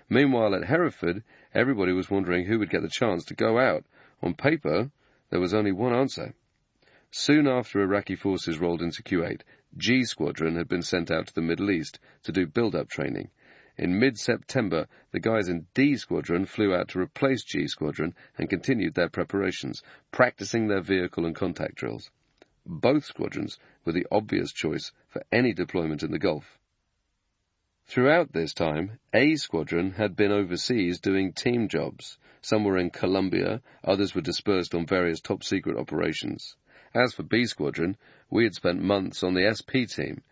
Meanwhile, at Hereford, everybody was wondering who would get the chance to go out. On paper, there was only one answer. Soon after Iraqi forces rolled into Kuwait, G Squadron had been sent out to the Middle East to do build-up training. In mid-September, the guys in D Squadron flew out to replace G Squadron and continued their preparations, practicing their vehicle and contact drills. Both squadrons were the obvious choice for any deployment in the Gulf. Throughout this time, A Squadron had been overseas doing team jobs. Some were in Colombia, others were dispersed on various top-secret operations. As for B Squadron, we had spent months on the SP team.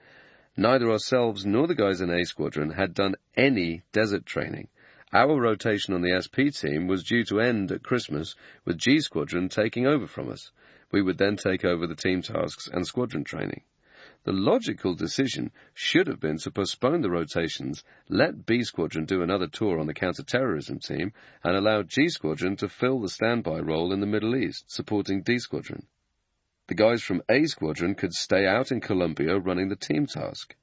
Neither ourselves nor the guys in A Squadron had done any desert training. Our rotation on the SP team was due to end at Christmas, with G Squadron taking over from us. We would then take over the team tasks and squadron training. The logical decision should have been to postpone the rotations, let B Squadron do another tour on the counter-terrorism team, and allow G Squadron to fill the standby role in the Middle East, supporting D Squadron. The guys from A Squadron could stay out in Colombia running the team task.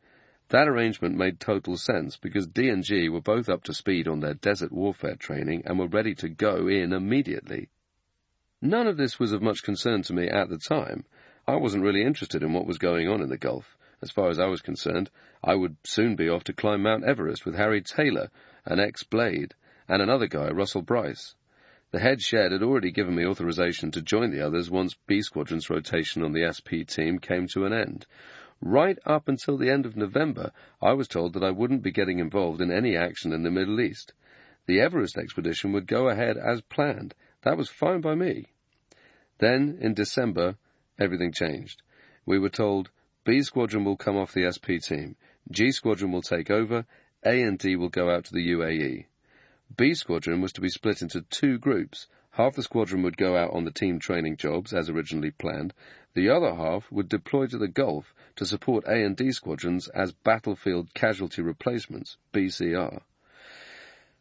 That arrangement made total sense because D and G were both up to speed on their desert warfare training and were ready to go in immediately. None of this was of much concern to me at the time. I wasn't really interested in what was going on in the Gulf. As far as I was concerned, I would soon be off to climb Mount Everest with Harry Taylor, an ex-Blade, and another guy, Russell Bryce. The head shed had already given me authorization to join the others once B Squadron's rotation on the SP team came to an end. Right up until the end of November, I was told that I wouldn't be getting involved in any action in the Middle East. The Everest expedition would go ahead as planned. That was fine by me. Then, in December, everything changed. We were told B Squadron will come off the SP team, G Squadron will take over, A and D will go out to the UAE. B Squadron was to be split into two groups. Half the squadron would go out on the team training jobs, as originally planned. The other half would deploy to the Gulf to support A and D squadrons as battlefield casualty replacements, BCR.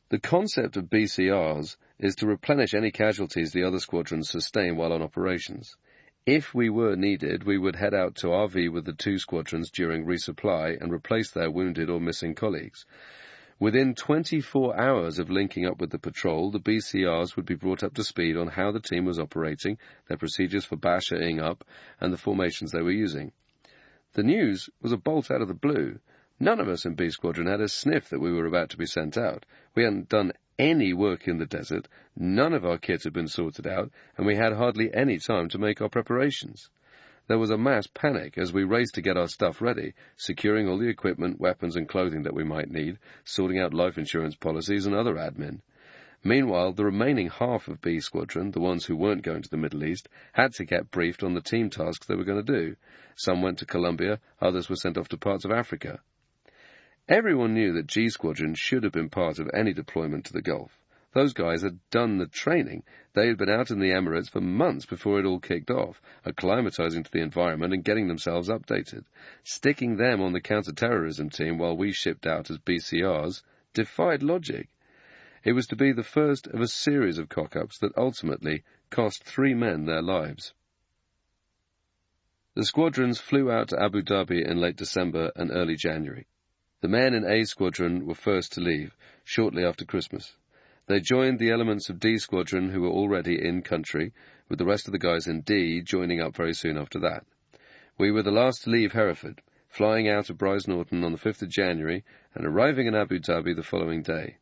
The concept of BCRs is to replenish any casualties the other squadrons sustain while on operations. If we were needed, we would head out to RV with the two squadrons during resupply and replace their wounded or missing colleagues. Within 24 hours of linking up with the patrol, the BCRs would be brought up to speed on how the team was operating, their procedures for bashing up, and the formations they were using. The news was a bolt out of the blue. None of us in B Squadron had a sniff that we were about to be sent out. We hadn't done any work in the desert, none of our kit had been sorted out, and we had hardly any time to make our preparations. There was a mass panic as we raced to get our stuff ready, securing all the equipment, weapons, and clothing that we might need, sorting out life insurance policies and other admin. Meanwhile, the remaining half of B Squadron, the ones who weren't going to the Middle East, had to get briefed on the team tasks they were going to do. Some went to Colombia, others were sent off to parts of Africa. Everyone knew that G Squadron should have been part of any deployment to the Gulf. Those guys had done the training. They had been out in the Emirates for months before it all kicked off, acclimatizing to the environment and getting themselves updated. Sticking them on the counter-terrorism team while we shipped out as BCRs defied logic. It was to be the first of a series of cock-ups that ultimately cost 3 men their lives. The squadrons flew out to Abu Dhabi in late December and early January. The men in A Squadron were first to leave, shortly after Christmas. They joined the elements of D Squadron who were already in country, with the rest of the guys in D joining up very soon after that. We were the last to leave Hereford, flying out of Brize Norton on the 5th of January and arriving in Abu Dhabi the following day.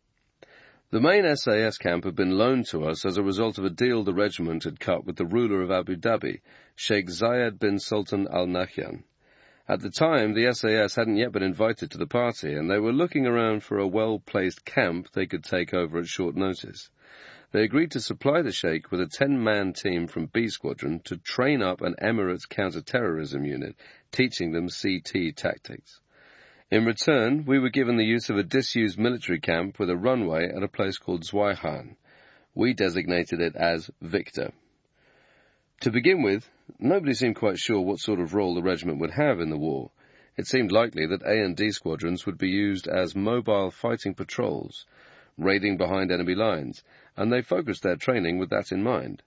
The main SAS camp had been loaned to us as a result of a deal the regiment had cut with the ruler of Abu Dhabi, Sheikh Zayed bin Sultan Al Nahyan. At the time, the SAS hadn't yet been invited to the party, and they were looking around for a well-placed camp they could take over at short notice. They agreed to supply the Sheikh with a 10-man team from B Squadron to train up an Emirates counter-terrorism unit, teaching them CT tactics. In return, we were given the use of a disused military camp with a runway at a place called Zweihan. We designated it as Victor. To begin with, nobody seemed quite sure what sort of role the regiment would have in the war. It seemed likely that A and D squadrons would be used as mobile fighting patrols, raiding behind enemy lines, and they focused their training with that in mind.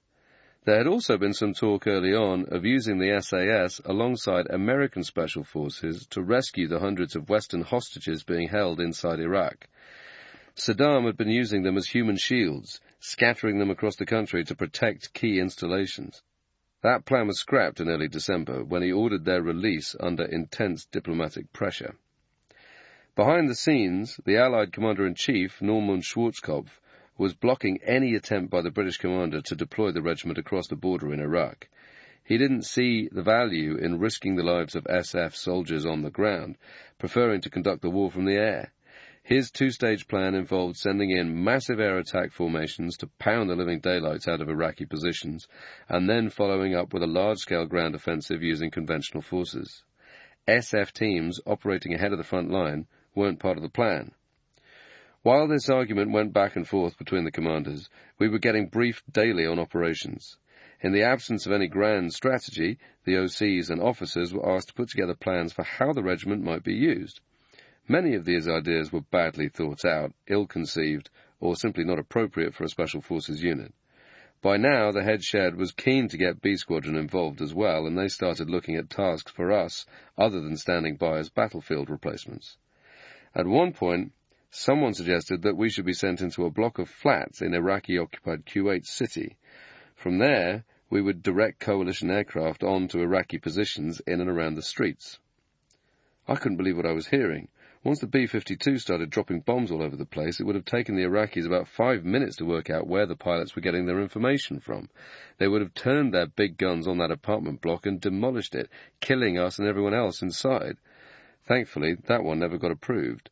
There had also been some talk early on of using the SAS alongside American Special Forces to rescue the hundreds of Western hostages being held inside Iraq. Saddam had been using them as human shields, scattering them across the country to protect key installations. That plan was scrapped in early December when he ordered their release under intense diplomatic pressure. Behind the scenes, the Allied Commander-in-Chief, Norman Schwarzkopf, was blocking any attempt by the British commander to deploy the regiment across the border in Iraq. He didn't see the value in risking the lives of SF soldiers on the ground, preferring to conduct the war from the air. His two-stage plan involved sending in massive air attack formations to pound the living daylights out of Iraqi positions, and then following up with a large-scale ground offensive using conventional forces. SF teams operating ahead of the front line weren't part of the plan. While this argument went back and forth between the commanders, we were getting briefed daily on operations. In the absence of any grand strategy, the OCs and officers were asked to put together plans for how the regiment might be used. Many of these ideas were badly thought out, ill-conceived, or simply not appropriate for a Special Forces unit. By now, the head shed was keen to get B Squadron involved as well, and they started looking at tasks for us other than standing by as battlefield replacements. At one point, someone suggested that we should be sent into a block of flats in Iraqi-occupied Kuwait City. From there, we would direct coalition aircraft on to Iraqi positions in and around the streets. I couldn't believe what I was hearing. Once the B-52 started dropping bombs all over the place, it would have taken the Iraqis about 5 minutes to work out where the pilots were getting their information from. They would have turned their big guns on that apartment block and demolished it, killing us and everyone else inside. Thankfully, that one never got approved.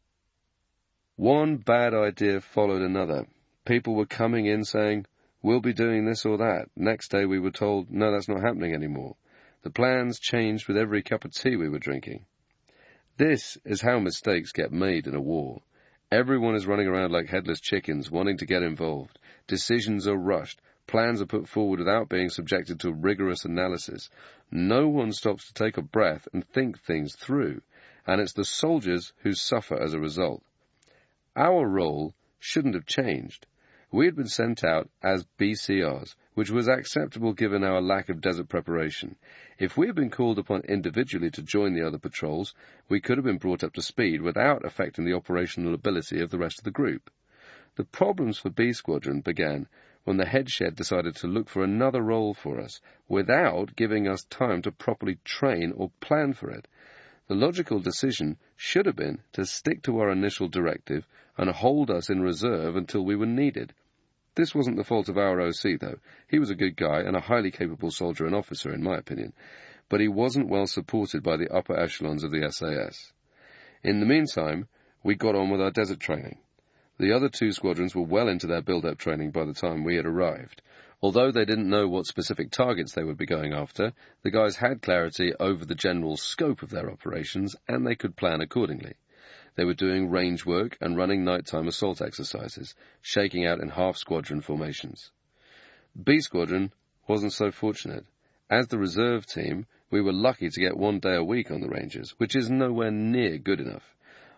One bad idea followed another. People were coming in saying, "We'll be doing this or that." Next day we were told, "No, that's not happening anymore." The plans changed with every cup of tea we were drinking. This is how mistakes get made in a war. Everyone is running around like headless chickens, wanting to get involved. Decisions are rushed. Plans are put forward without being subjected to rigorous analysis. No one stops to take a breath and think things through, and it's the soldiers who suffer as a result. Our role shouldn't have changed. We had been sent out as BCRs, which was acceptable given our lack of desert preparation. If we had been called upon individually to join the other patrols, we could have been brought up to speed without affecting the operational ability of the rest of the group. The problems for B Squadron began when the head shed decided to look for another role for us, without giving us time to properly train or plan for it. The logical decision should have been to stick to our initial directive and hold us in reserve until we were needed. This wasn't the fault of our OC, though. He was a good guy and a highly capable soldier and officer, in my opinion, but he wasn't well supported by the upper echelons of the SAS. In the meantime, we got on with our desert training. The other two squadrons were well into their build-up training by the time we had arrived. Although they didn't know what specific targets they would be going after, the guys had clarity over the general scope of their operations, and they could plan accordingly. They were doing range work and running nighttime assault exercises, shaking out in half-squadron formations. B Squadron wasn't so fortunate. As the reserve team, we were lucky to get 1 day a week on the ranges, which is nowhere near good enough.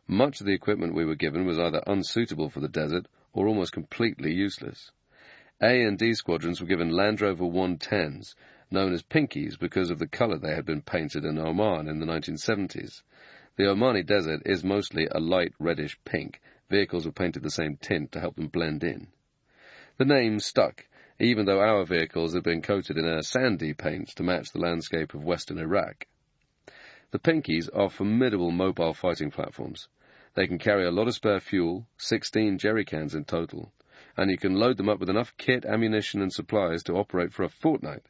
Much of the equipment we were given was either unsuitable for the desert or almost completely useless. A and D squadrons were given Land Rover 110s, known as Pinkies because of the colour they had been painted in Oman in the 1970s. The Omani desert is mostly a light reddish pink. Vehicles were painted the same tint to help them blend in. The name stuck, even though our vehicles had been coated in a sandy paint to match the landscape of western Iraq. The Pinkies are formidable mobile fighting platforms. They can carry a lot of spare fuel, 16 jerry cans in total, and you can load them up with enough kit, ammunition and supplies to operate for a fortnight.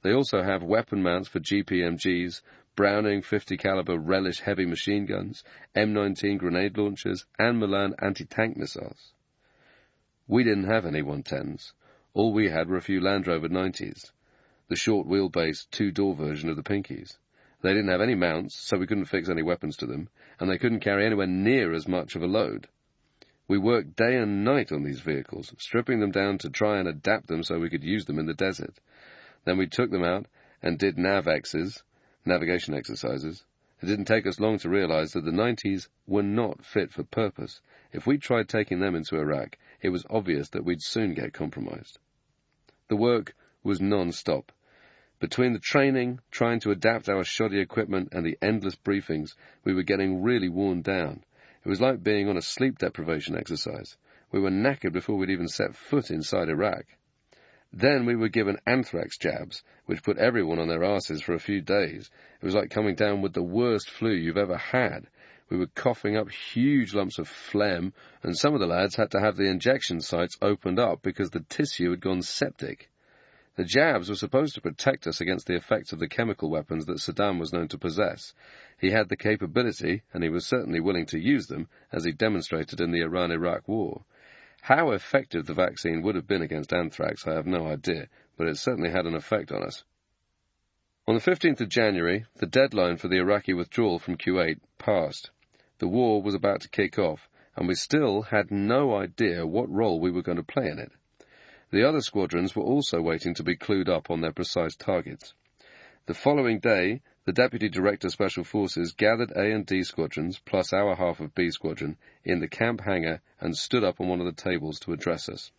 They also have weapon mounts for GPMGs, Browning 50 caliber Relish heavy machine guns, M19 grenade launchers, and Milan anti-tank missiles. We didn't have any 110s. All we had were a few Land Rover 90s, the short wheelbase two-door version of the Pinkies. They didn't have any mounts, so we couldn't fix any weapons to them, and they couldn't carry anywhere near as much of a load. We worked day and night on these vehicles, stripping them down to try and adapt them so we could use them in the desert. Then we took them out and did NAVXs, navigation exercises. It didn't take us long to realize that the 90s were not fit for purpose. If we tried taking them into Iraq, it was obvious that we'd soon get compromised. The work was non-stop. Between the training, trying to adapt our shoddy equipment, and the endless briefings, we were getting really worn down. It was like being on a sleep deprivation exercise. We were knackered before we'd even set foot inside Iraq. Then we were given anthrax jabs, which put everyone on their asses for a few days. It was like coming down with the worst flu you've ever had. We were coughing up huge lumps of phlegm, and some of the lads had to have the injection sites opened up because the tissue had gone septic. The jabs were supposed to protect us against the effects of the chemical weapons that Saddam was known to possess. He had the capability, and he was certainly willing to use them, as he demonstrated in the Iran-Iraq War. How effective the vaccine would have been against anthrax, I have no idea, but it certainly had an effect on us. On the 15th of January, the deadline for the Iraqi withdrawal from Kuwait passed. The war was about to kick off, and we still had no idea what role we were going to play in it. The other squadrons were also waiting to be clued up on their precise targets. The following day, the Deputy Director Special Forces gathered A and D squadrons, plus our half of B squadron, in the camp hangar and stood up on one of the tables to address us.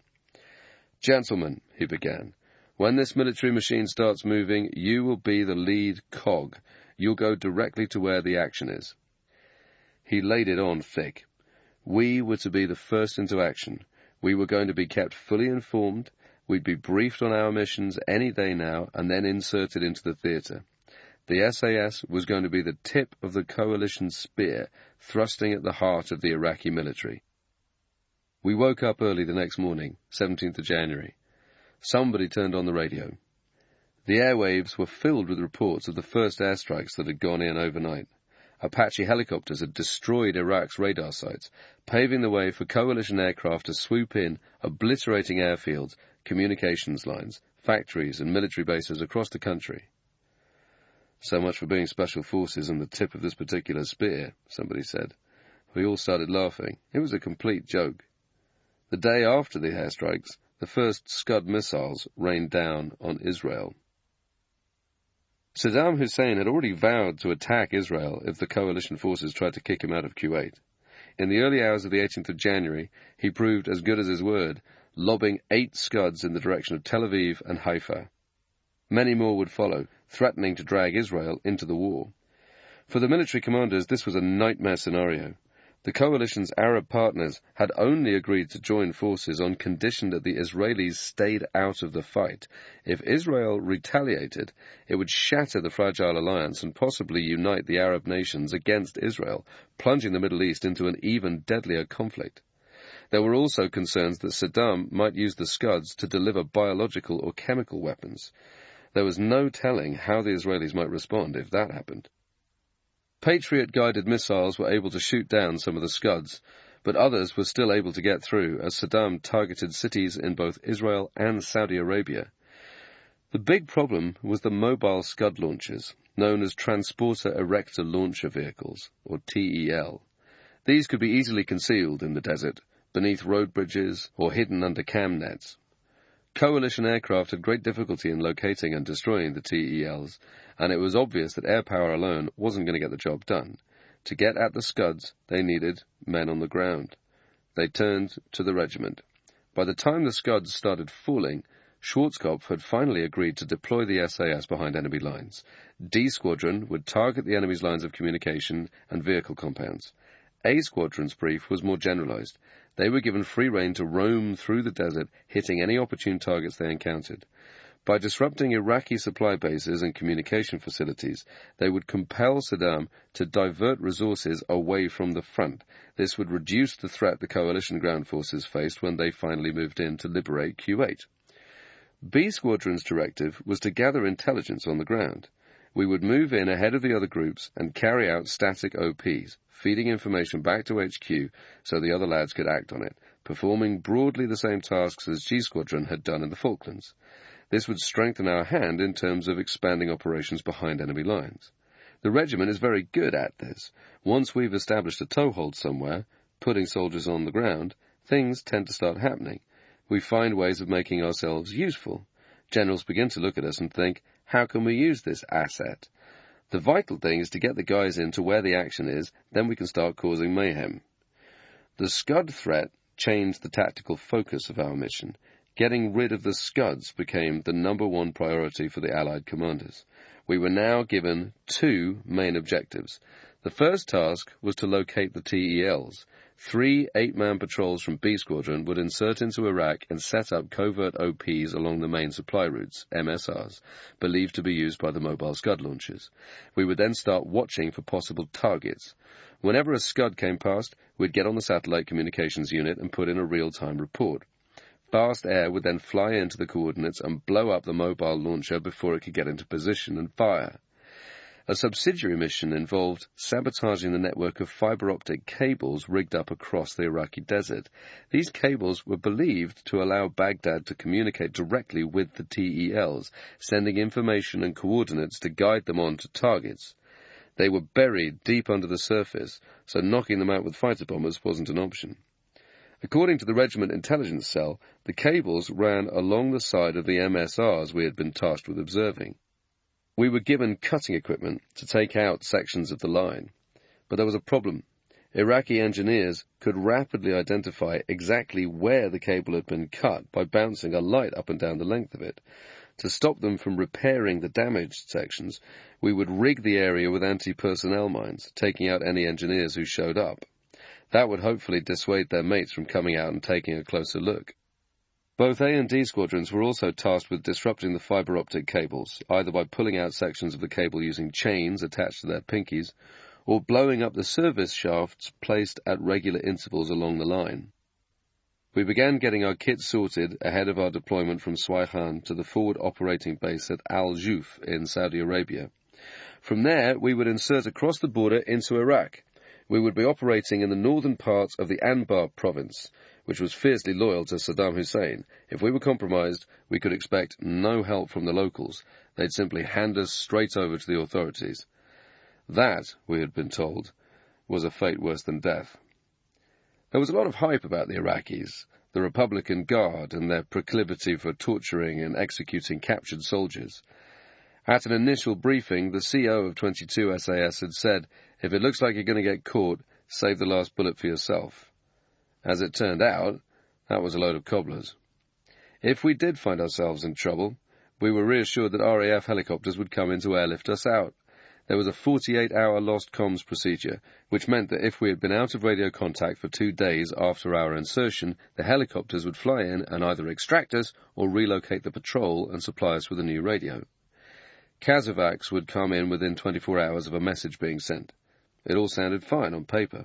"Gentlemen," he began, "when this military machine starts moving, you will be the lead cog. You'll go directly to where the action is." He laid it on thick. We were to be the first into action. We were going to be kept fully informed. We'd be briefed on our missions any day now and then inserted into the theatre. The SAS was going to be the tip of the coalition's spear, thrusting at the heart of the Iraqi military. We woke up early the next morning, 17th of January. Somebody turned on the radio. The airwaves were filled with reports of the first airstrikes that had gone in overnight. Apache helicopters had destroyed Iraq's radar sites, paving the way for coalition aircraft to swoop in, obliterating airfields, communications lines, factories and military bases across the country. "So much for being special forces and the tip of this particular spear," somebody said. We all started laughing. It was a complete joke. The day after the airstrikes, the first Scud missiles rained down on Israel. Saddam Hussein had already vowed to attack Israel if the coalition forces tried to kick him out of Kuwait. In the early hours of the 18th of January, he proved as good as his word, lobbing 8 Scuds in the direction of Tel Aviv and Haifa. Many more would follow, threatening to drag Israel into the war. For the military commanders, this was a nightmare scenario. The coalition's Arab partners had only agreed to join forces on condition that the Israelis stayed out of the fight. If Israel retaliated, it would shatter the fragile alliance and possibly unite the Arab nations against Israel, plunging the Middle East into an even deadlier conflict. There were also concerns that Saddam might use the Scuds to deliver biological or chemical weapons. There was no telling how the Israelis might respond if that happened. Patriot-guided missiles were able to shoot down some of the Scuds, but others were still able to get through as Saddam targeted cities in both Israel and Saudi Arabia. The big problem was the mobile Scud launchers, known as Transporter Erector Launcher Vehicles, or TEL. These could be easily concealed in the desert, beneath road bridges, or hidden under cam nets. Coalition aircraft had great difficulty in locating and destroying the TELs, and it was obvious that air power alone wasn't going to get the job done. To get at the Scuds, they needed men on the ground. They turned to the regiment. By the time the Scuds started falling, Schwarzkopf had finally agreed to deploy the SAS behind enemy lines. D Squadron would target the enemy's lines of communication and vehicle compounds. A Squadron's brief was more generalized. They were given free rein to roam through the desert, hitting any opportune targets they encountered. By disrupting Iraqi supply bases and communication facilities, they would compel Saddam to divert resources away from the front. This would reduce the threat the coalition ground forces faced when they finally moved in to liberate Kuwait. B Squadron's directive was to gather intelligence on the ground. We would move in ahead of the other groups and carry out static OPs, feeding information back to HQ so the other lads could act on it, performing broadly the same tasks as G Squadron had done in the Falklands. This would strengthen our hand in terms of expanding operations behind enemy lines. The regiment is very good at this. Once we've established a toehold somewhere, putting soldiers on the ground, things tend to start happening. We find ways of making ourselves useful. Generals begin to look at us and think, how can we use this asset? The vital thing is to get the guys in to where the action is, then we can start causing mayhem. The Scud threat changed the tactical focus of our mission. Getting rid of the Scuds became the #1 priority for the Allied commanders. We were now given 2 main objectives. The first task was to locate the TELs. 3 8-man patrols from B Squadron would insert into Iraq and set up covert OPs along the main supply routes, MSRs, believed to be used by the mobile Scud launchers. We would then start watching for possible targets. Whenever a Scud came past, we'd get on the satellite communications unit and put in a real-time report. Fast air would then fly into the coordinates and blow up the mobile launcher before it could get into position and fire. A subsidiary mission involved sabotaging the network of fiber-optic cables rigged up across the Iraqi desert. These cables were believed to allow Baghdad to communicate directly with the TELs, sending information and coordinates to guide them on to targets. They were buried deep under the surface, so knocking them out with fighter bombers wasn't an option. According to the regiment intelligence cell, the cables ran along the side of the MSRs we had been tasked with observing. We were given cutting equipment to take out sections of the line, but there was a problem. Iraqi engineers could rapidly identify exactly where the cable had been cut by bouncing a light up and down the length of it. To stop them from repairing the damaged sections, we would rig the area with anti-personnel mines, taking out any engineers who showed up. That would hopefully dissuade their mates from coming out and taking a closer look. Both A and D squadrons were also tasked with disrupting the fiber-optic cables, either by pulling out sections of the cable using chains attached to their pinkies, or blowing up the service shafts placed at regular intervals along the line. We began getting our kit sorted ahead of our deployment from Swaihan to the forward operating base at Al Juf in Saudi Arabia. From there, we would insert across the border into Iraq. We would be operating in the northern parts of the Anbar province, which was fiercely loyal to Saddam Hussein. If we were compromised, we could expect no help from the locals. They'd simply hand us straight over to the authorities. That, we had been told, was a fate worse than death. There was a lot of hype about the Iraqis, the Republican Guard, and their proclivity for torturing and executing captured soldiers. At an initial briefing, the CO of 22 SAS had said, "If it looks like you're going to get caught, save the last bullet for yourself." As it turned out, that was a load of cobblers. If we did find ourselves in trouble, we were reassured that RAF helicopters would come in to airlift us out. There was a 48-hour lost comms procedure, which meant that if we had been out of radio contact for 2 days after our insertion, the helicopters would fly in and either extract us or relocate the patrol and supply us with a new radio. Kazovacs would come in within 24 hours of a message being sent. It all sounded fine on paper.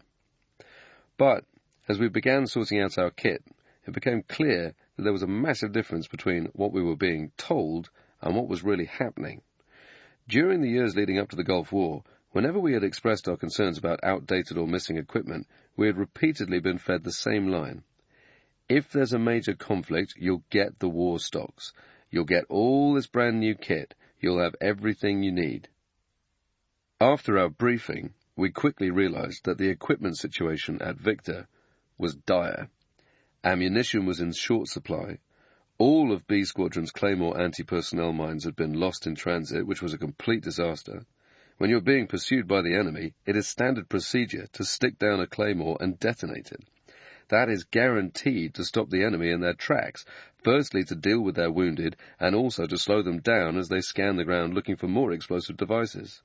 But as we began sorting out our kit, it became clear that there was a massive difference between what we were being told and what was really happening. During the years leading up to the Gulf War, whenever we had expressed our concerns about outdated or missing equipment, we had repeatedly been fed the same line. If there's a major conflict, you'll get the war stocks. You'll get all this brand new kit. You'll have everything you need. After our briefing, we quickly realized that the equipment situation at Victor was dire. Ammunition was in short supply. All of B Squadron's Claymore anti-personnel mines had been lost in transit, which was a complete disaster. When you're being pursued by the enemy, it is standard procedure to stick down a Claymore and detonate it. That is guaranteed to stop the enemy in their tracks, firstly to deal with their wounded, and also to slow them down as they scan the ground looking for more explosive devices.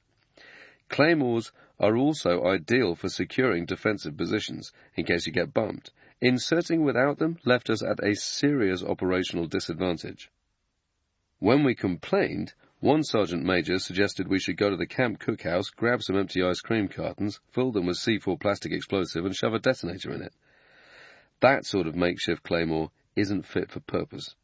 Claymores are also ideal for securing defensive positions, in case you get bumped. Inserting without them left us at a serious operational disadvantage. When we complained, one sergeant major suggested we should go to the camp cookhouse, grab some empty ice cream cartons, fill them with C4 plastic explosive, and shove a detonator in it. That sort of makeshift claymore isn't fit for purpose.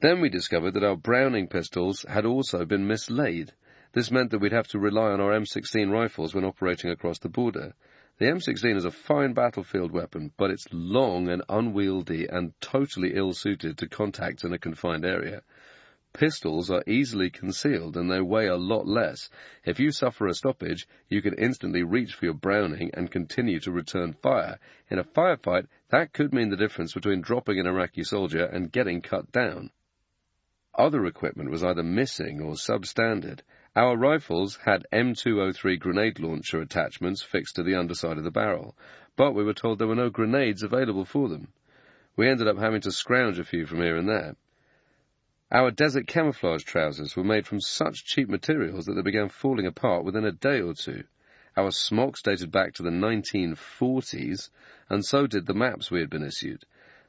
Then we discovered that our Browning pistols had also been mislaid. This meant that we'd have to rely on our M16 rifles when operating across the border. The M16 is a fine battlefield weapon, but it's long and unwieldy and totally ill-suited to contact in a confined area. Pistols are easily concealed and they weigh a lot less. If you suffer a stoppage, you can instantly reach for your Browning and continue to return fire. In a firefight, that could mean the difference between dropping an Iraqi soldier and getting cut down. Other equipment was either missing or substandard. Our rifles had M203 grenade launcher attachments fixed to the underside of the barrel, but we were told there were no grenades available for them. We ended up having to scrounge a few from here and there. Our desert camouflage trousers were made from such cheap materials that they began falling apart within a day or two. Our smocks dated back to the 1940s, and so did the maps we had been issued.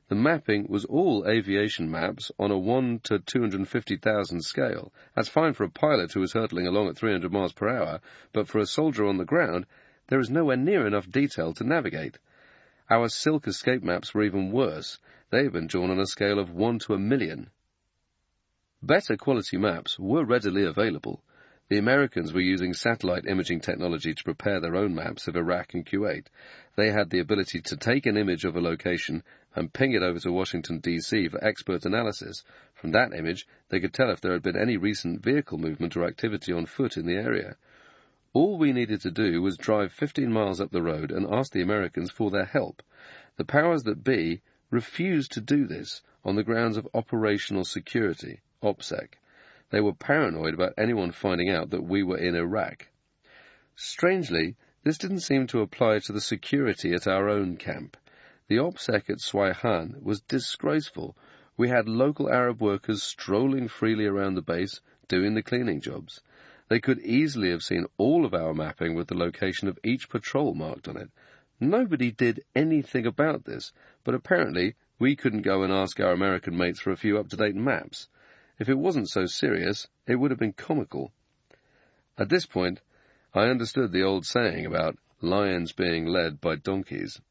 The mapping was all aviation maps on a 1 to 250,000 scale. That's fine for a pilot who was hurtling along at 300 miles per hour, but for a soldier on the ground, there is nowhere near enough detail to navigate. Our silk escape maps were even worse. They had been drawn on a scale of 1 to 1,000,000. Better quality maps were readily available. The Americans were using satellite imaging technology to prepare their own maps of Iraq and Kuwait. They had the ability to take an image of a location and ping it over to Washington, D.C. for expert analysis. From that image, they could tell if there had been any recent vehicle movement or activity on foot in the area. All we needed to do was drive 15 miles up the road and ask the Americans for their help. The powers that be refused to do this on the grounds of operational security, OPSEC. They were paranoid about anyone finding out that we were in Iraq. Strangely, this didn't seem to apply to the security at our own camp. The OPSEC at Swaihan was disgraceful. We had local Arab workers strolling freely around the base, doing the cleaning jobs. They could easily have seen all of our mapping with the location of each patrol marked on it. Nobody did anything about this, but apparently we couldn't go and ask our American mates for a few up-to-date maps. If it wasn't so serious, it would have been comical. At this point, I understood the old saying about lions being led by donkeys.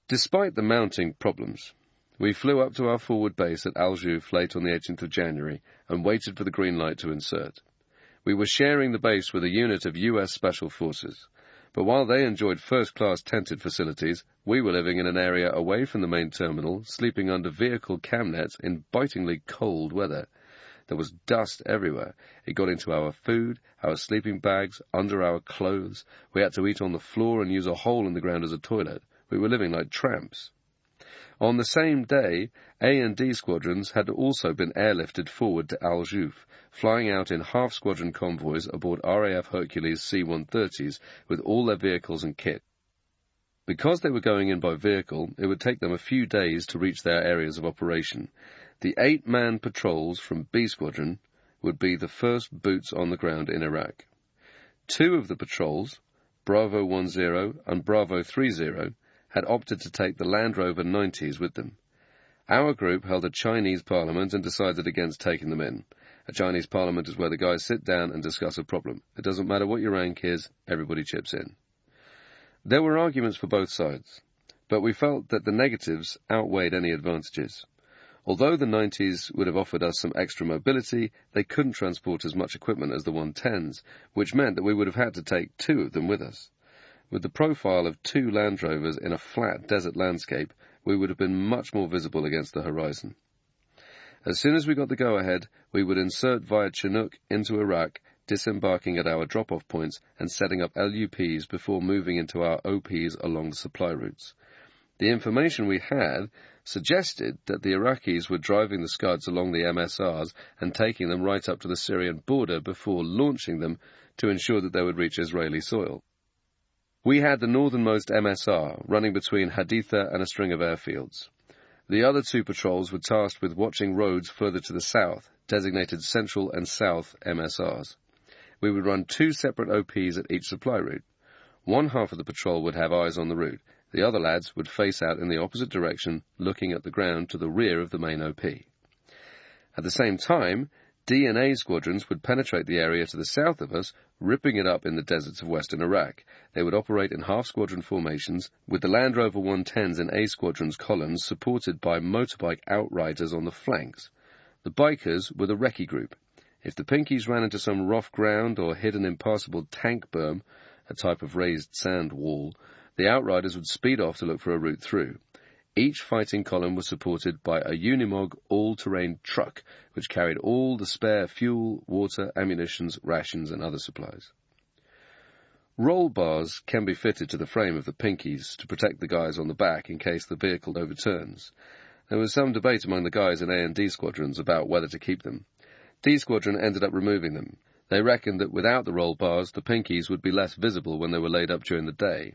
Despite the mounting problems, we flew up to our forward base at Al-Juf late on the 18th of January and waited for the green light to insert. We were sharing the base with a unit of U.S. Special Forces, but while they enjoyed first-class tented facilities, we were living in an area away from the main terminal, sleeping under vehicle cam nets in bitingly cold weather. There was dust everywhere. It got into our food, our sleeping bags, under our clothes. We had to eat on the floor and use a hole in the ground as a toilet. We were living like tramps. On the same day, A and D squadrons had also been airlifted forward to Al-Juf, flying out in half-squadron convoys aboard RAF Hercules C-130s with all their vehicles and kit. Because they were going in by vehicle, it would take them a few days to reach their areas of operation. The 8-man patrols from B Squadron would be the first boots on the ground in Iraq. 2 of the patrols, Bravo 10 and Bravo 30, had opted to take the Land Rover 90s with them. Our group held a Chinese parliament and decided against taking them in. A Chinese parliament is where the guys sit down and discuss a problem. It doesn't matter what your rank is, everybody chips in. There were arguments for both sides, but we felt that the negatives outweighed any advantages. Although the 90s would have offered us some extra mobility, they couldn't transport as much equipment as the 110s, which meant that we would have had to take 2 of them with us. With the profile of 2 Land Rovers in a flat desert landscape, we would have been much more visible against the horizon. As soon as we got the go-ahead, we would insert via Chinook into Iraq, disembarking at our drop-off points and setting up LUPs before moving into our OPs along the supply routes. The information we had suggested that the Iraqis were driving the Scuds along the MSRs and taking them right up to the Syrian border before launching them to ensure that they would reach Israeli soil. We had the northernmost MSR, running between Haditha and a string of airfields. The other two patrols were tasked with watching roads further to the south, designated Central and South MSRs. We would run two separate OPs at each supply route. One half of the patrol would have eyes on the route. The other lads would face out in the opposite direction, looking at the ground to the rear of the main OP. At the same time, D and A squadrons would penetrate the area to the south of us, ripping it up in the deserts of western Iraq. They would operate in half-squadron formations, with the Land Rover 110s in A squadron's columns supported by motorbike outriders on the flanks. The bikers were the recce group. If the Pinkies ran into some rough ground or hit an impassable tank berm, a type of raised sand wall, the outriders would speed off to look for a route through. Each fighting column was supported by a Unimog all-terrain truck, which carried all the spare fuel, water, ammunitions, rations, and other supplies. Roll bars can be fitted to the frame of the Pinkies to protect the guys on the back in case the vehicle overturns. There was some debate among the guys in A and D squadrons about whether to keep them. D squadron ended up removing them. They reckoned that without the roll bars, the Pinkies would be less visible when they were laid up during the day.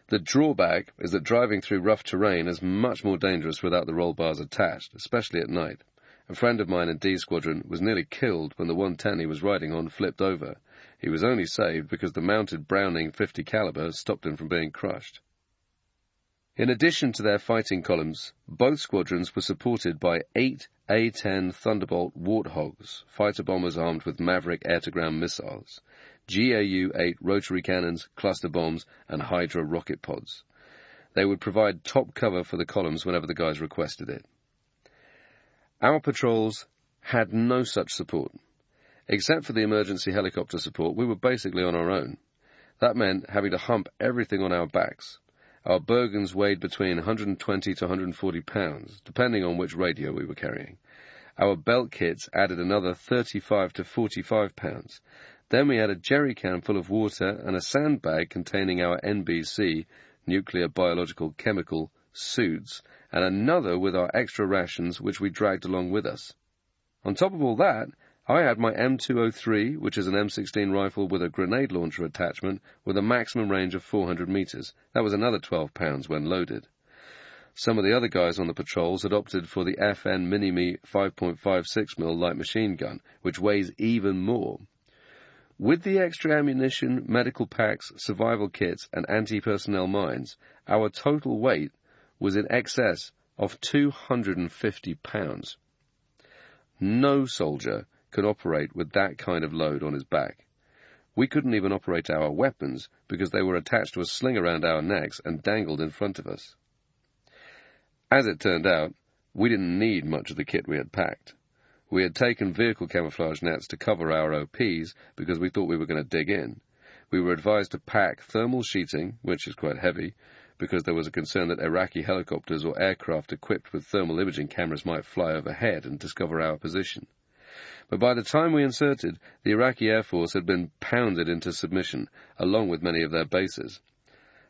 The drawback is that driving through rough terrain is much more dangerous without the roll bars attached, especially at night. A friend of mine in D Squadron was nearly killed when the 110 he was riding on flipped over. He was only saved because the mounted Browning .50 caliber stopped him from being crushed. In addition to their fighting columns, both squadrons were supported by 8 A-10 Thunderbolt Warthogs, fighter bombers armed with Maverick air-to-ground missiles, GAU-8 rotary cannons, cluster bombs, and Hydra rocket pods. They would provide top cover for the columns whenever the guys requested it. Our patrols had no such support. Except for the emergency helicopter support, we were basically on our own. That meant having to hump everything on our backs. Our Bergens weighed between 120 to 140 pounds, depending on which radio we were carrying. Our belt kits added another 35 to 45 pounds. Then we had a jerry can full of water and a sandbag containing our NBC, nuclear, biological, chemical, suits, and another with our extra rations which we dragged along with us. On top of all that, I had my M203, which is an M16 rifle with a grenade launcher attachment with a maximum range of 400 meters. That was another 12 pounds when loaded. Some of the other guys on the patrols had opted for the FN Mini-Me 5.56mm light machine gun, which weighs even more. With the extra ammunition, medical packs, survival kits, and anti-personnel mines, our total weight was in excess of 250 pounds. No soldier could operate with that kind of load on his back. We couldn't even operate our weapons because they were attached to a sling around our necks and dangled in front of us. As it turned out, we didn't need much of the kit we had packed. We had taken vehicle camouflage nets to cover our OPs because we thought we were going to dig in. We were advised to pack thermal sheeting, which is quite heavy, because there was a concern that Iraqi helicopters or aircraft equipped with thermal imaging cameras might fly overhead and discover our position. But by the time we inserted, the Iraqi Air Force had been pounded into submission, along with many of their bases.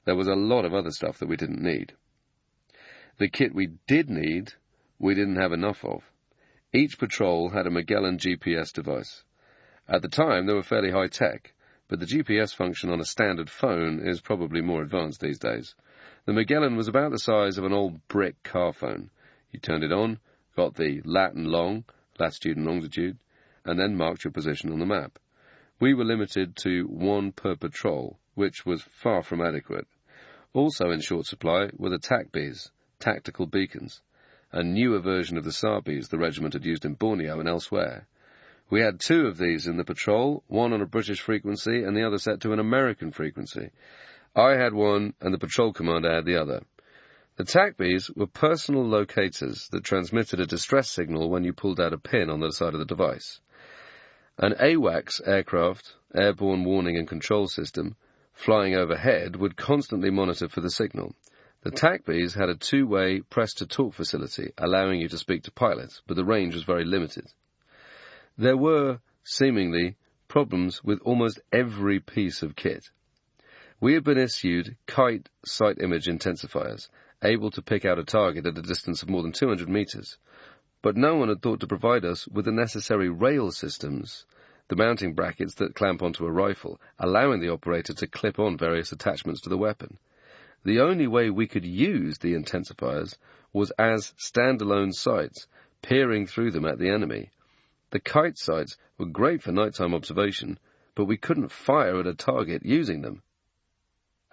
There was a lot of other stuff that we didn't need. The kit we did need, we didn't have enough of. Each patrol had a Magellan GPS device. At the time, they were fairly high-tech, but the GPS function on a standard phone is probably more advanced these days. The Magellan was about the size of an old brick car phone. You turned it on, got the lat and long, latitude and longitude, and then marked your position on the map. We were limited to one per patrol, which was far from adequate. Also in short supply were the TACBs, tactical beacons, a newer version of the SABs the regiment had used in Borneo and elsewhere. We had two of these in the patrol, one on a British frequency and the other set to an American frequency. I had one and the patrol commander had the other. The TACBs were personal locators that transmitted a distress signal when you pulled out a pin on the side of the device. An AWACS aircraft, Airborne Warning and Control System, flying overhead would constantly monitor for the signal. The TACBs had a two-way press-to-talk facility, allowing you to speak to pilots, but the range was very limited. There were, seemingly, problems with almost every piece of kit. We had been issued kite sight image intensifiers, able to pick out a target at a distance of more than 200 meters, but no one had thought to provide us with the necessary rail systems the mounting brackets that clamp onto a rifle, allowing the operator to clip on various attachments to the weapon. The only way we could use the intensifiers was as standalone sights, peering through them at the enemy. The kite sights were great for nighttime observation, but we couldn't fire at a target using them.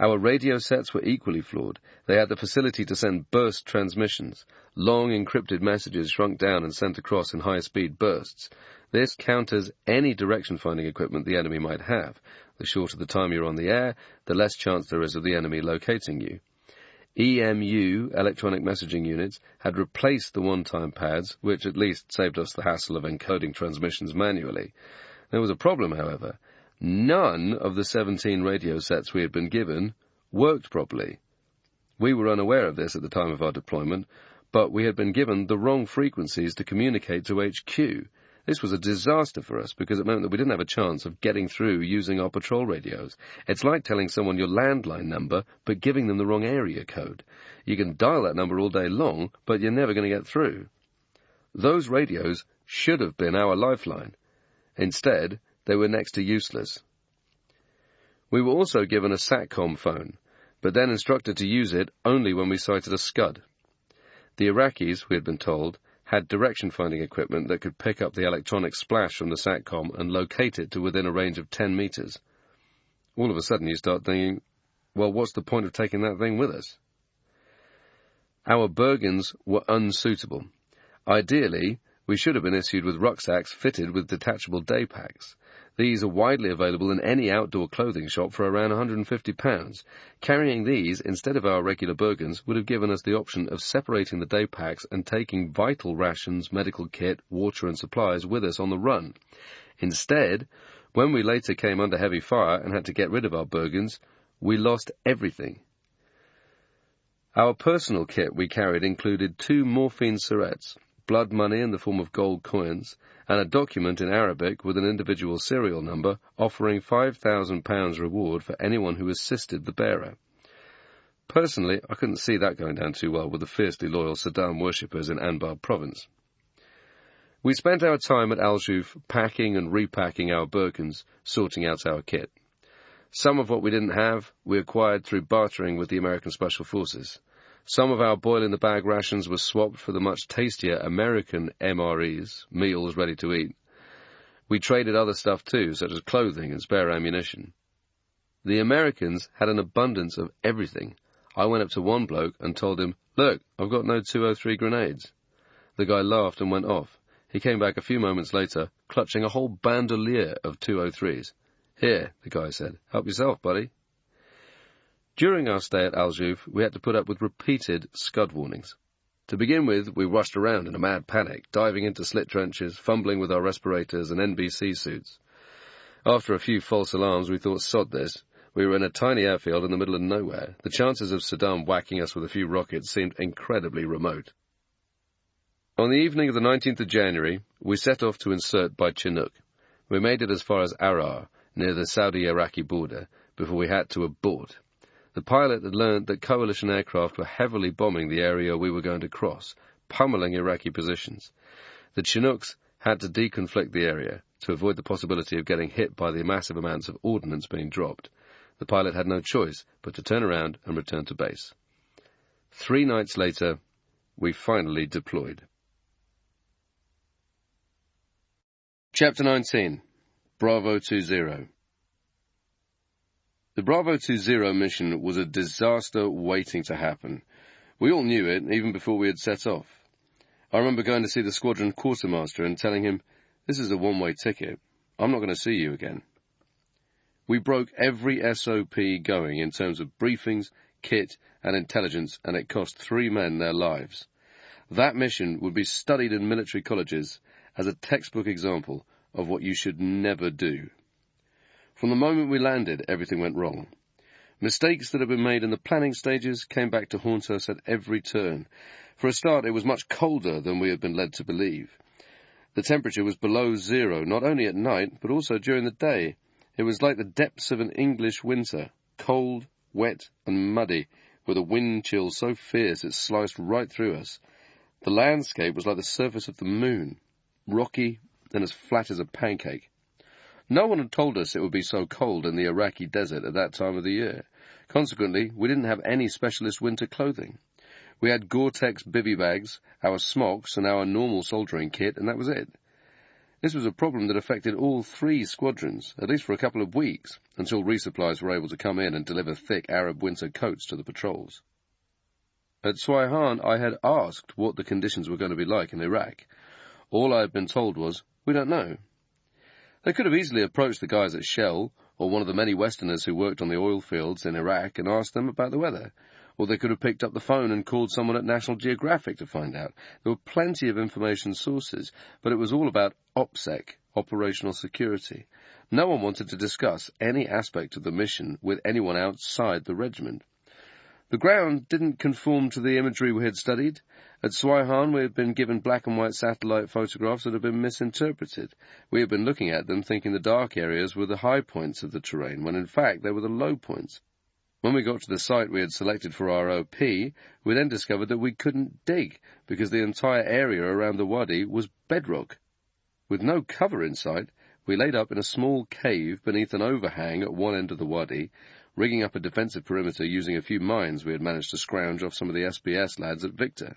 Our radio sets were equally flawed. They had the facility to send burst transmissions, long encrypted messages shrunk down and sent across in high-speed bursts. This counters any direction-finding equipment the enemy might have. The shorter the time you're on the air, the less chance there is of the enemy locating you. EMU, electronic messaging units, had replaced the one-time pads, which at least saved us the hassle of encoding transmissions manually. There was a problem, however. None of the 17 radio sets we had been given worked properly. We were unaware of this at the time of our deployment, but we had been given the wrong frequencies to communicate to HQ. This was a disaster for us because it meant that we didn't have a chance of getting through using our patrol radios. It's like telling someone your landline number, but giving them the wrong area code. You can dial that number all day long, but you're never going to get through. Those radios should have been our lifeline. Instead, they were next to useless. We were also given a SATCOM phone, but then instructed to use it only when we sighted a scud. The Iraqis, we had been told, had direction-finding equipment that could pick up the electronic splash from the SATCOM and locate it to within a range of 10 meters. All of a sudden you start thinking, well, what's the point of taking that thing with us? Our Bergens were unsuitable. Ideally, we should have been issued with rucksacks fitted with detachable day packs. These are widely available in any outdoor clothing shop for around £150. Carrying these instead of our regular Bergens would have given us the option of separating the day packs and taking vital rations, medical kit, water and supplies with us on the run. Instead, when we later came under heavy fire and had to get rid of our Bergens, we lost everything. Our personal kit we carried included 2 morphine syrettes, blood money in the form of gold coins, and a document in Arabic with an individual serial number offering £5,000 reward for anyone who assisted the bearer. Personally, I couldn't see that going down too well with the fiercely loyal Saddam worshippers in Anbar province. We spent our time at Al-Juf packing and repacking our Birkins, sorting out our kit. Some of what we didn't have we acquired through bartering with the American Special Forces. Some of our boil-in-the-bag rations were swapped for the much tastier American MREs, meals ready to eat. We traded other stuff too, such as clothing and spare ammunition. The Americans had an abundance of everything. I went up to one bloke and told him, "Look, I've got no 203 grenades." The guy laughed and went off. He came back a few moments later, clutching a whole bandolier of 203s. "Here," the guy said, "help yourself, buddy." During our stay at Al-Juf, we had to put up with repeated scud warnings. To begin with, we rushed around in a mad panic, diving into slit trenches, fumbling with our respirators and NBC suits. After a few false alarms, we thought, sod this. We were in a tiny airfield in the middle of nowhere. The chances of Saddam whacking us with a few rockets seemed incredibly remote. On the evening of the 19th of January, we set off to insert by Chinook. We made it as far as Arar, near the Saudi-Iraqi border, before we had to abort. The pilot had learned that coalition aircraft were heavily bombing the area we were going to cross, pummeling Iraqi positions. The Chinooks had to deconflict the area to avoid the possibility of getting hit by the massive amounts of ordnance being dropped. The pilot had no choice but to turn around and return to base. 3 nights later, we finally deployed. Chapter 19. Bravo 20. The Bravo 20 mission was a disaster waiting to happen. We all knew it, even before we had set off. I remember going to see the squadron quartermaster and telling him, "This is a one-way ticket. I'm not going to see you again." We broke every SOP going in terms of briefings, kit, and intelligence, and it cost 3 men their lives. That mission would be studied in military colleges as a textbook example of what you should never do. From the moment we landed, everything went wrong. Mistakes that had been made in the planning stages came back to haunt us at every turn. For a start, it was much colder than we had been led to believe. The temperature was below 0, not only at night, but also during the day. It was like the depths of an English winter, cold, wet, and muddy, with a wind chill so fierce it sliced right through us. The landscape was like the surface of the moon, rocky and as flat as a pancake. No one had told us it would be so cold in the Iraqi desert at that time of the year. Consequently, we didn't have any specialist winter clothing. We had Gore-Tex bivvy bags, our smocks, and our normal soldiering kit, and that was it. This was a problem that affected all 3 squadrons, at least for a couple of weeks, until resupplies were able to come in and deliver thick Arab winter coats to the patrols. At Swaihan, I had asked what the conditions were going to be like in Iraq. All I had been told was, "We don't know." They could have easily approached the guys at Shell, or one of the many Westerners who worked on the oil fields in Iraq, and asked them about the weather. Or they could have picked up the phone and called someone at National Geographic to find out. There were plenty of information sources, but it was all about OPSEC, operational security. No one wanted to discuss any aspect of the mission with anyone outside the regiment. The ground didn't conform to the imagery we had studied. At Swaihan, we had been given black and white satellite photographs that had been misinterpreted. We had been looking at them thinking the dark areas were the high points of the terrain, when in fact they were the low points. When we got to the site we had selected for our OP, we then discovered that we couldn't dig, because the entire area around the wadi was bedrock. With no cover in sight, we laid up in a small cave beneath an overhang at one end of the wadi, rigging up a defensive perimeter using a few mines we had managed to scrounge off some of the SBS lads at Victor.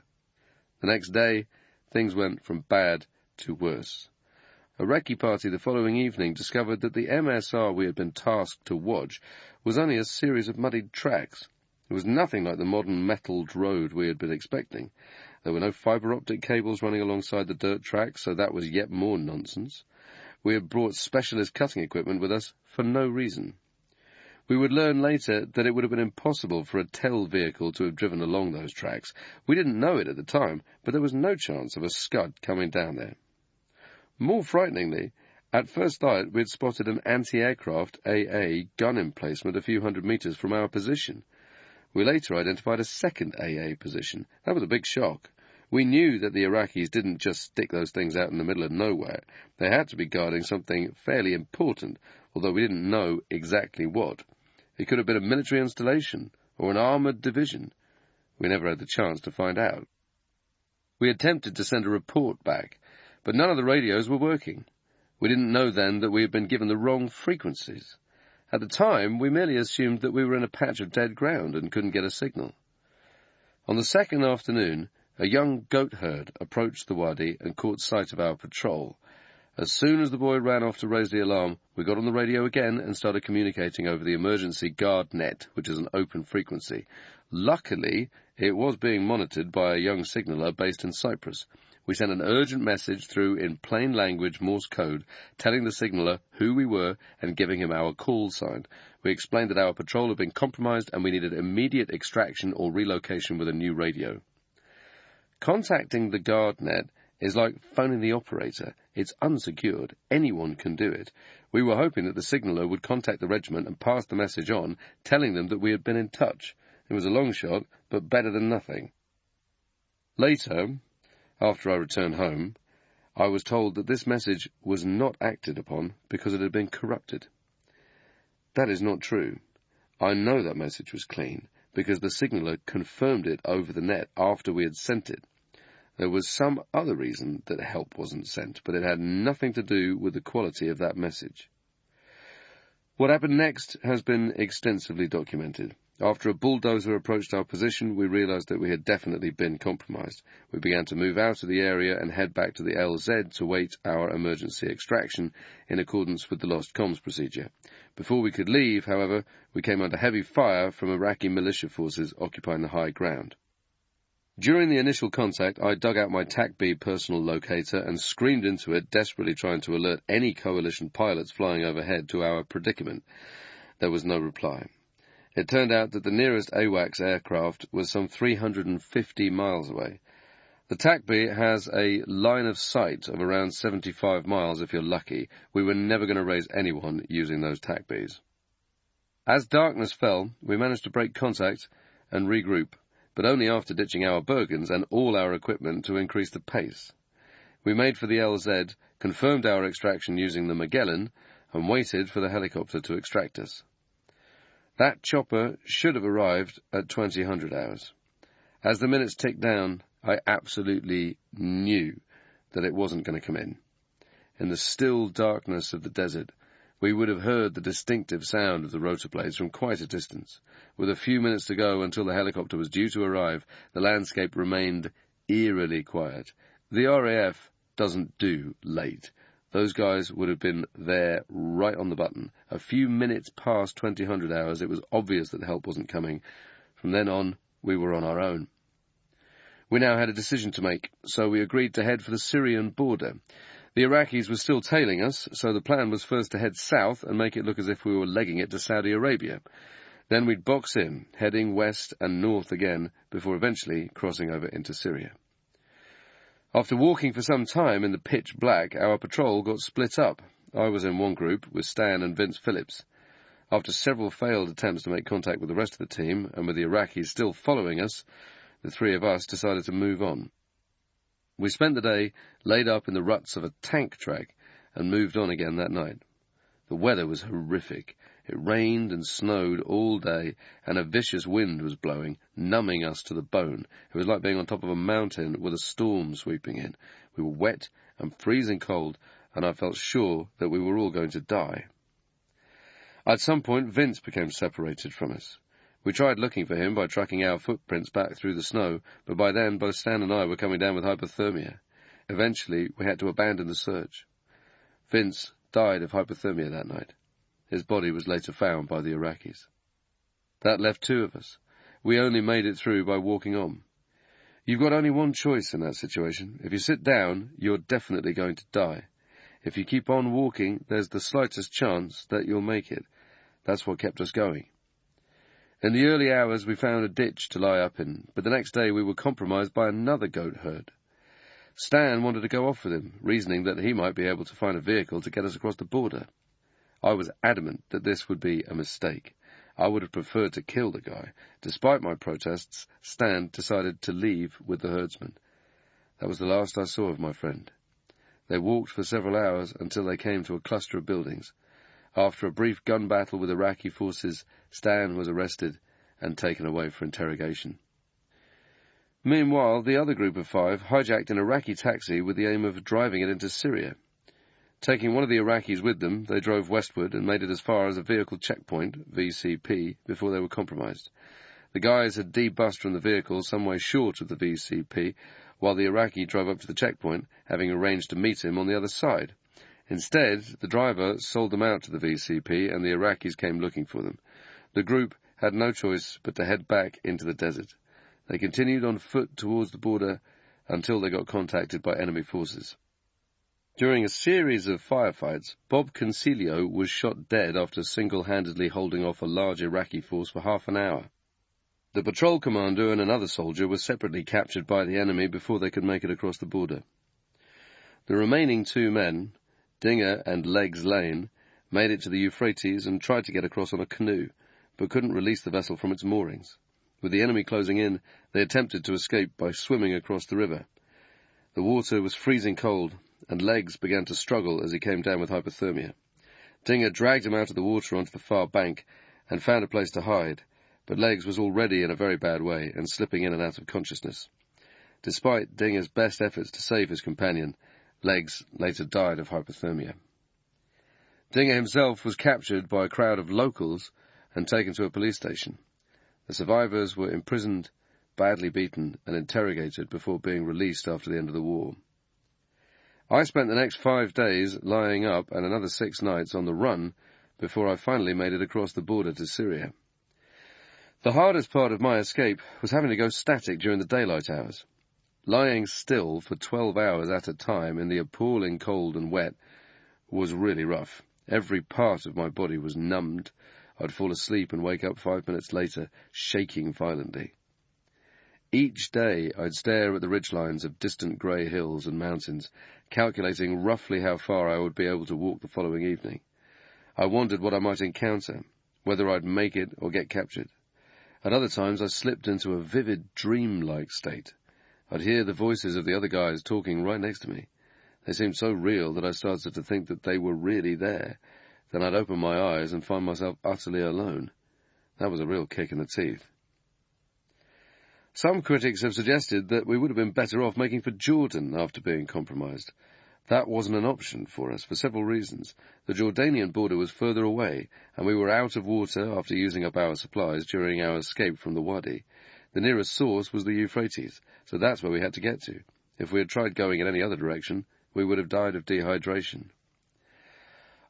The next day, things went from bad to worse. A recce party the following evening discovered that the MSR we had been tasked to watch was only a series of muddied tracks. It was nothing like the modern metalled road we had been expecting. There were no fibre-optic cables running alongside the dirt tracks, so that was yet more nonsense. We had brought specialist cutting equipment with us for no reason. We would learn later that it would have been impossible for a TEL vehicle to have driven along those tracks. We didn't know it at the time, but there was no chance of a Scud coming down there. More frighteningly, at first sight we had spotted an anti-aircraft AA gun emplacement a few hundred metres from our position. We later identified a second AA position. That was a big shock. We knew that the Iraqis didn't just stick those things out in the middle of nowhere. They had to be guarding something fairly important, although we didn't know exactly what. It could have been a military installation or an armoured division. We never had the chance to find out. We attempted to send a report back, but none of the radios were working. We didn't know then that we had been given the wrong frequencies. At the time, we merely assumed that we were in a patch of dead ground and couldn't get a signal. On the second afternoon, a young goat herd approached the wadi and caught sight of our patrol. As soon as the boy ran off to raise the alarm, we got on the radio again and started communicating over the emergency guard net, which is an open frequency. Luckily, it was being monitored by a young signaller based in Cyprus. We sent an urgent message through in plain language Morse code, telling the signaller who we were and giving him our call sign. We explained that our patrol had been compromised and we needed immediate extraction or relocation with a new radio. Contacting the guard net is like phoning the operator. It's unsecured. Anyone can do it. We were hoping that the signaller would contact the regiment and pass the message on, telling them that we had been in touch. It was a long shot, but better than nothing. Later, after I returned home, I was told that this message was not acted upon because it had been corrupted. That is not true. I know that message was clean, because the signaller confirmed it over the net after we had sent it. There was some other reason that help wasn't sent, but it had nothing to do with the quality of that message. What happened next has been extensively documented. After a bulldozer approached our position, we realized that we had definitely been compromised. We began to move out of the area and head back to the LZ to wait our emergency extraction in accordance with the lost comms procedure. Before we could leave, however, we came under heavy fire from Iraqi militia forces occupying the high ground. During the initial contact, I dug out my TAC-B personal locator and screamed into it, desperately trying to alert any coalition pilots flying overhead to our predicament. There was no reply. It turned out that the nearest AWACS aircraft was some 350 miles away. The TAC-B has a line of sight of around 75 miles if you're lucky. We were never going to raise anyone using those TAC-Bs. As darkness fell, we managed to break contact and regroup, but only after ditching our Bergens and all our equipment to increase the pace. We made for the LZ, confirmed our extraction using the Magellan, and waited for the helicopter to extract us. That chopper should have arrived at 2000 hours. As the minutes ticked down, I absolutely knew that it wasn't going to come in. In the still darkness of the desert, We would have heard the distinctive sound of the rotor blades from quite a distance. With a few minutes to go until the helicopter was due to arrive, the landscape remained eerily quiet. The RAF doesn't do late. Those guys would have been there right on the button. A few minutes past 2000 hours, it was obvious that help wasn't coming. From then on, we were on our own. We now had a decision to make, so we agreed to head for the Syrian border. The Iraqis were still tailing us, so the plan was first to head south and make it look as if we were legging it to Saudi Arabia. Then we'd box in, heading west and north again, before eventually crossing over into Syria. After walking for some time in the pitch black, our patrol got split up. I was in one group with Stan and Vince Phillips. After several failed attempts to make contact with the rest of the team, and with the Iraqis still following us, the three of us decided to move on. We spent the day laid up in the ruts of a tank track and moved on again that night. The weather was horrific. It rained and snowed all day, and a vicious wind was blowing, numbing us to the bone. It was like being on top of a mountain with a storm sweeping in. We were wet and freezing cold, and I felt sure that we were all going to die. At some point, Vince became separated from us. We tried looking for him by tracking our footprints back through the snow, but by then both Stan and I were coming down with hypothermia. Eventually, we had to abandon the search. Vince died of hypothermia that night. His body was later found by the Iraqis. That left two of us. We only made it through by walking on. You've got only one choice in that situation. If you sit down, you're definitely going to die. If you keep on walking, there's the slightest chance that you'll make it. That's what kept us going. In the early hours, we found a ditch to lie up in, but the next day we were compromised by another goat herd. Stan wanted to go off with him, reasoning that he might be able to find a vehicle to get us across the border. I was adamant that this would be a mistake. I would have preferred to kill the guy. Despite my protests, Stan decided to leave with the herdsman. That was the last I saw of my friend. They walked for several hours until they came to a cluster of buildings. After a brief gun battle with Iraqi forces, Stan was arrested and taken away for interrogation. Meanwhile, the other group of 5 hijacked an Iraqi taxi with the aim of driving it into Syria. Taking one of the Iraqis with them, they drove westward and made it as far as a vehicle checkpoint, VCP, before they were compromised. The guys had debussed from the vehicle some way short of the VCP, while the Iraqi drove up to the checkpoint, having arranged to meet him on the other side. Instead, the driver sold them out to the VCP, and the Iraqis came looking for them. The group had no choice but to head back into the desert. They continued on foot towards the border until they got contacted by enemy forces. During a series of firefights, Bob Concilio was shot dead after single-handedly holding off a large Iraqi force for half an hour. The patrol commander and another soldier were separately captured by the enemy before they could make it across the border. The remaining 2 men, Dinger and Legs Lane, made it to the Euphrates and tried to get across on a canoe, but couldn't release the vessel from its moorings. With the enemy closing in, they attempted to escape by swimming across the river. The water was freezing cold, and Legs began to struggle as he came down with hypothermia. Dinger dragged him out of the water onto the far bank and found a place to hide, but Legs was already in a very bad way and slipping in and out of consciousness. Despite Dinger's best efforts to save his companion, Legs later died of hypothermia. Dinger himself was captured by a crowd of locals and taken to a police station. The survivors were imprisoned, badly beaten, and interrogated before being released after the end of the war. I spent the next 5 days lying up and another 6 nights on the run before I finally made it across the border to Syria. The hardest part of my escape was having to go static during the daylight hours. Lying still for 12 hours at a time in the appalling cold and wet was really rough. Every part of my body was numbed. I'd fall asleep and wake up 5 minutes later, shaking violently. Each day I'd stare at the ridgelines of distant grey hills and mountains, calculating roughly how far I would be able to walk the following evening. I wondered what I might encounter, whether I'd make it or get captured. At other times I slipped into a vivid, dream-like state. I'd hear the voices of the other guys talking right next to me. They seemed so real that I started to think that they were really there. Then I'd open my eyes and find myself utterly alone. That was a real kick in the teeth. Some critics have suggested that we would have been better off making for Jordan after being compromised, That wasn't an option for us for several reasons. The Jordanian border was further away, and we were out of water after using up our supplies during our escape from the Wadi. The nearest source was the Euphrates, so that's where we had to get to. If we had tried going in any other direction, we would have died of dehydration.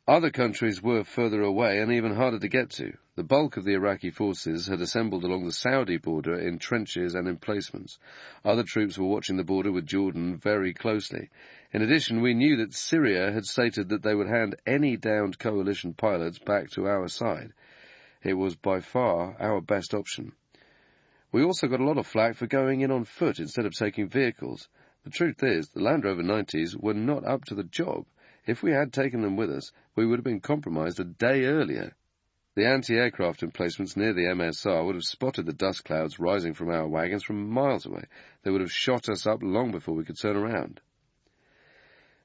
Other countries were further away and even harder to get to. The bulk of the Iraqi forces had assembled along the Saudi border in trenches and emplacements. Other troops were watching the border with Jordan very closely. In addition, we knew that Syria had stated that they would hand any downed coalition pilots back to our side. It was by far our best option. We also got a lot of flack for going in on foot instead of taking vehicles. The truth is, the Land Rover 90s were not up to the job. If we had taken them with us, we would have been compromised a day earlier. The anti-aircraft emplacements near the MSR would have spotted the dust clouds rising from our wagons from miles away. They would have shot us up long before we could turn around.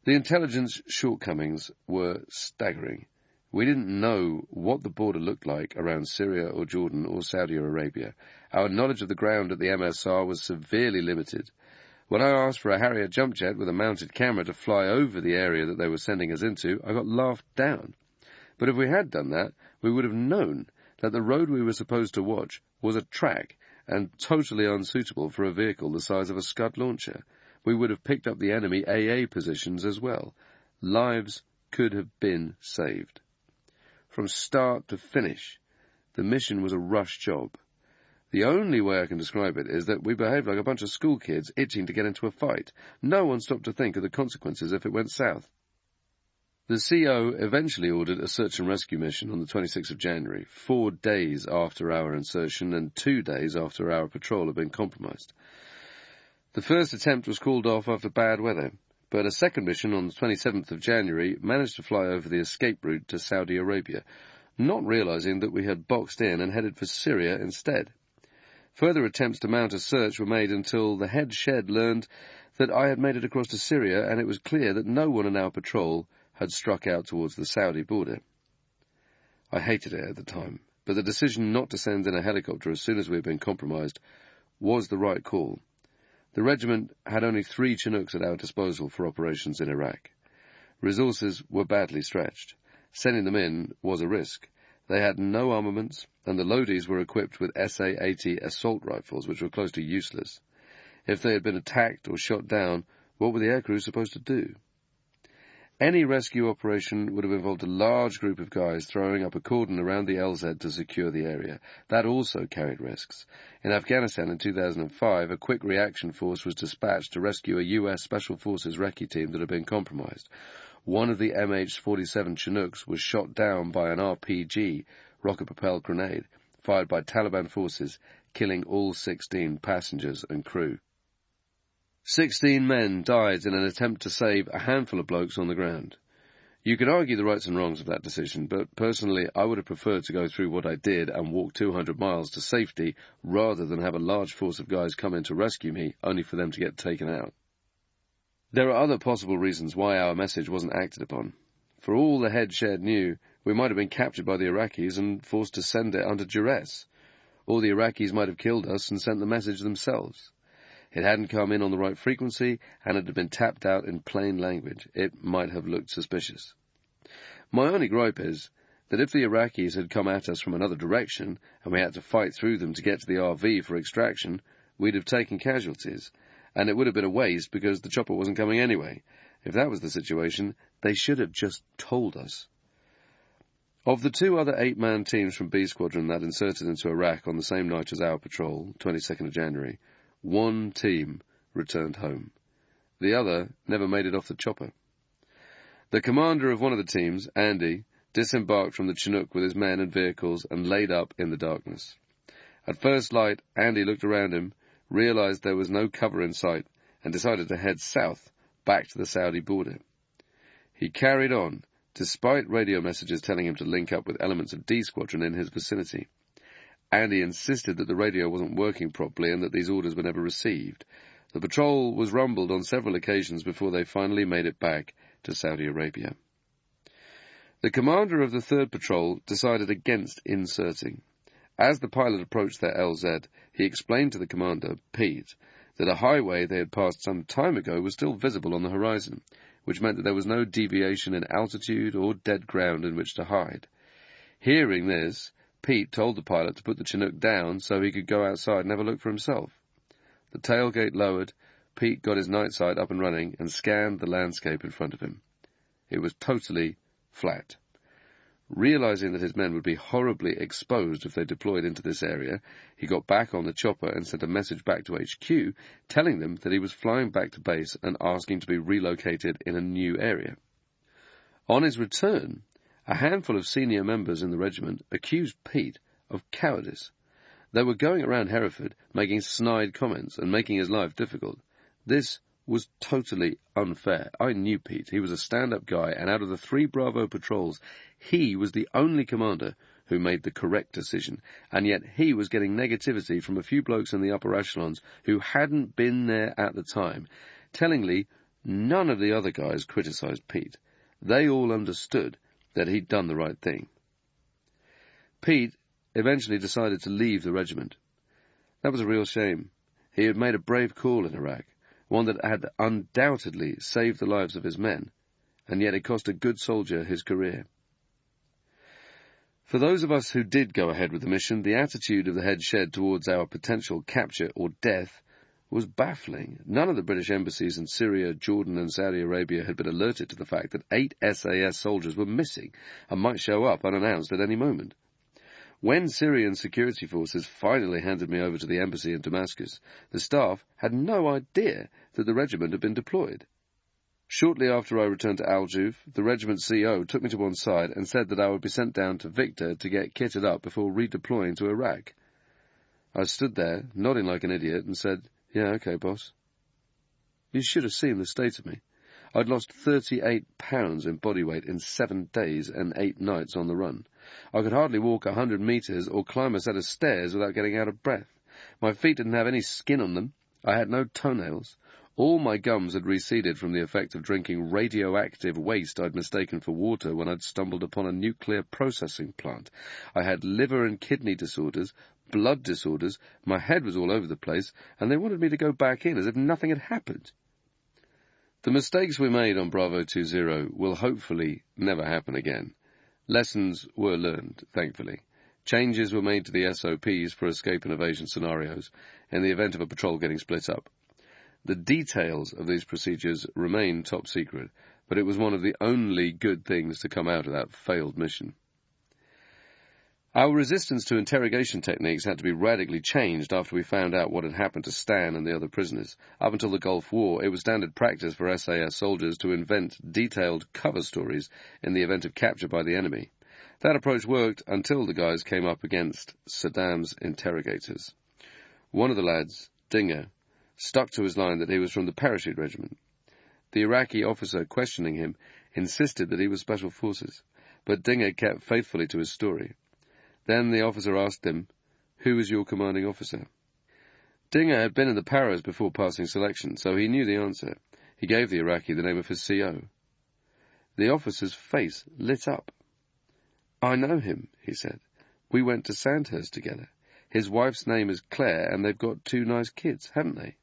The intelligence shortcomings were staggering. We didn't know what the border looked like around Syria or Jordan or Saudi Arabia. Our knowledge of the ground at the MSR was severely limited. When I asked for a Harrier jump jet with a mounted camera to fly over the area that they were sending us into, I got laughed down. But if we had done that, we would have known that the road we were supposed to watch was a track and totally unsuitable for a vehicle the size of a Scud launcher. We would have picked up the enemy AA positions as well. Lives could have been saved. From start to finish, the mission was a rush job. The only way I can describe it is that we behaved like a bunch of school kids itching to get into a fight. No one stopped to think of the consequences if it went south. The CO eventually ordered a search and rescue mission on the 26th of January, 4 days after our insertion and 2 days after our patrol had been compromised. The first attempt was called off after bad weather, but a second mission on the 27th of January managed to fly over the escape route to Saudi Arabia, not realizing that we had boxed in and headed for Syria instead. Further attempts to mount a search were made until the head shed learned that I had made it across to Syria, and it was clear that no one in our patrol had struck out towards the Saudi border. I hated it at the time, but the decision not to send in a helicopter as soon as we had been compromised was the right call. The regiment had only 3 Chinooks at our disposal for operations in Iraq. Resources were badly stretched. Sending them in was a risk. They had no armaments, and the Lodis were equipped with SA-80 assault rifles, which were close to useless. If they had been attacked or shot down, what were the aircrew supposed to do? Any rescue operation would have involved a large group of guys throwing up a cordon around the LZ to secure the area. That also carried risks. In Afghanistan in 2005, a quick reaction force was dispatched to rescue a U.S. Special Forces recce team that had been compromised. One of the MH-47 Chinooks was shot down by an RPG, rocket-propelled grenade, fired by Taliban forces, killing all 16 passengers and crew. 16 men died in an attempt to save a handful of blokes on the ground. You could argue the rights and wrongs of that decision, but personally I would have preferred to go through what I did and walk 200 miles to safety rather than have a large force of guys come in to rescue me, only for them to get taken out. There are other possible reasons why our message wasn't acted upon. For all the head shed knew, we might have been captured by the Iraqis and forced to send it under duress. Or the Iraqis might have killed us and sent the message themselves. It hadn't come in on the right frequency, and it had been tapped out in plain language. It might have looked suspicious. My only gripe is that if the Iraqis had come at us from another direction, and we had to fight through them to get to the RV for extraction, we'd have taken casualties, and it would have been a waste because the chopper wasn't coming anyway. If that was the situation, they should have just told us. Of the 2 other 8-man teams from B Squadron that inserted into Iraq on the same night as our patrol, 22nd of January, 1 team returned home. The other never made it off the chopper. The commander of one of the teams, Andy, disembarked from the Chinook with his men and vehicles and laid up in the darkness. At first light, Andy looked around him, realized there was no cover in sight, and decided to head south, back to the Saudi border. He carried on, despite radio messages telling him to link up with elements of D Squadron in his vicinity. Andy insisted that the radio wasn't working properly and that these orders were never received. The patrol was rumbled on several occasions before they finally made it back to Saudi Arabia. The commander of the 3rd Patrol decided against inserting. As the pilot approached their LZ, he explained to the commander, Pete, that a highway they had passed some time ago was still visible on the horizon. which meant that there was no deviation in altitude or dead ground in which to hide. Hearing this, Pete told the pilot to put the Chinook down so he could go outside and have a look for himself. The tailgate lowered, Pete got his night sight up and running and scanned the landscape in front of him. It was totally flat. Realizing that his men would be horribly exposed if they deployed into this area, he got back on the chopper and sent a message back to HQ, telling them that he was flying back to base and asking to be relocated in a new area. On his return, a handful of senior members in the regiment accused Pete of cowardice. They were going around Hereford making snide comments and making his life difficult. This was totally unfair. I knew Pete. He was a stand-up guy, and out of the 3 Bravo patrols, he was the only commander who made the correct decision, and yet he was getting negativity from a few blokes in the upper echelons who hadn't been there at the time. Tellingly, none of the other guys criticised Pete. They all understood that he'd done the right thing. Pete eventually decided to leave the regiment. That was a real shame. He had made a brave call in Iraq, one that had undoubtedly saved the lives of his men, and yet it cost a good soldier his career. For those of us who did go ahead with the mission, the attitude of the head shed towards our potential capture or death was baffling. None of the British embassies in Syria, Jordan and Saudi Arabia had been alerted to the fact that 8 SAS soldiers were missing and might show up unannounced at any moment. When Syrian security forces finally handed me over to the embassy in Damascus, the staff had no idea that the regiment had been deployed. Shortly after I returned to Al-Juf, the regiment CO took me to one side and said that I would be sent down to Victor to get kitted up before redeploying to Iraq. I stood there, nodding like an idiot, and said, "Yeah, okay, boss." You should have seen the state of me. I'd lost 38 pounds in body weight in 7 days and 8 nights on the run. I could hardly walk 100 metres or climb a set of stairs without getting out of breath. My feet didn't have any skin on them. I had no toenails. All my gums had receded from the effect of drinking radioactive waste I'd mistaken for water when I'd stumbled upon a nuclear processing plant. I had liver and kidney disorders, blood disorders, my head was all over the place, and they wanted me to go back in as if nothing had happened. The mistakes we made on Bravo 20 will hopefully never happen again. Lessons were learned, thankfully. Changes were made to the SOPs for escape and evasion scenarios in the event of a patrol getting split up. The details of these procedures remain top secret, but it was one of the only good things to come out of that failed mission. Our resistance to interrogation techniques had to be radically changed after we found out what had happened to Stan and the other prisoners. Up until the Gulf War, it was standard practice for SAS soldiers to invent detailed cover stories in the event of capture by the enemy. That approach worked until the guys came up against Saddam's interrogators. One of the lads, Dinger, stuck to his line that he was from the parachute regiment. The Iraqi officer questioning him insisted that he was Special Forces, but Dinger kept faithfully to his story. Then the officer asked him, "Who is your commanding officer?" Dinger had been in the paras before passing selection, so he knew the answer. He gave the Iraqi the name of his CO. The officer's face lit up. "I know him," he said. "We went to Sandhurst together. His wife's name is Claire, and they've got 2 nice kids, haven't they?"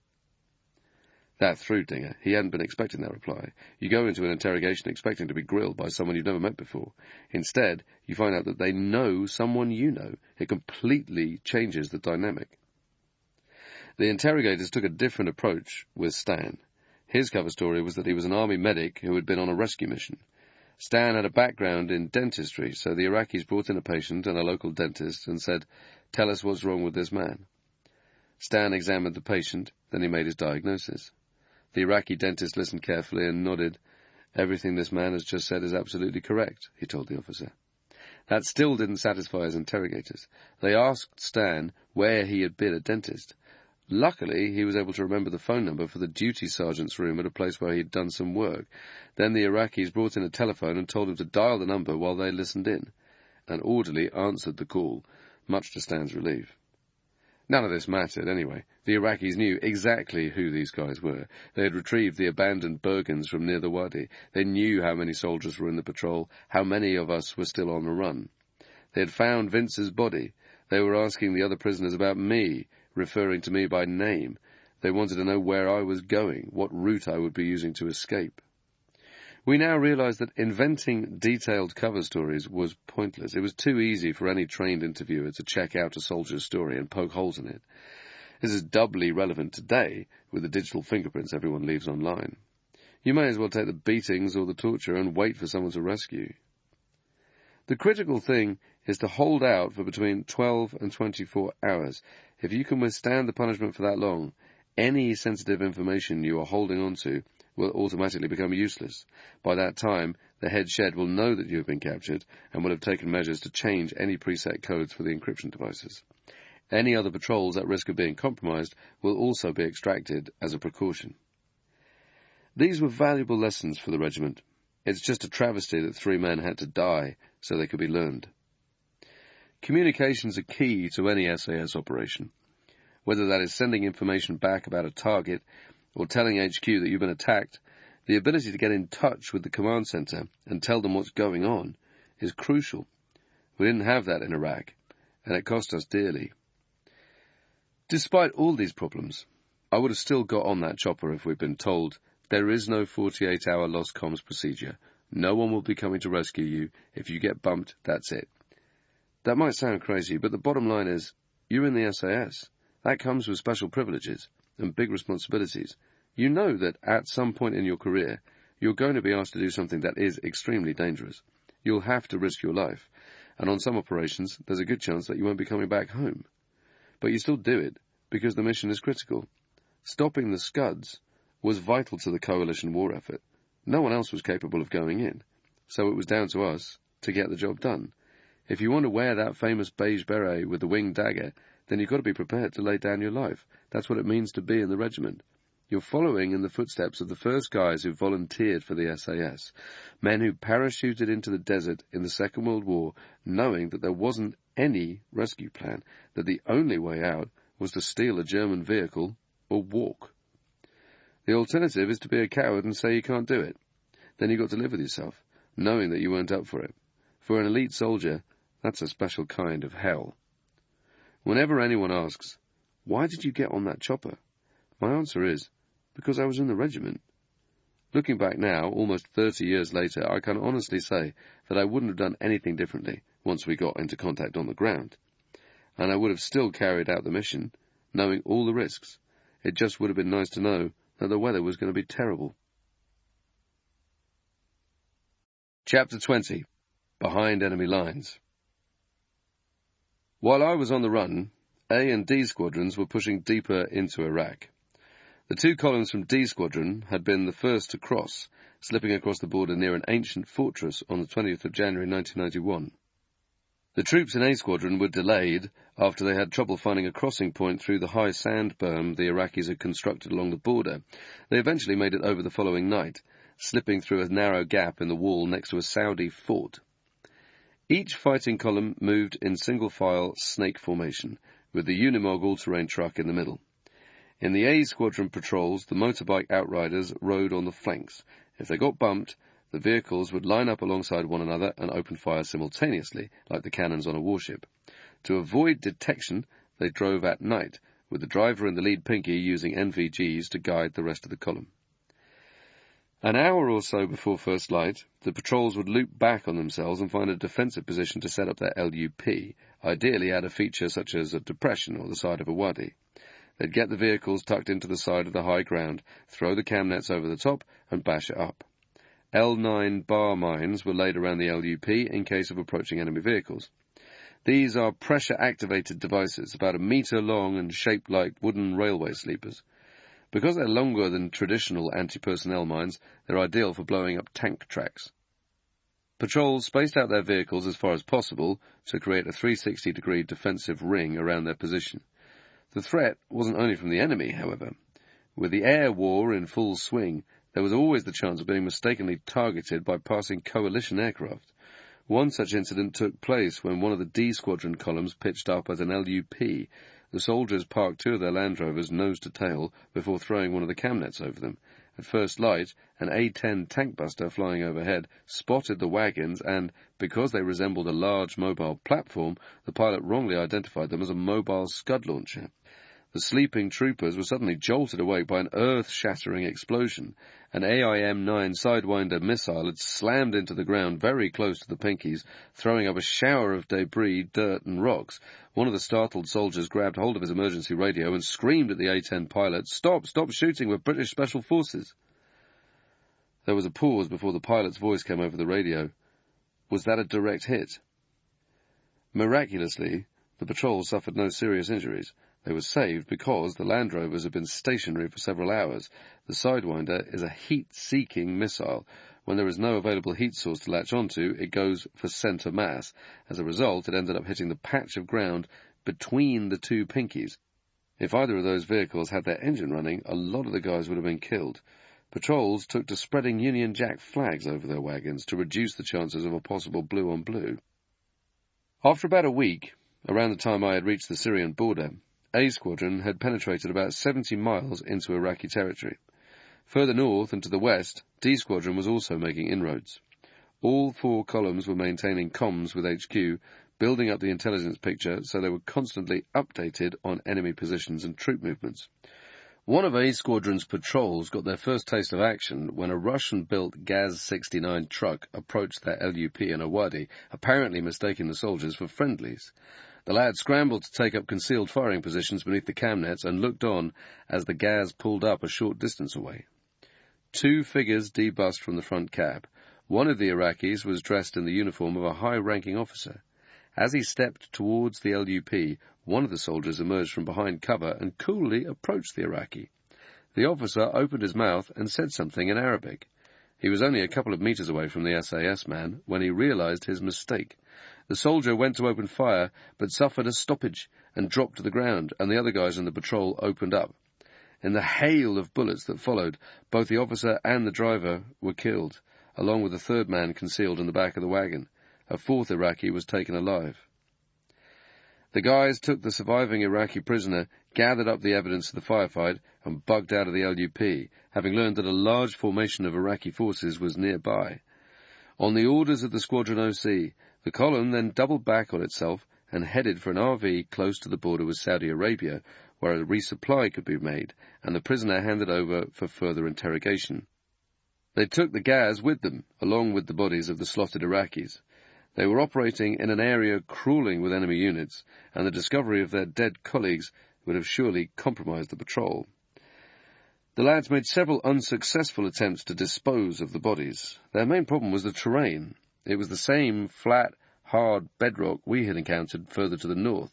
That threw Dinger. He hadn't been expecting that reply. You go into an interrogation expecting to be grilled by someone you've never met before. Instead, you find out that they know someone you know. It completely changes the dynamic. The interrogators took a different approach with Stan. His cover story was that he was an army medic who had been on a rescue mission. Stan had a background in dentistry, so the Iraqis brought in a patient and a local dentist and said, "Tell us what's wrong with this man." Stan examined the patient, then he made his diagnosis. The Iraqi dentist listened carefully and nodded. "Everything this man has just said is absolutely correct," he told the officer. That still didn't satisfy his interrogators. They asked Stan where he had been a dentist. Luckily, he was able to remember the phone number for the duty sergeant's room at a place where he'd done some work. Then the Iraqis brought in a telephone and told him to dial the number while they listened in. An orderly answered the call, much to Stan's relief. None of this mattered, anyway. The Iraqis knew exactly who these guys were. They had retrieved the abandoned Bergens from near the Wadi. They knew how many soldiers were in the patrol, how many of us were still on the run. They had found Vince's body. They were asking the other prisoners about me, referring to me by name. They wanted to know where I was going, what route I would be using to escape. We now realized that inventing detailed cover stories was pointless. It was too easy for any trained interviewer to check out a soldier's story and poke holes in it. This is doubly relevant today with the digital fingerprints everyone leaves online. You may as well take the beatings or the torture and wait for someone to rescue. The critical thing is to hold out for between 12 and 24 hours. If you can withstand the punishment for that long, any sensitive information you are holding on to will automatically become useless. By that time, the head shed will know that you have been captured and will have taken measures to change any preset codes for the encryption devices. Any other patrols at risk of being compromised will also be extracted as a precaution. These were valuable lessons for the regiment. It's just a travesty that 3 men had to die so they could be learned. Communications are key to any SAS operation. Whether that is sending information back about a target or telling HQ that you've been attacked, the ability to get in touch with the command center and tell them what's going on is crucial. We didn't have that in Iraq, and it cost us dearly. Despite all these problems, I would have still got on that chopper if we'd been told there is no 48-hour lost comms procedure. No one will be coming to rescue you. If you get bumped, that's it. That might sound crazy, but the bottom line is, you're in the SAS. That comes with special privileges and big responsibilities. You know that at some point in your career, you're going to be asked to do something that is extremely dangerous. You'll have to risk your life, and on some operations, there's a good chance that you won't be coming back home. But you still do it, because the mission is critical. Stopping the Scuds was vital to the coalition war effort. No one else was capable of going in, so it was down to us to get the job done. If you want to wear that famous beige beret with the winged dagger, then you've got to be prepared to lay down your life. That's what it means to be in the regiment. You're following in the footsteps of the first guys who volunteered for the SAS, men who parachuted into the desert in the Second World War, knowing that there wasn't any rescue plan, that the only way out was to steal a German vehicle or walk. The alternative is to be a coward and say you can't do it. Then you've got to live with yourself, knowing that you weren't up for it. For an elite soldier, that's a special kind of hell. Whenever anyone asks, "Why did you get on that chopper?" my answer is, because I was in the regiment. Looking back now, almost 30 years later, I can honestly say that I wouldn't have done anything differently once we got into contact on the ground. And I would have still carried out the mission, knowing all the risks. It just would have been nice to know that the weather was going to be terrible. Chapter 20. Behind Enemy Lines. While I was on the run, A and D squadrons were pushing deeper into Iraq. The 2 columns from D Squadron had been the first to cross, slipping across the border near an ancient fortress on the 20th of January 1991. The troops in A Squadron were delayed after they had trouble finding a crossing point through the high sand berm the Iraqis had constructed along the border. They eventually made it over the following night, slipping through a narrow gap in the wall next to a Saudi fort. Each fighting column moved in single-file snake formation, with the Unimog all-terrain truck in the middle. In the A Squadron patrols, the motorbike outriders rode on the flanks. If they got bumped, the vehicles would line up alongside one another and open fire simultaneously, like the cannons on a warship. To avoid detection, they drove at night, with the driver and the lead pinky using NVGs to guide the rest of the column. An hour or so before first light, the patrols would loop back on themselves and find a defensive position to set up their LUP, ideally at a feature such as a depression or the side of a wadi. They'd get the vehicles tucked into the side of the high ground, throw the cam nets over the top, and bash it up. L9 bar mines were laid around the LUP in case of approaching enemy vehicles. These are pressure-activated devices, about a metre long and shaped like wooden railway sleepers. Because they're longer than traditional anti-personnel mines, they're ideal for blowing up tank tracks. Patrols spaced out their vehicles as far as possible to create a 360-degree defensive ring around their position. The threat wasn't only from the enemy, however. With the air war in full swing, there was always the chance of being mistakenly targeted by passing coalition aircraft. One such incident took place when one of the D Squadron columns pitched up at an LUP. The soldiers parked 2 of their Land Rovers nose to tail before throwing one of the cam nets over them. At first light, an A-10 tank buster flying overhead spotted the wagons and, because they resembled a large mobile platform, the pilot wrongly identified them as a mobile Scud launcher. The sleeping troopers were suddenly jolted awake by an earth-shattering explosion. An AIM-9 Sidewinder missile had slammed into the ground very close to the Pinkies, throwing up a shower of debris, dirt and rocks. One of the startled soldiers grabbed hold of his emergency radio and screamed at the A-10 pilot, "Stop! Stop shooting! We're British Special Forces!" There was a pause before the pilot's voice came over the radio. Was that a direct hit? Miraculously, the patrol suffered no serious injuries. They were saved because the Land Rovers had been stationary for several hours. The Sidewinder is a heat-seeking missile. When there is no available heat source to latch onto, it goes for centre mass. As a result, it ended up hitting the patch of ground between the two Pinkies. If either of those vehicles had their engine running, a lot of the guys would have been killed. Patrols took to spreading Union Jack flags over their wagons to reduce the chances of a possible blue-on-blue. After about a week, around the time I had reached the Syrian border, A Squadron had penetrated about 70 miles into Iraqi territory. Further north and to the west, D Squadron was also making inroads. All 4 columns were maintaining comms with HQ, building up the intelligence picture so they were constantly updated on enemy positions and troop movements. One of A Squadron's patrols got their first taste of action when a Russian-built Gaz-69 truck approached their LUP in a wadi, apparently mistaking the soldiers for friendlies. The lads scrambled to take up concealed firing positions beneath the cam nets and looked on as the Gaz pulled up a short distance away. 2 figures debussed from the front cab. One of the Iraqis was dressed in the uniform of a high-ranking officer. As he stepped towards the LUP, one of the soldiers emerged from behind cover and coolly approached the Iraqi. The officer opened his mouth and said something in Arabic. He was only a couple of meters away from the SAS man when he realized his mistake. The soldier went to open fire, but suffered a stoppage and dropped to the ground, and the other guys in the patrol opened up. In the hail of bullets that followed, both the officer and the driver were killed, along with the third man concealed in the back of the wagon. A 4th Iraqi was taken alive. The guys took the surviving Iraqi prisoner, gathered up the evidence of the firefight, and bugged out of the LUP, having learned that a large formation of Iraqi forces was nearby. On the orders of the Squadron OC, the column then doubled back on itself and headed for an RV close to the border with Saudi Arabia, where a resupply could be made, and the prisoner handed over for further interrogation. They took the Gaz with them, along with the bodies of the slaughtered Iraqis. They were operating in an area crawling with enemy units, and the discovery of their dead colleagues would have surely compromised the patrol. The lads made several unsuccessful attempts to dispose of the bodies. Their main problem was the terrain. It was the same flat, hard bedrock we had encountered further to the north.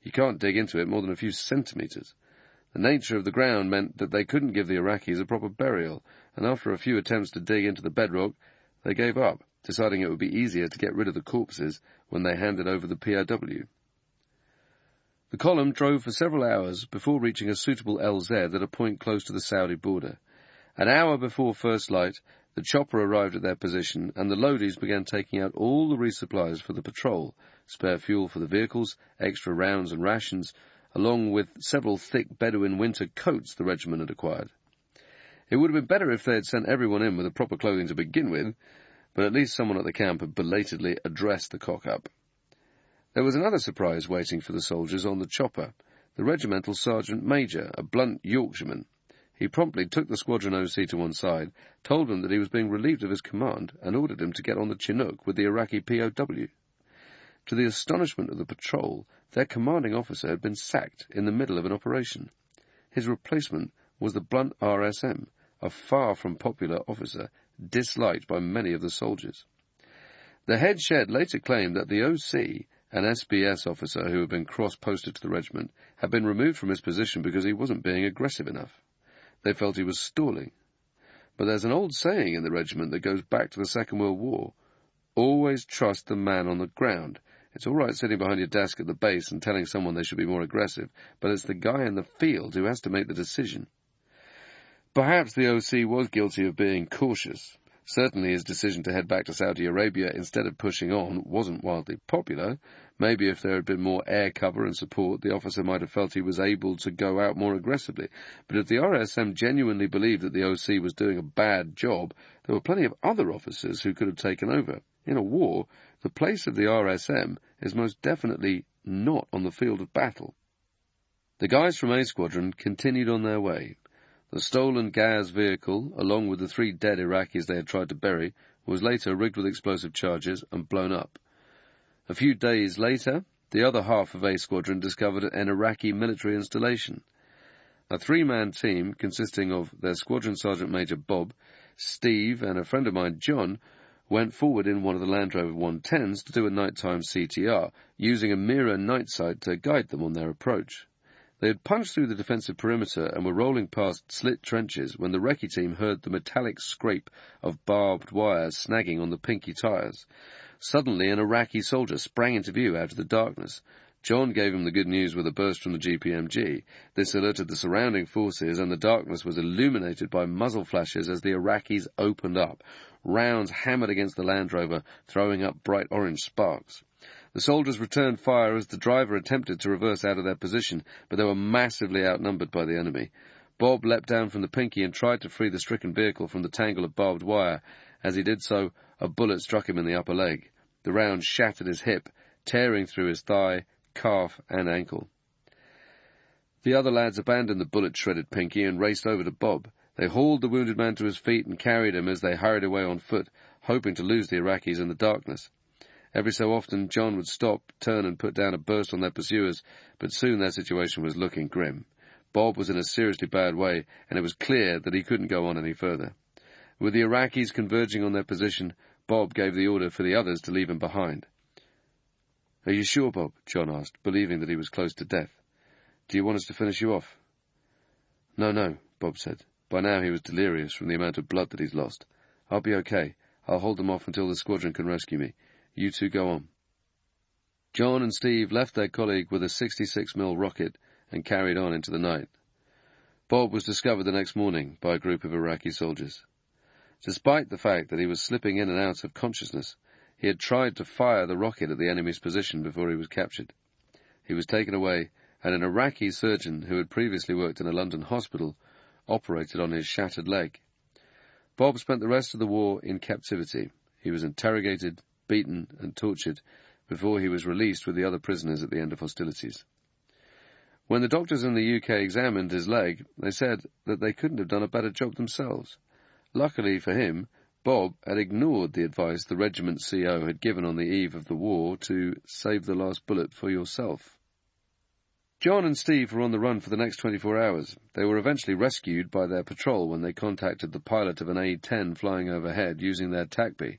You can't dig into it more than a few centimetres. The nature of the ground meant that they couldn't give the Iraqis a proper burial, and after a few attempts to dig into the bedrock, they gave up, deciding it would be easier to get rid of the corpses when they handed over the POW. The column drove for several hours before reaching a suitable LZ at a point close to the Saudi border. An hour before first light, the chopper arrived at their position, and the loadies began taking out all the resupplies for the patrol, spare fuel for the vehicles, extra rounds and rations, along with several thick Bedouin winter coats the regiment had acquired. It would have been better if they had sent everyone in with the proper clothing to begin with, but at least someone at the camp had belatedly addressed the cock-up. There was another surprise waiting for the soldiers on the chopper, the regimental sergeant major, a blunt Yorkshireman. He promptly took the squadron OC to one side, told him that he was being relieved of his command, and ordered him to get on the Chinook with the Iraqi POW. To the astonishment of the patrol, their commanding officer had been sacked in the middle of an operation. His replacement was the blunt RSM, a far from popular officer, disliked by many of the soldiers. The head shed later claimed that the OC, an SBS officer who had been cross-posted to the regiment, had been removed from his position because he wasn't being aggressive enough. They felt he was stalling. But there's an old saying in the regiment that goes back to the Second World War: always trust the man on the ground. It's all right sitting behind your desk at the base and telling someone they should be more aggressive, but it's the guy in the field who has to make the decision. Perhaps the OC was guilty of being cautious. Certainly his decision to head back to Saudi Arabia instead of pushing on wasn't wildly popular. Maybe if there had been more air cover and support, the officer might have felt he was able to go out more aggressively. But if the RSM genuinely believed that the OC was doing a bad job, there were plenty of other officers who could have taken over. In a war, the place of the RSM is most definitely not on the field of battle. The guys from A Squadron continued on their way. The stolen Gaz vehicle, along with the 3 dead Iraqis they had tried to bury, was later rigged with explosive charges and blown up. A few days later, the other half of A Squadron discovered an Iraqi military installation. A 3-man team consisting of their Squadron Sergeant Major Bob, Steve, and a friend of mine, John, went forward in one of the Land Rover 110s to do a nighttime CTR, using a mirror night sight to guide them on their approach. They had punched through the defensive perimeter and were rolling past slit trenches when the recce team heard the metallic scrape of barbed wire snagging on the pinky tyres. Suddenly, an Iraqi soldier sprang into view out of the darkness. John gave him the good news with a burst from the GPMG. This alerted the surrounding forces, and the darkness was illuminated by muzzle flashes as the Iraqis opened up. Rounds hammered against the Land Rover, throwing up bright orange sparks. The soldiers returned fire as the driver attempted to reverse out of their position, but they were massively outnumbered by the enemy. Bob leapt down from the Pinky and tried to free the stricken vehicle from the tangle of barbed wire. As he did so, a bullet struck him in the upper leg. The round shattered his hip, tearing through his thigh, calf, and ankle. The other lads abandoned the bullet-shredded Pinky and raced over to Bob. They hauled the wounded man to his feet and carried him as they hurried away on foot, hoping to lose the Iraqis in the darkness. Every so often, John would stop, turn and put down a burst on their pursuers, but soon their situation was looking grim. Bob was in a seriously bad way, and it was clear that he couldn't go on any further. With the Iraqis converging on their position, Bob gave the order for the others to leave him behind. "Are you sure, Bob?" John asked, believing that he was close to death. "Do you want us to finish you off?" No, Bob said. By now he was delirious from the amount of blood that he's lost. "I'll be okay. I'll hold them off until the squadron can rescue me. You two go on." John and Steve left their colleague with a 66mm rocket and carried on into the night. Bob was discovered the next morning by a group of Iraqi soldiers. Despite the fact that he was slipping in and out of consciousness, he had tried to fire the rocket at the enemy's position before he was captured. He was taken away, and an Iraqi surgeon who had previously worked in a London hospital operated on his shattered leg. Bob spent the rest of the war in captivity. He was interrogated, beaten and tortured before he was released with the other prisoners at the end of hostilities. When the doctors in the UK examined his leg, they said that they couldn't have done a better job themselves. Luckily for him, Bob had ignored the advice the regiment CO had given on the eve of the war to save the last bullet for yourself. John and Steve were on the run for the next 24 hours. They were eventually rescued by their patrol when they contacted the pilot of an A-10 flying overhead using their TACB.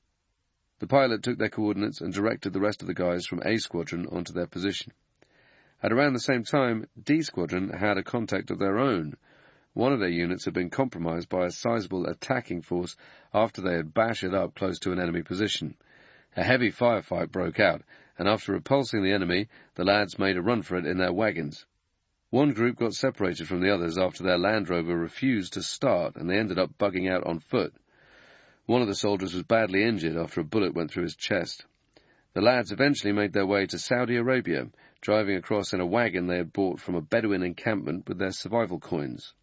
The pilot took their coordinates and directed the rest of the guys from A Squadron onto their position. At around the same time, D Squadron had a contact of their own. One of their units had been compromised by a sizable attacking force after they had bashed it up close to an enemy position. A heavy firefight broke out, and after repulsing the enemy, the lads made a run for it in their wagons. One group got separated from the others after their Land Rover refused to start, and they ended up bugging out on foot. One of the soldiers was badly injured after a bullet went through his chest. The lads eventually made their way to Saudi Arabia, driving across in a wagon they had bought from a Bedouin encampment with their survival coins.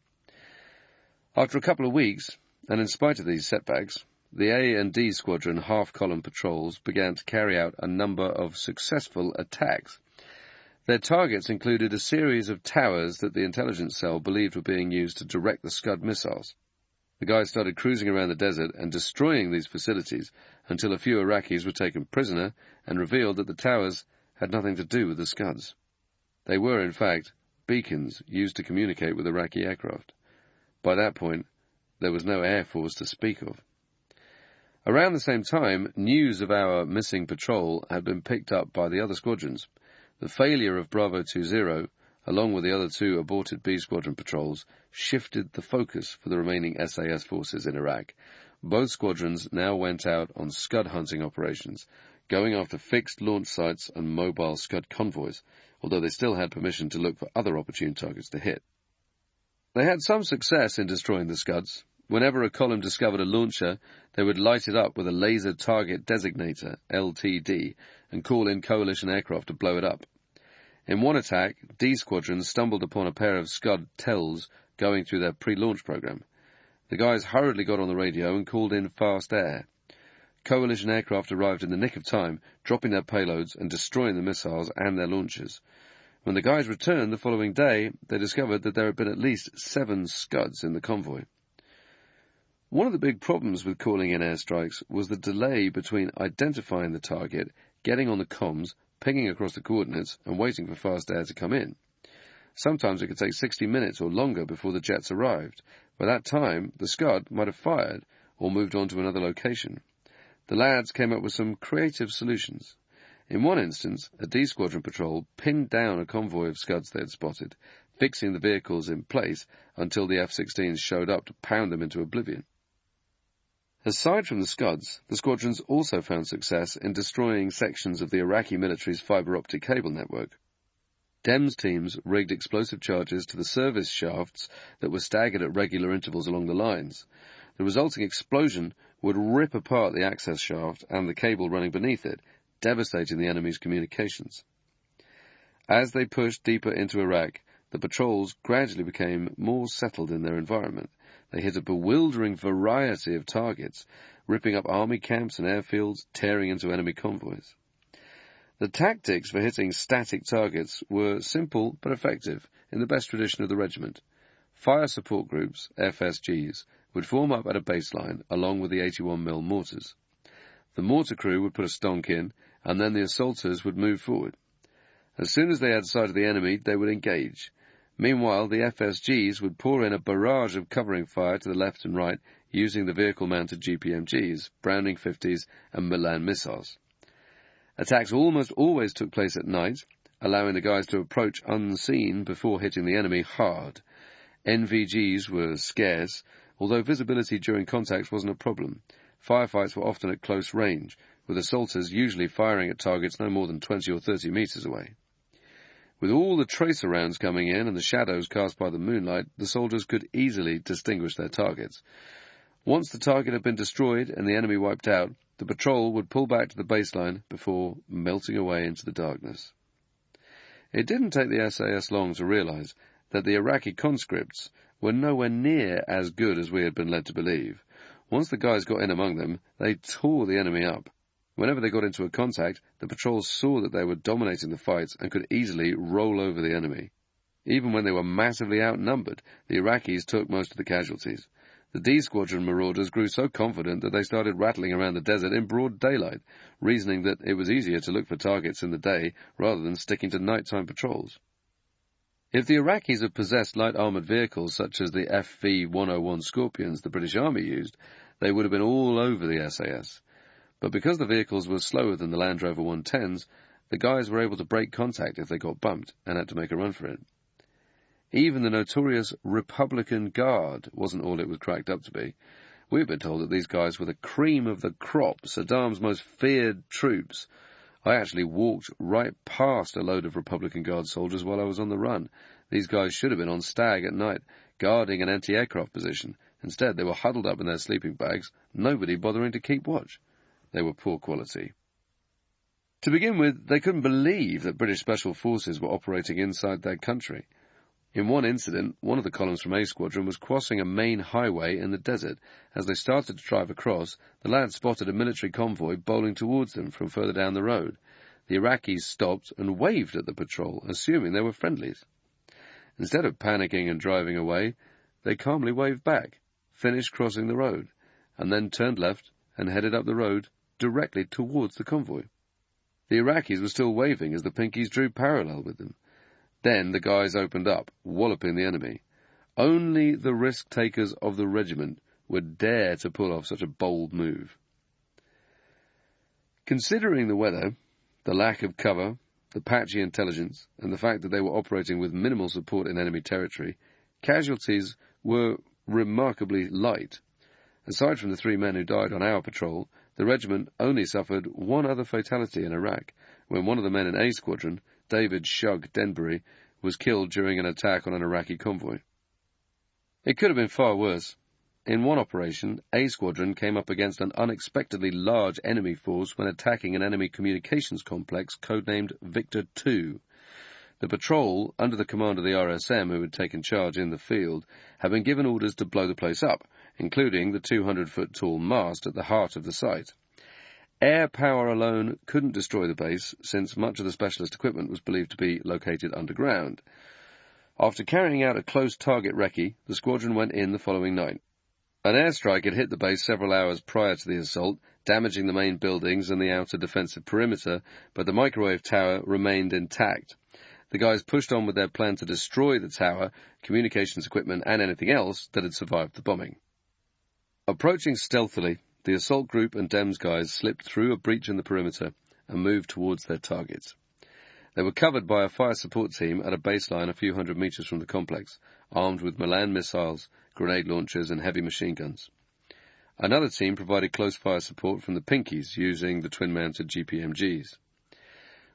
After a couple of weeks, and in spite of these setbacks, the A and D Squadron half-column patrols began to carry out a number of successful attacks. Their targets included a series of towers that the intelligence cell believed were being used to direct the Scud missiles. The guys started cruising around the desert and destroying these facilities until a few Iraqis were taken prisoner and revealed that the towers had nothing to do with the Scuds. They were, in fact, beacons used to communicate with Iraqi aircraft. By that point, there was no air force to speak of. Around the same time, news of our missing patrol had been picked up by the other squadrons. The failure of Bravo 20, along with the other 2 aborted B Squadron patrols, shifted the focus for the remaining SAS forces in Iraq. Both squadrons now went out on Scud hunting operations, going after fixed launch sites and mobile Scud convoys, although they still had permission to look for other opportune targets to hit. They had some success in destroying the Scuds. Whenever a column discovered a launcher, they would light it up with a laser target designator, LTD, and call in coalition aircraft to blow it up. In one attack, D Squadron stumbled upon a pair of Scud TELs going through their pre-launch program. The guys hurriedly got on the radio and called in fast air. Coalition aircraft arrived in the nick of time, dropping their payloads and destroying the missiles and their launchers. When the guys returned the following day, they discovered that there had been at least 7 Scuds in the convoy. One of the big problems with calling in airstrikes was the delay between identifying the target, getting on the comms, pinging across the coordinates, and waiting for fast air to come in. Sometimes it could take 60 minutes or longer before the jets arrived. By that time, the Scud might have fired or moved on to another location. The lads came up with some creative solutions. In one instance, a D Squadron patrol pinned down a convoy of Scuds they had spotted, fixing the vehicles in place until the F-16s showed up to pound them into oblivion. Aside from the Scuds, the squadrons also found success in destroying sections of the Iraqi military's fibre-optic cable network. DEMS teams rigged explosive charges to the service shafts that were staggered at regular intervals along the lines. The resulting explosion would rip apart the access shaft and the cable running beneath it, devastating the enemy's communications. As they pushed deeper into Iraq, the patrols gradually became more settled in their environment. They hit a bewildering variety of targets, ripping up army camps and airfields, tearing into enemy convoys. The tactics for hitting static targets were simple but effective, in the best tradition of the regiment. Fire support groups, FSGs, would form up at a baseline along with the 81mm mortars. The mortar crew would put a stonk in, and then the assaulters would move forward. As soon as they had sight of the enemy, they would engage. Meanwhile, the FSGs would pour in a barrage of covering fire to the left and right using the vehicle-mounted GPMGs, Browning 50s, and Milan missiles. Attacks almost always took place at night, allowing the guys to approach unseen before hitting the enemy hard. NVGs were scarce, although visibility during contact wasn't a problem. Firefights were often at close range, with assaulters usually firing at targets no more than 20 or 30 metres away. With all the tracer rounds coming in and the shadows cast by the moonlight, the soldiers could easily distinguish their targets. Once the target had been destroyed and the enemy wiped out, the patrol would pull back to the baseline before melting away into the darkness. It didn't take the SAS long to realize that the Iraqi conscripts were nowhere near as good as we had been led to believe. Once the guys got in among them, they tore the enemy up. Whenever they got into a contact, the patrols saw that they were dominating the fights and could easily roll over the enemy. Even when they were massively outnumbered, the Iraqis took most of the casualties. The D Squadron marauders grew so confident that they started rattling around the desert in broad daylight, reasoning that it was easier to look for targets in the day rather than sticking to nighttime patrols. If the Iraqis had possessed light armoured vehicles such as the FV-101 Scorpions the British Army used, they would have been all over the SAS. But because the vehicles were slower than the Land Rover 110s, the guys were able to break contact if they got bumped and had to make a run for it. Even the notorious Republican Guard wasn't all it was cracked up to be. We had been told that these guys were the cream of the crop, Saddam's most feared troops. I actually walked right past a load of Republican Guard soldiers while I was on the run. These guys should have been on stag at night, guarding an anti-aircraft position. Instead, they were huddled up in their sleeping bags, nobody bothering to keep watch. They were poor quality. To begin with, they couldn't believe that British Special Forces were operating inside their country. In one incident, one of the columns from A Squadron was crossing a main highway in the desert. As they started to drive across, the lads spotted a military convoy bowling towards them from further down the road. The Iraqis stopped and waved at the patrol, assuming they were friendlies. Instead of panicking and driving away, they calmly waved back, finished crossing the road, and then turned left and headed up the road directly towards the convoy. The Iraqis were still waving as the Pinkies drew parallel with them. Then the guys opened up, walloping the enemy. Only the risk-takers of the regiment would dare to pull off such a bold move. Considering the weather, the lack of cover, the patchy intelligence, and the fact that they were operating with minimal support in enemy territory, casualties were remarkably light. Aside from the 3 men who died on our patrol, the regiment only suffered one other fatality in Iraq, when one of the men in A Squadron, David Shug Denbury, was killed during an attack on an Iraqi convoy. It could have been far worse. In one operation, A Squadron came up against an unexpectedly large enemy force when attacking an enemy communications complex codenamed Victor II. The patrol, under the command of the RSM who had taken charge in the field, had been given orders to blow the place up, including the 200-foot-tall mast at the heart of the site. Air power alone couldn't destroy the base, since much of the specialist equipment was believed to be located underground. After carrying out a close target recce, the squadron went in the following night. An airstrike had hit the base several hours prior to the assault, damaging the main buildings and the outer defensive perimeter, but the microwave tower remained intact. The guys pushed on with their plan to destroy the tower, communications equipment, and anything else that had survived the bombing. Approaching stealthily, the assault group and DEMS guys slipped through a breach in the perimeter and moved towards their targets. They were covered by a fire support team at a baseline a few hundred meters from the complex, armed with Milan missiles, grenade launchers, and heavy machine guns. Another team provided close fire support from the Pinkies, using the twin-mounted GPMGs.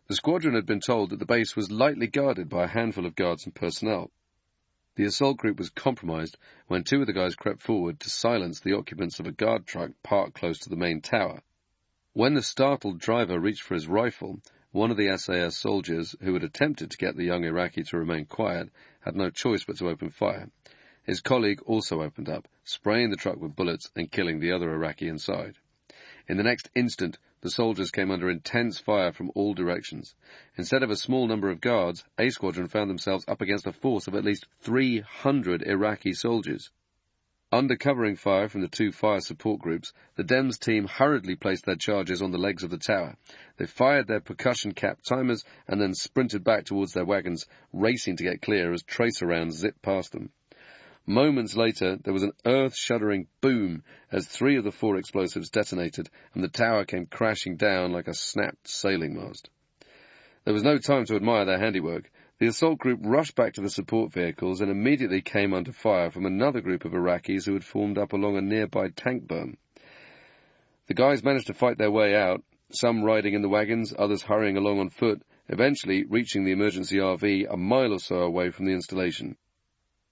The squadron had been told that the base was lightly guarded by a handful of guards and personnel. The assault group was compromised when two of the guys crept forward to silence the occupants of a guard truck parked close to the main tower. When the startled driver reached for his rifle, one of the SAS soldiers, who had attempted to get the young Iraqi to remain quiet, had no choice but to open fire. His colleague also opened up, spraying the truck with bullets and killing the other Iraqi inside. In the next instant, the soldiers came under intense fire from all directions. Instead of a small number of guards, A Squadron found themselves up against a force of at least 300 Iraqi soldiers. Under covering fire from the two fire support groups, the DEMS team hurriedly placed their charges on the legs of the tower. They fired their percussion-capped timers and then sprinted back towards their wagons, racing to get clear as tracer rounds zipped past them. Moments later, there was an earth-shuddering boom as 3 of the 4 explosives detonated, and the tower came crashing down like a snapped sailing mast. There was no time to admire their handiwork. The assault group rushed back to the support vehicles and immediately came under fire from another group of Iraqis who had formed up along a nearby tank berm. The guys managed to fight their way out, some riding in the wagons, others hurrying along on foot, eventually reaching the emergency RV a mile or so away from the installation.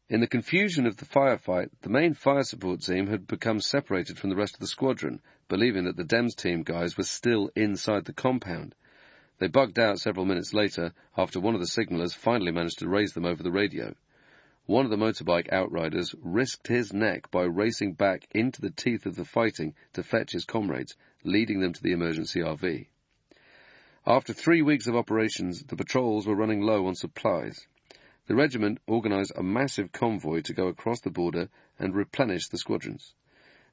In the confusion of the firefight, the main fire support team had become separated from the rest of the squadron, believing that the DEMS team guys were still inside the compound. They bugged out several minutes later, after one of the signallers finally managed to raise them over the radio. One of the motorbike outriders risked his neck by racing back into the teeth of the fighting to fetch his comrades, leading them to the emergency RV. After 3 weeks of operations, the patrols were running low on supplies. The regiment organised a massive convoy to go across the border and replenish the squadrons.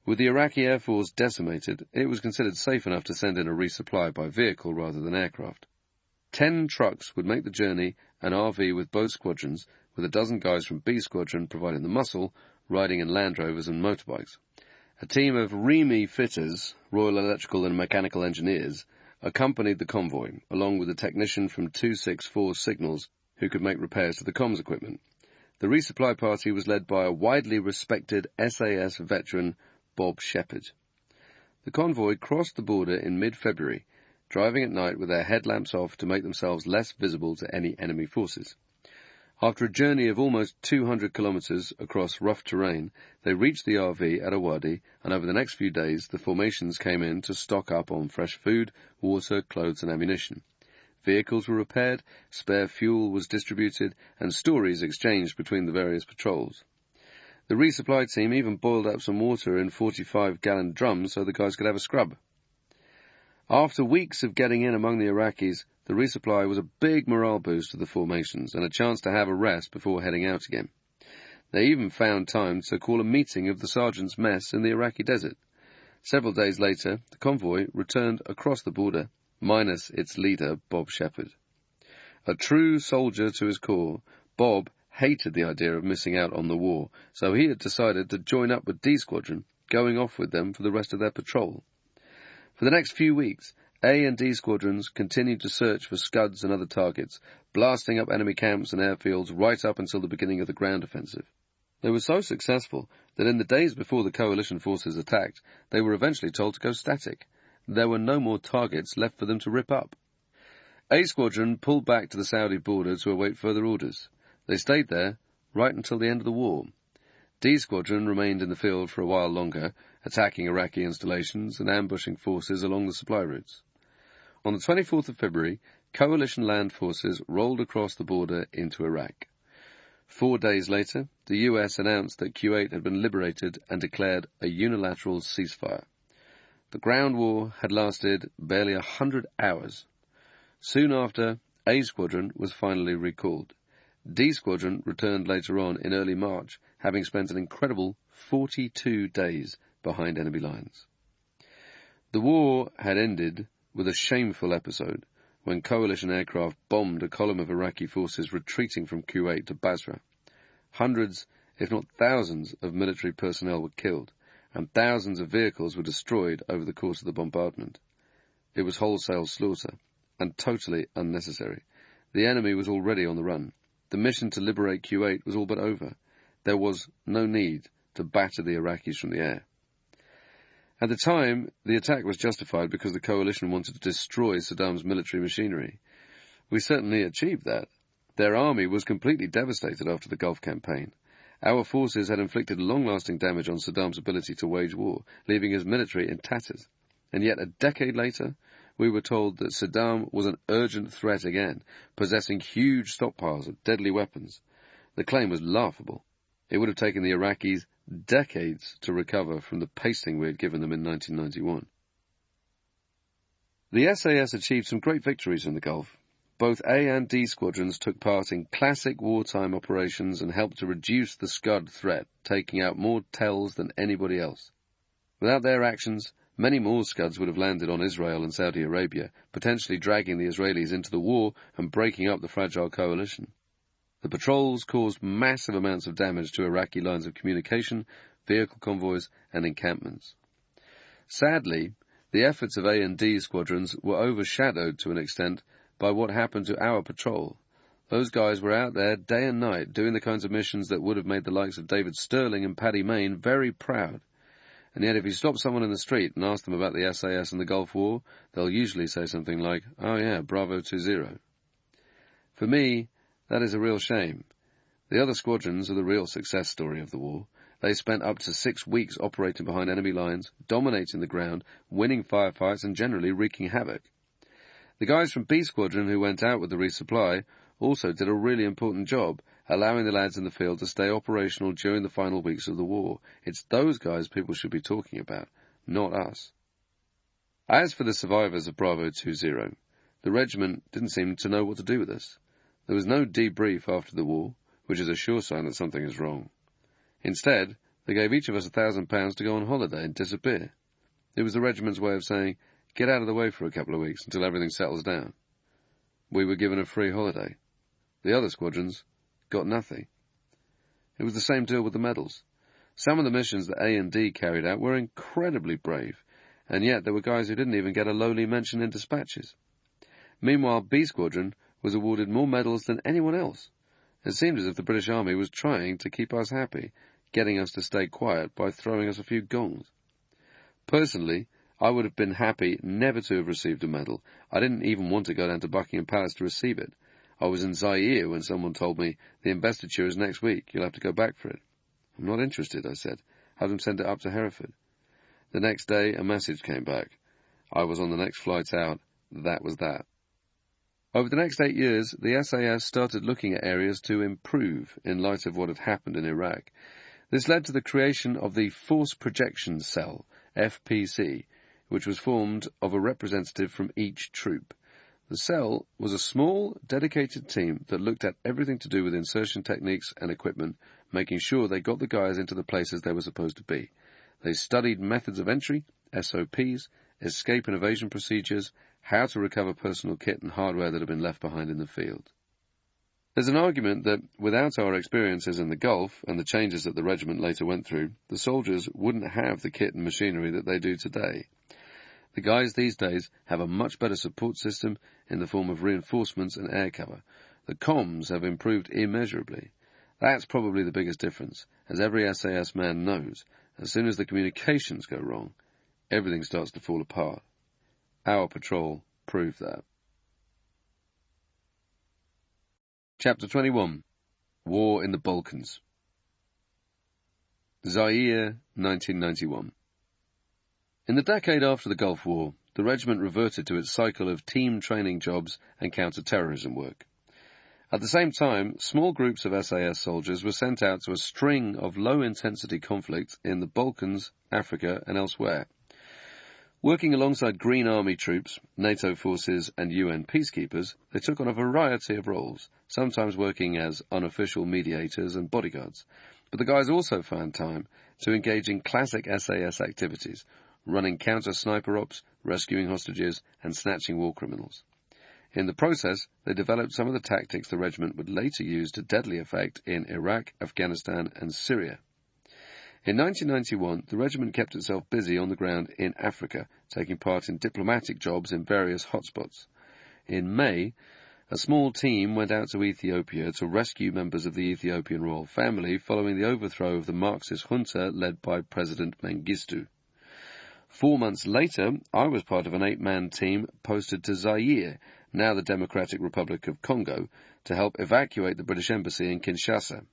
With the Iraqi Air Force decimated, it was considered safe enough to send in a resupply by vehicle rather than aircraft. 10 trucks would make the journey, an RV with both squadrons, with a dozen guys from B Squadron providing the muscle, riding in Land Rovers and motorbikes. A team of REME fitters, Royal Electrical and Mechanical Engineers, accompanied the convoy, along with a technician from 264 Signals who could make repairs to the comms equipment. The resupply party was led by a widely respected SAS veteran, Bob Shepherd. The convoy crossed the border in mid-February, driving at night with their headlamps off to make themselves less visible to any enemy forces. After a journey of almost 200 kilometres across rough terrain, they reached the RV at a wadi, and over the next few days the formations came in to stock up on fresh food, water, clothes and ammunition. Vehicles were repaired, spare fuel was distributed, and stories exchanged between the various patrols. The resupply team even boiled up some water in 45-gallon drums so the guys could have a scrub. After weeks of getting in among the Iraqis, the resupply was a big morale boost to the formations and a chance to have a rest before heading out again. They even found time to call a meeting of the sergeant's mess in the Iraqi desert. Several days later, the convoy returned across the border, minus its leader, Bob Shepherd. A true soldier to his core, Bob hated the idea of missing out on the war, so he had decided to join up with D Squadron, going off with them for the rest of their patrol. For the next few weeks, A and D Squadrons continued to search for Scuds and other targets, blasting up enemy camps and airfields right up until the beginning of the ground offensive. They were so successful that in the days before the coalition forces attacked, they were eventually told to go static. There were no more targets left for them to rip up. A Squadron pulled back to the Saudi border to await further orders. They stayed there right until the end of the war. D Squadron remained in the field for a while longer, attacking Iraqi installations and ambushing forces along the supply routes. On the 24th of February, coalition land forces rolled across the border into Iraq. 4 days later, the US announced that Kuwait had been liberated and declared a unilateral ceasefire. The ground war had lasted barely 100 hours. Soon after, A Squadron was finally recalled. D Squadron returned later on in early March, having spent an incredible 42 days behind enemy lines. The war had ended with a shameful episode when coalition aircraft bombed a column of Iraqi forces retreating from Kuwait to Basra. Hundreds, if not thousands, of military personnel were killed, and thousands of vehicles were destroyed over the course of the bombardment. It was wholesale slaughter, and totally unnecessary. The enemy was already on the run. The mission to liberate Kuwait was all but over. There was no need to batter the Iraqis from the air. At the time, the attack was justified because the coalition wanted to destroy Saddam's military machinery. We certainly achieved that. Their army was completely devastated after the Gulf campaign. Our forces had inflicted long-lasting damage on Saddam's ability to wage war, leaving his military in tatters. And yet a decade later, we were told that Saddam was an urgent threat again, possessing huge stockpiles of deadly weapons. The claim was laughable. It would have taken the Iraqis decades to recover from the pasting we had given them in 1991. The SAS achieved some great victories in the Gulf. Both A and D squadrons took part in classic wartime operations and helped to reduce the Scud threat, taking out more TELs than anybody else. Without their actions, many more Scuds would have landed on Israel and Saudi Arabia, potentially dragging the Israelis into the war and breaking up the fragile coalition. The patrols caused massive amounts of damage to Iraqi lines of communication, vehicle convoys, and encampments. Sadly, the efforts of A and D squadrons were overshadowed to an extent by what happened to our patrol. Those guys were out there day and night doing the kinds of missions that would have made the likes of David Sterling and Paddy Mayne very proud. And yet if you stop someone in the street and ask them about the SAS and the Gulf War, they'll usually say something like, "Oh yeah, Bravo 20. For me, that is a real shame. The other squadrons are the real success story of the war. They spent up to 6 weeks operating behind enemy lines, dominating the ground, winning firefights, and generally wreaking havoc. The guys from B Squadron who went out with the resupply also did a really important job, allowing the lads in the field to stay operational during the final weeks of the war. It's those guys people should be talking about, not us. As for the survivors of Bravo 20, the regiment didn't seem to know what to do with us. There was no debrief after the war, which is a sure sign that something is wrong. Instead, they gave each of us £1,000 to go on holiday and disappear. It was the regiment's way of saying, get out of the way for a couple of weeks until everything settles down. We were given a free holiday. The other squadrons got nothing. It was the same deal with the medals. Some of the missions that A and D carried out were incredibly brave, and yet there were guys who didn't even get a lowly mention in dispatches. Meanwhile, B Squadron was awarded more medals than anyone else. It seemed as if the British Army was trying to keep us happy, getting us to stay quiet by throwing us a few gongs. Personally, I would have been happy never to have received a medal. I didn't even want to go down to Buckingham Palace to receive it. I was in Zaire when someone told me, the investiture is next week, you'll have to go back for it. I'm not interested, I said. Have them send it up to Hereford. The next day, a message came back. I was on the next flight out. That was that. Over the next 8 years, the SAS started looking at areas to improve in light of what had happened in Iraq. This led to the creation of the Force Projection Cell, FPC, which was formed of a representative from each troop. The cell was a small, dedicated team that looked at everything to do with insertion techniques and equipment, making sure they got the guys into the places they were supposed to be. They studied methods of entry, SOPs, escape and evasion procedures, how to recover personal kit and hardware that had been left behind in the field. There's an argument that without our experiences in the Gulf and the changes that the regiment later went through, the soldiers wouldn't have the kit and machinery that they do today. The guys these days have a much better support system in the form of reinforcements and air cover. The comms have improved immeasurably. That's probably the biggest difference, as every SAS man knows, as soon as the communications go wrong, everything starts to fall apart. Our patrol proved that. Chapter 21. War in the Balkans. Zaire, 1991. In the decade after the Gulf War, the regiment reverted to its cycle of team training jobs and counter-terrorism work. At the same time, small groups of SAS soldiers were sent out to a string of low-intensity conflicts in the Balkans, Africa, and elsewhere. Working alongside Green Army troops, NATO forces and UN peacekeepers, they took on a variety of roles, sometimes working as unofficial mediators and bodyguards. But the guys also found time to engage in classic SAS activities, running counter-sniper ops, rescuing hostages, and snatching war criminals. In the process, they developed some of the tactics the regiment would later use to deadly effect in Iraq, Afghanistan, and Syria. In 1991, the regiment kept itself busy on the ground in Africa, taking part in diplomatic jobs in various hotspots. In May, a small team went out to Ethiopia to rescue members of the Ethiopian royal family following the overthrow of the Marxist junta led by President Mengistu. 4 months later, I was part of an 8-man team posted to Zaire, now the Democratic Republic of Congo, to help evacuate the British Embassy in Kinshasa.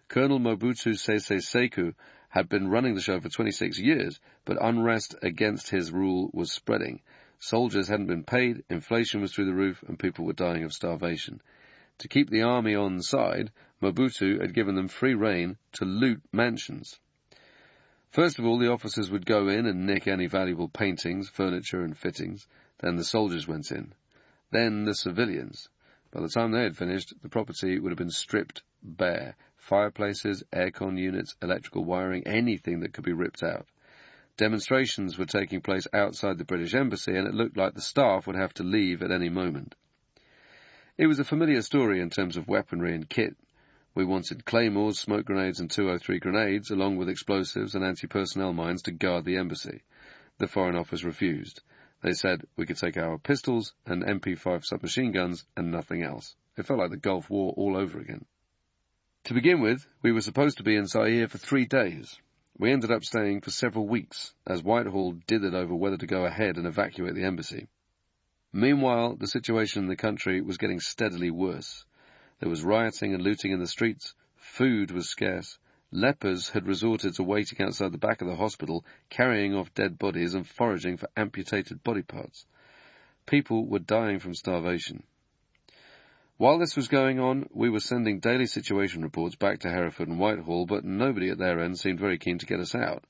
Colonel Mobutu Sese Seko had been running the show for 26 years, but unrest against his rule was spreading. Soldiers hadn't been paid, inflation was through the roof, and people were dying of starvation. To keep the army on side, Mobutu had given them free rein to loot mansions. First of all, the officers would go in and nick any valuable paintings, furniture, and fittings. Then the soldiers went in. Then the civilians. By the time they had finished, the property would have been stripped bare. Fireplaces, aircon units, electrical wiring, anything that could be ripped out. Demonstrations were taking place outside the British Embassy, and it looked like the staff would have to leave at any moment. It was a familiar story in terms of weaponry and kit. We wanted claymores, smoke grenades, and 203 grenades, along with explosives and anti-personnel mines to guard the embassy. The Foreign Office refused. They said we could take our pistols and MP5 submachine guns and nothing else. It felt like the Gulf War all over again. To begin with, we were supposed to be in Zaire for 3 days. We ended up staying for several weeks, as Whitehall dithered over whether to go ahead and evacuate the embassy. Meanwhile, the situation in the country was getting steadily worse. There was rioting and looting in the streets, food was scarce, lepers had resorted to waiting outside the back of the hospital, carrying off dead bodies and foraging for amputated body parts. People were dying from starvation. While this was going on, we were sending daily situation reports back to Hereford and Whitehall, but nobody at their end seemed very keen to get us out.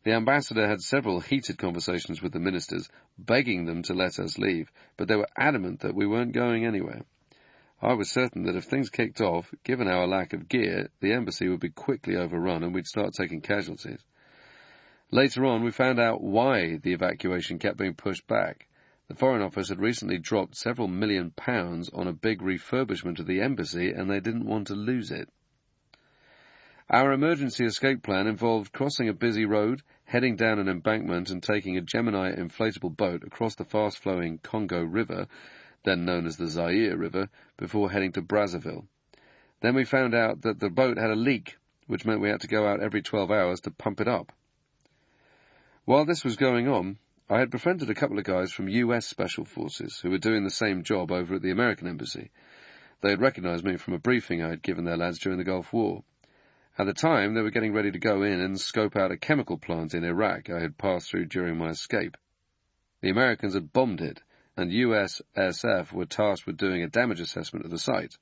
The ambassador had several heated conversations with the ministers, begging them to let us leave, but they were adamant that we weren't going anywhere. I was certain that if things kicked off, given our lack of gear, the embassy would be quickly overrun and we'd start taking casualties. Later on, we found out why the evacuation kept being pushed back. The Foreign Office had recently dropped several £1 million on a big refurbishment of the embassy, and they didn't want to lose it. Our emergency escape plan involved crossing a busy road, heading down an embankment and taking a Gemini inflatable boat across the fast-flowing Congo River, then known as the Zaire River, before heading to Brazzaville. Then we found out that the boat had a leak, which meant we had to go out every 12 hours to pump it up. While this was going on, I had befriended a couple of guys from US Special Forces who were doing the same job over at the American Embassy. They had recognized me from a briefing I had given their lads during the Gulf War. At the time, they were getting ready to go in and scope out a chemical plant in Iraq I had passed through during my escape. The Americans had bombed it, and US SF were tasked with doing a damage assessment of the site.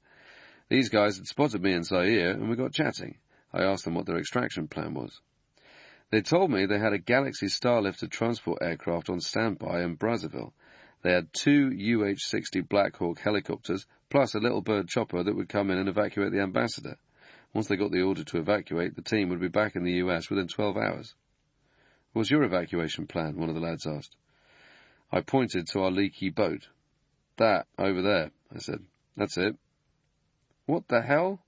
These guys had spotted me in Zaire, and we got chatting. I asked them what their extraction plan was. They told me they had a Galaxy Starlifter transport aircraft on standby in Brazzaville. They had 2 UH-60 Black Hawk helicopters, plus a little bird chopper that would come in and evacuate the ambassador. Once they got the order to evacuate, the team would be back in the US within 12 hours. "What's your evacuation plan?" one of the lads asked. I pointed to our leaky boat. "That, over there," I said. "That's it." "What the hell?"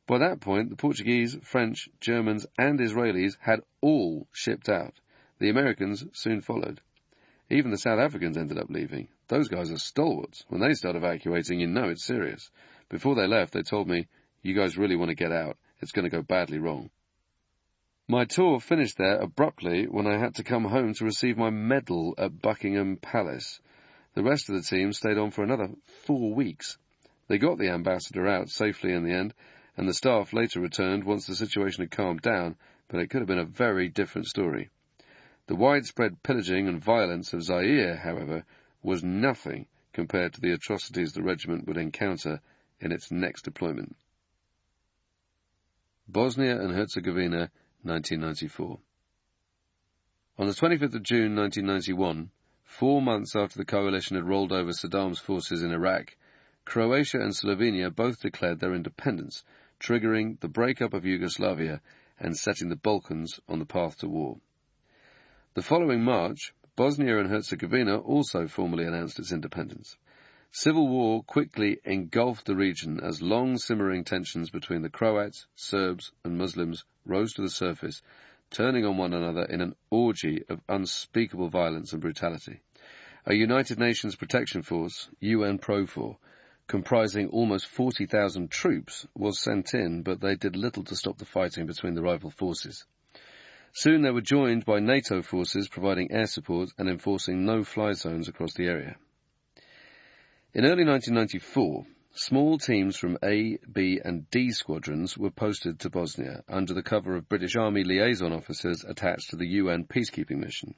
By that point, the Portuguese, French, Germans, and Israelis had all shipped out. The Americans soon followed. Even the South Africans ended up leaving. Those guys are stalwarts. When they start evacuating, you know it's serious. Before they left, they told me, "You guys really want to get out. It's going to go badly wrong." My tour finished there abruptly when I had to come home to receive my medal at Buckingham Palace. The rest of the team stayed on for another 4 weeks. They got the ambassador out safely in the end, and the staff later returned once the situation had calmed down, but it could have been a very different story. The widespread pillaging and violence of Zaire, however, was nothing compared to the atrocities the regiment would encounter in its next deployment. Bosnia and Herzegovina, 1994. On the 25th of June 1991, 4 months after the coalition had rolled over Saddam's forces in Iraq, Croatia and Slovenia both declared their independence, triggering the breakup of Yugoslavia and setting the Balkans on the path to war. The following March, Bosnia and Herzegovina also formally announced its independence. Civil war quickly engulfed the region as long-simmering tensions between the Croats, Serbs, and Muslims rose to the surface, turning on one another in an orgy of unspeakable violence and brutality. A United Nations Protection Force, UNPROFOR, comprising almost 40,000 troops, was sent in, but they did little to stop the fighting between the rival forces. Soon they were joined by NATO forces providing air support and enforcing no-fly zones across the area. In early 1994, small teams from A, B and D squadrons were posted to Bosnia under the cover of British Army liaison officers attached to the UN peacekeeping mission.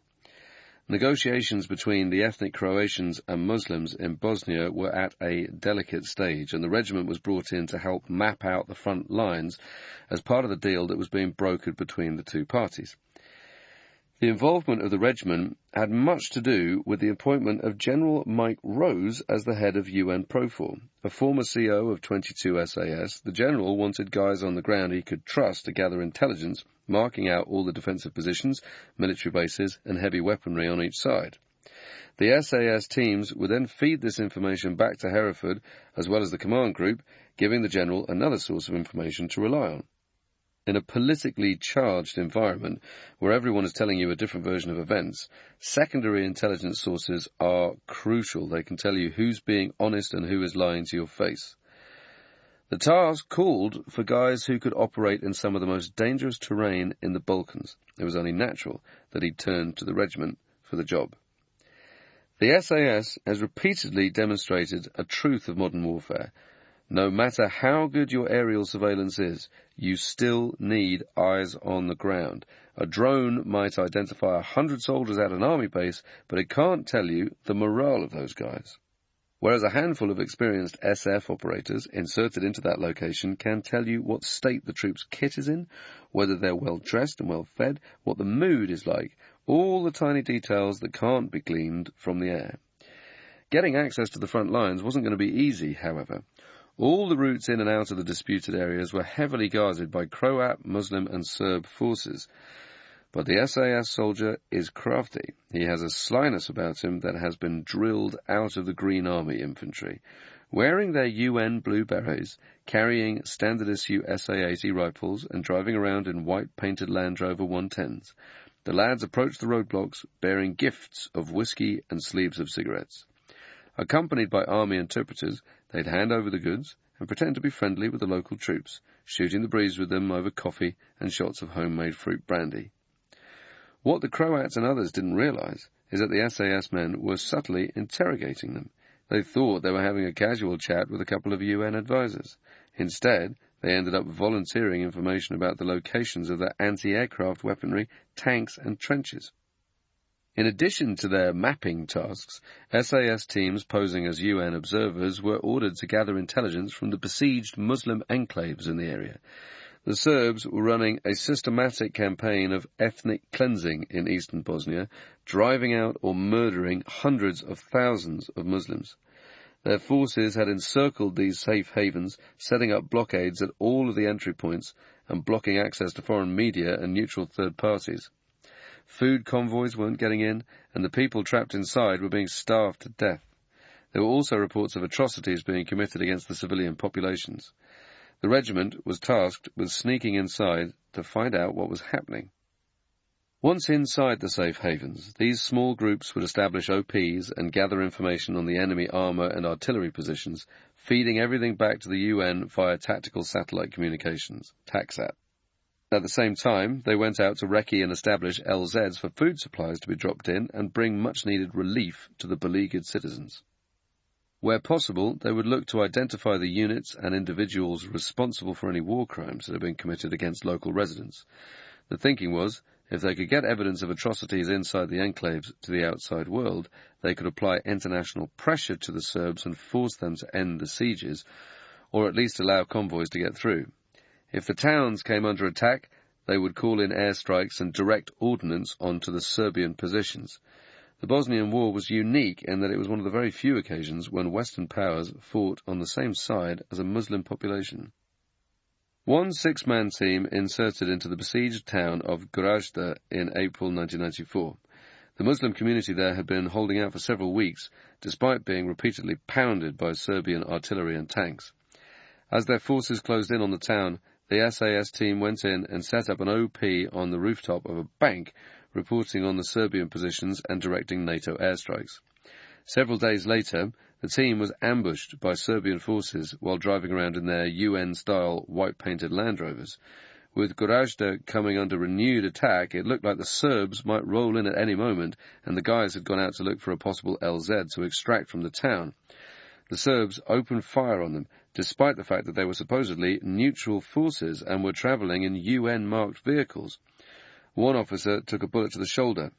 Negotiations between the ethnic Croatians and Muslims in Bosnia were at a delicate stage, and the regiment was brought in to help map out the front lines as part of the deal that was being brokered between the two parties. The involvement of the regiment had much to do with the appointment of General Mike Rose as the head of UNPROFOR. A former CO of 22 SAS, the general wanted guys on the ground he could trust to gather intelligence, marking out all the defensive positions, military bases, and heavy weaponry on each side. The SAS teams would then feed this information back to Hereford, as well as the command group, giving the general another source of information to rely on. In a politically charged environment, where everyone is telling you a different version of events, secondary intelligence sources are crucial. They can tell you who's being honest and who is lying to your face. The task called for guys who could operate in some of the most dangerous terrain in the Balkans. It was only natural that he turned to the regiment for the job. The SAS has repeatedly demonstrated a truth of modern warfare. No matter how good your aerial surveillance is, you still need eyes on the ground. A drone might identify 100 soldiers at an army base, but it can't tell you the morale of those guys. Whereas a handful of experienced SF operators inserted into that location can tell you what state the troops' kit is in, whether they're well dressed and well fed, what the mood is like, all the tiny details that can't be gleaned from the air. Getting access to the front lines wasn't going to be easy, however. All the routes in and out of the disputed areas were heavily guarded by Croat, Muslim and Serb forces. But the SAS soldier is crafty. He has a slyness about him that has been drilled out of the Green Army infantry. Wearing their UN blue berets, carrying standard-issue SA-80 rifles and driving around in white-painted Land Rover 110s, the lads approached the roadblocks bearing gifts of whiskey and sleeves of cigarettes. Accompanied by army interpreters, they'd hand over the goods and pretend to be friendly with the local troops, shooting the breeze with them over coffee and shots of homemade fruit brandy. What the Croats and others didn't realize is that the SAS men were subtly interrogating them. They thought they were having a casual chat with a couple of UN advisors. Instead, they ended up volunteering information about the locations of their anti-aircraft weaponry, tanks and trenches. In addition to their mapping tasks, SAS teams posing as UN observers were ordered to gather intelligence from the besieged Muslim enclaves in the area. The Serbs were running a systematic campaign of ethnic cleansing in eastern Bosnia, driving out or murdering hundreds of thousands of Muslims. Their forces had encircled these safe havens, setting up blockades at all of the entry points and blocking access to foreign media and neutral third parties. Food convoys weren't getting in, and the people trapped inside were being starved to death. There were also reports of atrocities being committed against the civilian populations. The regiment was tasked with sneaking inside to find out what was happening. Once inside the safe havens, these small groups would establish OPs and gather information on the enemy armour and artillery positions, feeding everything back to the UN via tactical satellite communications, TACSAT. At the same time, they went out to recce and establish LZs for food supplies to be dropped in and bring much-needed relief to the beleaguered citizens. Where possible, they would look to identify the units and individuals responsible for any war crimes that had been committed against local residents. The thinking was, if they could get evidence of atrocities inside the enclaves to the outside world, they could apply international pressure to the Serbs and force them to end the sieges, or at least allow convoys to get through. If the towns came under attack, they would call in airstrikes and direct ordnance onto the Serbian positions. The Bosnian War was unique in that it was one of the very few occasions when Western powers fought on the same side as a Muslim population. One six-man team inserted into the besieged town of Gorazde in April 1994. The Muslim community there had been holding out for several weeks, despite being repeatedly pounded by Serbian artillery and tanks. As their forces closed in on the town, the SAS team went in and set up an OP on the rooftop of a bank, reporting on the Serbian positions and directing NATO airstrikes. Several days later, the team was ambushed by Serbian forces while driving around in their UN-style white-painted Land Rovers. With Gorazde coming under renewed attack, it looked like the Serbs might roll in at any moment, and the guys had gone out to look for a possible LZ to extract from the town. The Serbs opened fire on them, despite the fact that they were supposedly neutral forces and were travelling in UN-marked vehicles. One officer took a bullet to the shoulder.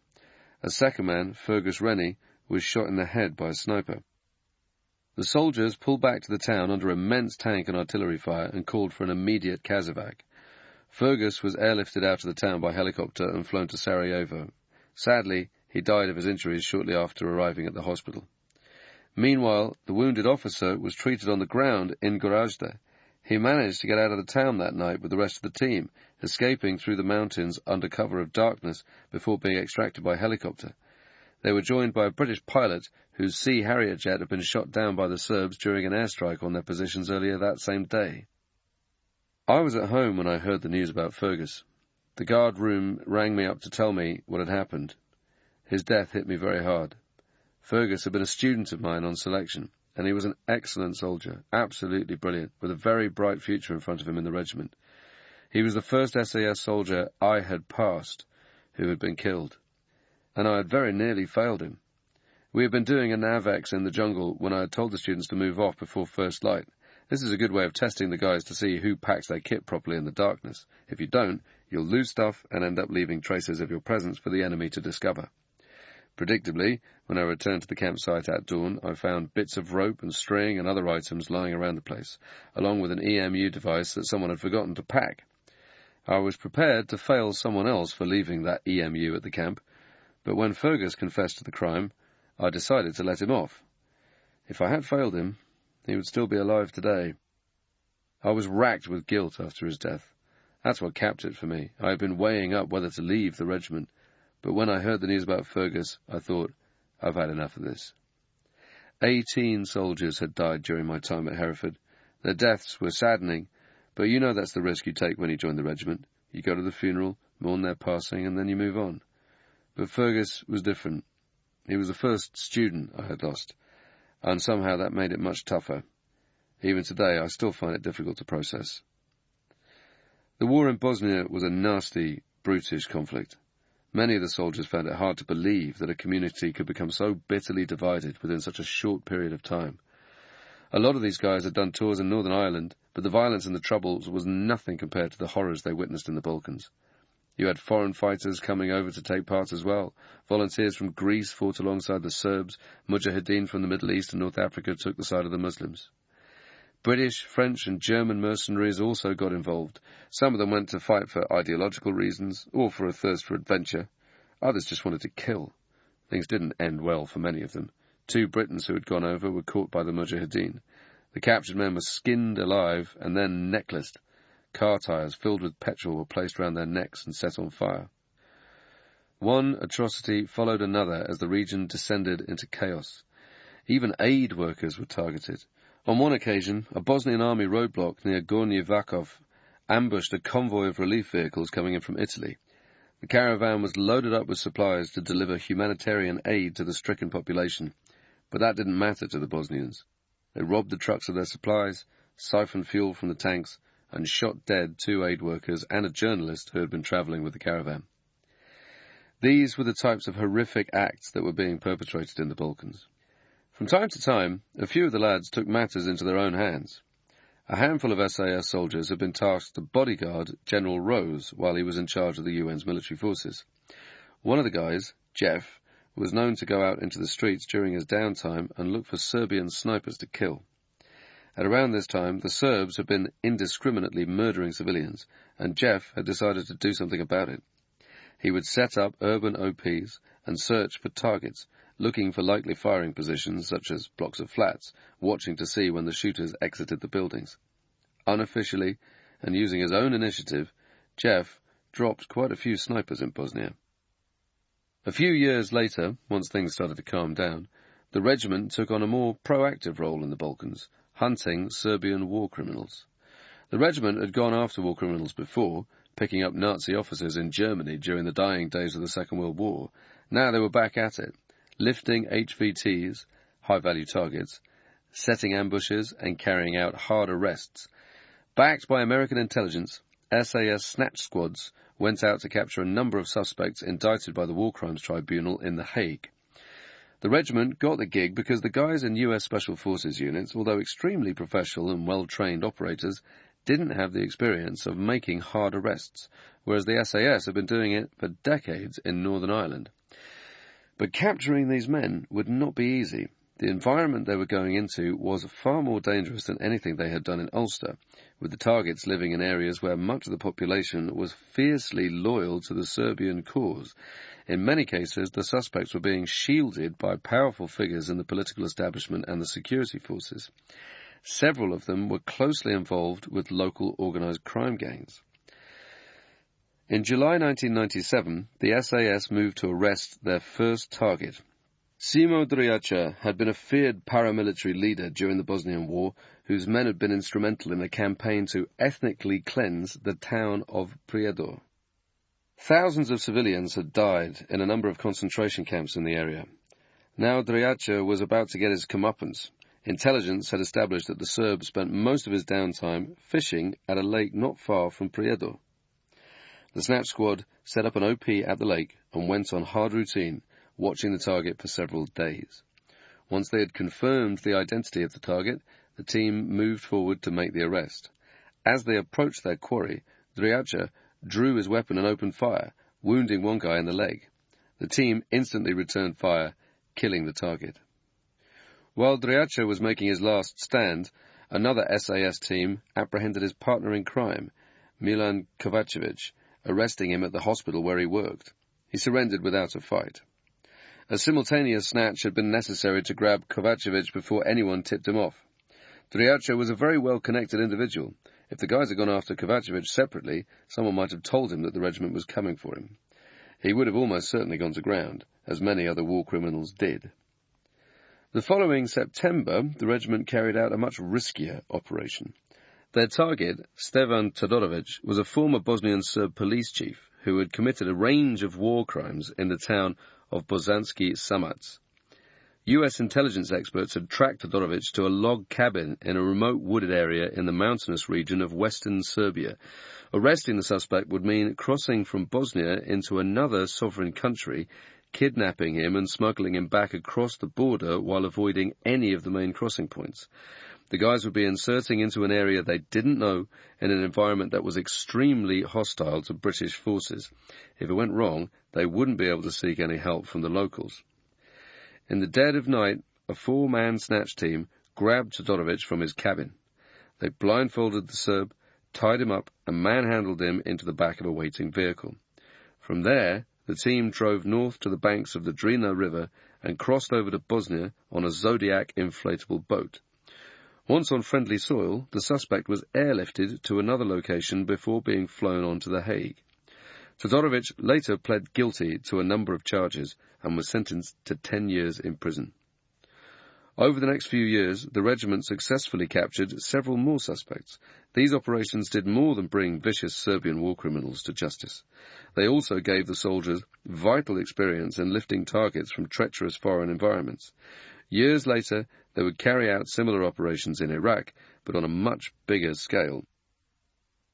A second man, Fergus Rennie, was shot in the head by a sniper. The soldiers pulled back to the town under immense tank and artillery fire and called for an immediate Kazovac. Fergus was airlifted out of the town by helicopter and flown to Sarajevo. Sadly, he died of his injuries shortly after arriving at the hospital. Meanwhile, the wounded officer was treated on the ground in Gorazde. He managed to get out of the town that night with the rest of the team, escaping through the mountains under cover of darkness before being extracted by helicopter. They were joined by a British pilot whose Sea Harrier jet had been shot down by the Serbs during an airstrike on their positions earlier that same day. I was at home when I heard the news about Fergus. The guard room rang me up to tell me what had happened. His death hit me very hard. Fergus had been a student of mine on selection, and he was an excellent soldier, absolutely brilliant, with a very bright future in front of him in the regiment. He was the first SAS soldier I had passed who had been killed, and I had very nearly failed him. We had been doing a NAVEX in the jungle when I had told the students to move off before first light. This is a good way of testing the guys to see who packs their kit properly in the darkness. If you don't, you'll lose stuff and end up leaving traces of your presence for the enemy to discover. Predictably, when I returned to the campsite at dawn, I found bits of rope and string and other items lying around the place, along with an EMU device that someone had forgotten to pack. I was prepared to fail someone else for leaving that EMU at the camp, but when Fergus confessed to the crime, I decided to let him off. If I had failed him, he would still be alive today. I was racked with guilt after his death. That's what capped it for me. I had been weighing up whether to leave the regiment, but when I heard the news about Fergus, I thought, I've had enough of this. 18 soldiers had died during my time at Hereford. Their deaths were saddening, but you know that's the risk you take when you join the regiment. You go to the funeral, mourn their passing, and then you move on. But Fergus was different. He was the first student I had lost, and somehow that made it much tougher. Even today, I still find it difficult to process. The war in Bosnia was a nasty, brutish conflict. Many of the soldiers found it hard to believe that a community could become so bitterly divided within such a short period of time. A lot of these guys had done tours in Northern Ireland, but the violence and the troubles was nothing compared to the horrors they witnessed in the Balkans. You had foreign fighters coming over to take part as well. Volunteers from Greece fought alongside the Serbs. Mujahideen from the Middle East and North Africa took the side of the Muslims. British, French and German mercenaries also got involved. Some of them went to fight for ideological reasons or for a thirst for adventure. Others just wanted to kill. Things didn't end well for many of them. 2 Britons who had gone over were caught by the Mujahideen. The captured men were skinned alive and then necklaced. Car tyres filled with petrol were placed round their necks and set on fire. One atrocity followed another as the region descended into chaos. Even aid workers were targeted. On one occasion, a Bosnian army roadblock near Gornji Vakov ambushed a convoy of relief vehicles coming in from Italy. The caravan was loaded up with supplies to deliver humanitarian aid to the stricken population, but that didn't matter to the Bosnians. They robbed the trucks of their supplies, siphoned fuel from the tanks, and shot dead 2 aid workers and a journalist who had been travelling with the caravan. These were the types of horrific acts that were being perpetrated in the Balkans. From time to time, a few of the lads took matters into their own hands. A handful of SAS soldiers had been tasked to bodyguard General Rose while he was in charge of the UN's military forces. One of the guys, Jeff, was known to go out into the streets during his downtime and look for Serbian snipers to kill. At around this time, the Serbs had been indiscriminately murdering civilians, and Jeff had decided to do something about it. He would set up urban OPs and search for targets, looking for likely firing positions such as blocks of flats, watching to see when the shooters exited the buildings. Unofficially, and using his own initiative, Jeff dropped quite a few snipers in Bosnia. A few years later, once things started to calm down, the regiment took on a more proactive role in the Balkans, hunting Serbian war criminals. The regiment had gone after war criminals before, picking up Nazi officers in Germany during the dying days of the Second World War. Now they were back at it, lifting HVTs, high-value targets, setting ambushes and carrying out hard arrests. Backed by American intelligence, SAS snatch squads went out to capture a number of suspects indicted by the War Crimes Tribunal in The Hague. The regiment got the gig because the guys in US Special Forces units, although extremely professional and well-trained operators, didn't have the experience of making hard arrests, whereas the SAS had been doing it for decades in Northern Ireland. But capturing these men would not be easy. The environment they were going into was far more dangerous than anything they had done in Ulster, with the targets living in areas where much of the population was fiercely loyal to the Serbian cause. In many cases, the suspects were being shielded by powerful figures in the political establishment and the security forces. Several of them were closely involved with local organised crime gangs. In July 1997, the SAS moved to arrest their first target. Simo Drijača had been a feared paramilitary leader during the Bosnian War, whose men had been instrumental in a campaign to ethnically cleanse the town of Prijedor. Thousands of civilians had died in a number of concentration camps in the area. Now Drijača was about to get his comeuppance. Intelligence had established that the Serb spent most of his downtime fishing at a lake not far from Prijedor. The snatch squad set up an OP at the lake and went on hard routine, watching the target for several days. Once they had confirmed the identity of the target, the team moved forward to make the arrest. As they approached their quarry, Drijača drew his weapon and opened fire, wounding one guy in the leg. The team instantly returned fire, killing the target. While Drijača was making his last stand, another SAS team apprehended his partner in crime, Milan Kovacevic, arresting him at the hospital where he worked. He surrendered without a fight. A simultaneous snatch had been necessary to grab Kovacevic before anyone tipped him off. Drijača was a very well-connected individual. If the guys had gone after Kovacevic separately, someone might have told him that the regiment was coming for him. He would have almost certainly gone to ground, as many other war criminals did. The following September, the regiment carried out a much riskier operation. Their target, Stevan Todorovic, was a former Bosnian Serb police chief who had committed a range of war crimes in the town of Bosanski Samac. U.S. intelligence experts had tracked Todorovic to a log cabin in a remote wooded area in the mountainous region of western Serbia. Arresting the suspect would mean crossing from Bosnia into another sovereign country, kidnapping him and smuggling him back across the border while avoiding any of the main crossing points. The guys would be inserting into an area they didn't know in an environment that was extremely hostile to British forces. If it went wrong, they wouldn't be able to seek any help from the locals. In the dead of night, a 4-man snatch team grabbed Todorovic from his cabin. They blindfolded the Serb, tied him up, and manhandled him into the back of a waiting vehicle. From there, the team drove north to the banks of the Drina River and crossed over to Bosnia on a Zodiac inflatable boat. Once on friendly soil, the suspect was airlifted to another location before being flown on to The Hague. Todorovic later pled guilty to a number of charges and was sentenced to 10 years in prison. Over the next few years, the regiment successfully captured several more suspects. These operations did more than bring vicious Serbian war criminals to justice. They also gave the soldiers vital experience in lifting targets from treacherous foreign environments. Years later, they would carry out similar operations in Iraq, but on a much bigger scale.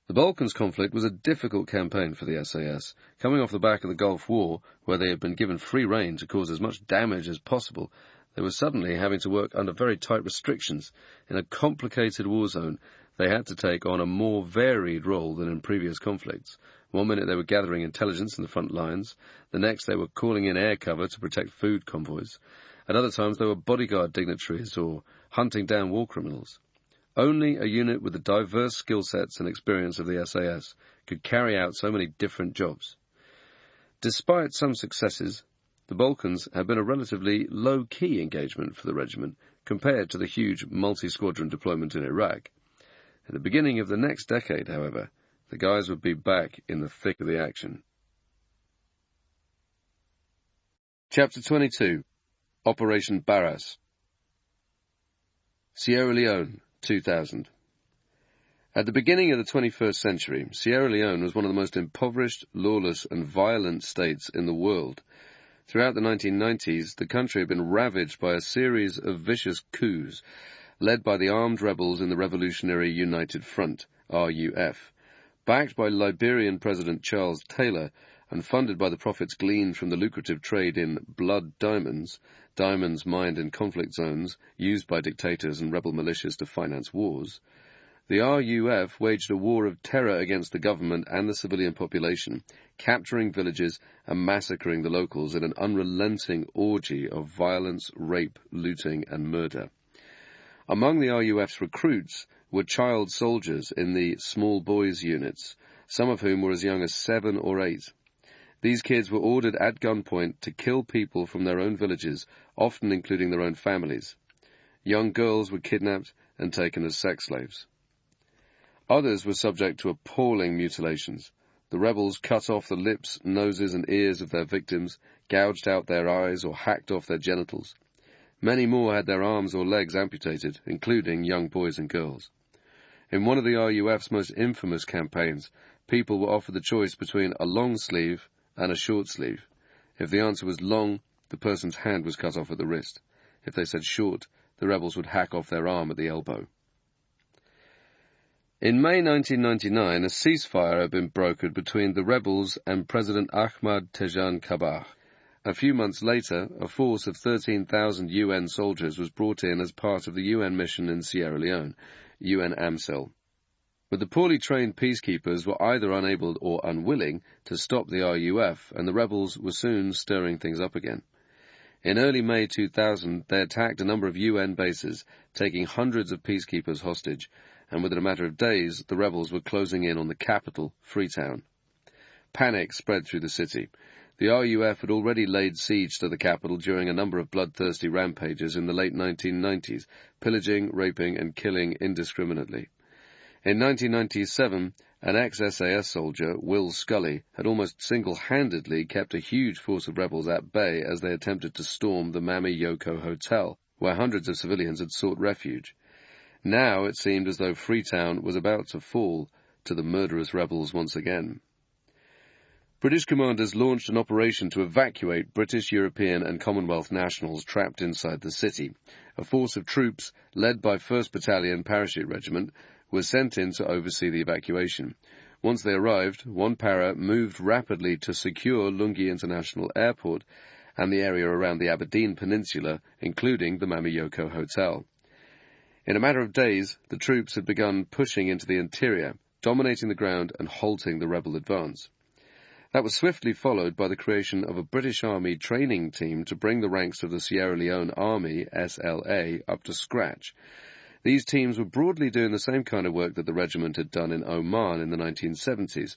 The Balkans conflict was a difficult campaign for the SAS, coming off the back of the Gulf War, where they had been given free rein to cause as much damage as possible. They were suddenly having to work under very tight restrictions. In a complicated war zone, they had to take on a more varied role than in previous conflicts. One minute they were gathering intelligence in the front lines, the next they were calling in air cover to protect food convoys. At other times they were bodyguard dignitaries or hunting down war criminals. Only a unit with the diverse skill sets and experience of the SAS could carry out so many different jobs. Despite some successes, the Balkans have been a relatively low-key engagement for the regiment compared to the huge multi-squadron deployment in Iraq. At the beginning of the next decade, however, the guys would be back in the thick of the action. Chapter 22. Operation Barras. Sierra Leone, 2000. At the beginning of the 21st century, Sierra Leone was one of the most impoverished, lawless, and violent states in the world. Throughout the 1990s, the country had been ravaged by a series of vicious coups led by the armed rebels in the Revolutionary United Front, RUF. Backed by Liberian President Charles Taylor and funded by the profits gleaned from the lucrative trade in blood diamonds, diamonds mined in conflict zones used by dictators and rebel militias to finance wars, the RUF waged a war of terror against the government and the civilian population, capturing villages and massacring the locals in an unrelenting orgy of violence, rape, looting, and murder. Among the RUF's recruits were child soldiers in the small boys units, some of whom were as young as 7 or 8. These kids were ordered at gunpoint to kill people from their own villages, often including their own families. Young girls were kidnapped and taken as sex slaves. Others were subject to appalling mutilations. The rebels cut off the lips, noses, and ears of their victims, gouged out their eyes, or hacked off their genitals. Many more had their arms or legs amputated, including young boys and girls. In one of the RUF's most infamous campaigns, people were offered the choice between a long sleeve and a short sleeve. If the answer was long, the person's hand was cut off at the wrist. If they said short, the rebels would hack off their arm at the elbow. In May 1999, a ceasefire had been brokered between the rebels and President Ahmad Tejan Kabah. A few months later, a force of 13,000 UN soldiers was brought in as part of the UN mission in Sierra Leone, UN AMCEL. But the poorly trained peacekeepers were either unable or unwilling to stop the RUF, and the rebels were soon stirring things up again. In early May 2000, they attacked a number of UN bases, taking hundreds of peacekeepers hostage, and within a matter of days, the rebels were closing in on the capital, Freetown. Panic spread through the city. The RUF had already laid siege to the capital during a number of bloodthirsty rampages in the late 1990s, pillaging, raping, and killing indiscriminately. In 1997, an ex-SAS soldier, Will Scully, had almost single-handedly kept a huge force of rebels at bay as they attempted to storm the Mami Yoko Hotel, where hundreds of civilians had sought refuge. Now it seemed as though Freetown was about to fall to the murderous rebels once again. British commanders launched an operation to evacuate British, European and Commonwealth nationals trapped inside the city. A force of troops, led by 1st Battalion Parachute Regiment, was sent in to oversee the evacuation. Once they arrived, one para moved rapidly to secure Lungi International Airport and the area around the Aberdeen Peninsula, including the Mami Yoko Hotel. In a matter of days, the troops had begun pushing into the interior, dominating the ground and halting the rebel advance. That was swiftly followed by the creation of a British Army training team to bring the ranks of the Sierra Leone Army, SLA, up to scratch. These teams were broadly doing the same kind of work that the regiment had done in Oman in the 1970s.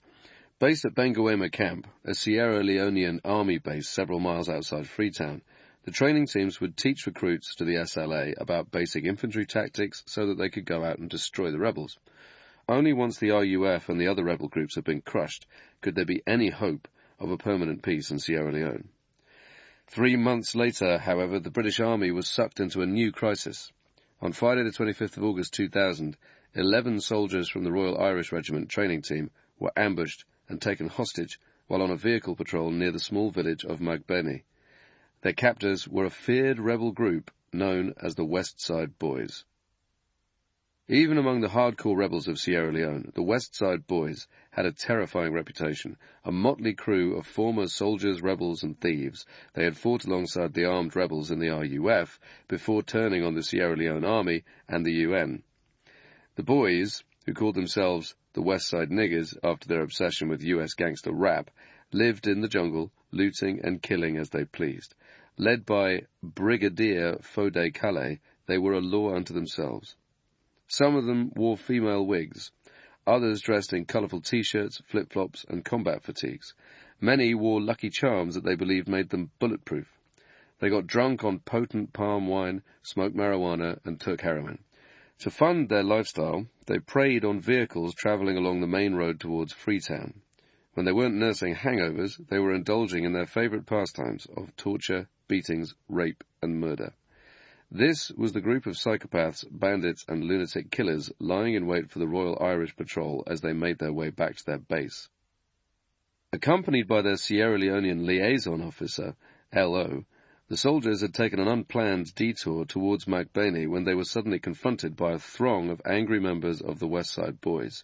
Based at Benguema Camp, a Sierra Leonean army base several miles outside Freetown, the training teams would teach recruits to the SLA about basic infantry tactics so that they could go out and destroy the rebels. Only once the RUF and the other rebel groups had been crushed could there be any hope of a permanent peace in Sierra Leone. 3 months later, however, the British Army was sucked into a new crisis. On Friday the 25th of August 2000, 11 soldiers from the Royal Irish Regiment training team were ambushed and taken hostage while on a vehicle patrol near the small village of Magbeni. Their captors were a feared rebel group known as the West Side Boys. Even among the hardcore rebels of Sierra Leone, the West Side Boys had a terrifying reputation. A motley crew of former soldiers, rebels, and thieves, they had fought alongside the armed rebels in the RUF before turning on the Sierra Leone Army and the UN. The boys, who called themselves the West Side Niggers after their obsession with US gangster rap, lived in the jungle, looting and killing as they pleased. Led by Brigadier Fode Kale, they were a law unto themselves. Some of them wore female wigs. Others dressed in colourful T-shirts, flip-flops, and combat fatigues. Many wore Lucky Charms that they believed made them bulletproof. They got drunk on potent palm wine, smoked marijuana, and took heroin. To fund their lifestyle, they preyed on vehicles travelling along the main road towards Freetown. When they weren't nursing hangovers, they were indulging in their favourite pastimes of torture, beatings, rape, and murder. This was the group of psychopaths, bandits, and lunatic killers lying in wait for the Royal Irish Patrol as they made their way back to their base. Accompanied by their Sierra Leonean liaison officer, L.O., the soldiers had taken an unplanned detour towards Magbeni when they were suddenly confronted by a throng of angry members of the West Side Boys.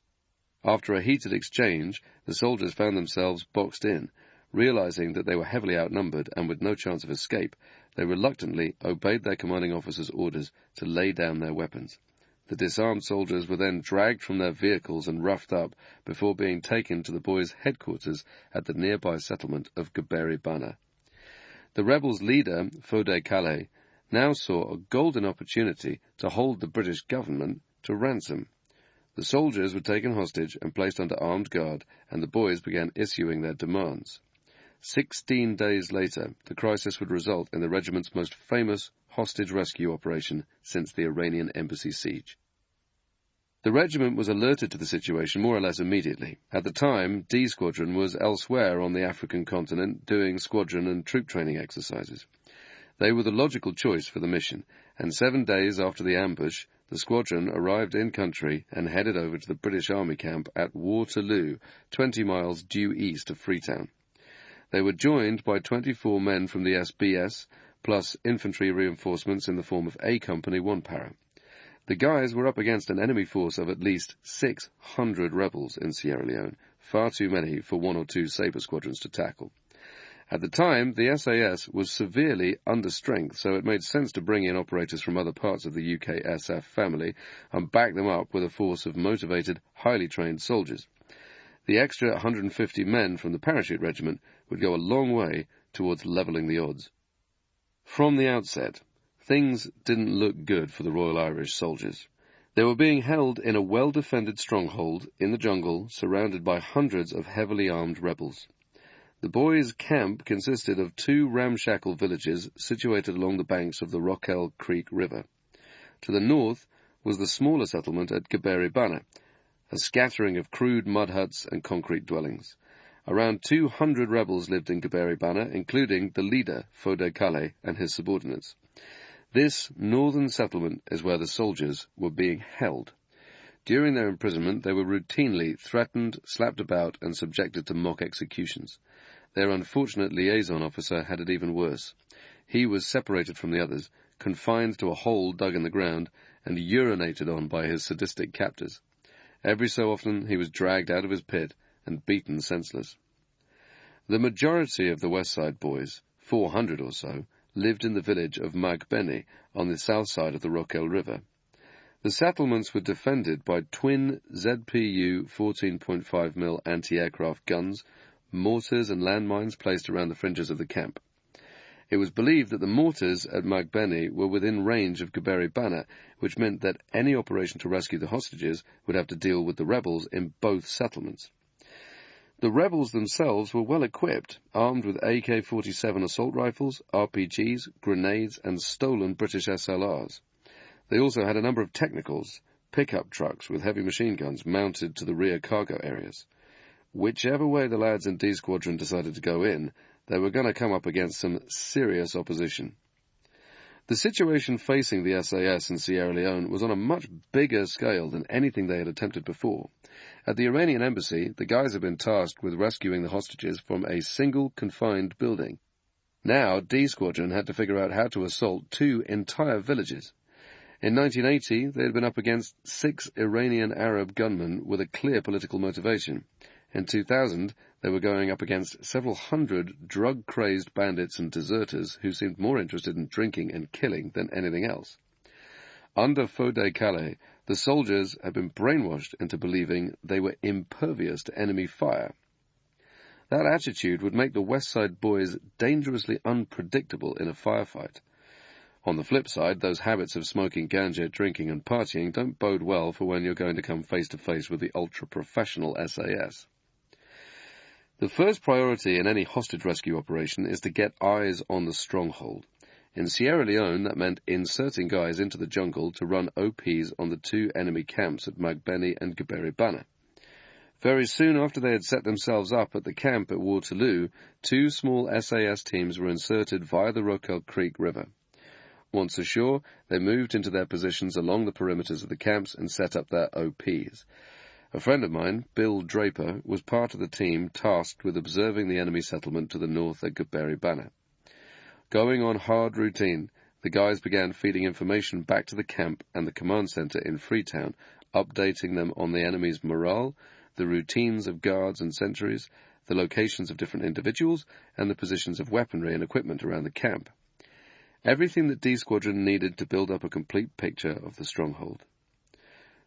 After a heated exchange, the soldiers found themselves boxed in. Realizing that they were heavily outnumbered and with no chance of escape, they reluctantly obeyed their commanding officer's orders to lay down their weapons. The disarmed soldiers were then dragged from their vehicles and roughed up before being taken to the boys' headquarters at the nearby settlement of Geberi Bana. The rebels' leader, Fode Calais, now saw a golden opportunity to hold the British government to ransom. The soldiers were taken hostage and placed under armed guard, and the boys began issuing their demands. 16 days later, the crisis would result in the regiment's most famous hostage rescue operation since the Iranian Embassy siege. The regiment was alerted to the situation more or less immediately. At the time, D Squadron was elsewhere on the African continent doing squadron and troop training exercises. They were the logical choice for the mission, and 7 days after the ambush, the squadron arrived in country and headed over to the British Army camp at Waterloo, 20 miles due east of Freetown. They were joined by 24 men from the SBS, plus infantry reinforcements in the form of A Company 1 Para. The guys were up against an enemy force of at least 600 rebels in Sierra Leone, far too many for 1 or 2 sabre squadrons to tackle. At the time, the SAS was severely under strength, so it made sense to bring in operators from other parts of the UK SF family and back them up with a force of motivated, highly trained soldiers. The extra 150 men from the parachute regiment would go a long way towards levelling the odds. From the outset, things didn't look good for the Royal Irish soldiers. They were being held in a well-defended stronghold in the jungle, surrounded by hundreds of heavily armed rebels. The boys' camp consisted of 2 ramshackle villages situated along the banks of the Rockell Creek River. To the north was the smaller settlement at Geberi Bana, a scattering of crude mud huts and concrete dwellings. Around 200 rebels lived in Geberi Bana, including the leader, Fode Calais, and his subordinates. This northern settlement is where the soldiers were being held. During their imprisonment, they were routinely threatened, slapped about, and subjected to mock executions. Their unfortunate liaison officer had it even worse. He was separated from the others, confined to a hole dug in the ground, and urinated on by his sadistic captors. Every so often he was dragged out of his pit and beaten senseless. The majority of the West Side Boys, 400 or so, lived in the village of Magbeni on the south side of the Rockell River. The settlements were defended by twin ZPU 14.5mm anti-aircraft guns, mortars and landmines placed around the fringes of the camp. It was believed that the mortars at Magbeni were within range of Geberi Bana, which meant that any operation to rescue the hostages would have to deal with the rebels in both settlements. The rebels themselves were well equipped, armed with AK-47 assault rifles, RPGs, grenades, and stolen British SLRs. They also had a number of technicals, pickup trucks with heavy machine guns mounted to the rear cargo areas. Whichever way the lads in D Squadron decided to go in, they were going to come up against some serious opposition. The situation facing the SAS in Sierra Leone was on a much bigger scale than anything they had attempted before. At the Iranian Embassy, the guys had been tasked with rescuing the hostages from a single confined building. Now, D Squadron had to figure out how to assault 2 entire villages. In 1980, they had been up against 6 Iranian Arab gunmen with a clear political motivation. In 2000, they were going up against several hundred drug-crazed bandits and deserters who seemed more interested in drinking and killing than anything else. Under Fode Calais, the soldiers had been brainwashed into believing they were impervious to enemy fire. That attitude would make the West Side Boys dangerously unpredictable in a firefight. On the flip side, those habits of smoking ganja, drinking and partying don't bode well for when you're going to come face to face with the ultra-professional SAS. The first priority in any hostage rescue operation is to get eyes on the stronghold. In Sierra Leone, that meant inserting guys into the jungle to run OPs on the 2 enemy camps at Magbeni and Gaberibana. Very soon after they had set themselves up at the camp at Waterloo, 2 small SAS teams were inserted via the Rokel Creek River. Once ashore, they moved into their positions along the perimeters of the camps and set up their OPs. A friend of mine, Bill Draper, was part of the team tasked with observing the enemy settlement to the north at Gaberibana. Going on hard routine, the guys began feeding information back to the camp and the command center in Freetown, updating them on the enemy's morale, the routines of guards and sentries, the locations of different individuals, and the positions of weaponry and equipment around the camp. Everything that D Squadron needed to build up a complete picture of the stronghold.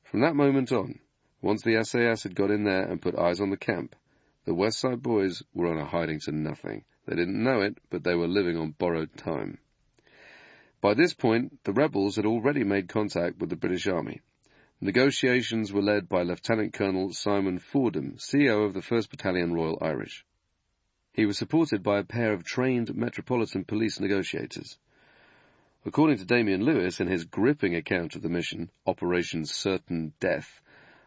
From that moment on, once the SAS had got in there and put eyes on the camp, the West Side boys were on a hiding to nothing. They didn't know it, but they were living on borrowed time. By this point, the rebels had already made contact with the British Army. Negotiations were led by Lieutenant Colonel Simon Fordham, CEO of the 1st Battalion Royal Irish. He was supported by a pair of trained Metropolitan Police negotiators. According to Damien Lewis, in his gripping account of the mission, Operation Certain Death,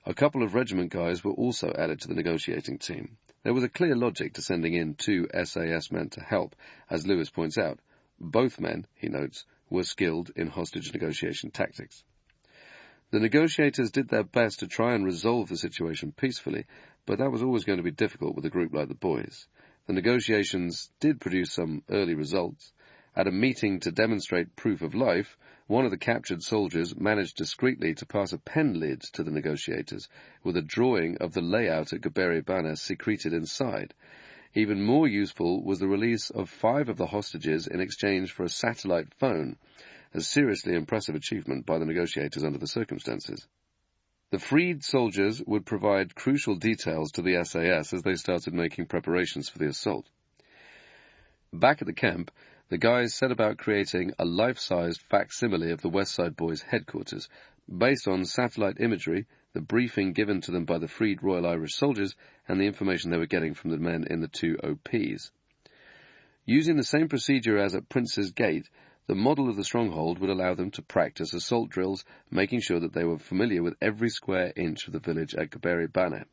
a couple of regiment guys were also added to the negotiating team. There was a clear logic to sending in 2 SAS men to help, as Lewis points out. Both men, he notes, were skilled in hostage negotiation tactics. The negotiators did their best to try and resolve the situation peacefully, but that was always going to be difficult with a group like the boys. The negotiations did produce some early results. At a meeting to demonstrate proof of life, one of the captured soldiers managed discreetly to pass a pen lid to the negotiators, with a drawing of the layout at Gaberibana secreted inside. Even more useful was the release of 5 of the hostages in exchange for a satellite phone, a seriously impressive achievement by the negotiators under the circumstances. The freed soldiers would provide crucial details to the SAS as they started making preparations for the assault. Back at the camp, the guys set about creating a life-sized facsimile of the West Side Boys' headquarters, based on satellite imagery, the briefing given to them by the freed Royal Irish soldiers, and the information they were getting from the men in the 2 OPs. Using the same procedure as at Prince's Gate, the model of the stronghold would allow them to practice assault drills, making sure that they were familiar with every square inch of the village at Gaberibana.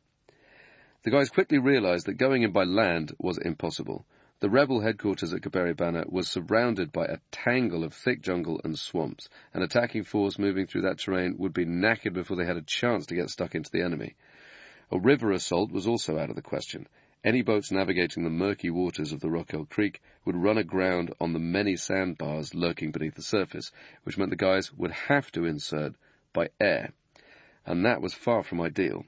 The guys quickly realized that going in by land was impossible. The rebel headquarters at Gaberibana was surrounded by a tangle of thick jungle and swamps. An attacking force moving through that terrain would be knackered before they had a chance to get stuck into the enemy. A river assault was also out of the question. Any boats navigating the murky waters of the Rokel Creek would run aground on the many sandbars lurking beneath the surface, which meant the guys would have to insert by air. And that was far from ideal.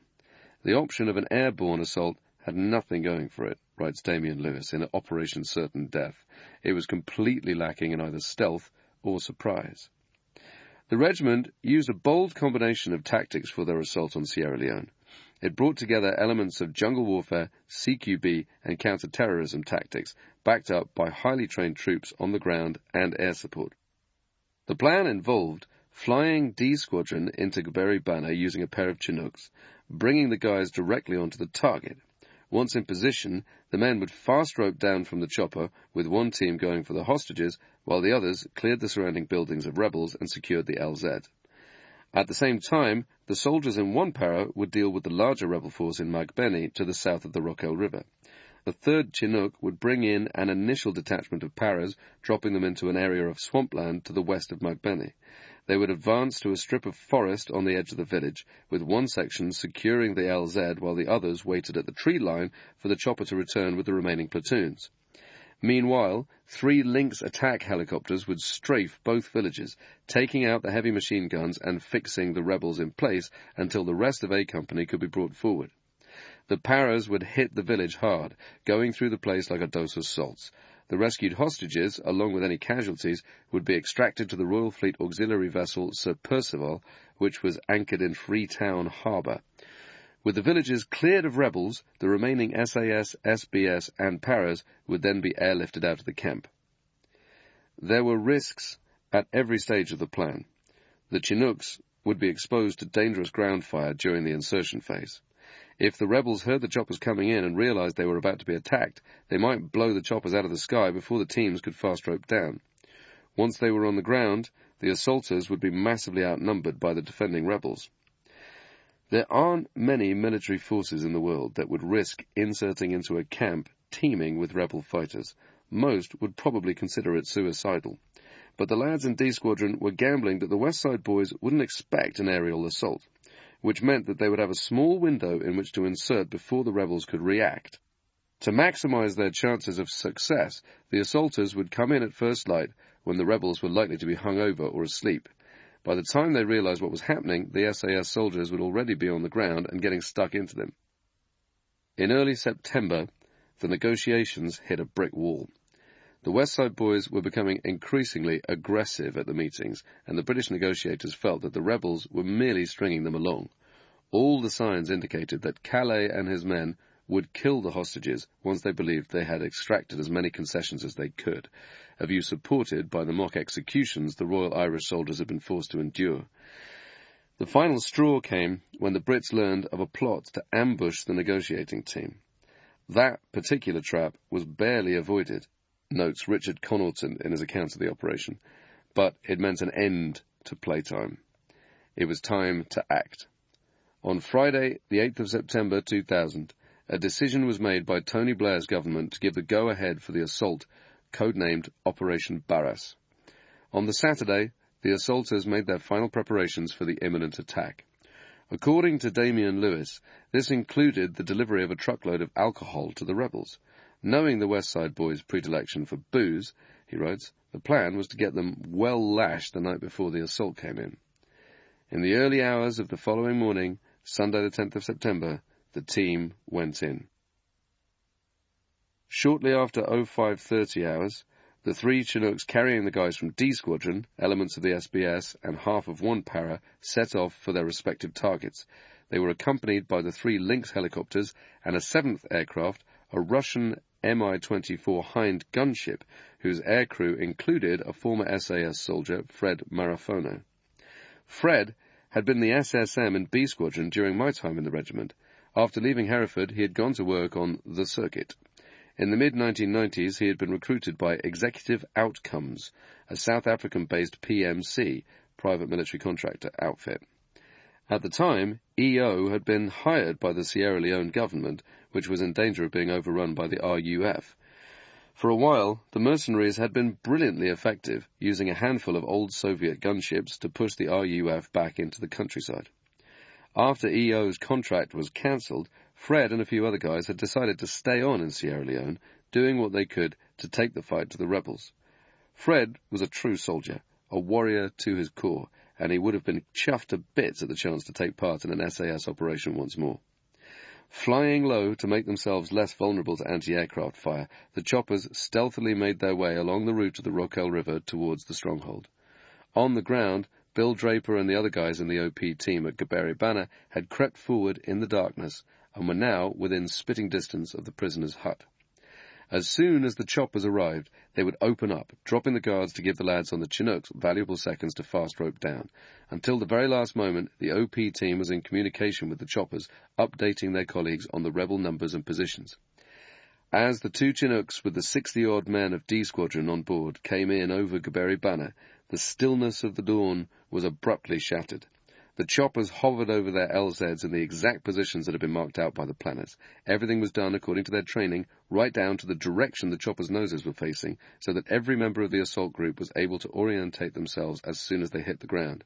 The option of an airborne assault had nothing going for it, writes Damien Lewis in Operation Certain Death. It was completely lacking in either stealth or surprise. The regiment used a bold combination of tactics for their assault on Sierra Leone. It brought together elements of jungle warfare, CQB, and counter-terrorism tactics, backed up by highly trained troops on the ground and air support. The plan involved flying D Squadron into Gaberibana using a pair of Chinooks, bringing the guys directly onto the target. Once in position, the men would fast rope down from the chopper, with one team going for the hostages, while the others cleared the surrounding buildings of rebels and secured the LZ. At the same time, the soldiers in one para would deal with the larger rebel force in Magbeni to the south of the Rokel River. The 3rd Chinook would bring in an initial detachment of paras, dropping them into an area of swampland to the west of Magbeni. They would advance to a strip of forest on the edge of the village, with one section securing the LZ while the others waited at the tree line for the chopper to return with the remaining platoons. Meanwhile, 3 Lynx attack helicopters would strafe both villages, taking out the heavy machine guns and fixing the rebels in place until the rest of A Company could be brought forward. The paras would hit the village hard, going through the place like a dose of salts. The rescued hostages, along with any casualties, would be extracted to the Royal Fleet auxiliary vessel Sir Percival, which was anchored in Freetown Harbour. With the villages cleared of rebels, the remaining SAS, SBS, and paras would then be airlifted out of the camp. There were risks at every stage of the plan. The Chinooks would be exposed to dangerous ground fire during the insertion phase. If the rebels heard the choppers coming in and realized they were about to be attacked, they might blow the choppers out of the sky before the teams could fast rope down. Once they were on the ground, the assaulters would be massively outnumbered by the defending rebels. There aren't many military forces in the world that would risk inserting into a camp teeming with rebel fighters. Most would probably consider it suicidal. But the lads in D Squadron were gambling that the West Side boys wouldn't expect an aerial assault, which meant that they would have a small window in which to insert before the rebels could react. To maximize their chances of success, the assaulters would come in at first light when the rebels were likely to be hung over or asleep. By the time they realized what was happening, the SAS soldiers would already be on the ground and getting stuck into them. In early September, the negotiations hit a brick wall. The West Side boys were becoming increasingly aggressive at the meetings, and the British negotiators felt that the rebels were merely stringing them along. All the signs indicated that Calais and his men would kill the hostages once they believed they had extracted as many concessions as they could, a view supported by the mock executions the Royal Irish soldiers had been forced to endure. The final straw came when the Brits learned of a plot to ambush the negotiating team. That particular trap was barely avoided, notes Richard Connaughton in his account of the operation, but it meant an end to playtime. It was time to act. On Friday, the 8th of September 2000, a decision was made by Tony Blair's government to give the go-ahead for the assault, codenamed Operation Barras. On the Saturday, the assaulters made their final preparations for the imminent attack. According to Damian Lewis, this included the delivery of a truckload of alcohol to the rebels. Knowing the West Side boys' predilection for booze, he writes, the plan was to get them well lashed the night before the assault came in. In the early hours of the following morning, Sunday the 10th of September, the team went in. Shortly after 0530 hours, the three Chinooks carrying the guys from D Squadron, elements of the SBS, and half of one para, set off for their respective targets. They were accompanied by the three Lynx helicopters and a seventh aircraft, a Russian Mi-24 Hind gunship, whose aircrew included a former SAS soldier, Fred Marafono. Fred had been the SSM in B Squadron during my time in the regiment. After leaving Hereford, he had gone to work on the circuit. In the mid-1990s, he had been recruited by Executive Outcomes, a South African-based PMC, private military contractor outfit. At the time, EO had been hired by the Sierra Leone government, which was in danger of being overrun by the RUF. For a while, the mercenaries had been brilliantly effective, using a handful of old Soviet gunships to push the RUF back into the countryside. After EO's contract was cancelled, Fred and a few other guys had decided to stay on in Sierra Leone, doing what they could to take the fight to the rebels. Fred was a true soldier, a warrior to his core, and he would have been chuffed to bits at the chance to take part in an SAS operation once more. Flying low to make themselves less vulnerable to anti-aircraft fire, the choppers stealthily made their way along the route of the Rockell River towards the stronghold. On the ground, Bill Draper and the other guys in the OP team at Gaberi Banner had crept forward in the darkness and were now within spitting distance of the prisoner's hut. As soon as the choppers arrived, they would open up, dropping the guards to give the lads on the Chinooks valuable seconds to fast rope down. Until the very last moment, the OP team was in communication with the choppers, updating their colleagues on the rebel numbers and positions. As the two Chinooks with the 60-odd men of D Squadron on board came in over Gaberi Banner, the stillness of the dawn was abruptly shattered. The choppers hovered over their LZs in the exact positions that had been marked out by the planners. Everything was done according to their training, right down to the direction the choppers' noses were facing, so that every member of the assault group was able to orientate themselves as soon as they hit the ground.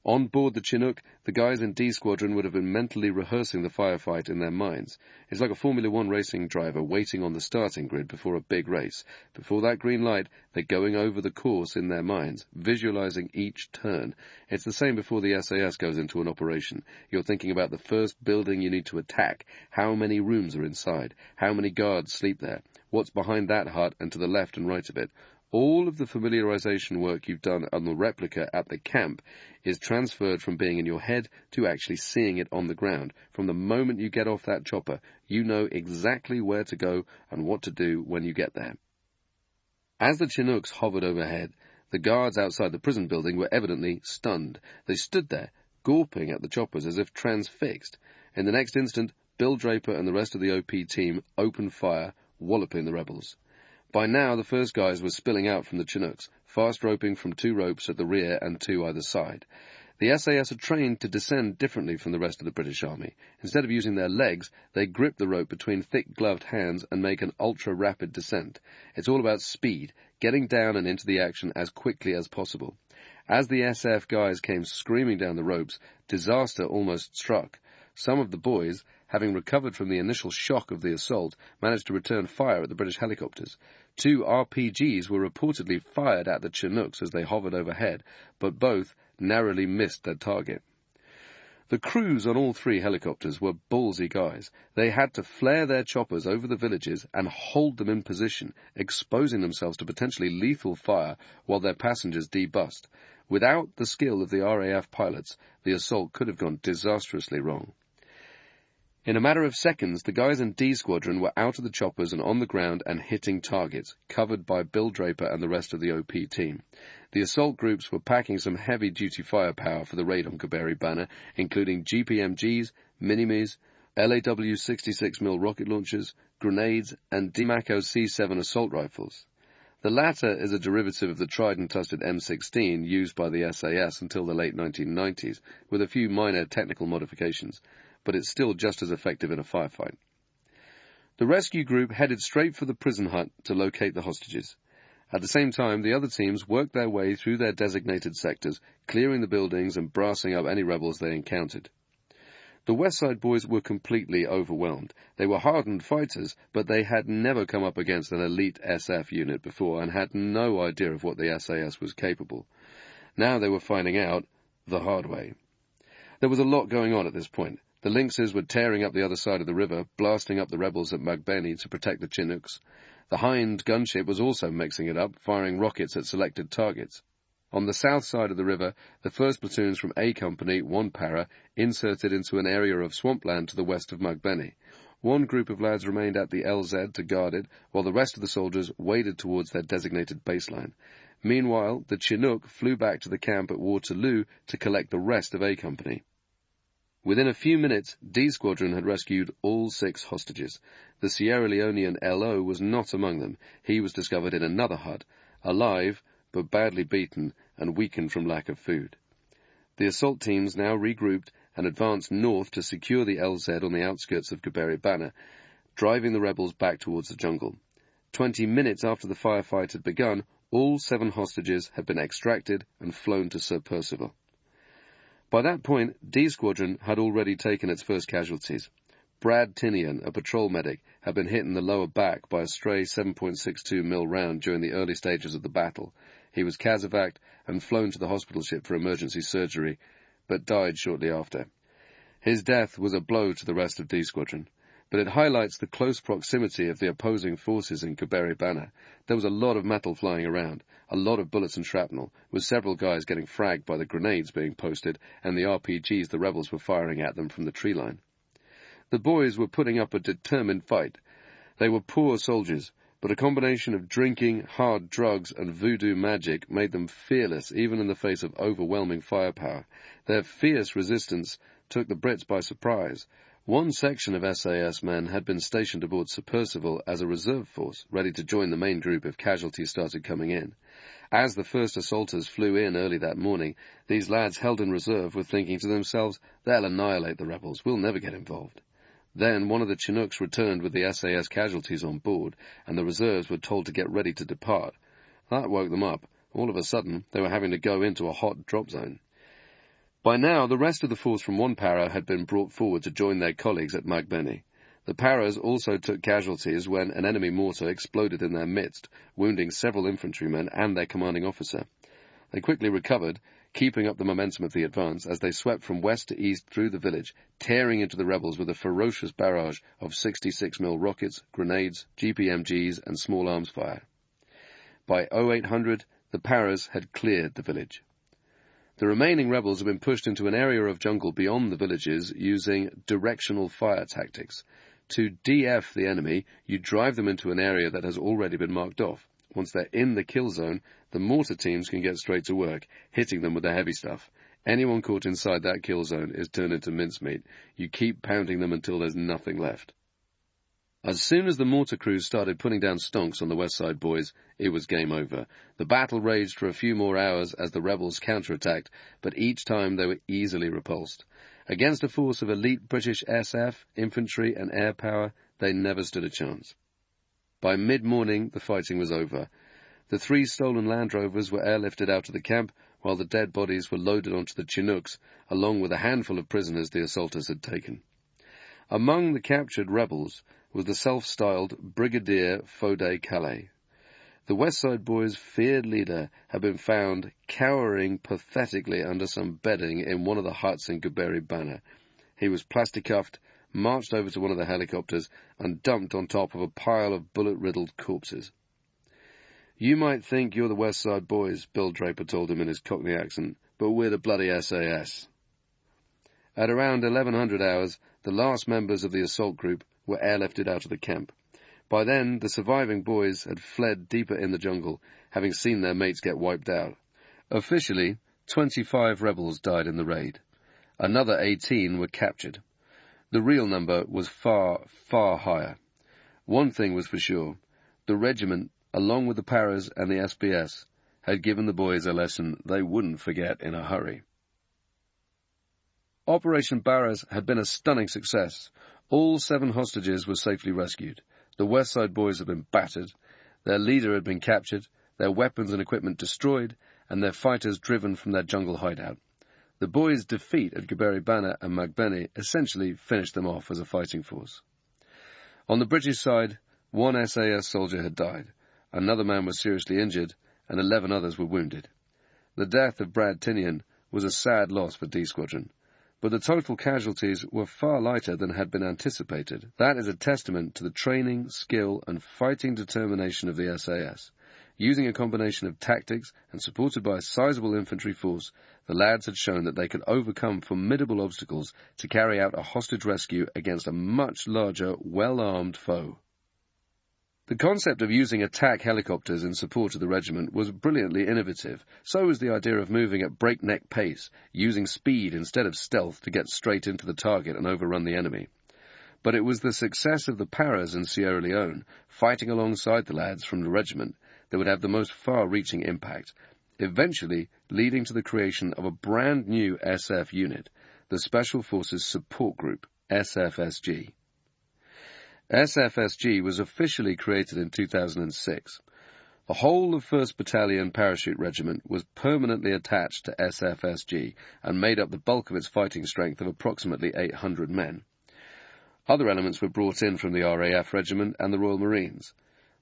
On board the Chinook, the guys in D Squadron would have been mentally rehearsing the firefight in their minds. It's like a Formula One racing driver waiting on the starting grid before a big race. Before that green light, they're going over the course in their minds, visualizing each turn. It's the same before the SAS goes into an operation. You're thinking about the first building you need to attack, how many rooms are inside, how many guards sleep there, what's behind that hut and to the left and right of it. All of the familiarization work you've done on the replica at the camp is transferred from being in your head to actually seeing it on the ground. From the moment you get off that chopper, you know exactly where to go and what to do when you get there. As the Chinooks hovered overhead, The guards outside the prison building were evidently stunned. They stood there, gawping at the choppers as if transfixed. In the next instant, Bill Draper and the rest of the OP team opened fire, walloping the rebels. By now, the first guys were spilling out from the Chinooks, fast roping from 2 ropes at the rear and 2 either side. The SAS are trained to descend differently from the rest of the British Army. Instead of using their legs, they grip the rope between thick gloved hands and make an ultra-rapid descent. It's all about speed, getting down and into the action as quickly as possible. As the SF guys came screaming down the ropes, disaster almost struck. Some of the boys, having recovered from the initial shock of the assault, managed to return fire at the British helicopters. 2 RPGs were reportedly fired at the Chinooks as they hovered overhead, but both narrowly missed their target. The crews on all 3 helicopters were ballsy guys. They had to flare their choppers over the villages and hold them in position, exposing themselves to potentially lethal fire while their passengers debussed. Without the skill of the RAF pilots, the assault could have gone disastrously wrong. In a matter of seconds, the guys in D Squadron were out of the choppers and on the ground and hitting targets, covered by Bill Draper and the rest of the OP team. The assault groups were packing some heavy-duty firepower for the raid on Kiberi Bana, including GPMGs, Minimes, LAW 66mm rocket launchers, grenades, and Mako C7 assault rifles. The latter is a derivative of the tried-and-trusted M16 used by the SAS until the late 1990s, with a few minor technical modifications, but it's still just as effective in a firefight. The rescue group headed straight for the prison hut to locate the hostages. At the same time, the other teams worked their way through their designated sectors, clearing the buildings and brassing up any rebels they encountered. The West Side boys were completely overwhelmed. They were hardened fighters, but they had never come up against an elite SF unit before and had no idea of what the SAS was capable. Now they were finding out the hard way. There was a lot going on at this point. The Lynxes were tearing up the other side of the river, blasting up the rebels at Magbeni to protect the Chinooks. The Hind gunship was also mixing it up, firing rockets at selected targets. On the south side of the river, the first platoons from A Company, 1 Para, inserted into an area of swampland to the west of Magbeni. One group of lads remained at the LZ to guard it, while the rest of the soldiers waded towards their designated baseline. Meanwhile, the Chinook flew back to the camp at Waterloo to collect the rest of A Company. Within a few minutes, D Squadron had rescued all 6 hostages. The Sierra Leonean LO was not among them. He was discovered in another hut, alive, but badly beaten and weakened from lack of food. The assault teams now regrouped and advanced north to secure the LZ on the outskirts of Kiberi Bana, driving the rebels back towards the jungle. 20 minutes after the firefight had begun, all 7 hostages had been extracted and flown to Sir Percival. By that point, D Squadron had already taken its first casualties. Brad Tinian, a patrol medic, had been hit in the lower back by a stray 7.62mm round during the early stages of the battle. He was casevaced and flown to the hospital ship for emergency surgery, but died shortly after. His death was a blow to the rest of D Squadron, but it highlights the close proximity of the opposing forces in Kiberi Bana. There was a lot of metal flying around, a lot of bullets and shrapnel, with several guys getting fragged by the grenades being posted and the RPGs the rebels were firing at them from the tree line. The boys were putting up a determined fight. They were poor soldiers, but a combination of drinking, hard drugs, and voodoo magic made them fearless even in the face of overwhelming firepower. Their fierce resistance took the Brits by surprise. One section of SAS men had been stationed aboard Sir Percival as a reserve force, ready to join the main group if casualties started coming in. As the first assaulters flew in early that morning, these lads held in reserve were thinking to themselves, "They'll annihilate the rebels, we'll never get involved." Then one of the Chinooks returned with the SAS casualties on board, and the reserves were told to get ready to depart. That woke them up. All of a sudden, they were having to go into a hot drop zone. By now, the rest of the force from 1 Para had been brought forward to join their colleagues at Magbeni. The Paras also took casualties when an enemy mortar exploded in their midst, wounding several infantrymen and their commanding officer. They quickly recovered, keeping up the momentum of the advance as they swept from west to east through the village, tearing into the rebels with a ferocious barrage of 66mm rockets, grenades, GPMGs, and small arms fire. By 0800, the Paras had cleared the village. The remaining rebels had been pushed into an area of jungle beyond the villages using directional fire tactics. To DF the enemy, you drive them into an area that has already been marked off. Once they're in the kill zone, the mortar teams can get straight to work, hitting them with the heavy stuff. Anyone caught inside that kill zone is turned into mincemeat. You keep pounding them until there's nothing left. As soon as the mortar crews started putting down stonks on the West Side boys, it was game over. The battle raged for a few more hours as the rebels counterattacked, but each time they were easily repulsed. Against a force of elite British SF, infantry and air power, they never stood a chance. By mid-morning, the fighting was over. The 3 stolen Land Rovers were airlifted out of the camp, while the dead bodies were loaded onto the Chinooks, along with a handful of prisoners the assaulters had taken. Among the captured rebels was the self-styled Brigadier Faudet-Calais. The West Side boys' feared leader had been found cowering pathetically under some bedding in one of the huts in Geberi Bana. He was plastic-cuffed, marched over to one of the helicopters, and dumped on top of a pile of bullet-riddled corpses. "You might think you're the West Side boys," Bill Draper told him in his Cockney accent, "but we're the bloody SAS." At around 1100 hours, the last members of the assault group were airlifted out of the camp. By then, the surviving boys had fled deeper in the jungle, having seen their mates get wiped out. Officially, 25 rebels died in the raid. Another 18 were captured. The real number was far, far higher. One thing was for sure. The regiment, along with the Paras and the SBS, had given the boys a lesson they wouldn't forget in a hurry. Operation Barras had been a stunning success. All 7 hostages were safely rescued. The West Side boys had been battered, their leader had been captured, their weapons and equipment destroyed, and their fighters driven from their jungle hideout. The boys' defeat at Geberi Bana and Magbeni essentially finished them off as a fighting force. On the British side, 1 SAS soldier had died, another man was seriously injured, and 11 others were wounded. The death of Brad Tinian was a sad loss for D Squadron, but the total casualties were far lighter than had been anticipated. That is a testament to the training, skill, and fighting determination of the SAS. Using a combination of tactics and supported by a sizable infantry force, the lads had shown that they could overcome formidable obstacles to carry out a hostage rescue against a much larger, well-armed foe. The concept of using attack helicopters in support of the regiment was brilliantly innovative. So was the idea of moving at breakneck pace, using speed instead of stealth to get straight into the target and overrun the enemy. But it was the success of the Paras in Sierra Leone, fighting alongside the lads from the regiment, that would have the most far-reaching impact, eventually leading to the creation of a brand new SF unit, the Special Forces Support Group, SFSG. SFSG was officially created in 2006. The whole of 1st Battalion Parachute Regiment was permanently attached to SFSG and made up the bulk of its fighting strength of approximately 800 men. Other elements were brought in from the RAF Regiment and the Royal Marines.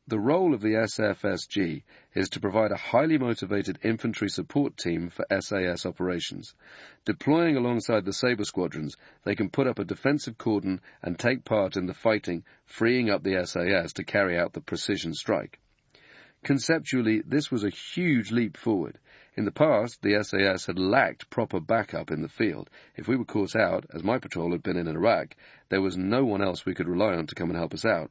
The role of the SFSG is to provide a highly motivated infantry support team for SAS operations. Deploying alongside the Sabre squadrons, they can put up a defensive cordon and take part in the fighting, freeing up the SAS to carry out the precision strike. Conceptually, this was a huge leap forward. In the past, the SAS had lacked proper backup in the field. If we were caught out, as my patrol had been in Iraq, there was no one else we could rely on to come and help us out.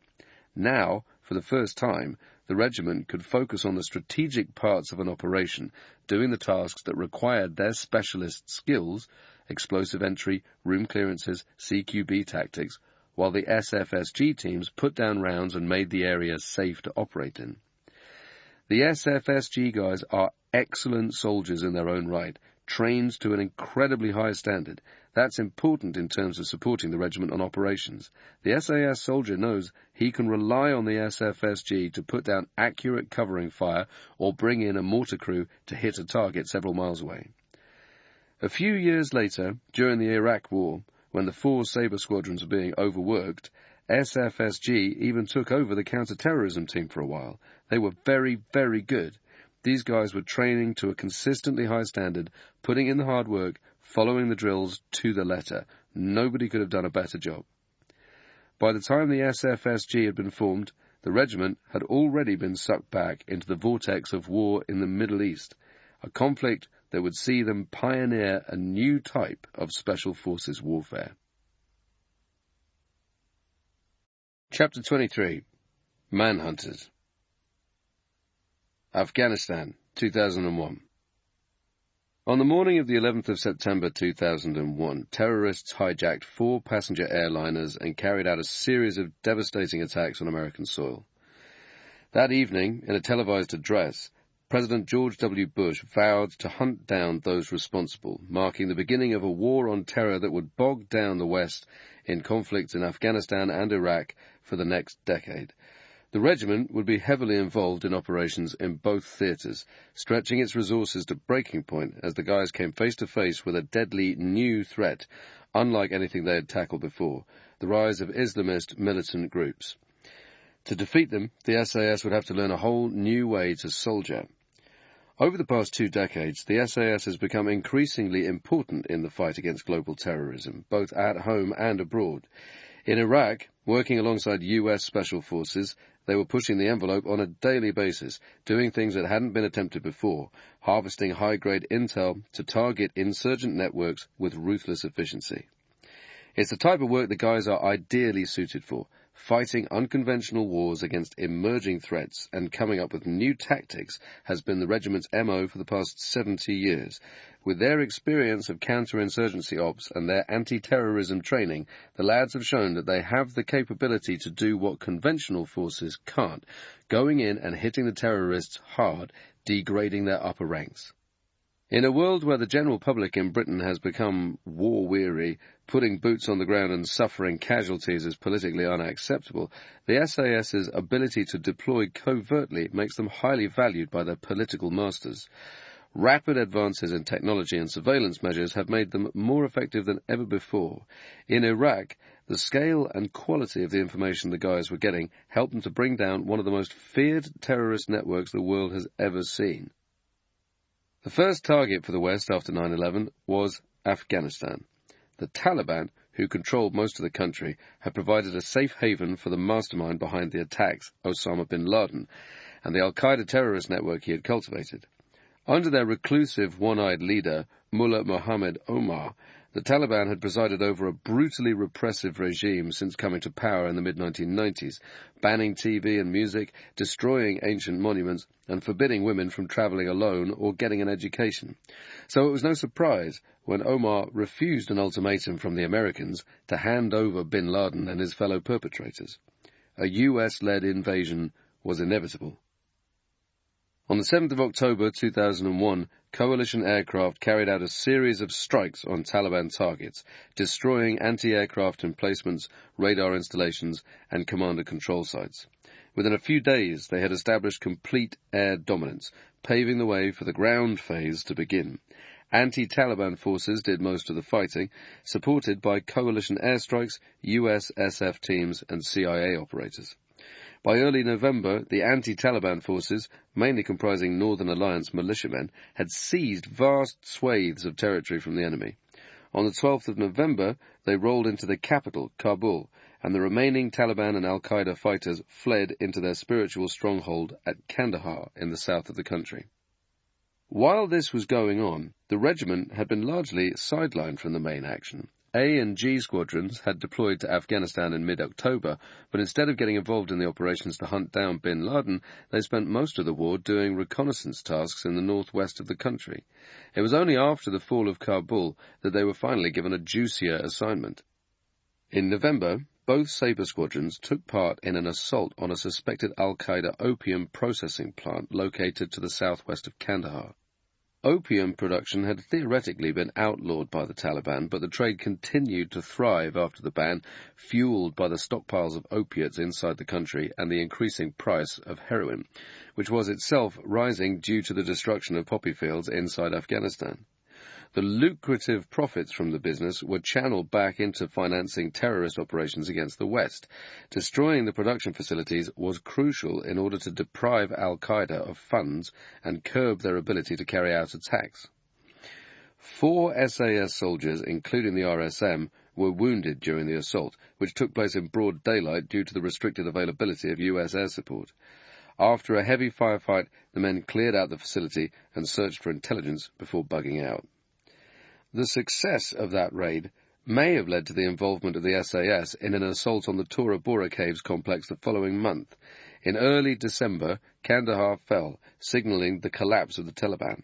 Now, for the first time, the regiment could focus on the strategic parts of an operation, doing the tasks that required their specialist skills, explosive entry, room clearances, CQB tactics, while the SFSG teams put down rounds and made the area safe to operate in. The SFSG guys are excellent soldiers in their own right, trained to an incredibly high standard. That's important in terms of supporting the regiment on operations. The SAS soldier knows he can rely on the SFSG to put down accurate covering fire or bring in a mortar crew to hit a target several miles away. A few years later, during the Iraq War, when the 4 Sabre squadrons were being overworked, SFSG even took over the counter-terrorism team for a while. They were very, very good. These guys were training to a consistently high standard, putting in the hard work, following the drills to the letter. Nobody could have done a better job. By the time the SFSG had been formed, the regiment had already been sucked back into the vortex of war in the Middle East, a conflict that would see them pioneer a new type of Special Forces warfare. Chapter 23. Manhunters. Afghanistan, 2001. On the morning of the 11th of September 2001, terrorists hijacked 4 passenger airliners and carried out a series of devastating attacks on American soil. That evening, in a televised address, President George W. Bush vowed to hunt down those responsible, marking the beginning of a war on terror that would bog down the West in conflicts in Afghanistan and Iraq for the next decade. The regiment would be heavily involved in operations in both theatres, stretching its resources to breaking point as the guys came face to face with a deadly new threat, unlike anything they had tackled before, the rise of Islamist militant groups. To defeat them, the SAS would have to learn a whole new way to soldier. Over the past 2 decades, the SAS has become increasingly important in the fight against global terrorism, both at home and abroad. In Iraq, working alongside US Special Forces, they were pushing the envelope on a daily basis, doing things that hadn't been attempted before, harvesting high-grade intel to target insurgent networks with ruthless efficiency. It's the type of work the guys are ideally suited for, fighting unconventional wars against emerging threats and coming up with new tactics has been the regiment's MO for the past 70 years. With their experience of counterinsurgency ops and their anti-terrorism training, the lads have shown that they have the capability to do what conventional forces can't, going in and hitting the terrorists hard, degrading their upper ranks. In a world where the general public in Britain has become war-weary, putting boots on the ground and suffering casualties is politically unacceptable, the SAS's ability to deploy covertly makes them highly valued by their political masters. Rapid advances in technology and surveillance measures have made them more effective than ever before. In Iraq, the scale and quality of the information the guys were getting helped them to bring down one of the most feared terrorist networks the world has ever seen. The first target for the West after 9/11 was Afghanistan. The Taliban, who controlled most of the country, had provided a safe haven for the mastermind behind the attacks, Osama bin Laden, and the al-Qaeda terrorist network he had cultivated. Under their reclusive, one-eyed leader, Mullah Mohammed Omar, the Taliban had presided over a brutally repressive regime since coming to power in the mid-1990s, banning TV and music, destroying ancient monuments, and forbidding women from travelling alone or getting an education. So it was no surprise when Omar refused an ultimatum from the Americans to hand over bin Laden and his fellow perpetrators. A US-led invasion was inevitable. On the 7th of October 2001, coalition aircraft carried out a series of strikes on Taliban targets, destroying anti-aircraft emplacements, radar installations, and command and control sites. Within a few days, they had established complete air dominance, paving the way for the ground phase to begin. Anti-Taliban forces did most of the fighting, supported by coalition airstrikes, US SF teams, and CIA operators. By early November, the anti-Taliban forces, mainly comprising Northern Alliance militiamen, had seized vast swathes of territory from the enemy. On the 12th of November, they rolled into the capital, Kabul, and the remaining Taliban and al-Qaeda fighters fled into their spiritual stronghold at Kandahar in the south of the country. While this was going on, the regiment had been largely sidelined from the main action. A and G squadrons had deployed to Afghanistan in mid-October, but instead of getting involved in the operations to hunt down bin Laden, they spent most of the war doing reconnaissance tasks in the northwest of the country. It was only after the fall of Kabul that they were finally given a juicier assignment. In November, both Sabre squadrons took part in an assault on a suspected al-Qaeda opium processing plant located to the southwest of Kandahar. Opium production had theoretically been outlawed by the Taliban, but the trade continued to thrive after the ban, fueled by the stockpiles of opiates inside the country and the increasing price of heroin, which was itself rising due to the destruction of poppy fields inside Afghanistan. The lucrative profits from the business were channeled back into financing terrorist operations against the West. Destroying the production facilities was crucial in order to deprive al-Qaeda of funds and curb their ability to carry out attacks. 4 SAS soldiers, including the RSM, were wounded during the assault, which took place in broad daylight due to the restricted availability of US air support. After a heavy firefight, the men cleared out the facility and searched for intelligence before bugging out. The success of that raid may have led to the involvement of the SAS in an assault on the Tora Bora Caves complex the following month. In early December, Kandahar fell, signaling the collapse of the Taliban.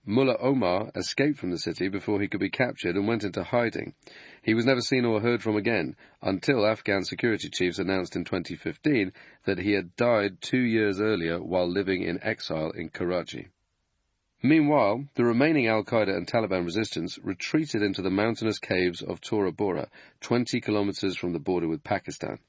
Mullah Omar escaped from the city before he could be captured and went into hiding. He was never seen or heard from again until Afghan security chiefs announced in 2015 that he had died 2 years earlier while living in exile in Karachi. Meanwhile, the remaining al-Qaeda and Taliban resistance retreated into the mountainous caves of Tora Bora, 20 kilometers from the border with Pakistan.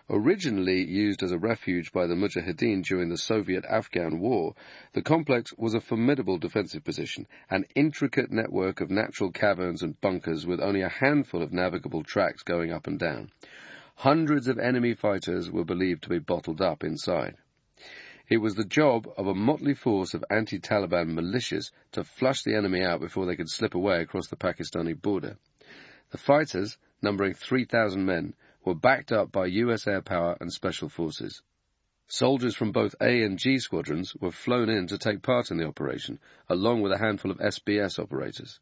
Originally used as a refuge by the Mujahideen during the Soviet-Afghan War, the complex was a formidable defensive position, an intricate network of natural caverns and bunkers with only a handful of navigable tracks going up and down. Hundreds of enemy fighters were believed to be bottled up inside. It was the job of a motley force of anti-Taliban militias to flush the enemy out before they could slip away across the Pakistani border. The fighters, numbering 3,000 men, were backed up by U.S. air power and special forces. Soldiers from both A and G squadrons were flown in to take part in the operation, along with a handful of SBS operators.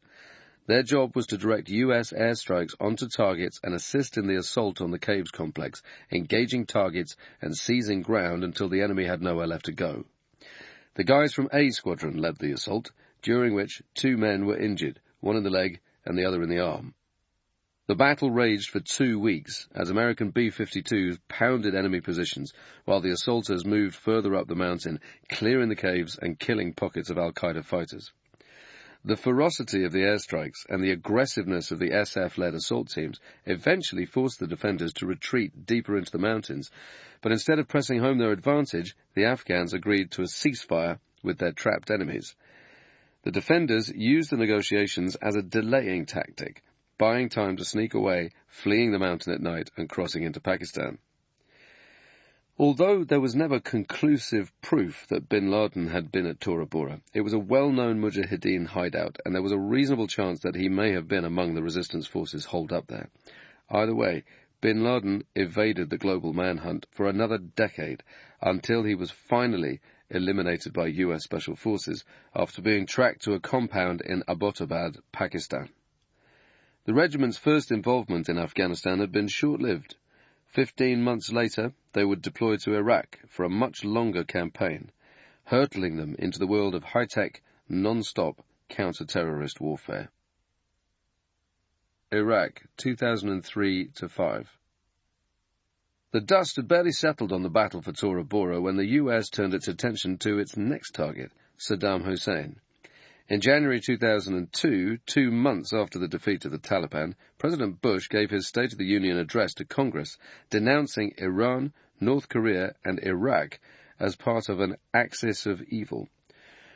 Their job was to direct U.S. airstrikes onto targets and assist in the assault on the caves complex, engaging targets and seizing ground until the enemy had nowhere left to go. The guys from A squadron led the assault, during which 2 men were injured, one in the leg and the other in the arm. The battle raged for 2 weeks as American B-52s pounded enemy positions, while the assaulters moved further up the mountain, clearing the caves and killing pockets of al-Qaeda fighters. The ferocity of the airstrikes and the aggressiveness of the SF-led assault teams eventually forced the defenders to retreat deeper into the mountains, but instead of pressing home their advantage, the Afghans agreed to a ceasefire with their trapped enemies. The defenders used the negotiations as a delaying tactic, buying time to sneak away, fleeing the mountain at night and crossing into Pakistan. Although there was never conclusive proof that bin Laden had been at Tora Bora, it was a well-known Mujahideen hideout, and there was a reasonable chance that he may have been among the resistance forces holed up there. Either way, bin Laden evaded the global manhunt for another decade, until he was finally eliminated by U.S. Special Forces after being tracked to a compound in Abbottabad, Pakistan. The regiment's first involvement in Afghanistan had been short-lived. 15 months later, they would deploy to Iraq for a much longer campaign, hurtling them into the world of high-tech, non-stop counter-terrorist warfare. Iraq, 2003-5. The dust had barely settled on the battle for Tora Bora when the U.S. turned its attention to its next target, Saddam Hussein. In January 2002, 2 months after the defeat of the Taliban, President Bush gave his State of the Union address to Congress, denouncing Iran, North Korea, and Iraq as part of an axis of evil.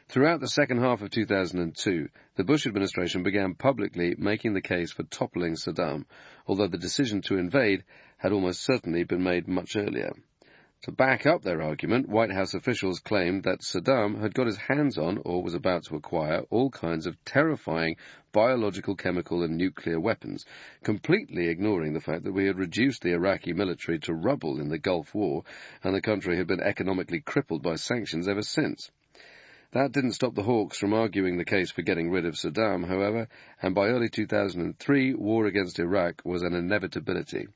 Throughout the second half of 2002, the Bush administration began publicly making the case for toppling Saddam, although the decision to invade had almost certainly been made much earlier. To back up their argument, White House officials claimed that Saddam had got his hands on, or was about to acquire, all kinds of terrifying biological, chemical, and nuclear weapons, completely ignoring the fact that we had reduced the Iraqi military to rubble in the Gulf War, and the country had been economically crippled by sanctions ever since. That didn't stop the Hawks from arguing the case for getting rid of Saddam, however, and by early 2003, war against Iraq was an inevitability.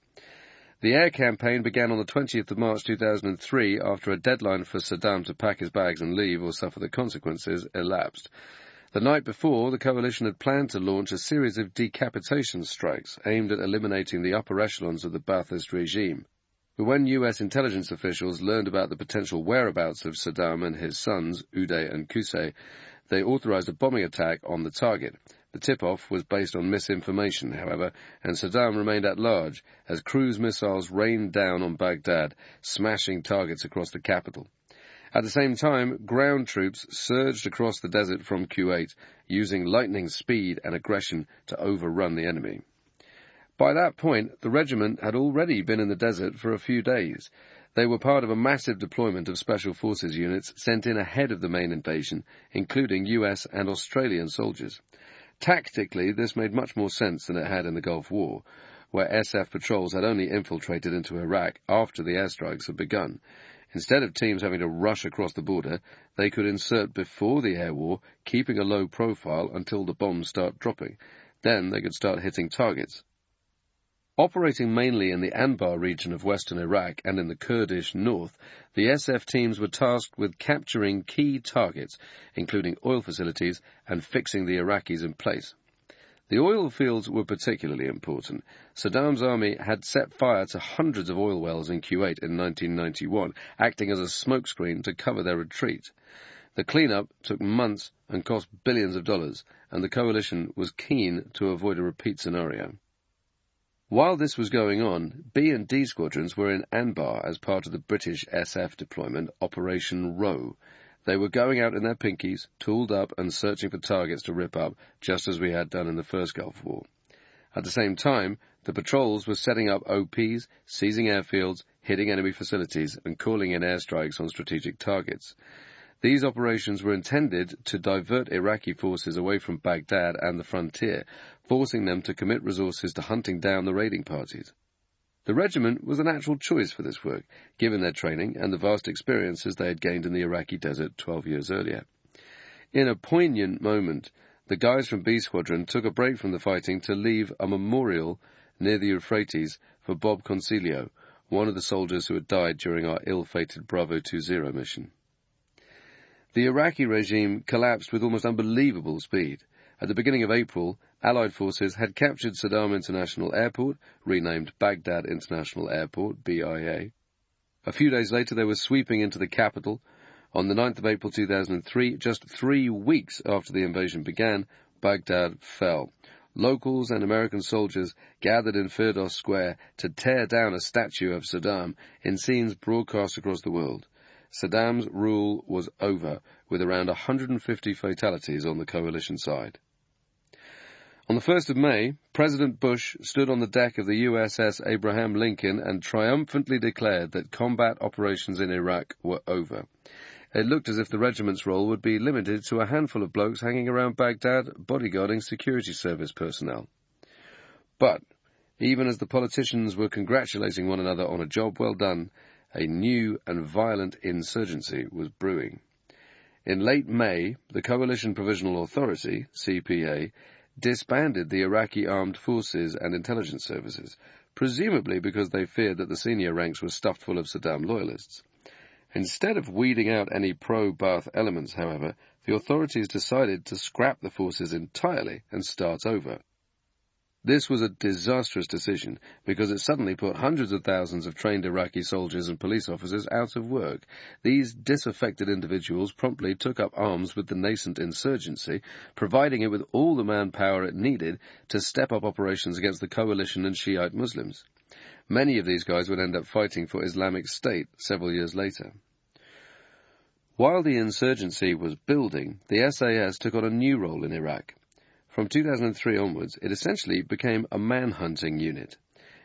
The air campaign began on the 20th of March 2003 after a deadline for Saddam to pack his bags and leave or suffer the consequences elapsed. The night before, the coalition had planned to launch a series of decapitation strikes aimed at eliminating the upper echelons of the Ba'athist regime. But when U.S. intelligence officials learned about the potential whereabouts of Saddam and his sons, Uday and Qusay, they authorized a bombing attack on the target. The tip-off was based on misinformation, however, and Saddam remained at large as cruise missiles rained down on Baghdad, smashing targets across the capital. At the same time, ground troops surged across the desert from Kuwait, using lightning speed and aggression to overrun the enemy. By that point, the regiment had already been in the desert for a few days. They were part of a massive deployment of Special Forces units sent in ahead of the main invasion, including US and Australian soldiers. Tactically, this made much more sense than it had in the Gulf War, where SF patrols had only infiltrated into Iraq after the airstrikes had begun. Instead of teams having to rush across the border, they could insert before the air war, keeping a low profile until the bombs start dropping. Then they could start hitting targets. Operating mainly in the Anbar region of western Iraq and in the Kurdish north, the SF teams were tasked with capturing key targets, including oil facilities, and fixing the Iraqis in place. The oil fields were particularly important. Saddam's army had set fire to hundreds of oil wells in Kuwait in 1991, acting as a smokescreen to cover their retreat. The cleanup took months and cost billions of dollars, and the coalition was keen to avoid a repeat scenario. While this was going on, B and D squadrons were in Anbar as part of the British SF deployment, Operation Row. They were going out in their pinkies, tooled up and searching for targets to rip up, just as we had done in the first Gulf War. At the same time, the patrols were setting up OPs, seizing airfields, hitting enemy facilities, and calling in airstrikes on strategic targets. These operations were intended to divert Iraqi forces away from Baghdad and the frontier, forcing them to commit resources to hunting down the raiding parties. The regiment was a natural choice for this work, given their training and the vast experiences they had gained in the Iraqi desert 12 years earlier. In a poignant moment, the guys from B Squadron took a break from the fighting to leave a memorial near the Euphrates for Bob Concilio, one of the soldiers who had died during our ill-fated Bravo 20 mission. The Iraqi regime collapsed with almost unbelievable speed. At the beginning of April, Allied forces had captured Saddam International Airport, renamed Baghdad International Airport, BIA. A few days later, they were sweeping into the capital. On the 9th of April 2003, just 3 weeks after the invasion began, Baghdad fell. Locals and American soldiers gathered in Firdos Square to tear down a statue of Saddam in scenes broadcast across the world. Saddam's rule was over, with around 150 fatalities on the coalition side. On the 1st of May, President Bush stood on the deck of the USS Abraham Lincoln and triumphantly declared that combat operations in Iraq were over. It looked as if the regiment's role would be limited to a handful of blokes hanging around Baghdad bodyguarding security service personnel. But, even as the politicians were congratulating one another on a job well done, a new and violent insurgency was brewing. In late May, the Coalition Provisional Authority, CPA, disbanded the Iraqi armed forces and intelligence services, presumably because they feared that the senior ranks were stuffed full of Saddam loyalists. Instead of weeding out any pro-Ba'ath elements, however, the authorities decided to scrap the forces entirely and start over. This was a disastrous decision because it suddenly put hundreds of thousands of trained Iraqi soldiers and police officers out of work. These disaffected individuals promptly took up arms with the nascent insurgency, providing it with all the manpower it needed to step up operations against the coalition and Shiite Muslims. Many of these guys would end up fighting for Islamic State several years later. While the insurgency was building, the SAS took on a new role in Iraq. From 2003 onwards, it essentially became a manhunting unit.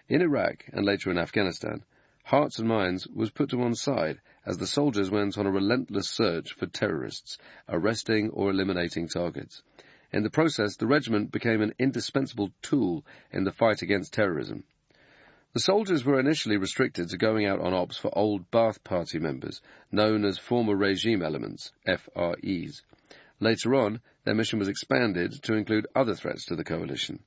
In Iraq, and later in Afghanistan, hearts and minds was put to one side as the soldiers went on a relentless search for terrorists, arresting or eliminating targets. In the process, the regiment became an indispensable tool in the fight against terrorism. The soldiers were initially restricted to going out on ops for old Ba'ath Party members, known as former regime elements, FREs. Later on, their mission was expanded to include other threats to the coalition.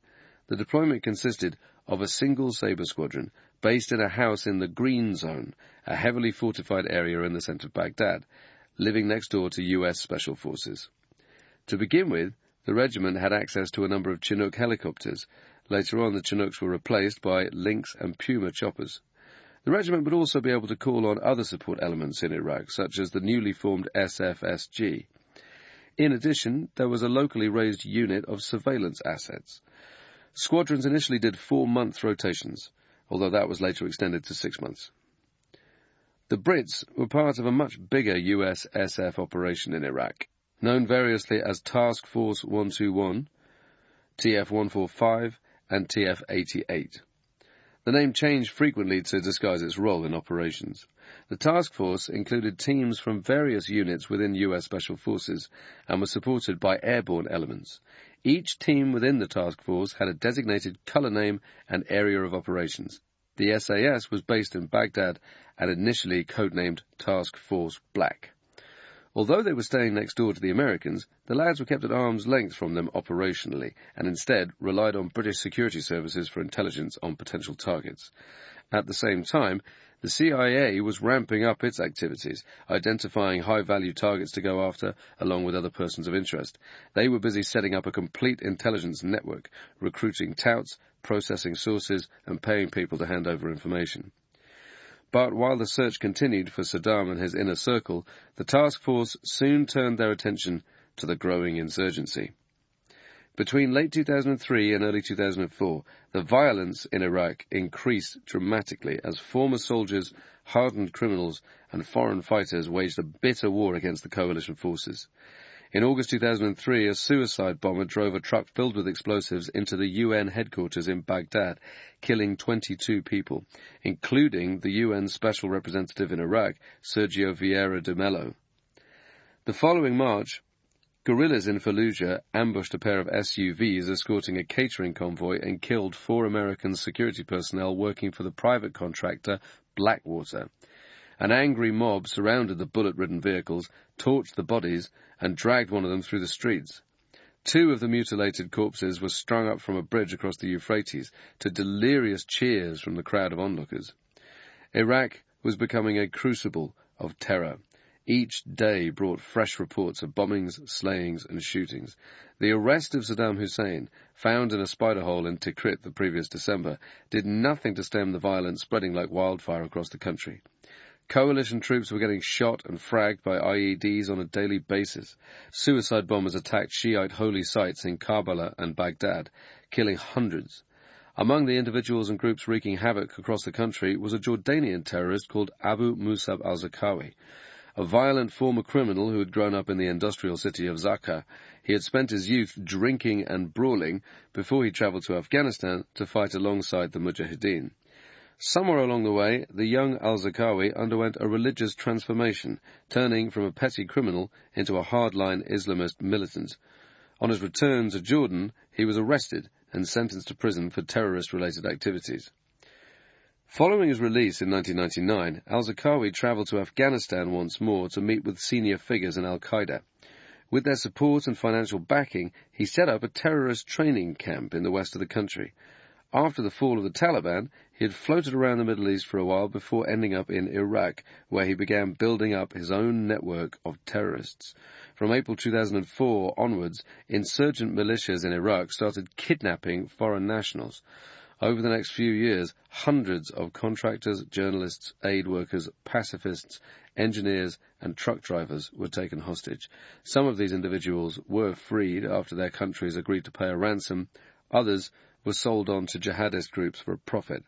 The deployment consisted of a single Sabre squadron based in a house in the Green Zone, a heavily fortified area in the centre of Baghdad, living next door to US Special Forces. To begin with, the regiment had access to a number of Chinook helicopters. Later on, the Chinooks were replaced by Lynx and Puma choppers. The regiment would also be able to call on other support elements in Iraq, such as the newly formed SFSG. In addition, there was a locally raised unit of surveillance assets. Squadrons initially did 4-month rotations, although that was later extended to 6 months. The Brits were part of a much bigger US SF operation in Iraq, known variously as Task Force 121, TF-145, and TF-88. The name changed frequently to disguise its role in operations. The task force included teams from various units within US Special Forces and was supported by airborne elements. Each team within the task force had a designated colour name and area of operations. The SAS was based in Baghdad and initially codenamed Task Force Black. Although they were staying next door to the Americans, the lads were kept at arm's length from them operationally, and instead relied on British security services for intelligence on potential targets. At the same time, the CIA was ramping up its activities, identifying high-value targets to go after, along with other persons of interest. They were busy setting up a complete intelligence network, recruiting touts, processing sources, and paying people to hand over information. But while the search continued for Saddam and his inner circle, the task force soon turned their attention to the growing insurgency. Between late 2003 and early 2004, the violence in Iraq increased dramatically as former soldiers, hardened criminals, and foreign fighters waged a bitter war against the coalition forces. In August 2003, a suicide bomber drove a truck filled with explosives into the UN headquarters in Baghdad, killing 22 people, including the UN Special Representative in Iraq, Sergio Vieira de Mello. The following March, guerrillas in Fallujah ambushed a pair of SUVs escorting a catering convoy and killed 4 American security personnel working for the private contractor Blackwater. An angry mob surrounded the bullet-ridden vehicles, torched the bodies, and dragged one of them through the streets. 2 of the mutilated corpses were strung up from a bridge across the Euphrates to delirious cheers from the crowd of onlookers. Iraq was becoming a crucible of terror. Each day brought fresh reports of bombings, slayings, and shootings. The arrest of Saddam Hussein, found in a spider hole in Tikrit the previous December, did nothing to stem the violence spreading like wildfire across the country. Coalition troops were getting shot and fragged by IEDs on a daily basis. Suicide bombers attacked Shiite holy sites in Karbala and Baghdad, killing hundreds. Among the individuals and groups wreaking havoc across the country was a Jordanian terrorist called Abu Musab al-Zarqawi. A violent former criminal who had grown up in the industrial city of Zakka. He had spent his youth drinking and brawling before he travelled to Afghanistan to fight alongside the Mujahideen. Somewhere along the way, the young al-Zarqawi underwent a religious transformation, turning from a petty criminal into a hardline Islamist militant. On his return to Jordan, he was arrested and sentenced to prison for terrorist-related activities. Following his release in 1999, al-Zarqawi travelled to Afghanistan once more to meet with senior figures in al-Qaeda. With their support and financial backing, he set up a terrorist training camp in the west of the country. After the fall of the Taliban, he had floated around the Middle East for a while before ending up in Iraq, where he began building up his own network of terrorists. From April 2004 onwards, insurgent militias in Iraq started kidnapping foreign nationals. Over the next few years, hundreds of contractors, journalists, aid workers, pacifists, engineers, and truck drivers were taken hostage. Some of these individuals were freed after their countries agreed to pay a ransom. Others were sold on to jihadist groups for a profit.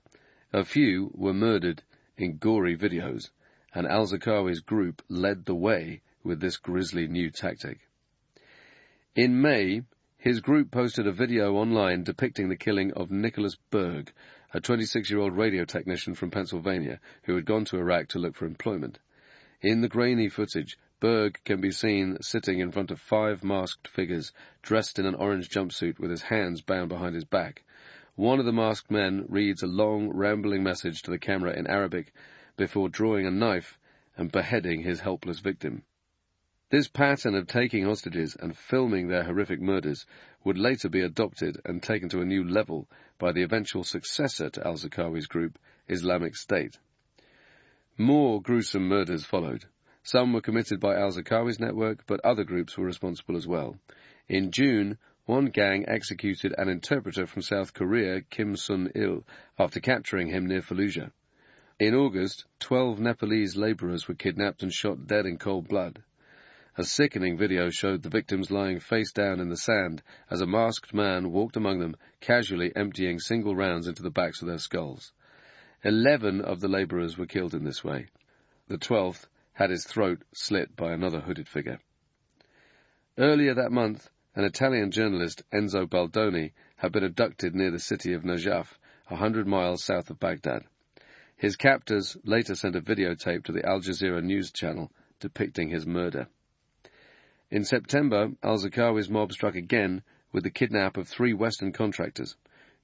A few were murdered in gory videos, and al-Zarqawi's group led the way with this grisly new tactic. In May, his group posted a video online depicting the killing of Nicholas Berg, a 26-year-old radio technician from Pennsylvania who had gone to Iraq to look for employment. In the grainy footage, Berg can be seen sitting in front of 5 masked figures, dressed in an orange jumpsuit with his hands bound behind his back. One of the masked men reads a long, rambling message to the camera in Arabic before drawing a knife and beheading his helpless victim. This pattern of taking hostages and filming their horrific murders would later be adopted and taken to a new level by the eventual successor to al-Zarqawi's group, Islamic State. More gruesome murders followed. Some were committed by al-Zarqawi's network, but other groups were responsible as well. In June, one gang executed an interpreter from South Korea, Kim Sun-il, after capturing him near Fallujah. In August, 12 Nepalese labourers were kidnapped and shot dead in cold blood. A sickening video showed the victims lying face down in the sand as a masked man walked among them, casually emptying single rounds into the backs of their skulls. 11 of the labourers were killed in this way. The 12th had his throat slit by another hooded figure. Earlier that month, an Italian journalist, Enzo Baldoni, had been abducted near the city of Najaf, 100 miles south of Baghdad. His captors later sent a videotape to the Al Jazeera news channel depicting his murder. In September, al-Zarqawi's mob struck again with the kidnap of 3 Western contractors,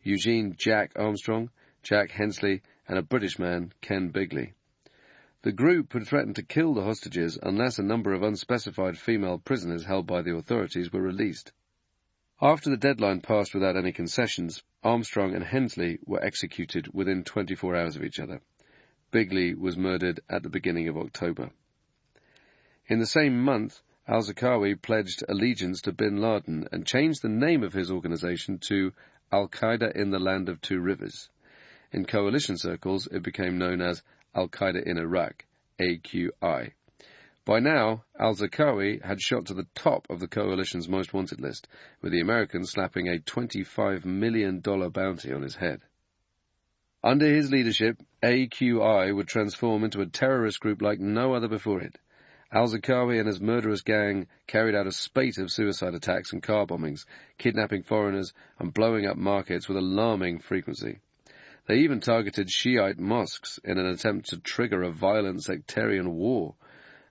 Eugene Jack Armstrong, Jack Hensley, and a British man, Ken Bigley. The group had threatened to kill the hostages unless a number of unspecified female prisoners held by the authorities were released. After the deadline passed without any concessions, Armstrong and Hensley were executed within 24 hours of each other. Bigley was murdered at the beginning of October. In the same month, al-Zarqawi pledged allegiance to bin Laden and changed the name of his organization to Al-Qaeda in the Land of Two Rivers. In coalition circles, it became known as Al-Qaeda in Iraq, AQI. By now, al-Zarqawi had shot to the top of the coalition's most wanted list, with the Americans slapping a $25 million bounty on his head. Under his leadership, AQI would transform into a terrorist group like no other before it. Al-Zarqawi and his murderous gang carried out a spate of suicide attacks and car bombings, kidnapping foreigners and blowing up markets with alarming frequency. They even targeted Shiite mosques in an attempt to trigger a violent sectarian war.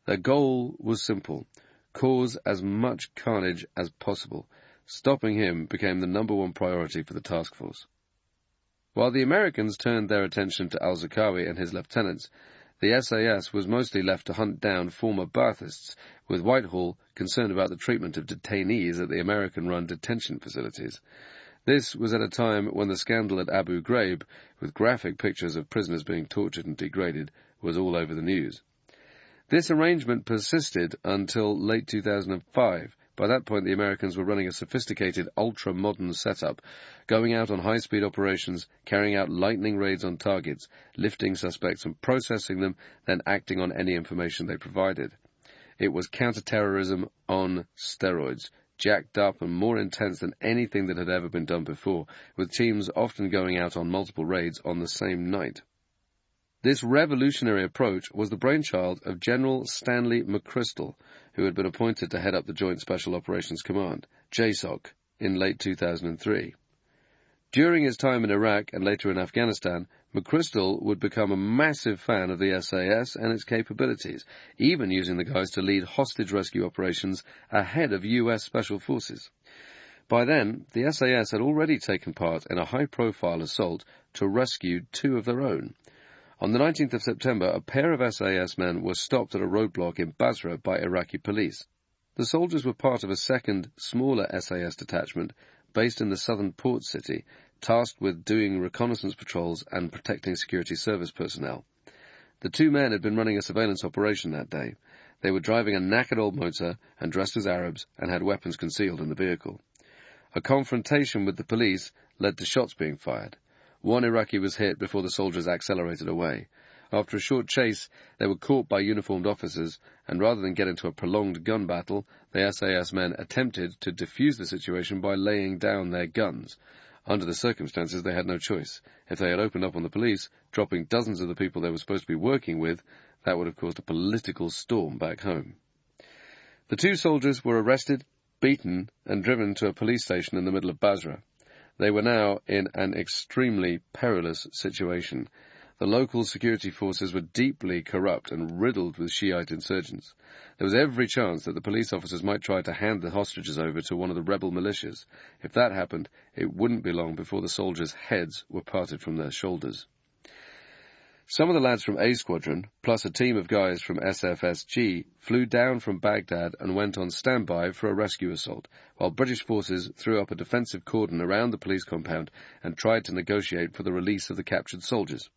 Their goal was simple: cause as much carnage as possible. Stopping him became the #1 priority for the task force. While the Americans turned their attention to al-Zarqawi and his lieutenants, the SAS was mostly left to hunt down former Baathists, with Whitehall concerned about the treatment of detainees at the American-run detention facilities. This was at a time when the scandal at Abu Ghraib, with graphic pictures of prisoners being tortured and degraded, was all over the news. This arrangement persisted until late 2005. By that point, the Americans were running a sophisticated, ultra-modern setup, going out on high-speed operations, carrying out lightning raids on targets, lifting suspects and processing them, then acting on any information they provided. It was counter-terrorism on steroids, jacked up and more intense than anything that had ever been done before, with teams often going out on multiple raids on the same night. This revolutionary approach was the brainchild of General Stanley McChrystal, who had been appointed to head up the Joint Special Operations Command, JSOC, in late 2003. During his time in Iraq and later in Afghanistan, McChrystal would become a massive fan of the SAS and its capabilities, even using the guys to lead hostage rescue operations ahead of U.S. Special Forces. By then, the SAS had already taken part in a high-profile assault to rescue 2 of their own. On the 19th of September, a pair of SAS men were stopped at a roadblock in Basra by Iraqi police. The soldiers were part of a second, smaller SAS detachment based in the southern port city, tasked with doing reconnaissance patrols and protecting security service personnel. The 2 men had been running a surveillance operation that day. They were driving a knackered old motor and dressed as Arabs and had weapons concealed in the vehicle. A confrontation with the police led to shots being fired. One Iraqi was hit before the soldiers accelerated away. After a short chase, they were caught by uniformed officers, and rather than get into a prolonged gun battle, the SAS men attempted to defuse the situation by laying down their guns. Under the circumstances, they had no choice. If they had opened up on the police, dropping dozens of the people they were supposed to be working with, that would have caused a political storm back home. The 2 soldiers were arrested, beaten, and driven to a police station in the middle of Basra. They were now in an extremely perilous situation. The local security forces were deeply corrupt and riddled with Shiite insurgents. There was every chance that the police officers might try to hand the hostages over to one of the rebel militias. If that happened, it wouldn't be long before the soldiers' heads were parted from their shoulders. Some of the lads from A Squadron, plus a team of guys from SFSG, flew down from Baghdad and went on standby for a rescue assault, while British forces threw up a defensive cordon around the police compound and tried to negotiate for the release of the captured soldiers.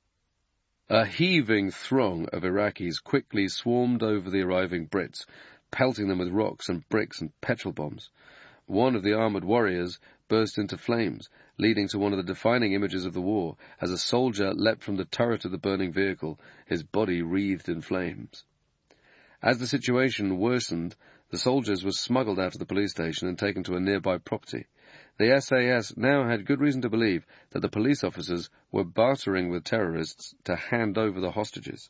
A heaving throng of Iraqis quickly swarmed over the arriving Brits, pelting them with rocks and bricks and petrol bombs. One of the armoured warriors burst into flames, leading to one of the defining images of the war, as a soldier leapt from the turret of the burning vehicle, his body wreathed in flames. As the situation worsened, the soldiers were smuggled out of the police station and taken to a nearby property. The SAS now had good reason to believe that the police officers were bartering with terrorists to hand over the hostages.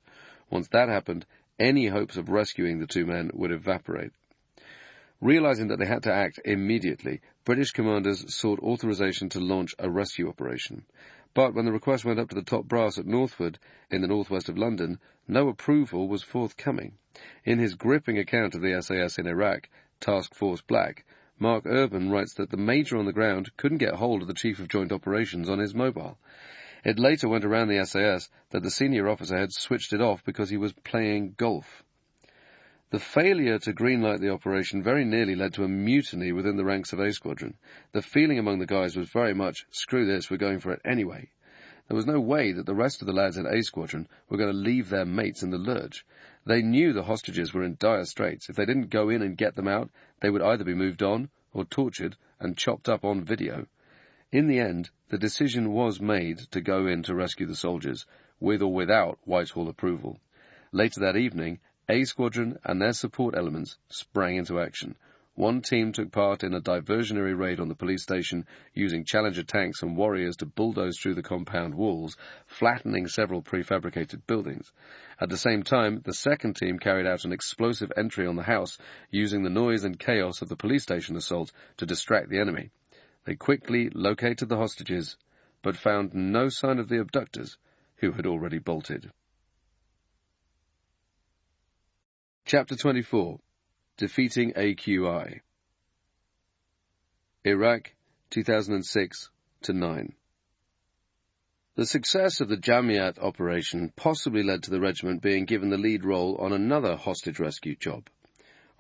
Once that happened, any hopes of rescuing the 2 men would evaporate. Realizing that they had to act immediately, British commanders sought authorization to launch a rescue operation. But when the request went up to the top brass at Northwood, in the northwest of London, no approval was forthcoming. In his gripping account of the SAS in Iraq, Task Force Black, Mark Urban writes that the major on the ground couldn't get hold of the Chief of Joint Operations on his mobile. It later went around the SAS that the senior officer had switched it off because he was playing golf. The failure to greenlight the operation very nearly led to a mutiny within the ranks of A Squadron. The feeling among the guys was very much, screw this, we're going for it anyway. There was no way that the rest of the lads in A Squadron were going to leave their mates in the lurch. They knew the hostages were in dire straits. If they didn't go in and get them out, they would either be moved on or tortured and chopped up on video. In the end, the decision was made to go in to rescue the soldiers, with or without Whitehall approval. Later that evening, A Squadron and their support elements sprang into action. One team took part in a diversionary raid on the police station, using Challenger tanks and warriors to bulldoze through the compound walls, flattening several prefabricated buildings. At the same time, the second team carried out an explosive entry on the house, using the noise and chaos of the police station assault to distract the enemy. They quickly located the hostages, but found no sign of the abductors, who had already bolted. Chapter 24. Defeating AQI. Iraq, 2006-9. The success of the Jamiat operation possibly led to the regiment being given the lead role on another hostage rescue job.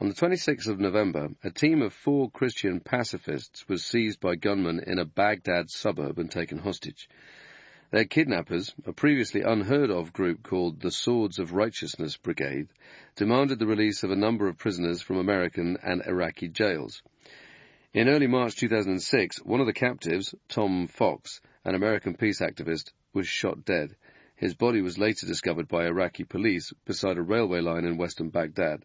On the 26th of November, a team of 4 Christian pacifists was seized by gunmen in a Baghdad suburb and taken hostage. Their kidnappers, a previously unheard-of group called the Swords of Righteousness Brigade, demanded the release of a number of prisoners from American and Iraqi jails. In early March 2006, one of the captives, Tom Fox, an American peace activist, was shot dead. His body was later discovered by Iraqi police beside a railway line in western Baghdad.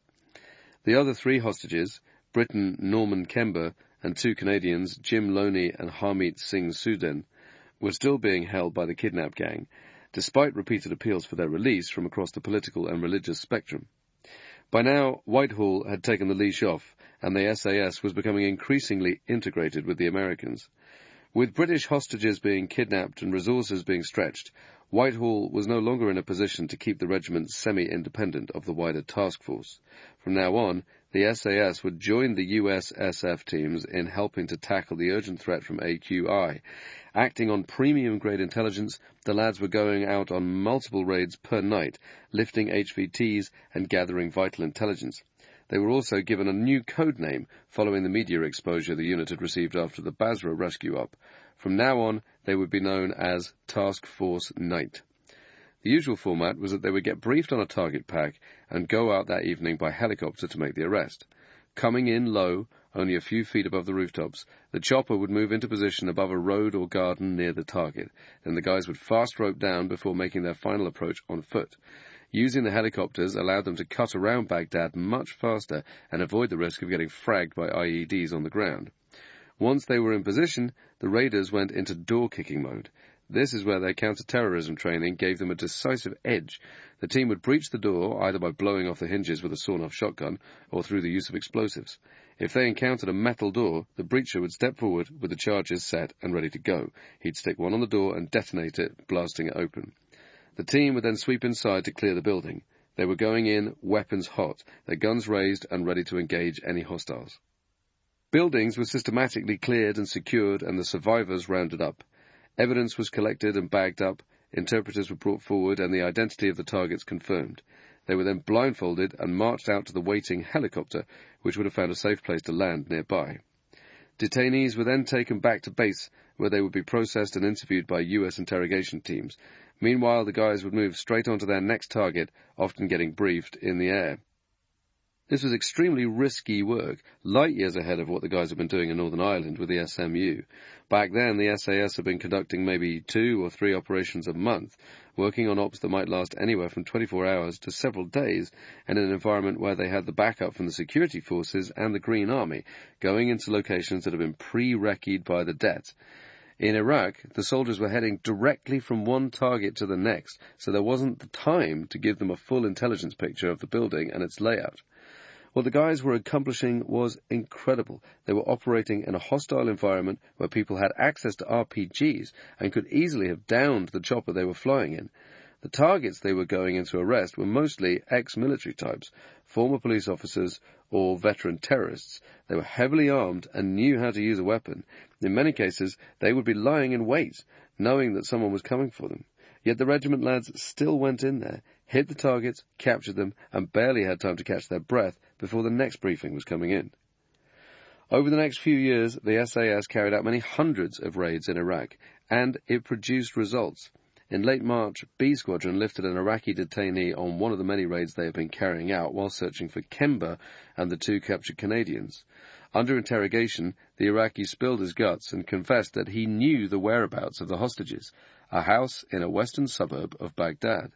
The other 3 hostages, Briton Norman Kember and 2 Canadians, Jim Loney and Harmeet Singh Sudin, were still being held by the kidnap gang, despite repeated appeals for their release from across the political and religious spectrum. By now, Whitehall had taken the leash off, and the SAS was becoming increasingly integrated with the Americans. With British hostages being kidnapped and resources being stretched, Whitehall was no longer in a position to keep the regiment semi-independent of the wider task force. From now on, the SAS would join the US SF teams in helping to tackle the urgent threat from AQI. Acting on premium-grade intelligence, the lads were going out on multiple raids per night, lifting HVTs and gathering vital intelligence. They were also given a new code name following the media exposure the unit had received after the Basra rescue op. From now on, they would be known as Task Force Night. The usual format was that they would get briefed on a target pack and go out that evening by helicopter to make the arrest. Coming in low, only a few feet above the rooftops, the chopper would move into position above a road or garden near the target. Then the guys would fast rope down before making their final approach on foot. Using the helicopters allowed them to cut around Baghdad much faster and avoid the risk of getting fragged by IEDs on the ground. Once they were in position, the raiders went into door-kicking mode. This is where their counter-terrorism training gave them a decisive edge. The team would breach the door either by blowing off the hinges with a sawn-off shotgun or through the use of explosives. If they encountered a metal door, the breacher would step forward with the charges set and ready to go. He'd stick one on the door and detonate it, blasting it open. The team would then sweep inside to clear the building. They were going in weapons hot, their guns raised and ready to engage any hostiles. Buildings were systematically cleared and secured and the survivors rounded up. Evidence was collected and bagged up, interpreters were brought forward and the identity of the targets confirmed. They were then blindfolded and marched out to the waiting helicopter, which would have found a safe place to land nearby. Detainees were then taken back to base, where they would be processed and interviewed by US interrogation teams. Meanwhile, the guys would move straight on to their next target, often getting briefed in the air. This was extremely risky work, light years ahead of what the guys had been doing in Northern Ireland with the SMU. Back then, the SAS had been conducting maybe 2 or 3 operations a month, working on ops that might last anywhere from 24 hours to several days, and in an environment where they had the backup from the security forces and the Green Army, going into locations that had been pre-recce'd by the Det. In Iraq, the soldiers were heading directly from one target to the next, so there wasn't the time to give them a full intelligence picture of the building and its layout. What the guys were accomplishing was incredible. They were operating in a hostile environment where people had access to RPGs and could easily have downed the chopper they were flying in. The targets they were going in to arrest were mostly ex-military types, former police officers or veteran terrorists. They were heavily armed and knew how to use a weapon. In many cases, they would be lying in wait, knowing that someone was coming for them. Yet the regiment lads still went in there, hit the targets, captured them, and barely had time to catch their breath before the next briefing was coming in. Over the next few years, the SAS carried out many hundreds of raids in Iraq, and it produced results. In late March, B Squadron lifted an Iraqi detainee on one of the many raids they had been carrying out while searching for Kemba and the 2 captured Canadians. Under interrogation, the Iraqi spilled his guts and confessed that he knew the whereabouts of the hostages, a house in a western suburb of Baghdad.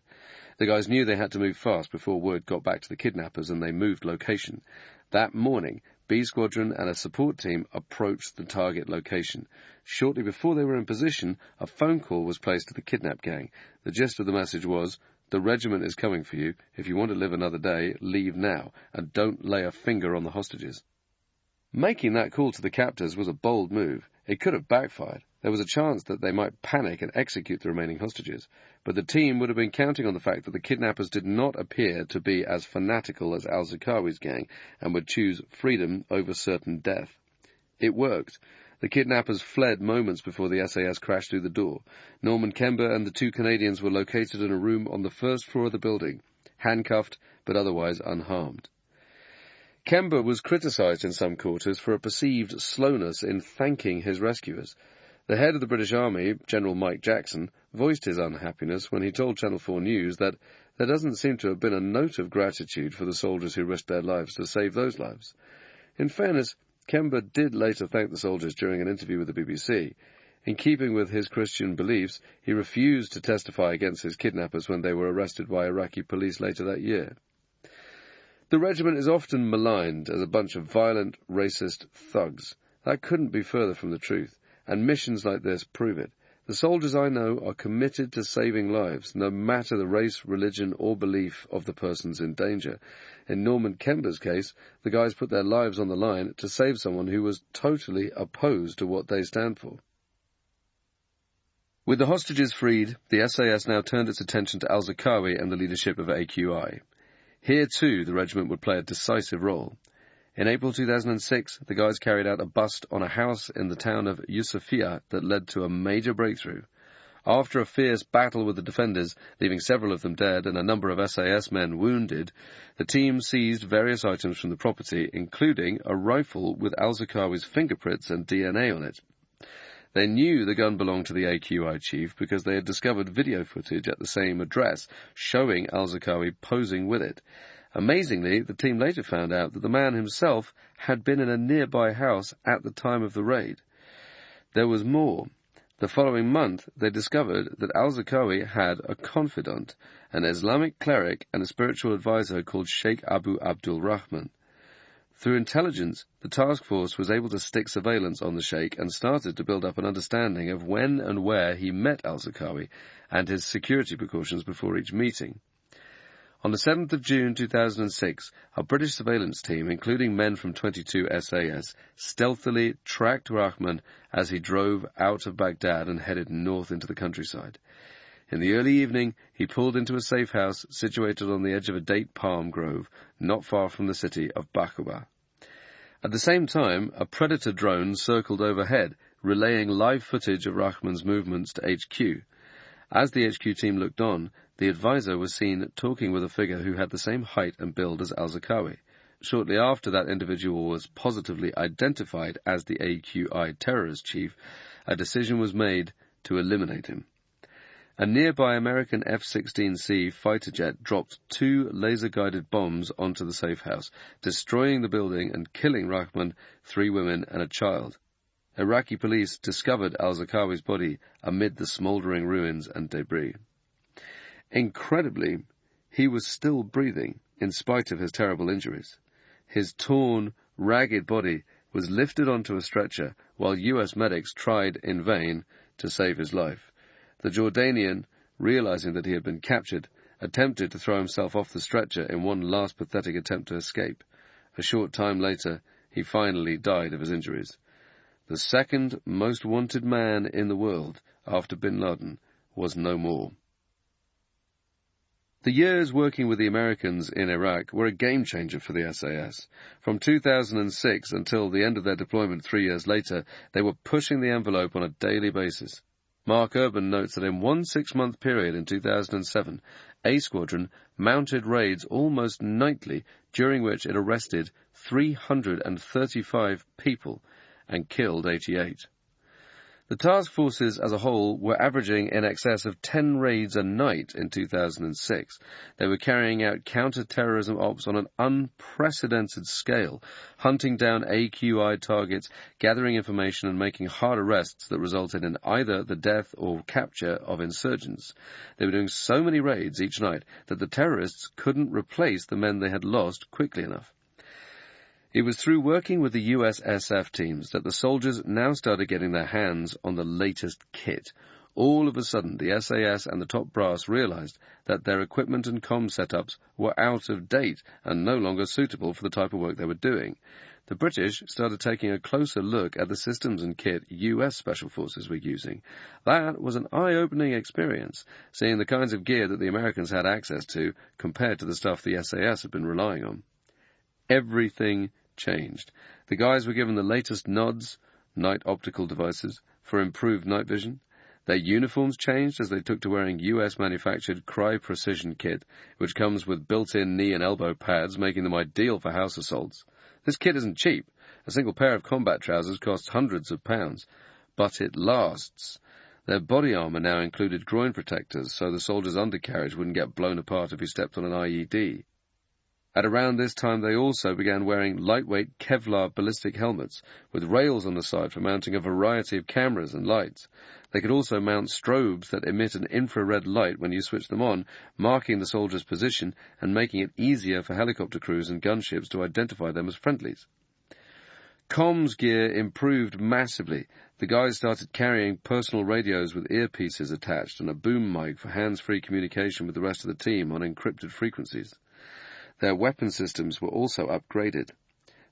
The guys knew they had to move fast before word got back to the kidnappers, and they moved location. That morning, B Squadron and a support team approached the target location. Shortly before they were in position, a phone call was placed to the kidnap gang. The gist of the message was, "The regiment is coming for you. If you want to live another day, leave now, and don't lay a finger on the hostages." Making that call to the captors was a bold move. It could have backfired. There was a chance that they might panic and execute the remaining hostages. But the team would have been counting on the fact that the kidnappers did not appear to be as fanatical as al-Zarqawi's gang and would choose freedom over certain death. It worked. The kidnappers fled moments before the SAS crashed through the door. Norman Kemba and the 2 Canadians were located in a room on the first floor of the building, handcuffed but otherwise unharmed. Kemba was criticised in some quarters for a perceived slowness in thanking his rescuers. The head of the British Army, General Mike Jackson, voiced his unhappiness when he told Channel 4 News that there doesn't seem to have been a note of gratitude for the soldiers who risked their lives to save those lives. In fairness, Kemba did later thank the soldiers during an interview with the BBC. In keeping with his Christian beliefs, he refused to testify against his kidnappers when they were arrested by Iraqi police later that year. The regiment is often maligned as a bunch of violent, racist thugs. That couldn't be further from the truth, and missions like this prove it. The soldiers I know are committed to saving lives, no matter the race, religion, or belief of the persons in danger. In Norman Kemba's case, the guys put their lives on the line to save someone who was totally opposed to what they stand for. With the hostages freed, the SAS now turned its attention to al-Zarqawi and the leadership of AQI. Here, too, the regiment would play a decisive role. In April 2006, the guys carried out a bust on a house in the town of Yusufia that led to a major breakthrough. After a fierce battle with the defenders, leaving several of them dead and a number of SAS men wounded, the team seized various items from the property, including a rifle with al-Zarqawi's fingerprints and DNA on it. They knew the gun belonged to the AQI chief because they had discovered video footage at the same address showing al-Zarqawi posing with it. Amazingly, the team later found out that the man himself had been in a nearby house at the time of the raid. There was more. The following month, they discovered that al-Zarqawi had a confidant, an Islamic cleric and a spiritual advisor called Sheikh Abu Abdul Rahman. Through intelligence, the task force was able to stick surveillance on the sheikh and started to build up an understanding of when and where he met al-Zarqawi and his security precautions before each meeting. On the 7th of June 2006, a British surveillance team, including men from 22 SAS, stealthily tracked Rahman as he drove out of Baghdad and headed north into the countryside. In the early evening, he pulled into a safe house situated on the edge of a date palm grove, not far from the city of Baquba. At the same time, a Predator drone circled overhead, relaying live footage of Rahman's movements to HQ. As the HQ team looked on, the advisor was seen talking with a figure who had the same height and build as al-Zarqawi. Shortly after that individual was positively identified as the AQI terrorist chief, a decision was made to eliminate him. A nearby American F-16C fighter jet dropped 2 laser-guided bombs onto the safe house, destroying the building and killing Rahman, 3 women and a child. Iraqi police discovered al-Zarqawi's body amid the smouldering ruins and debris. Incredibly, he was still breathing in spite of his terrible injuries. His torn, ragged body was lifted onto a stretcher while U.S. medics tried in vain to save his life. The Jordanian, realizing that he had been captured, attempted to throw himself off the stretcher in one last pathetic attempt to escape. A short time later, he finally died of his injuries. The second most wanted man in the world, after bin Laden, was no more. The years working with the Americans in Iraq were a game-changer for the SAS. From 2006 until the end of their deployment 3 years later, they were pushing the envelope on a daily basis. Mark Urban notes that in one 6-month period in 2007, A Squadron mounted raids almost nightly, during which it arrested 335 people and killed 88. The task forces as a whole were averaging in excess of 10 raids a night in 2006. They were carrying out counter-terrorism ops on an unprecedented scale, hunting down AQI targets, gathering information and making hard arrests that resulted in either the death or capture of insurgents. They were doing so many raids each night that the terrorists couldn't replace the men they had lost quickly enough. It was through working with the US SF teams that the soldiers now started getting their hands on the latest kit. All of a sudden, the SAS and the top brass realized that their equipment and comm setups were out of date and no longer suitable for the type of work they were doing. The British started taking a closer look at the systems and kit US Special Forces were using. That was an eye-opening experience, seeing the kinds of gear that the Americans had access to compared to the stuff the SAS had been relying on. Everything changed. The guys were given the latest nods, night optical devices, for improved night vision. Their uniforms changed as they took to wearing US-manufactured Cry Precision kit, which comes with built-in knee and elbow pads, making them ideal for house assaults. This kit isn't cheap. A single pair of combat trousers costs hundreds of pounds, but it lasts. Their body armor now included groin protectors, so the soldiers' undercarriage wouldn't get blown apart if he stepped on an IED. At around this time, they also began wearing lightweight Kevlar ballistic helmets with rails on the side for mounting a variety of cameras and lights. They could also mount strobes that emit an infrared light when you switch them on, marking the soldier's position and making it easier for helicopter crews and gunships to identify them as friendlies. Comms gear improved massively. The guys started carrying personal radios with earpieces attached and a boom mic for hands-free communication with the rest of the team on encrypted frequencies. Their weapon systems were also upgraded.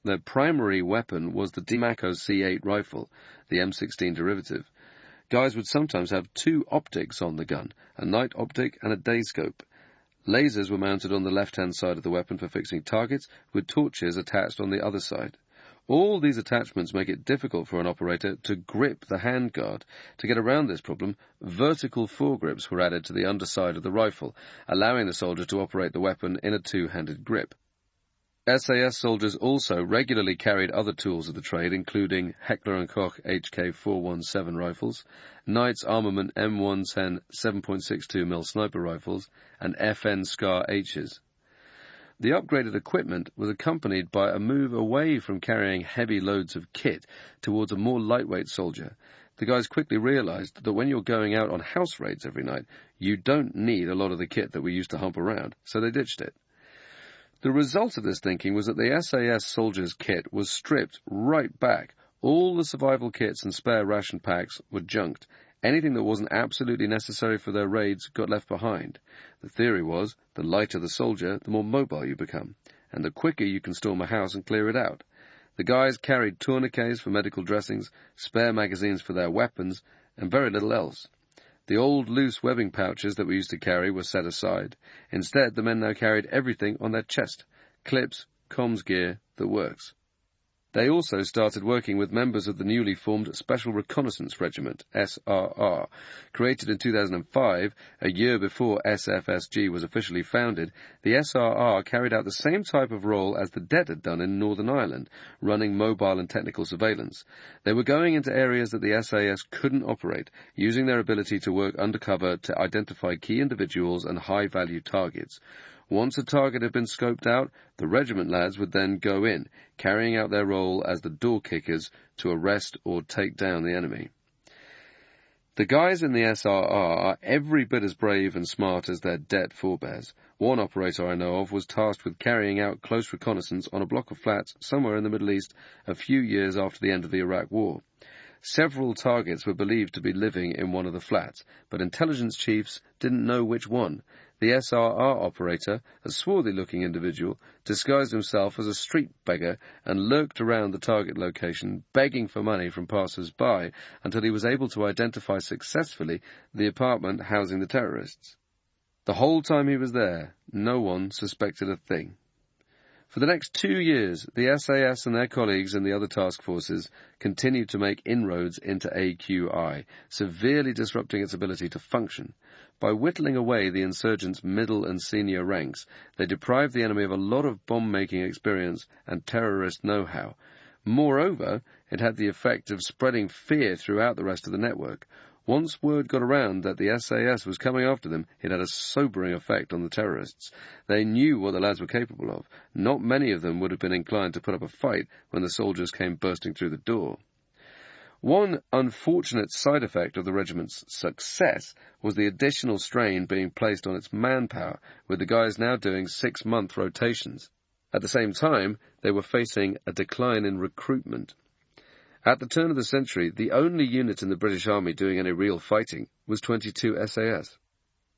Their primary weapon was the Mako C8 rifle, the M16 derivative. Guys would sometimes have two optics on the gun, a night optic and a day scope. Lasers were mounted on the left-hand side of the weapon for fixing targets, with torches attached on the other side. All these attachments make it difficult for an operator to grip the handguard. To get around this problem, vertical foregrips were added to the underside of the rifle, allowing the soldier to operate the weapon in a two-handed grip. SAS soldiers also regularly carried other tools of the trade, including Heckler & Koch HK417 rifles, Knight's Armament M110 7.62mm sniper rifles, and FN SCAR H's. The upgraded equipment was accompanied by a move away from carrying heavy loads of kit towards a more lightweight soldier. The guys quickly realized that when you're going out on house raids every night, you don't need a lot of the kit that we used to hump around, so they ditched it. The result of this thinking was that the SAS soldiers' kit was stripped right back. All the survival kits and spare ration packs were junked. Anything that wasn't absolutely necessary for their raids got left behind. The theory was, the lighter the soldier, the more mobile you become, and the quicker you can storm a house and clear it out. The guys carried tourniquets for medical dressings, spare magazines for their weapons, and very little else. The old loose webbing pouches that we used to carry were set aside. Instead, the men now carried everything on their chest: clips, comms gear, the works. They also started working with members of the newly formed Special Reconnaissance Regiment, SRR. Created in 2005, a year before SFSG was officially founded, the SRR carried out the same type of role as the Det had done in Northern Ireland, running mobile and technical surveillance. They were going into areas that the SAS couldn't operate, using their ability to work undercover to identify key individuals and high-value targets. Once a target had been scoped out, the regiment lads would then go in, carrying out their role as the door kickers to arrest or take down the enemy. The guys in the SRR are every bit as brave and smart as their Det forebears. One operator I know of was tasked with carrying out close reconnaissance on a block of flats somewhere in the Middle East a few years after the end of the Iraq War. Several targets were believed to be living in one of the flats, but intelligence chiefs didn't know which one. The SRR operator, a swarthy-looking individual, disguised himself as a street beggar and lurked around the target location, begging for money from passers-by until he was able to identify successfully the apartment housing the terrorists. The whole time he was there, no one suspected a thing. For the next 2 years, the SAS and their colleagues in the other task forces continued to make inroads into AQI, severely disrupting its ability to function. By whittling away the insurgents' middle and senior ranks, they deprived the enemy of a lot of bomb-making experience and terrorist know-how. Moreover, it had the effect of spreading fear throughout the rest of the network. Once word got around that the SAS was coming after them, it had a sobering effect on the terrorists. They knew what the lads were capable of. Not many of them would have been inclined to put up a fight when the soldiers came bursting through the door. One unfortunate side effect of the regiment's success was the additional strain being placed on its manpower, with the guys now doing 6-month rotations. At the same time, they were facing a decline in recruitment. At the turn of the century, the only unit in the British Army doing any real fighting was 22 SAS.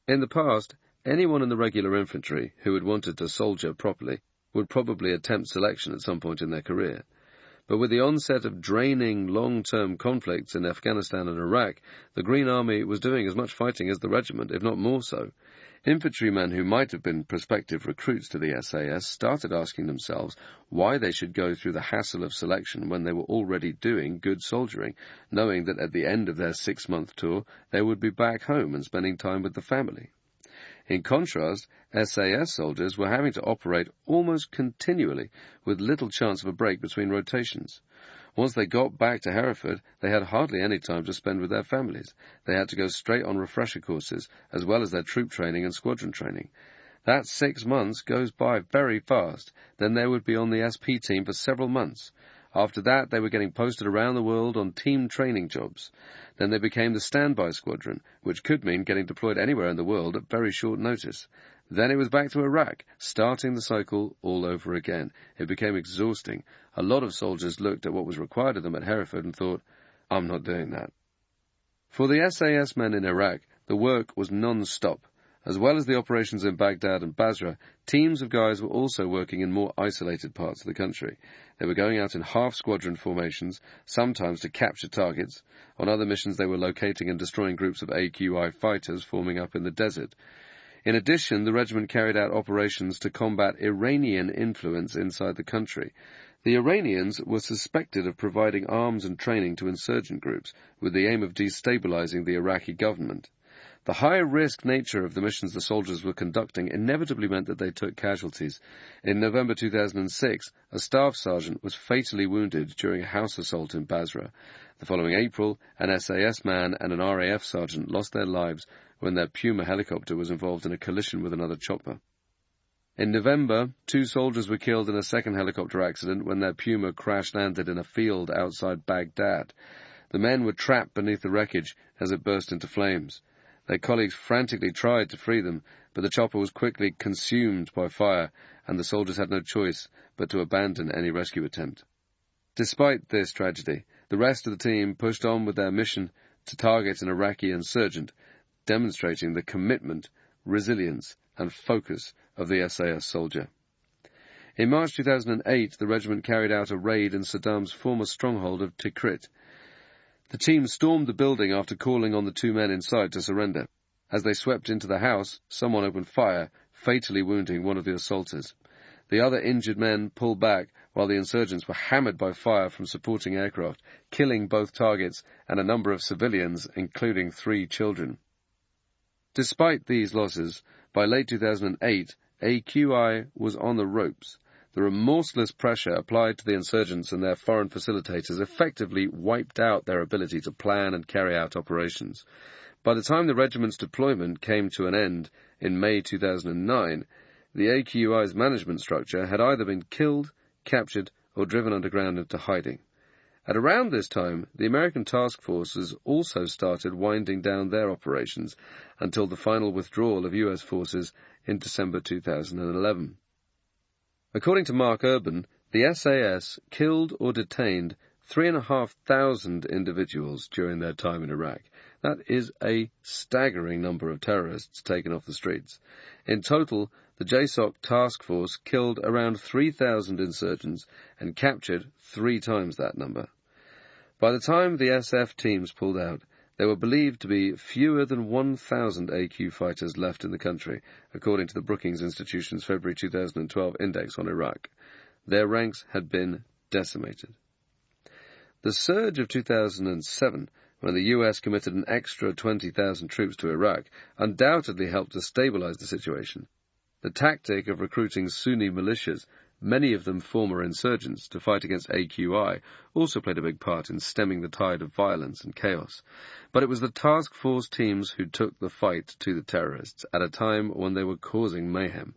In the past, anyone in the regular infantry who had wanted to soldier properly would probably attempt selection at some point in their career. But with the onset of draining long-term conflicts in Afghanistan and Iraq, the Green Army was doing as much fighting as the regiment, if not more so. Infantrymen who might have been prospective recruits to the SAS started asking themselves why they should go through the hassle of selection when they were already doing good soldiering, knowing that at the end of their 6-month tour they would be back home and spending time with the family. In contrast, SAS soldiers were having to operate almost continually, with little chance of a break between rotations. Once they got back to Hereford, they had hardly any time to spend with their families. They had to go straight on refresher courses, as well as their troop training and squadron training. That 6 months goes by very fast. Then they would be on the SP team for several months. After that, they were getting posted around the world on team training jobs. Then they became the standby squadron, which could mean getting deployed anywhere in the world at very short notice. Then it was back to Iraq, starting the cycle all over again. It became exhausting. A lot of soldiers looked at what was required of them at Hereford and thought, I'm not doing that. For the SAS men in Iraq, the work was non-stop. As well as the operations in Baghdad and Basra, teams of guys were also working in more isolated parts of the country. They were going out in half-squadron formations, sometimes to capture targets. On other missions they were locating and destroying groups of AQI fighters forming up in the desert. In addition, the regiment carried out operations to combat Iranian influence inside the country. The Iranians were suspected of providing arms and training to insurgent groups, with the aim of destabilizing the Iraqi government. The high-risk nature of the missions the soldiers were conducting inevitably meant that they took casualties. In November 2006, a staff sergeant was fatally wounded during a house assault in Basra. The following April, an SAS man and an RAF sergeant lost their lives when their Puma helicopter was involved in a collision with another chopper. In November, 2 soldiers were killed in a second helicopter accident when their Puma crash-landed in a field outside Baghdad. The men were trapped beneath the wreckage as it burst into flames. Their colleagues frantically tried to free them, but the chopper was quickly consumed by fire, and the soldiers had no choice but to abandon any rescue attempt. Despite this tragedy, the rest of the team pushed on with their mission to target an Iraqi insurgent, demonstrating the commitment, resilience, and focus of the SAS soldier. In March 2008, the regiment carried out a raid in Saddam's former stronghold of Tikrit. The team stormed the building after calling on the 2 men inside to surrender. As they swept into the house, someone opened fire, fatally wounding one of the assaulters. The other injured men pulled back while the insurgents were hammered by fire from supporting aircraft, killing both targets and a number of civilians, including 3 children. Despite these losses, by late 2008, AQI was on the ropes. The remorseless pressure applied to the insurgents and their foreign facilitators effectively wiped out their ability to plan and carry out operations. By the time the regiment's deployment came to an end in May 2009, the AQI's management structure had either been killed, captured, or driven underground into hiding. At around this time, the American task forces also started winding down their operations until the final withdrawal of US forces in December 2011. According to Mark Urban, the SAS killed or detained 3,500 individuals during their time in Iraq. That is a staggering number of terrorists taken off the streets. In total, the JSOC task force killed around 3,000 insurgents and captured 3 times that number. By the time the SF teams pulled out, There were believed to be fewer than 1,000 AQ fighters left in the country, according to the Brookings Institution's February 2012 index on Iraq. Their ranks had been decimated. The surge of 2007, when the US committed an extra 20,000 troops to Iraq, undoubtedly helped to stabilize the situation. The tactic of recruiting Sunni militias, many of them former insurgents, to fight against AQI also played a big part in stemming the tide of violence and chaos. But it was the task force teams who took the fight to the terrorists at a time when they were causing mayhem.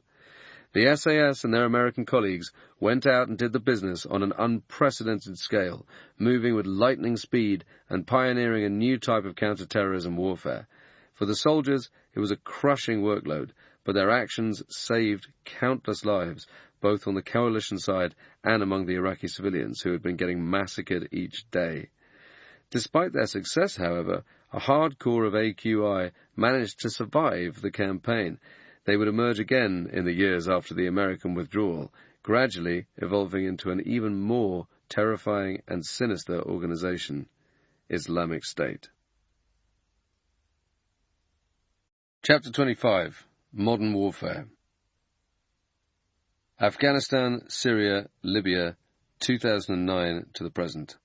The SAS and their American colleagues went out and did the business on an unprecedented scale, moving with lightning speed and pioneering a new type of counter-terrorism warfare. For the soldiers, it was a crushing workload, but their actions saved countless lives, both on the coalition side and among the Iraqi civilians who had been getting massacred each day. Despite their success, however, a hard core of AQI managed to survive the campaign. They would emerge again in the years after the American withdrawal, gradually evolving into an even more terrifying and sinister organization, Islamic State. Chapter 25. Modern Warfare. Afghanistan, Syria, Libya, 2009 to the present.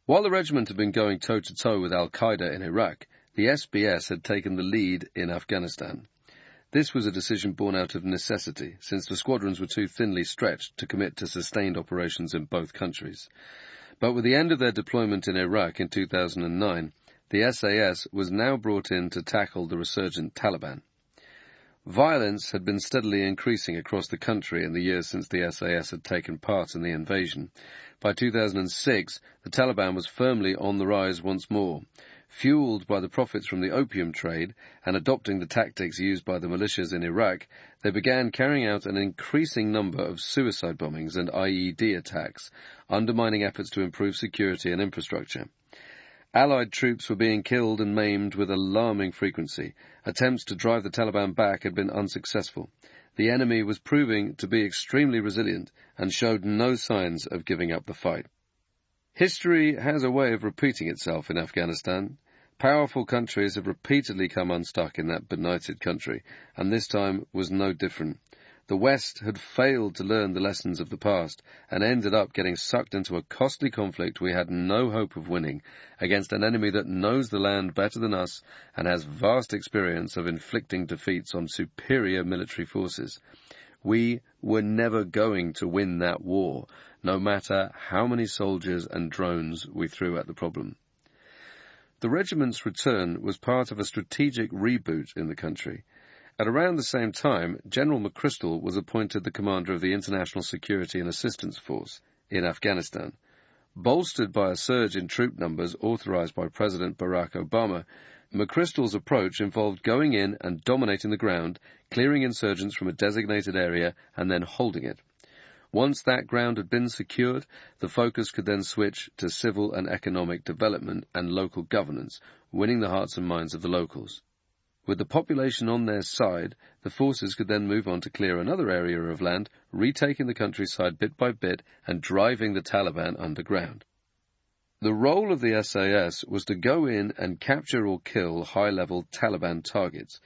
While the regiment had been going toe-to-toe with al-Qaeda in Iraq, the SBS had taken the lead in Afghanistan. This was a decision born out of necessity, since the squadrons were too thinly stretched to commit to sustained operations in both countries. But with the end of their deployment in Iraq in 2009, the SAS was now brought in to tackle the resurgent Taliban. Violence had been steadily increasing across the country in the years since the SAS had taken part in the invasion. By 2006, the Taliban was firmly on the rise once more. Fueled by the profits from the opium trade and adopting the tactics used by the militias in Iraq, they began carrying out an increasing number of suicide bombings and IED attacks, undermining efforts to improve security and infrastructure. Allied troops were being killed and maimed with alarming frequency. Attempts to drive the Taliban back had been unsuccessful. The enemy was proving to be extremely resilient and showed no signs of giving up the fight. History has a way of repeating itself in Afghanistan. Powerful countries have repeatedly come unstuck in that benighted country, and this time was no different. The West had failed to learn the lessons of the past and ended up getting sucked into a costly conflict we had no hope of winning against an enemy that knows the land better than us and has vast experience of inflicting defeats on superior military forces. We were never going to win that war, no matter how many soldiers and drones we threw at the problem. The regiment's return was part of a strategic reboot in the country. At around the same time, General McChrystal was appointed the commander of the International Security and Assistance Force in Afghanistan. Bolstered by a surge in troop numbers authorized by President Barack Obama, McChrystal's approach involved going in and dominating the ground, clearing insurgents from a designated area, and then holding it. Once that ground had been secured, the focus could then switch to civil and economic development and local governance, winning the hearts and minds of the locals. With the population on their side, the forces could then move on to clear another area of land, retaking the countryside bit by bit and driving the Taliban underground. The role of the SAS was to go in and capture or kill high-level Taliban targets.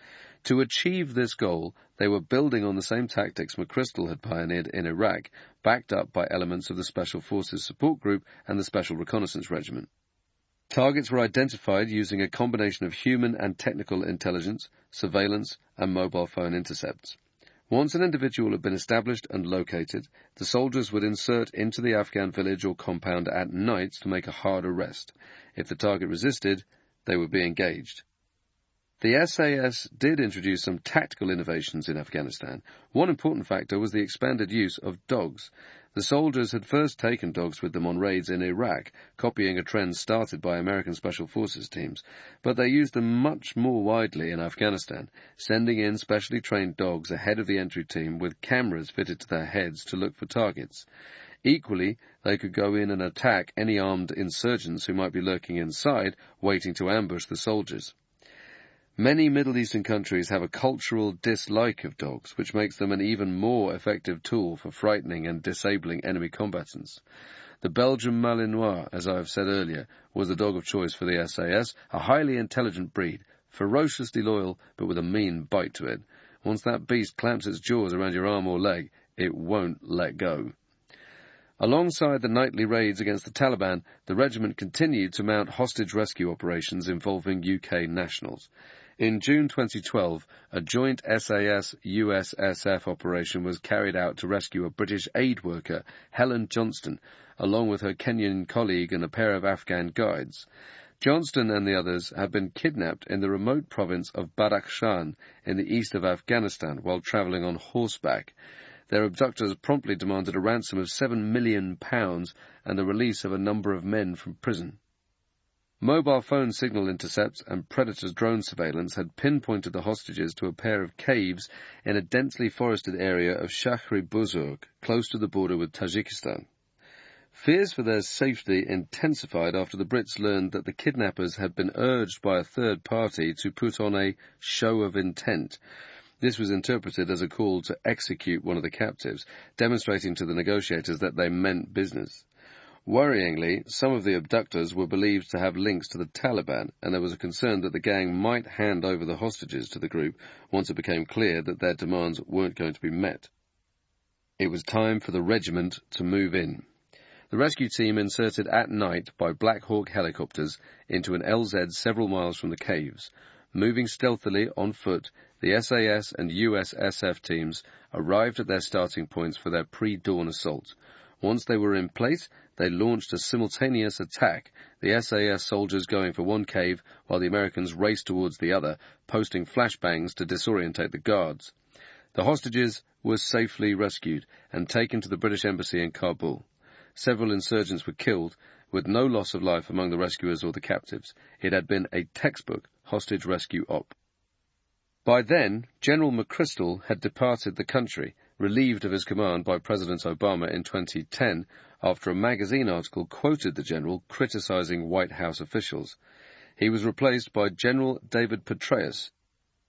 To achieve this goal, they were building on the same tactics McChrystal had pioneered in Iraq, backed up by elements of the Special Forces Support Group and the Special Reconnaissance Regiment. Targets were identified using a combination of human and technical intelligence, surveillance, and mobile phone intercepts. Once an individual had been established and located, the soldiers would insert into the Afghan village or compound at night to make a hard arrest. If the target resisted, they would be engaged. The SAS did introduce some tactical innovations in Afghanistan. One important factor was the expanded use of dogs. The soldiers had first taken dogs with them on raids in Iraq, copying a trend started by American Special Forces teams, but they used them much more widely in Afghanistan, sending in specially trained dogs ahead of the entry team with cameras fitted to their heads to look for targets. Equally, they could go in and attack any armed insurgents who might be lurking inside, waiting to ambush the soldiers. Many Middle Eastern countries have a cultural dislike of dogs, which makes them an even more effective tool for frightening and disabling enemy combatants. The Belgian Malinois, as I have said earlier, was the dog of choice for the SAS, a highly intelligent breed, ferociously loyal but with a mean bite to it. Once that beast clamps its jaws around your arm or leg, it won't let go. Alongside the nightly raids against the Taliban, the regiment continued to mount hostage rescue operations involving UK nationals. In June 2012, a joint SAS-USSF operation was carried out to rescue a British aid worker, Helen Johnston, along with her Kenyan colleague and a pair of Afghan guides. Johnston and the others had been kidnapped in the remote province of Badakhshan in the east of Afghanistan while travelling on horseback. Their abductors promptly demanded a ransom of £7 million and the release of a number of men from prison. Mobile phone signal intercepts and Predator's drone surveillance had pinpointed the hostages to a pair of caves in a densely forested area of Shakhri-Buzurg, close to the border with Tajikistan. Fears for their safety intensified after the Brits learned that the kidnappers had been urged by a third party to put on a show of intent. This was interpreted as a call to execute one of the captives, demonstrating to the negotiators that they meant business. Worryingly, some of the abductors were believed to have links to the Taliban, and there was a concern that the gang might hand over the hostages to the group once it became clear that their demands weren't going to be met. It was time for the regiment to move in. The rescue team inserted at night by Black Hawk helicopters into an LZ several miles from the caves. Moving stealthily on foot, the SAS and USSF teams arrived at their starting points for their pre-dawn assault. Once they were in place, they launched a simultaneous attack, the SAS soldiers going for one cave while the Americans raced towards the other, posting flashbangs to disorientate the guards. The hostages were safely rescued and taken to the British Embassy in Kabul. Several insurgents were killed, with no loss of life among the rescuers or the captives. It had been a textbook hostage rescue op. By then, General McChrystal had departed the country, relieved of his command by President Obama in 2010, after a magazine article quoted the general criticizing White House officials. He was replaced by General David Petraeus.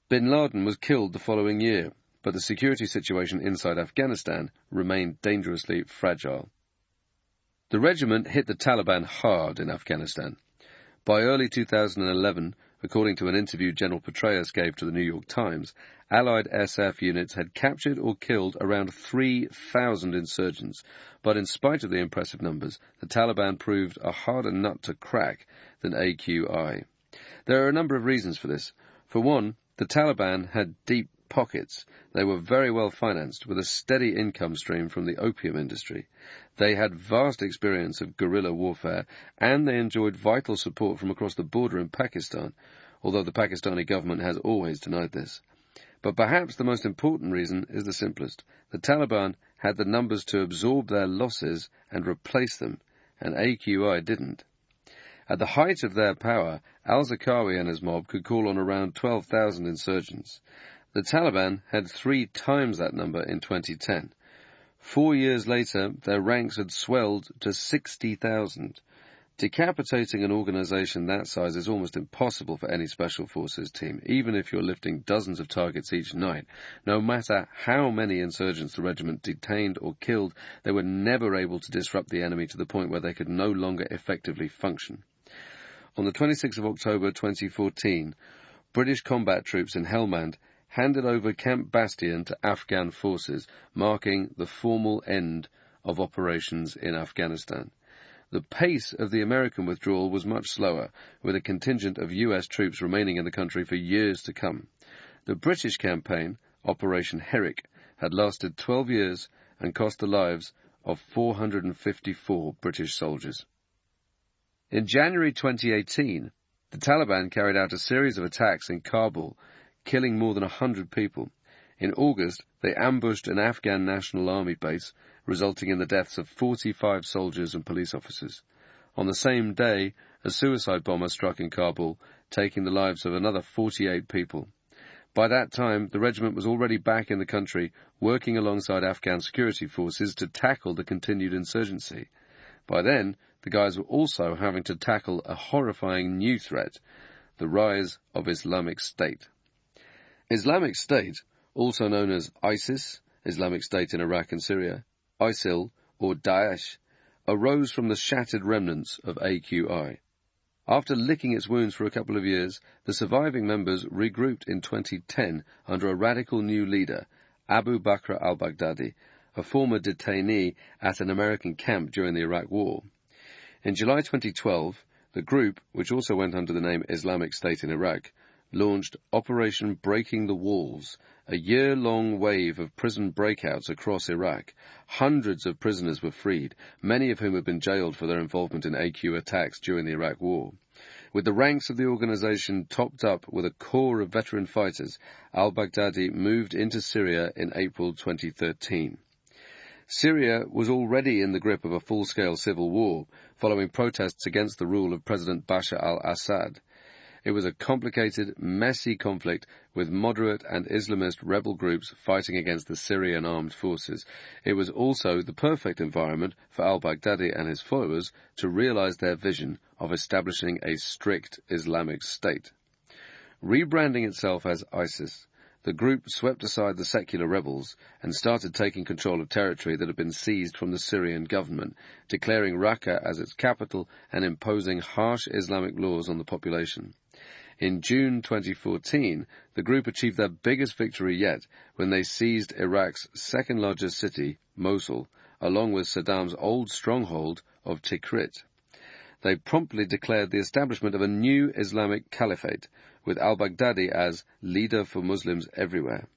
Bin Laden was killed the following year, but the security situation inside Afghanistan remained dangerously fragile. The regiment hit the Taliban hard in Afghanistan. By early 2011, according to an interview General Petraeus gave to the New York Times, Allied SF units had captured or killed around 3,000 insurgents, but in spite of the impressive numbers, the Taliban proved a harder nut to crack than AQI. There are a number of reasons for this. For one, the Taliban had deep pockets. They were very well financed, with a steady income stream from the opium industry. They had vast experience of guerrilla warfare, and they enjoyed vital support from across the border in Pakistan, although the Pakistani government has always denied this. But perhaps the most important reason is the simplest. The Taliban had the numbers to absorb their losses and replace them, and AQI didn't. At the height of their power, al-Zarqawi and his mob could call on around 12,000 insurgents. The Taliban had 3 times that number in 2010. 4 years later, their ranks had swelled to 60,000. Decapitating an organization that size is almost impossible for any special forces team, even if you're lifting dozens of targets each night. No matter how many insurgents the regiment detained or killed, they were never able to disrupt the enemy to the point where they could no longer effectively function. On the 26th of October 2014, British combat troops in Helmand handed over Camp Bastion to Afghan forces, marking the formal end of operations in Afghanistan. The pace of the American withdrawal was much slower, with a contingent of US troops remaining in the country for years to come. The British campaign, Operation Herrick, had lasted 12 years and cost the lives of 454 British soldiers. In January 2018, the Taliban carried out a series of attacks in Kabul, killing more than 100 people. In August, they ambushed an Afghan National Army base, resulting in the deaths of 45 soldiers and police officers. On the same day, a suicide bomber struck in Kabul, taking the lives of another 48 people. By that time, the regiment was already back in the country, working alongside Afghan security forces to tackle the continued insurgency. By then, the guys were also having to tackle a horrifying new threat, the rise of Islamic State. Islamic State, also known as ISIS, Islamic State in Iraq and Syria, ISIL, or Daesh, arose from the shattered remnants of AQI. After licking its wounds for a couple of years, the surviving members regrouped in 2010 under a radical new leader, Abu Bakr al-Baghdadi, a former detainee at an American camp during the Iraq War. In July 2012, the group, which also went under the name Islamic State in Iraq, launched Operation Breaking the Walls, a year-long wave of prison breakouts across Iraq. Hundreds of prisoners were freed, many of whom had been jailed for their involvement in AQ attacks during the Iraq War. With the ranks of the organization topped up with a core of veteran fighters, al-Baghdadi moved into Syria in April 2013. Syria was already in the grip of a full-scale civil war, following protests against the rule of President Bashar al-Assad. It was a complicated, messy conflict with moderate and Islamist rebel groups fighting against the Syrian armed forces. It was also the perfect environment for al-Baghdadi and his followers to realize their vision of establishing a strict Islamic State. Rebranding itself as ISIS, the group swept aside the secular rebels and started taking control of territory that had been seized from the Syrian government, declaring Raqqa as its capital and imposing harsh Islamic laws on the population. In June 2014, the group achieved their biggest victory yet when they seized Iraq's second-largest city, Mosul, along with Saddam's old stronghold of Tikrit. They promptly declared the establishment of a new Islamic caliphate, with al-Baghdadi as leader for Muslims everywhere.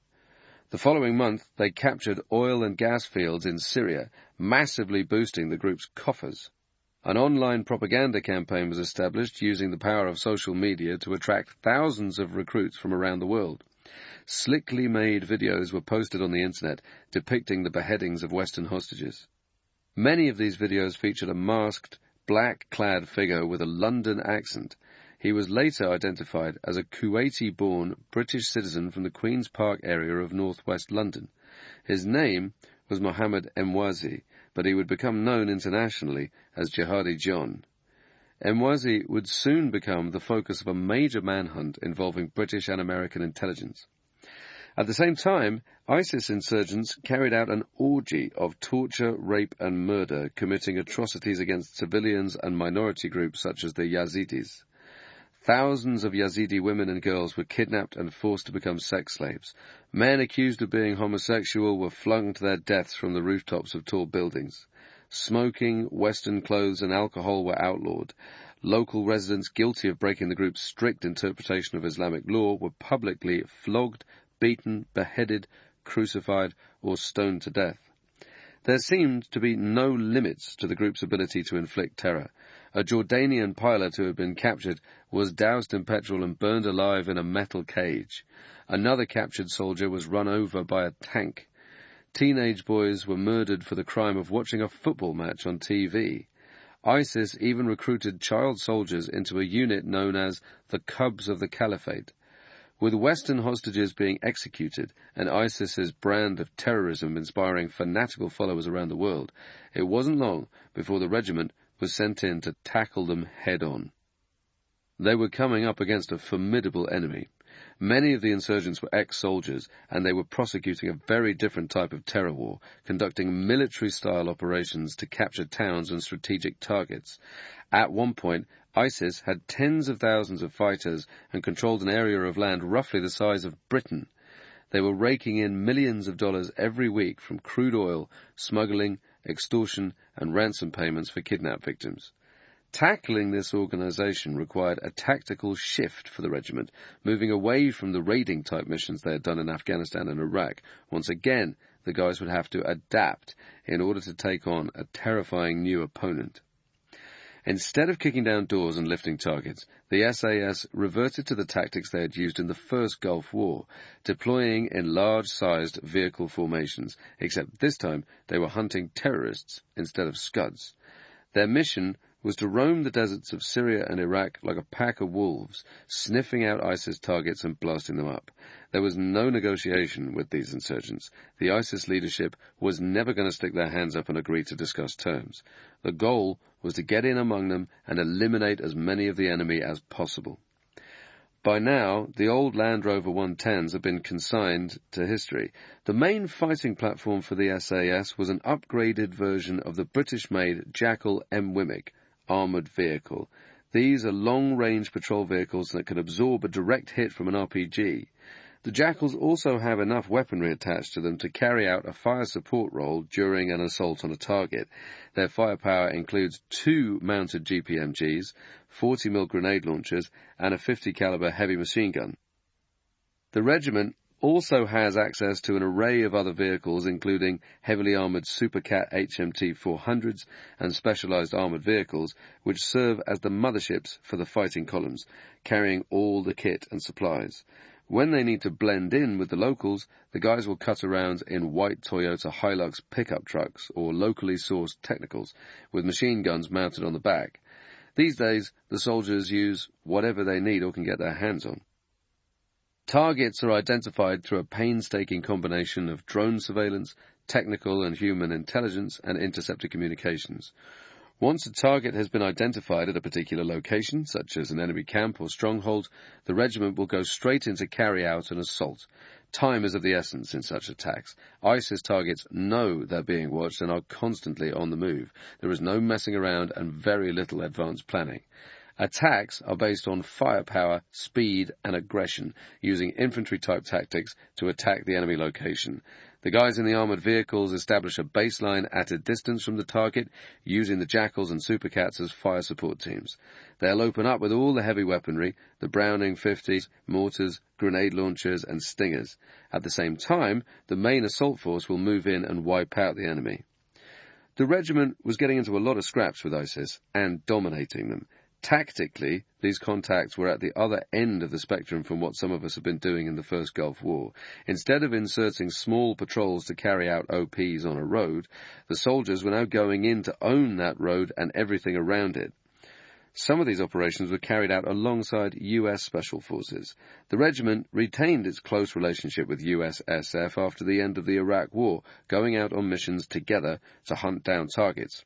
The following month, they captured oil and gas fields in Syria, massively boosting the group's coffers. An online propaganda campaign was established using the power of social media to attract thousands of recruits from around the world. Slickly made videos were posted on the internet depicting the beheadings of Western hostages. Many of these videos featured a masked, black-clad figure with a London accent. He was later identified as a Kuwaiti-born British citizen from the Queen's Park area of northwest London. His name was Mohammed Emwazi, but he would become known internationally as Jihadi John. Emwazi would soon become the focus of a major manhunt involving British and American intelligence. At the same time, ISIS insurgents carried out an orgy of torture, rape and murder, committing atrocities against civilians and minority groups such as the Yazidis. Thousands of Yazidi women and girls were kidnapped and forced to become sex slaves. Men accused of being homosexual were flung to their deaths from the rooftops of tall buildings. Smoking, Western clothes and alcohol were outlawed. Local residents guilty of breaking the group's strict interpretation of Islamic law were publicly flogged, beaten, beheaded, crucified, or stoned to death. There seemed to be no limits to the group's ability to inflict terror. A Jordanian pilot who had been captured was doused in petrol and burned alive in a metal cage. Another captured soldier was run over by a tank. Teenage boys were murdered for the crime of watching a football match on TV. ISIS even recruited child soldiers into a unit known as the Cubs of the Caliphate. With Western hostages being executed and ISIS's brand of terrorism inspiring fanatical followers around the world, it wasn't long before the regiment was sent in to tackle them head-on. They were coming up against a formidable enemy. Many of the insurgents were ex-soldiers, and they were prosecuting a very different type of terror war, conducting military-style operations to capture towns and strategic targets. At one point, ISIS had tens of thousands of fighters and controlled an area of land roughly the size of Britain. They were raking in millions of dollars every week from crude oil, smuggling, extortion, and ransom payments for kidnapped victims. Tackling this organization required a tactical shift for the regiment, moving away from the raiding-type missions they had done in Afghanistan and Iraq. Once again, the guys would have to adapt in order to take on a terrifying new opponent. Instead of kicking down doors and lifting targets, the SAS reverted to the tactics they had used in the first Gulf War, deploying in large-sized vehicle formations, except this time they were hunting terrorists instead of Scuds. Their mission was to roam the deserts of Syria and Iraq like a pack of wolves, sniffing out ISIS targets and blasting them up. There was no negotiation with these insurgents. The ISIS leadership was never going to stick their hands up and agree to discuss terms. The goal was to get in among them and eliminate as many of the enemy as possible. By now, the old Land Rover 110s have been consigned to history. The main fighting platform for the SAS was an upgraded version of the British-made Jackal M-Wimic armoured vehicle. These are long-range patrol vehicles that can absorb a direct hit from an RPG. The Jackals also have enough weaponry attached to them to carry out a fire support role during an assault on a target. Their firepower includes 2 mounted GPMGs, 40mm grenade launchers, and a 50 caliber heavy machine gun. The regiment also has access to an array of other vehicles, including heavily armoured Supercat HMT 400s and specialised armoured vehicles, which serve as the motherships for the fighting columns, carrying all the kit and supplies. When they need to blend in with the locals, the guys will cut around in white Toyota Hilux pickup trucks or locally sourced technicals, with machine guns mounted on the back. These days, the soldiers use whatever they need or can get their hands on. Targets are identified through a painstaking combination of drone surveillance, technical and human intelligence, and interceptor communications. Once a target has been identified at a particular location, such as an enemy camp or stronghold, the regiment will go straight in to carry out an assault. Time is of the essence in such attacks. ISIS targets know they're being watched and are constantly on the move. There is no messing around and very little advanced planning. Attacks are based on firepower, speed, and aggression, using infantry-type tactics to attack the enemy location. The guys in the armoured vehicles establish a baseline at a distance from the target, using the Jackals and Supercats as fire support teams. They'll open up with all the heavy weaponry, the Browning 50s, mortars, grenade launchers, and stingers. At the same time, the main assault force will move in and wipe out the enemy. The regiment was getting into a lot of scraps with ISIS, and dominating them. Tactically, these contacts were at the other end of the spectrum from what some of us have been doing in the First Gulf War. Instead of inserting small patrols to carry out OPs on a road, the soldiers were now going in to own that road and everything around it. Some of these operations were carried out alongside U.S. Special Forces. The regiment retained its close relationship with US SF after the end of the Iraq War, going out on missions together to hunt down targets.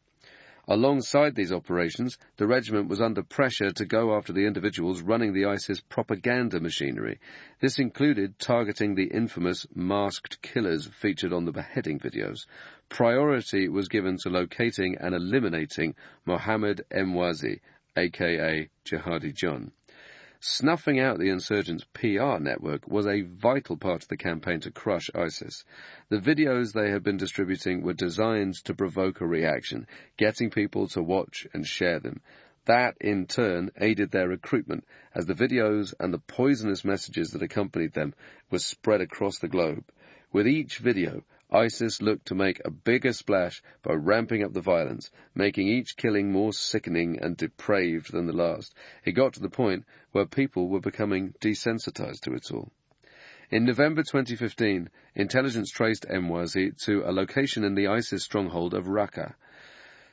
Alongside these operations, the regiment was under pressure to go after the individuals running the ISIS propaganda machinery. This included targeting the infamous masked killers featured on the beheading videos. Priority was given to locating and eliminating Mohammed Emwazi, aka Jihadi John. Snuffing out the insurgents' PR network was a vital part of the campaign to crush ISIS. The videos they had been distributing were designed to provoke a reaction, getting people to watch and share them. That, in turn, aided their recruitment, as the videos and the poisonous messages that accompanied them were spread across the globe. With each video, ISIS looked to make a bigger splash by ramping up the violence, making each killing more sickening and depraved than the last. It got to the point where people were becoming desensitized to it all. In November 2015, intelligence traced Emwazi to a location in the ISIS stronghold of Raqqa.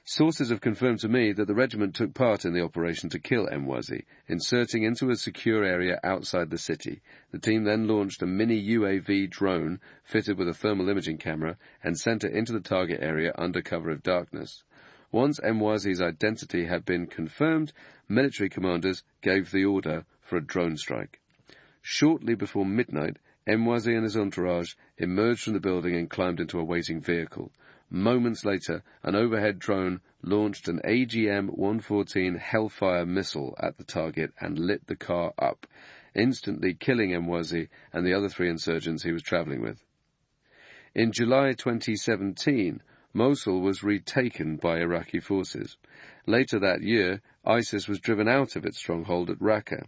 Sources have confirmed to me that the regiment took part in the operation to kill Emwazi, inserting into a secure area outside the city. The team then launched a mini UAV drone fitted with a thermal imaging camera and sent it into the target area under cover of darkness. Once Emwazi's identity had been confirmed, military commanders gave the order for a drone strike. Shortly before midnight, Emwazi and his entourage emerged from the building and climbed into a waiting vehicle. Moments later, an overhead drone launched an AGM-114 Hellfire missile at the target and lit the car up, instantly killing Emwazi and the other 3 insurgents he was travelling with. In July 2017, Mosul was retaken by Iraqi forces. Later that year, ISIS was driven out of its stronghold at Raqqa.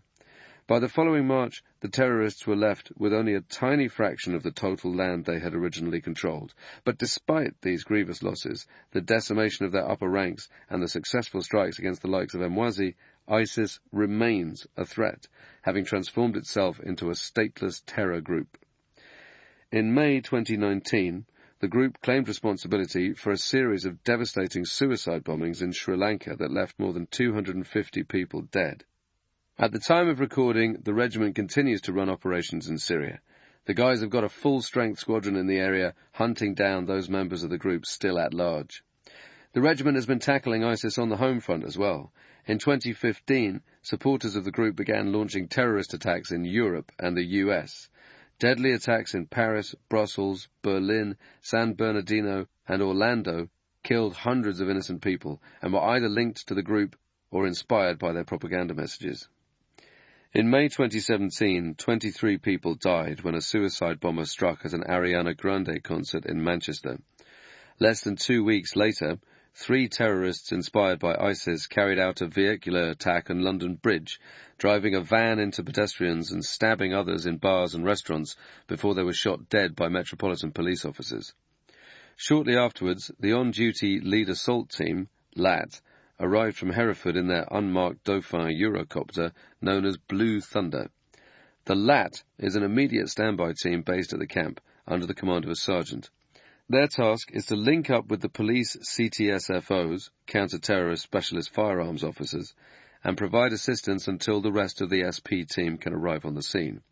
By the following March, the terrorists were left with only a tiny fraction of the total land they had originally controlled. But despite these grievous losses, the decimation of their upper ranks, and the successful strikes against the likes of Emwazi, ISIS remains a threat, having transformed itself into a stateless terror group. In May 2019, the group claimed responsibility for a series of devastating suicide bombings in Sri Lanka that left more than 250 people dead. At the time of recording, the regiment continues to run operations in Syria. The guys have got a full-strength squadron in the area, hunting down those members of the group still at large. The regiment has been tackling ISIS on the home front as well. In 2015, supporters of the group began launching terrorist attacks in Europe and the US. Deadly attacks in Paris, Brussels, Berlin, San Bernardino, and Orlando killed hundreds of innocent people and were either linked to the group or inspired by their propaganda messages. In May 2017, 23 people died when a suicide bomber struck at an Ariana Grande concert in Manchester. Less than 2 weeks later, 3 terrorists inspired by ISIS carried out a vehicular attack on London Bridge, driving a van into pedestrians and stabbing others in bars and restaurants before they were shot dead by Metropolitan Police officers. Shortly afterwards, the on-duty lead assault team, LAT, arrived from Hereford in their unmarked Dauphin Eurocopter known as Blue Thunder. The LAT is an immediate standby team based at the camp under the command of a sergeant. Their task is to link up with the police CTSFOs, counter-terrorist specialist firearms officers, and provide assistance until the rest of the SP team can arrive on the scene.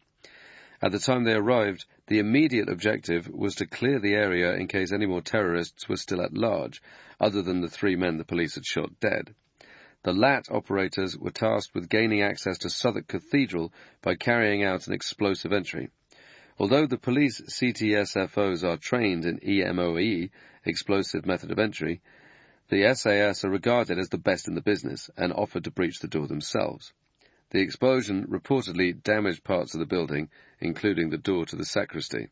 At the time they arrived, the immediate objective was to clear the area in case any more terrorists were still at large, other than the 3 men the police had shot dead. The LAT operators were tasked with gaining access to Southwark Cathedral by carrying out an explosive entry. Although the police CTSFOs are trained in EMOE, explosive method of entry, the SAS are regarded as the best in the business and offered to breach the door themselves. The explosion reportedly damaged parts of the building, including the door to the sacristy.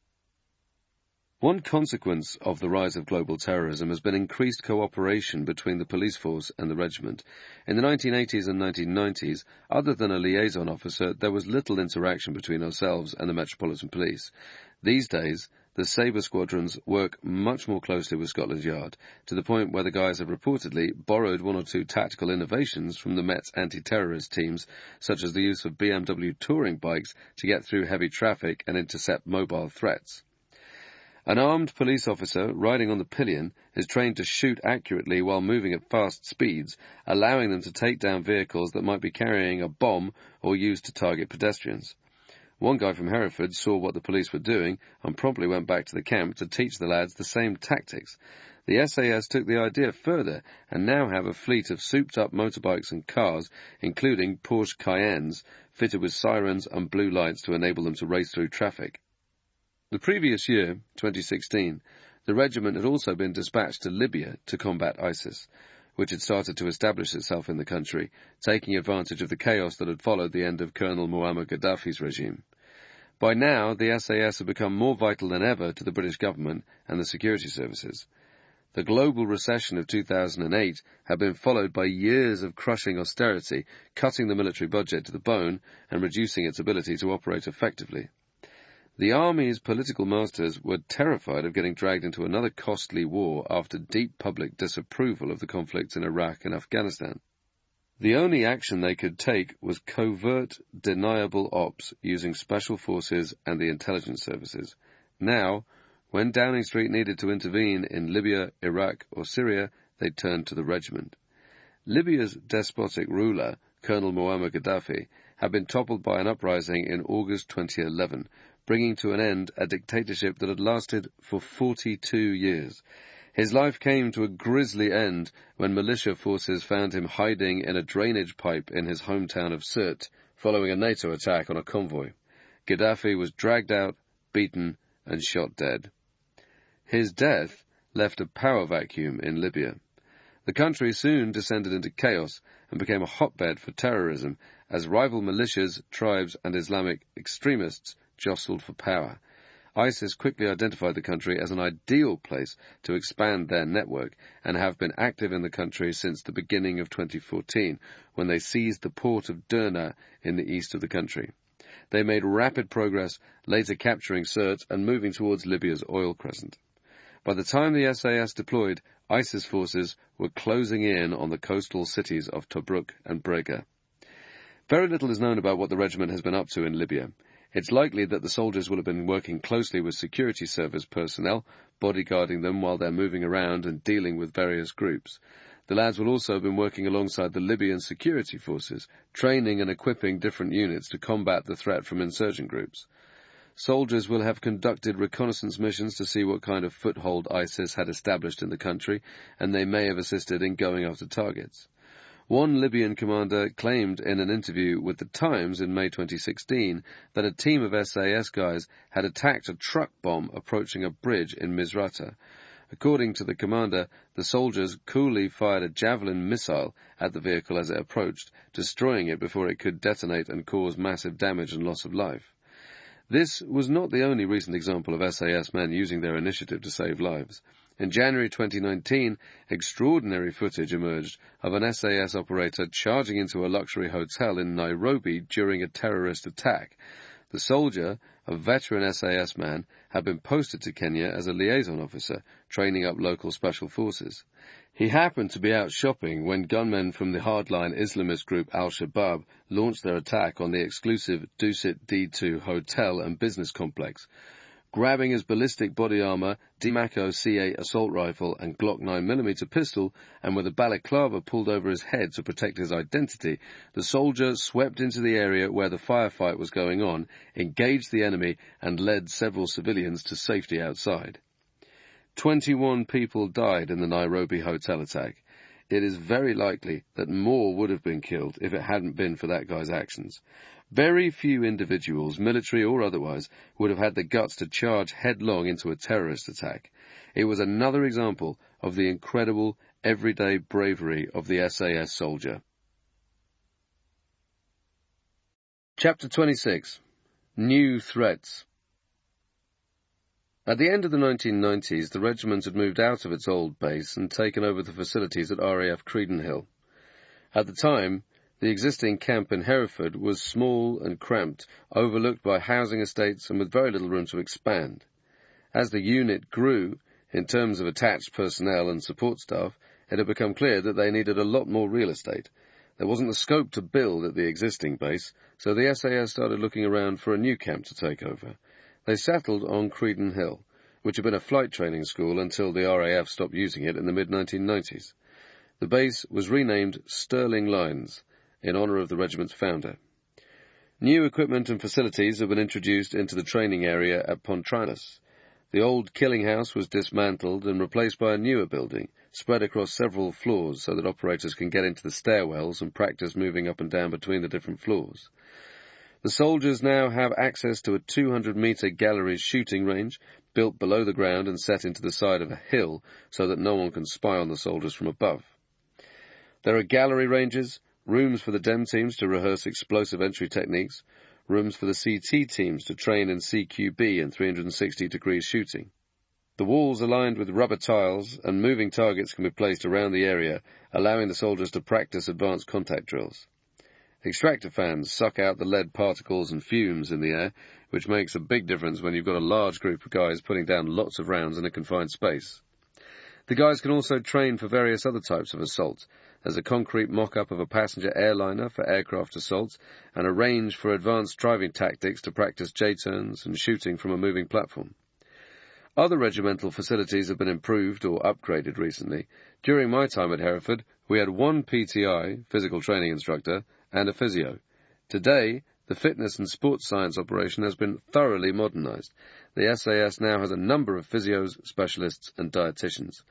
One consequence of the rise of global terrorism has been increased cooperation between the police force and the regiment. In the 1980s and 1990s, other than a liaison officer, there was little interaction between ourselves and the Metropolitan Police. These days, the Sabre squadrons work much more closely with Scotland Yard, to the point where the guys have reportedly borrowed 1 or 2 tactical innovations from the Met's anti-terrorist teams, such as the use of BMW touring bikes to get through heavy traffic and intercept mobile threats. An armed police officer riding on the pillion is trained to shoot accurately while moving at fast speeds, allowing them to take down vehicles that might be carrying a bomb or used to target pedestrians. One guy from Hereford saw what the police were doing and promptly went back to the camp to teach the lads the same tactics. The SAS took the idea further and now have a fleet of souped-up motorbikes and cars, including Porsche Cayennes, fitted with sirens and blue lights to enable them to race through traffic. The previous year, 2016, the regiment had also been dispatched to Libya to combat ISIS, which had started to establish itself in the country, taking advantage of the chaos that had followed the end of Colonel Muammar Gaddafi's regime. By now, the SAS had become more vital than ever to the British government and the security services. The global recession of 2008 had been followed by years of crushing austerity, cutting the military budget to the bone and reducing its ability to operate effectively. The army's political masters were terrified of getting dragged into another costly war after deep public disapproval of the conflicts in Iraq and Afghanistan. The only action they could take was covert, deniable ops using special forces and the intelligence services. Now, when Downing Street needed to intervene in Libya, Iraq, or Syria, they turned to the regiment. Libya's despotic ruler, Colonel Muammar Gaddafi, had been toppled by an uprising in August 2011, bringing to an end a dictatorship that had lasted for 42 years. His life came to a grisly end when militia forces found him hiding in a drainage pipe in his hometown of Sirte, following a NATO attack on a convoy. Gaddafi was dragged out, beaten, and shot dead. His death left a power vacuum in Libya. The country soon descended into chaos and became a hotbed for terrorism as rival militias, tribes, and Islamic extremists jostled for power. ISIS quickly identified the country as an ideal place to expand their network and have been active in the country since the beginning of 2014, when they seized the port of Derna in the east of the country. They made rapid progress, later capturing Sirte and moving towards Libya's oil crescent. By the time the SAS deployed, ISIS forces were closing in on the coastal cities of Tobruk and Brega. Very little is known about what the regiment has been up to in Libya. It's likely that the soldiers will have been working closely with security service personnel, bodyguarding them while they're moving around and dealing with various groups. The lads will also have been working alongside the Libyan security forces, training and equipping different units to combat the threat from insurgent groups. soldiers will have conducted reconnaissance missions to see what kind of foothold ISIS had established in the country, and they may have assisted in going after targets. One Libyan commander claimed in an interview with The Times in May 2016 that a team of SAS guys had attacked a truck bomb approaching a bridge in Misrata. According to the commander, the soldiers coolly fired a javelin missile at the vehicle as it approached, destroying it before it could detonate and cause massive damage and loss of life. This was not the only recent example of SAS men using their initiative to save lives. In January 2019, extraordinary footage emerged of an SAS operator charging into a luxury hotel in Nairobi during a terrorist attack. The soldier, a veteran SAS man, had been posted to Kenya as a liaison officer, training up local special forces. He happened to be out shopping when gunmen from the hardline Islamist group Al-Shabaab launched their attack on the exclusive Dusit D2 hotel and business complex. Grabbing his ballistic body armor, Dimako C8 assault rifle and Glock 9mm pistol, and with a balaclava pulled over his head to protect his identity, the soldier swept into the area where the firefight was going on, engaged the enemy, and led several civilians to safety outside. 21 people died in the Nairobi hotel attack. It is very likely that more would have been killed if it hadn't been for that guy's actions. Very few individuals, military or otherwise, would have had the guts to charge headlong into a terrorist attack. It was another example of the incredible, everyday bravery of the SAS soldier. Chapter 26. New Threats. At the end of the 1990s, the regiment had moved out of its old base and taken over the facilities at RAF Credenhill. At the time, the existing camp in Hereford was small and cramped, overlooked by housing estates and with very little room to expand. As the unit grew, in terms of attached personnel and support staff, it had become clear that they needed a lot more real estate. There wasn't the scope to build at the existing base, so the SAS started looking around for a new camp to take over. They settled on Credenhill, which had been a flight training school until the RAF stopped using it in the mid-1990s. The base was renamed Stirling Lines, in honour of the regiment's founder. New equipment and facilities have been introduced into the training area at Pontranas. The old killing house was dismantled and replaced by a newer building, spread across several floors so that operators can get into the stairwells and practice moving up and down between the different floors. The soldiers now have access to a 200-metre gallery shooting range, built below the ground and set into the side of a hill so that no one can spy on the soldiers from above. There are gallery ranges, rooms for the DEM teams to rehearse explosive entry techniques, rooms for the CT teams to train in CQB and 360-degree shooting. The walls are lined with rubber tiles, and moving targets can be placed around the area, allowing the soldiers to practice advanced contact drills. Extractor fans suck out the lead particles and fumes in the air, which makes a big difference when you've got a large group of guys putting down lots of rounds in a confined space. The guys can also train for various other types of assault. There's a concrete mock-up of a passenger airliner for aircraft assaults, and a range for advanced driving tactics to practice J-turns and shooting from a moving platform. Other regimental facilities have been improved or upgraded recently. During my time at Hereford, we had one PTI, physical training instructor, and a physio. Today, the fitness and sports science operation has been thoroughly modernised. The SAS now has a number of physios, specialists, and dietitians.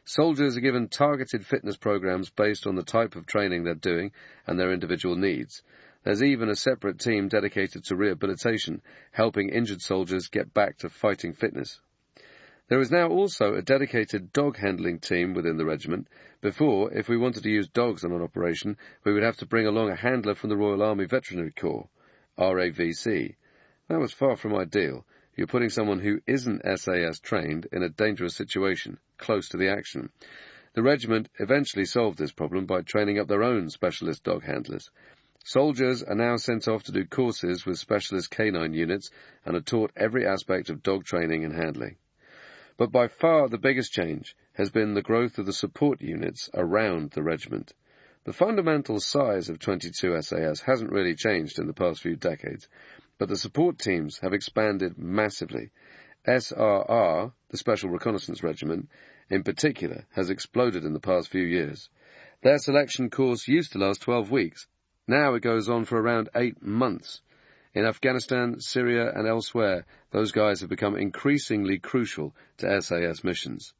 Soldiers are given targeted fitness programs based on the type of training they're doing and their individual needs. There's even a separate team dedicated to rehabilitation, helping injured soldiers get back to fighting fitness. There is now also a dedicated dog handling team within the regiment. Before, if we wanted to use dogs on an operation, we would have to bring along a handler from the Royal Army Veterinary Corps, RAVC. That was far from ideal. You're putting someone who isn't SAS trained in a dangerous situation, close to the action. The regiment eventually solved this problem by training up their own specialist dog handlers. Soldiers are now sent off to do courses with specialist canine units and are taught every aspect of dog training and handling. But by far the biggest change has been the growth of the support units around the regiment. The fundamental size of 22 SAS hasn't really changed in the past few decades, but the support teams have expanded massively. SRR, the Special Reconnaissance Regiment, in particular, has exploded in the past few years. Their selection course used to last 12 weeks. Now it goes on for around 8 months. In Afghanistan, Syria, and elsewhere, those guys have become increasingly crucial to SAS missions.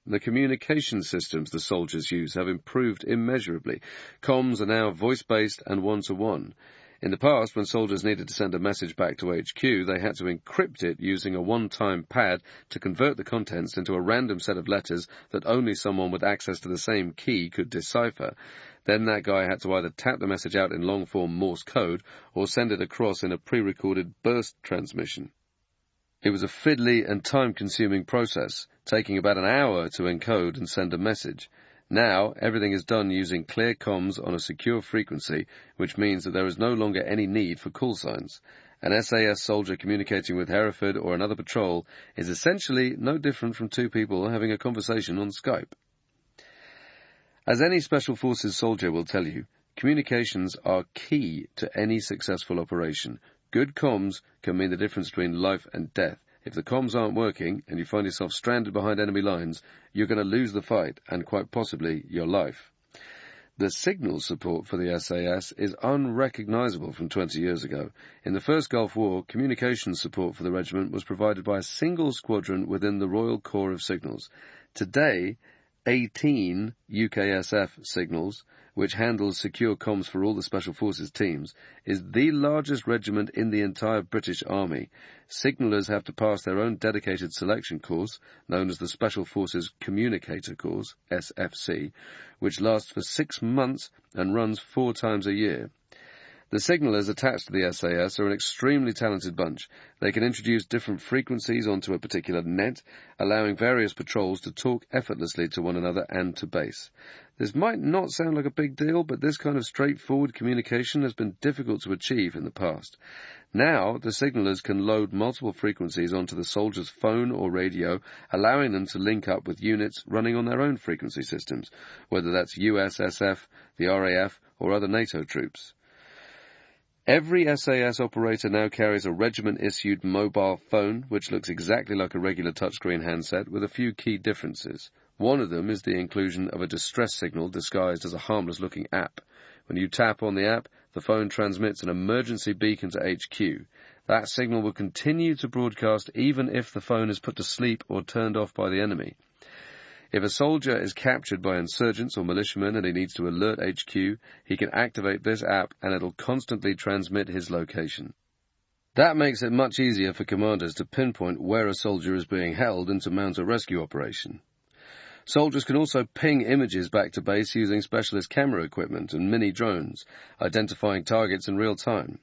The communication systems the soldiers use have improved immeasurably. Comms are now voice-based and one-to-one. In the past, when soldiers needed to send a message back to HQ, they had to encrypt it using a one-time pad to convert the contents into a random set of letters that only someone with access to the same key could decipher. Then that guy had to either tap the message out in long-form Morse code or send it across in a pre-recorded burst transmission. It was a fiddly and time-consuming process, taking about an hour to encode and send a message. Now, everything is done using clear comms on a secure frequency, which means that there is no longer any need for call signs. An SAS soldier communicating with Hereford or another patrol is essentially no different from two people having a conversation on Skype. As any Special Forces soldier will tell you, communications are key to any successful operation. Good comms can mean the difference between life and death. If the comms aren't working and you find yourself stranded behind enemy lines, you're going to lose the fight and quite possibly your life. The signal support for the SAS is unrecognizable from 20 years ago. In the First Gulf War, communications support for the regiment was provided by a single squadron within the Royal Corps of Signals. Today, 18 UKSF signals, which handles secure comms for all the Special Forces teams, is the largest regiment in the entire British Army. Signallers have to pass their own dedicated selection course, known as the Special Forces Communicator Course, SFC, which lasts for 6 months and runs 4 times a year. The signallers attached to the SAS are an extremely talented bunch. They can introduce different frequencies onto a particular net, allowing various patrols to talk effortlessly to one another and to base. This might not sound like a big deal, but this kind of straightforward communication has been difficult to achieve in the past. Now, the signallers can load multiple frequencies onto the soldier's phone or radio, allowing them to link up with units running on their own frequency systems, whether that's USSF, the RAF, or other NATO troops. Every SAS operator now carries a regiment-issued mobile phone, which looks exactly like a regular touchscreen handset, with a few key differences. One of them is the inclusion of a distress signal disguised as a harmless-looking app. When you tap on the app, the phone transmits an emergency beacon to HQ. That signal will continue to broadcast even if the phone is put to sleep or turned off by the enemy. If a soldier is captured by insurgents or militiamen and he needs to alert HQ, he can activate this app and it'll constantly transmit his location. That makes it much easier for commanders to pinpoint where a soldier is being held and to mount a rescue operation. Soldiers can also ping images back to base using specialist camera equipment and mini drones, identifying targets in real time.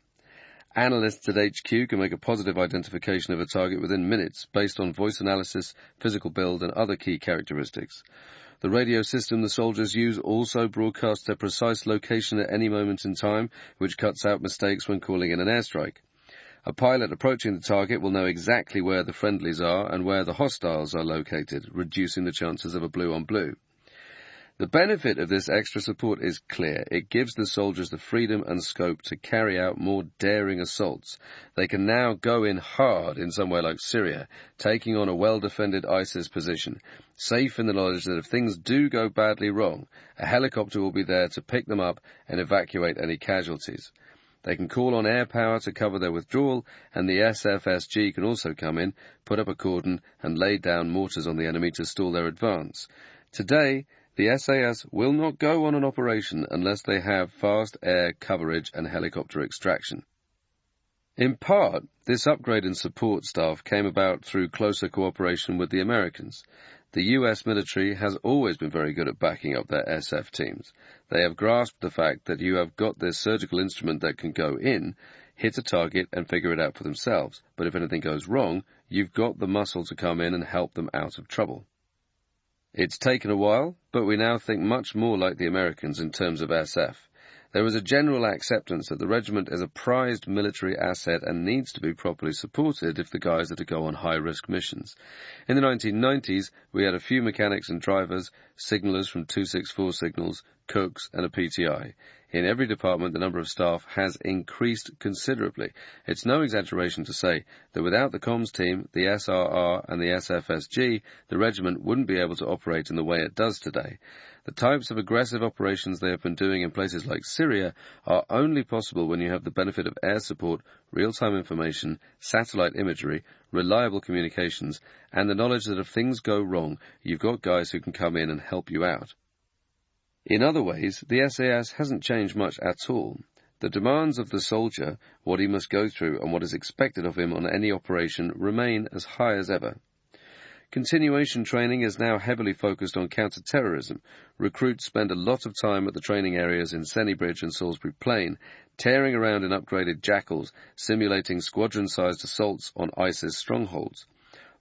Analysts at HQ can make a positive identification of a target within minutes based on voice analysis, physical build, and other key characteristics. The radio system the soldiers use also broadcasts their precise location at any moment in time, which cuts out mistakes when calling in an airstrike. A pilot approaching the target will know exactly where the friendlies are and where the hostiles are located, reducing the chances of a blue-on-blue. The benefit of this extra support is clear. It gives the soldiers the freedom and scope to carry out more daring assaults. They can now go in hard in somewhere like Syria, taking on a well-defended ISIS position, safe in the knowledge that if things do go badly wrong, a helicopter will be there to pick them up and evacuate any casualties. They can call on air power to cover their withdrawal, and the SFSG can also come in, put up a cordon, and lay down mortars on the enemy to stall their advance. Today, the SAS will not go on an operation unless they have fast air coverage and helicopter extraction. In part, this upgrade in support staff came about through closer cooperation with the Americans. The US military has always been very good at backing up their SF teams. They have grasped the fact that you have got this surgical instrument that can go in, hit a target and figure it out for themselves. But if anything goes wrong, you've got the muscle to come in and help them out of trouble. It's taken a while, but we now think much more like the Americans in terms of SF. There is a general acceptance that the regiment is a prized military asset and needs to be properly supported if the guys are to go on high-risk missions. In the 1990s, we had a few mechanics and drivers, signallers from 264 Signals, cooks, and a PTI. In every department, the number of staff has increased considerably. It's no exaggeration to say that without the comms team, the SRR and the SFSG, the regiment wouldn't be able to operate in the way it does today. The types of aggressive operations they have been doing in places like Syria are only possible when you have the benefit of air support, real-time information, satellite imagery, reliable communications, and the knowledge that if things go wrong, you've got guys who can come in and help you out. In other ways, the SAS hasn't changed much at all. The demands of the soldier, what he must go through and what is expected of him on any operation remain as high as ever. Continuation training is now heavily focused on counter-terrorism. Recruits spend a lot of time at the training areas in Sennybridge and Salisbury Plain, tearing around in upgraded jackals, simulating squadron-sized assaults on ISIS strongholds.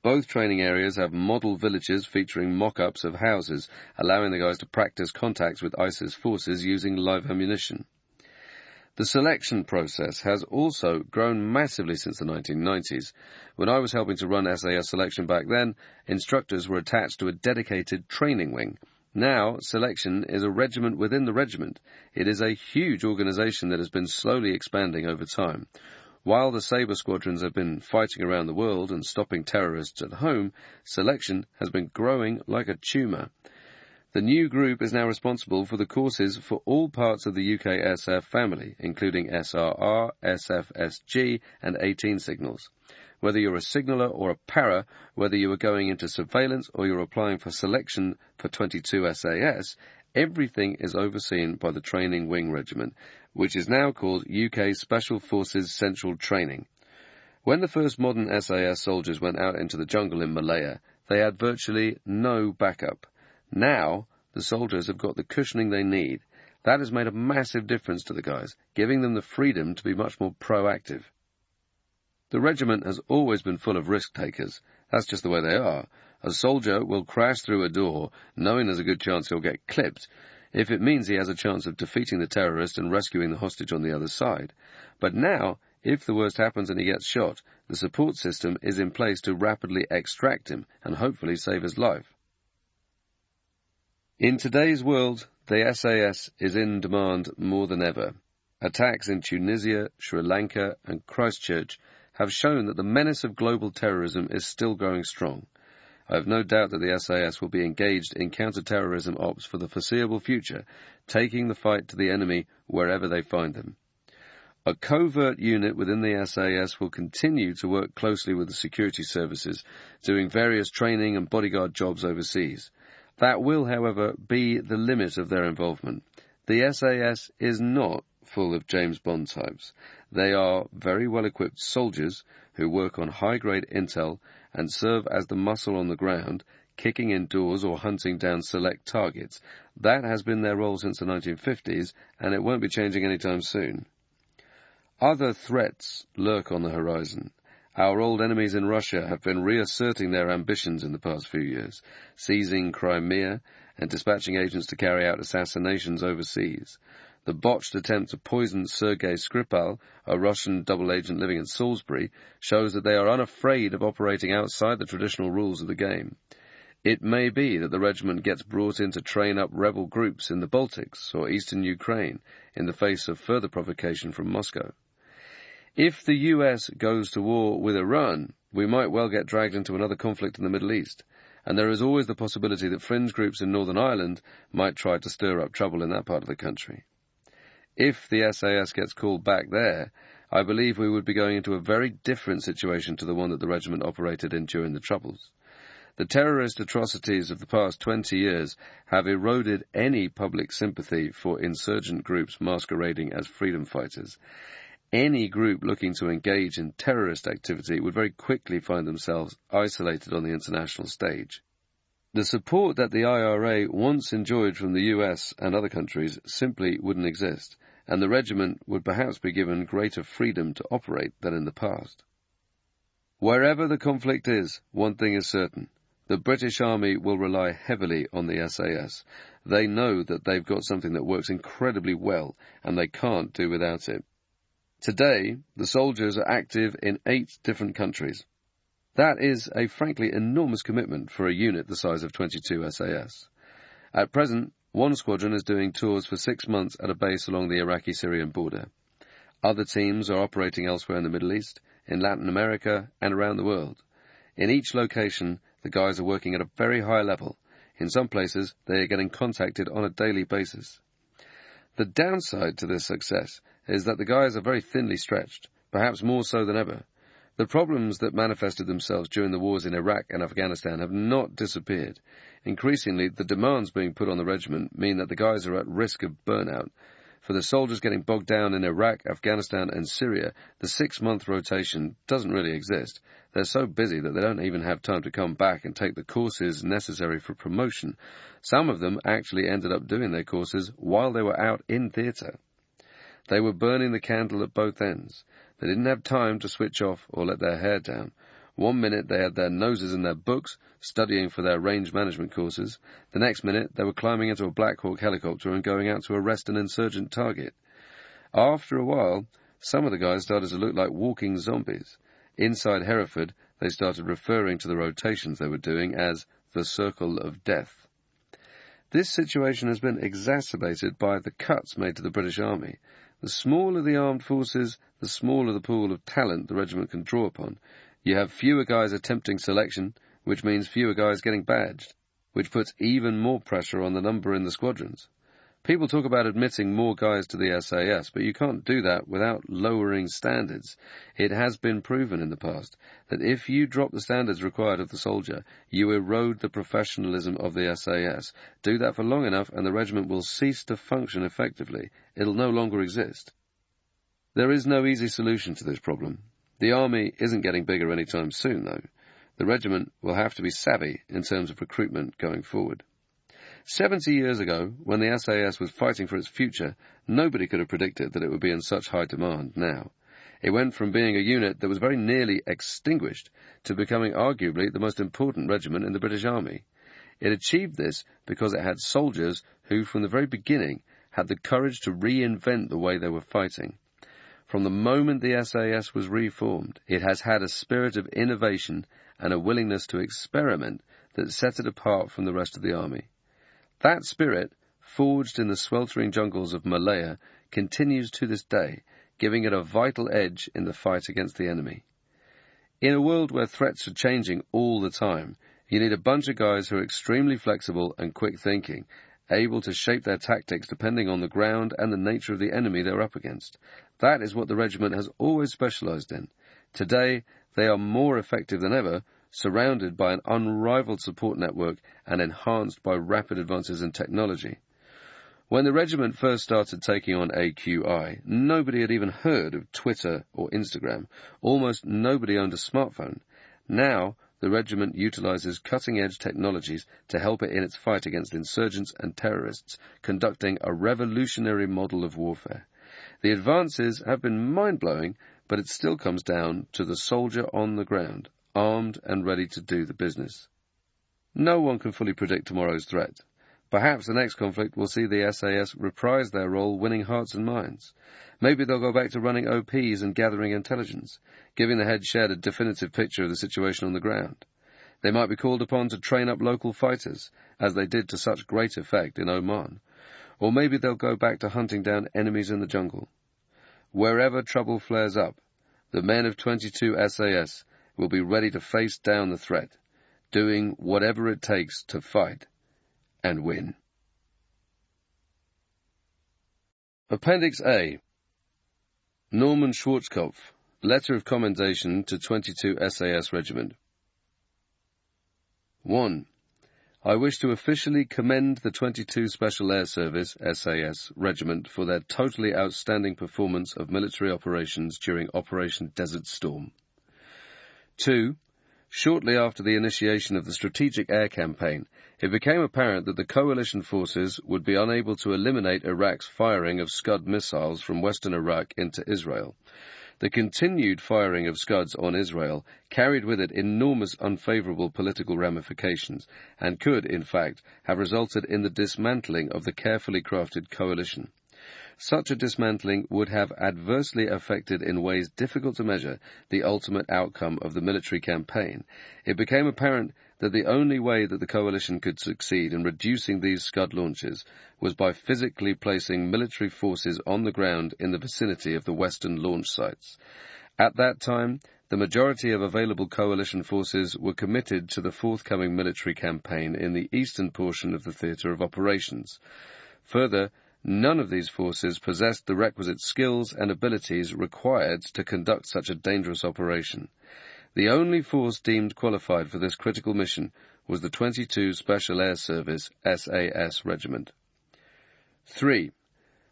Both training areas have model villages featuring mock-ups of houses, allowing the guys to practice contacts with ISIS forces using live ammunition. The selection process has also grown massively since the 1990s. When I was helping to run SAS selection back then, instructors were attached to a dedicated training wing. Now, selection is a regiment within the regiment. It is a huge organization that has been slowly expanding over time. While the Sabre squadrons have been fighting around the world and stopping terrorists at home, selection has been growing like a tumour. The new group is now responsible for the courses for all parts of the UKSF family, including SRR, SFSG, and 18 signals. Whether you're a signaller or a para, whether you are going into surveillance or you're applying for selection for 22 SAS, everything is overseen by the Training Wing Regiment, which is now called UK Special Forces Central Training. When the first modern SAS soldiers went out into the jungle in Malaya, they had virtually no backup. Now, the soldiers have got the cushioning they need. That has made a massive difference to the guys, giving them the freedom to be much more proactive. The regiment has always been full of risk-takers. That's just the way they are. A soldier will crash through a door, knowing there's a good chance he'll get clipped, if it means he has a chance of defeating the terrorist and rescuing the hostage on the other side. But now, if the worst happens and he gets shot, the support system is in place to rapidly extract him and hopefully save his life. In today's world, the SAS is in demand more than ever. Attacks in Tunisia, Sri Lanka, and Christchurch have shown that the menace of global terrorism is still growing strong. I have no doubt that the SAS will be engaged in counter-terrorism ops for the foreseeable future, taking the fight to the enemy wherever they find them. A covert unit within the SAS will continue to work closely with the security services, doing various training and bodyguard jobs overseas. That will, however, be the limit of their involvement. The SAS is not full of James Bond types. They are very well-equipped soldiers who work on high-grade intel and serve as the muscle on the ground, kicking in doors or hunting down select targets. That has been their role since the 1950s, and it won't be changing anytime soon. Other threats lurk on the horizon. Our old enemies in Russia have been reasserting their ambitions in the past few years, seizing Crimea and dispatching agents to carry out assassinations overseas. The botched attempt to poison Sergei Skripal, a Russian double agent living in Salisbury, shows that they are unafraid of operating outside the traditional rules of the game. It may be that the regiment gets brought in to train up rebel groups in the Baltics or eastern Ukraine in the face of further provocation from Moscow. If the US goes to war with Iran, we might well get dragged into another conflict in the Middle East, and there is always the possibility that fringe groups in Northern Ireland might try to stir up trouble in that part of the country. If the SAS gets called back there, I believe we would be going into a very different situation to the one that the regiment operated in during the Troubles. The terrorist atrocities of the past 20 years have eroded any public sympathy for insurgent groups masquerading as freedom fighters. Any group looking to engage in terrorist activity would very quickly find themselves isolated on the international stage. The support that the IRA once enjoyed from the US and other countries simply wouldn't exist, and the regiment would perhaps be given greater freedom to operate than in the past. Wherever the conflict is, one thing is certain. The British Army will rely heavily on the SAS. They know that they've got something that works incredibly well, and they can't do without it. Today, the soldiers are active in 8 different countries. That is a frankly enormous commitment for a unit the size of 22 SAS. At present, one squadron is doing tours for 6 months at a base along the Iraqi-Syrian border. Other teams are operating elsewhere in the Middle East, in Latin America, and around the world. In each location, the guys are working at a very high level. In some places, they are getting contacted on a daily basis. The downside to this success is that the guys are very thinly stretched, perhaps more so than ever. The problems that manifested themselves during the wars in Iraq and Afghanistan have not disappeared. Increasingly, the demands being put on the regiment mean that the guys are at risk of burnout. For the soldiers getting bogged down in Iraq, Afghanistan, and Syria, the 6-month rotation doesn't really exist. They're so busy that they don't even have time to come back and take the courses necessary for promotion. Some of them actually ended up doing their courses while they were out in theatre. They were burning the candle at both ends. They didn't have time to switch off or let their hair down. 1 minute they had their noses in their books, studying for their range management courses. The next minute they were climbing into a Black Hawk helicopter and going out to arrest an insurgent target. After a while, some of the guys started to look like walking zombies. Inside Hereford, they started referring to the rotations they were doing as the Circle of Death. This situation has been exacerbated by the cuts made to the British Army. The smaller the armed forces, the smaller the pool of talent the regiment can draw upon. You have fewer guys attempting selection, which means fewer guys getting badged, which puts even more pressure on the number in the squadrons. People talk about admitting more guys to the SAS, but you can't do that without lowering standards. It has been proven in the past that if you drop the standards required of the soldier, you erode the professionalism of the SAS. Do that for long enough and the regiment will cease to function effectively. It'll no longer exist. There is no easy solution to this problem. The army isn't getting bigger anytime soon, though. The regiment will have to be savvy in terms of recruitment going forward. 70 years ago, when the SAS was fighting for its future, nobody could have predicted that it would be in such high demand now. It went from being a unit that was very nearly extinguished to becoming arguably the most important regiment in the British Army. It achieved this because it had soldiers who, from the very beginning, had the courage to reinvent the way they were fighting. From the moment the SAS was reformed, it has had a spirit of innovation and a willingness to experiment that set it apart from the rest of the army. That spirit, forged in the sweltering jungles of Malaya, continues to this day, giving it a vital edge in the fight against the enemy. In a world where threats are changing all the time, you need a bunch of guys who are extremely flexible and quick-thinking, able to shape their tactics depending on the ground and the nature of the enemy they're up against. That is what the regiment has always specialized in. Today, they are more effective than ever, surrounded by an unrivaled support network and enhanced by rapid advances in technology. When the regiment first started taking on AQI, nobody had even heard of Twitter or Instagram. Almost nobody owned a smartphone. Now, the regiment utilizes cutting-edge technologies to help it in its fight against insurgents and terrorists, conducting a revolutionary model of warfare. The advances have been mind-blowing, but it still comes down to the soldier on the ground, armed and ready to do the business. No one can fully predict tomorrow's threat. Perhaps the next conflict will see the SAS reprise their role winning hearts and minds. Maybe they'll go back to running OPs and gathering intelligence, giving the head shed a definitive picture of the situation on the ground. They might be called upon to train up local fighters, as they did to such great effect in Oman. Or maybe they'll go back to hunting down enemies in the jungle. Wherever trouble flares up, the men of 22 SAS will be ready to face down the threat, doing whatever it takes to fight and win. Appendix A. Norman Schwarzkopf, Letter of Commendation to 22 SAS Regiment. 1. I wish to officially commend the 22 Special Air Service, SAS, Regiment for their totally outstanding performance of military operations during Operation Desert Storm. 2. Shortly after the initiation of the Strategic Air Campaign, it became apparent that the coalition forces would be unable to eliminate Iraq's firing of Scud missiles from western Iraq into Israel. The continued firing of Scuds on Israel carried with it enormous unfavorable political ramifications and could, in fact, have resulted in the dismantling of the carefully crafted coalition. Such a dismantling would have adversely affected in ways difficult to measure the ultimate outcome of the military campaign. It became apparent that the only way that the coalition could succeed in reducing these Scud launches was by physically placing military forces on the ground in the vicinity of the western launch sites. At that time, the majority of available coalition forces were committed to the forthcoming military campaign in the eastern portion of the theatre of operations. Further, none of these forces possessed the requisite skills and abilities required to conduct such a dangerous operation. The only force deemed qualified for this critical mission was the 22 Special Air Service SAS Regiment. 3.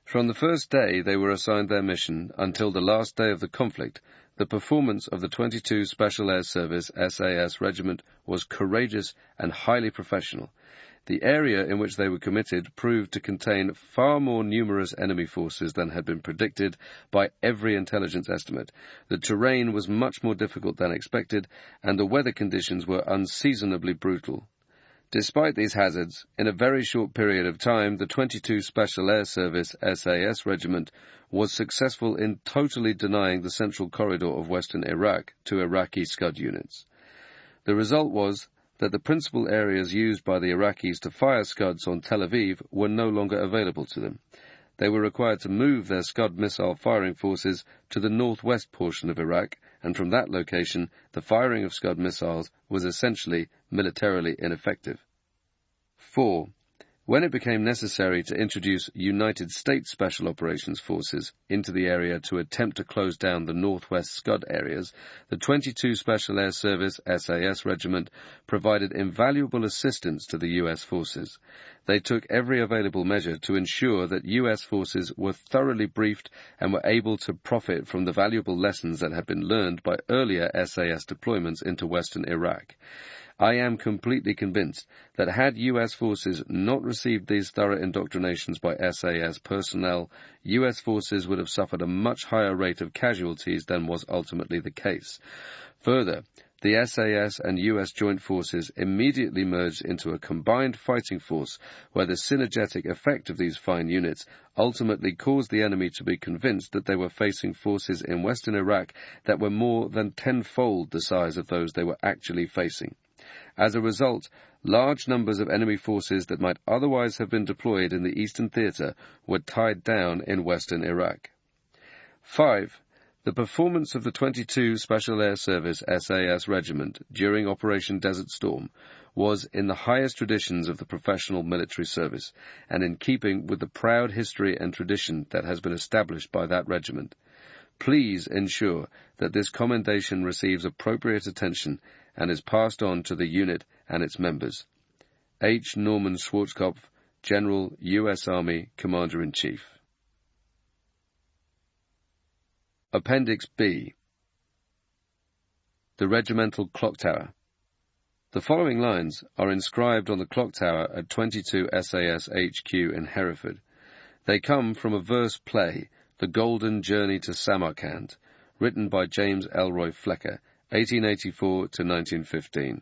From the first day they were assigned their mission until the last day of the conflict, the performance of the 22 Special Air Service SAS Regiment was courageous and highly professional. The area in which they were committed proved to contain far more numerous enemy forces than had been predicted by every intelligence estimate. The terrain was much more difficult than expected, and the weather conditions were unseasonably brutal. Despite these hazards, in a very short period of time, the 22 Special Air Service SAS Regiment was successful in totally denying the central corridor of western Iraq to Iraqi Scud units. The result was that the principal areas used by the Iraqis to fire Scuds on Tel Aviv were no longer available to them. They were required to move their Scud missile firing forces to the northwest portion of Iraq, and from that location the firing of Scud missiles was essentially militarily ineffective. 4. When it became necessary to introduce United States Special Operations Forces into the area to attempt to close down the northwest Scud areas, the 22 Special Air Service SAS Regiment provided invaluable assistance to the U.S. forces. They took every available measure to ensure that U.S. forces were thoroughly briefed and were able to profit from the valuable lessons that had been learned by earlier SAS deployments into western Iraq. I am completely convinced that had U.S. forces not received these thorough indoctrinations by SAS personnel, U.S. forces would have suffered a much higher rate of casualties than was ultimately the case. Further, the SAS and U.S. joint forces immediately merged into a combined fighting force where the synergetic effect of these fine units ultimately caused the enemy to be convinced that they were facing forces in western Iraq that were more than tenfold the size of those they were actually facing. As a result, large numbers of enemy forces that might otherwise have been deployed in the eastern theatre were tied down in western Iraq. 5. The performance of the 22 Special Air Service SAS Regiment during Operation Desert Storm was in the highest traditions of the professional military service, and in keeping with the proud history and tradition that has been established by that regiment. Please ensure that this commendation receives appropriate attention and is passed on to the unit and its members. H. Norman Schwarzkopf, General, U.S. Army, Commander-in-Chief. Appendix B. The Regimental Clock Tower. The following lines are inscribed on the clock tower at 22 SAS HQ in Hereford. They come from a verse play, The Golden Journey to Samarkand, written by James Elroy Flecker, 1884 to 1915.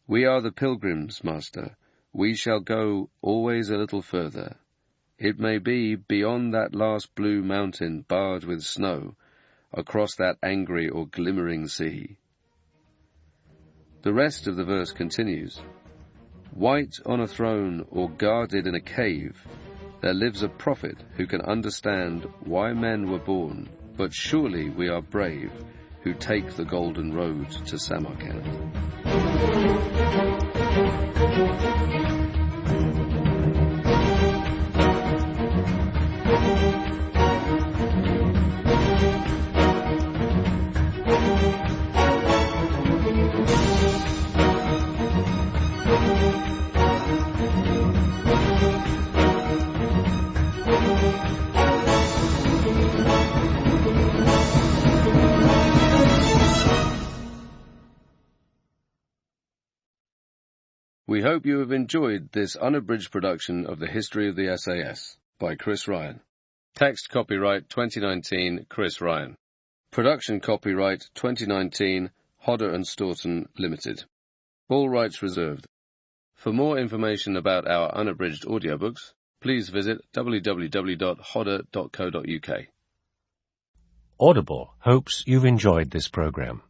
We are the pilgrims, master. We shall go always a little further. It may be beyond that last blue mountain barred with snow, across that angry or glimmering sea. The rest of the verse continues. White on a throne or guarded in a cave, there lives a prophet who can understand why men were born, but surely we are brave who take the golden road to Samarkand. We hope you have enjoyed this unabridged production of the History of the SAS by Chris Ryan. Text copyright 2019 Chris Ryan. Production copyright 2019 Hodder and Stoughton Limited. All rights reserved. For more information about our unabridged audiobooks, please visit www.hodder.co.uk. Audible hopes you've enjoyed this program.